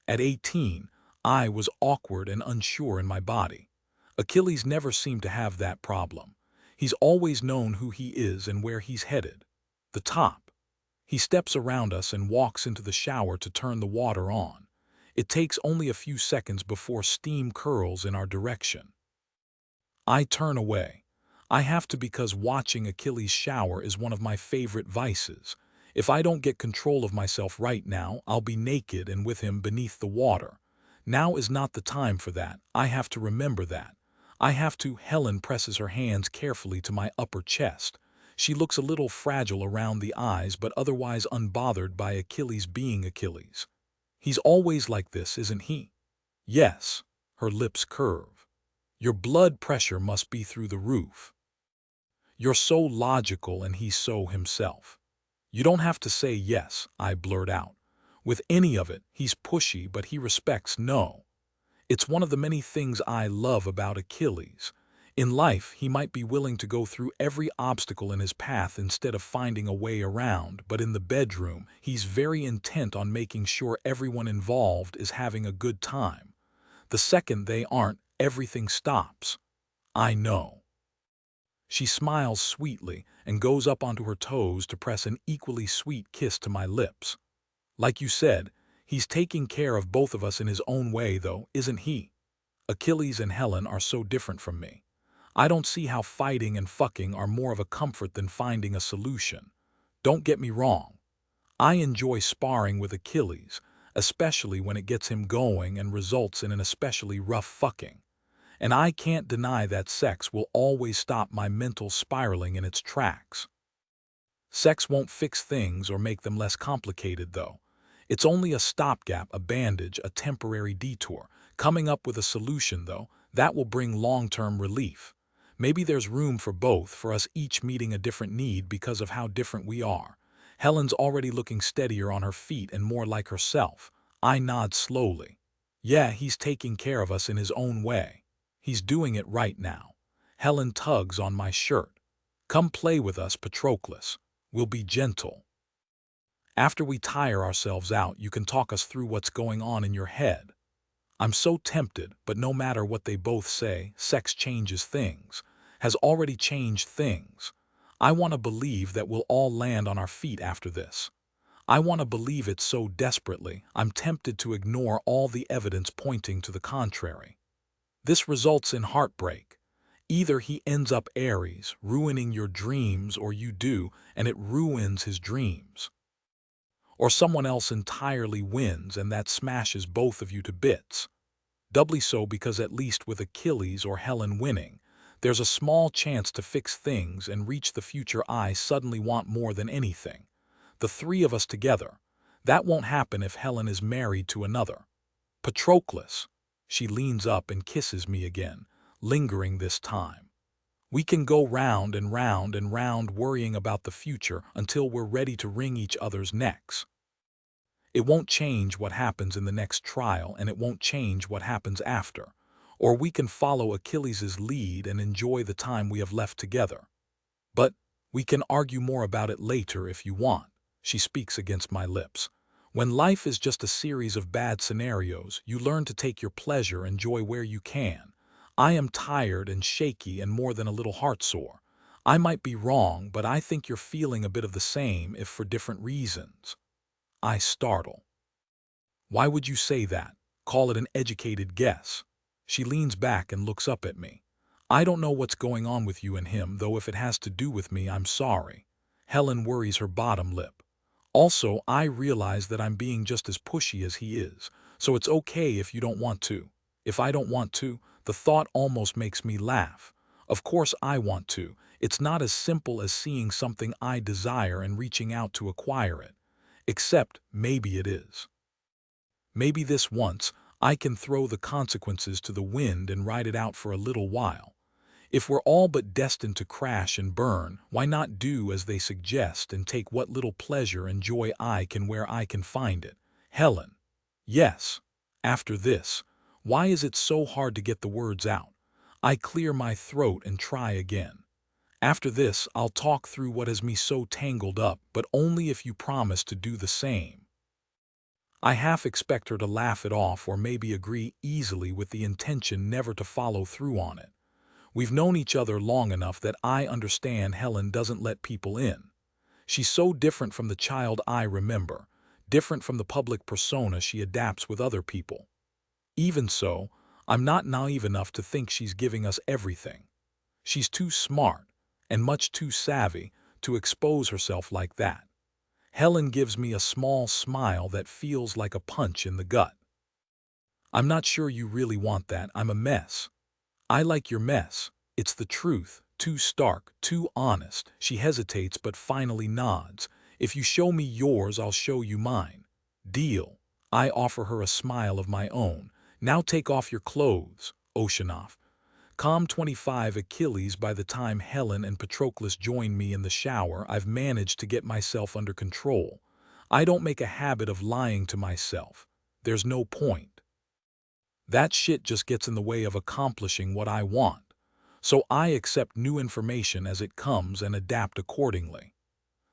At 18, I was awkward and unsure in my body. Achilles never seemed to have that problem. He's always known who he is and where he's headed. The top. He steps around us and walks into the shower to turn the water on. It takes only a few seconds before steam curls in our direction. I turn away. I have to because watching Achilles shower is one of my favorite vices. If I don't get control of myself right now, I'll be naked and with him beneath the water. Now is not the time for that. I have to remember that. I have to. Helen presses her hands carefully to my upper chest. She looks a little fragile around the eyes but otherwise unbothered by Achilles being Achilles. He's always like this, isn't he? Yes. Her lips curve. Your blood pressure must be through the roof. You're so logical and he's so himself. You don't have to say yes, I blurt out. With any of it, he's pushy but he respects no. It's one of the many things I love about Achilles. In life, he might be willing to go through every obstacle in his path instead of finding a way around, but in the bedroom, he's very intent on making sure everyone involved is having a good time. The second they aren't, everything stops. I know. She smiles sweetly and goes up onto her toes to press an equally sweet kiss to my lips. Like you said, he's taking care of both of us in his own way, though, isn't he? Achilles and Helen are so different from me. I don't see how fighting and fucking are more of a comfort than finding a solution. Don't get me wrong. I enjoy sparring with Achilles, especially when it gets him going and results in an especially rough fucking. And I can't deny that sex will always stop my mental spiraling in its tracks. Sex won't fix things or make them less complicated, though. It's only a stopgap, a bandage, a temporary detour. Coming up with a solution, though, that will bring long-term relief. Maybe there's room for both, for us each meeting a different need because of how different we are. Helen's already looking steadier on her feet and more like herself. I nod slowly. Yeah, he's taking care of us in his own way. He's doing it right now. Helen tugs on my shirt. Come play with us, Patroclus. We'll be gentle. After we tire ourselves out, you can talk us through what's going on in your head. I'm so tempted, but no matter what they both say, sex changes things, has already changed things. I want to believe that we'll all land on our feet after this. I want to believe it so desperately, I'm tempted to ignore all the evidence pointing to the contrary. This results in heartbreak. Either he ends up Eris, ruining your dreams, or you do, and it ruins his dreams. Or someone else entirely wins and that smashes both of you to bits. Doubly so because at least with Achilles or Helen winning, there's a small chance to fix things and reach the future I suddenly want more than anything. The three of us together. That won't happen if Helen is married to another. Patroclus. She leans up and kisses me again, lingering this time. We can go round and round and round worrying about the future until we're ready to wring each other's necks. It won't change what happens in the next trial, and it won't change what happens after. Or we can follow Achilles' lead and enjoy the time we have left together. But we can argue more about it later if you want. She speaks against my lips. When life is just a series of bad scenarios, you learn to take your pleasure and joy where you can. I am tired and shaky and more than a little heartsore. I might be wrong, but I think you're feeling a bit of the same, if for different reasons. I startle. Why would you say that? Call it an educated guess. She leans back and looks up at me. I don't know what's going on with you and him, though if it has to do with me, I'm sorry. Helen worries her bottom lip. Also, I realize that I'm being just as pushy as he is, so it's okay if you don't want to. If I don't want to, the thought almost makes me laugh. Of course I want to. It's not as simple as seeing something I desire and reaching out to acquire it. Except maybe it is. Maybe this once, I can throw the consequences to the wind and ride it out for a little while. If we're all but destined to crash and burn, why not do as they suggest and take what little pleasure and joy I can where I can find it? Helen. Yes. After this. Why is it so hard to get the words out? I clear my throat and try again. After this, I'll talk through what has me so tangled up, but only if you promise to do the same. I half expect her to laugh it off or maybe agree easily with the intention never to follow through on it. We've known each other long enough that I understand Helen doesn't let people in. She's so different from the child I remember, different from the public persona she adapts with other people. Even so, I'm not naive enough to think she's giving us everything. She's too smart, and much too savvy, to expose herself like that. Helen gives me a small smile that feels like a punch in the gut. I'm not sure you really want that. I'm a mess. I like your mess. It's the truth. Too stark, too honest. She hesitates but finally nods. If you show me yours, I'll show you mine. Deal. I offer her a smile of my own. Now take off your clothes, Oceanoff. Calm 25 Achilles. By the time Helen and Patroclus join me in the shower, I've managed to get myself under control. I don't make a habit of lying to myself. There's no point. That shit just gets in the way of accomplishing what I want. So I accept new information as it comes and adapt accordingly.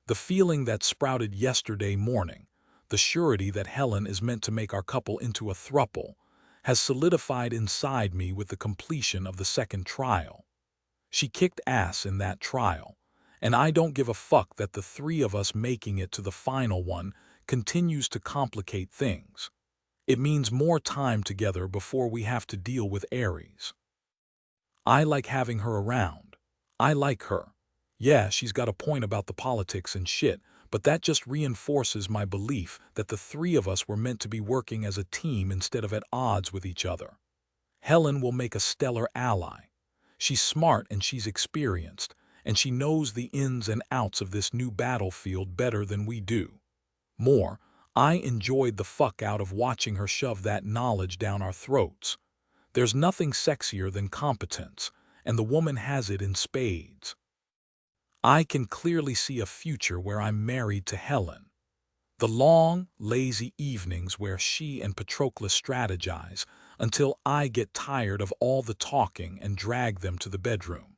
The feeling that sprouted yesterday morning, the surety that Helen is meant to make our couple into a throuple, has solidified inside me with the completion of the second trial. She kicked ass in that trial, and I don't give a fuck that the three of us making it to the final one continues to complicate things. It means more time together before we have to deal with Eris. I like having her around. I like her. Yeah, she's got a point about the politics and shit, but that just reinforces my belief that the three of us were meant to be working as a team instead of at odds with each other. Helen will make a stellar ally. She's smart and she's experienced, and she knows the ins and outs of this new battlefield better than we do. More, I enjoyed the fuck out of watching her shove that knowledge down our throats. There's nothing sexier than competence, and the woman has it in spades. I can clearly see a future where I'm married to Helen. The long, lazy evenings where she and Patroclus strategize until I get tired of all the talking and drag them to the bedroom.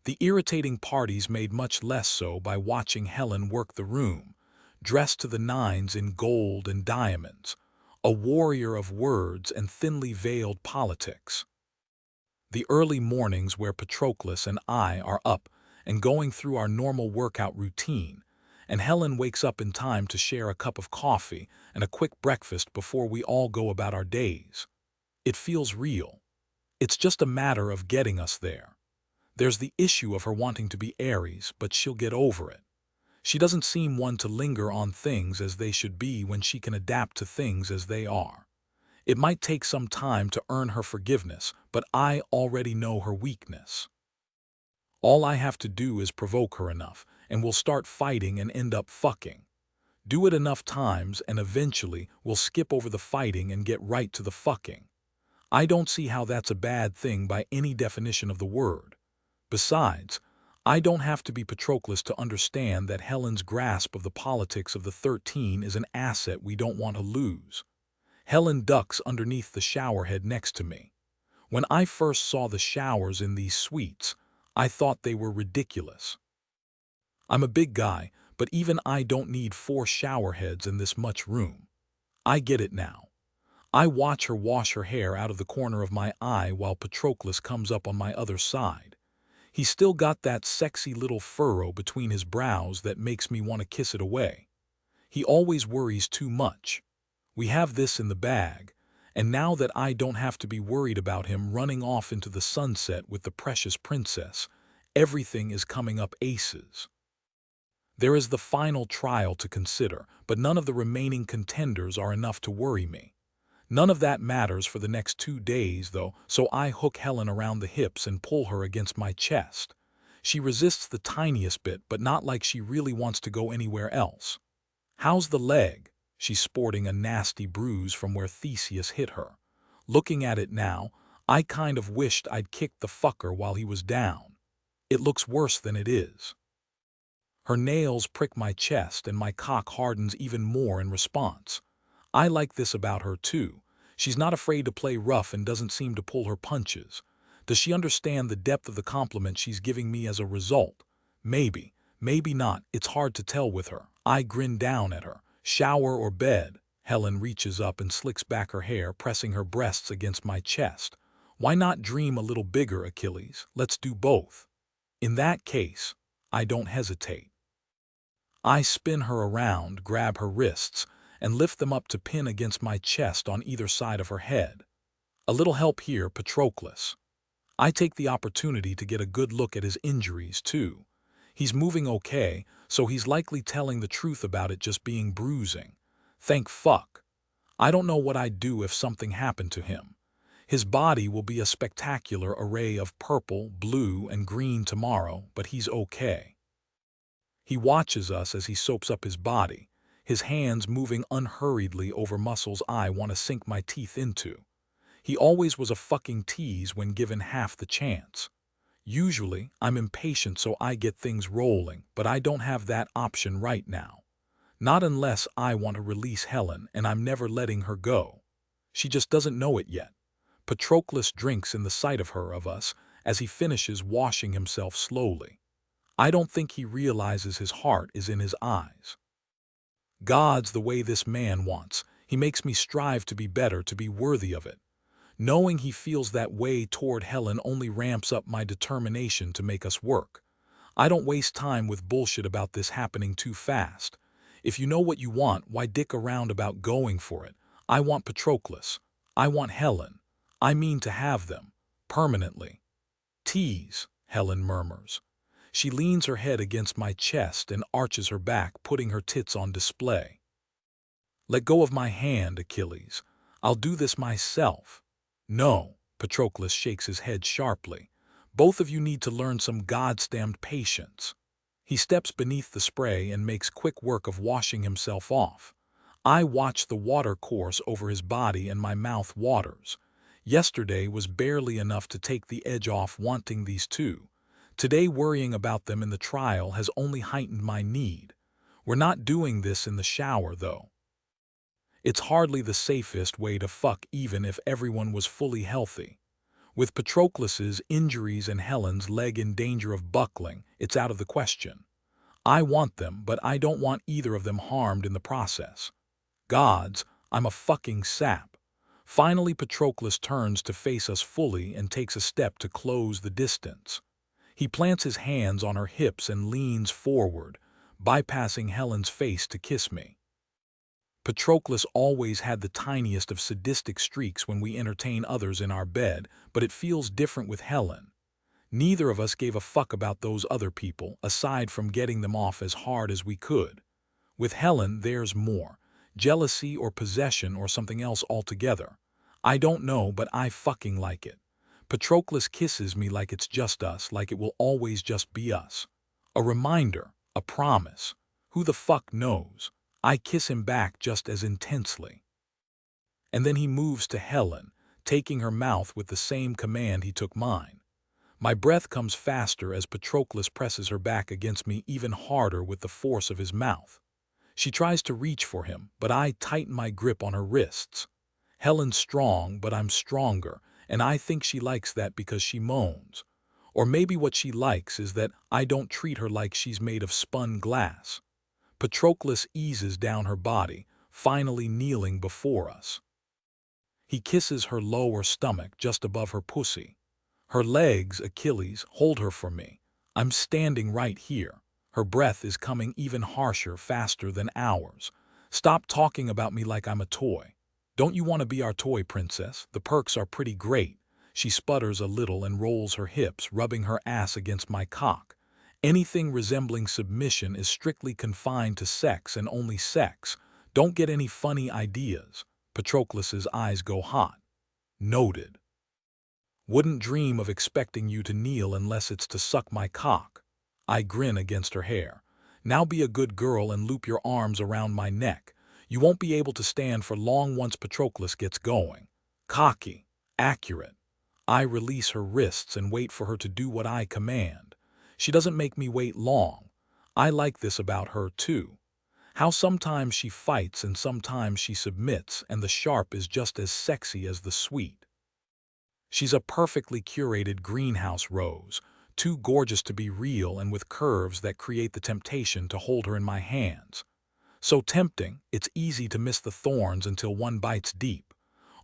The irritating parties made much less so by watching Helen work the room, dressed to the nines in gold and diamonds, a warrior of words and thinly veiled politics. The early mornings where Patroclus and I are up and going through our normal workout routine, and Helen wakes up in time to share a cup of coffee and a quick breakfast before we all go about our days. It feels real. It's just a matter of getting us there. There's the issue of her wanting to be Eris, but she'll get over it. She doesn't seem one to linger on things as they should be when she can adapt to things as they are. It might take some time to earn her forgiveness, but I already know her weakness. All I have to do is provoke her enough, and we'll start fighting and end up fucking. Do it enough times, and eventually we'll skip over the fighting and get right to the fucking. I don't see how that's a bad thing by any definition of the word. Besides, I don't have to be Patroclus to understand that Helen's grasp of the politics of the 13 is an asset we don't want to lose. Helen ducks underneath the showerhead next to me. When I first saw the showers in these suites, I thought they were ridiculous. I'm a big guy, but even I don't need 4 showerheads in this much room. I get it now. I watch her wash her hair out of the corner of my eye while Patroclus comes up on my other side. He's still got that sexy little furrow between his brows that makes me want to kiss it away. He always worries too much. We have this in the bag, and now that I don't have to be worried about him running off into the sunset with the precious princess, everything is coming up aces. There is the final trial to consider, but none of the remaining contenders are enough to worry me. None of that matters for the next 2 days, though, so I hook Helen around the hips and pull her against my chest. She resists the tiniest bit, but not like she really wants to go anywhere else. How's the leg? She's sporting a nasty bruise from where Theseus hit her. Looking at it now, I kind of wished I'd kicked the fucker while he was down. It looks worse than it is. Her nails prick my chest and my cock hardens even more in response. I like this about her too. She's not afraid to play rough and doesn't seem to pull her punches. Does she understand the depth of the compliment she's giving me as a result? Maybe, maybe not. It's hard to tell with her. I grin down at her. Shower or bed? Helen reaches up and slicks back her hair, pressing her breasts against my chest. Why not dream a little bigger, Achilles? Let's do both. In that case, I don't hesitate. I spin her around, grab her wrists, and lift them up to pin against my chest on either side of her head. A little help here, Patroclus. I take the opportunity to get a good look at his injuries, too. He's moving okay, so he's likely telling the truth about it just being bruising. Thank fuck. I don't know what I'd do if something happened to him. His body will be a spectacular array of purple, blue, and green tomorrow, but he's okay. He watches us as he soaps up his body, his hands moving unhurriedly over muscles I want to sink my teeth into. He always was a fucking tease when given half the chance. Usually, I'm impatient so I get things rolling, but I don't have that option right now. Not unless I want to release Helen, and I'm never letting her go. She just doesn't know it yet. Patroclus drinks in the sight of us, as he finishes washing himself slowly. I don't think he realizes his heart is in his eyes. God's the way this man wants. He makes me strive to be better, to be worthy of it. Knowing he feels that way toward Helen only ramps up my determination to make us work. I don't waste time with bullshit about this happening too fast. If you know what you want, why dick around about going for it? I want Patroclus. I want Helen. I mean to have them. Permanently. Tease, Helen murmurs. She leans her head against my chest and arches her back, putting her tits on display. Let go of my hand, Achilles. I'll do this myself. No, Patroclus shakes his head sharply. Both of you need to learn some goddamned patience. He steps beneath the spray and makes quick work of washing himself off. I watch the water course over his body and my mouth waters. Yesterday was barely enough to take the edge off wanting these two. Today worrying about them in the trial has only heightened my need. We're not doing this in the shower, though. It's hardly the safest way to fuck even if everyone was fully healthy. With Patroclus's injuries and Helen's leg in danger of buckling, it's out of the question. I want them, but I don't want either of them harmed in the process. Gods, I'm a fucking sap. Finally, Patroclus turns to face us fully and takes a step to close the distance. He plants his hands on her hips and leans forward, bypassing Helen's face to kiss me. Patroclus always had the tiniest of sadistic streaks when we entertain others in our bed, but it feels different with Helen. Neither of us gave a fuck about those other people, aside from getting them off as hard as we could. With Helen, there's more. Jealousy or possession or something else altogether. I don't know, but I fucking like it. Patroclus kisses me like it's just us, like it will always just be us. A reminder, a promise. Who the fuck knows? I kiss him back just as intensely. And then he moves to Helen, taking her mouth with the same command he took mine. My breath comes faster as Patroclus presses her back against me even harder with the force of his mouth. She tries to reach for him, but I tighten my grip on her wrists. Helen's strong, but I'm stronger, and I think she likes that because she moans. Or maybe what she likes is that I don't treat her like she's made of spun glass. Patroclus eases down her body, finally kneeling before us. He kisses her lower stomach just above her pussy. Her legs, Achilles, hold her for me. I'm standing right here. Her breath is coming even harsher, faster than ours. Stop talking about me like I'm a toy. Don't you want to be our toy, princess? The perks are pretty great. She sputters a little and rolls her hips, rubbing her ass against my cock. Anything resembling submission is strictly confined to sex and only sex. Don't get any funny ideas. Patroclus's eyes go hot. Noted. Wouldn't dream of expecting you to kneel unless it's to suck my cock. I grin against her hair. Now be a good girl and loop your arms around my neck. You won't be able to stand for long once Patroclus gets going. Cocky. Accurate. I release her wrists and wait for her to do what I command. She doesn't make me wait long. I like this about her, too. How sometimes she fights and sometimes she submits, and the sharp is just as sexy as the sweet. She's a perfectly curated greenhouse rose, too gorgeous to be real and with curves that create the temptation to hold her in my hands. So tempting, it's easy to miss the thorns until one bites deep.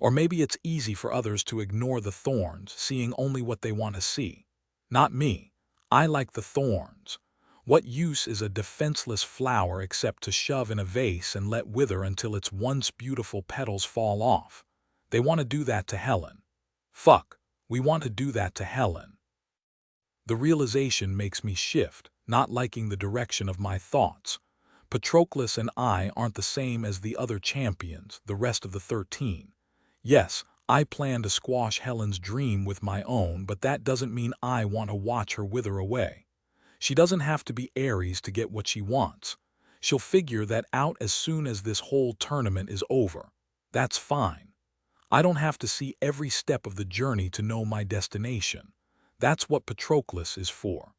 Or maybe it's easy for others to ignore the thorns, seeing only what they want to see. Not me. I like the thorns. What use is a defenseless flower except to shove in a vase and let wither until its once beautiful petals fall off? They want to do that to Helen. Fuck, we want to do that to Helen. The realization makes me shift, not liking the direction of my thoughts. Patroclus and I aren't the same as the other champions, the rest of the 13. Yes, I plan to squash Helen's dream with my own, but that doesn't mean I want to watch her wither away. She doesn't have to be Eris to get what she wants. She'll figure that out as soon as this whole tournament is over. That's fine. I don't have to see every step of the journey to know my destination. That's what Patroclus is for.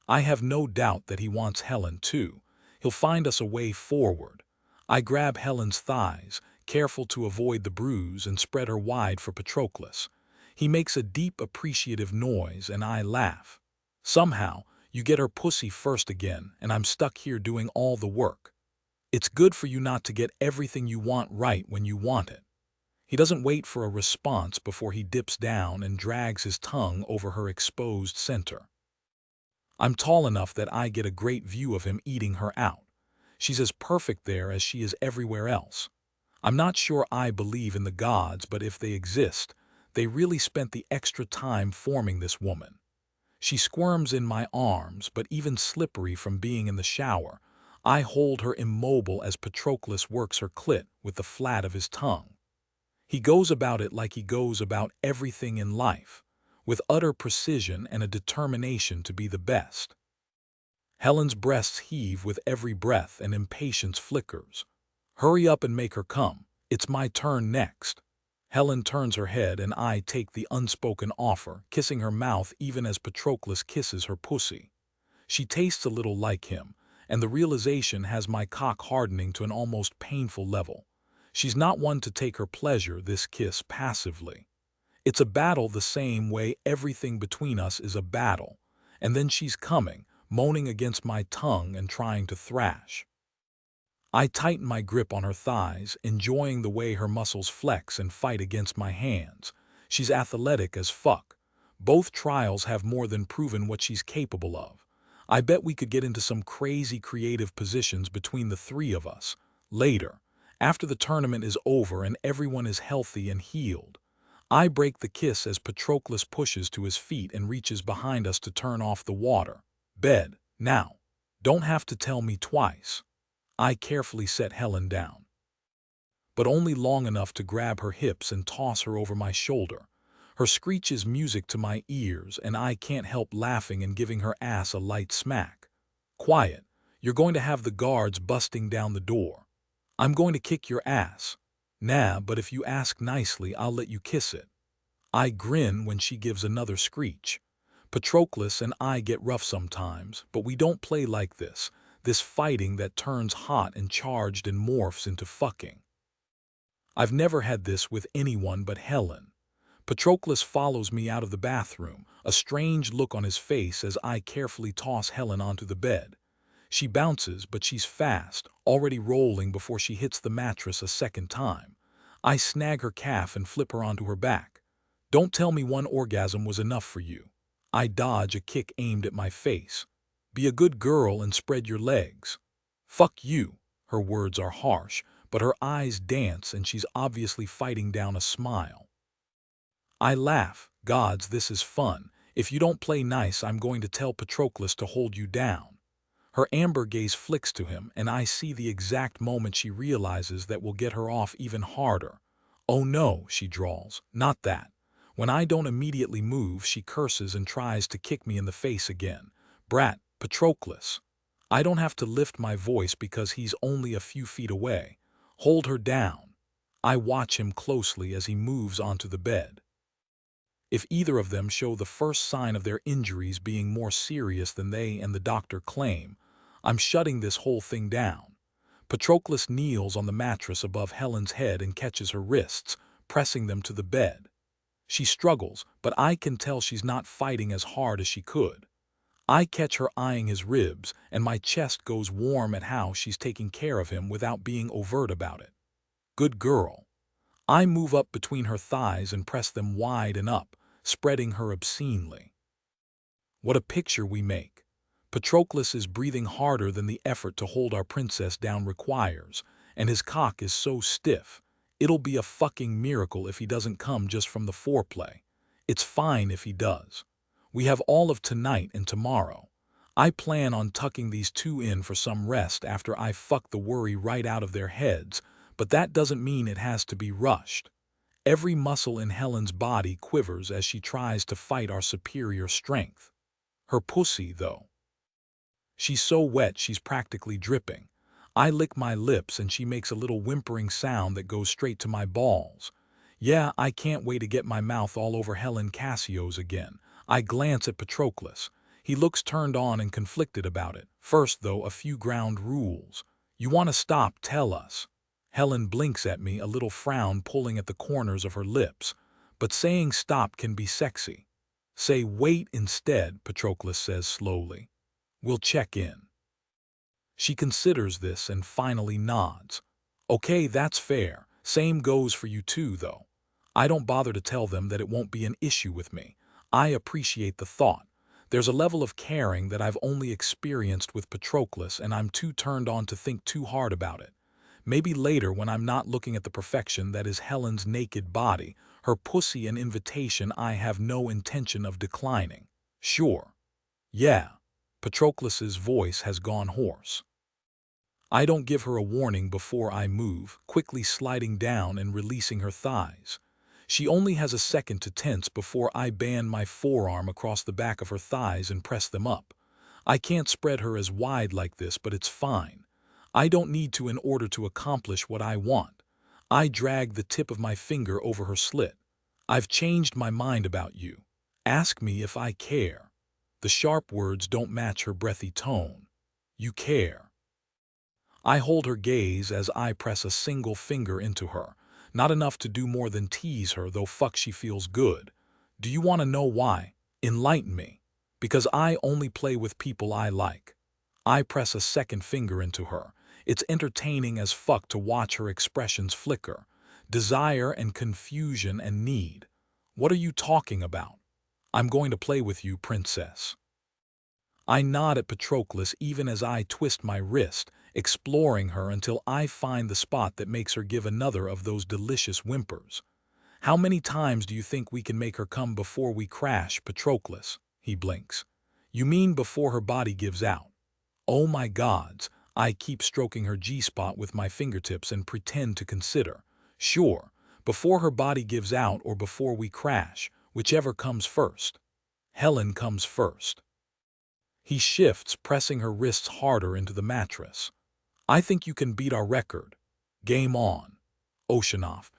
I have no doubt that he wants Helen too. He'll find us a way forward. I grab Helen's thighs, careful to avoid the bruise, and spread her wide for Patroclus. He makes a deep, appreciative noise, and I laugh. Somehow, you get her pussy first again, and I'm stuck here doing all the work. It's good for you not to get everything you want right when you want it. He doesn't wait for a response before he dips down and drags his tongue over her exposed center. I'm tall enough that I get a great view of him eating her out. She's as perfect there as she is everywhere else. I'm not sure I believe in the gods, but if they exist, they really spent the extra time forming this woman. She squirms in my arms, but even slippery from being in the shower, I hold her immobile as Patroclus works her clit with the flat of his tongue. He goes about it like he goes about everything in life, with utter precision and a determination to be the best. Helen's breasts heave with every breath and impatience flickers. Hurry up and make her come. It's my turn next. Helen turns her head and I take the unspoken offer, kissing her mouth even as Patroclus kisses her pussy. She tastes a little like him, and the realization has my cock hardening to an almost painful level. She's not one to take her pleasure, this kiss, passively. It's a battle the same way everything between us is a battle, and then she's coming, moaning against my tongue and trying to thrash. I tighten my grip on her thighs, enjoying the way her muscles flex and fight against my hands. She's athletic as fuck. Both trials have more than proven what she's capable of. I bet we could get into some crazy creative positions between the three of us. Later, after the tournament is over and everyone is healthy and healed, I break the kiss as Patroclus pushes to his feet and reaches behind us to turn off the water. Bed, now. Don't have to tell me twice. I carefully set Helen down, but only long enough to grab her hips and toss her over my shoulder. Her screech is music to my ears, and I can't help laughing and giving her ass a light smack. Quiet, you're going to have the guards busting down the door. I'm going to kick your ass. Nah, but if you ask nicely, I'll let you kiss it. I grin when she gives another screech. Patroclus and I get rough sometimes, but we don't play like this. This fighting that turns hot and charged and morphs into fucking. I've never had this with anyone but Helen. Patroclus follows me out of the bathroom, a strange look on his face as I carefully toss Helen onto the bed. She bounces, but she's fast, already rolling before she hits the mattress a second time. I snag her calf and flip her onto her back. Don't tell me one orgasm was enough for you. I dodge a kick aimed at my face. Be a good girl and spread your legs. Fuck you. Her words are harsh, but her eyes dance and she's obviously fighting down a smile. I laugh. Gods, this is fun. If you don't play nice, I'm going to tell Patroclus to hold you down. Her amber gaze flicks to him, and I see the exact moment she realizes that will get her off even harder. Oh no, she drawls. Not that. When I don't immediately move, she curses and tries to kick me in the face again. Brat, Patroclus. I don't have to lift my voice because he's only a few feet away. Hold her down. I watch him closely as he moves onto the bed. If either of them show the first sign of their injuries being more serious than they and the doctor claim, I'm shutting this whole thing down. Patroclus kneels on the mattress above Helen's head and catches her wrists, pressing them to the bed. She struggles, but I can tell she's not fighting as hard as she could. I catch her eyeing his ribs, and my chest goes warm at how she's taking care of him without being overt about it. Good girl. I move up between her thighs and press them wide and up, spreading her obscenely. What a picture we make. Patroclus is breathing harder than the effort to hold our princess down requires, and his cock is so stiff. It'll be a fucking miracle if he doesn't come just from the foreplay. It's fine if he does. We have all of tonight and tomorrow. I plan on tucking these two in for some rest after I fuck the worry right out of their heads, but that doesn't mean it has to be rushed. Every muscle in Helen's body quivers as she tries to fight our superior strength. Her pussy, though. She's so wet she's practically dripping. I lick my lips and she makes a little whimpering sound that goes straight to my balls. Yeah, I can't wait to get my mouth all over Helen Cassio's again. I glance at Patroclus. He looks turned on and conflicted about it. First, though, a few ground rules. You want to stop, tell us. Helen blinks at me, a little frown pulling at the corners of her lips. But saying stop can be sexy. Say wait instead, Patroclus says slowly. We'll check in. She considers this and finally nods. Okay, that's fair. Same goes for you too, though. I don't bother to tell them that it won't be an issue with me. I appreciate the thought. There's a level of caring that I've only experienced with Patroclus, and I'm too turned on to think too hard about it. Maybe later, when I'm not looking at the perfection that is Helen's naked body, her pussy an invitation I have no intention of declining. Sure. Yeah. Patroclus's voice has gone hoarse. I don't give her a warning before I move, quickly sliding down and releasing her thighs. She only has a second to tense before I band my forearm across the back of her thighs and press them up. I can't spread her as wide like this, but it's fine. I don't need to in order to accomplish what I want. I drag the tip of my finger over her slit. I've changed my mind about you. Ask me if I care. The sharp words don't match her breathy tone. You care. I hold her gaze as I press a single finger into her. Not enough to do more than tease her, though fuck she feels good. Do you want to know why? Enlighten me. Because I only play with people I like. I press a second finger into her. It's entertaining as fuck to watch her expressions flicker. Desire and confusion and need. What are you talking about? I'm going to play with you, princess. I nod at Patroclus even as I twist my wrist, exploring her until I find the spot that makes her give another of those delicious whimpers. How many times do you think we can make her come before we crash, Patroclus? He blinks. You mean before her body gives out? Oh my gods, I keep stroking her G-spot with my fingertips and pretend to consider. Sure, before her body gives out or before we crash, whichever comes first. Helen comes first. He shifts, pressing her wrists harder into the mattress. I think you can beat our record. Game on. Oceanoff.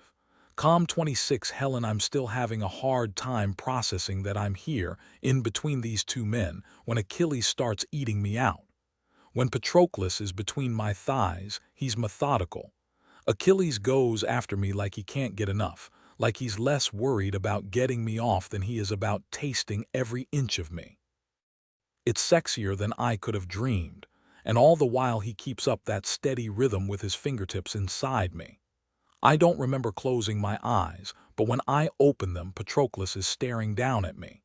Calm 26 Helen, I'm still having a hard time processing that I'm here, in between these two men, when Achilles starts eating me out. When Patroclus is between my thighs, he's methodical. Achilles goes after me like he can't get enough, like he's less worried about getting me off than he is about tasting every inch of me. It's sexier than I could have dreamed, and all the while he keeps up that steady rhythm with his fingertips inside me. I don't remember closing my eyes, but when I open them, Patroclus is staring down at me.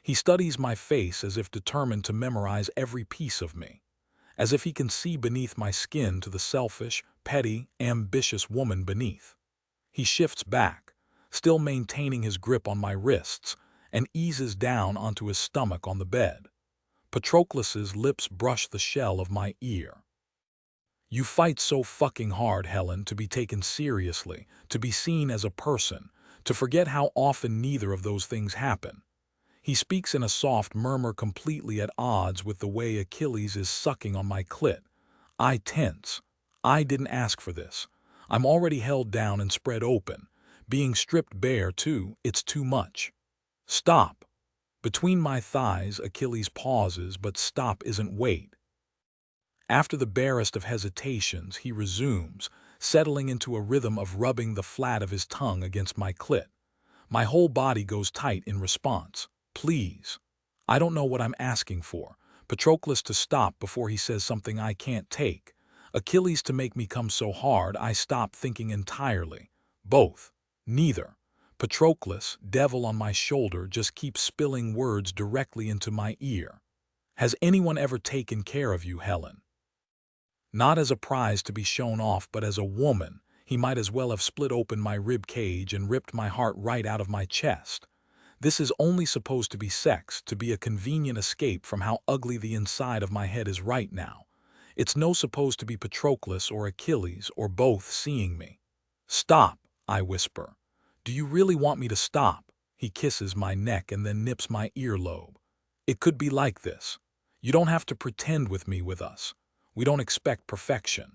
He studies my face as if determined to memorize every piece of me, as if he can see beneath my skin to the selfish, petty, ambitious woman beneath. He shifts back, still maintaining his grip on my wrists, and eases down onto his stomach on the bed. Patroclus's lips brush the shell of my ear. You fight so fucking hard, Helen, to be taken seriously, to be seen as a person, to forget how often neither of those things happen. He speaks in a soft murmur completely at odds with the way Achilles is sucking on my clit. I tense. I didn't ask for this. I'm already held down and spread open. Being stripped bare, too, it's too much. Stop. Between my thighs, Achilles pauses, but stop isn't wait. After the barest of hesitations, he resumes, settling into a rhythm of rubbing the flat of his tongue against my clit. My whole body goes tight in response. Please. I don't know what I'm asking for. Patroclus to stop before he says something I can't take. Achilles to make me come so hard I stop thinking entirely. Both. Neither. Patroclus, devil on my shoulder, just keeps spilling words directly into my ear. Has anyone ever taken care of you, Helen? Not as a prize to be shown off, but as a woman. He might as well have split open my rib cage and ripped my heart right out of my chest. This is only supposed to be sex, to be a convenient escape from how ugly the inside of my head is right now. It's no supposed to be Patroclus or Achilles or both seeing me. Stop, I whisper. Do you really want me to stop? He kisses my neck and then nips my earlobe. It could be like this. You don't have to pretend with me with us. We don't expect perfection.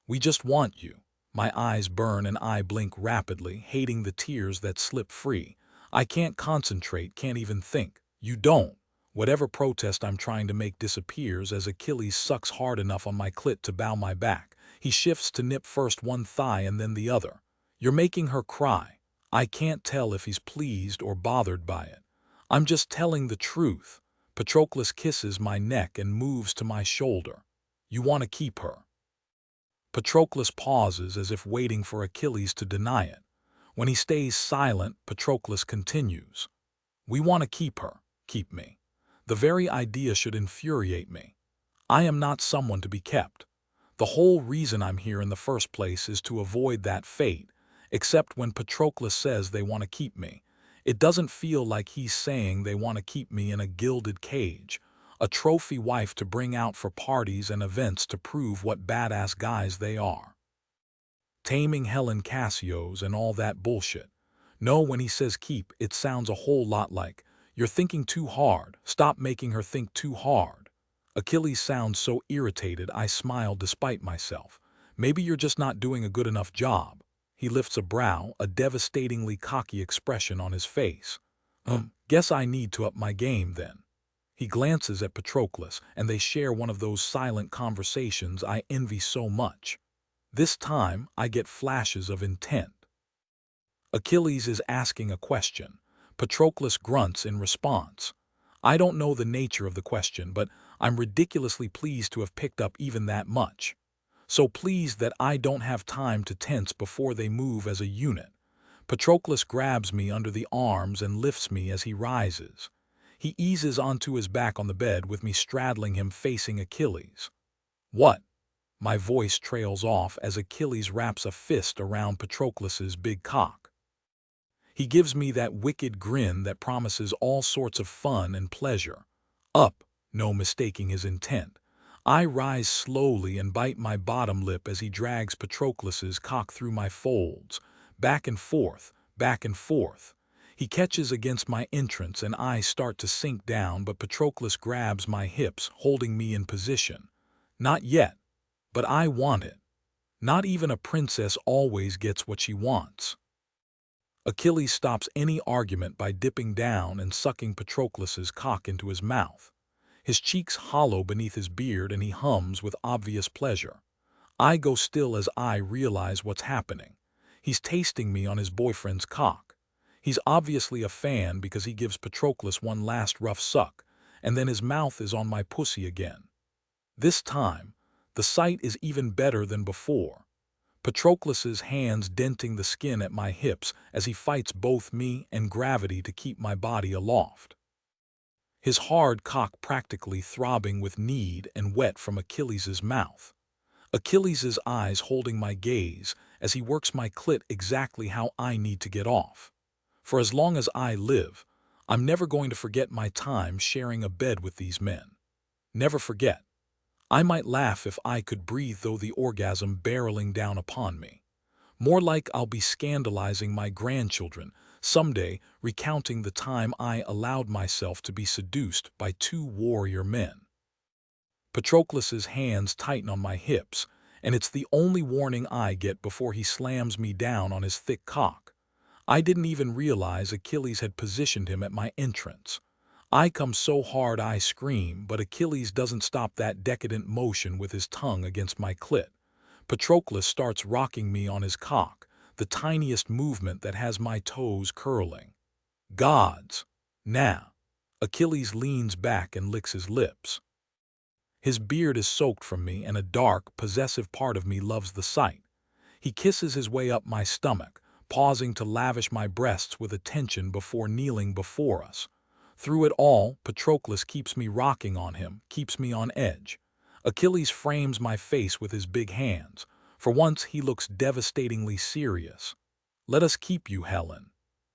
We just want you. My eyes burn and I blink rapidly, hating the tears that slip free. I can't concentrate, can't even think. You don't. Whatever protest I'm trying to make disappears as Achilles sucks hard enough on my clit to bow my back. He shifts to nip first one thigh and then the other. You're making her cry. I can't tell if he's pleased or bothered by it. I'm just telling the truth. Patroclus kisses my neck and moves to my shoulder. You want to keep her. Patroclus pauses as if waiting for Achilles to deny it. When he stays silent, Patroclus continues. We want to keep her, keep me. The very idea should infuriate me. I am not someone to be kept. The whole reason I'm here in the first place is to avoid that fate, except when Patroclus says they want to keep me. It doesn't feel like he's saying they want to keep me in a gilded cage, a trophy wife to bring out for parties and events to prove what badass guys they are. Taming Helen Cassios and all that bullshit. No, when he says keep, it sounds a whole lot like, you're thinking too hard, stop making her think too hard. Achilles sounds so irritated I smile despite myself. Maybe you're just not doing a good enough job. He lifts a brow, a devastatingly cocky expression on his face. Guess I need to up my game then. He glances at Patroclus, and they share one of those silent conversations I envy so much. This time, I get flashes of intent. Achilles is asking a question. Patroclus grunts in response. I don't know the nature of the question, but I'm ridiculously pleased to have picked up even that much. So pleased that I don't have time to tense before they move as a unit. Patroclus grabs me under the arms and lifts me as he rises. He eases onto his back on the bed with me straddling him facing Achilles. What? My voice trails off as Achilles wraps a fist around Patroclus's big cock. He gives me that wicked grin that promises all sorts of fun and pleasure. Up, no mistaking his intent. I rise slowly and bite my bottom lip as he drags Patroclus's cock through my folds, back and forth, back and forth. He catches against my entrance and I start to sink down, but Patroclus grabs my hips, holding me in position. Not yet, but I want it. Not even a princess always gets what she wants. Achilles stops any argument by dipping down and sucking Patroclus's cock into his mouth. His cheeks hollow beneath his beard and he hums with obvious pleasure. I go still as I realize what's happening. He's tasting me on his boyfriend's cock. He's obviously a fan because he gives Patroclus one last rough suck, and then his mouth is on my pussy again. This time, the sight is even better than before. Patroclus's hands denting the skin at my hips as he fights both me and gravity to keep my body aloft. His hard cock practically throbbing with need and wet from Achilles' mouth. Achilles' eyes holding my gaze as he works my clit exactly how I need to get off. For as long as I live, I'm never going to forget my time sharing a bed with these men. Never forget. I might laugh if I could breathe, though, the orgasm barreling down upon me. More like I'll be scandalizing my grandchildren someday, recounting the time I allowed myself to be seduced by two warrior men. Patroclus's hands tighten on my hips, and it's the only warning I get before he slams me down on his thick cock. I didn't even realize Achilles had positioned him at my entrance. I come so hard I scream, but Achilles doesn't stop that decadent motion with his tongue against my clit. Patroclus starts rocking me on his cock, the tiniest movement that has my toes curling. Gods! Now! Achilles leans back and licks his lips. His beard is soaked from me, and a dark, possessive part of me loves the sight. He kisses his way up my stomach, pausing to lavish my breasts with attention before kneeling before us. Through it all, Patroclus keeps me rocking on him, keeps me on edge. Achilles frames my face with his big hands. For once, he looks devastatingly serious. Let us keep you, Helen.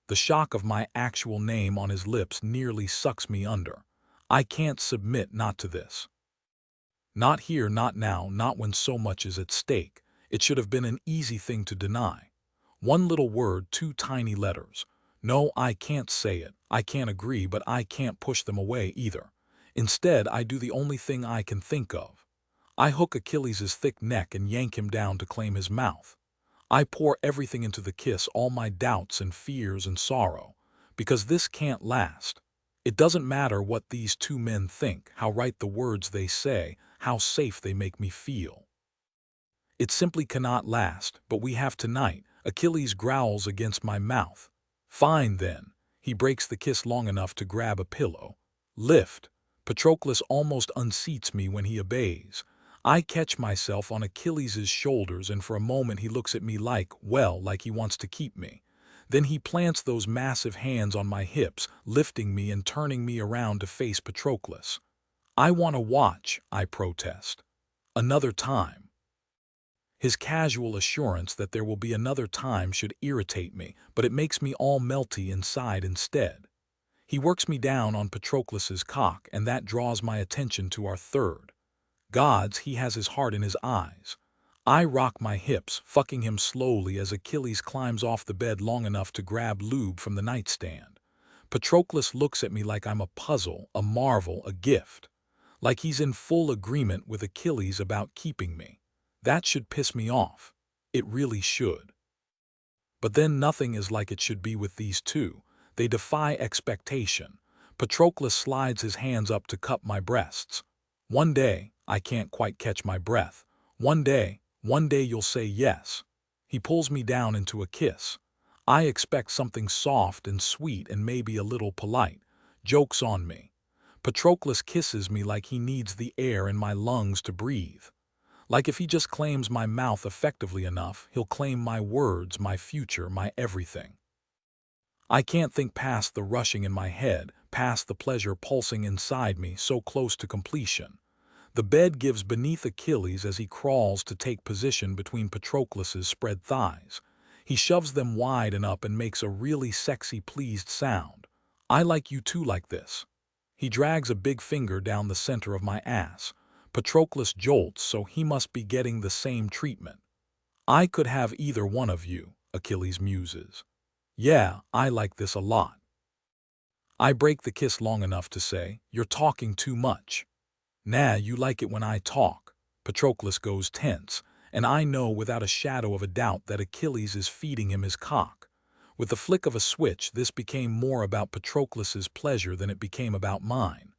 The shock of my actual name on his lips nearly sucks me under. I can't submit not to this. Not here, not now, not when so much is at stake. It should have been an easy thing to deny. One little word, two tiny letters. No, I can't say it. I can't agree, but I can't push them away either. Instead, I do the only thing I can think of. I hook Achilles' thick neck and yank him down to claim his mouth. I pour everything into the kiss, all my doubts and fears and sorrow, because this can't last. It doesn't matter what these two men think, how right the words they say, how safe they make me feel. It simply cannot last, but we have tonight. Achilles growls against my mouth. Fine then. He breaks the kiss long enough to grab a pillow. Lift. Patroclus almost unseats me when he obeys. I catch myself on Achilles' shoulders, and for a moment he looks at me like he wants to keep me. Then he plants those massive hands on my hips, lifting me and turning me around to face Patroclus. I want to watch, I protest. Another time. His casual assurance that there will be another time should irritate me, but it makes me all melty inside instead. He works me down on Patroclus's cock, and that draws my attention to our third. Gods, he has his heart in his eyes. I rock my hips, fucking him slowly as Achilles climbs off the bed long enough to grab lube from the nightstand. Patroclus looks at me like I'm a puzzle, a marvel, a gift. Like he's in full agreement with Achilles about keeping me. That should piss me off. It really should. But then nothing is like it should be with these two. They defy expectation. Patroclus slides his hands up to cup my breasts. One day, I can't quite catch my breath. One day you'll say yes. He pulls me down into a kiss. I expect something soft and sweet and maybe a little polite. Joke's on me. Patroclus kisses me like he needs the air in my lungs to breathe. Like if he just claims my mouth effectively enough, he'll claim my words, my future, my everything. I can't think past the rushing in my head, past the pleasure pulsing inside me, so close to completion. The bed gives beneath Achilles as he crawls to take position between Patroclus's spread thighs. He shoves them wide and up and makes a really sexy, pleased sound. I like you too like this. He drags a big finger down the center of my ass. Patroclus jolts, so he must be getting the same treatment. I could have either one of you, Achilles muses. Yeah, I like this a lot. I break the kiss long enough to say, you're talking too much. Nah, you like it when I talk. Patroclus goes tense, and I know without a shadow of a doubt that Achilles is feeding him his cock. With the flick of a switch, this became more about Patroclus's pleasure than it became about mine.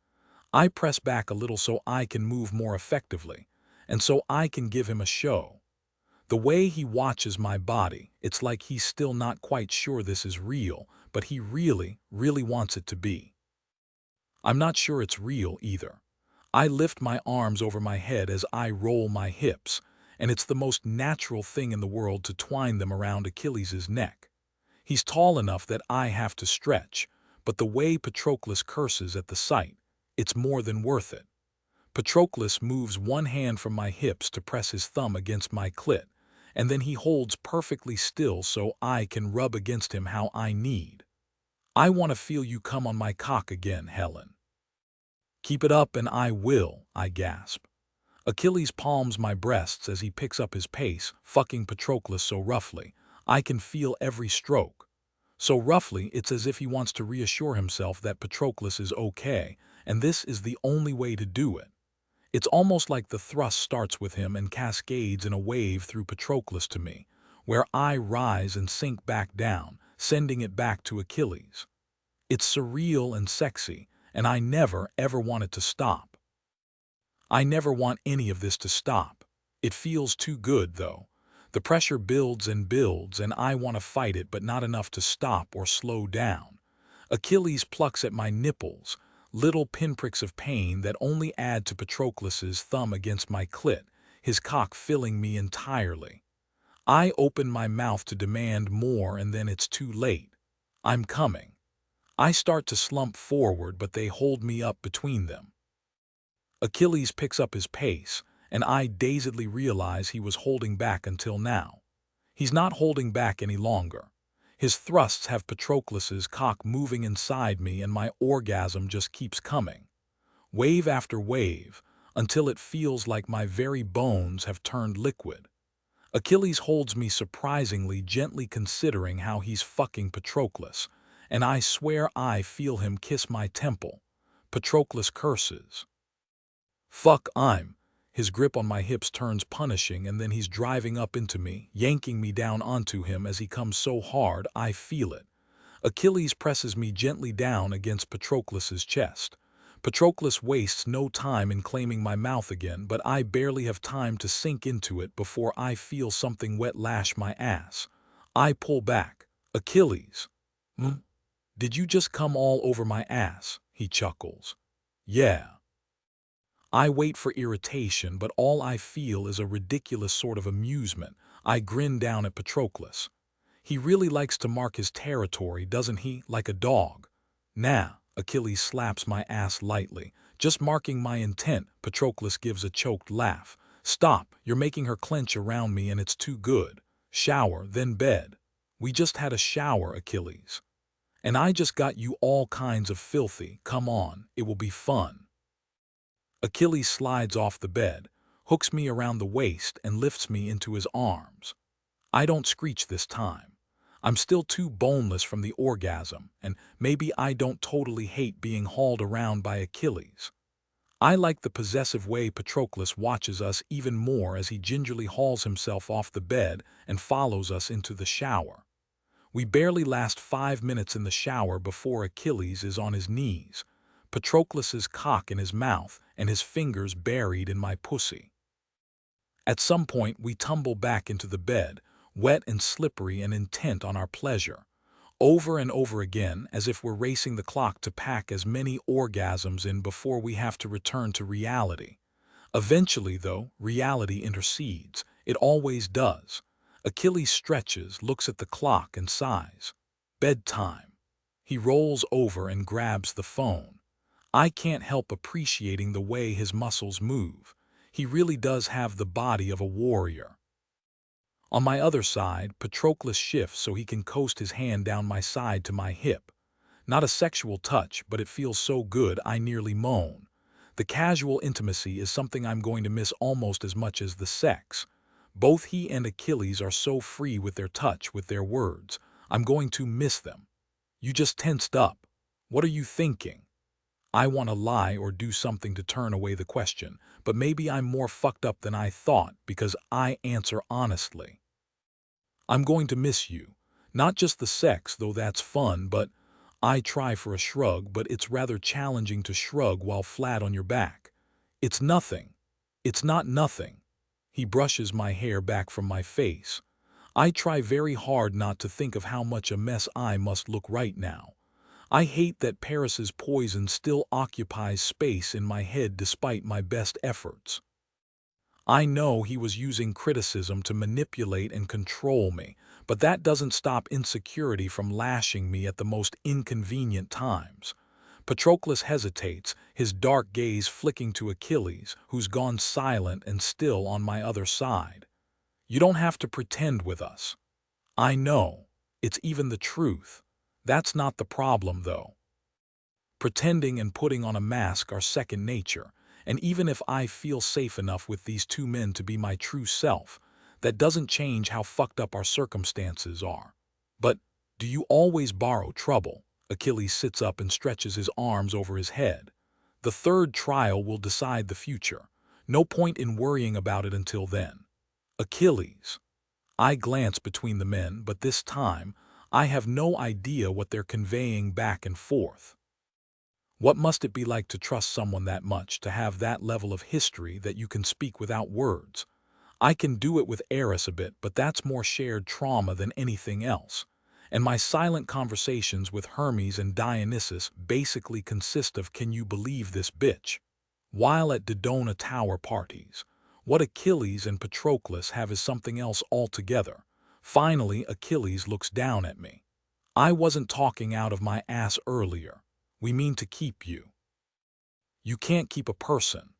I press back a little so I can move more effectively, and so I can give him a show. The way he watches my body, it's like he's still not quite sure this is real, but he really, really wants it to be. I'm not sure it's real either. I lift my arms over my head as I roll my hips, and it's the most natural thing in the world to twine them around Achilles' neck. He's tall enough that I have to stretch, but the way Patroclus curses at the sight, it's more than worth it. Patroclus moves one hand from my hips to press his thumb against my clit, and then he holds perfectly still so I can rub against him how I need. I want to feel you come on my cock again, Helen. Keep it up and I will, I gasp. Achilles palms my breasts as he picks up his pace, fucking Patroclus so roughly. I can feel every stroke. So roughly, it's as if he wants to reassure himself that Patroclus is okay, and this is the only way to do it. It's almost like the thrust starts with him and cascades in a wave through Patroclus to me, where I rise and sink back down, sending it back to Achilles. It's surreal and sexy, and I never, ever want it to stop. I never want any of this to stop. It feels too good, though. The pressure builds and builds, and I want to fight it, but not enough to stop or slow down. Achilles plucks at my nipples, little pinpricks of pain that only add to Patroclus's thumb against my clit, his cock filling me entirely. I open my mouth to demand more, and then it's too late. I'm coming. I start to slump forward, but they hold me up between them. Achilles picks up his pace, and I dazedly realize he was holding back until now. He's not holding back any longer. His thrusts have Patroclus's cock moving inside me, and my orgasm just keeps coming. Wave after wave, until it feels like my very bones have turned liquid. Achilles holds me surprisingly gently considering how he's fucking Patroclus, and I swear I feel him kiss my temple. Patroclus curses. Fuck, His grip on my hips turns punishing, and then he's driving up into me, yanking me down onto him as he comes so hard I feel it. Achilles presses me gently down against Patroclus's chest. Patroclus wastes no time in claiming my mouth again, but I barely have time to sink into it before I feel something wet lash my ass. I pull back. Achilles. Did you just come all over my ass? He chuckles. Yeah. I wait for irritation, but all I feel is a ridiculous sort of amusement. I grin down at Patroclus. He really likes to mark his territory, doesn't he, like a dog? Nah, Achilles slaps my ass lightly. Just marking my intent. Patroclus gives a choked laugh. Stop, you're making her clench around me and it's too good. Shower, then bed. We just had a shower, Achilles. And I just got you all kinds of filthy. Come on, it will be fun. Achilles slides off the bed, hooks me around the waist, and lifts me into his arms. I don't screech this time. I'm still too boneless from the orgasm, and maybe I don't totally hate being hauled around by Achilles. I like the possessive way Patroclus watches us even more as he gingerly hauls himself off the bed and follows us into the shower. We barely last 5 minutes in the shower before Achilles is on his knees, Patroclus's cock in his mouth and his fingers buried in my pussy. At some point we tumble back into the bed, wet and slippery and intent on our pleasure, over and over again as if we're racing the clock to pack as many orgasms in before we have to return to reality. Eventually, though, reality intercedes. It always does. Achilles stretches, looks at the clock, and sighs. Bedtime. He rolls over and grabs the phone. I can't help appreciating the way his muscles move. He really does have the body of a warrior. On my other side, Patroclus shifts so he can coast his hand down my side to my hip. Not a sexual touch, but it feels so good I nearly moan. The casual intimacy is something I'm going to miss almost as much as the sex. Both he and Achilles are so free with their touch, with their words. I'm going to miss them. You just tensed up. What are you thinking? I want to lie or do something to turn away the question, but maybe I'm more fucked up than I thought because I answer honestly. I'm going to miss you. Not just the sex, though that's fun, but I try for a shrug, but it's rather challenging to shrug while flat on your back. It's nothing. It's not nothing. He brushes my hair back from my face. I try very hard not to think of how much a mess I must look right now. I hate that Paris's poison still occupies space in my head despite my best efforts. I know he was using criticism to manipulate and control me, but that doesn't stop insecurity from lashing me at the most inconvenient times. Patroclus hesitates, his dark gaze flicking to Achilles, who's gone silent and still on my other side. You don't have to pretend with us. I know. It's even the truth. That's not the problem, though. Pretending and putting on a mask are second nature, and even if I feel safe enough with these two men to be my true self, that doesn't change how fucked up our circumstances are. But do you always borrow trouble? Achilles sits up and stretches his arms over his head. The third trial will decide the future. No point in worrying about it until then. Achilles. I glance between the men, but this time, I have no idea what they're conveying back and forth. What must it be like to trust someone that much, to have that level of history that you can speak without words? I can do it with Eris a bit, but that's more shared trauma than anything else. And my silent conversations with Hermes and Dionysus basically consist of "can you believe this bitch?" While at Dodona Tower parties. What Achilles and Patroclus have is something else altogether. Finally, Achilles looks down at me. I wasn't talking out of my ass earlier. We mean to keep you. You can't keep a person.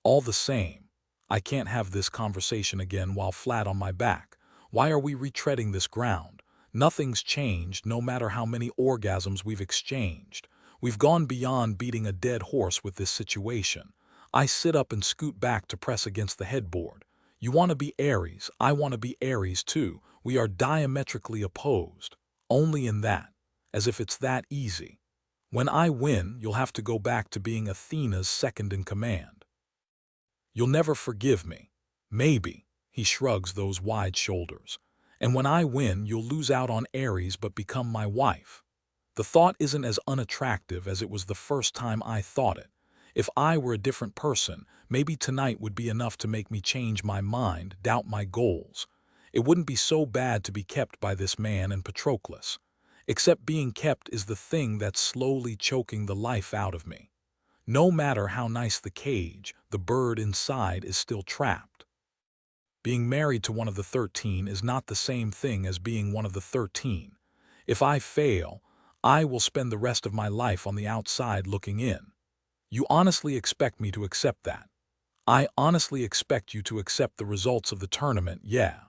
All the same, I can't have this conversation again while flat on my back. Why are we retreading this ground? Nothing's changed, no matter how many orgasms we've exchanged. We've gone beyond beating a dead horse with this situation. I sit up and scoot back to press against the headboard. You want to be Eris, I want to be Eris too. We are diametrically opposed. Only in that. As if it's that easy. When I win, you'll have to go back to being Athena's second in command. You'll never forgive me. Maybe, he shrugs those wide shoulders. And when I win, you'll lose out on Eris but become my wife. The thought isn't as unattractive as it was the first time I thought it. If I were a different person, maybe tonight would be enough to make me change my mind, doubt my goals. It wouldn't be so bad to be kept by this man and Patroclus. Except being kept is the thing that's slowly choking the life out of me. No matter how nice the cage, the bird inside is still trapped. Being married to one of the 13 is not the same thing as being one of the 13. If I fail, I will spend the rest of my life on the outside looking in. You honestly expect me to accept that? I honestly expect you to accept the results of the tournament, yeah.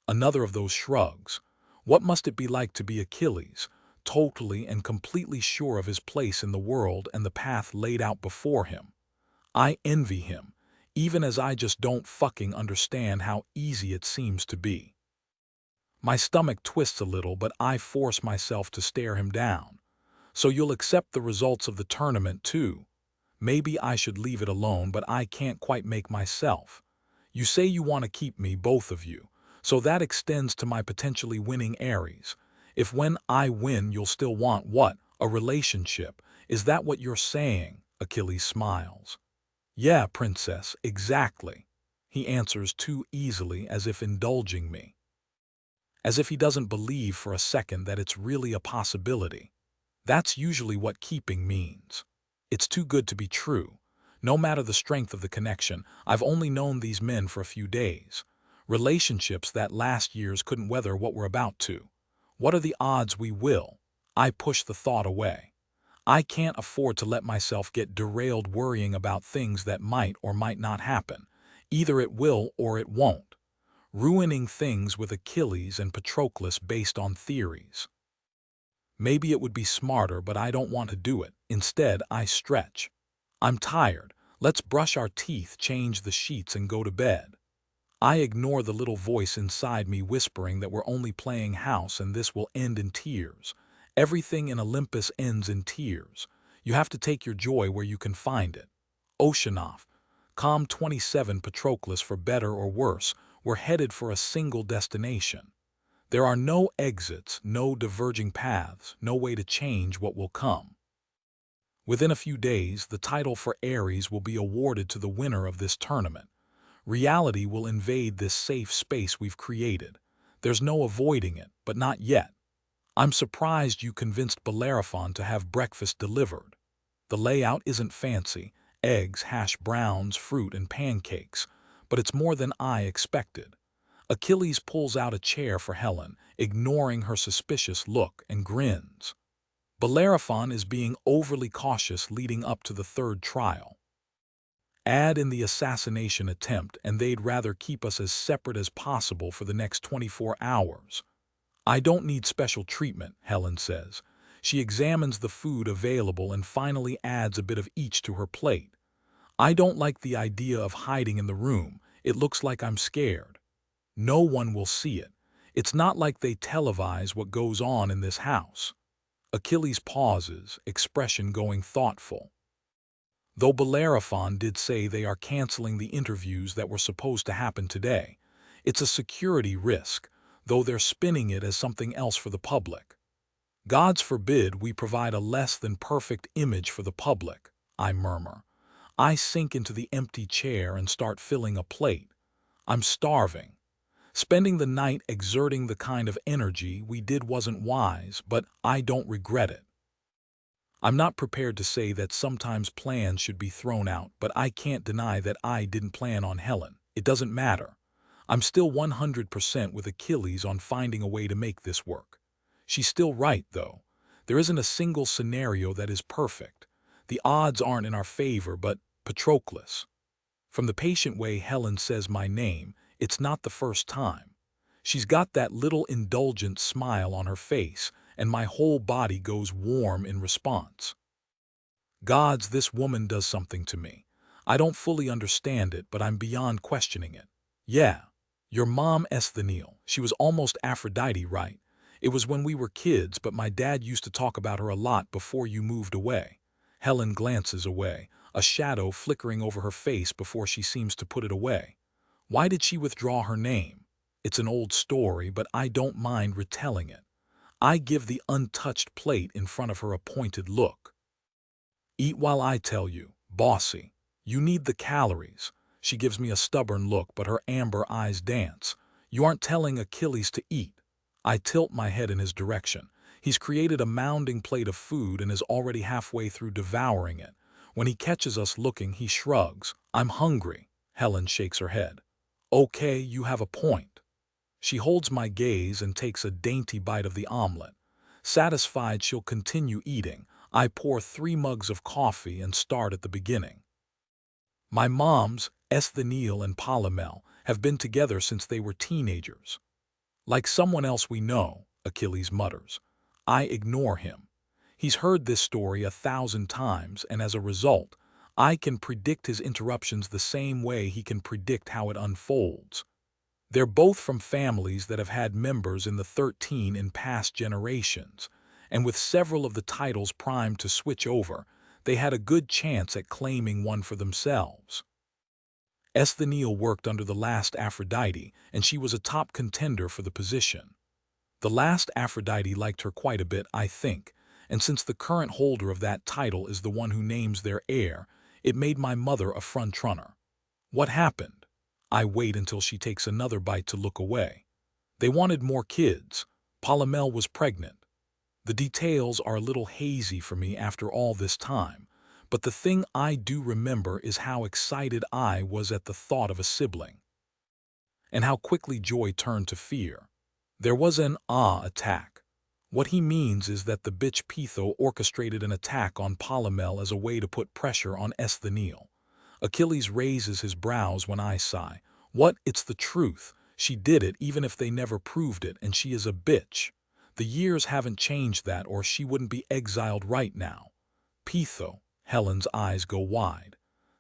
Another of those shrugs. What must it be like to be Achilles, totally and completely sure of his place in the world and the path laid out before him? I envy him, even as I just don't fucking understand how easy it seems to be. My stomach twists a little, but I force myself to stare him down. So you'll accept the results of the tournament too? Maybe I should leave it alone, but I can't quite make myself. You say you want to keep me, both of you. So that extends to my potentially winning Eris. If when I win you'll still want what? A relationship. Is that what you're saying? Achilles smiles. Yeah, princess, exactly. He answers too easily, as if indulging me. As if he doesn't believe for a second that it's really a possibility. That's usually what keeping means. It's too good to be true. No matter the strength of the connection, I've only known these men for a few days. Relationships that last years couldn't weather what we're about to. What are the odds we will? I push the thought away. I can't afford to let myself get derailed worrying about things that might or might not happen. Either it will or it won't. Ruining things with Achilles and Patroclus based on theories. Maybe it would be smarter, but I don't want to do it. Instead, I stretch. I'm tired. Let's brush our teeth, change the sheets, and go to bed. I ignore the little voice inside me whispering that we're only playing house and this will end in tears. Everything in Olympus ends in tears. You have to take your joy where you can find it. Oceanoff. Calm 27 Patroclus, for better or worse, we're headed for a single destination. There are no exits, no diverging paths, no way to change what will come. Within a few days, the title for Eris will be awarded to the winner of this tournament. Reality will invade this safe space we've created. There's no avoiding it, but not yet. I'm surprised you convinced Bellerophon to have breakfast delivered. The layout isn't fancy, eggs, hash browns, fruit, and pancakes, but it's more than I expected. Achilles pulls out a chair for Helen, ignoring her suspicious look, and grins. Bellerophon is being overly cautious leading up to the third trial. Add in the assassination attempt, and they'd rather keep us as separate as possible for the next 24 hours. I don't need special treatment, Helen says. She examines the food available and finally adds a bit of each to her plate. I don't like the idea of hiding in the room. It looks like I'm scared. No one will see it. It's not like they televise what goes on in this house. Achilles pauses, expression going thoughtful. Though Bellerophon did say they are canceling the interviews that were supposed to happen today, it's a security risk, though they're spinning it as something else for the public. Gods forbid we provide a less than perfect image for the public, I murmur. I sink into the empty chair and start filling a plate. I'm starving. Spending the night exerting the kind of energy we did wasn't wise, but I don't regret it. I'm not prepared to say that sometimes plans should be thrown out, but I can't deny that I didn't plan on Helen. It doesn't matter. I'm still 100% with Achilles on finding a way to make this work. She's still right, though. There isn't a single scenario that is perfect. The odds aren't in our favor, but Patroclus. From the patient way Helen says my name, it's not the first time. She's got that little indulgent smile on her face, and my whole body goes warm in response. Gods, this woman does something to me. I don't fully understand it, but I'm beyond questioning it. Yeah, your mom Esthenil. She was almost Aphrodite, right? It was when we were kids, but my dad used to talk about her a lot before you moved away. Helen glances away, a shadow flickering over her face before she seems to put it away. Why did she withdraw her name? It's an old story, but I don't mind retelling it. I give the untouched plate in front of her a pointed look. Eat while I tell you, bossy. You need the calories. She gives me a stubborn look, but her amber eyes dance. You aren't telling Achilles to eat. I tilt my head in his direction. He's created a mounding plate of food and is already halfway through devouring it. When he catches us looking, he shrugs. I'm hungry. Helen shakes her head. Okay, you have a point. She holds my gaze and takes a dainty bite of the omelet. Satisfied, she'll continue eating. I pour 3 mugs of coffee and start at the beginning. My moms, Esthenil and Polymel, have been together since they were teenagers. Like someone else we know, Achilles mutters. I ignore him. He's heard this story 1,000 times, and as a result, I can predict his interruptions the same way he can predict how it unfolds. They're both from families that have had members in the 13 in past generations, and with several of the titles primed to switch over, they had a good chance at claiming one for themselves. Esthenil worked under the last Aphrodite, and she was a top contender for the position. The last Aphrodite liked her quite a bit, I think, and since the current holder of that title is the one who names their heir, it made my mother a frontrunner. What happened? I wait until she takes another bite to look away. They wanted more kids. Polymel was pregnant. The details are a little hazy for me after all this time, but the thing I do remember is how excited I was at the thought of a sibling, and how quickly joy turned to fear. There was an attack. What he means is that the bitch Pitho orchestrated an attack on Polymel as a way to put pressure on Esthenil. Achilles raises his brows when I sigh. What? It's the truth. She did it even if they never proved it, and she is a bitch. The years haven't changed that, or she wouldn't be exiled right now. Pitho. Helen's eyes go wide.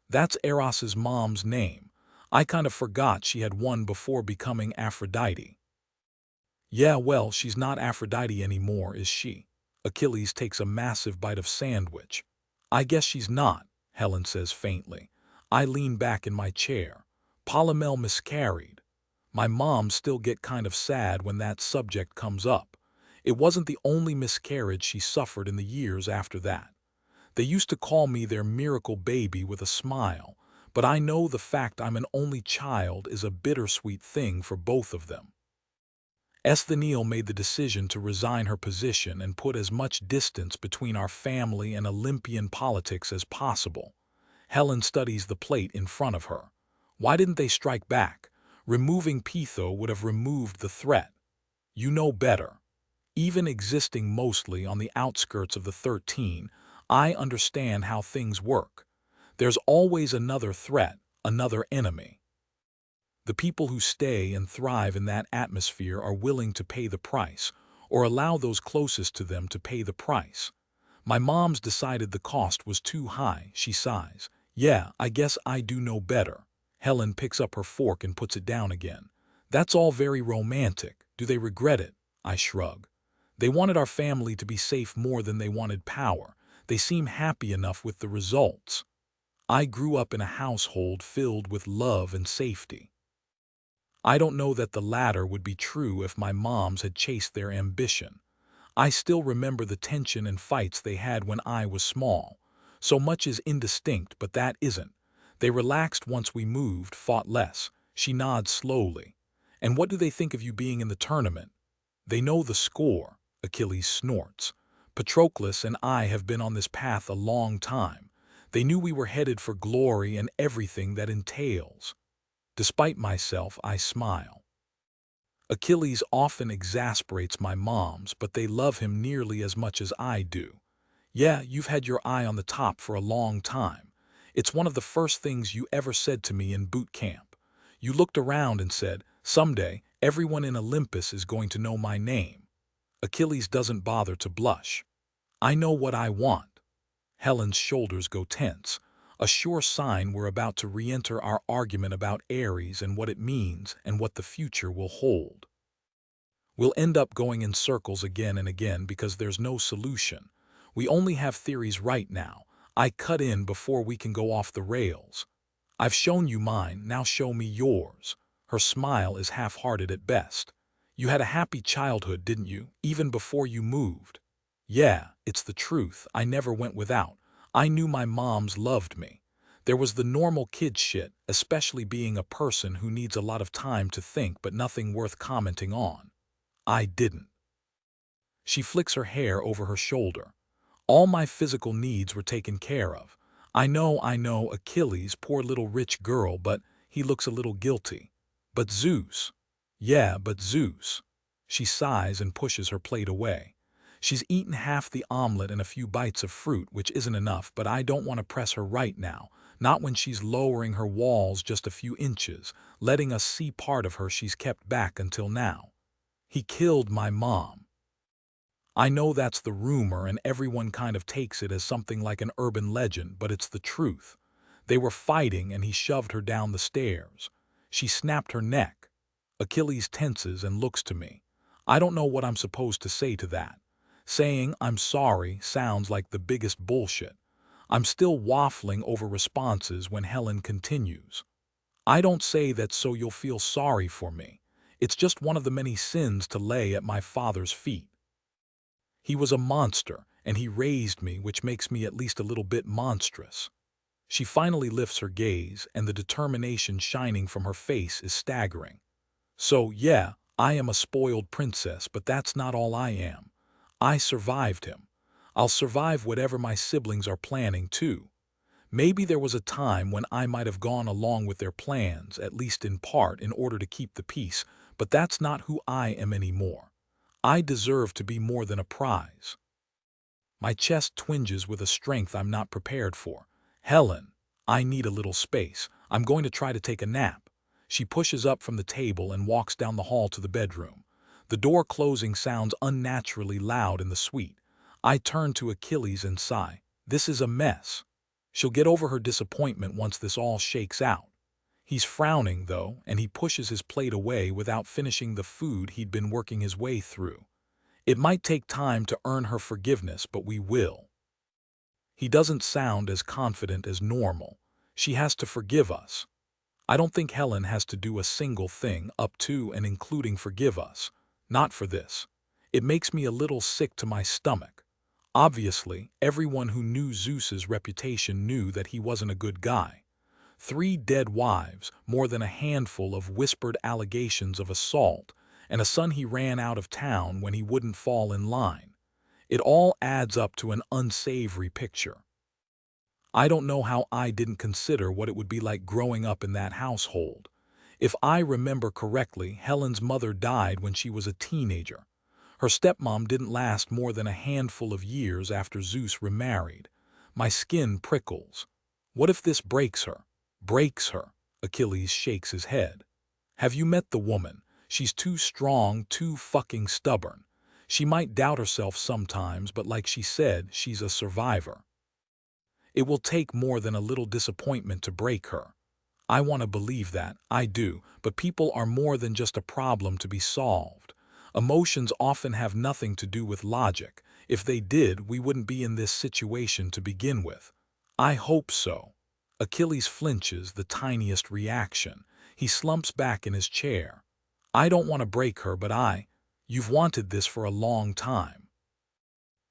That's Eris's mom's name. I kind of forgot she had one before becoming Aphrodite. Yeah, well, she's not Aphrodite anymore, is she? Achilles takes a massive bite of sandwich. I guess she's not, Helen says faintly. I lean back in my chair. Polymel miscarried. My mom still get kind of sad when that subject comes up. It wasn't the only miscarriage she suffered in the years after that. They used to call me their miracle baby with a smile, but I know the fact I'm an only child is a bittersweet thing for both of them. Esthenil made the decision to resign her position and put as much distance between our family and Olympian politics as possible. Helen studies the plate in front of her. Why didn't they strike back? Removing Pitho would have removed the threat. You know better. Even existing mostly on the outskirts of the 13, I understand how things work. There's always another threat, another enemy. The people who stay and thrive in that atmosphere are willing to pay the price, or allow those closest to them to pay the price. My mom's decided the cost was too high, she sighs. Yeah, I guess I do know better. Helen picks up her fork and puts it down again. That's all very romantic. Do they regret it? I shrug. They wanted our family to be safe more than they wanted power. They seem happy enough with the results. I grew up in a household filled with love and safety. I don't know that the latter would be true if my moms had chased their ambition. I still remember the tension and fights they had when I was small. So much is indistinct, but that isn't. They relaxed once we moved, fought less. She nods slowly. And what do they think of you being in the tournament? They know the score, Achilles snorts. Patroclus and I have been on this path a long time. They knew we were headed for glory and everything that entails. Despite myself, I smile. Achilles often exasperates my moms, but they love him nearly as much as I do. Yeah, you've had your eye on the top for a long time. It's one of the first things you ever said to me in boot camp. You looked around and said, "Someday, everyone in Olympus is going to know my name." Achilles doesn't bother to blush. "I know what I want." Helen's shoulders go tense, a sure sign we're about to re-enter our argument about Eris and what it means and what the future will hold. We'll end up going in circles again and again because there's no solution. We only have theories right now. I cut in before we can go off the rails. "I've shown you mine, now show me yours." Her smile is half-hearted at best. "You had a happy childhood, didn't you, even before you moved?" "Yeah, it's the truth. I never went without. I knew my moms loved me. There was the normal kid shit, especially being a person who needs a lot of time to think but nothing worth commenting on. I didn't." She flicks her hair over her shoulder. "All my physical needs were taken care of. I know, Achilles, poor little rich girl, but," he looks a little guilty. "But Zeus." "Yeah, but Zeus." She sighs and pushes her plate away. She's eaten half the omelet and a few bites of fruit, which isn't enough, but I don't want to press her right now, not when she's lowering her walls just a few inches, letting us see part of her she's kept back until now. "He killed my mom." I know that's the rumor and everyone kind of takes it as something like an urban legend, but it's the truth. They were fighting and he shoved her down the stairs. She snapped her neck. Achilles tenses and looks to me. I don't know what I'm supposed to say to that. Saying "I'm sorry" sounds like the biggest bullshit. I'm still waffling over responses when Helen continues. "I don't say that so you'll feel sorry for me. It's just one of the many sins to lay at my father's feet. He was a monster, and he raised me, which makes me at least a little bit monstrous." She finally lifts her gaze, and the determination shining from her face is staggering. "So, yeah, I am a spoiled princess, but that's not all I am. I survived him. I'll survive whatever my siblings are planning, too. Maybe there was a time when I might have gone along with their plans, at least in part, in order to keep the peace, but that's not who I am anymore. I deserve to be more than a prize." My chest twinges with a strength I'm not prepared for. "Helen, I need a little space. I'm going to try to take a nap." She pushes up from the table and walks down the hall to the bedroom. The door closing sounds unnaturally loud in the suite. I turn to Achilles and sigh. This is a mess. She'll get over her disappointment once this all shakes out. He's frowning, though, and he pushes his plate away without finishing the food he'd been working his way through. "It might take time to earn her forgiveness, but we will." He doesn't sound as confident as normal. "She has to forgive us." I don't think Helen has to do a single thing up to and including forgive us. Not for this. It makes me a little sick to my stomach. Obviously, everyone who knew Zeus's reputation knew that he wasn't a good guy. 3 dead wives, more than a handful of whispered allegations of assault, and a son he ran out of town when he wouldn't fall in line. It all adds up to an unsavory picture. I don't know how I didn't consider what it would be like growing up in that household. If I remember correctly, Helen's mother died when she was a teenager. Her stepmom didn't last more than a handful of years after Zeus remarried. My skin prickles. What if this breaks her? Breaks her? Achilles shakes his head. "Have you met the woman? She's too strong, too fucking stubborn. She might doubt herself sometimes, but like she said, she's a survivor. It will take more than a little disappointment to break her." I want to believe that, I do, but people are more than just a problem to be solved. Emotions often have nothing to do with logic. If they did, we wouldn't be in this situation to begin with. I hope so. Achilles flinches, the tiniest reaction. He slumps back in his chair. "I don't want to break her, but you've wanted this for a long time."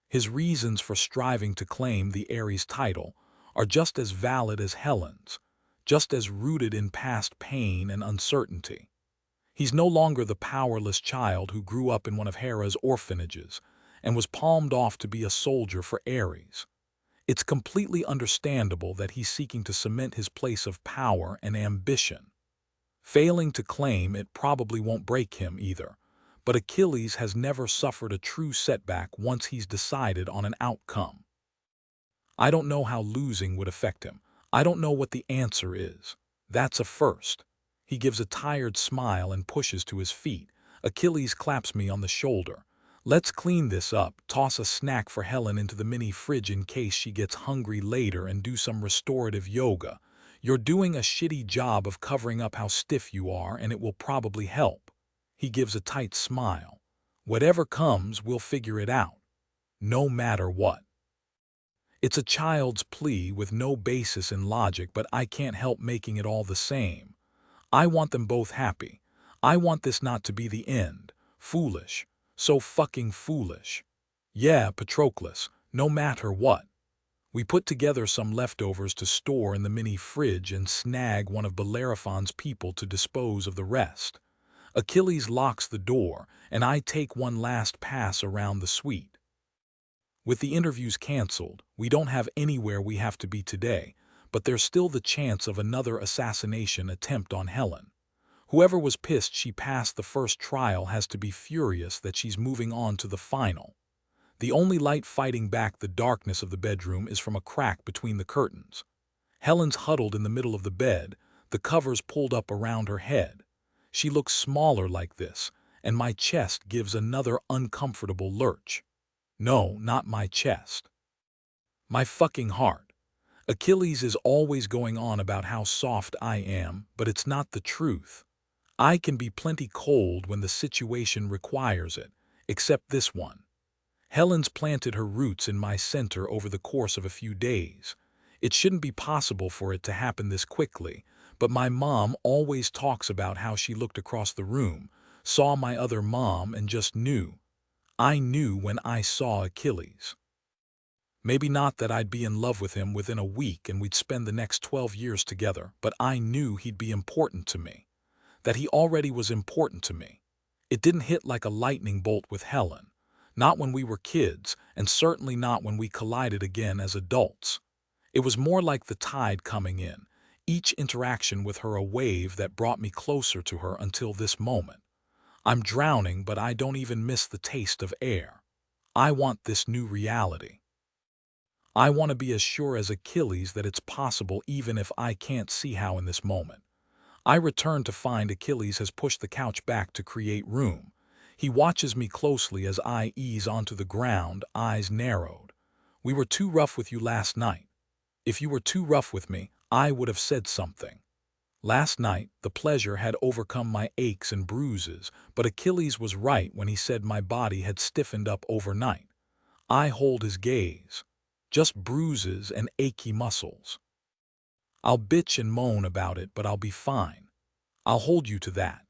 His reasons for striving to claim the Eris title are just as valid as Helen's, just as rooted in past pain and uncertainty. He's no longer the powerless child who grew up in one of Hera's orphanages and was palmed off to be a soldier for Eris. It's completely understandable that he's seeking to cement his place of power and ambition. Failing to claim it probably won't break him either. But Achilles has never suffered a true setback once he's decided on an outcome. I don't know how losing would affect him. I don't know what the answer is. That's a first. He gives a tired smile and pushes to his feet. Achilles claps me on the shoulder. Let's clean this up, toss a snack for Helen into the mini fridge in case she gets hungry later, and do some restorative yoga. You're doing a shitty job of covering up how stiff you are, and it will probably help. He gives a tight smile. Whatever comes, we'll figure it out. No matter what. It's a child's plea with no basis in logic, but I can't help making it all the same. I want them both happy. I want this not to be the end. Foolish. So fucking foolish. Yeah, Patroclus, no matter what. We put together some leftovers to store in the mini fridge and snag one of Bellerophon's people to dispose of the rest. Achilles locks the door, and I take one last pass around the suite. With the interviews canceled, we don't have anywhere we have to be today, but there's still the chance of another assassination attempt on Helen. Whoever was pissed she passed the first trial has to be furious that she's moving on to the final. The only light fighting back the darkness of the bedroom is from a crack between the curtains. Helen's huddled in the middle of the bed, the covers pulled up around her head. She looks smaller like this, and my chest gives another uncomfortable lurch. No, not my chest. My fucking heart. Achilles is always going on about how soft I am, but it's not the truth. I can be plenty cold when the situation requires it, except this one. Helen's planted her roots in my center over the course of a few days. It shouldn't be possible for it to happen this quickly, but my mom always talks about how she looked across the room, saw my other mom, and just knew. I knew when I saw Achilles. Maybe not that I'd be in love with him within a week and we'd spend the next 12 years together, but I knew he'd be important to me. That he already was important to me. It didn't hit like a lightning bolt with Helen. Not when we were kids, and certainly not when we collided again as adults. It was more like the tide coming in, each interaction with her a wave that brought me closer to her until this moment. I'm drowning, but I don't even miss the taste of air. I want this new reality. I want to be as sure as Achilles that it's possible even if I can't see how in this moment. I return to find Achilles has pushed the couch back to create room. He watches me closely as I ease onto the ground, eyes narrowed. We were too rough with you last night. If you were too rough with me, I would have said something. Last night, the pleasure had overcome my aches and bruises, but Achilles was right when he said my body had stiffened up overnight. I hold his gaze. Just bruises and achy muscles. I'll bitch and moan about it, but I'll be fine. I'll hold you to that.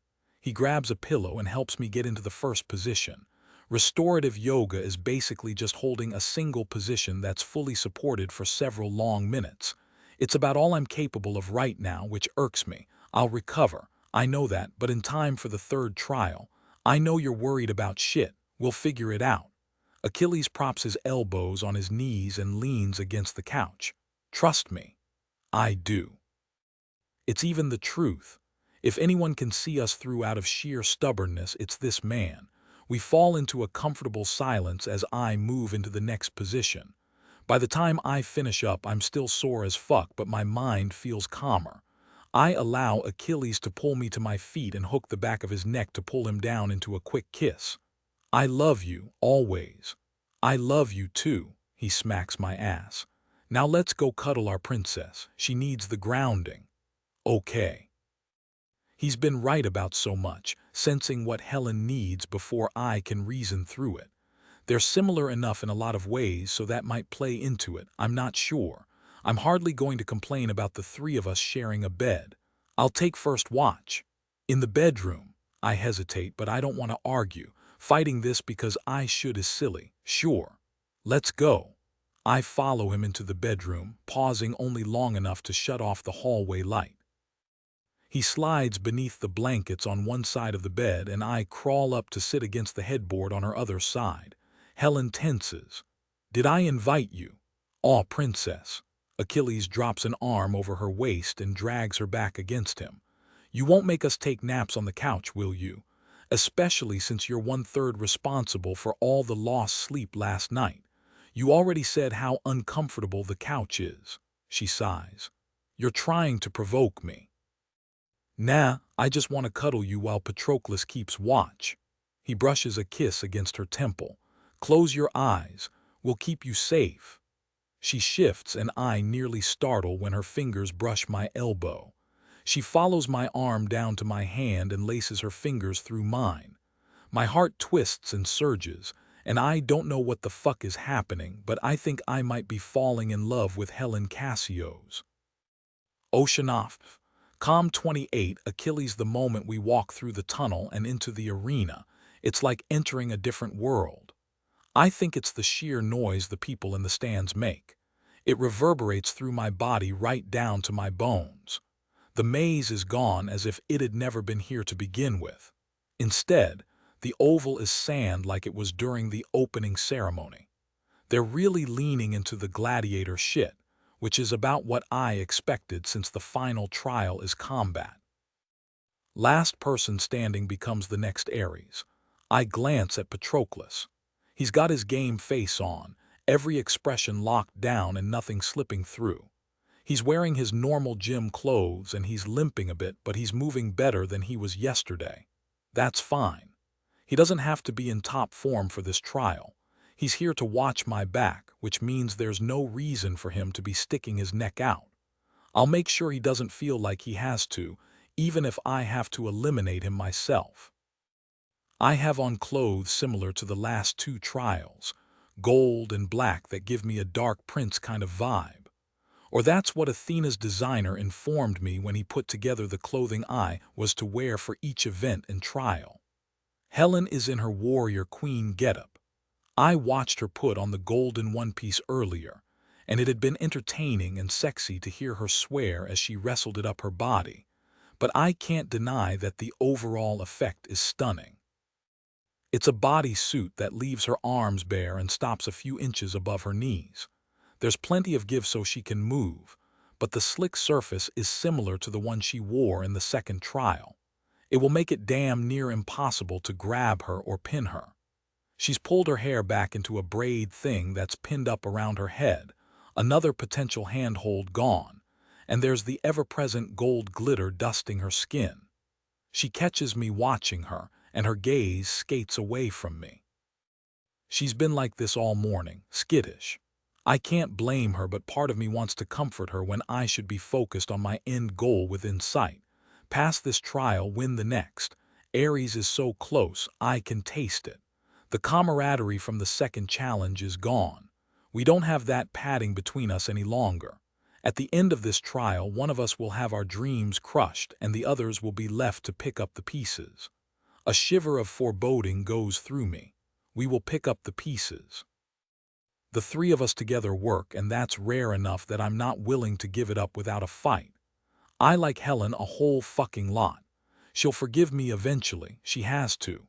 He grabs a pillow and helps me get into the first position. Restorative yoga is basically just holding a single position that's fully supported for several long minutes. It's about all I'm capable of right now, which irks me. I'll recover. I know that, but in time for the third trial. I know you're worried about shit. We'll figure it out. Achilles props his elbows on his knees and leans against the couch. Trust me. I do. It's even the truth. If anyone can see us through out of sheer stubbornness, it's this man. We fall into a comfortable silence as I move into the next position. By the time I finish up, I'm still sore as fuck, but my mind feels calmer. I allow Achilles to pull me to my feet and hook the back of his neck to pull him down into a quick kiss. I love you, always. I love you too, he smacks my ass. Now let's go cuddle our princess. She needs the grounding. Okay. He's been right about so much, sensing what Helen needs before I can reason through it. They're similar enough in a lot of ways, so that might play into it. I'm not sure. I'm hardly going to complain about the three of us sharing a bed. I'll take first watch. In the bedroom. I hesitate, but I don't want to argue. Fighting this because I should is silly. Sure. Let's go. I follow him into the bedroom, pausing only long enough to shut off the hallway light. He slides beneath the blankets on one side of the bed, and I crawl up to sit against the headboard on her other side. Helen tenses. Did I invite you? Aw, princess. Achilles drops an arm over her waist and drags her back against him. You won't make us take naps on the couch, will you? Especially since you're 1/3 responsible for all the lost sleep last night. You already said how uncomfortable the couch is. She sighs. You're trying to provoke me. Nah, I just want to cuddle you while Patroclus keeps watch. He brushes a kiss against her temple. Close your eyes. We'll keep you safe. She shifts and I nearly startle when her fingers brush my elbow. She follows my arm down to my hand and laces her fingers through mine. My heart twists and surges, and I don't know what the fuck is happening, but I think I might be falling in love with Helen Cassio's. Oceanoff. Calm 28 Achilles. The moment we walk through the tunnel and into the arena, it's like entering a different world. I think it's the sheer noise the people in the stands make. It reverberates through my body right down to my bones. The maze is gone as if it had never been here to begin with. Instead, the oval is sand like it was during the opening ceremony. They're really leaning into the gladiator shit, which is about what I expected since the final trial is combat. Last person standing becomes the next Eris. I glance at Patroclus. He's got his game face on, every expression locked down and nothing slipping through. He's wearing his normal gym clothes and he's limping a bit, but he's moving better than he was yesterday. That's fine. He doesn't have to be in top form for this trial. He's here to watch my back, which means there's no reason for him to be sticking his neck out. I'll make sure he doesn't feel like he has to, even if I have to eliminate him myself. I have on clothes similar to the last 2 trials, gold and black that give me a dark prince kind of vibe. Or that's what Athena's designer informed me when he put together the clothing I was to wear for each event and trial. Helen is in her warrior queen getup. I watched her put on the golden one-piece earlier, and it had been entertaining and sexy to hear her swear as she wrestled it up her body, but I can't deny that the overall effect is stunning. It's a bodysuit that leaves her arms bare and stops a few inches above her knees. There's plenty of give so she can move, but the slick surface is similar to the one she wore in the second trial. It will make it damn near impossible to grab her or pin her. She's pulled her hair back into a braid thing that's pinned up around her head, another potential handhold gone, and there's the ever-present gold glitter dusting her skin. She catches me watching her, and her gaze skates away from me. She's been like this all morning, skittish. I can't blame her, but part of me wants to comfort her when I should be focused on my end goal within sight. Pass this trial, win the next. Eris is so close, I can taste it. The camaraderie from the second challenge is gone. We don't have that padding between us any longer. At the end of this trial, one of us will have our dreams crushed and the others will be left to pick up the pieces. A shiver of foreboding goes through me. We will pick up the pieces. The 3 of us together work, and that's rare enough that I'm not willing to give it up without a fight. I like Helen a whole fucking lot. She'll forgive me eventually, she has to.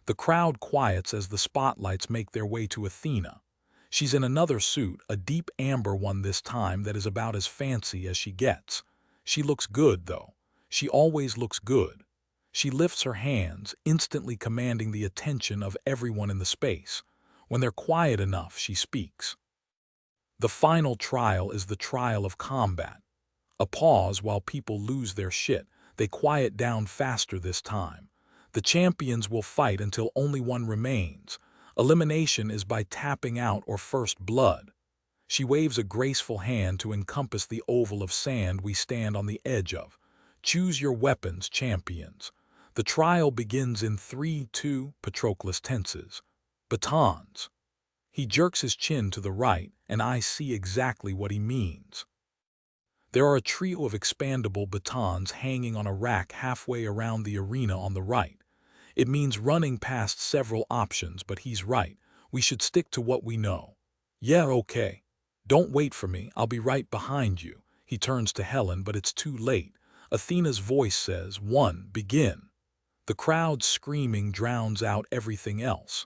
The crowd quiets as the spotlights make their way to Athena. She's in another suit, a deep amber one this time that is about as fancy as she gets. She looks good, though. She always looks good. She lifts her hands, instantly commanding the attention of everyone in the space. When they're quiet enough, she speaks. The final trial is the trial of combat. A pause while people lose their shit. They quiet down faster this time. The champions will fight until only one remains. Elimination is by tapping out or first blood. She waves a graceful hand to encompass the oval of sand we stand on the edge of. Choose your weapons, champions. The trial begins in 3, 2, Patroclus tenses. Batons. He jerks his chin to the right, and I see exactly what he means. There are a trio of expandable batons hanging on a rack halfway around the arena on the right. It means running past several options, but he's right. We should stick to what we know. Yeah, okay. Don't wait for me. I'll be right behind you. He turns to Helen, but it's too late. Athena's voice says, 1, begin. The crowd screaming drowns out everything else.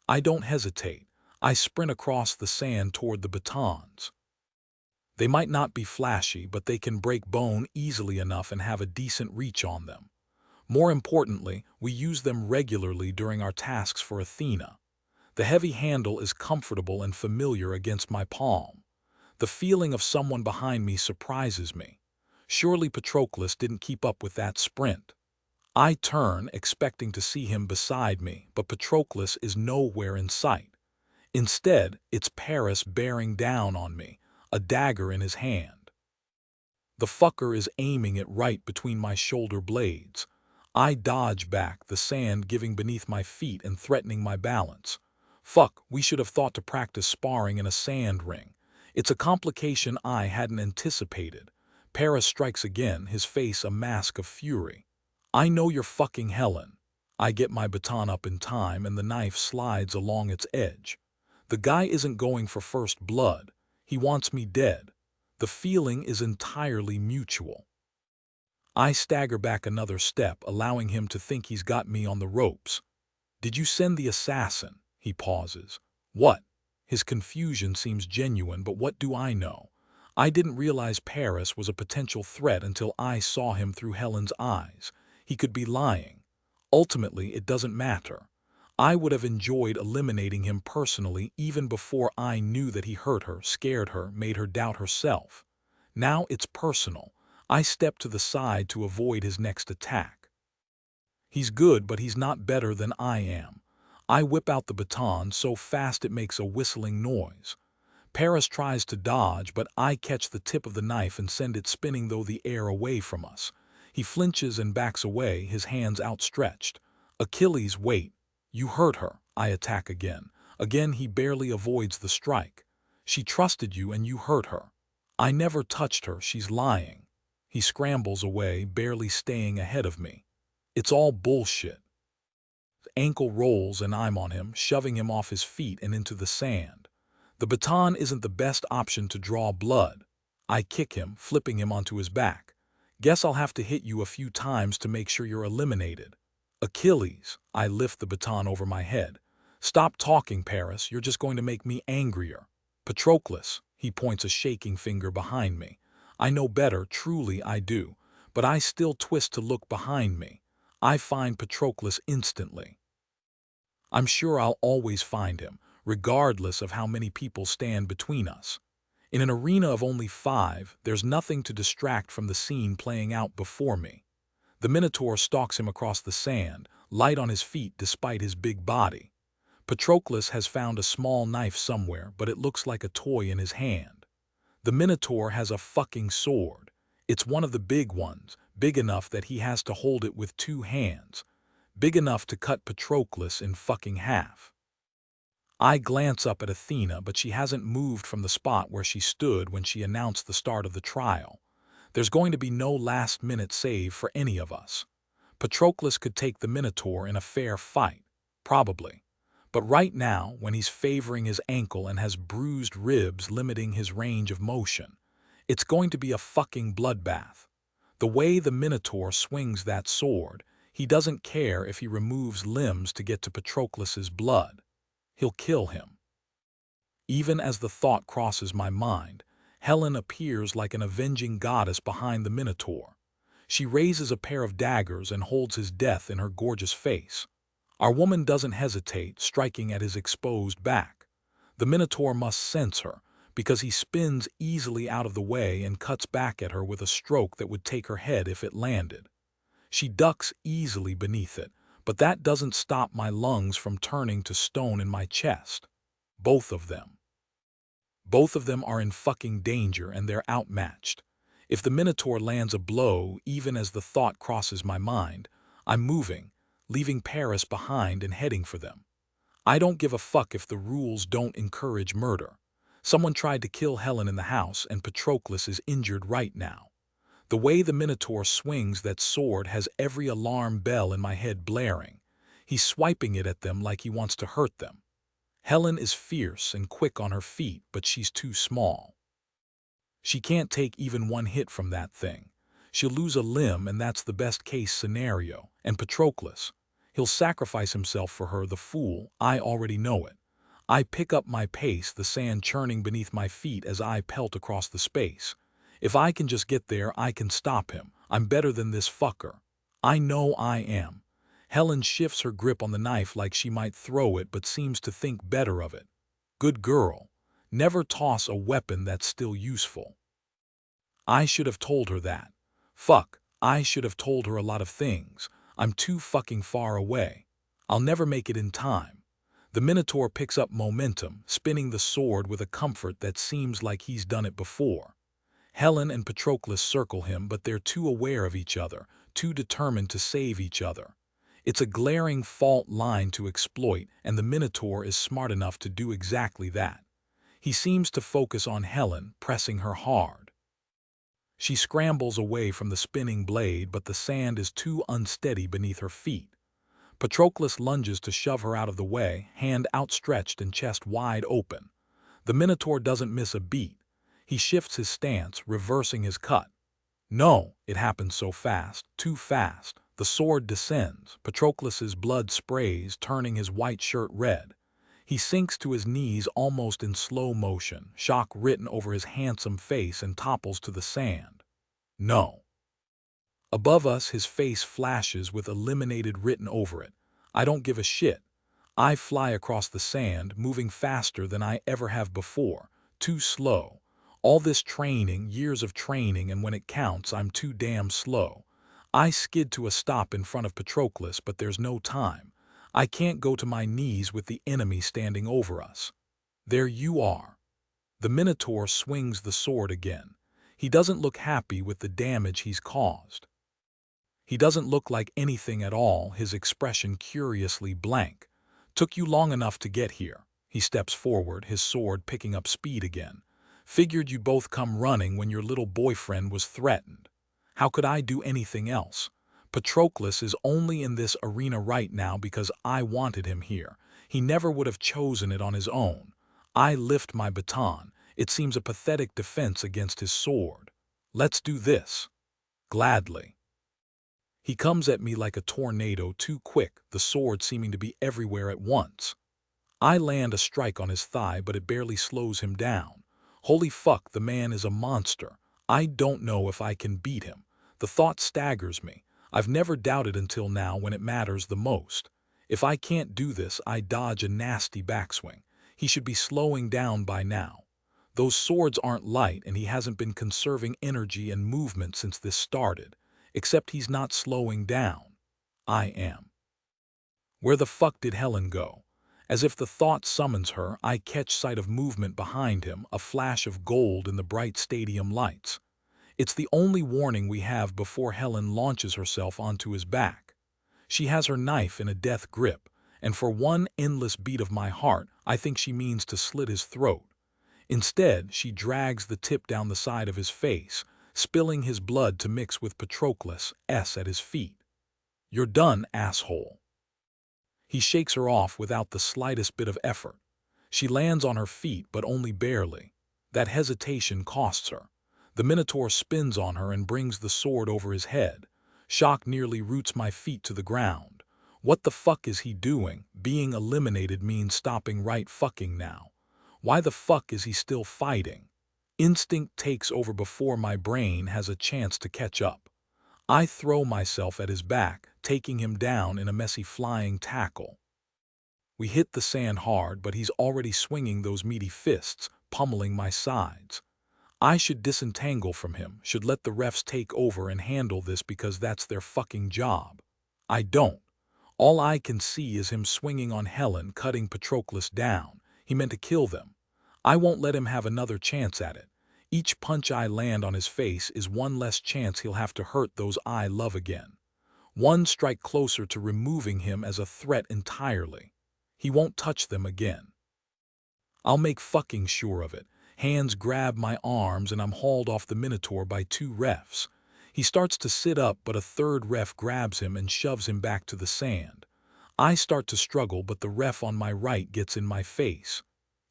I don't hesitate. I sprint across the sand toward the batons. They might not be flashy, but they can break bone easily enough and have a decent reach on them. More importantly, we use them regularly during our tasks for Athena. The heavy handle is comfortable and familiar against my palm. The feeling of someone behind me surprises me. Surely Patroclus didn't keep up with that sprint. I turn, expecting to see him beside me, but Patroclus is nowhere in sight. Instead, it's Paris bearing down on me, a dagger in his hand. The fucker is aiming it right between my shoulder blades. I dodge back, the sand giving beneath my feet and threatening my balance. Fuck, we should have thought to practice sparring in a sand ring. It's a complication I hadn't anticipated. Paris strikes again, his face a mask of fury. I know you're fucking Helen. I get my baton up in time and the knife slides along its edge. The guy isn't going for first blood. He wants me dead. The feeling is entirely mutual. I stagger back another step, allowing him to think he's got me on the ropes. Did you send the assassin? He pauses. What? His confusion seems genuine, but what do I know? I didn't realize Paris was a potential threat until I saw him through Helen's eyes. He could be lying. Ultimately, it doesn't matter. I would have enjoyed eliminating him personally even before I knew that he hurt her, scared her, made her doubt herself. Now it's personal. I step to the side to avoid his next attack. He's good, but he's not better than I am. I whip out the baton so fast it makes a whistling noise. Paris tries to dodge, but I catch the tip of the knife and send it spinning through the air away from us. He flinches and backs away, his hands outstretched. Achilles, wait. You hurt her. I attack again. Again he barely avoids the strike. She trusted you and you hurt her. I never touched her, she's lying. He scrambles away, barely staying ahead of me. It's all bullshit. Ankle rolls and I'm on him, shoving him off his feet and into the sand. The baton isn't the best option to draw blood. I kick him, flipping him onto his back. Guess I'll have to hit you a few times to make sure you're eliminated. Achilles, I lift the baton over my head. Stop talking, Paris, you're just going to make me angrier. Patroclus, he points a shaking finger behind me. I know better, truly I do, but I still twist to look behind me. I find Patroclus instantly. I'm sure I'll always find him, regardless of how many people stand between us. In an arena of only 5, there's nothing to distract from the scene playing out before me. The Minotaur stalks him across the sand, light on his feet despite his big body. Patroclus has found a small knife somewhere, but it looks like a toy in his hand. The Minotaur has a fucking sword. It's one of the big ones, big enough that he has to hold it with 2 hands. Big enough to cut Patroclus in fucking half. I glance up at Athena, but she hasn't moved from the spot where she stood when she announced the start of the trial. There's going to be no last-minute save for any of us. Patroclus could take the Minotaur in a fair fight, probably. But right now, when he's favoring his ankle and has bruised ribs limiting his range of motion, it's going to be a fucking bloodbath. The way the Minotaur swings that sword, he doesn't care if he removes limbs to get to Patroclus's blood. He'll kill him. Even as the thought crosses my mind, Helen appears like an avenging goddess behind the Minotaur. She raises a pair of daggers and holds his death in her gorgeous face. Our woman doesn't hesitate, striking at his exposed back. The Minotaur must sense her, because he spins easily out of the way and cuts back at her with a stroke that would take her head if it landed. She ducks easily beneath it, but that doesn't stop my lungs from turning to stone in my chest. Both of them. Both of them are in fucking danger and they're outmatched. If the Minotaur lands a blow, even as the thought crosses my mind, I'm moving, leaving Paris behind and heading for them. I don't give a fuck if the rules don't encourage murder. Someone tried to kill Helen in the house and Patroclus is injured right now. The way the Minotaur swings that sword has every alarm bell in my head blaring. He's swiping it at them like he wants to hurt them. Helen is fierce and quick on her feet, but she's too small. She can't take even one hit from that thing. She'll lose a limb and that's the best case scenario. And Patroclus, he'll sacrifice himself for her, the fool, I already know it. I pick up my pace, the sand churning beneath my feet as I pelt across the space. If I can just get there, I can stop him. I'm better than this fucker. I know I am. Helen shifts her grip on the knife like she might throw it, but seems to think better of it. Good girl. Never toss a weapon that's still useful. I should have told her that. Fuck, I should have told her a lot of things. I'm too fucking far away. I'll never make it in time. The Minotaur picks up momentum, spinning the sword with a comfort that seems like he's done it before. Helen and Patroclus circle him, but they're too aware of each other, too determined to save each other. It's a glaring fault line to exploit, and the Minotaur is smart enough to do exactly that. He seems to focus on Helen, pressing her hard. She scrambles away from the spinning blade, but the sand is too unsteady beneath her feet. Patroclus lunges to shove her out of the way, hand outstretched and chest wide open. The Minotaur doesn't miss a beat. He shifts his stance, reversing his cut. No, it happens so fast, too fast. The sword descends. Patroclus's blood sprays, turning his white shirt red. He sinks to his knees almost in slow motion, shock written over his handsome face, and topples to the sand. No. Above us, his face flashes with eliminated written over it. I don't give a shit. I fly across the sand, moving faster than I ever have before. Too slow. All this training, years of training, and when it counts, I'm too damn slow. I skid to a stop in front of Patroclus, but there's no time. I can't go to my knees with the enemy standing over us. There you are. The Minotaur swings the sword again. He doesn't look happy with the damage he's caused. He doesn't look like anything at all, his expression curiously blank. Took you long enough to get here. He steps forward, his sword picking up speed again. Figured you'd both come running when your little boyfriend was threatened. How could I do anything else? Patroclus is only in this arena right now because I wanted him here. He never would have chosen it on his own. I lift my baton. It seems a pathetic defense against his sword. Let's do this. Gladly. He comes at me like a tornado, too quick, the sword seeming to be everywhere at once. I land a strike on his thigh, but it barely slows him down. Holy fuck, the man is a monster. I don't know if I can beat him. The thought staggers me. I've never doubted until now when it matters the most. If I can't do this, I dodge a nasty backswing. He should be slowing down by now. Those swords aren't light, and he hasn't been conserving energy and movement since this started. Except he's not slowing down. I am. Where the fuck did Helen go? As if the thought summons her, I catch sight of movement behind him, a flash of gold in the bright stadium lights. It's the only warning we have before Helen launches herself onto his back. She has her knife in a death grip, and for one endless beat of my heart, I think she means to slit his throat. Instead, she drags the tip down the side of his face, spilling his blood to mix with Patroclus' at his feet. You're done, asshole. He shakes her off without the slightest bit of effort. She lands on her feet, but only barely. That hesitation costs her. The Minotaur spins on her and brings the sword over his head. Shock nearly roots my feet to the ground. What the fuck is he doing? Being eliminated means stopping right fucking now. Why the fuck is he still fighting? Instinct takes over before my brain has a chance to catch up. I throw myself at his back, taking him down in a messy flying tackle. We hit the sand hard, but he's already swinging those meaty fists, pummeling my sides. I should disentangle from him, should let the refs take over and handle this because that's their fucking job. I don't. All I can see is him swinging on Helen, cutting Patroclus down. He meant to kill them. I won't let him have another chance at it. Each punch I land on his face is one less chance he'll have to hurt those I love again. One strike closer to removing him as a threat entirely. He won't touch them again. I'll make fucking sure of it. Hands grab my arms and I'm hauled off the Minotaur by two refs. He starts to sit up, but a third ref grabs him and shoves him back to the sand. I start to struggle, but the ref on my right gets in my face.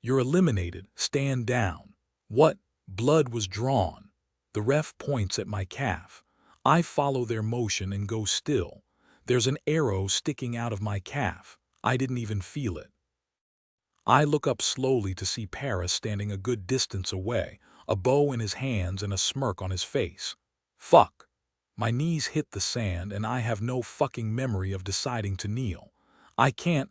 You're eliminated. Stand down. What? Blood was drawn. The ref points at my calf. I follow their motion and go still. There's an arrow sticking out of my calf. I didn't even feel it. I look up slowly to see Paris standing a good distance away, a bow in his hands and a smirk on his face. Fuck. My knees hit the sand and I have no fucking memory of deciding to kneel. I can't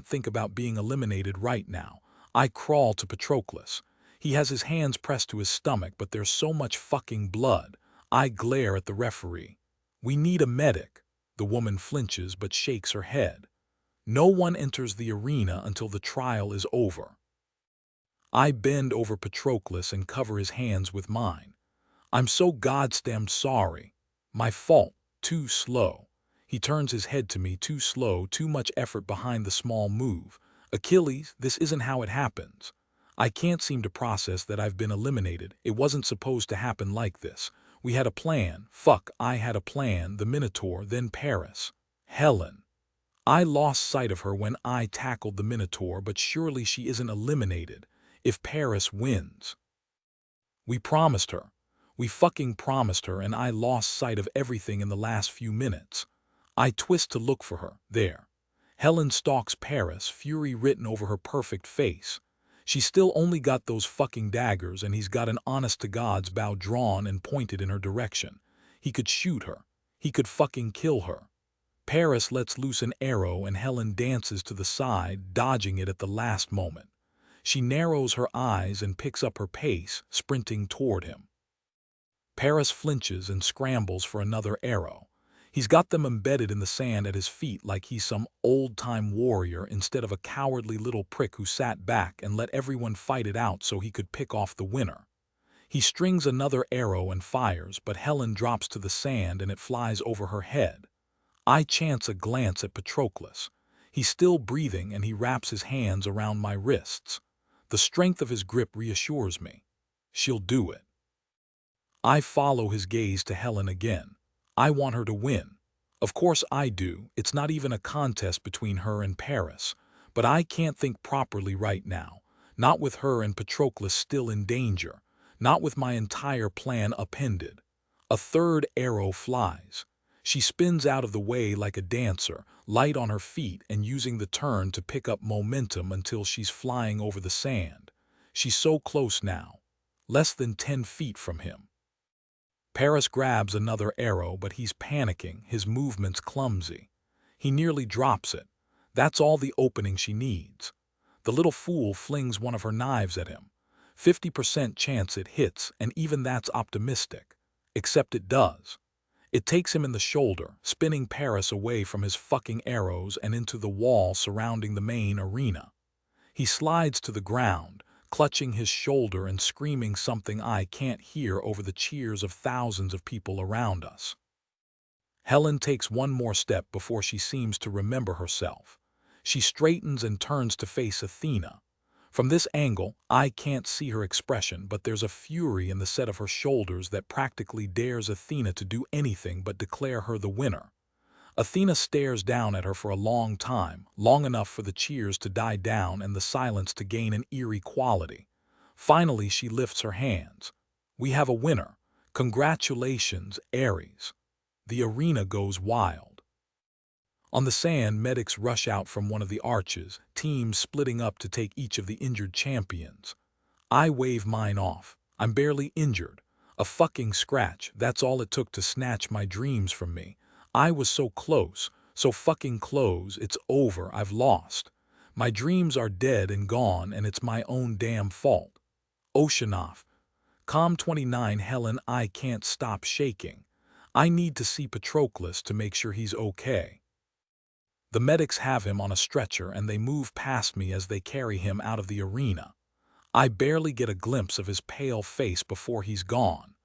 think about being eliminated right now. I crawl to Patroclus. He has his hands pressed to his stomach, but there's so much fucking blood. I glare at the referee. We need a medic. The woman flinches but shakes her head. No one enters the arena until the trial is over. I bend over Patroclus and cover his hands with mine. I'm so goddamn sorry. My fault. Too slow. He turns his head to me. Too slow, too much effort behind the small move. Achilles, this isn't how it happens. I can't seem to process that I've been eliminated. It wasn't supposed to happen like this. We had a plan. Fuck, I had a plan. The Minotaur, then Paris. Helen. I lost sight of her when I tackled the Minotaur, but surely she isn't eliminated if Paris wins. We promised her. We fucking promised her, and I lost sight of everything in the last few minutes. I twist to look for her. There. Helen stalks Paris, fury written over her perfect face. She's still only got those fucking daggers, and he's got an honest-to-God's bow drawn and pointed in her direction. He could shoot her. He could fucking kill her. Paris lets loose an arrow and Helen dances to the side, dodging it at the last moment. She narrows her eyes and picks up her pace, sprinting toward him. Paris flinches and scrambles for another arrow. He's got them embedded in the sand at his feet like he's some old-time warrior instead of a cowardly little prick who sat back and let everyone fight it out so he could pick off the winner. He strings another arrow and fires, but Helen drops to the sand and it flies over her head. I chance a glance at Patroclus. He's still breathing and he wraps his hands around my wrists. The strength of his grip reassures me. She'll do it. I follow his gaze to Helen again. I want her to win. Of course I do. It's not even a contest between her and Paris. But I can't think properly right now. Not with her and Patroclus still in danger. Not with my entire plan upended. A third arrow flies. She spins out of the way like a dancer, light on her feet and using the turn to pick up momentum until she's flying over the sand. She's so close now. Less than 10 feet from him. Paris grabs another arrow, but he's panicking, his movements clumsy. He nearly drops it. That's all the opening she needs. The little fool flings one of her knives at him. 50% chance it hits, and even that's optimistic. Except it does. It takes him in the shoulder, spinning Paris away from his fucking arrows and into the wall surrounding the main arena. He slides to the ground, clutching his shoulder and screaming something I can't hear over the cheers of thousands of people around us. Helen takes one more step before she seems to remember herself. She straightens and turns to face Athena. From this angle, I can't see her expression, but there's a fury in the set of her shoulders that practically dares Athena to do anything but declare her the winner. Athena stares down at her for a long time, long enough for the cheers to die down and the silence to gain an eerie quality. Finally, she lifts her hands. We have a winner. Congratulations, Eris. The arena goes wild. On the sand, medics rush out from one of the arches, teams splitting up to take each of the injured champions. I wave mine off. I'm barely injured. A fucking scratch, that's all it took to snatch my dreams from me. I was so close, so fucking close. It's over. I've lost. My dreams are dead and gone, and it's my own damn fault. Oceanoff. Calm 29 Helen, I can't stop shaking. I need to see Patroclus to make sure he's okay. The medics have him on a stretcher and they move past me as they carry him out of the arena. I barely get a glimpse of his pale face before he's gone.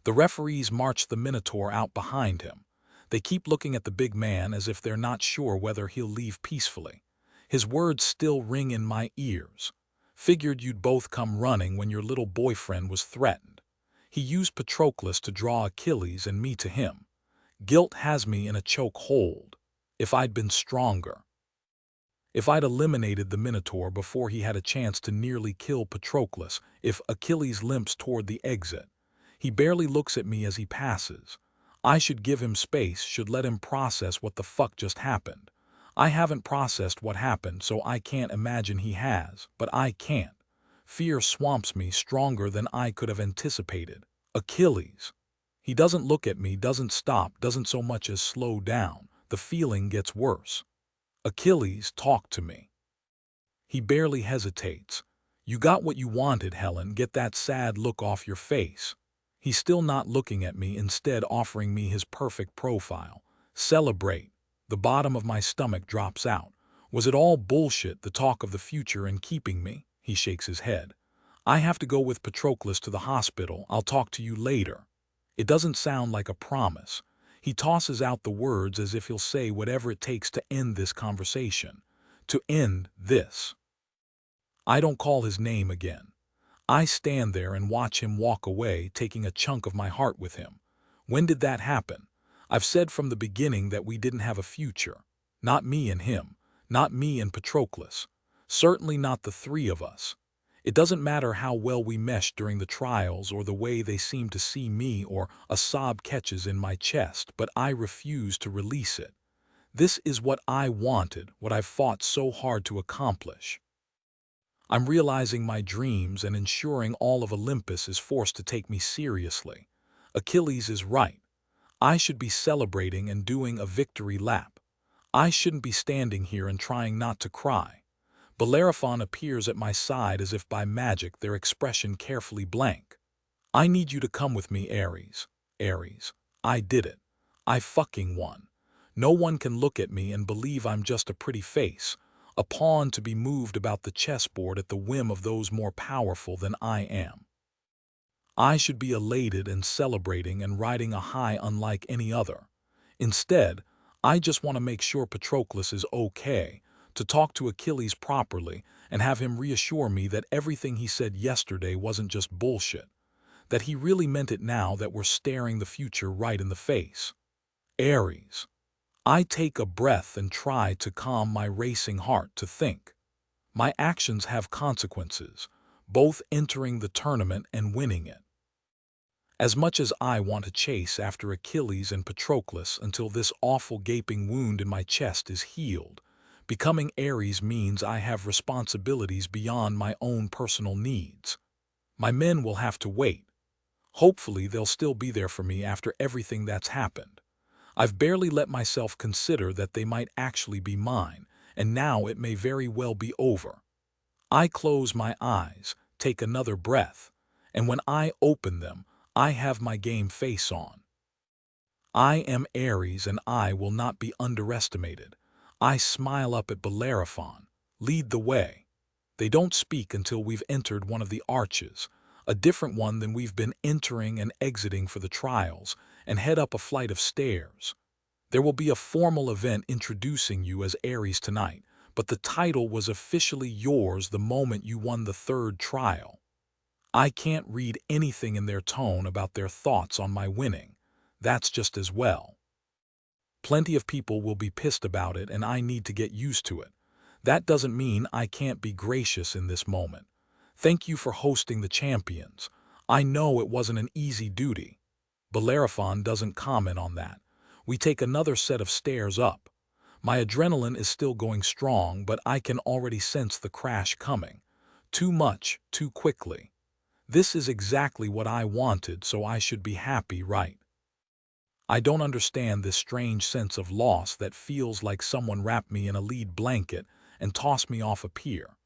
The referees march the Minotaur out behind him. They keep looking at the big man as if they're not sure whether he'll leave peacefully. His words still ring in my ears. Figured you'd both come running when your little boyfriend was threatened. He used Patroclus to draw Achilles and me to him. Guilt has me in a choke hold. If I'd been stronger. If I'd eliminated the Minotaur before he had a chance to nearly kill Patroclus, if Achilles limps toward the exit. He barely looks at me as he passes. I should give him space, should let him process what the fuck just happened. I haven't processed what happened, so I can't imagine he has, but I can't. Fear swamps me stronger than I could have anticipated. Achilles. He doesn't look at me, doesn't stop, doesn't so much as slow down. The feeling gets worse. Achilles, talk to me. He barely hesitates. You got what you wanted, Helen. Get that sad look off your face. He's still not looking at me, instead offering me his perfect profile. Celebrate. The bottom of my stomach drops out. Was it all bullshit, the talk of the future and keeping me? He shakes his head. I have to go with Patroclus to the hospital. I'll talk to you later. It doesn't sound like a promise. He tosses out the words as if he'll say whatever it takes to end this conversation. To end this. I don't call his name again. I stand there and watch him walk away, taking a chunk of my heart with him. When did that happen? I've said from the beginning that we didn't have a future. Not me and him. Not me and Patroclus. Certainly not the three of us. It doesn't matter how well we meshed during the trials or the way they seem to see me, or a sob catches in my chest, but I refuse to release it. This is what I wanted, what I've fought so hard to accomplish. I'm realizing my dreams and ensuring all of Olympus is forced to take me seriously. Achilles is right. I should be celebrating and doing a victory lap. I shouldn't be standing here and trying not to cry. Bellerophon appears at my side as if by magic, their expression carefully blank. I need you to come with me, Eris. Eris, I did it. I fucking won. No one can look at me and believe I'm just a pretty face, a pawn to be moved about the chessboard at the whim of those more powerful than I am. I should be elated and celebrating and riding a high unlike any other. Instead, I just want to make sure Patroclus is okay, to talk to Achilles properly and have him reassure me that everything he said yesterday wasn't just bullshit, that he really meant it now that we're staring the future right in the face. Eris. I take a breath and try to calm my racing heart to think. My actions have consequences, both entering the tournament and winning it. As much as I want to chase after Achilles and Patroclus until this awful gaping wound in my chest is healed, becoming Eris means I have responsibilities beyond my own personal needs. My men will have to wait. Hopefully they'll still be there for me after everything that's happened. I've barely let myself consider that they might actually be mine, and now it may very well be over. I close my eyes, take another breath, and when I open them, I have my game face on. I am Eris and I will not be underestimated. I smile up at Bellerophon. Lead the way. They don't speak until we've entered one of the arches, a different one than we've been entering and exiting for the trials, and head up a flight of stairs. There will be a formal event introducing you as Eris tonight, but the title was officially yours the moment you won the third trial. I can't read anything in their tone about their thoughts on my winning. That's just as well. Plenty of people will be pissed about it, and I need to get used to it. That doesn't mean I can't be gracious in this moment. Thank you for hosting the champions. I know it wasn't an easy duty. Bellerophon doesn't comment on that. We take another set of stairs up. My adrenaline is still going strong, but I can already sense the crash coming. Too much, too quickly. This is exactly what I wanted, so I should be happy, right? I don't understand this strange sense of loss that feels like someone wrapped me in a lead blanket and tossed me off a pier.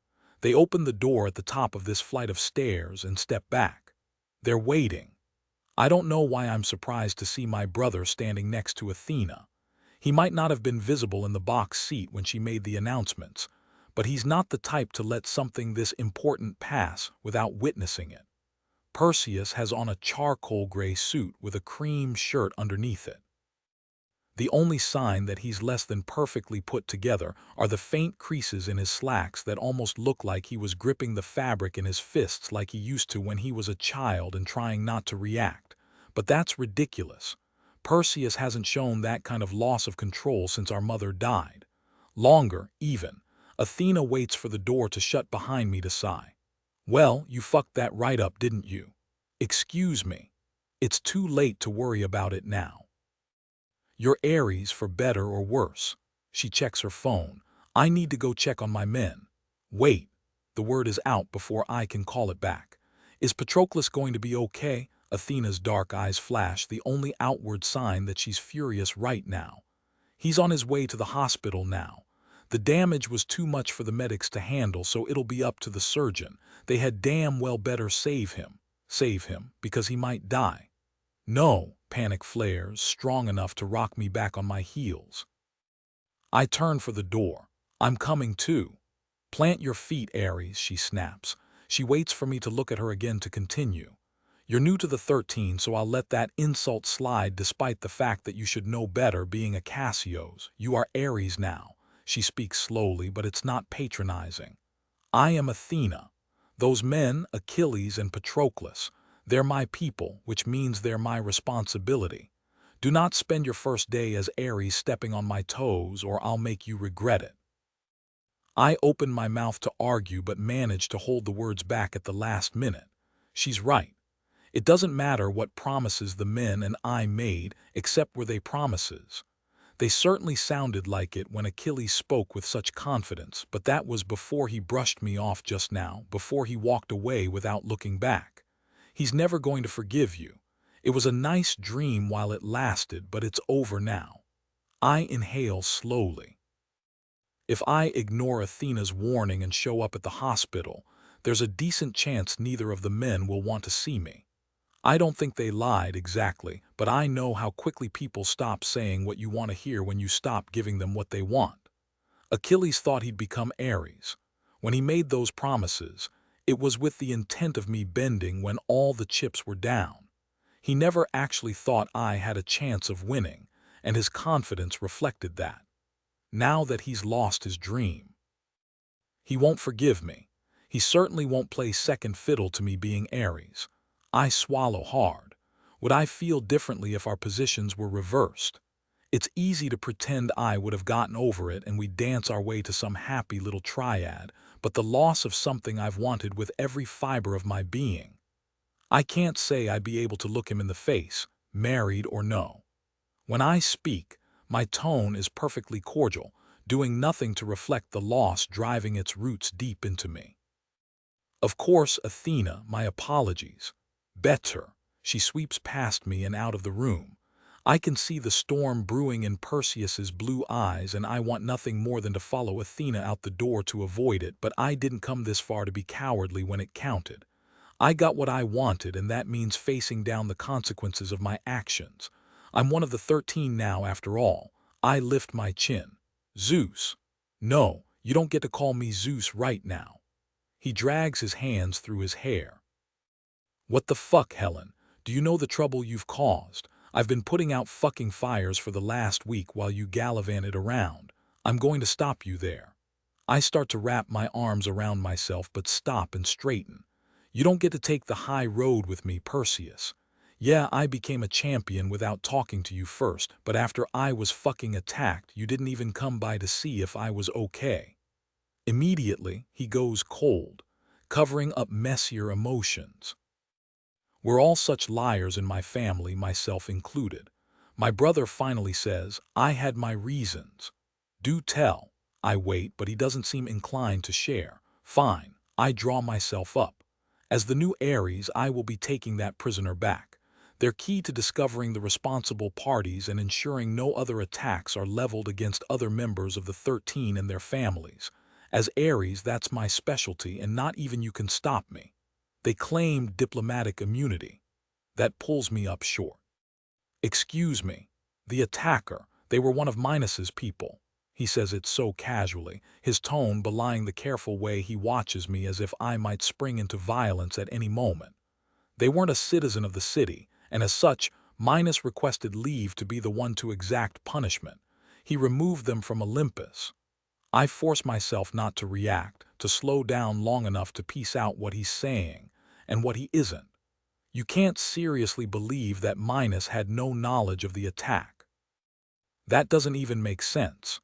They open the door at the top of this flight of stairs and step back. They're waiting. I don't know why I'm surprised to see my brother standing next to Athena. He might not have been visible in the box seat when she made the announcements, but he's not the type to let something this important pass without witnessing it. Perseus has on a charcoal gray suit with a cream shirt underneath it. The only sign that he's less than perfectly put together are the faint creases in his slacks that almost look like he was gripping the fabric in his fists like he used to when he was a child and trying not to react. But that's ridiculous. Perseus hasn't shown that kind of loss of control since our mother died. Longer, even. Athena waits for the door to shut behind me to sigh. Well, you fucked that right up, didn't you? Excuse me. It's too late to worry about it now. You're Eris for better or worse. She checks her phone. I need to go check on my men. Wait. The word is out before I can call it back. Is Patroclus going to be okay? Athena's dark eyes flash, the only outward sign that she's furious right now. He's on his way to the hospital now. The damage was too much for the medics to handle, so it'll be up to the surgeon. They had damn well better save him. Save him, because he might die. No, panic flares, strong enough to rock me back on my heels. I turn for the door. I'm coming too. Plant your feet, Eris, she snaps. She waits for me to look at her again to continue. You're new to the 13, so I'll let that insult slide despite the fact that you should know better being a Cassios. You are Eris now. She speaks slowly, but it's not patronizing. I am Athena. Those men, Achilles and Patroclus, they're my people, which means they're my responsibility. Do not spend your first day as Eris stepping on my toes, or I'll make you regret it. I open my mouth to argue but manage to hold the words back at the last minute. She's right. It doesn't matter what promises the men and I made, except were they promises. They certainly sounded like it when Achilles spoke with such confidence, but that was before he brushed me off just now, before he walked away without looking back. He's never going to forgive you. It was a nice dream while it lasted, but it's over now. I inhale slowly. If I ignore Athena's warning and show up at the hospital, there's a decent chance neither of the men will want to see me. I don't think they lied exactly, but I know how quickly people stop saying what you want to hear when you stop giving them what they want. Achilles thought he'd become Eris. When he made those promises, it was with the intent of me bending when all the chips were down. He never actually thought I had a chance of winning, and his confidence reflected that. Now that he's lost his dream, he won't forgive me. He certainly won't play second fiddle to me being Eris. I swallow hard. Would I feel differently if our positions were reversed? It's easy to pretend I would have gotten over it and we dance our way to some happy little triad, but the loss of something I've wanted with every fiber of my being. I can't say I'd be able to look him in the face, married or no. When I speak, my tone is perfectly cordial, doing nothing to reflect the loss driving its roots deep into me. Of course, Athena, my apologies. Better. She sweeps past me and out of the room. I can see the storm brewing in Perseus's blue eyes, and I want nothing more than to follow Athena out the door to avoid it, but I didn't come this far to be cowardly when it counted. I got what I wanted, and that means facing down the consequences of my actions. I'm one of the 13 now, after all. I lift my chin. Zeus. No, you don't get to call me Zeus right now. He drags his hands through his hair. What the fuck, Helen? Do you know the trouble you've caused? I've been putting out fucking fires for the last week while you gallivanted around. I'm going to stop you there. I start to wrap my arms around myself but stop and straighten. You don't get to take the high road with me, Perseus. Yeah, I became a champion without talking to you first, but after I was fucking attacked, you didn't even come by to see if I was okay. Immediately, he goes cold, covering up messier emotions. We're all such liars in my family, myself included. My brother finally says, I had my reasons. Do tell. I wait, but he doesn't seem inclined to share. Fine, I draw myself up. As the new Eris, I will be taking that prisoner back. They're key to discovering the responsible parties and ensuring no other attacks are leveled against other members of the 13 and their families. As Eris, that's my specialty, and not even you can stop me. They claimed diplomatic immunity. That pulls me up short. Excuse me. The attacker, they were one of Minos's people. He says it so casually, his tone belying the careful way he watches me as if I might spring into violence at any moment. They weren't a citizen of the city, and as such, Minos requested leave to be the one to exact punishment. He removed them from Olympus. I force myself not to react, to slow down long enough to piece out what he's saying and what he isn't. You can't seriously believe that Minos had no knowledge of the attack. That doesn't even make sense.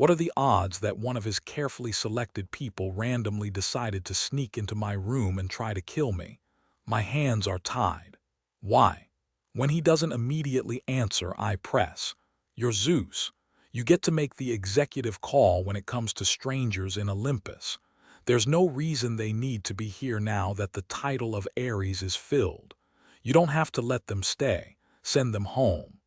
What are the odds that one of his carefully selected people randomly decided to sneak into my room and try to kill me? My hands are tied. Why? When he doesn't immediately answer, I press. You're Zeus. You get to make the executive call when it comes to strangers in Olympus. There's no reason they need to be here now that the title of Eris is filled. You don't have to let them stay. Send them home.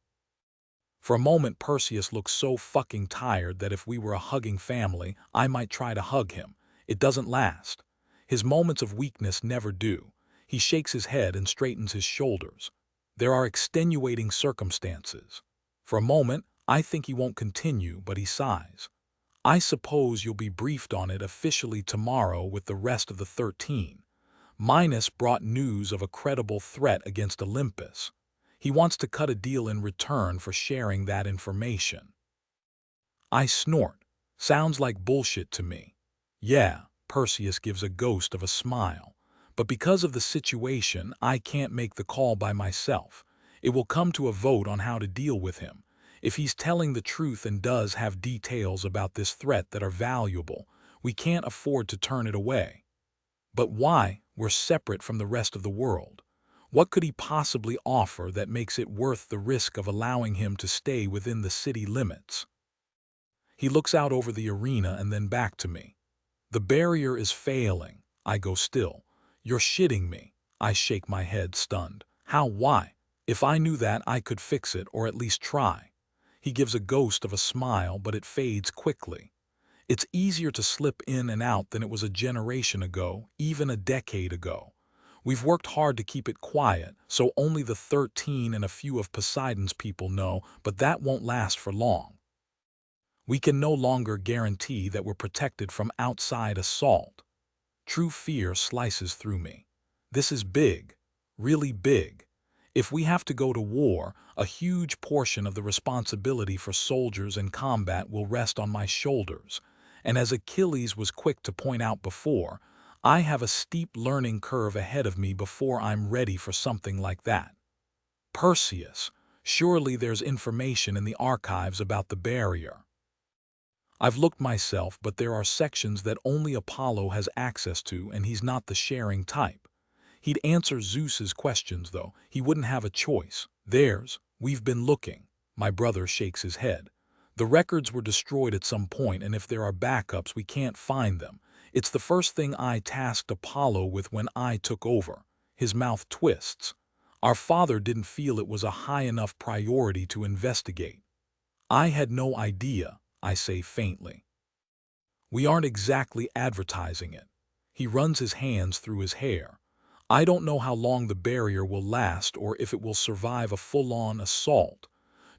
For a moment, Perseus looks so fucking tired that if we were a hugging family, I might try to hug him. It doesn't last. His moments of weakness never do. He shakes his head and straightens his shoulders. There are extenuating circumstances. For a moment, I think he won't continue, but he sighs. I suppose you'll be briefed on it officially tomorrow with the rest of the 13. Minos brought news of a credible threat against Olympus. He wants to cut a deal in return for sharing that information. I snort. Sounds like bullshit to me. Yeah, Perseus gives a ghost of a smile. But because of the situation, I can't make the call by myself. It will come to a vote on how to deal with him. If he's telling the truth and does have details about this threat that are valuable, we can't afford to turn it away. But why? We're separate from the rest of the world. What could he possibly offer that makes it worth the risk of allowing him to stay within the city limits? He looks out over the arena and then back to me. The barrier is failing. I go still. You're shitting me. I shake my head, stunned. How? Why? If I knew that, I could fix it, or at least try. He gives a ghost of a smile, but it fades quickly. It's easier to slip in and out than it was a generation ago, even a decade ago. We've worked hard to keep it quiet, so only the 13 and a few of Poseidon's people know, but that won't last for long. We can no longer guarantee that we're protected from outside assault. True fear slices through me. This is big, really big. If we have to go to war, a huge portion of the responsibility for soldiers in combat will rest on my shoulders. And as Achilles was quick to point out before, I have a steep learning curve ahead of me before I'm ready for something like that. Perseus, surely there's information in the archives about the barrier. I've looked myself, but there are sections that only Apollo has access to, and he's not the sharing type. He'd answer Zeus's questions, though. He wouldn't have a choice. We've been looking. My brother shakes his head. The records were destroyed at some point, and if there are backups, we can't find them. It's the first thing I tasked Apollo with when I took over. His mouth twists. Our father didn't feel it was a high enough priority to investigate. I had no idea, I say faintly. We aren't exactly advertising it. He runs his hands through his hair. I don't know how long the barrier will last or if it will survive a full-on assault.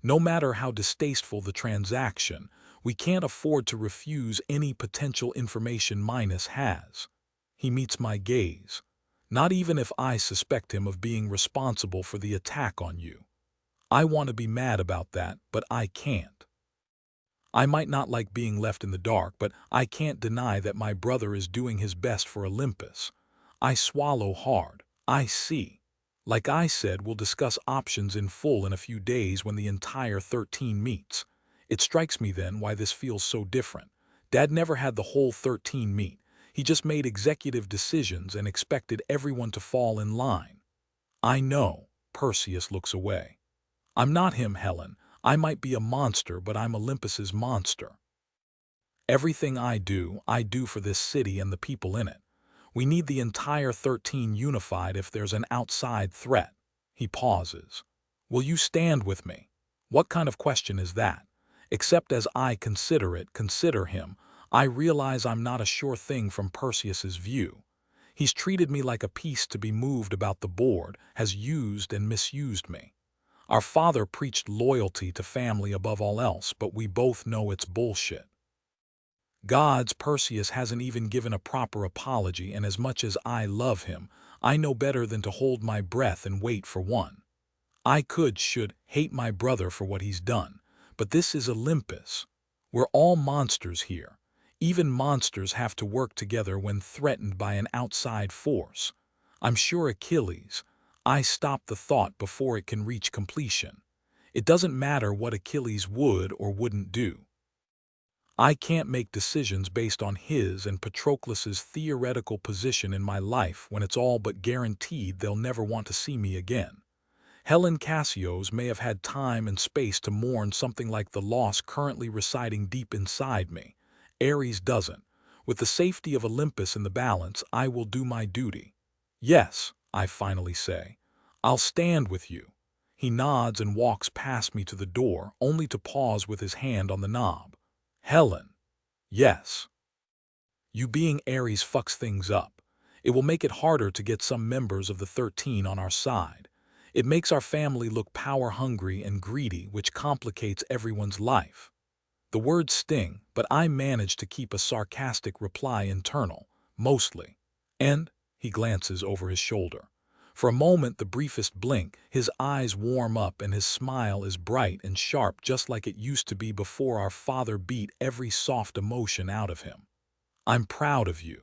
No matter how distasteful the transaction, we can't afford to refuse any potential information Minos has. He meets my gaze. Not even if I suspect him of being responsible for the attack on you. I want to be mad about that, but I can't. I might not like being left in the dark, but I can't deny that my brother is doing his best for Olympus. I swallow hard. I see. Like I said, we'll discuss options in full in a few days when the entire 13 meets. It strikes me then why this feels so different. Dad never had the whole 13 meet. He just made executive decisions and expected everyone to fall in line. I know. Perseus looks away. I'm not him, Helen. I might be a monster, but I'm Olympus's monster. Everything I do for this city and the people in it. We need the entire 13 unified if there's an outside threat. He pauses. Will you stand with me? What kind of question is that? Except as I consider him, I realize I'm not a sure thing from Perseus's view. He's treated me like a piece to be moved about the board, has used and misused me. Our father preached loyalty to family above all else, but we both know it's bullshit. Perseus hasn't even given a proper apology, and as much as I love him, I know better than to hold my breath and wait for one. I should hate my brother for what he's done, but this is Olympus. We're all monsters here. Even monsters have to work together when threatened by an outside force. I'm sure Achilles. I stop the thought before it can reach completion. It doesn't matter what Achilles would or wouldn't do. I can't make decisions based on his and Patroclus's theoretical position in my life when it's all but guaranteed they'll never want to see me again. Helen Cassios may have had time and space to mourn something like the loss currently residing deep inside me. Eris doesn't. With the safety of Olympus in the balance, I will do my duty. Yes, I finally say. I'll stand with you. He nods and walks past me to the door, only to pause with his hand on the knob. Helen. Yes. You being Eris fucks things up. It will make it harder to get some members of the 13 on our side. It makes our family look power-hungry and greedy, which complicates everyone's life. The words sting, but I manage to keep a sarcastic reply internal, mostly. And, he glances over his shoulder. For a moment, the briefest blink, his eyes warm up and his smile is bright and sharp just like it used to be before our father beat every soft emotion out of him. I'm proud of you.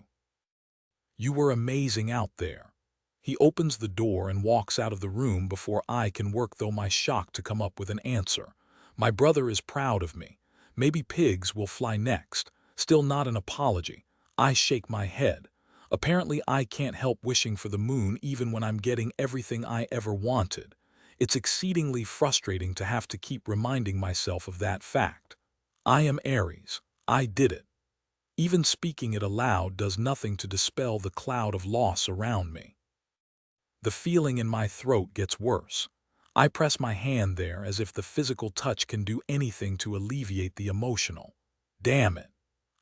You were amazing out there. He opens the door and walks out of the room before I can work through my shock to come up with an answer. My brother is proud of me. Maybe pigs will fly next. Still not an apology. I shake my head. Apparently I can't help wishing for the moon even when I'm getting everything I ever wanted. It's exceedingly frustrating to have to keep reminding myself of that fact. I am Eris. I did it. Even speaking it aloud does nothing to dispel the cloud of loss around me. The feeling in my throat gets worse. I press my hand there as if the physical touch can do anything to alleviate the emotional. Damn it.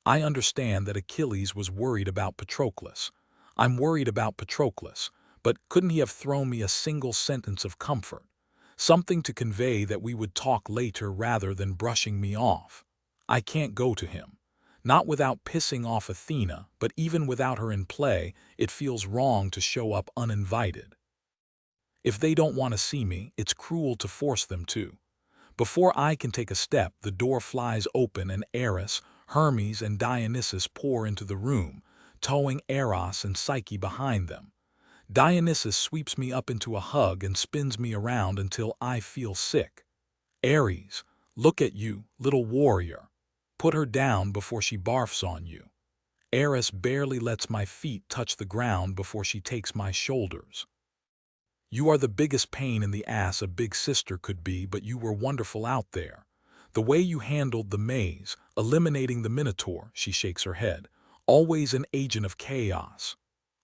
I understand that Achilles was worried about Patroclus. I'm worried about Patroclus, but couldn't he have thrown me a single sentence of comfort? Something to convey that we would talk later rather than brushing me off. I can't go to him. Not without pissing off Athena, but even without her in play, it feels wrong to show up uninvited. If they don't want to see me, it's cruel to force them to. Before I can take a step, the door flies open and Eris, Hermes, and Dionysus pour into the room, towing Eros and Psyche behind them. Dionysus sweeps me up into a hug and spins me around until I feel sick. Ares, look at you, little warrior. Put her down before she barfs on you. Eris barely lets my feet touch the ground before she takes my shoulders. You are the biggest pain in the ass a big sister could be, but you were wonderful out there. The way you handled the maze, eliminating the Minotaur, she shakes her head. Always an agent of chaos.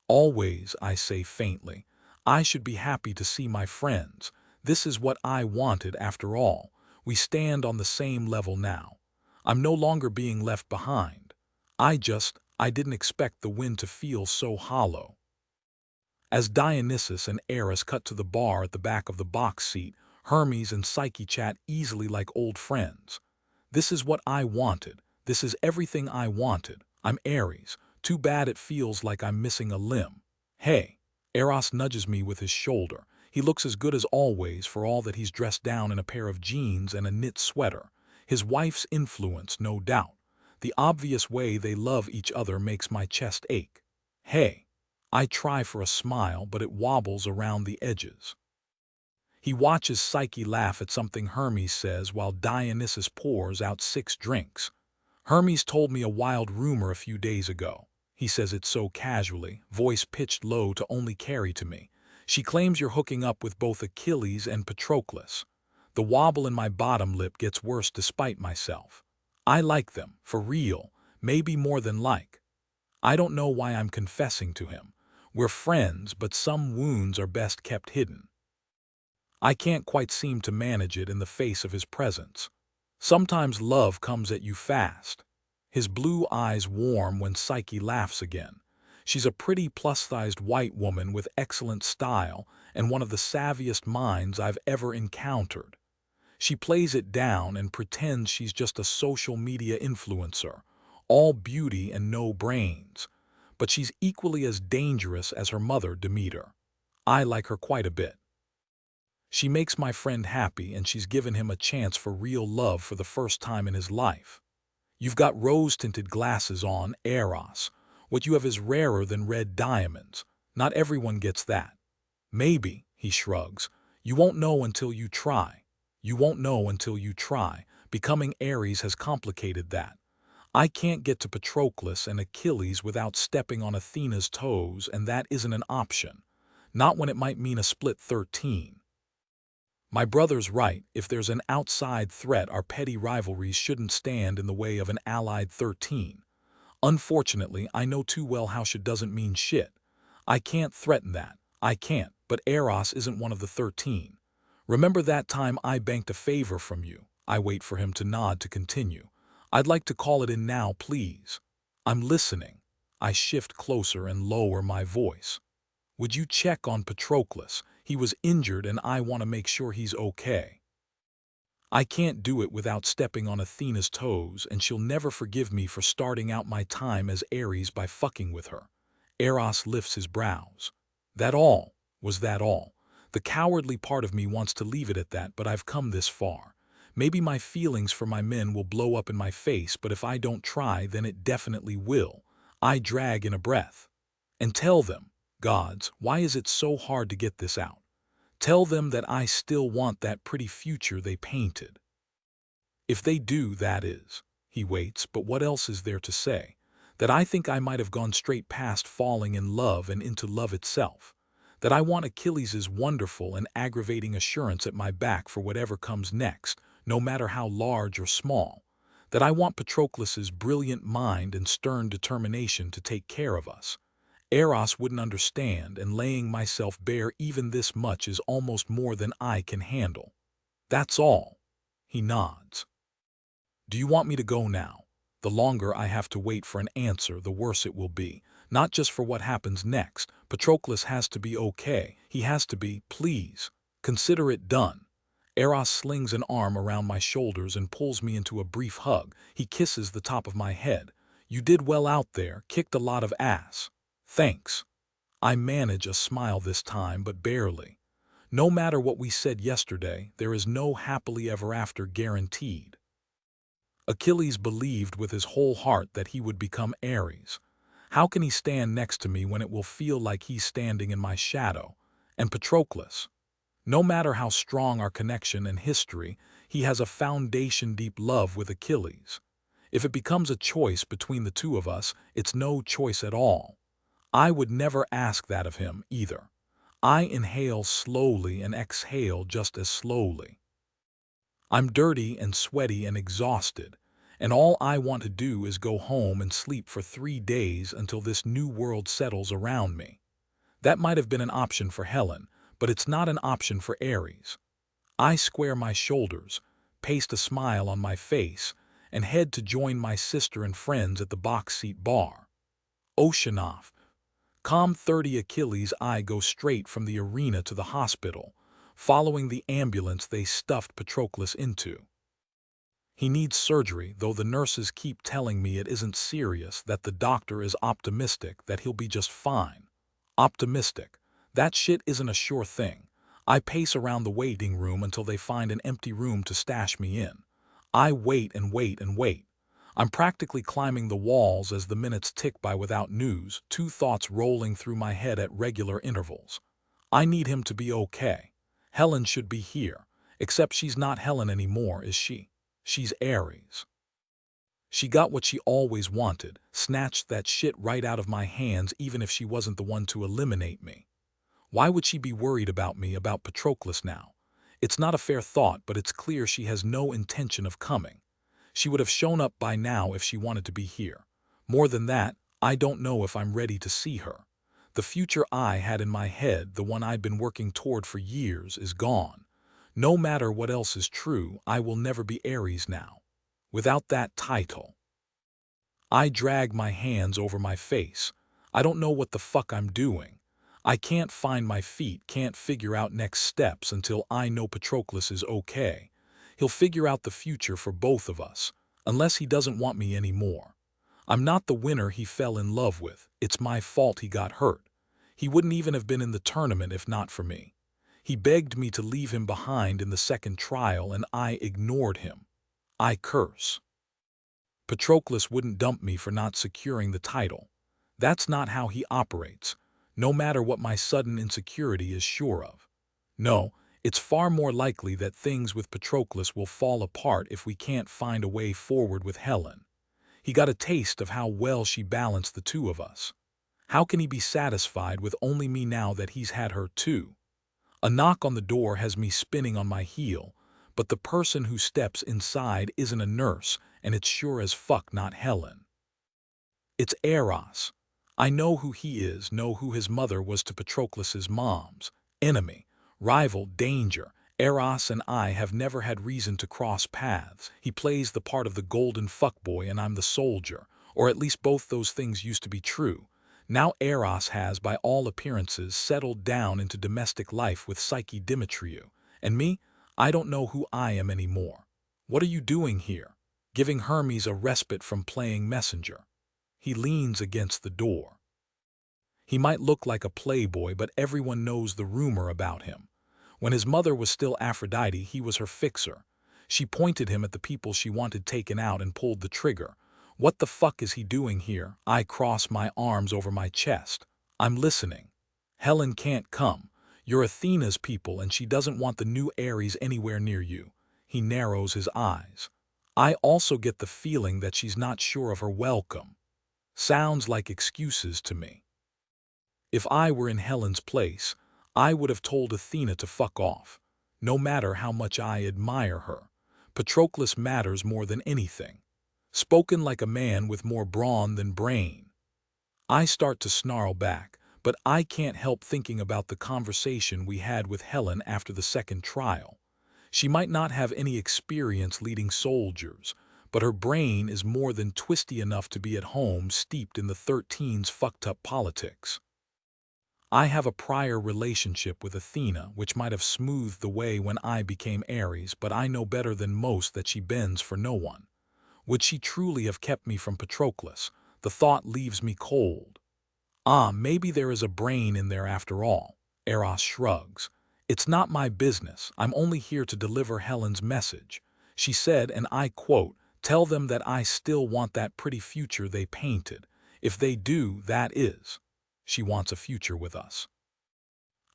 Always, I say faintly. I should be happy to see my friends. This is what I wanted after all. We stand on the same level now. I'm no longer being left behind. I didn't expect the wind to feel so hollow. As Dionysus and Eris cut to the bar at the back of the box seat, Hermes and Psyche chat easily like old friends. This is what I wanted. This is everything I wanted. I'm Eris. Too bad it feels like I'm missing a limb. Hey. Eros nudges me with his shoulder. He looks as good as always for all that he's dressed down in a pair of jeans and a knit sweater. His wife's influence, no doubt. The obvious way they love each other makes my chest ache. Hey. I try for a smile, but it wobbles around the edges. He watches Psyche laugh at something Hermes says while Dionysus pours out 6 drinks. Hermes told me a wild rumor a few days ago. He says it so casually, voice pitched low to only carry to me. She claims you're hooking up with both Achilles and Patroclus. The wobble in my bottom lip gets worse despite myself. I like them, for real, maybe more than like. I don't know why I'm confessing to him. We're friends, but some wounds are best kept hidden. I can't quite seem to manage it in the face of his presence. Sometimes love comes at you fast. His blue eyes warm when Psyche laughs again. She's a pretty plus-sized white woman with excellent style and one of the savviest minds I've ever encountered. She plays it down and pretends she's just a social media influencer, all beauty and no brains. But she's equally as dangerous as her mother, Demeter. I like her quite a bit. She makes my friend happy, and she's given him a chance for real love for the first time in his life. You've got rose-tinted glasses on, Eros. What you have is rarer than red diamonds. Not everyone gets that. Maybe, he shrugs. You won't know until you try. You won't know until you try. Becoming Ares has complicated that. I can't get to Patroclus and Achilles without stepping on Athena's toes, and that isn't an option. Not when it might mean a split 13. My brother's right. If there's an outside threat, our petty rivalries shouldn't stand in the way of an allied 13. Unfortunately, I know too well how shit doesn't mean shit. I can't threaten that. I can't, but Eros isn't one of the 13. Remember that time I banked a favor from you? I wait for him to nod to continue. I'd like to call it in now, please. I'm listening. I shift closer and lower my voice. Would you check on Patroclus? He was injured and I want to make sure he's okay. I can't do it without stepping on Athena's toes, and she'll never forgive me for starting out my time as Ares by fucking with her. Eros lifts his brows. That all? Was that all? The cowardly part of me wants to leave it at that, but I've come this far. Maybe my feelings for my men will blow up in my face, but if I don't try, then it definitely will. I drag in a breath. And tell them, gods, why is it so hard to get this out? Tell them that I still want that pretty future they painted. If they do, that is. He waits, but what else is there to say? That I think I might have gone straight past falling in love and into love itself. That I want Achilles' wonderful and aggravating assurance at my back for whatever comes next, no matter how large or small. That I want Patroclus' brilliant mind and stern determination to take care of us. Eros wouldn't understand, and laying myself bare even this much is almost more than I can handle. That's all. He nods. Do you want me to go now? The longer I have to wait for an answer, the worse it will be. Not just for what happens next. Patroclus has to be okay. He has to be, please. Consider it done. Eros slings an arm around my shoulders and pulls me into a brief hug. He kisses the top of my head. You did well out there, kicked a lot of ass. Thanks. I manage a smile this time, but barely. No matter what we said yesterday, there is no happily ever after guaranteed. Achilles believed with his whole heart that he would become Ares. How can he stand next to me when it will feel like he's standing in my shadow? And Patroclus? No matter how strong our connection and history, he has a foundation-deep love with Achilles. If it becomes a choice between the two of us, it's no choice at all. I would never ask that of him, either. I inhale slowly and exhale just as slowly. I'm dirty and sweaty and exhausted, and all I want to do is go home and sleep for 3 days until this new world settles around me. That might have been an option for Helen, but it's not an option for Ares. I square my shoulders, paste a smile on my face, and head to join my sister and friends at the box seat bar. Oceanoff. Calm 30 Achilles I go straight from the arena to the hospital, following the ambulance they stuffed Patroclus into. He needs surgery, though the nurses keep telling me it isn't serious, that the doctor is optimistic that he'll be just fine. Optimistic. That shit isn't a sure thing. I pace around the waiting room until they find an empty room to stash me in. I wait and wait and wait. I'm practically climbing the walls as the minutes tick by without news, two thoughts rolling through my head at regular intervals. I need him to be okay. Helen should be here, except she's not Helen anymore, is she? She's Ares. She got what she always wanted, snatched that shit right out of my hands even if she wasn't the one to eliminate me. Why would she be worried about me, about Patroclus now? It's not a fair thought, but it's clear she has no intention of coming. She would have shown up by now if she wanted to be here. More than that, I don't know if I'm ready to see her. The future I had in my head, the one I'd been working toward for years, is gone. No matter what else is true, I will never be Ares now. Without that title. I drag my hands over my face. I don't know what the fuck I'm doing. I can't find my feet, can't figure out next steps until I know Patroclus is okay. He'll figure out the future for both of us, unless he doesn't want me anymore. I'm not the winner he fell in love with. It's my fault he got hurt. He wouldn't even have been in the tournament if not for me. He begged me to leave him behind in the second trial, and I ignored him. I curse. Patroclus wouldn't dump me for not securing the title. That's not how he operates, no matter what my sudden insecurity is sure of. No, it's far more likely that things with Patroclus will fall apart if we can't find a way forward with Helen. He got a taste of how well she balanced the two of us. How can he be satisfied with only me now that he's had her too? A knock on the door has me spinning on my heel, but the person who steps inside isn't a nurse, and it's sure as fuck not Helen. It's Eros. I know who he is, know who his mother was to Patroclus's mom's. Enemy, rival, danger. Eros and I have never had reason to cross paths. He plays the part of the golden fuckboy and I'm the soldier, or at least both those things used to be true. Now Eros has, by all appearances, settled down into domestic life with Psyche Dimitriou. And me? I don't know who I am anymore. What are you doing here? Giving Hermes a respite from playing messenger. He leans against the door. He might look like a playboy, but everyone knows the rumor about him. When his mother was still Aphrodite, he was her fixer. She pointed him at the people she wanted taken out and pulled the trigger. What the fuck is he doing here? I cross my arms over my chest. I'm listening. Helen can't come. You're Athena's people and she doesn't want the new Eris anywhere near you. He narrows his eyes. I also get the feeling that she's not sure of her welcome. Sounds like excuses to me. If I were in Helen's place, I would have told Athena to fuck off. No matter how much I admire her, Patroclus matters more than anything. Spoken like a man with more brawn than brain. I start to snarl back, but I can't help thinking about the conversation we had with Helen after the second trial. She might not have any experience leading soldiers, but her brain is more than twisty enough to be at home steeped in the 13's fucked up politics. I have a prior relationship with Athena which might have smoothed the way when I became Eris, but I know better than most that she bends for no one. Would she truly have kept me from Patroclus? The thought leaves me cold. Maybe there is a brain in there after all. Eros shrugs. It's not my business. I'm only here to deliver Helen's message. She said, and I quote, "Tell them that I still want that pretty future they painted. If they do, that is." She wants a future with us.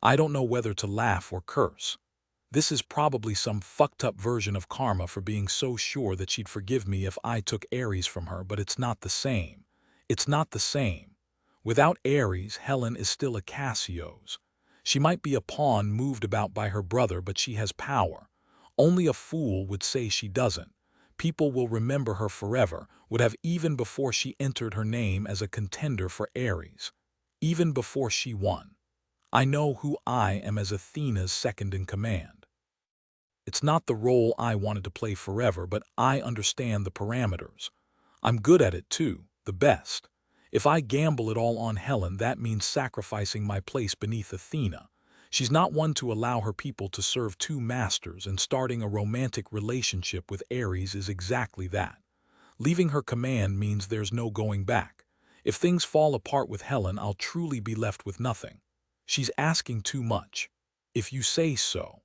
I don't know whether to laugh or curse. This is probably some fucked up version of karma for being so sure that she'd forgive me if I took Eris from her, but it's not the same. It's not the same. Without Eris, Helen is still a Cassio's. She might be a pawn moved about by her brother, but she has power. Only a fool would say she doesn't. People will remember her forever, would have even before she entered her name as a contender for Eris. Even before she won. I know who I am as Athena's second-in-command. It's not the role I wanted to play forever, but I understand the parameters. I'm good at it too, the best. If I gamble it all on Helen, that means sacrificing my place beneath Athena. She's not one to allow her people to serve two masters, and starting a romantic relationship with Eris is exactly that. Leaving her command means there's no going back. If things fall apart with Helen, I'll truly be left with nothing. She's asking too much. If you say so.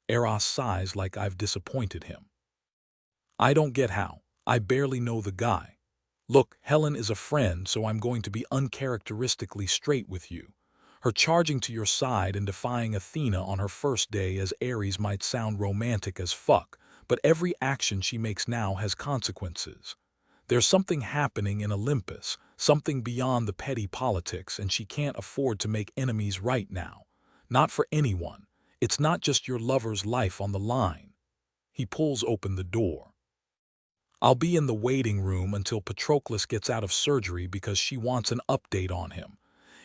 Eros sighs like I've disappointed him. I don't get how. I barely know the guy. Look, Helen is a friend, so I'm going to be uncharacteristically straight with you. Her charging to your side and defying Athena on her first day as Eris might sound romantic as fuck, but every action she makes now has consequences. There's something happening in Olympus, something beyond the petty politics, and she can't afford to make enemies right now. Not for anyone. It's not just your lover's life on the line. He pulls open the door. I'll be in the waiting room until Patroclus gets out of surgery because she wants an update on him.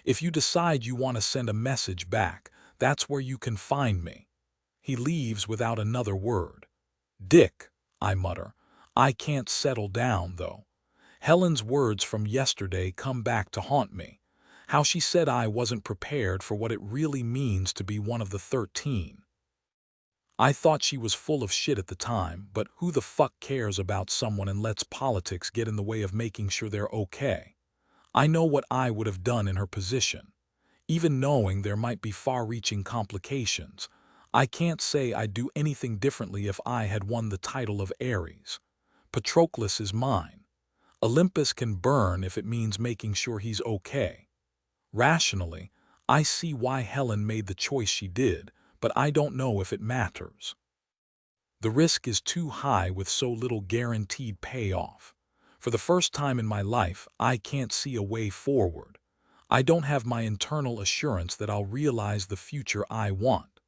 If you decide you want to send a message back, that's where you can find me. He leaves without another word. Dick, I mutter. I can't settle down, though. Helen's words from yesterday come back to haunt me. How she said I wasn't prepared for what it really means to be one of the 13. I thought she was full of shit at the time, but who the fuck cares about someone and lets politics get in the way of making sure they're okay? I know what I would have done in her position. Even knowing there might be far-reaching complications, I can't say I'd do anything differently if I had won the title of Eris. Patroclus is mine. Olympus can burn if it means making sure he's okay. Rationally, I see why Helen made the choice she did, but I don't know if it matters. The risk is too high with so little guaranteed payoff. For the first time in my life, I can't see a way forward. I don't have my internal assurance that I'll realize the future I want.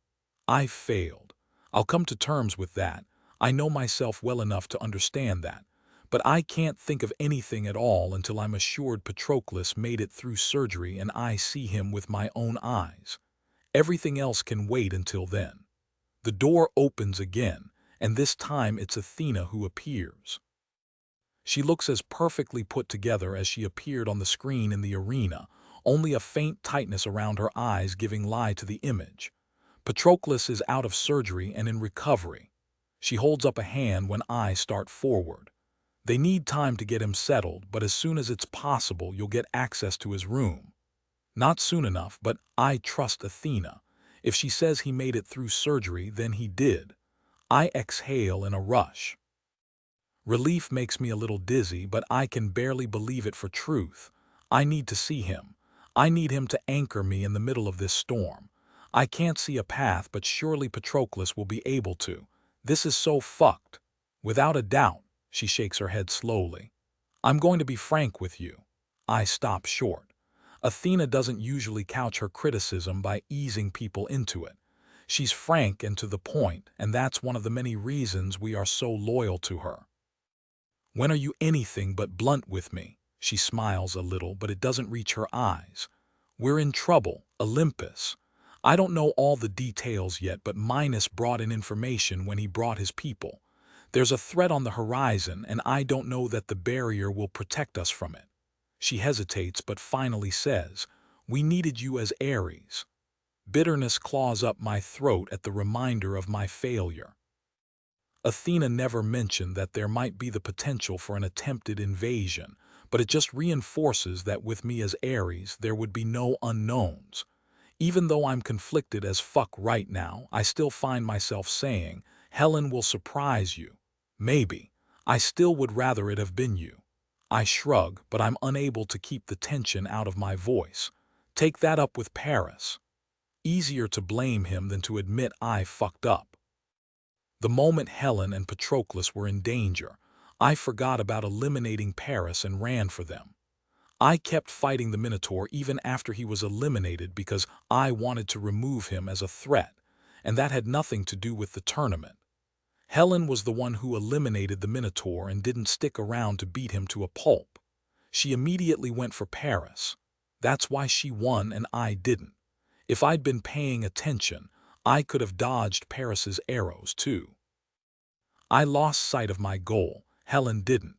I failed. I'll come to terms with that. I know myself well enough to understand that. But I can't think of anything at all until I'm assured Patroclus made it through surgery and I see him with my own eyes. Everything else can wait until then. The door opens again, and this time it's Athena who appears. She looks as perfectly put together as she appeared on the screen in the arena, only a faint tightness around her eyes giving lie to the image. Patroclus is out of surgery and in recovery. She holds up a hand when I start forward. They need time to get him settled, but as soon as it's possible, you'll get access to his room. Not soon enough, but I trust Athena. If she says he made it through surgery, then he did. I exhale in a rush. Relief makes me a little dizzy, but I can barely believe it for truth. I need to see him. I need him to anchor me in the middle of this storm. I can't see a path, but surely Patroclus will be able to. This is so fucked. Without a doubt, she shakes her head slowly. I'm going to be frank with you. I stop short. Athena doesn't usually couch her criticism by easing people into it. She's frank and to the point, and that's one of the many reasons we are so loyal to her. When are you anything but blunt with me? She smiles a little, but it doesn't reach her eyes. We're in trouble, Olympus. I don't know all the details yet, but Minos brought in information when he brought his people. There's a threat on the horizon, and I don't know that the barrier will protect us from it. She hesitates, but finally says, "We needed you as Eris." Bitterness claws up my throat at the reminder of my failure. Athena never mentioned that there might be the potential for an attempted invasion, but it just reinforces that with me as Eris, there would be no unknowns. Even though I'm conflicted as fuck right now, I still find myself saying, Helen will surprise you. Maybe. I still would rather it have been you. I shrug, but I'm unable to keep the tension out of my voice. Take that up with Paris. Easier to blame him than to admit I fucked up. The moment Helen and Patroclus were in danger, I forgot about eliminating Paris and ran for them. I kept fighting the Minotaur even after he was eliminated because I wanted to remove him as a threat, and that had nothing to do with the tournament. Helen was the one who eliminated the Minotaur and didn't stick around to beat him to a pulp. She immediately went for Paris. That's why she won and I didn't. If I'd been paying attention, I could have dodged Paris's arrows too. I lost sight of my goal. Helen didn't.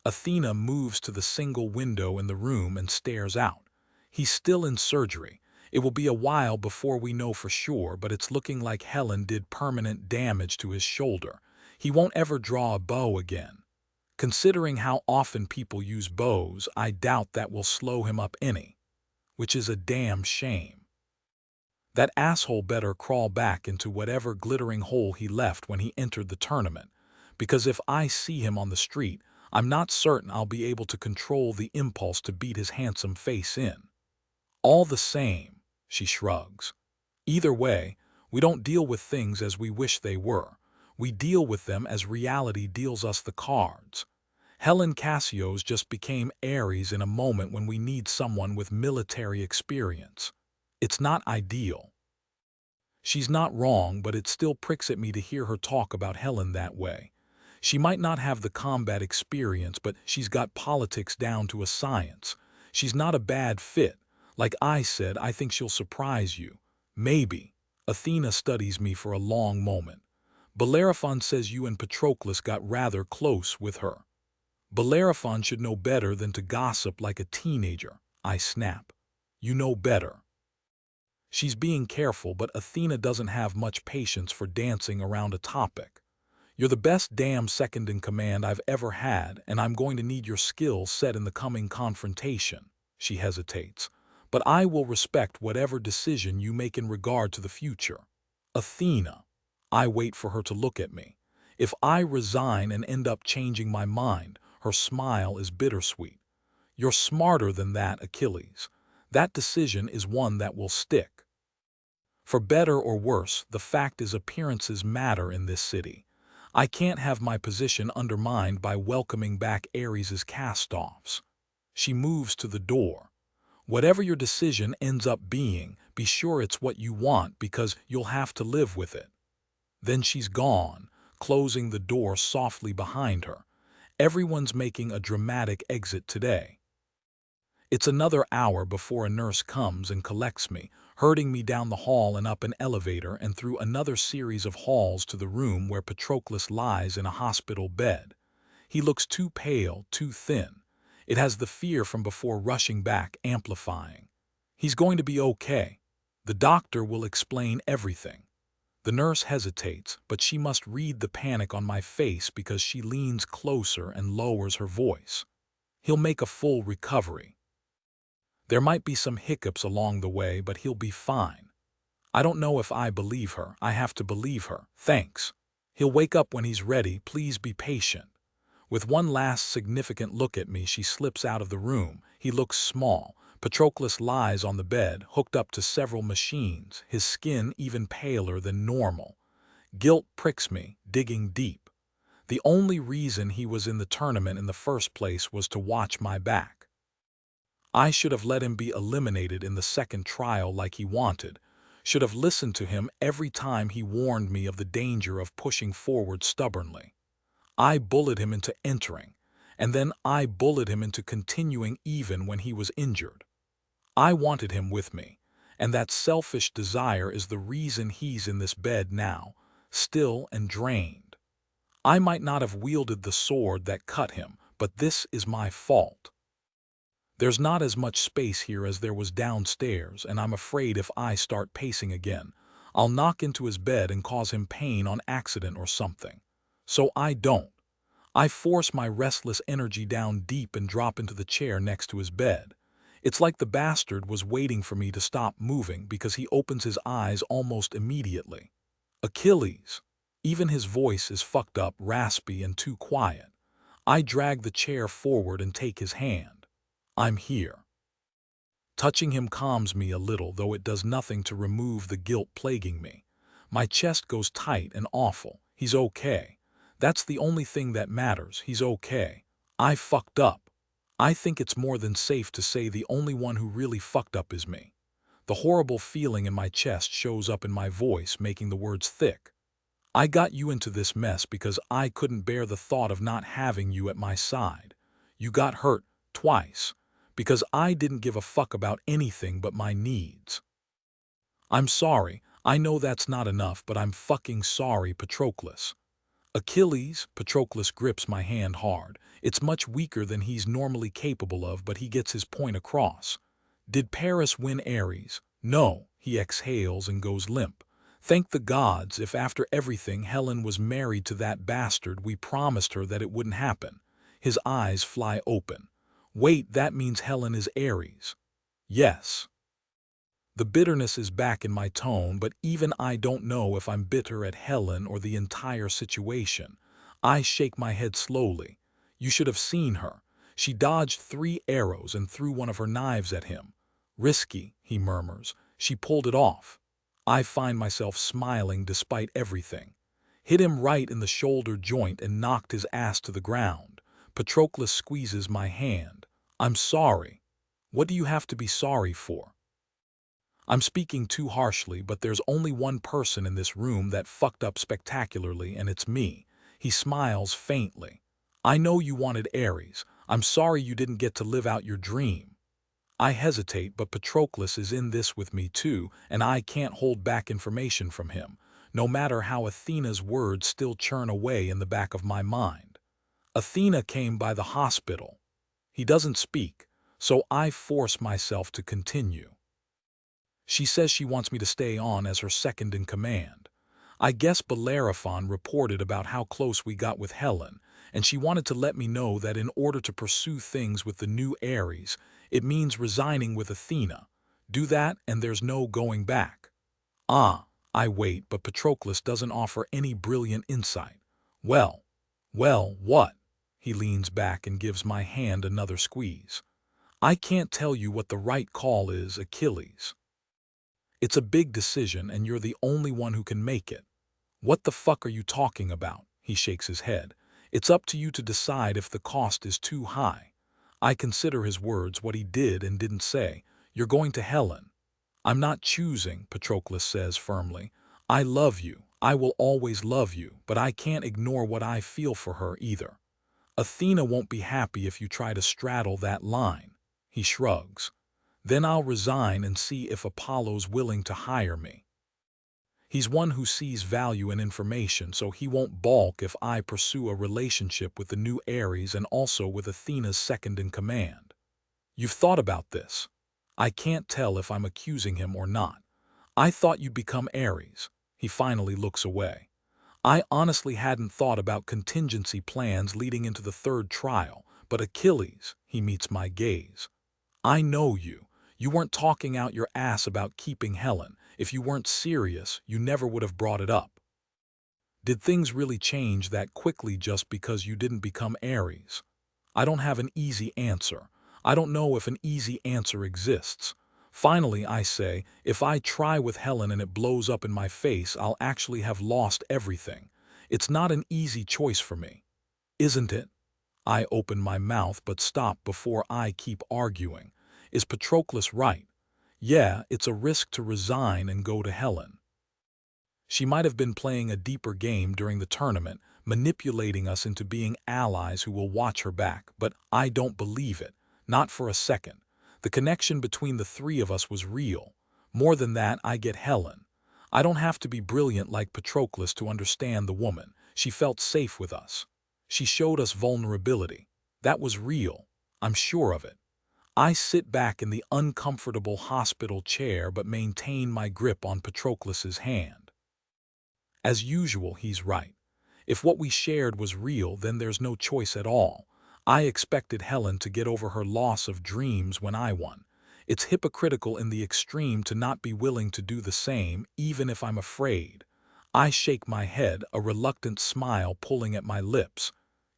Athena moves to the single window in the room and stares out. He's still in surgery. It will be a while before we know for sure, but it's looking like Helen did permanent damage to his shoulder. He won't ever draw a bow again. Considering how often people use bows, I doubt that will slow him up any. Which is a damn shame. That asshole better crawl back into whatever glittering hole he left when he entered the tournament, because if I see him on the street, I'm not certain I'll be able to control the impulse to beat his handsome face in. All the same, she shrugs. Either way, we don't deal with things as we wish they were. We deal with them as reality deals us the cards. Helen Cassios just became Eris in a moment when we need someone with military experience. It's not ideal. She's not wrong, but it still pricks at me to hear her talk about Helen that way. She might not have the combat experience, but she's got politics down to a science. She's not a bad fit. Like I said, I think she'll surprise you. Maybe. Athena studies me for a long moment. Bellerophon says you and Patroclus got rather close with her. Bellerophon should know better than to gossip like a teenager. I snap. You know better. She's being careful, but Athena doesn't have much patience for dancing around a topic. You're the best damn second in command I've ever had, and I'm going to need your skill set in the coming confrontation. She hesitates. But I will respect whatever decision you make in regard to the future. Athena. I wait for her to look at me. If I resign and end up changing my mind, her smile is bittersweet. You're smarter than that, Achilles. That decision is one that will stick. For better or worse, the fact is appearances matter in this city. I can't have my position undermined by welcoming back Eris's cast-offs. She moves to the door. Whatever your decision ends up being, Be sure it's what you want because you'll have to live with it." Then she's gone, closing the door softly behind her. Everyone's making a dramatic exit today. It's another hour before a nurse comes and collects me, herding me down the hall and up an elevator and through another series of halls to the room where Patroclus lies in a hospital bed. He looks too pale, too thin. It has the fear from before rushing back amplifying. He's going to be okay. The doctor will explain everything. The nurse hesitates, but she must read the panic on my face because she leans closer and lowers her voice. He'll make a full recovery. There might be some hiccups along the way, but he'll be fine. I don't know if I believe her. I have to believe her. Thanks. He'll wake up when he's ready. Please be patient. With one last significant look at me, she slips out of the room. He looks small. Patroclus lies on the bed, hooked up to several machines, his skin even paler than normal. Guilt pricks me, digging deep. The only reason he was in the tournament in the first place was to watch my back. I should have let him be eliminated in the second trial like he wanted, should have listened to him every time he warned me of the danger of pushing forward stubbornly. I bullied him into entering, and then I bullied him into continuing even when he was injured. I wanted him with me, and that selfish desire is the reason he's in this bed now, still and drained. I might not have wielded the sword that cut him, but this is my fault. There's not as much space here as there was downstairs, and I'm afraid if I start pacing again, I'll knock into his bed and cause him pain on accident or something. So I don't. I force my restless energy down deep and drop into the chair next to his bed. It's like the bastard was waiting for me to stop moving because he opens his eyes almost immediately. Achilles. Even his voice is fucked up, raspy, and too quiet. I drag the chair forward and take his hand. I'm here. Touching him calms me a little, though it does nothing to remove the guilt plaguing me. My chest goes tight and awful. He's okay. That's the only thing that matters. He's okay. I fucked up. I think it's more than safe to say the only one who really fucked up is me. The horrible feeling in my chest shows up in my voice, making the words thick. I got you into this mess because I couldn't bear the thought of not having you at my side. You got hurt twice because I didn't give a fuck about anything but my needs. I'm sorry. I know that's not enough, but I'm fucking sorry, Patroclus. Achilles. Patroclus grips my hand hard. It's much weaker than he's normally capable of, but he gets his point across. Did Paris win Eris? No. He exhales and goes limp. Thank the gods if after everything Helen was married to that bastard we promised her that it wouldn't happen. His eyes fly open. Wait, that means Helen is Eris. Yes. The bitterness is back in my tone, but even I don't know if I'm bitter at Helen or the entire situation. I shake my head slowly. You should have seen her. She dodged 3 arrows and threw one of her knives at him. Risky, he murmurs. She pulled it off. I find myself smiling despite everything. Hit him right in the shoulder joint and knocked his ass to the ground. Patroclus squeezes my hand. I'm sorry. What do you have to be sorry for? I'm speaking too harshly, but there's only one person in this room that fucked up spectacularly, and it's me. He smiles faintly. I know you wanted Eris. I'm sorry you didn't get to live out your dream. I hesitate, but Patroclus is in this with me too, and I can't hold back information from him, no matter how Athena's words still churn away in the back of my mind. Athena came by the hospital. He doesn't speak, so I force myself to continue. She says she wants me to stay on as her second in command. I guess Bellerophon reported about how close we got with Helen, and she wanted to let me know that in order to pursue things with the new Eris, it means resigning with Athena. Do that and there's no going back. I wait, but Patroclus doesn't offer any brilliant insight. Well, what? He leans back and gives my hand another squeeze. I can't tell you what the right call is, Achilles. It's a big decision and you're the only one who can make it. What the fuck are you talking about? He shakes his head. It's up to you to decide if the cost is too high. I consider his words, what he did and didn't say. You're going to Helen. I'm not choosing, Patroclus says firmly. I love you. I will always love you, but I can't ignore what I feel for her either. Athena won't be happy if you try to straddle that line. He shrugs. Then I'll resign and see if Apollo's willing to hire me. He's one who sees value in information, so he won't balk if I pursue a relationship with the new Eris and also with Athena's second-in-command. You've thought about this. I can't tell if I'm accusing him or not. I thought you'd become Eris. He finally looks away. I honestly hadn't thought about contingency plans leading into the third trial, but Achilles, he meets my gaze. I know you. You weren't talking out your ass about keeping Helen. If you weren't serious, you never would have brought it up. Did things really change that quickly just because you didn't become Eris? I don't have an easy answer. I don't know if an easy answer exists. Finally, I say, if I try with Helen and it blows up in my face, I'll actually have lost everything. It's not an easy choice for me. Isn't it? I open my mouth but stop before I keep arguing. Is Patroclus right? Yeah, it's a risk to resign and go to Helen. She might have been playing a deeper game during the tournament, manipulating us into being allies who will watch her back, but I don't believe it. Not for a second. The connection between the three of us was real. More than that, I get Helen. I don't have to be brilliant like Patroclus to understand the woman. She felt safe with us. She showed us vulnerability. That was real. I'm sure of it. I sit back in the uncomfortable hospital chair but maintain my grip on Patroclus's hand. As usual, he's right. If what we shared was real, then there's no choice at all. I expected Helen to get over her loss of dreams when I won. It's hypocritical in the extreme to not be willing to do the same, even if I'm afraid. I shake my head, a reluctant smile pulling at my lips.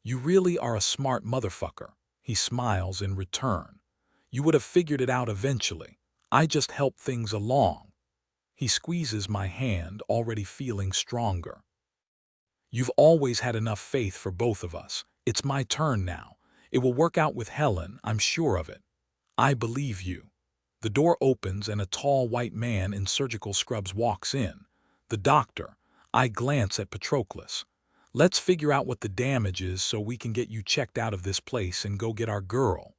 You really are a smart motherfucker. He smiles in return. You would have figured it out eventually. I just helped things along. He squeezes my hand, already feeling stronger. You've always had enough faith for both of us. It's my turn now. It will work out with Helen, I'm sure of it. I believe you. The door opens and a tall white man in surgical scrubs walks in. The doctor. I glance at Patroclus. Let's figure out what the damage is so we can get you checked out of this place and go get our girl.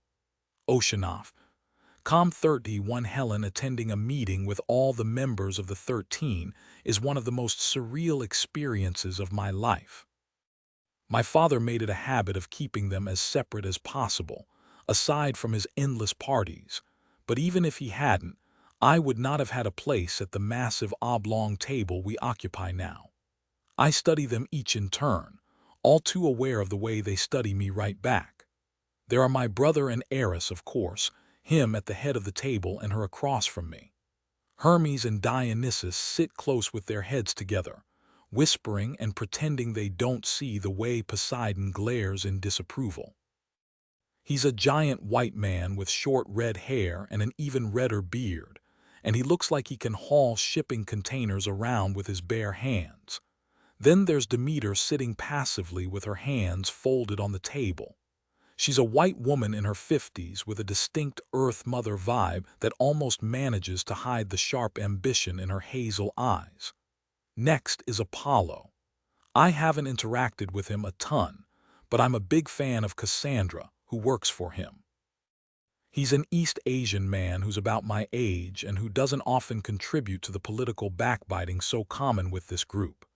Oceanoff. Com31 Helen attending a meeting with all the members of the 13 is one of the most surreal experiences of my life. My father made it a habit of keeping them as separate as possible, aside from his endless parties. But even if he hadn't, I would not have had a place at the massive oblong table we occupy now. I study them each in turn, all too aware of the way they study me right back. There are my brother and Eris, of course, him at the head of the table and her across from me. Hermes and Dionysus sit close with their heads together, whispering and pretending they don't see the way Poseidon glares in disapproval. He's a giant white man with short red hair and an even redder beard, and he looks like he can haul shipping containers around with his bare hands. Then there's Demeter sitting passively with her hands folded on the table. She's a white woman in her 50s with a distinct Earth Mother vibe that almost manages to hide the sharp ambition in her hazel eyes. Next is Apollo. I haven't interacted with him a ton, but I'm a big fan of Cassandra, who works for him. He's an East Asian man who's about my age and who doesn't often contribute to the political backbiting so common with this group.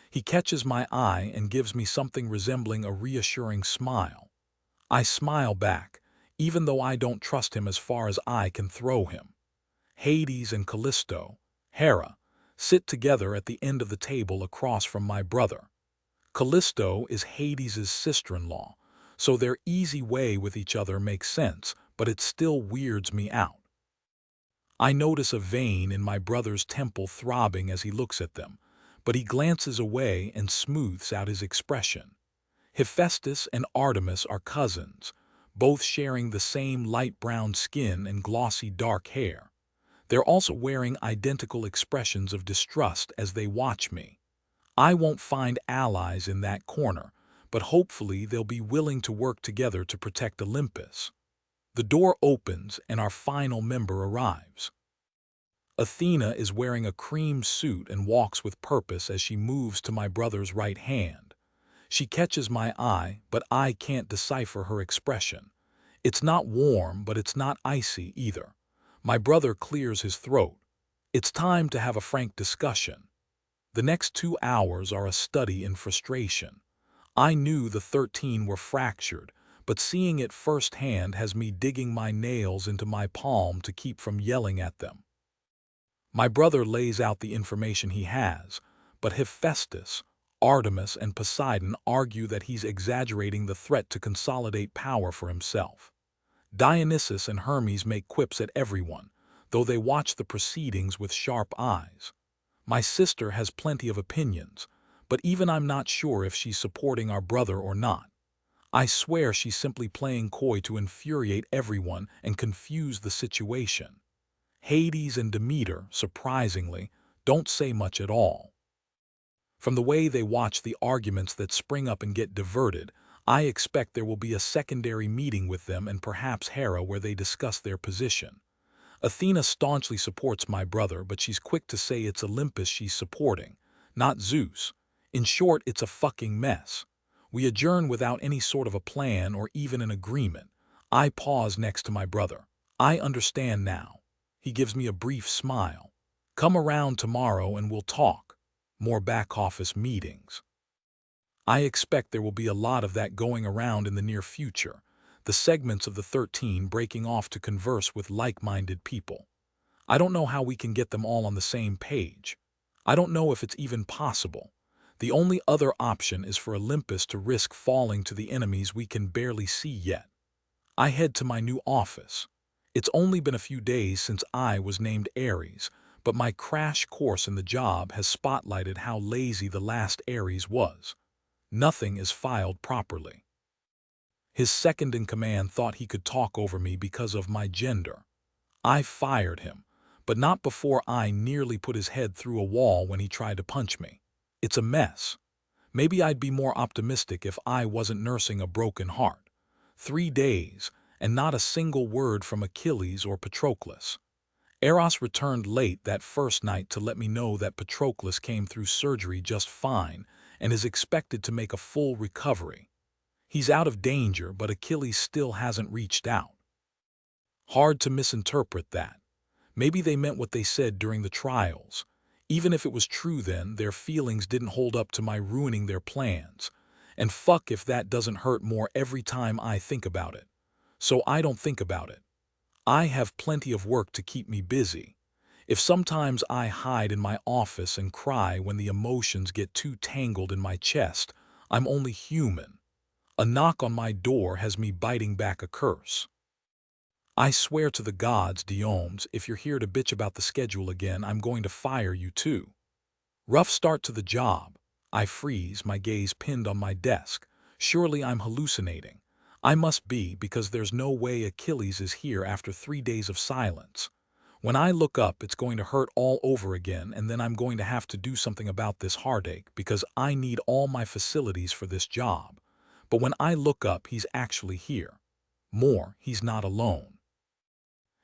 He catches my eye and gives me something resembling a reassuring smile. I smile back, even though I don't trust him as far as I can throw him. Hades and Callisto, Hera, sit together at the end of the table across from my brother. Callisto is Hades' sister-in-law, so their easy way with each other makes sense, but it still weirds me out. I notice a vein in my brother's temple throbbing as he looks at them, but he glances away and smooths out his expression. Hephaestus and Artemis are cousins, both sharing the same light brown skin and glossy dark hair. They're also wearing identical expressions of distrust as they watch me. I won't find allies in that corner, but hopefully they'll be willing to work together to protect Olympus. The door opens and our final member arrives. Athena is wearing a cream suit and walks with purpose as she moves to my brother's right hand. She catches my eye, but I can't decipher her expression. It's not warm, but it's not icy either. My brother clears his throat. It's time to have a frank discussion. The next 2 hours are a study in frustration. I knew the 13 were fractured, but seeing it firsthand has me digging my nails into my palm to keep from yelling at them. My brother lays out the information he has, but Hephaestus, Artemis, and Poseidon argue that he's exaggerating the threat to consolidate power for himself. Dionysus and Hermes make quips at everyone, though they watch the proceedings with sharp eyes. My sister has plenty of opinions, but even I'm not sure if she's supporting our brother or not. I swear she's simply playing coy to infuriate everyone and confuse the situation. Hades and Demeter, surprisingly, don't say much at all. From the way they watch the arguments that spring up and get diverted, I expect there will be a secondary meeting with them and perhaps Hera where they discuss their position. Athena staunchly supports my brother, but she's quick to say it's Olympus she's supporting, not Zeus. In short, it's a fucking mess. We adjourn without any sort of a plan or even an agreement. I pause next to my brother. I understand now. He gives me a brief smile. Come around tomorrow and we'll talk. More back office meetings. I expect there will be a lot of that going around in the near future, the segments of the 13 breaking off to converse with like-minded people. I don't know how we can get them all on the same page. I don't know if it's even possible. The only other option is for Olympus to risk falling to the enemies we can barely see yet. I head to my new office. It's only been a few days since I was named Eris, but my crash course in the job has spotlighted how lazy the last Eris was. Nothing is filed properly. His second-in-command thought he could talk over me because of my gender. I fired him, but not before I nearly put his head through a wall when he tried to punch me. It's a mess. Maybe I'd be more optimistic if I wasn't nursing a broken heart. 3 days, and not a single word from Achilles or Patroclus. Eros returned late that first night to let me know that Patroclus came through surgery just fine and is expected to make a full recovery. He's out of danger, but Achilles still hasn't reached out. Hard to misinterpret that. Maybe they meant what they said during the trials. Even if it was true then, their feelings didn't hold up to my ruining their plans. And fuck if that doesn't hurt more every time I think about it. So I don't think about it. I have plenty of work to keep me busy. If sometimes I hide in my office and cry when the emotions get too tangled in my chest, I'm only human. A knock on my door has me biting back a curse. I swear to the gods, Diomes, if you're here to bitch about the schedule again, I'm going to fire you too. Rough start to the job. I freeze, my gaze pinned on my desk. Surely I'm hallucinating. I must be, because there's no way Achilles is here after 3 days of silence. When I look up, it's going to hurt all over again, and then I'm going to have to do something about this heartache because I need all my facilities for this job. But when I look up, he's actually here. More, he's not alone.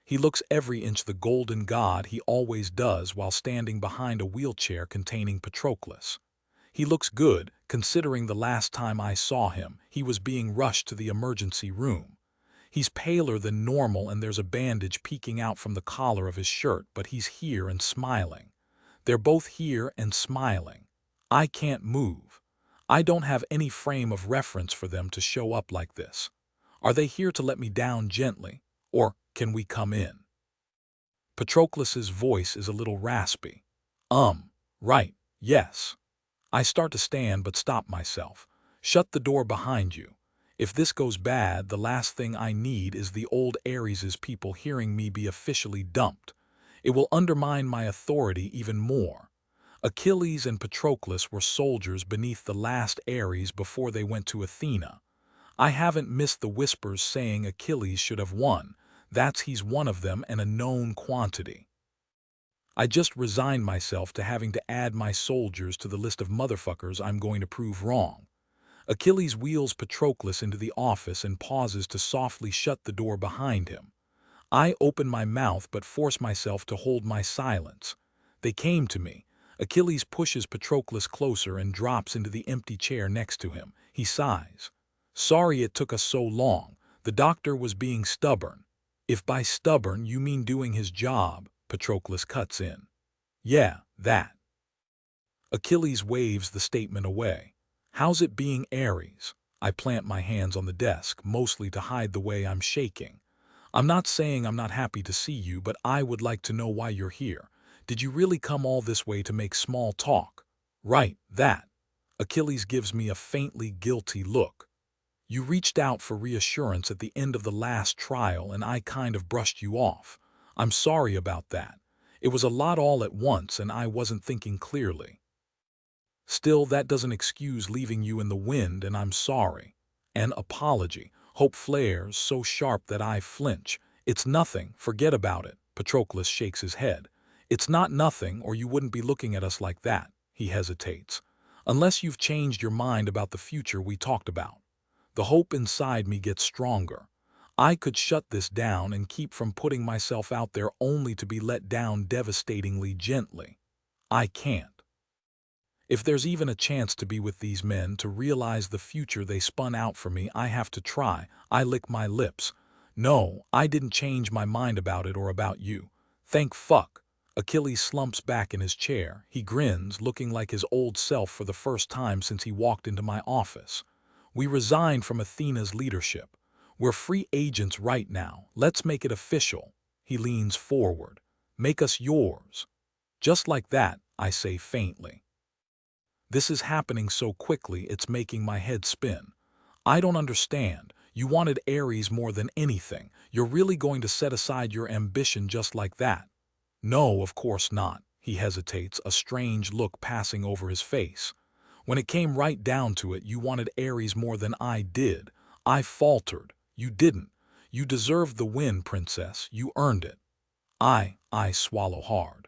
He looks every inch the golden god he always does while standing behind a wheelchair containing Patroclus. He looks good, considering the last time I saw him, he was being rushed to the emergency room. He's paler than normal and there's a bandage peeking out from the collar of his shirt, but he's here and smiling. They're both here and smiling. I can't move. I don't have any frame of reference for them to show up like this. Are they here to let me down gently? Or can we come in? Patroclus's voice is a little raspy. Right, yes. I start to stand but stop myself. Shut the door behind you. If this goes bad, the last thing I need is the old Ares's people hearing me be officially dumped. It will undermine my authority even more. Achilles and Patroclus were soldiers beneath the last Ares before they went to Athena. I haven't missed the whispers saying Achilles should have won. He's one of them and a known quantity. I just resigned myself to having to add my soldiers to the list of motherfuckers I'm going to prove wrong. Achilles wheels Patroclus into the office and pauses to softly shut the door behind him. I open my mouth but force myself to hold my silence. They came to me. Achilles pushes Patroclus closer and drops into the empty chair next to him. He sighs. Sorry it took us so long. The doctor was being stubborn. If by stubborn you mean doing his job, Patroclus cuts in. Yeah, that. Achilles waves the statement away. How's it being Eris? I plant my hands on the desk, mostly to hide the way I'm shaking. I'm not saying I'm not happy to see you, but I would like to know why you're here. Did you really come all this way to make small talk? Right, that. Achilles gives me a faintly guilty look. You reached out for reassurance at the end of the last trial and I kind of brushed you off. I'm sorry about that. It was a lot all at once and I wasn't thinking clearly. Still, that doesn't excuse leaving you in the wind, and I'm sorry. An apology. Hope flares so sharp that I flinch. It's nothing, forget about it. Patroclus shakes his head. It's not nothing, or you wouldn't be looking at us like that. He hesitates. Unless you've changed your mind about the future we talked about. The hope inside me gets stronger. I could shut this down and keep from putting myself out there only to be let down devastatingly gently. I can't. If there's even a chance to be with these men, to realize the future they spun out for me, I have to try. I lick my lips. No, I didn't change my mind about it or about you. Thank fuck. Achilles slumps back in his chair. He grins, looking like his old self for the first time since he walked into my office. We resigned from Athena's leadership. We're free agents right now. Let's make it official. He leans forward. Make us yours. Just like that, I say faintly. This is happening so quickly it's making my head spin. I don't understand. You wanted Eris more than anything. You're really going to set aside your ambition just like that? No, of course not. He hesitates, a strange look passing over his face. When it came right down to it, you wanted Eris more than I did. I faltered. You didn't. You deserved the win, princess. You earned it. I swallow hard.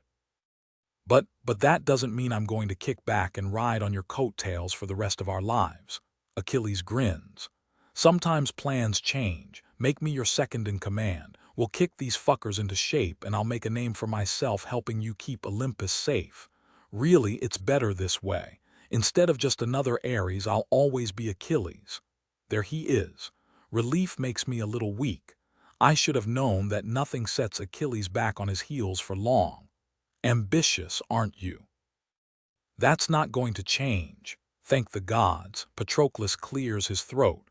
But that doesn't mean I'm going to kick back and ride on your coattails for the rest of our lives. Achilles grins. Sometimes plans change. Make me your second in command. We'll kick these fuckers into shape and I'll make a name for myself helping you keep Olympus safe. Really, it's better this way. Instead of just another Eris, I'll always be Achilles. There he is. Relief makes me a little weak. I should have known that nothing sets Achilles back on his heels for long. Ambitious, aren't you? That's not going to change. Thank the gods. Patroclus clears his throat.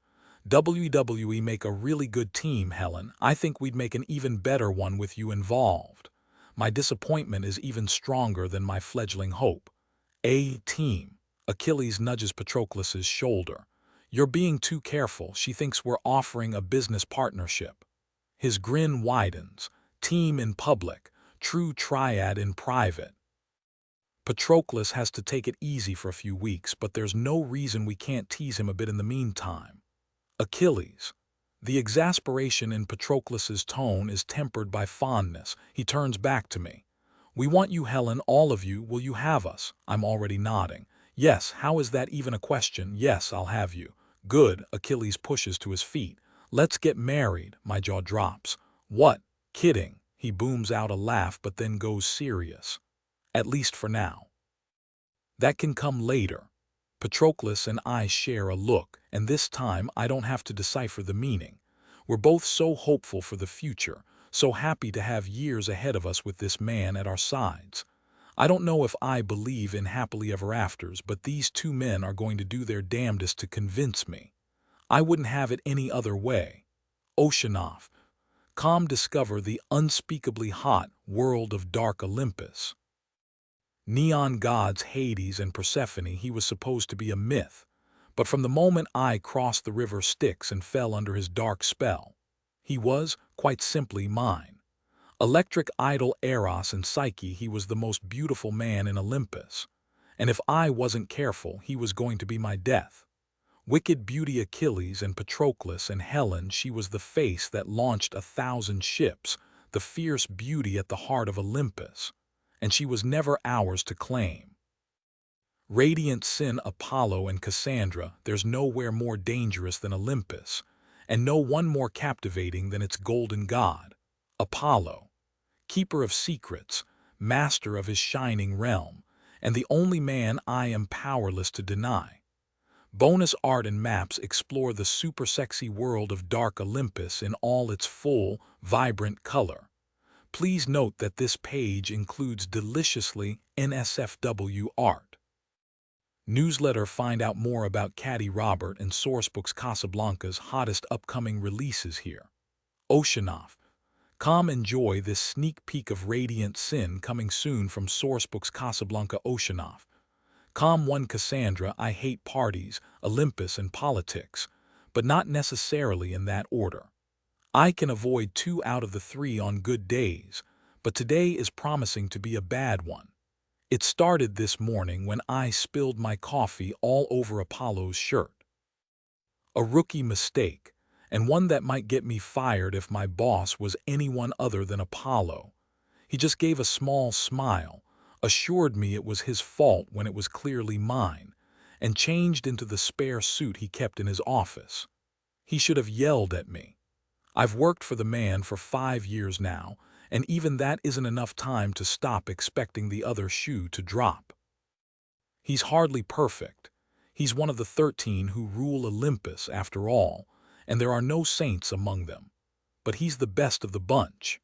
WWE make a really good team, Helen. I think we'd make an even better one with you involved. My disappointment is even stronger than my fledgling hope. A team. Achilles nudges Patroclus's shoulder. You're being too careful. She thinks we're offering a business partnership. His grin widens. Team in public. True triad in private. Patroclus has to take it easy for a few weeks, but there's no reason we can't tease him a bit in the meantime. Achilles. The exasperation in Patroclus's tone is tempered by fondness. He turns back to me. We want you, Helen, all of you. Will you have us? I'm already nodding. Yes, how is that even a question? Yes, I'll have you. Good. Achilles pushes to his feet. Let's get married. My jaw drops. What? Kidding. He booms out a laugh but then goes serious. At least for now. That can come later. Patroclus and I share a look, and this time I don't have to decipher the meaning. We're both so hopeful for the future, so happy to have years ahead of us with this man at our sides. I don't know if I believe in happily ever afters, but these two men are going to do their damnedest to convince me. I wouldn't have it any other way. Oceanoff. Calm discover the unspeakably hot world of dark Olympus. Neon gods Hades and Persephone, he was supposed to be a myth, but from the moment I crossed the river Styx and fell under his dark spell, he was, quite simply, mine. Electric idol Eros and Psyche, he was the most beautiful man in Olympus, and if I wasn't careful, he was going to be my death. Wicked beauty Achilles and Patroclus and Helen, she was the face that launched 1,000 ships, the fierce beauty at the heart of Olympus, and she was never ours to claim. Radiant sin Apollo and Cassandra, there's nowhere more dangerous than Olympus, and no one more captivating than its golden god. Apollo, keeper of secrets, master of his shining realm, and the only man I am powerless to deny. Bonus art and maps explore the super sexy world of Dark Olympus in all its full, vibrant color. Please note that this page includes deliciously NSFW art. Newsletter: find out more about Katee Robert and Sourcebooks Casablanca's hottest upcoming releases here. Oceanoff. Enjoy this sneak peek of Radiant Sin coming soon from Sourcebooks Casablanca. Oceanoff. 1. Cassandra. I hate parties, Olympus, and politics, but not necessarily in that order. I can avoid 2 out of the 3 on good days, but today is promising to be a bad one. It started this morning when I spilled my coffee all over Apollo's shirt. A rookie mistake, and one that might get me fired if my boss was anyone other than Apollo. He just gave a small smile, assured me it was his fault when it was clearly mine, and changed into the spare suit he kept in his office. He should have yelled at me. I've worked for the man for 5 years now, and even that isn't enough time to stop expecting the other shoe to drop. He's hardly perfect. He's one of the 13 who rule Olympus after all, and there are no saints among them. But he's the best of the bunch.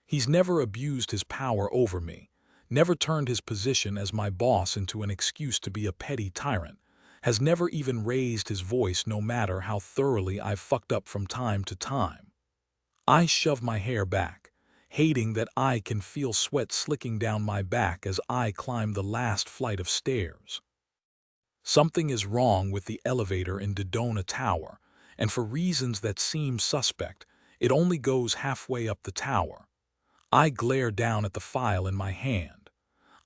He's never abused his power over me, never turned his position as my boss into an excuse to be a petty tyrant, has never even raised his voice no matter how thoroughly I've fucked up from time to time. I shove my hair back, hating that I can feel sweat slicking down my back as I climb the last flight of stairs. Something is wrong with the elevator in Dodona Tower, and for reasons that seem suspect, it only goes halfway up the tower. I glare down at the file in my hand.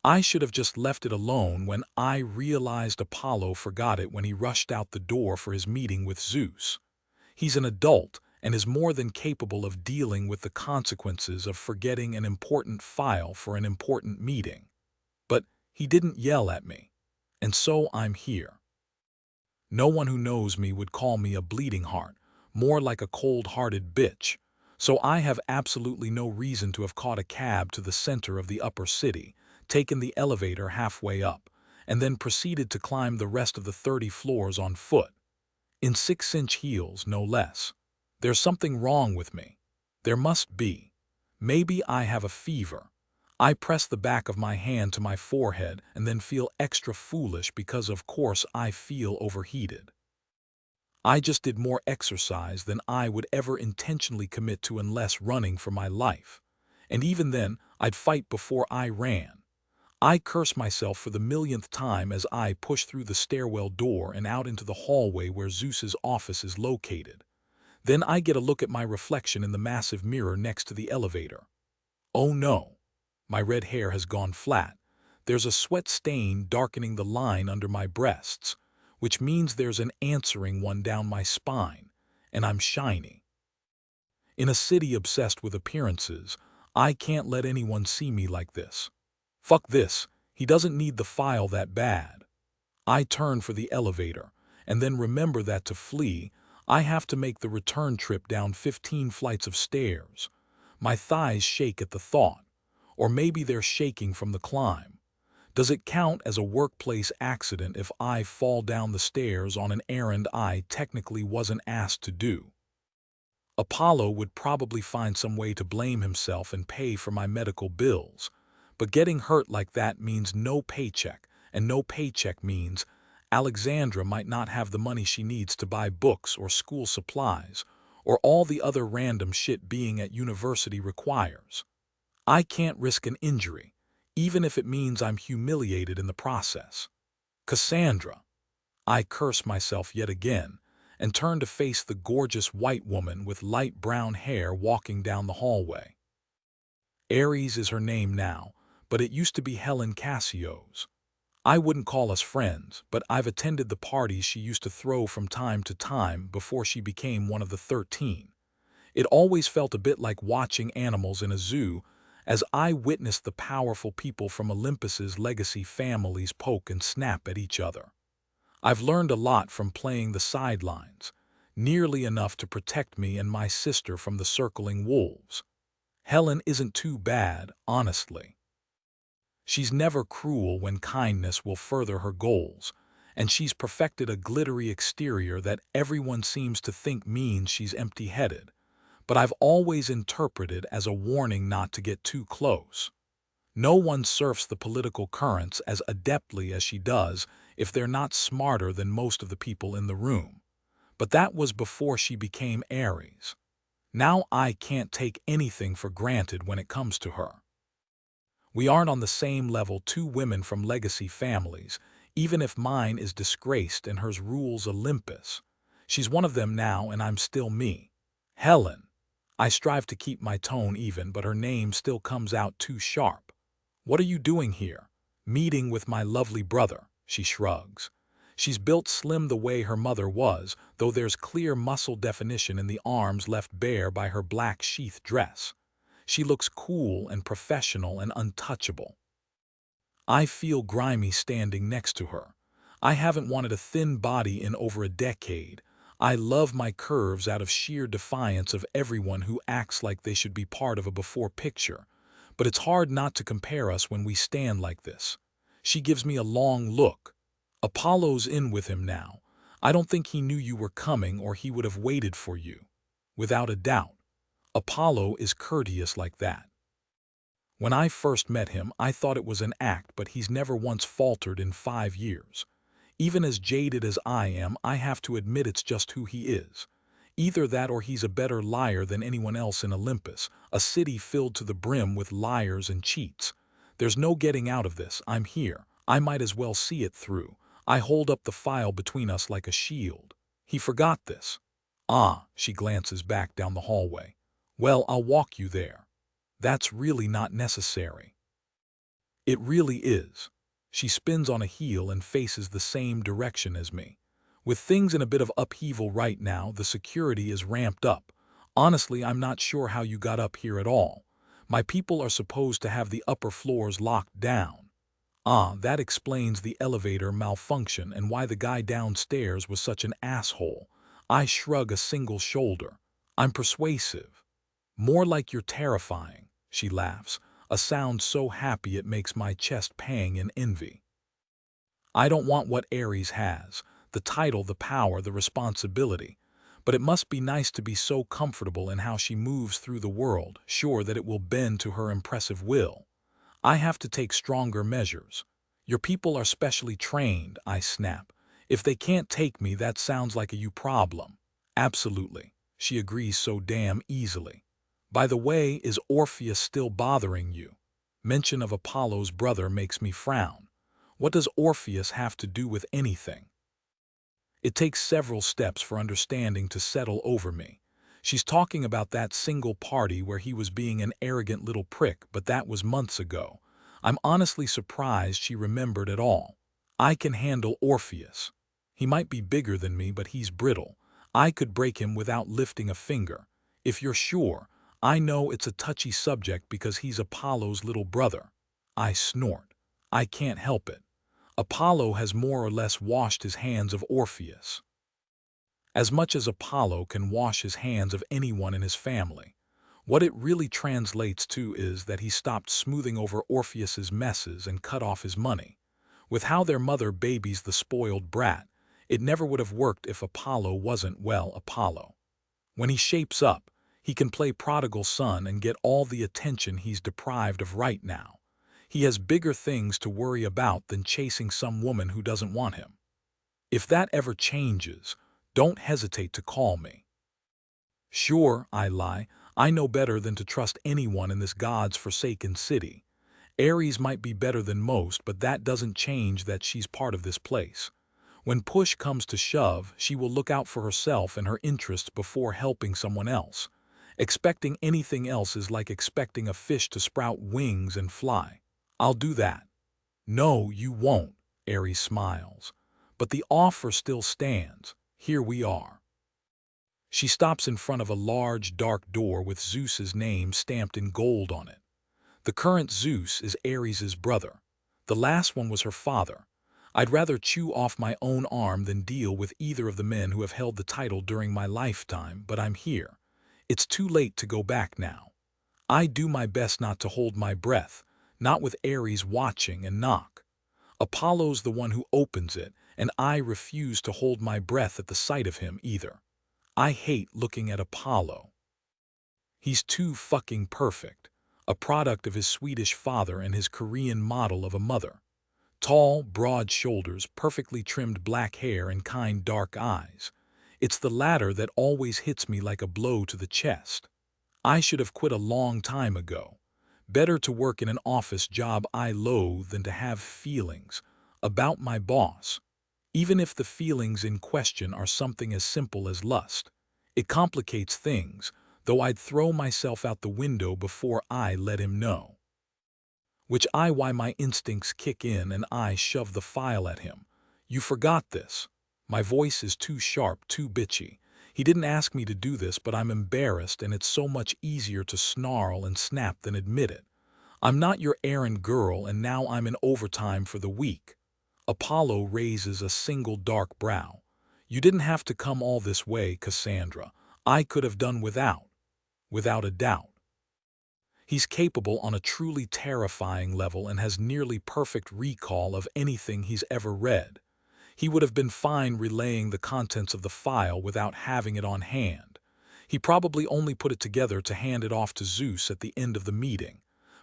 I should have just left it alone when I realized Apollo forgot it when he rushed out the door for his meeting with Zeus. He's an adult and is more than capable of dealing with the consequences of forgetting an important file for an important meeting. But he didn't yell at me, and so I'm here. No one who knows me would call me a bleeding heart, more like a cold-hearted bitch, so I have absolutely no reason to have caught a cab to the center of the upper city, taken the elevator halfway up, and then proceeded to climb the rest of the 30 floors on foot. In 6-inch heels, no less. There's something wrong with me. There must be. Maybe I have a fever. I press the back of my hand to my forehead and then feel extra foolish because of course I feel overheated. I just did more exercise than I would ever intentionally commit to unless running for my life. And even then, I'd fight before I ran. I curse myself for the millionth time as I push through the stairwell door and out into the hallway where Zeus's office is located. Then I get a look at my reflection in the massive mirror next to the elevator. Oh no, my red hair has gone flat. There's a sweat stain darkening the line under my breasts, which means there's an answering one down my spine, and I'm shiny. In a city obsessed with appearances, I can't let anyone see me like this. Fuck this, he doesn't need the file that bad. I turn for the elevator, and then remember that to flee, I have to make the return trip down 15 flights of stairs. My thighs shake at the thought, or maybe they're shaking from the climb. Does it count as a workplace accident if I fall down the stairs on an errand I technically wasn't asked to do? Apollo would probably find some way to blame himself and pay for my medical bills, but getting hurt like that means no paycheck, and no paycheck means Alexandra might not have the money she needs to buy books or school supplies, or all the other random shit being at university requires. I can't risk an injury, even if it means I'm humiliated in the process. Cassandra. I curse myself yet again, and turn to face the gorgeous white woman with light brown hair walking down the hallway. Eris is her name now, but it used to be Helen Cassio's. I wouldn't call us friends, but I've attended the parties she used to throw from time to time before she became one of the 13. It always felt a bit like watching animals in a zoo as I witnessed the powerful people from Olympus's legacy families poke and snap at each other. I've learned a lot from playing the sidelines, nearly enough to protect me and my sister from the circling wolves. Helen isn't too bad, honestly. She's never cruel when kindness will further her goals, and she's perfected a glittery exterior that everyone seems to think means she's empty-headed, but I've always interpreted as a warning not to get too close. No one surfs the political currents as adeptly as she does if they're not smarter than most of the people in the room. But that was before she became Eris. Now I can't take anything for granted when it comes to her. We aren't on the same level two women from legacy families, even if mine is disgraced and hers rules Olympus. She's one of them now and I'm still me. Helen. I strive to keep my tone even, but her name still comes out too sharp. What are you doing here? Meeting with my lovely brother, she shrugs. She's built slim the way her mother was, though there's clear muscle definition in the arms left bare by her black sheath dress. She looks cool and professional and untouchable. I feel grimy standing next to her. I haven't wanted a thin body in over a decade. I love my curves out of sheer defiance of everyone who acts like they should be part of a before picture. But it's hard not to compare us when we stand like this. She gives me a long look. Apollo's in with him now. I don't think he knew you were coming or he would have waited for you. Without a doubt. Apollo is courteous like that. When I first met him, I thought it was an act, but he's never once faltered in 5 years. Even as jaded as I am, I have to admit it's just who he is. Either that or he's a better liar than anyone else in Olympus, a city filled to the brim with liars and cheats. There's no getting out of this. I'm here. I might as well see it through. I hold up the file between us like a shield. He forgot this. Ah, she glances back down the hallway. Well, I'll walk you there. That's really not necessary. It really is. She spins on a heel and faces the same direction as me. With things in a bit of upheaval right now, the security is ramped up. Honestly, I'm not sure how you got up here at all. My people are supposed to have the upper floors locked down. Ah, that explains the elevator malfunction and why the guy downstairs was such an asshole. I shrug a single shoulder. I'm persuasive. More like you're terrifying, she laughs, a sound so happy it makes my chest pang in envy. I don't want what Eris has, the title, the power, the responsibility, but it must be nice to be so comfortable in how she moves through the world, sure that it will bend to her impressive will. I have to take stronger measures. Your people are specially trained, I snap. If they can't take me, that sounds like a you problem. Absolutely, she agrees so damn easily. By the way, is Orpheus still bothering you? Mention of Apollo's brother makes me frown. What does Orpheus have to do with anything? It takes several steps for understanding to settle over me. She's talking about that single party where he was being an arrogant little prick, but that was months ago. I'm honestly surprised she remembered at all. I can handle Orpheus. He might be bigger than me, but he's brittle. I could break him without lifting a finger. If you're sure, I know it's a touchy subject because he's Apollo's little brother. I snort. I can't help it. Apollo has more or less washed his hands of Orpheus. As much as Apollo can wash his hands of anyone in his family. What it really translates to is that he stopped smoothing over Orpheus's messes and cut off his money. With how their mother babies the spoiled brat, it never would have worked if Apollo wasn't, well, Apollo. When he shapes up, he can play prodigal son and get all the attention he's deprived of right now. He has bigger things to worry about than chasing some woman who doesn't want him. If that ever changes, don't hesitate to call me. Sure, I lie. I know better than to trust anyone in this God's forsaken city. Eris might be better than most, but that doesn't change that she's part of this place. When push comes to shove, she will look out for herself and her interests before helping someone else. Expecting anything else is like expecting a fish to sprout wings and fly. I'll do that. No, you won't, Eris smiles. But the offer still stands. Here we are. She stops in front of a large, dark door with Zeus's name stamped in gold on it. The current Zeus is Eris's brother. The last one was her father. I'd rather chew off my own arm than deal with either of the men who have held the title during my lifetime, but I'm here. It's too late to go back now. I do my best not to hold my breath, not with Eris watching and knock. Apollo's the one who opens it, and I refuse to hold my breath at the sight of him either. I hate looking at Apollo. He's too fucking perfect, a product of his Swedish father and his Korean model of a mother. Tall, broad shoulders, perfectly trimmed black hair, and kind dark eyes. It's the latter that always hits me like a blow to the chest. I should have quit a long time ago. Better to work in an office job I loathe than to have feelings about my boss, even if the feelings in question are something as simple as lust. It complicates things, though I'd throw myself out the window before I let him know. Why my instincts kick in and I shove the file at him. You forgot this. My voice is too sharp, too bitchy. He didn't ask me to do this, but I'm embarrassed, and it's so much easier to snarl and snap than admit it. I'm not your errand girl, and now I'm in overtime for the week. Apollo raises a single dark brow. You didn't have to come all this way, Cassandra. I could have done without a doubt. He's capable on a truly terrifying level and has nearly perfect recall of anything he's ever read. He would have been fine relaying the contents of the file without having it on hand. He probably only put it together to hand it off to Zeus at the end of the meeting.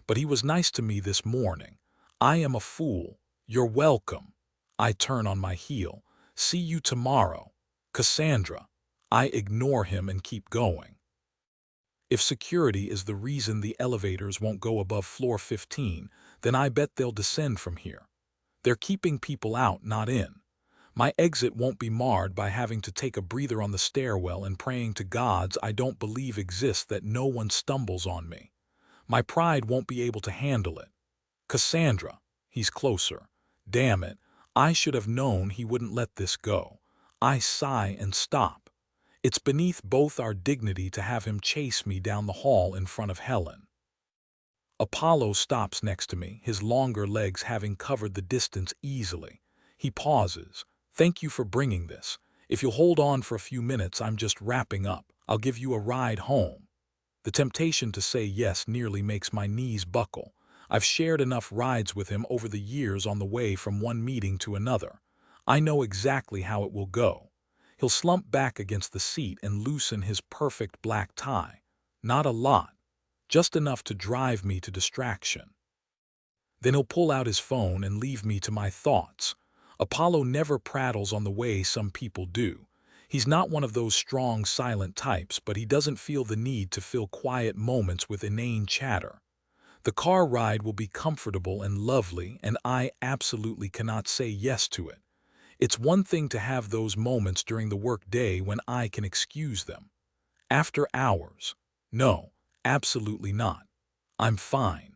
But he was nice to me this morning. I am a fool. You're welcome. I turn on my heel. See you tomorrow. Cassandra. I ignore him and keep going. If security is the reason the elevators won't go above floor 15, then I bet they'll descend from here. They're keeping people out, not in. My exit won't be marred by having to take a breather on the stairwell and praying to gods I don't believe exist that no one stumbles on me. My pride won't be able to handle it. Cassandra, he's closer. Damn it, I should have known he wouldn't let this go. I sigh and stop. It's beneath both our dignity to have him chase me down the hall in front of Helen. Apollo stops next to me, his longer legs having covered the distance easily. He pauses. Thank you for bringing this. If you'll hold on for a few minutes, I'm just wrapping up. I'll give you a ride home. The temptation to say yes nearly makes my knees buckle. I've shared enough rides with him over the years on the way from one meeting to another. I know exactly how it will go. He'll slump back against the seat and loosen his perfect black tie. Not a lot, just enough to drive me to distraction. Then he'll pull out his phone and leave me to my thoughts. Apollo never prattles on the way some people do. He's not one of those strong, silent types, but he doesn't feel the need to fill quiet moments with inane chatter. The car ride will be comfortable and lovely, and I absolutely cannot say yes to it. It's one thing to have those moments during the workday when I can excuse them. After hours, no, absolutely not. I'm fine.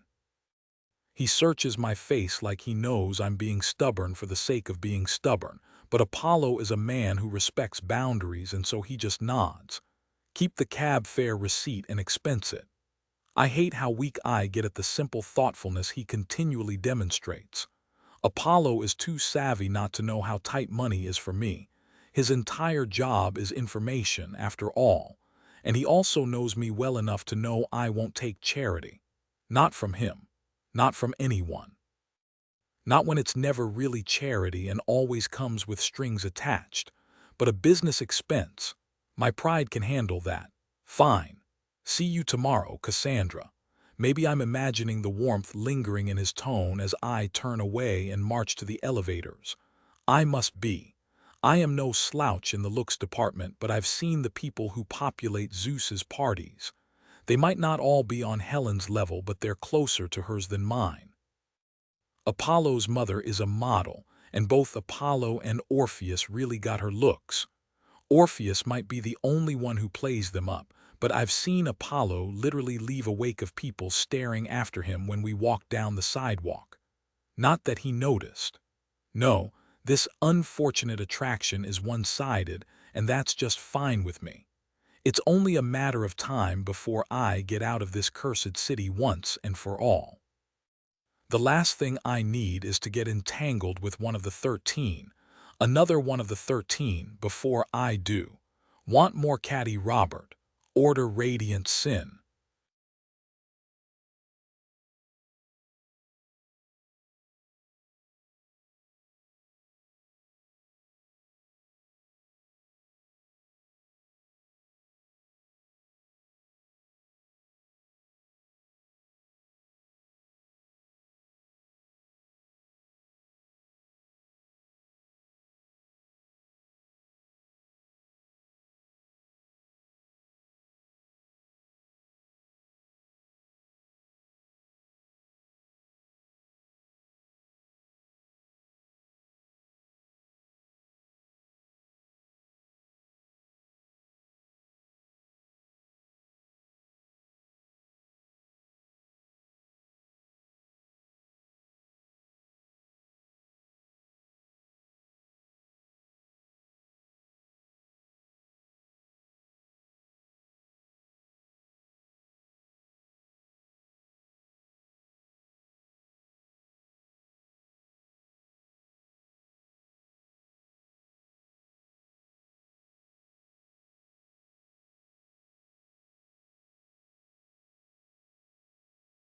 He searches my face like he knows I'm being stubborn for the sake of being stubborn, but Apollo is a man who respects boundaries, and so he just nods. Keep the cab fare receipt and expense it. I hate how weak I get at the simple thoughtfulness he continually demonstrates. Apollo is too savvy not to know how tight money is for me. His entire job is information, after all, and he also knows me well enough to know I won't take charity. Not from him. Not from anyone. Not when it's never really charity and always comes with strings attached, but a business expense. My pride can handle that. Fine. See you tomorrow, Cassandra. Maybe I'm imagining the warmth lingering in his tone as I turn away and march to the elevators. I must be. I am no slouch in the looks department, but I've seen the people who populate Zeus's parties. They might not all be on Helen's level, but they're closer to hers than mine. Apollo's mother is a model, and both Apollo and Orpheus really got her looks. Orpheus might be the only one who plays them up, but I've seen Apollo literally leave a wake of people staring after him when we walked down the sidewalk. Not that he noticed. No, this unfortunate attraction is one-sided, and that's just fine with me. It's only a matter of time before I get out of this cursed city once and for all. The last thing I need is to get entangled with one of the 13, another one of the 13, before I do. Want more Katee Robert? Order Radiant Sin.